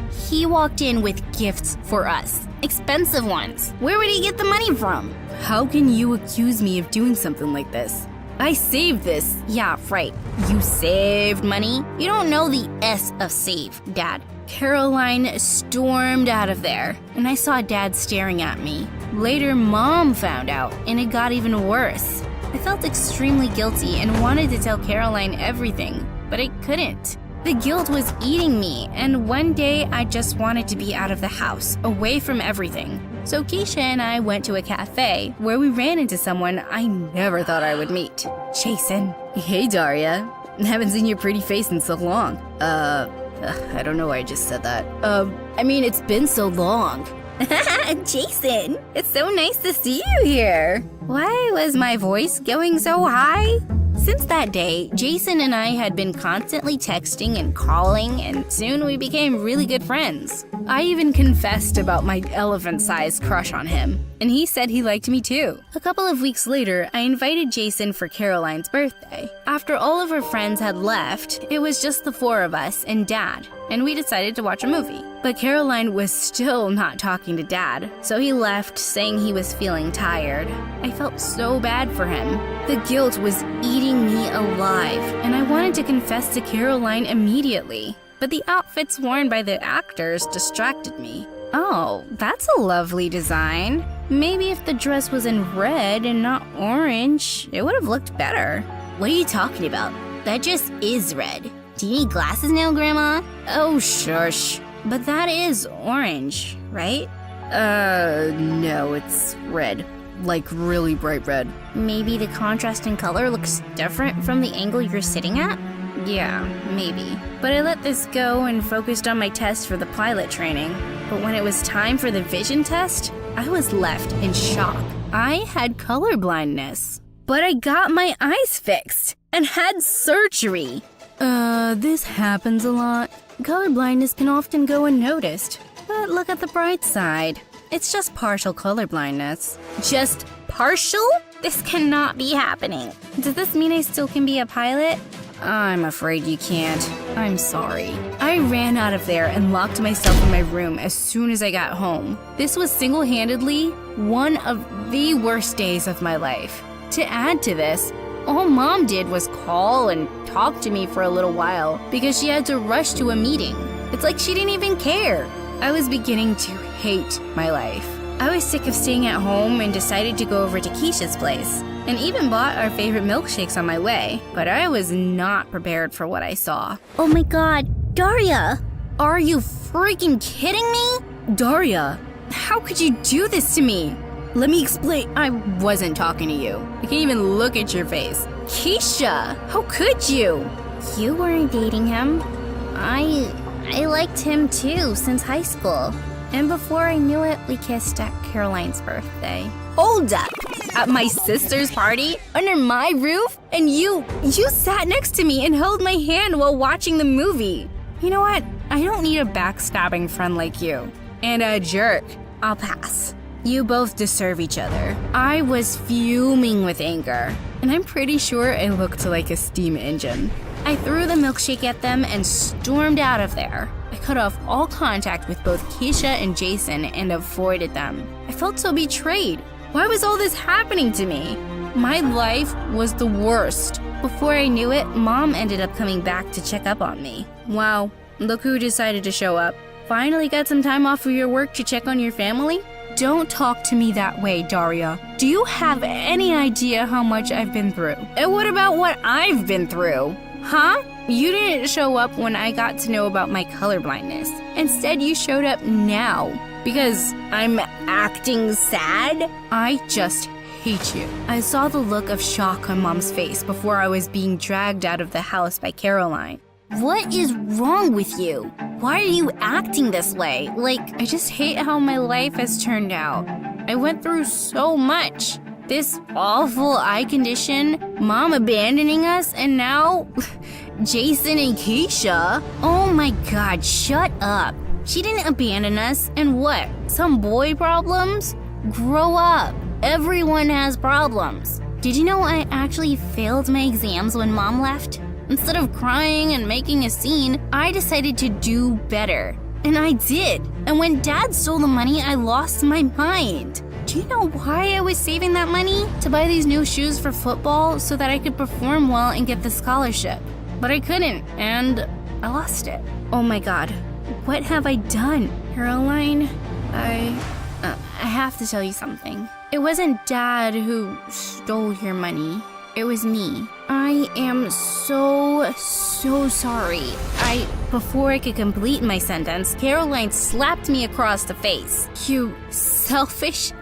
walked in with gifts for us. Expensive ones. Where would he get the money from? How can you accuse me of doing something like this? I saved this. Yeah, right. You saved money? You don't know the S of save, Dad. Caroline stormed out of there, and I saw Dad staring at me. Later, Mom found out, and it got even worse. I felt extremely guilty and wanted to tell Caroline everything, but I couldn't. The guilt was eating me, and one day I just wanted to be out of the house, away from everything. So Keisha and I went to a cafe where we ran into someone I never thought I would meet. Jason. Hey, Daria. Haven't seen your pretty face in so long. I don't know why I just said that. I mean, it's been so long. Jason, it's so nice to see you here. Why was my voice going so high? Since that day, Jason and I had been constantly texting and calling, and soon we became really good friends. I even confessed about my elephant-sized crush on him, and he said he liked me too. A couple of weeks later, I invited Jason for Caroline's birthday. After all of her friends had left, it was just the four of us and Dad, and we decided to watch a movie. But Caroline was still not talking to Dad, so he left saying he was feeling tired. I felt so bad for him. The guilt was eating me alive, and I wanted to confess to Caroline immediately. But the outfits worn by the actors distracted me. Oh, that's a lovely design. Maybe if the dress was in red and not orange, it would have looked better. What are you talking about? That dress is red. Do you need glasses now, Grandma? Oh, shush. But that is orange, right? No, it's red. Like really bright red. Maybe the contrast in color looks different from the angle you're sitting at? Yeah, maybe. But I let this go and focused on my test for the pilot training. But when it was time for the vision test, I was left in shock. I had color blindness. But I got my eyes fixed and had surgery. This happens a lot. Color blindness can often go unnoticed. But look at the bright side. It's just partial color blindness. Just partial? This cannot be happening. Does this mean I still can be a pilot? I'm afraid you can't. I'm sorry. I ran out of there and locked myself in my room as soon as I got home. This was single-handedly one of the worst days of my life. To add to this, all Mom did was call and talk to me for a little while because she had to rush to a meeting. It's like she didn't even care. I was beginning to hate my life. I was sick of staying at home and decided to go over to Keisha's place, and even bought our favorite milkshakes on my way, but I was not prepared for what I saw. Oh my god, Daria! Are you freaking kidding me? Daria, how could you do this to me? Let me explain. I wasn't talking to you. I can't even look at your face. Keisha, how could you? You weren't dating him. I liked him too since high school. And before I knew it, we kissed at Caroline's birthday. Hold up! At my sister's party? Under my roof? And you sat next to me and held my hand while watching the movie. You know what? I don't need a backstabbing friend like you. And a jerk. I'll pass. You both deserve each other. I was fuming with anger, and I'm pretty sure it looked like a steam engine. I threw the milkshake at them and stormed out of there. I cut off all contact with both Keisha and Jason and avoided them. I felt so betrayed. Why was all this happening to me? My life was the worst. Before I knew it, Mom ended up coming back to check up on me. Wow, look who decided to show up. Finally got some time off of your work to check on your family? Don't talk to me that way, Daria. Do you have any idea how much I've been through? And what about what I've been through? Huh? You didn't show up when I got to know about my colorblindness. Instead, you showed up now. Because I'm acting sad? I just hate you. I saw the look of shock on Mom's face before I was being dragged out of the house by Caroline. What is wrong with you? Why are you acting this way? Like, I just hate how my life has turned out. I went through so much. This awful eye condition, Mom abandoning us, and now Jason and Keisha. Oh my god, shut up. She didn't abandon us, and what? Some boy problems? Grow up. Everyone has problems. Did you know I actually failed my exams when Mom left? Instead of crying and making a scene, I decided to do better. And I did. And when Dad stole the money, I lost my mind. Do you know why I was saving that money? To buy these new shoes for football so that I could perform well and get the scholarship. But I couldn't, and I lost it. Oh my god, what have I done? Caroline, I have to tell you something. It wasn't Dad who stole your money. It was me. I am so sorry. Before I could complete my sentence, Caroline slapped me across the face. You selfish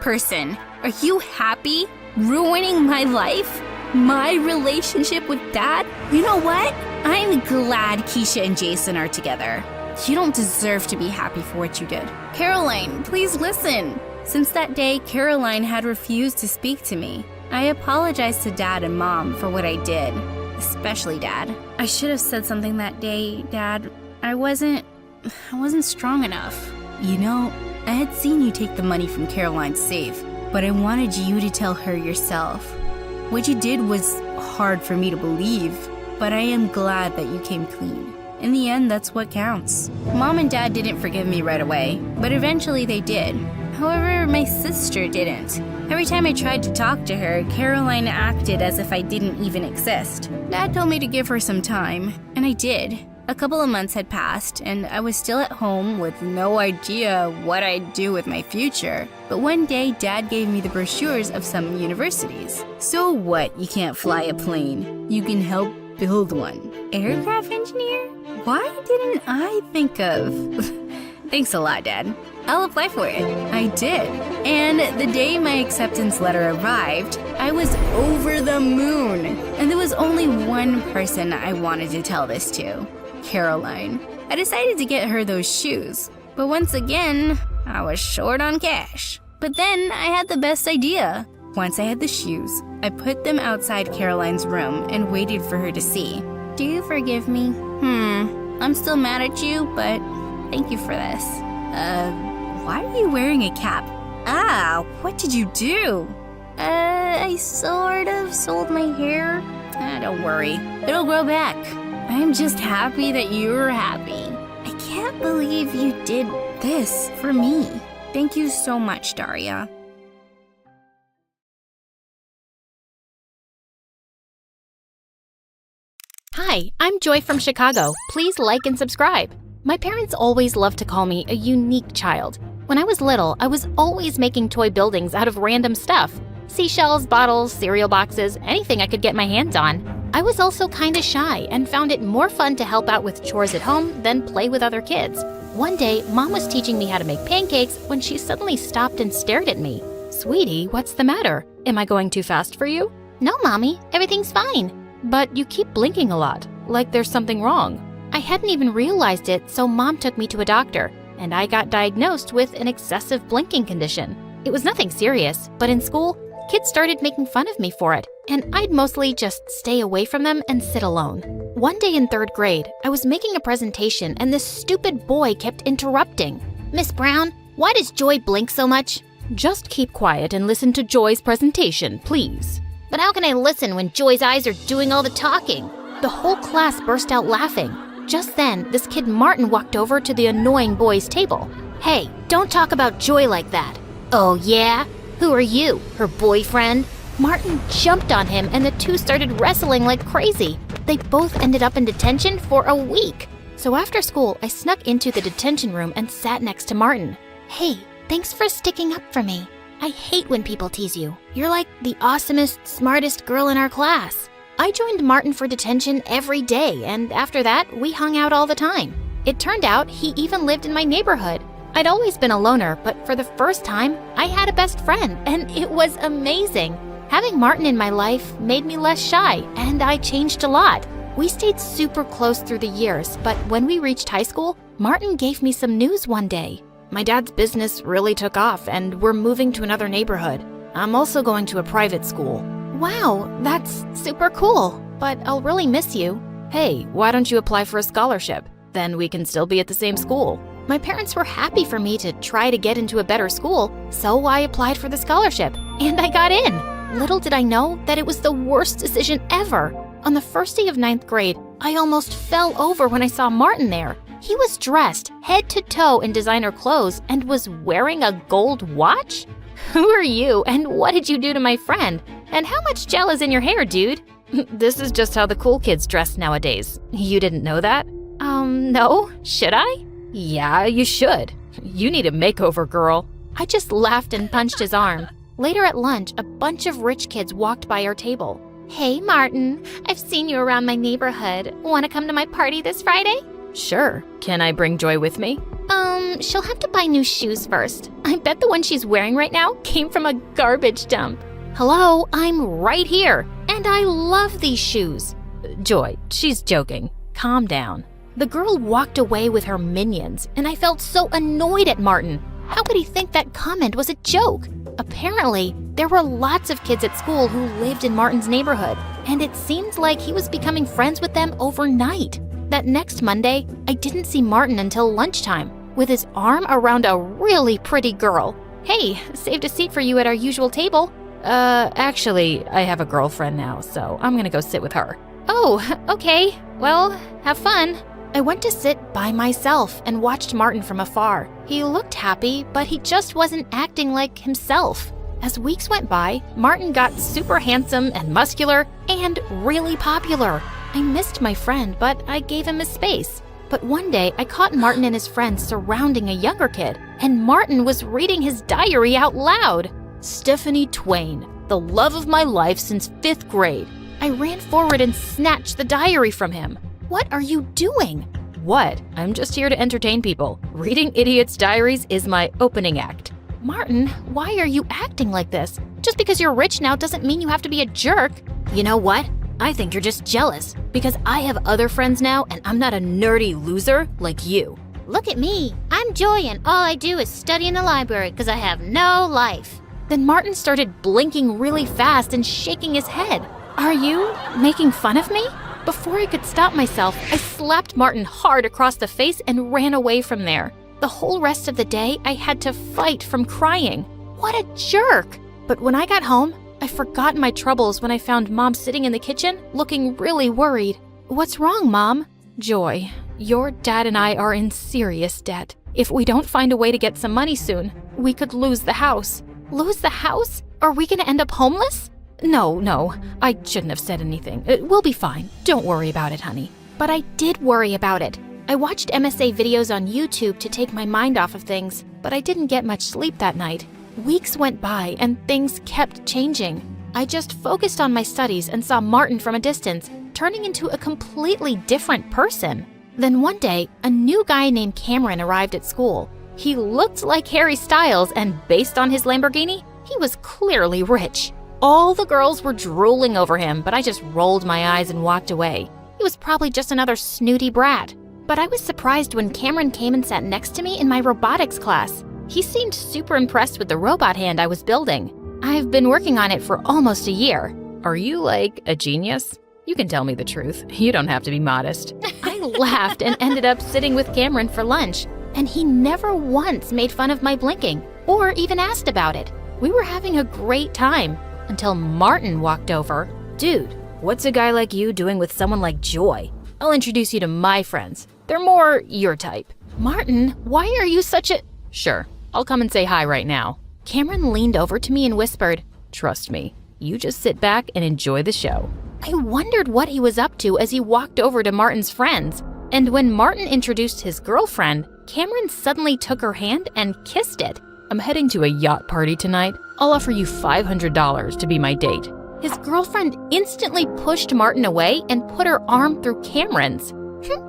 person. Are you happy? Ruining my life? My relationship with Dad? You know what? I'm glad Keisha and Jason are together. You don't deserve to be happy for what you did. Caroline, please listen. Since that day, Caroline had refused to speak to me. I apologized to Dad and Mom for what I did, especially Dad. I should have said something that day, Dad. I wasn't strong enough. You know, I had seen you take the money from Caroline's safe, but I wanted you to tell her yourself. What you did was hard for me to believe, but I am glad that you came clean. In the end, that's what counts. Mom and Dad didn't forgive me right away, but eventually they did. However, my sister didn't. Every time I tried to talk to her, Caroline acted as if I didn't even exist. Dad told me to give her some time, and I did. A couple of months had passed, and I was still at home with no idea what I'd do with my future. But one day, Dad gave me the brochures of some universities. So what? You can't fly a plane. You can help build one. Aircraft engineer? Why didn't I think of... Thanks a lot, Dad. I'll apply for it. I did. And the day my acceptance letter arrived, I was over the moon. And there was only one person I wanted to tell this to. Caroline. I decided to get her those shoes. But once again, I was short on cash. But then I had the best idea. Once I had the shoes, I put them outside Caroline's room and waited for her to see. Do you forgive me? I'm still mad at you, but thank you for this. Why are you wearing a cap? What did you do? I sort of sold my hair. Don't worry, it'll grow back. I'm just happy that you're happy. I can't believe you did this for me. Thank you so much, Daria. Hi, I'm Joy from Chicago. Please like and subscribe. My parents always loved to call me a unique child. When I was little, I was always making toy buildings out of random stuff. Seashells, bottles, cereal boxes, anything I could get my hands on. I was also kinda shy and found it more fun to help out with chores at home than play with other kids. One day, Mom was teaching me how to make pancakes when she suddenly stopped and stared at me. Sweetie, what's the matter? Am I going too fast for you? No, Mommy, everything's fine. But you keep blinking a lot, like there's something wrong. I hadn't even realized it, so Mom took me to a doctor, and I got diagnosed with an excessive blinking condition. It was nothing serious, but in school, kids started making fun of me for it, and I'd mostly just stay away from them and sit alone. One day in 3rd grade, I was making a presentation and this stupid boy kept interrupting. Miss Brown, why does Joy blink so much? Just keep quiet and listen to Joy's presentation, please. But how can I listen when Joy's eyes are doing all the talking? The whole class burst out laughing. Just then, this kid Martin walked over to the annoying boy's table. Hey, don't talk about Joy like that. Oh yeah? Who are you, her boyfriend? Martin jumped on him and the two started wrestling like crazy. They both ended up in detention for a week. So after school, I snuck into the detention room and sat next to Martin. Hey, thanks for sticking up for me. I hate when people tease you. You're like the awesomest, smartest girl in our class. I joined Martin for detention every day, and after that, we hung out all the time. It turned out he even lived in my neighborhood. I'd always been a loner, but for the first time, I had a best friend, and it was amazing. Having Martin in my life made me less shy, and I changed a lot. We stayed super close through the years, but when we reached high school, Martin gave me some news one day. My dad's business really took off, and we're moving to another neighborhood. I'm also going to a private school. Wow, that's super cool, but I'll really miss you. Hey, why don't you apply for a scholarship? Then we can still be at the same school. My parents were happy for me to try to get into a better school, so I applied for the scholarship, and I got in. Little did I know that it was the worst decision ever. On the first day of 9th grade, I almost fell over when I saw Martin there. He was dressed head to toe in designer clothes and was wearing a gold watch? Who are you and what did you do to my friend? And how much gel is in your hair, dude? This is just how the cool kids dress nowadays. You didn't know that? No. Should I? Yeah, you should. You need a makeover, girl. I just laughed and punched his arm. Later at lunch, a bunch of rich kids walked by our table. Hey, Martin. I've seen you around my neighborhood. Want to come to my party this Friday? Sure. Can I bring Joy with me? She'll have to buy new shoes first. I bet the one she's wearing right now came from a garbage dump. Hello, I'm right here. And I love these shoes. Joy, she's joking. Calm down. The girl walked away with her minions, and I felt so annoyed at Martin. How could he think that comment was a joke? Apparently, there were lots of kids at school who lived in Martin's neighborhood, and it seemed like he was becoming friends with them overnight. That next Monday, I didn't see Martin until lunchtime, with his arm around a really pretty girl. Hey, saved a seat for you at our usual table. Actually, I have a girlfriend now, so I'm gonna go sit with her. Oh, okay. Well, have fun. I went to sit by myself and watched Martin from afar. He looked happy, but he just wasn't acting like himself. As weeks went by, Martin got super handsome and muscular and really popular. I missed my friend, but I gave him his space. But one day, I caught Martin and his friends surrounding a younger kid, and Martin was reading his diary out loud. Stephanie Twain, the love of my life since 5th grade. I ran forward and snatched the diary from him. What are you doing? What? I'm just here to entertain people. Reading idiots' diaries is my opening act. Martin, why are you acting like this? Just because you're rich now doesn't mean you have to be a jerk. You know what? I think you're just jealous because I have other friends now and I'm not a nerdy loser like you. Look at me. I'm Joy and all I do is study in the library because I have no life. Then Martin started blinking really fast and shaking his head. Are you making fun of me? Before I could stop myself, I slapped Martin hard across the face and ran away from there. The whole rest of the day, I had to fight from crying. What a jerk! But when I got home, I forgot my troubles when I found Mom sitting in the kitchen, looking really worried. What's wrong, Mom? Joy, your dad and I are in serious debt. If we don't find a way to get some money soon, we could lose the house. Lose the house? Are we gonna end up homeless? No, I shouldn't have said anything. We'll be fine. Don't worry about it, honey. But I did worry about it. I watched MSA videos on YouTube to take my mind off of things, but I didn't get much sleep that night. Weeks went by and things kept changing. I just focused on my studies and saw Martin from a distance, turning into a completely different person. Then one day, a new guy named Cameron arrived at school. He looked like Harry Styles, and based on his Lamborghini, he was clearly rich. All the girls were drooling over him, but I just rolled my eyes and walked away. He was probably just another snooty brat. But I was surprised when Cameron came and sat next to me in my robotics class. He seemed super impressed with the robot hand I was building. I've been working on it for almost a year. Are you like a genius? You can tell me the truth. You don't have to be modest. I laughed and ended up sitting with Cameron for lunch, and he never once made fun of my blinking or even asked about it. We were having a great time. Until Martin walked over. Dude, what's a guy like you doing with someone like Joy? I'll introduce you to my friends. They're more your type. Martin, why are you such a... Sure, I'll come and say hi right now. Cameron leaned over to me and whispered, trust me, you just sit back and enjoy the show. I wondered what he was up to as he walked over to Martin's friends. And when Martin introduced his girlfriend, Cameron suddenly took her hand and kissed it. I'm heading to a yacht party tonight. I'll offer you $500 to be my date. His girlfriend instantly pushed Martin away and put her arm through Cameron's.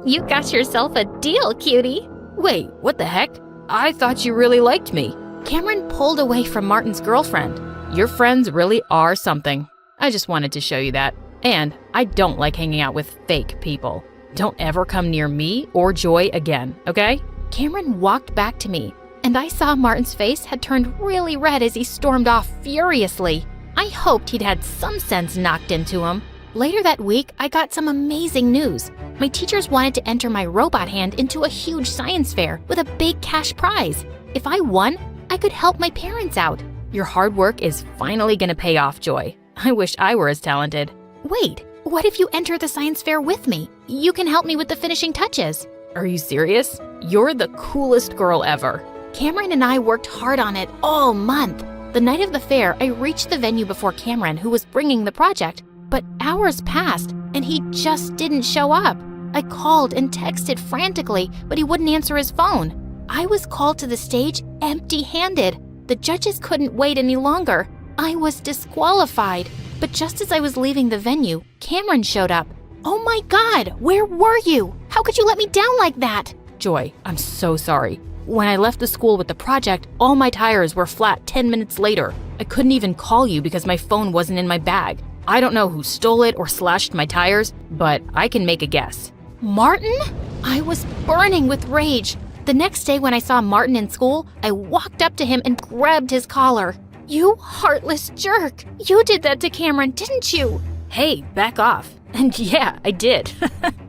You got yourself a deal, cutie. Wait, what the heck? I thought you really liked me. Cameron pulled away from Martin's girlfriend. Your friends really are something. I just wanted to show you that. And I don't like hanging out with fake people. Don't ever come near me or Joy again, okay? Cameron walked back to me, and I saw Martin's face had turned really red as he stormed off furiously. I hoped he'd had some sense knocked into him. Later that week, I got some amazing news. My teachers wanted to enter my robot hand into a huge science fair with a big cash prize. If I won, I could help my parents out. Your hard work is finally gonna pay off, Joy. I wish I were as talented. Wait, What if you enter the science fair with me? You can help me with the finishing touches. Are you serious? You're the coolest girl ever. Cameron and I worked hard on it all month. The night of the fair, I reached the venue before Cameron, who was bringing the project, but hours passed and he just didn't show up. I called and texted frantically, but he wouldn't answer his phone. I was called to the stage empty-handed. The judges couldn't wait any longer. I was disqualified. But just as I was leaving the venue, Cameron showed up. Oh my God, where were you? How could you let me down like that? Joy, I'm so sorry. When I left the school with the project, all my tires were flat 10 minutes later. I couldn't even call you because my phone wasn't in my bag. I don't know who stole it or slashed my tires, but I can make a guess. Martin? I was burning with rage. The next day when I saw Martin in school, I walked up to him and grabbed his collar. You heartless jerk! You did that to Cameron, didn't you? Hey, back off. And yeah, I did.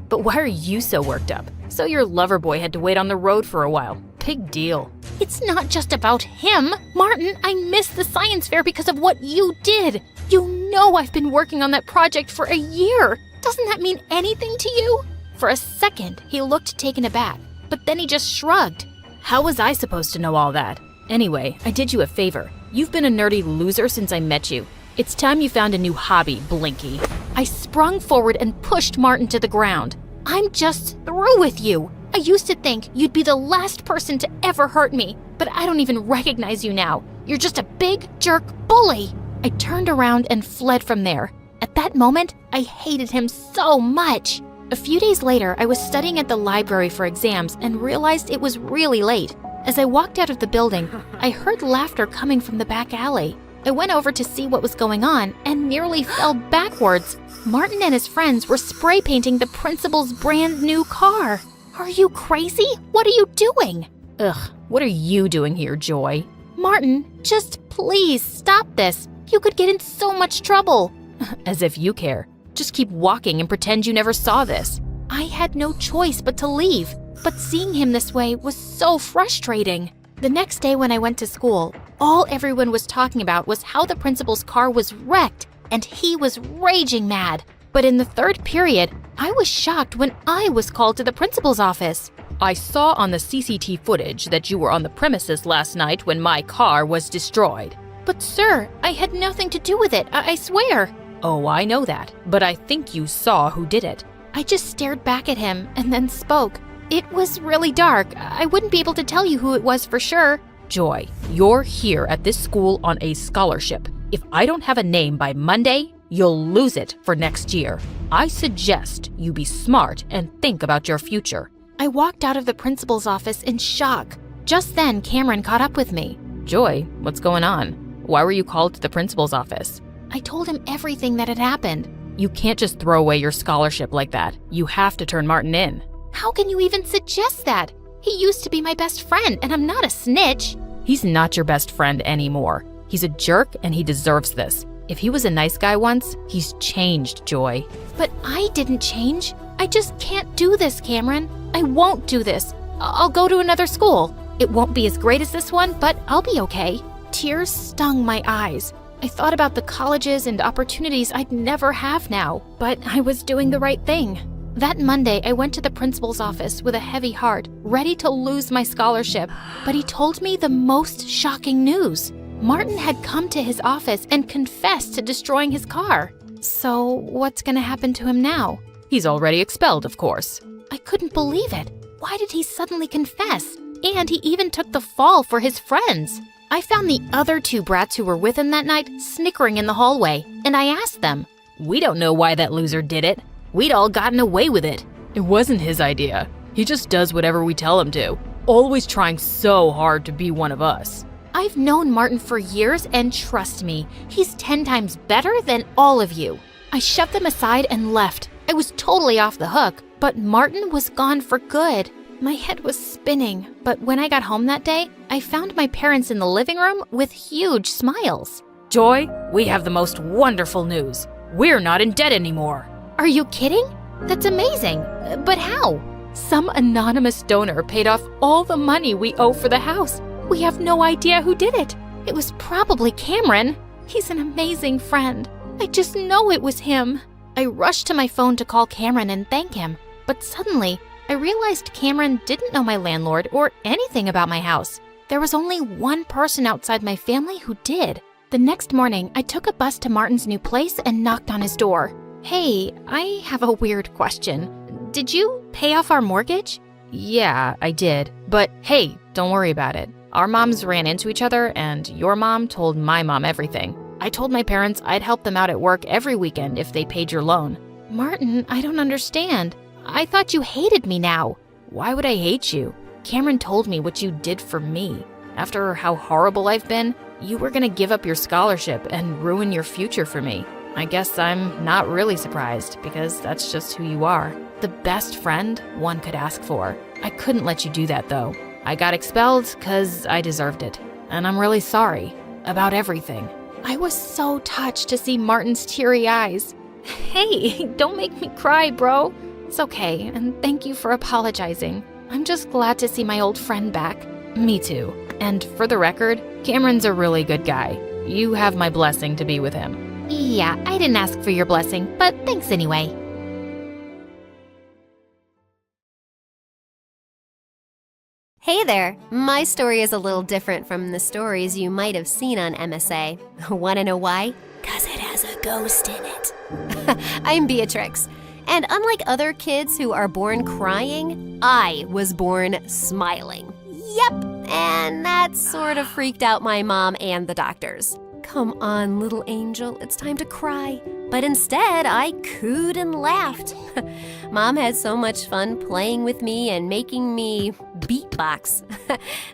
But why are you so worked up? So your lover boy had to wait on the road for a while. Big deal. It's not just about him. Martin, I missed the science fair because of what you did. You know I've been working on that project for a year. Doesn't that mean anything to you? For a second, he looked taken aback, but then he just shrugged. How was I supposed to know all that? Anyway, I did you a favor. You've been a nerdy loser since I met you. It's time you found a new hobby, Blinky. I sprung forward and pushed Martin to the ground. I'm just through with you. I used to think you'd be the last person to ever hurt me, but I don't even recognize you now. You're just a big jerk bully. I turned around and fled from there. At that moment, I hated him so much. A few days later, I was studying at the library for exams and realized it was really late. As I walked out of the building, I heard laughter coming from the back alley. I went over to see what was going on and nearly fell backwards. Martin and his friends were spray painting the principal's brand new car. Are you crazy? What are you doing? Ugh, what are you doing here, Joy? Martin, just please stop this. You could get in so much trouble. As if you care. Just keep walking and pretend you never saw this. I had no choice but to leave, but seeing him this way was so frustrating. The next day when I went to school, all everyone was talking about was how the principal's car was wrecked, and he was raging mad. But in the third period, I was shocked when I was called to the principal's office. I saw on the CCTV footage that you were on the premises last night when my car was destroyed. But sir, I had nothing to do with it, I swear. Oh, I know that, but I think you saw who did it. I just stared back at him and then spoke. It was really dark. I wouldn't be able to tell you who it was for sure. Joy, you're here at this school on a scholarship. If I don't have a name by Monday, you'll lose it for next year. I suggest you be smart and think about your future. I walked out of the principal's office in shock. Just then, Cameron caught up with me. Joy, what's going on? Why were you called to the principal's office? I told him everything that had happened. You can't just throw away your scholarship like that. You have to turn Martin in. How can you even suggest that? He used to be my best friend, and I'm not a snitch. He's not your best friend anymore. He's a jerk, and he deserves this. If he was a nice guy once, he's changed, Joy. But I didn't change. I just can't do this, Cameron. I won't do this. I'll go to another school. It won't be as great as this one, but I'll be okay. Tears stung my eyes. I thought about the colleges and opportunities I'd never have now, but I was doing the right thing. That Monday, I went to the principal's office with a heavy heart, ready to lose my scholarship. But he told me the most shocking news. Martin had come to his office and confessed to destroying his car. So what's gonna happen to him now? He's already expelled, of course. I couldn't believe it. Why did he suddenly confess? And he even took the fall for his friends. I found the other two brats who were with him that night snickering in the hallway, and I asked them, "We don't know why that loser did it. We'd all gotten away with it. It wasn't his idea. He just does whatever we tell him to, always trying so hard to be one of us." I've known Martin for years, and trust me, he's 10 times better than all of you. I shoved them aside and left. I was totally off the hook, but Martin was gone for good. My head was spinning, but when I got home that day, I found my parents in the living room with huge smiles. Joy, we have the most wonderful news. We're not in debt anymore. Are you kidding? That's amazing. But how? Some anonymous donor paid off all the money we owe for the house. We have no idea who did it. It was probably Cameron. He's an amazing friend. I just know it was him. I rushed to my phone to call Cameron and thank him, but suddenly I realized Cameron didn't know my landlord or anything about my house. There was only one person outside my family who did. The next morning, I took a bus to Martin's new place and knocked on his door. Hey, I have a weird question. Did you pay off our mortgage? Yeah, I did. But hey, don't worry about it. Our moms ran into each other and your mom told my mom everything. I told my parents I'd help them out at work every weekend if they paid your loan. Martin, I don't understand. I thought you hated me now. Why would I hate you? Cameron told me what you did for me. After how horrible I've been, you were gonna give up your scholarship and ruin your future for me. I guess I'm not really surprised because that's just who you are. The best friend one could ask for. I couldn't let you do that though. I got expelled because I deserved it. And I'm really sorry about everything. I was so touched to see Martin's teary eyes. Hey, don't make me cry, bro. It's okay, and thank you for apologizing. I'm just glad to see my old friend back. Me too. And for the record, Cameron's a really good guy. You have my blessing to be with him. Yeah, I didn't ask for your blessing, but thanks anyway. Hey there! My story is a little different from the stories you might have seen on MSA. Wanna know why? 'Cause it has a ghost in it. I'm Beatrix. And unlike other kids who are born crying, I was born smiling. Yep, and that sort of freaked out my mom and the doctors. Come on, little angel, it's time to cry. But instead, I cooed and laughed. Mom had so much fun playing with me and making me beatbox.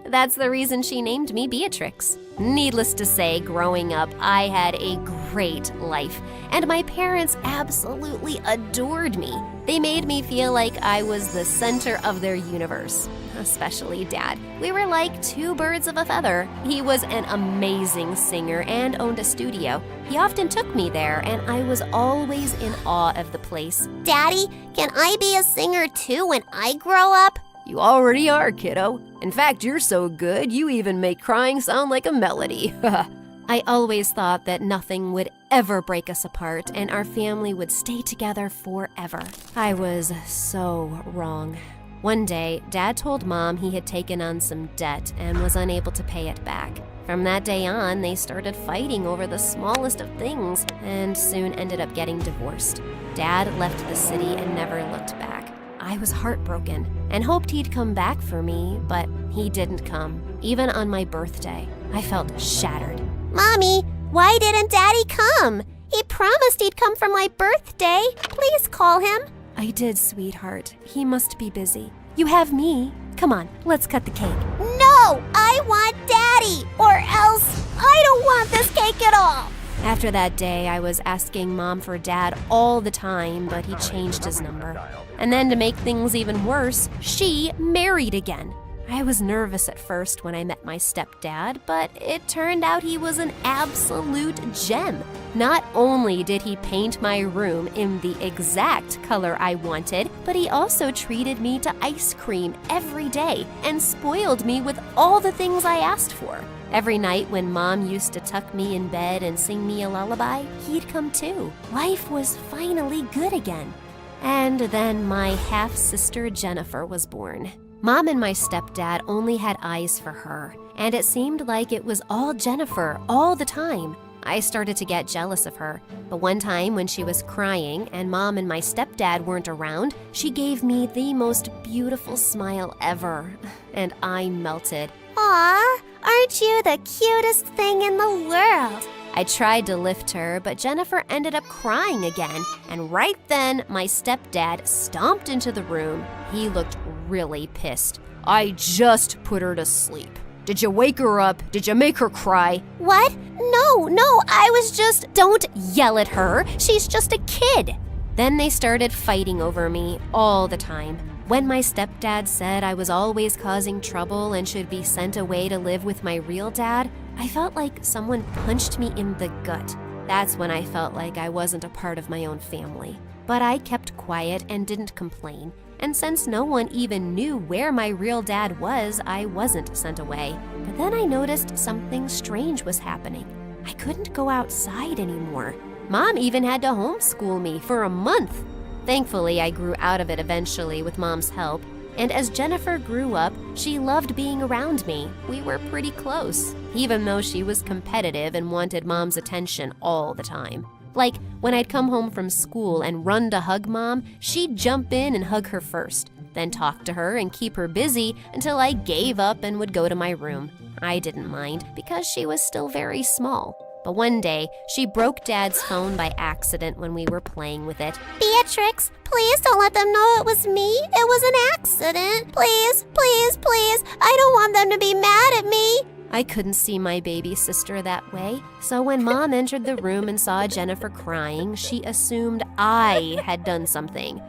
That's the reason she named me Beatrix. Needless to say, growing up, I had a great life, and my parents absolutely adored me. They made me feel like I was the center of their universe, especially Dad. We were like two birds of a feather. He was an amazing singer and owned a studio. He often took me there, and I was always in awe of the place. Daddy, can I be a singer too when I grow up? You already are, kiddo. In fact, you're so good, you even make crying sound like a melody. I always thought that nothing would ever break us apart and our family would stay together forever. I was so wrong. One day, Dad told Mom he had taken on some debt and was unable to pay it back. From that day on, they started fighting over the smallest of things and soon ended up getting divorced. Dad left the city and never looked back. I was heartbroken and hoped he'd come back for me, but he didn't come, even on my birthday. I felt shattered. Mommy, why didn't Daddy come? He promised he'd come for my birthday. Please call him. I did, sweetheart. He must be busy. You have me. Come on, let's cut the cake. No, I want Daddy, or else I don't want this cake at all. After that day, I was asking Mom for Dad all the time, but he changed his number. And then to make things even worse, she married again. I was nervous at first when I met my stepdad, but it turned out he was an absolute gem. Not only did he paint my room in the exact color I wanted, but he also treated me to ice cream every day and spoiled me with all the things I asked for. Every night when Mom used to tuck me in bed and sing me a lullaby, he'd come too. Life was finally good again. And then my half-sister Jennifer was born. Mom and my stepdad only had eyes for her, and it seemed like it was all Jennifer all the time. I started to get jealous of her, but one time when she was crying and Mom and my stepdad weren't around, she gave me the most beautiful smile ever, and I melted. Aw, aren't you the cutest thing in the world? I tried to lift her, but Jennifer ended up crying again, and right then my stepdad stomped into the room. He looked really pissed. I just put her to sleep. Did you wake her up? Did you make her cry? What? No, I was just... Don't yell at her. She's just a kid. Then they started fighting over me all the time. When my stepdad said I was always causing trouble and should be sent away to live with my real dad, I felt like someone punched me in the gut. That's when I felt like I wasn't a part of my own family. But I kept quiet and didn't complain. And since no one even knew where my real dad was, I wasn't sent away. But then I noticed something strange was happening. I couldn't go outside anymore. Mom even had to homeschool me for a month. Thankfully, I grew out of it eventually with Mom's help. And as Jennifer grew up, she loved being around me. We were pretty close, even though she was competitive and wanted Mom's attention all the time. Like, when I'd come home from school and run to hug Mom, she'd jump in and hug her first, then talk to her and keep her busy until I gave up and would go to my room. I didn't mind because she was still very small. But one day, she broke Dad's phone by accident when we were playing with it. Beatrix, please don't let them know it was me. It was an accident. Please, please, please. I don't want them to be mad at me. I couldn't see my baby sister that way, so when Mom entered the room and saw Jennifer crying, she assumed I had done something.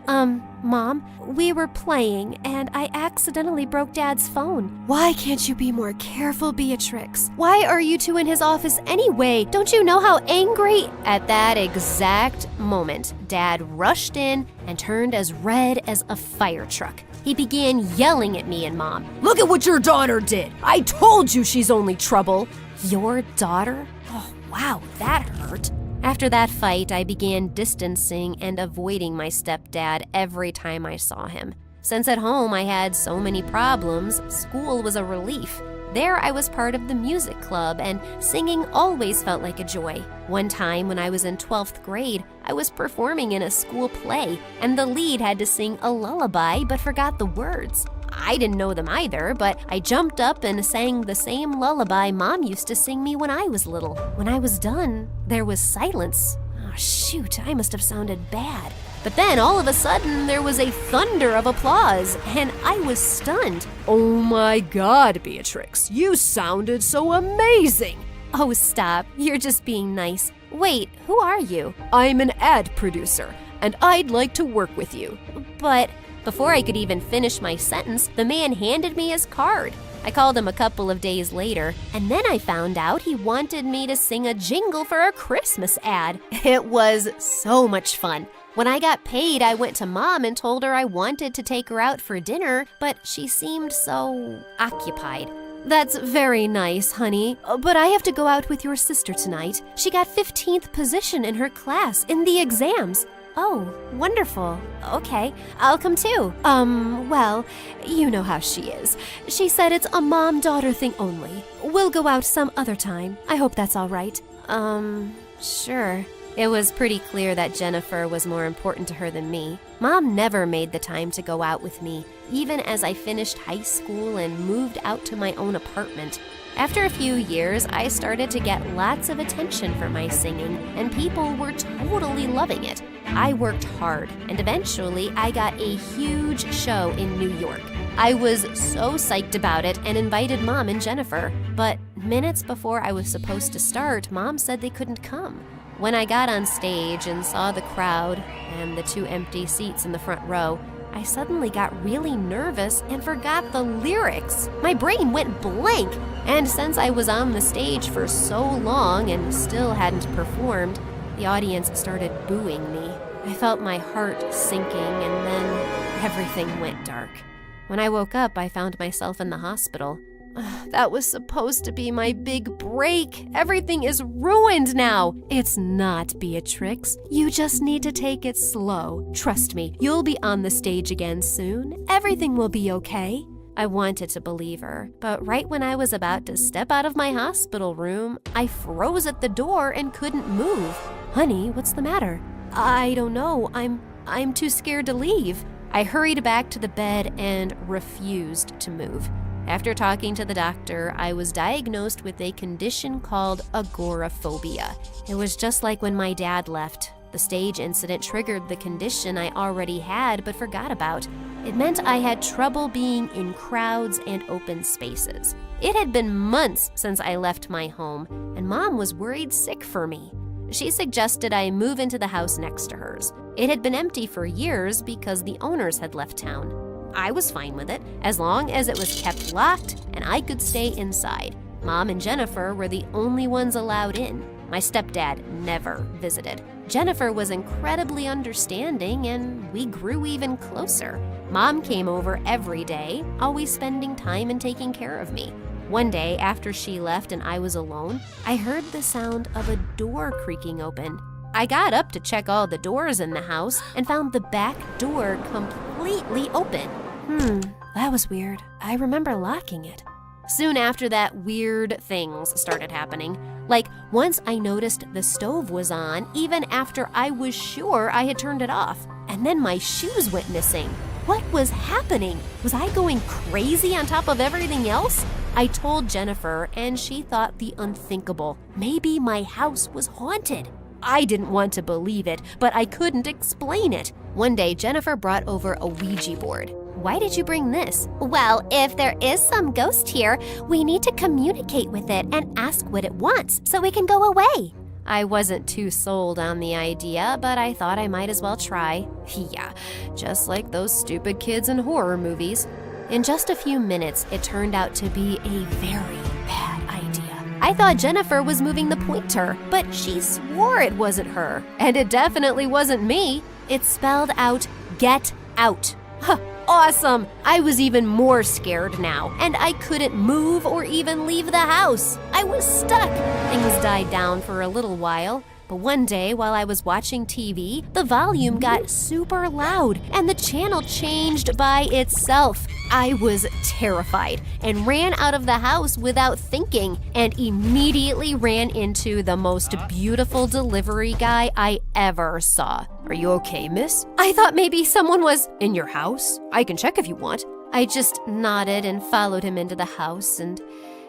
Mom, we were playing, and I accidentally broke Dad's phone. Why can't you be more careful, Beatrix? Why are you two in his office anyway? Don't you know how angry? At that exact moment, Dad rushed in and turned as red as a fire truck. He began yelling at me and Mom. Look at what your daughter did! I told you she's only trouble! Your daughter? Oh, wow, that hurt. After that fight, I began distancing and avoiding my stepdad every time I saw him. Since at home I had so many problems, school was a relief. There I was part of the music club, and singing always felt like a joy. One time when I was in 12th grade, I was performing in a school play, and the lead had to sing a lullaby but forgot the words. I didn't know them either, but I jumped up and sang the same lullaby Mom used to sing me when I was little. When I was done, there was silence. Oh, shoot, I must have sounded bad. But then, all of a sudden, there was a thunder of applause, and I was stunned. Oh my God, Beatrix, you sounded so amazing! Oh, stop, you're just being nice. Wait, who are you? I'm an ad producer, and I'd like to work with you. But before I could even finish my sentence, the man handed me his card. I called him a couple of days later, and then I found out he wanted me to sing a jingle for a Christmas ad. It was so much fun. When I got paid, I went to Mom and told her I wanted to take her out for dinner, but she seemed so occupied. That's very nice, honey, but I have to go out with your sister tonight. She got 15th position in her class in the exams. Oh, wonderful. Okay, I'll come too. Well, you know how she is. She said it's a mom-daughter thing only. We'll go out some other time. I hope that's all right. Sure. It was pretty clear that Jennifer was more important to her than me. Mom never made the time to go out with me, even as I finished high school and moved out to my own apartment. After a few years, I started to get lots of attention for my singing, and people were totally loving it. I worked hard, and eventually I got a huge show in New York. I was so psyched about it and invited Mom and Jennifer, but minutes before I was supposed to start, Mom said they couldn't come. When I got on stage and saw the crowd and the 2 empty seats in the front row, I suddenly got really nervous and forgot the lyrics. My brain went blank, and since I was on the stage for so long and still hadn't performed, the audience started booing me. I felt my heart sinking, and then everything went dark. When I woke up, I found myself in the hospital. That was supposed to be my big break. Everything is ruined now. It's not, Beatrix. You just need to take it slow. Trust me, you'll be on the stage again soon. Everything will be okay. I wanted to believe her, but right when I was about to step out of my hospital room, I froze at the door and couldn't move. Honey, what's the matter? I don't know. I'm too scared to leave. I hurried back to the bed and refused to move. After talking to the doctor, I was diagnosed with a condition called agoraphobia. It was just like when my dad left. The stage incident triggered the condition I already had but forgot about. It meant I had trouble being in crowds and open spaces. It had been months since I left my home, and Mom was worried sick for me. She suggested I move into the house next to hers. It had been empty for years because the owners had left town. I was fine with it, as long as it was kept locked and I could stay inside. Mom and Jennifer were the only ones allowed in. My stepdad never visited. Jennifer was incredibly understanding, and we grew even closer. Mom came over every day, always spending time and taking care of me. One day, after she left and I was alone, I heard the sound of a door creaking open. I got up to check all the doors in the house and found the back door completely open. That was weird. I remember locking it. Soon after that, weird things started happening. Like, once I noticed the stove was on, even after I was sure I had turned it off. And then my shoes went missing. What was happening? Was I going crazy on top of everything else? I told Jennifer, and she thought the unthinkable. Maybe my house was haunted. I didn't want to believe it, but I couldn't explain it. One day, Jennifer brought over a Ouija board. Why did you bring this? Well, if there is some ghost here, we need to communicate with it and ask what it wants so we can go away. I wasn't too sold on the idea, but I thought I might as well try. Yeah, just like those stupid kids in horror movies. In just a few minutes, it turned out to be a very bad idea. I thought Jennifer was moving the pointer, but she swore it wasn't her. And it definitely wasn't me. It spelled out, "Get out." Huh. Awesome! I was even more scared now, and I couldn't move or even leave the house. I was stuck. Things died down for a little while, but one day while I was watching TV, the volume got super loud and the channel changed by itself. I was terrified and ran out of the house without thinking and immediately ran into the most beautiful delivery guy I ever saw. "Are you okay, miss? I thought maybe someone was in your house. I can check if you want." I just nodded and followed him into the house, and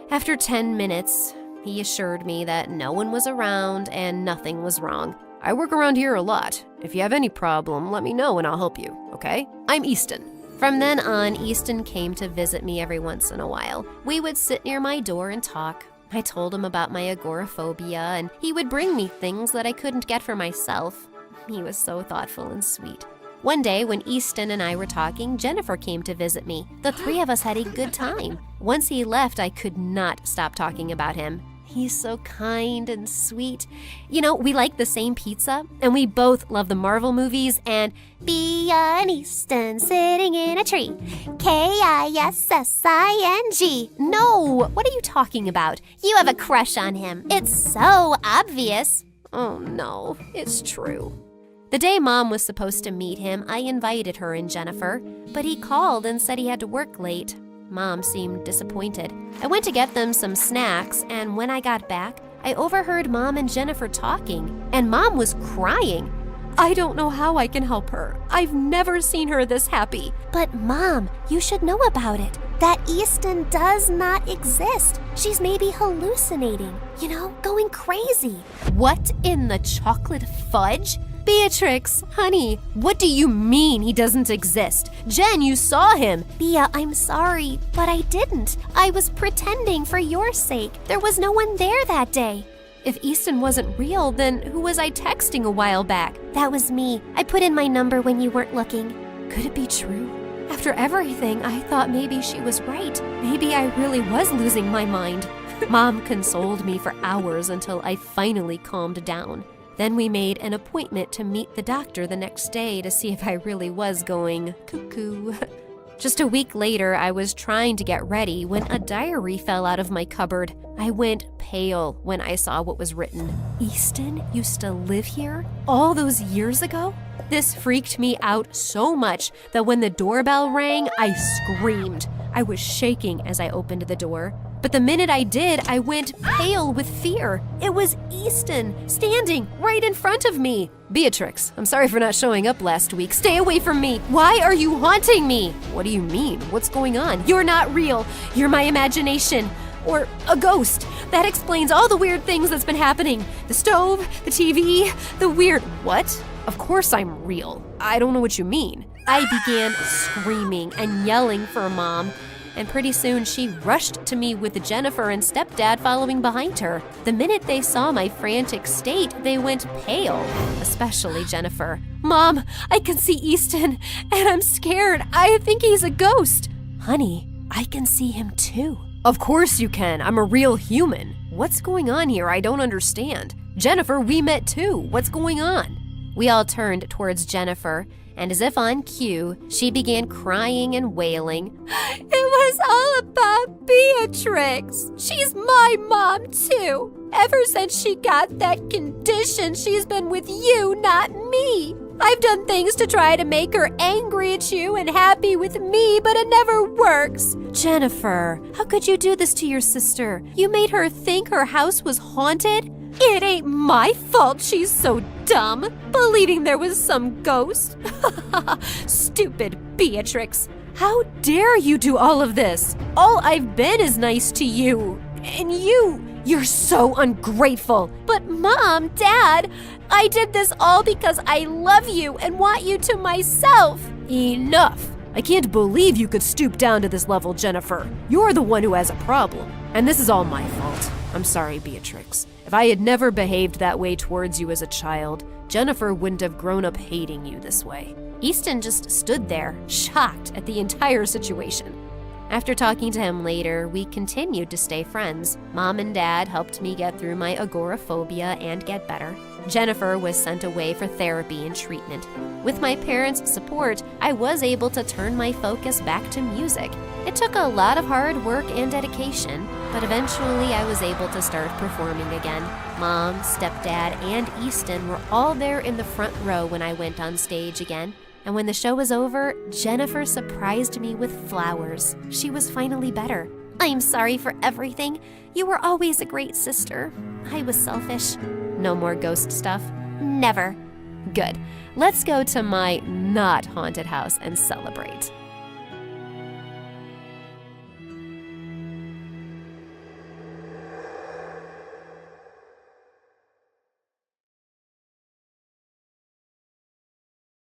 after 10 minutes, he assured me that no one was around and nothing was wrong. "I work around here a lot. If you have any problem, let me know and I'll help you, okay? I'm Easton." From then on, Easton came to visit me every once in a while. We would sit near my door and talk. I told him about my agoraphobia, and he would bring me things that I couldn't get for myself. He was so thoughtful and sweet. One day, when Easton and I were talking, Jennifer came to visit me. The three of us had a good time. Once he left, I could not stop talking about him. He's so kind and sweet. You know, we like the same pizza, and we both love the Marvel movies and Be an Easton sitting in a tree. Kissing. No, what are you talking about? You have a crush on him. It's so obvious. Oh no, it's true. The day Mom was supposed to meet him, I invited her and Jennifer, but he called and said he had to work late. Mom seemed disappointed. I went to get them some snacks, and when I got back, I overheard Mom and Jennifer talking, and Mom was crying. I don't know how I can help her. I've never seen her this happy. But Mom, you should know about it. That Easton does not exist. She's maybe hallucinating, going crazy. What in the chocolate fudge? Beatrix, honey, what do you mean he doesn't exist? Jen, you saw him. Bea, I'm sorry, but I didn't. I was pretending for your sake. There was no one there that day. If Easton wasn't real, then who was I texting a while back? That was me. I put in my number when you weren't looking. Could it be true? After everything, I thought maybe she was right. Maybe I really was losing my mind. Mom consoled me for hours until I finally calmed down. Then we made an appointment to meet the doctor the next day to see if I really was going cuckoo. Just a week later, I was trying to get ready when a diary fell out of my cupboard. I went pale when I saw what was written. Easton used to live here all those years ago? This freaked me out so much that when the doorbell rang, I screamed. I was shaking as I opened the door. But the minute I did, I went pale with fear. It was Easton, standing right in front of me. Beatrix, I'm sorry for not showing up last week. Stay away from me. Why are you haunting me? What do you mean? What's going on? You're not real. You're my imagination. Or a ghost. That explains all the weird things that's been happening. The stove, the TV, the weird... What? Of course I'm real. I don't know what you mean. I began screaming and yelling for Mom. And pretty soon she rushed to me with Jennifer and stepdad following behind her. The minute they saw my frantic state, they went pale, especially Jennifer. Mom, I can see Easton, and I'm scared. I think he's a ghost. Honey, I can see him too. Of course you can. I'm a real human. What's going on here? I don't understand. Jennifer, we met too. What's going on? We all turned towards Jennifer, and as if on cue, she began crying and wailing. It was all about Beatrix. She's my mom, too. Ever since she got that condition, she's been with you, not me. I've done things to try to make her angry at you and happy with me, but it never works. Jennifer, how could you do this to your sister? You made her think her house was haunted? It ain't my fault she's so dumb, believing there was some ghost. Stupid Beatrix. How dare you do all of this? All I've been is nice to you. And you're so ungrateful. But Mom, Dad, I did this all because I love you and want you to myself. Enough. I can't believe you could stoop down to this level, Jennifer. You're the one who has a problem. And this is all my fault. I'm sorry, Beatrix. If I had never behaved that way towards you as a child, Jennifer wouldn't have grown up hating you this way. Easton just stood there, shocked at the entire situation. After talking to him later, we continued to stay friends. Mom and Dad helped me get through my agoraphobia and get better. Jennifer was sent away for therapy and treatment. With my parents' support, I was able to turn my focus back to music. It took a lot of hard work and dedication, but eventually I was able to start performing again. Mom, stepdad, and Easton were all there in the front row when I went on stage again. And when the show was over, Jennifer surprised me with flowers. She was finally better. I'm sorry for everything. You were always a great sister. I was selfish. No more ghost stuff? Never. Good. Let's go to my not haunted house and celebrate.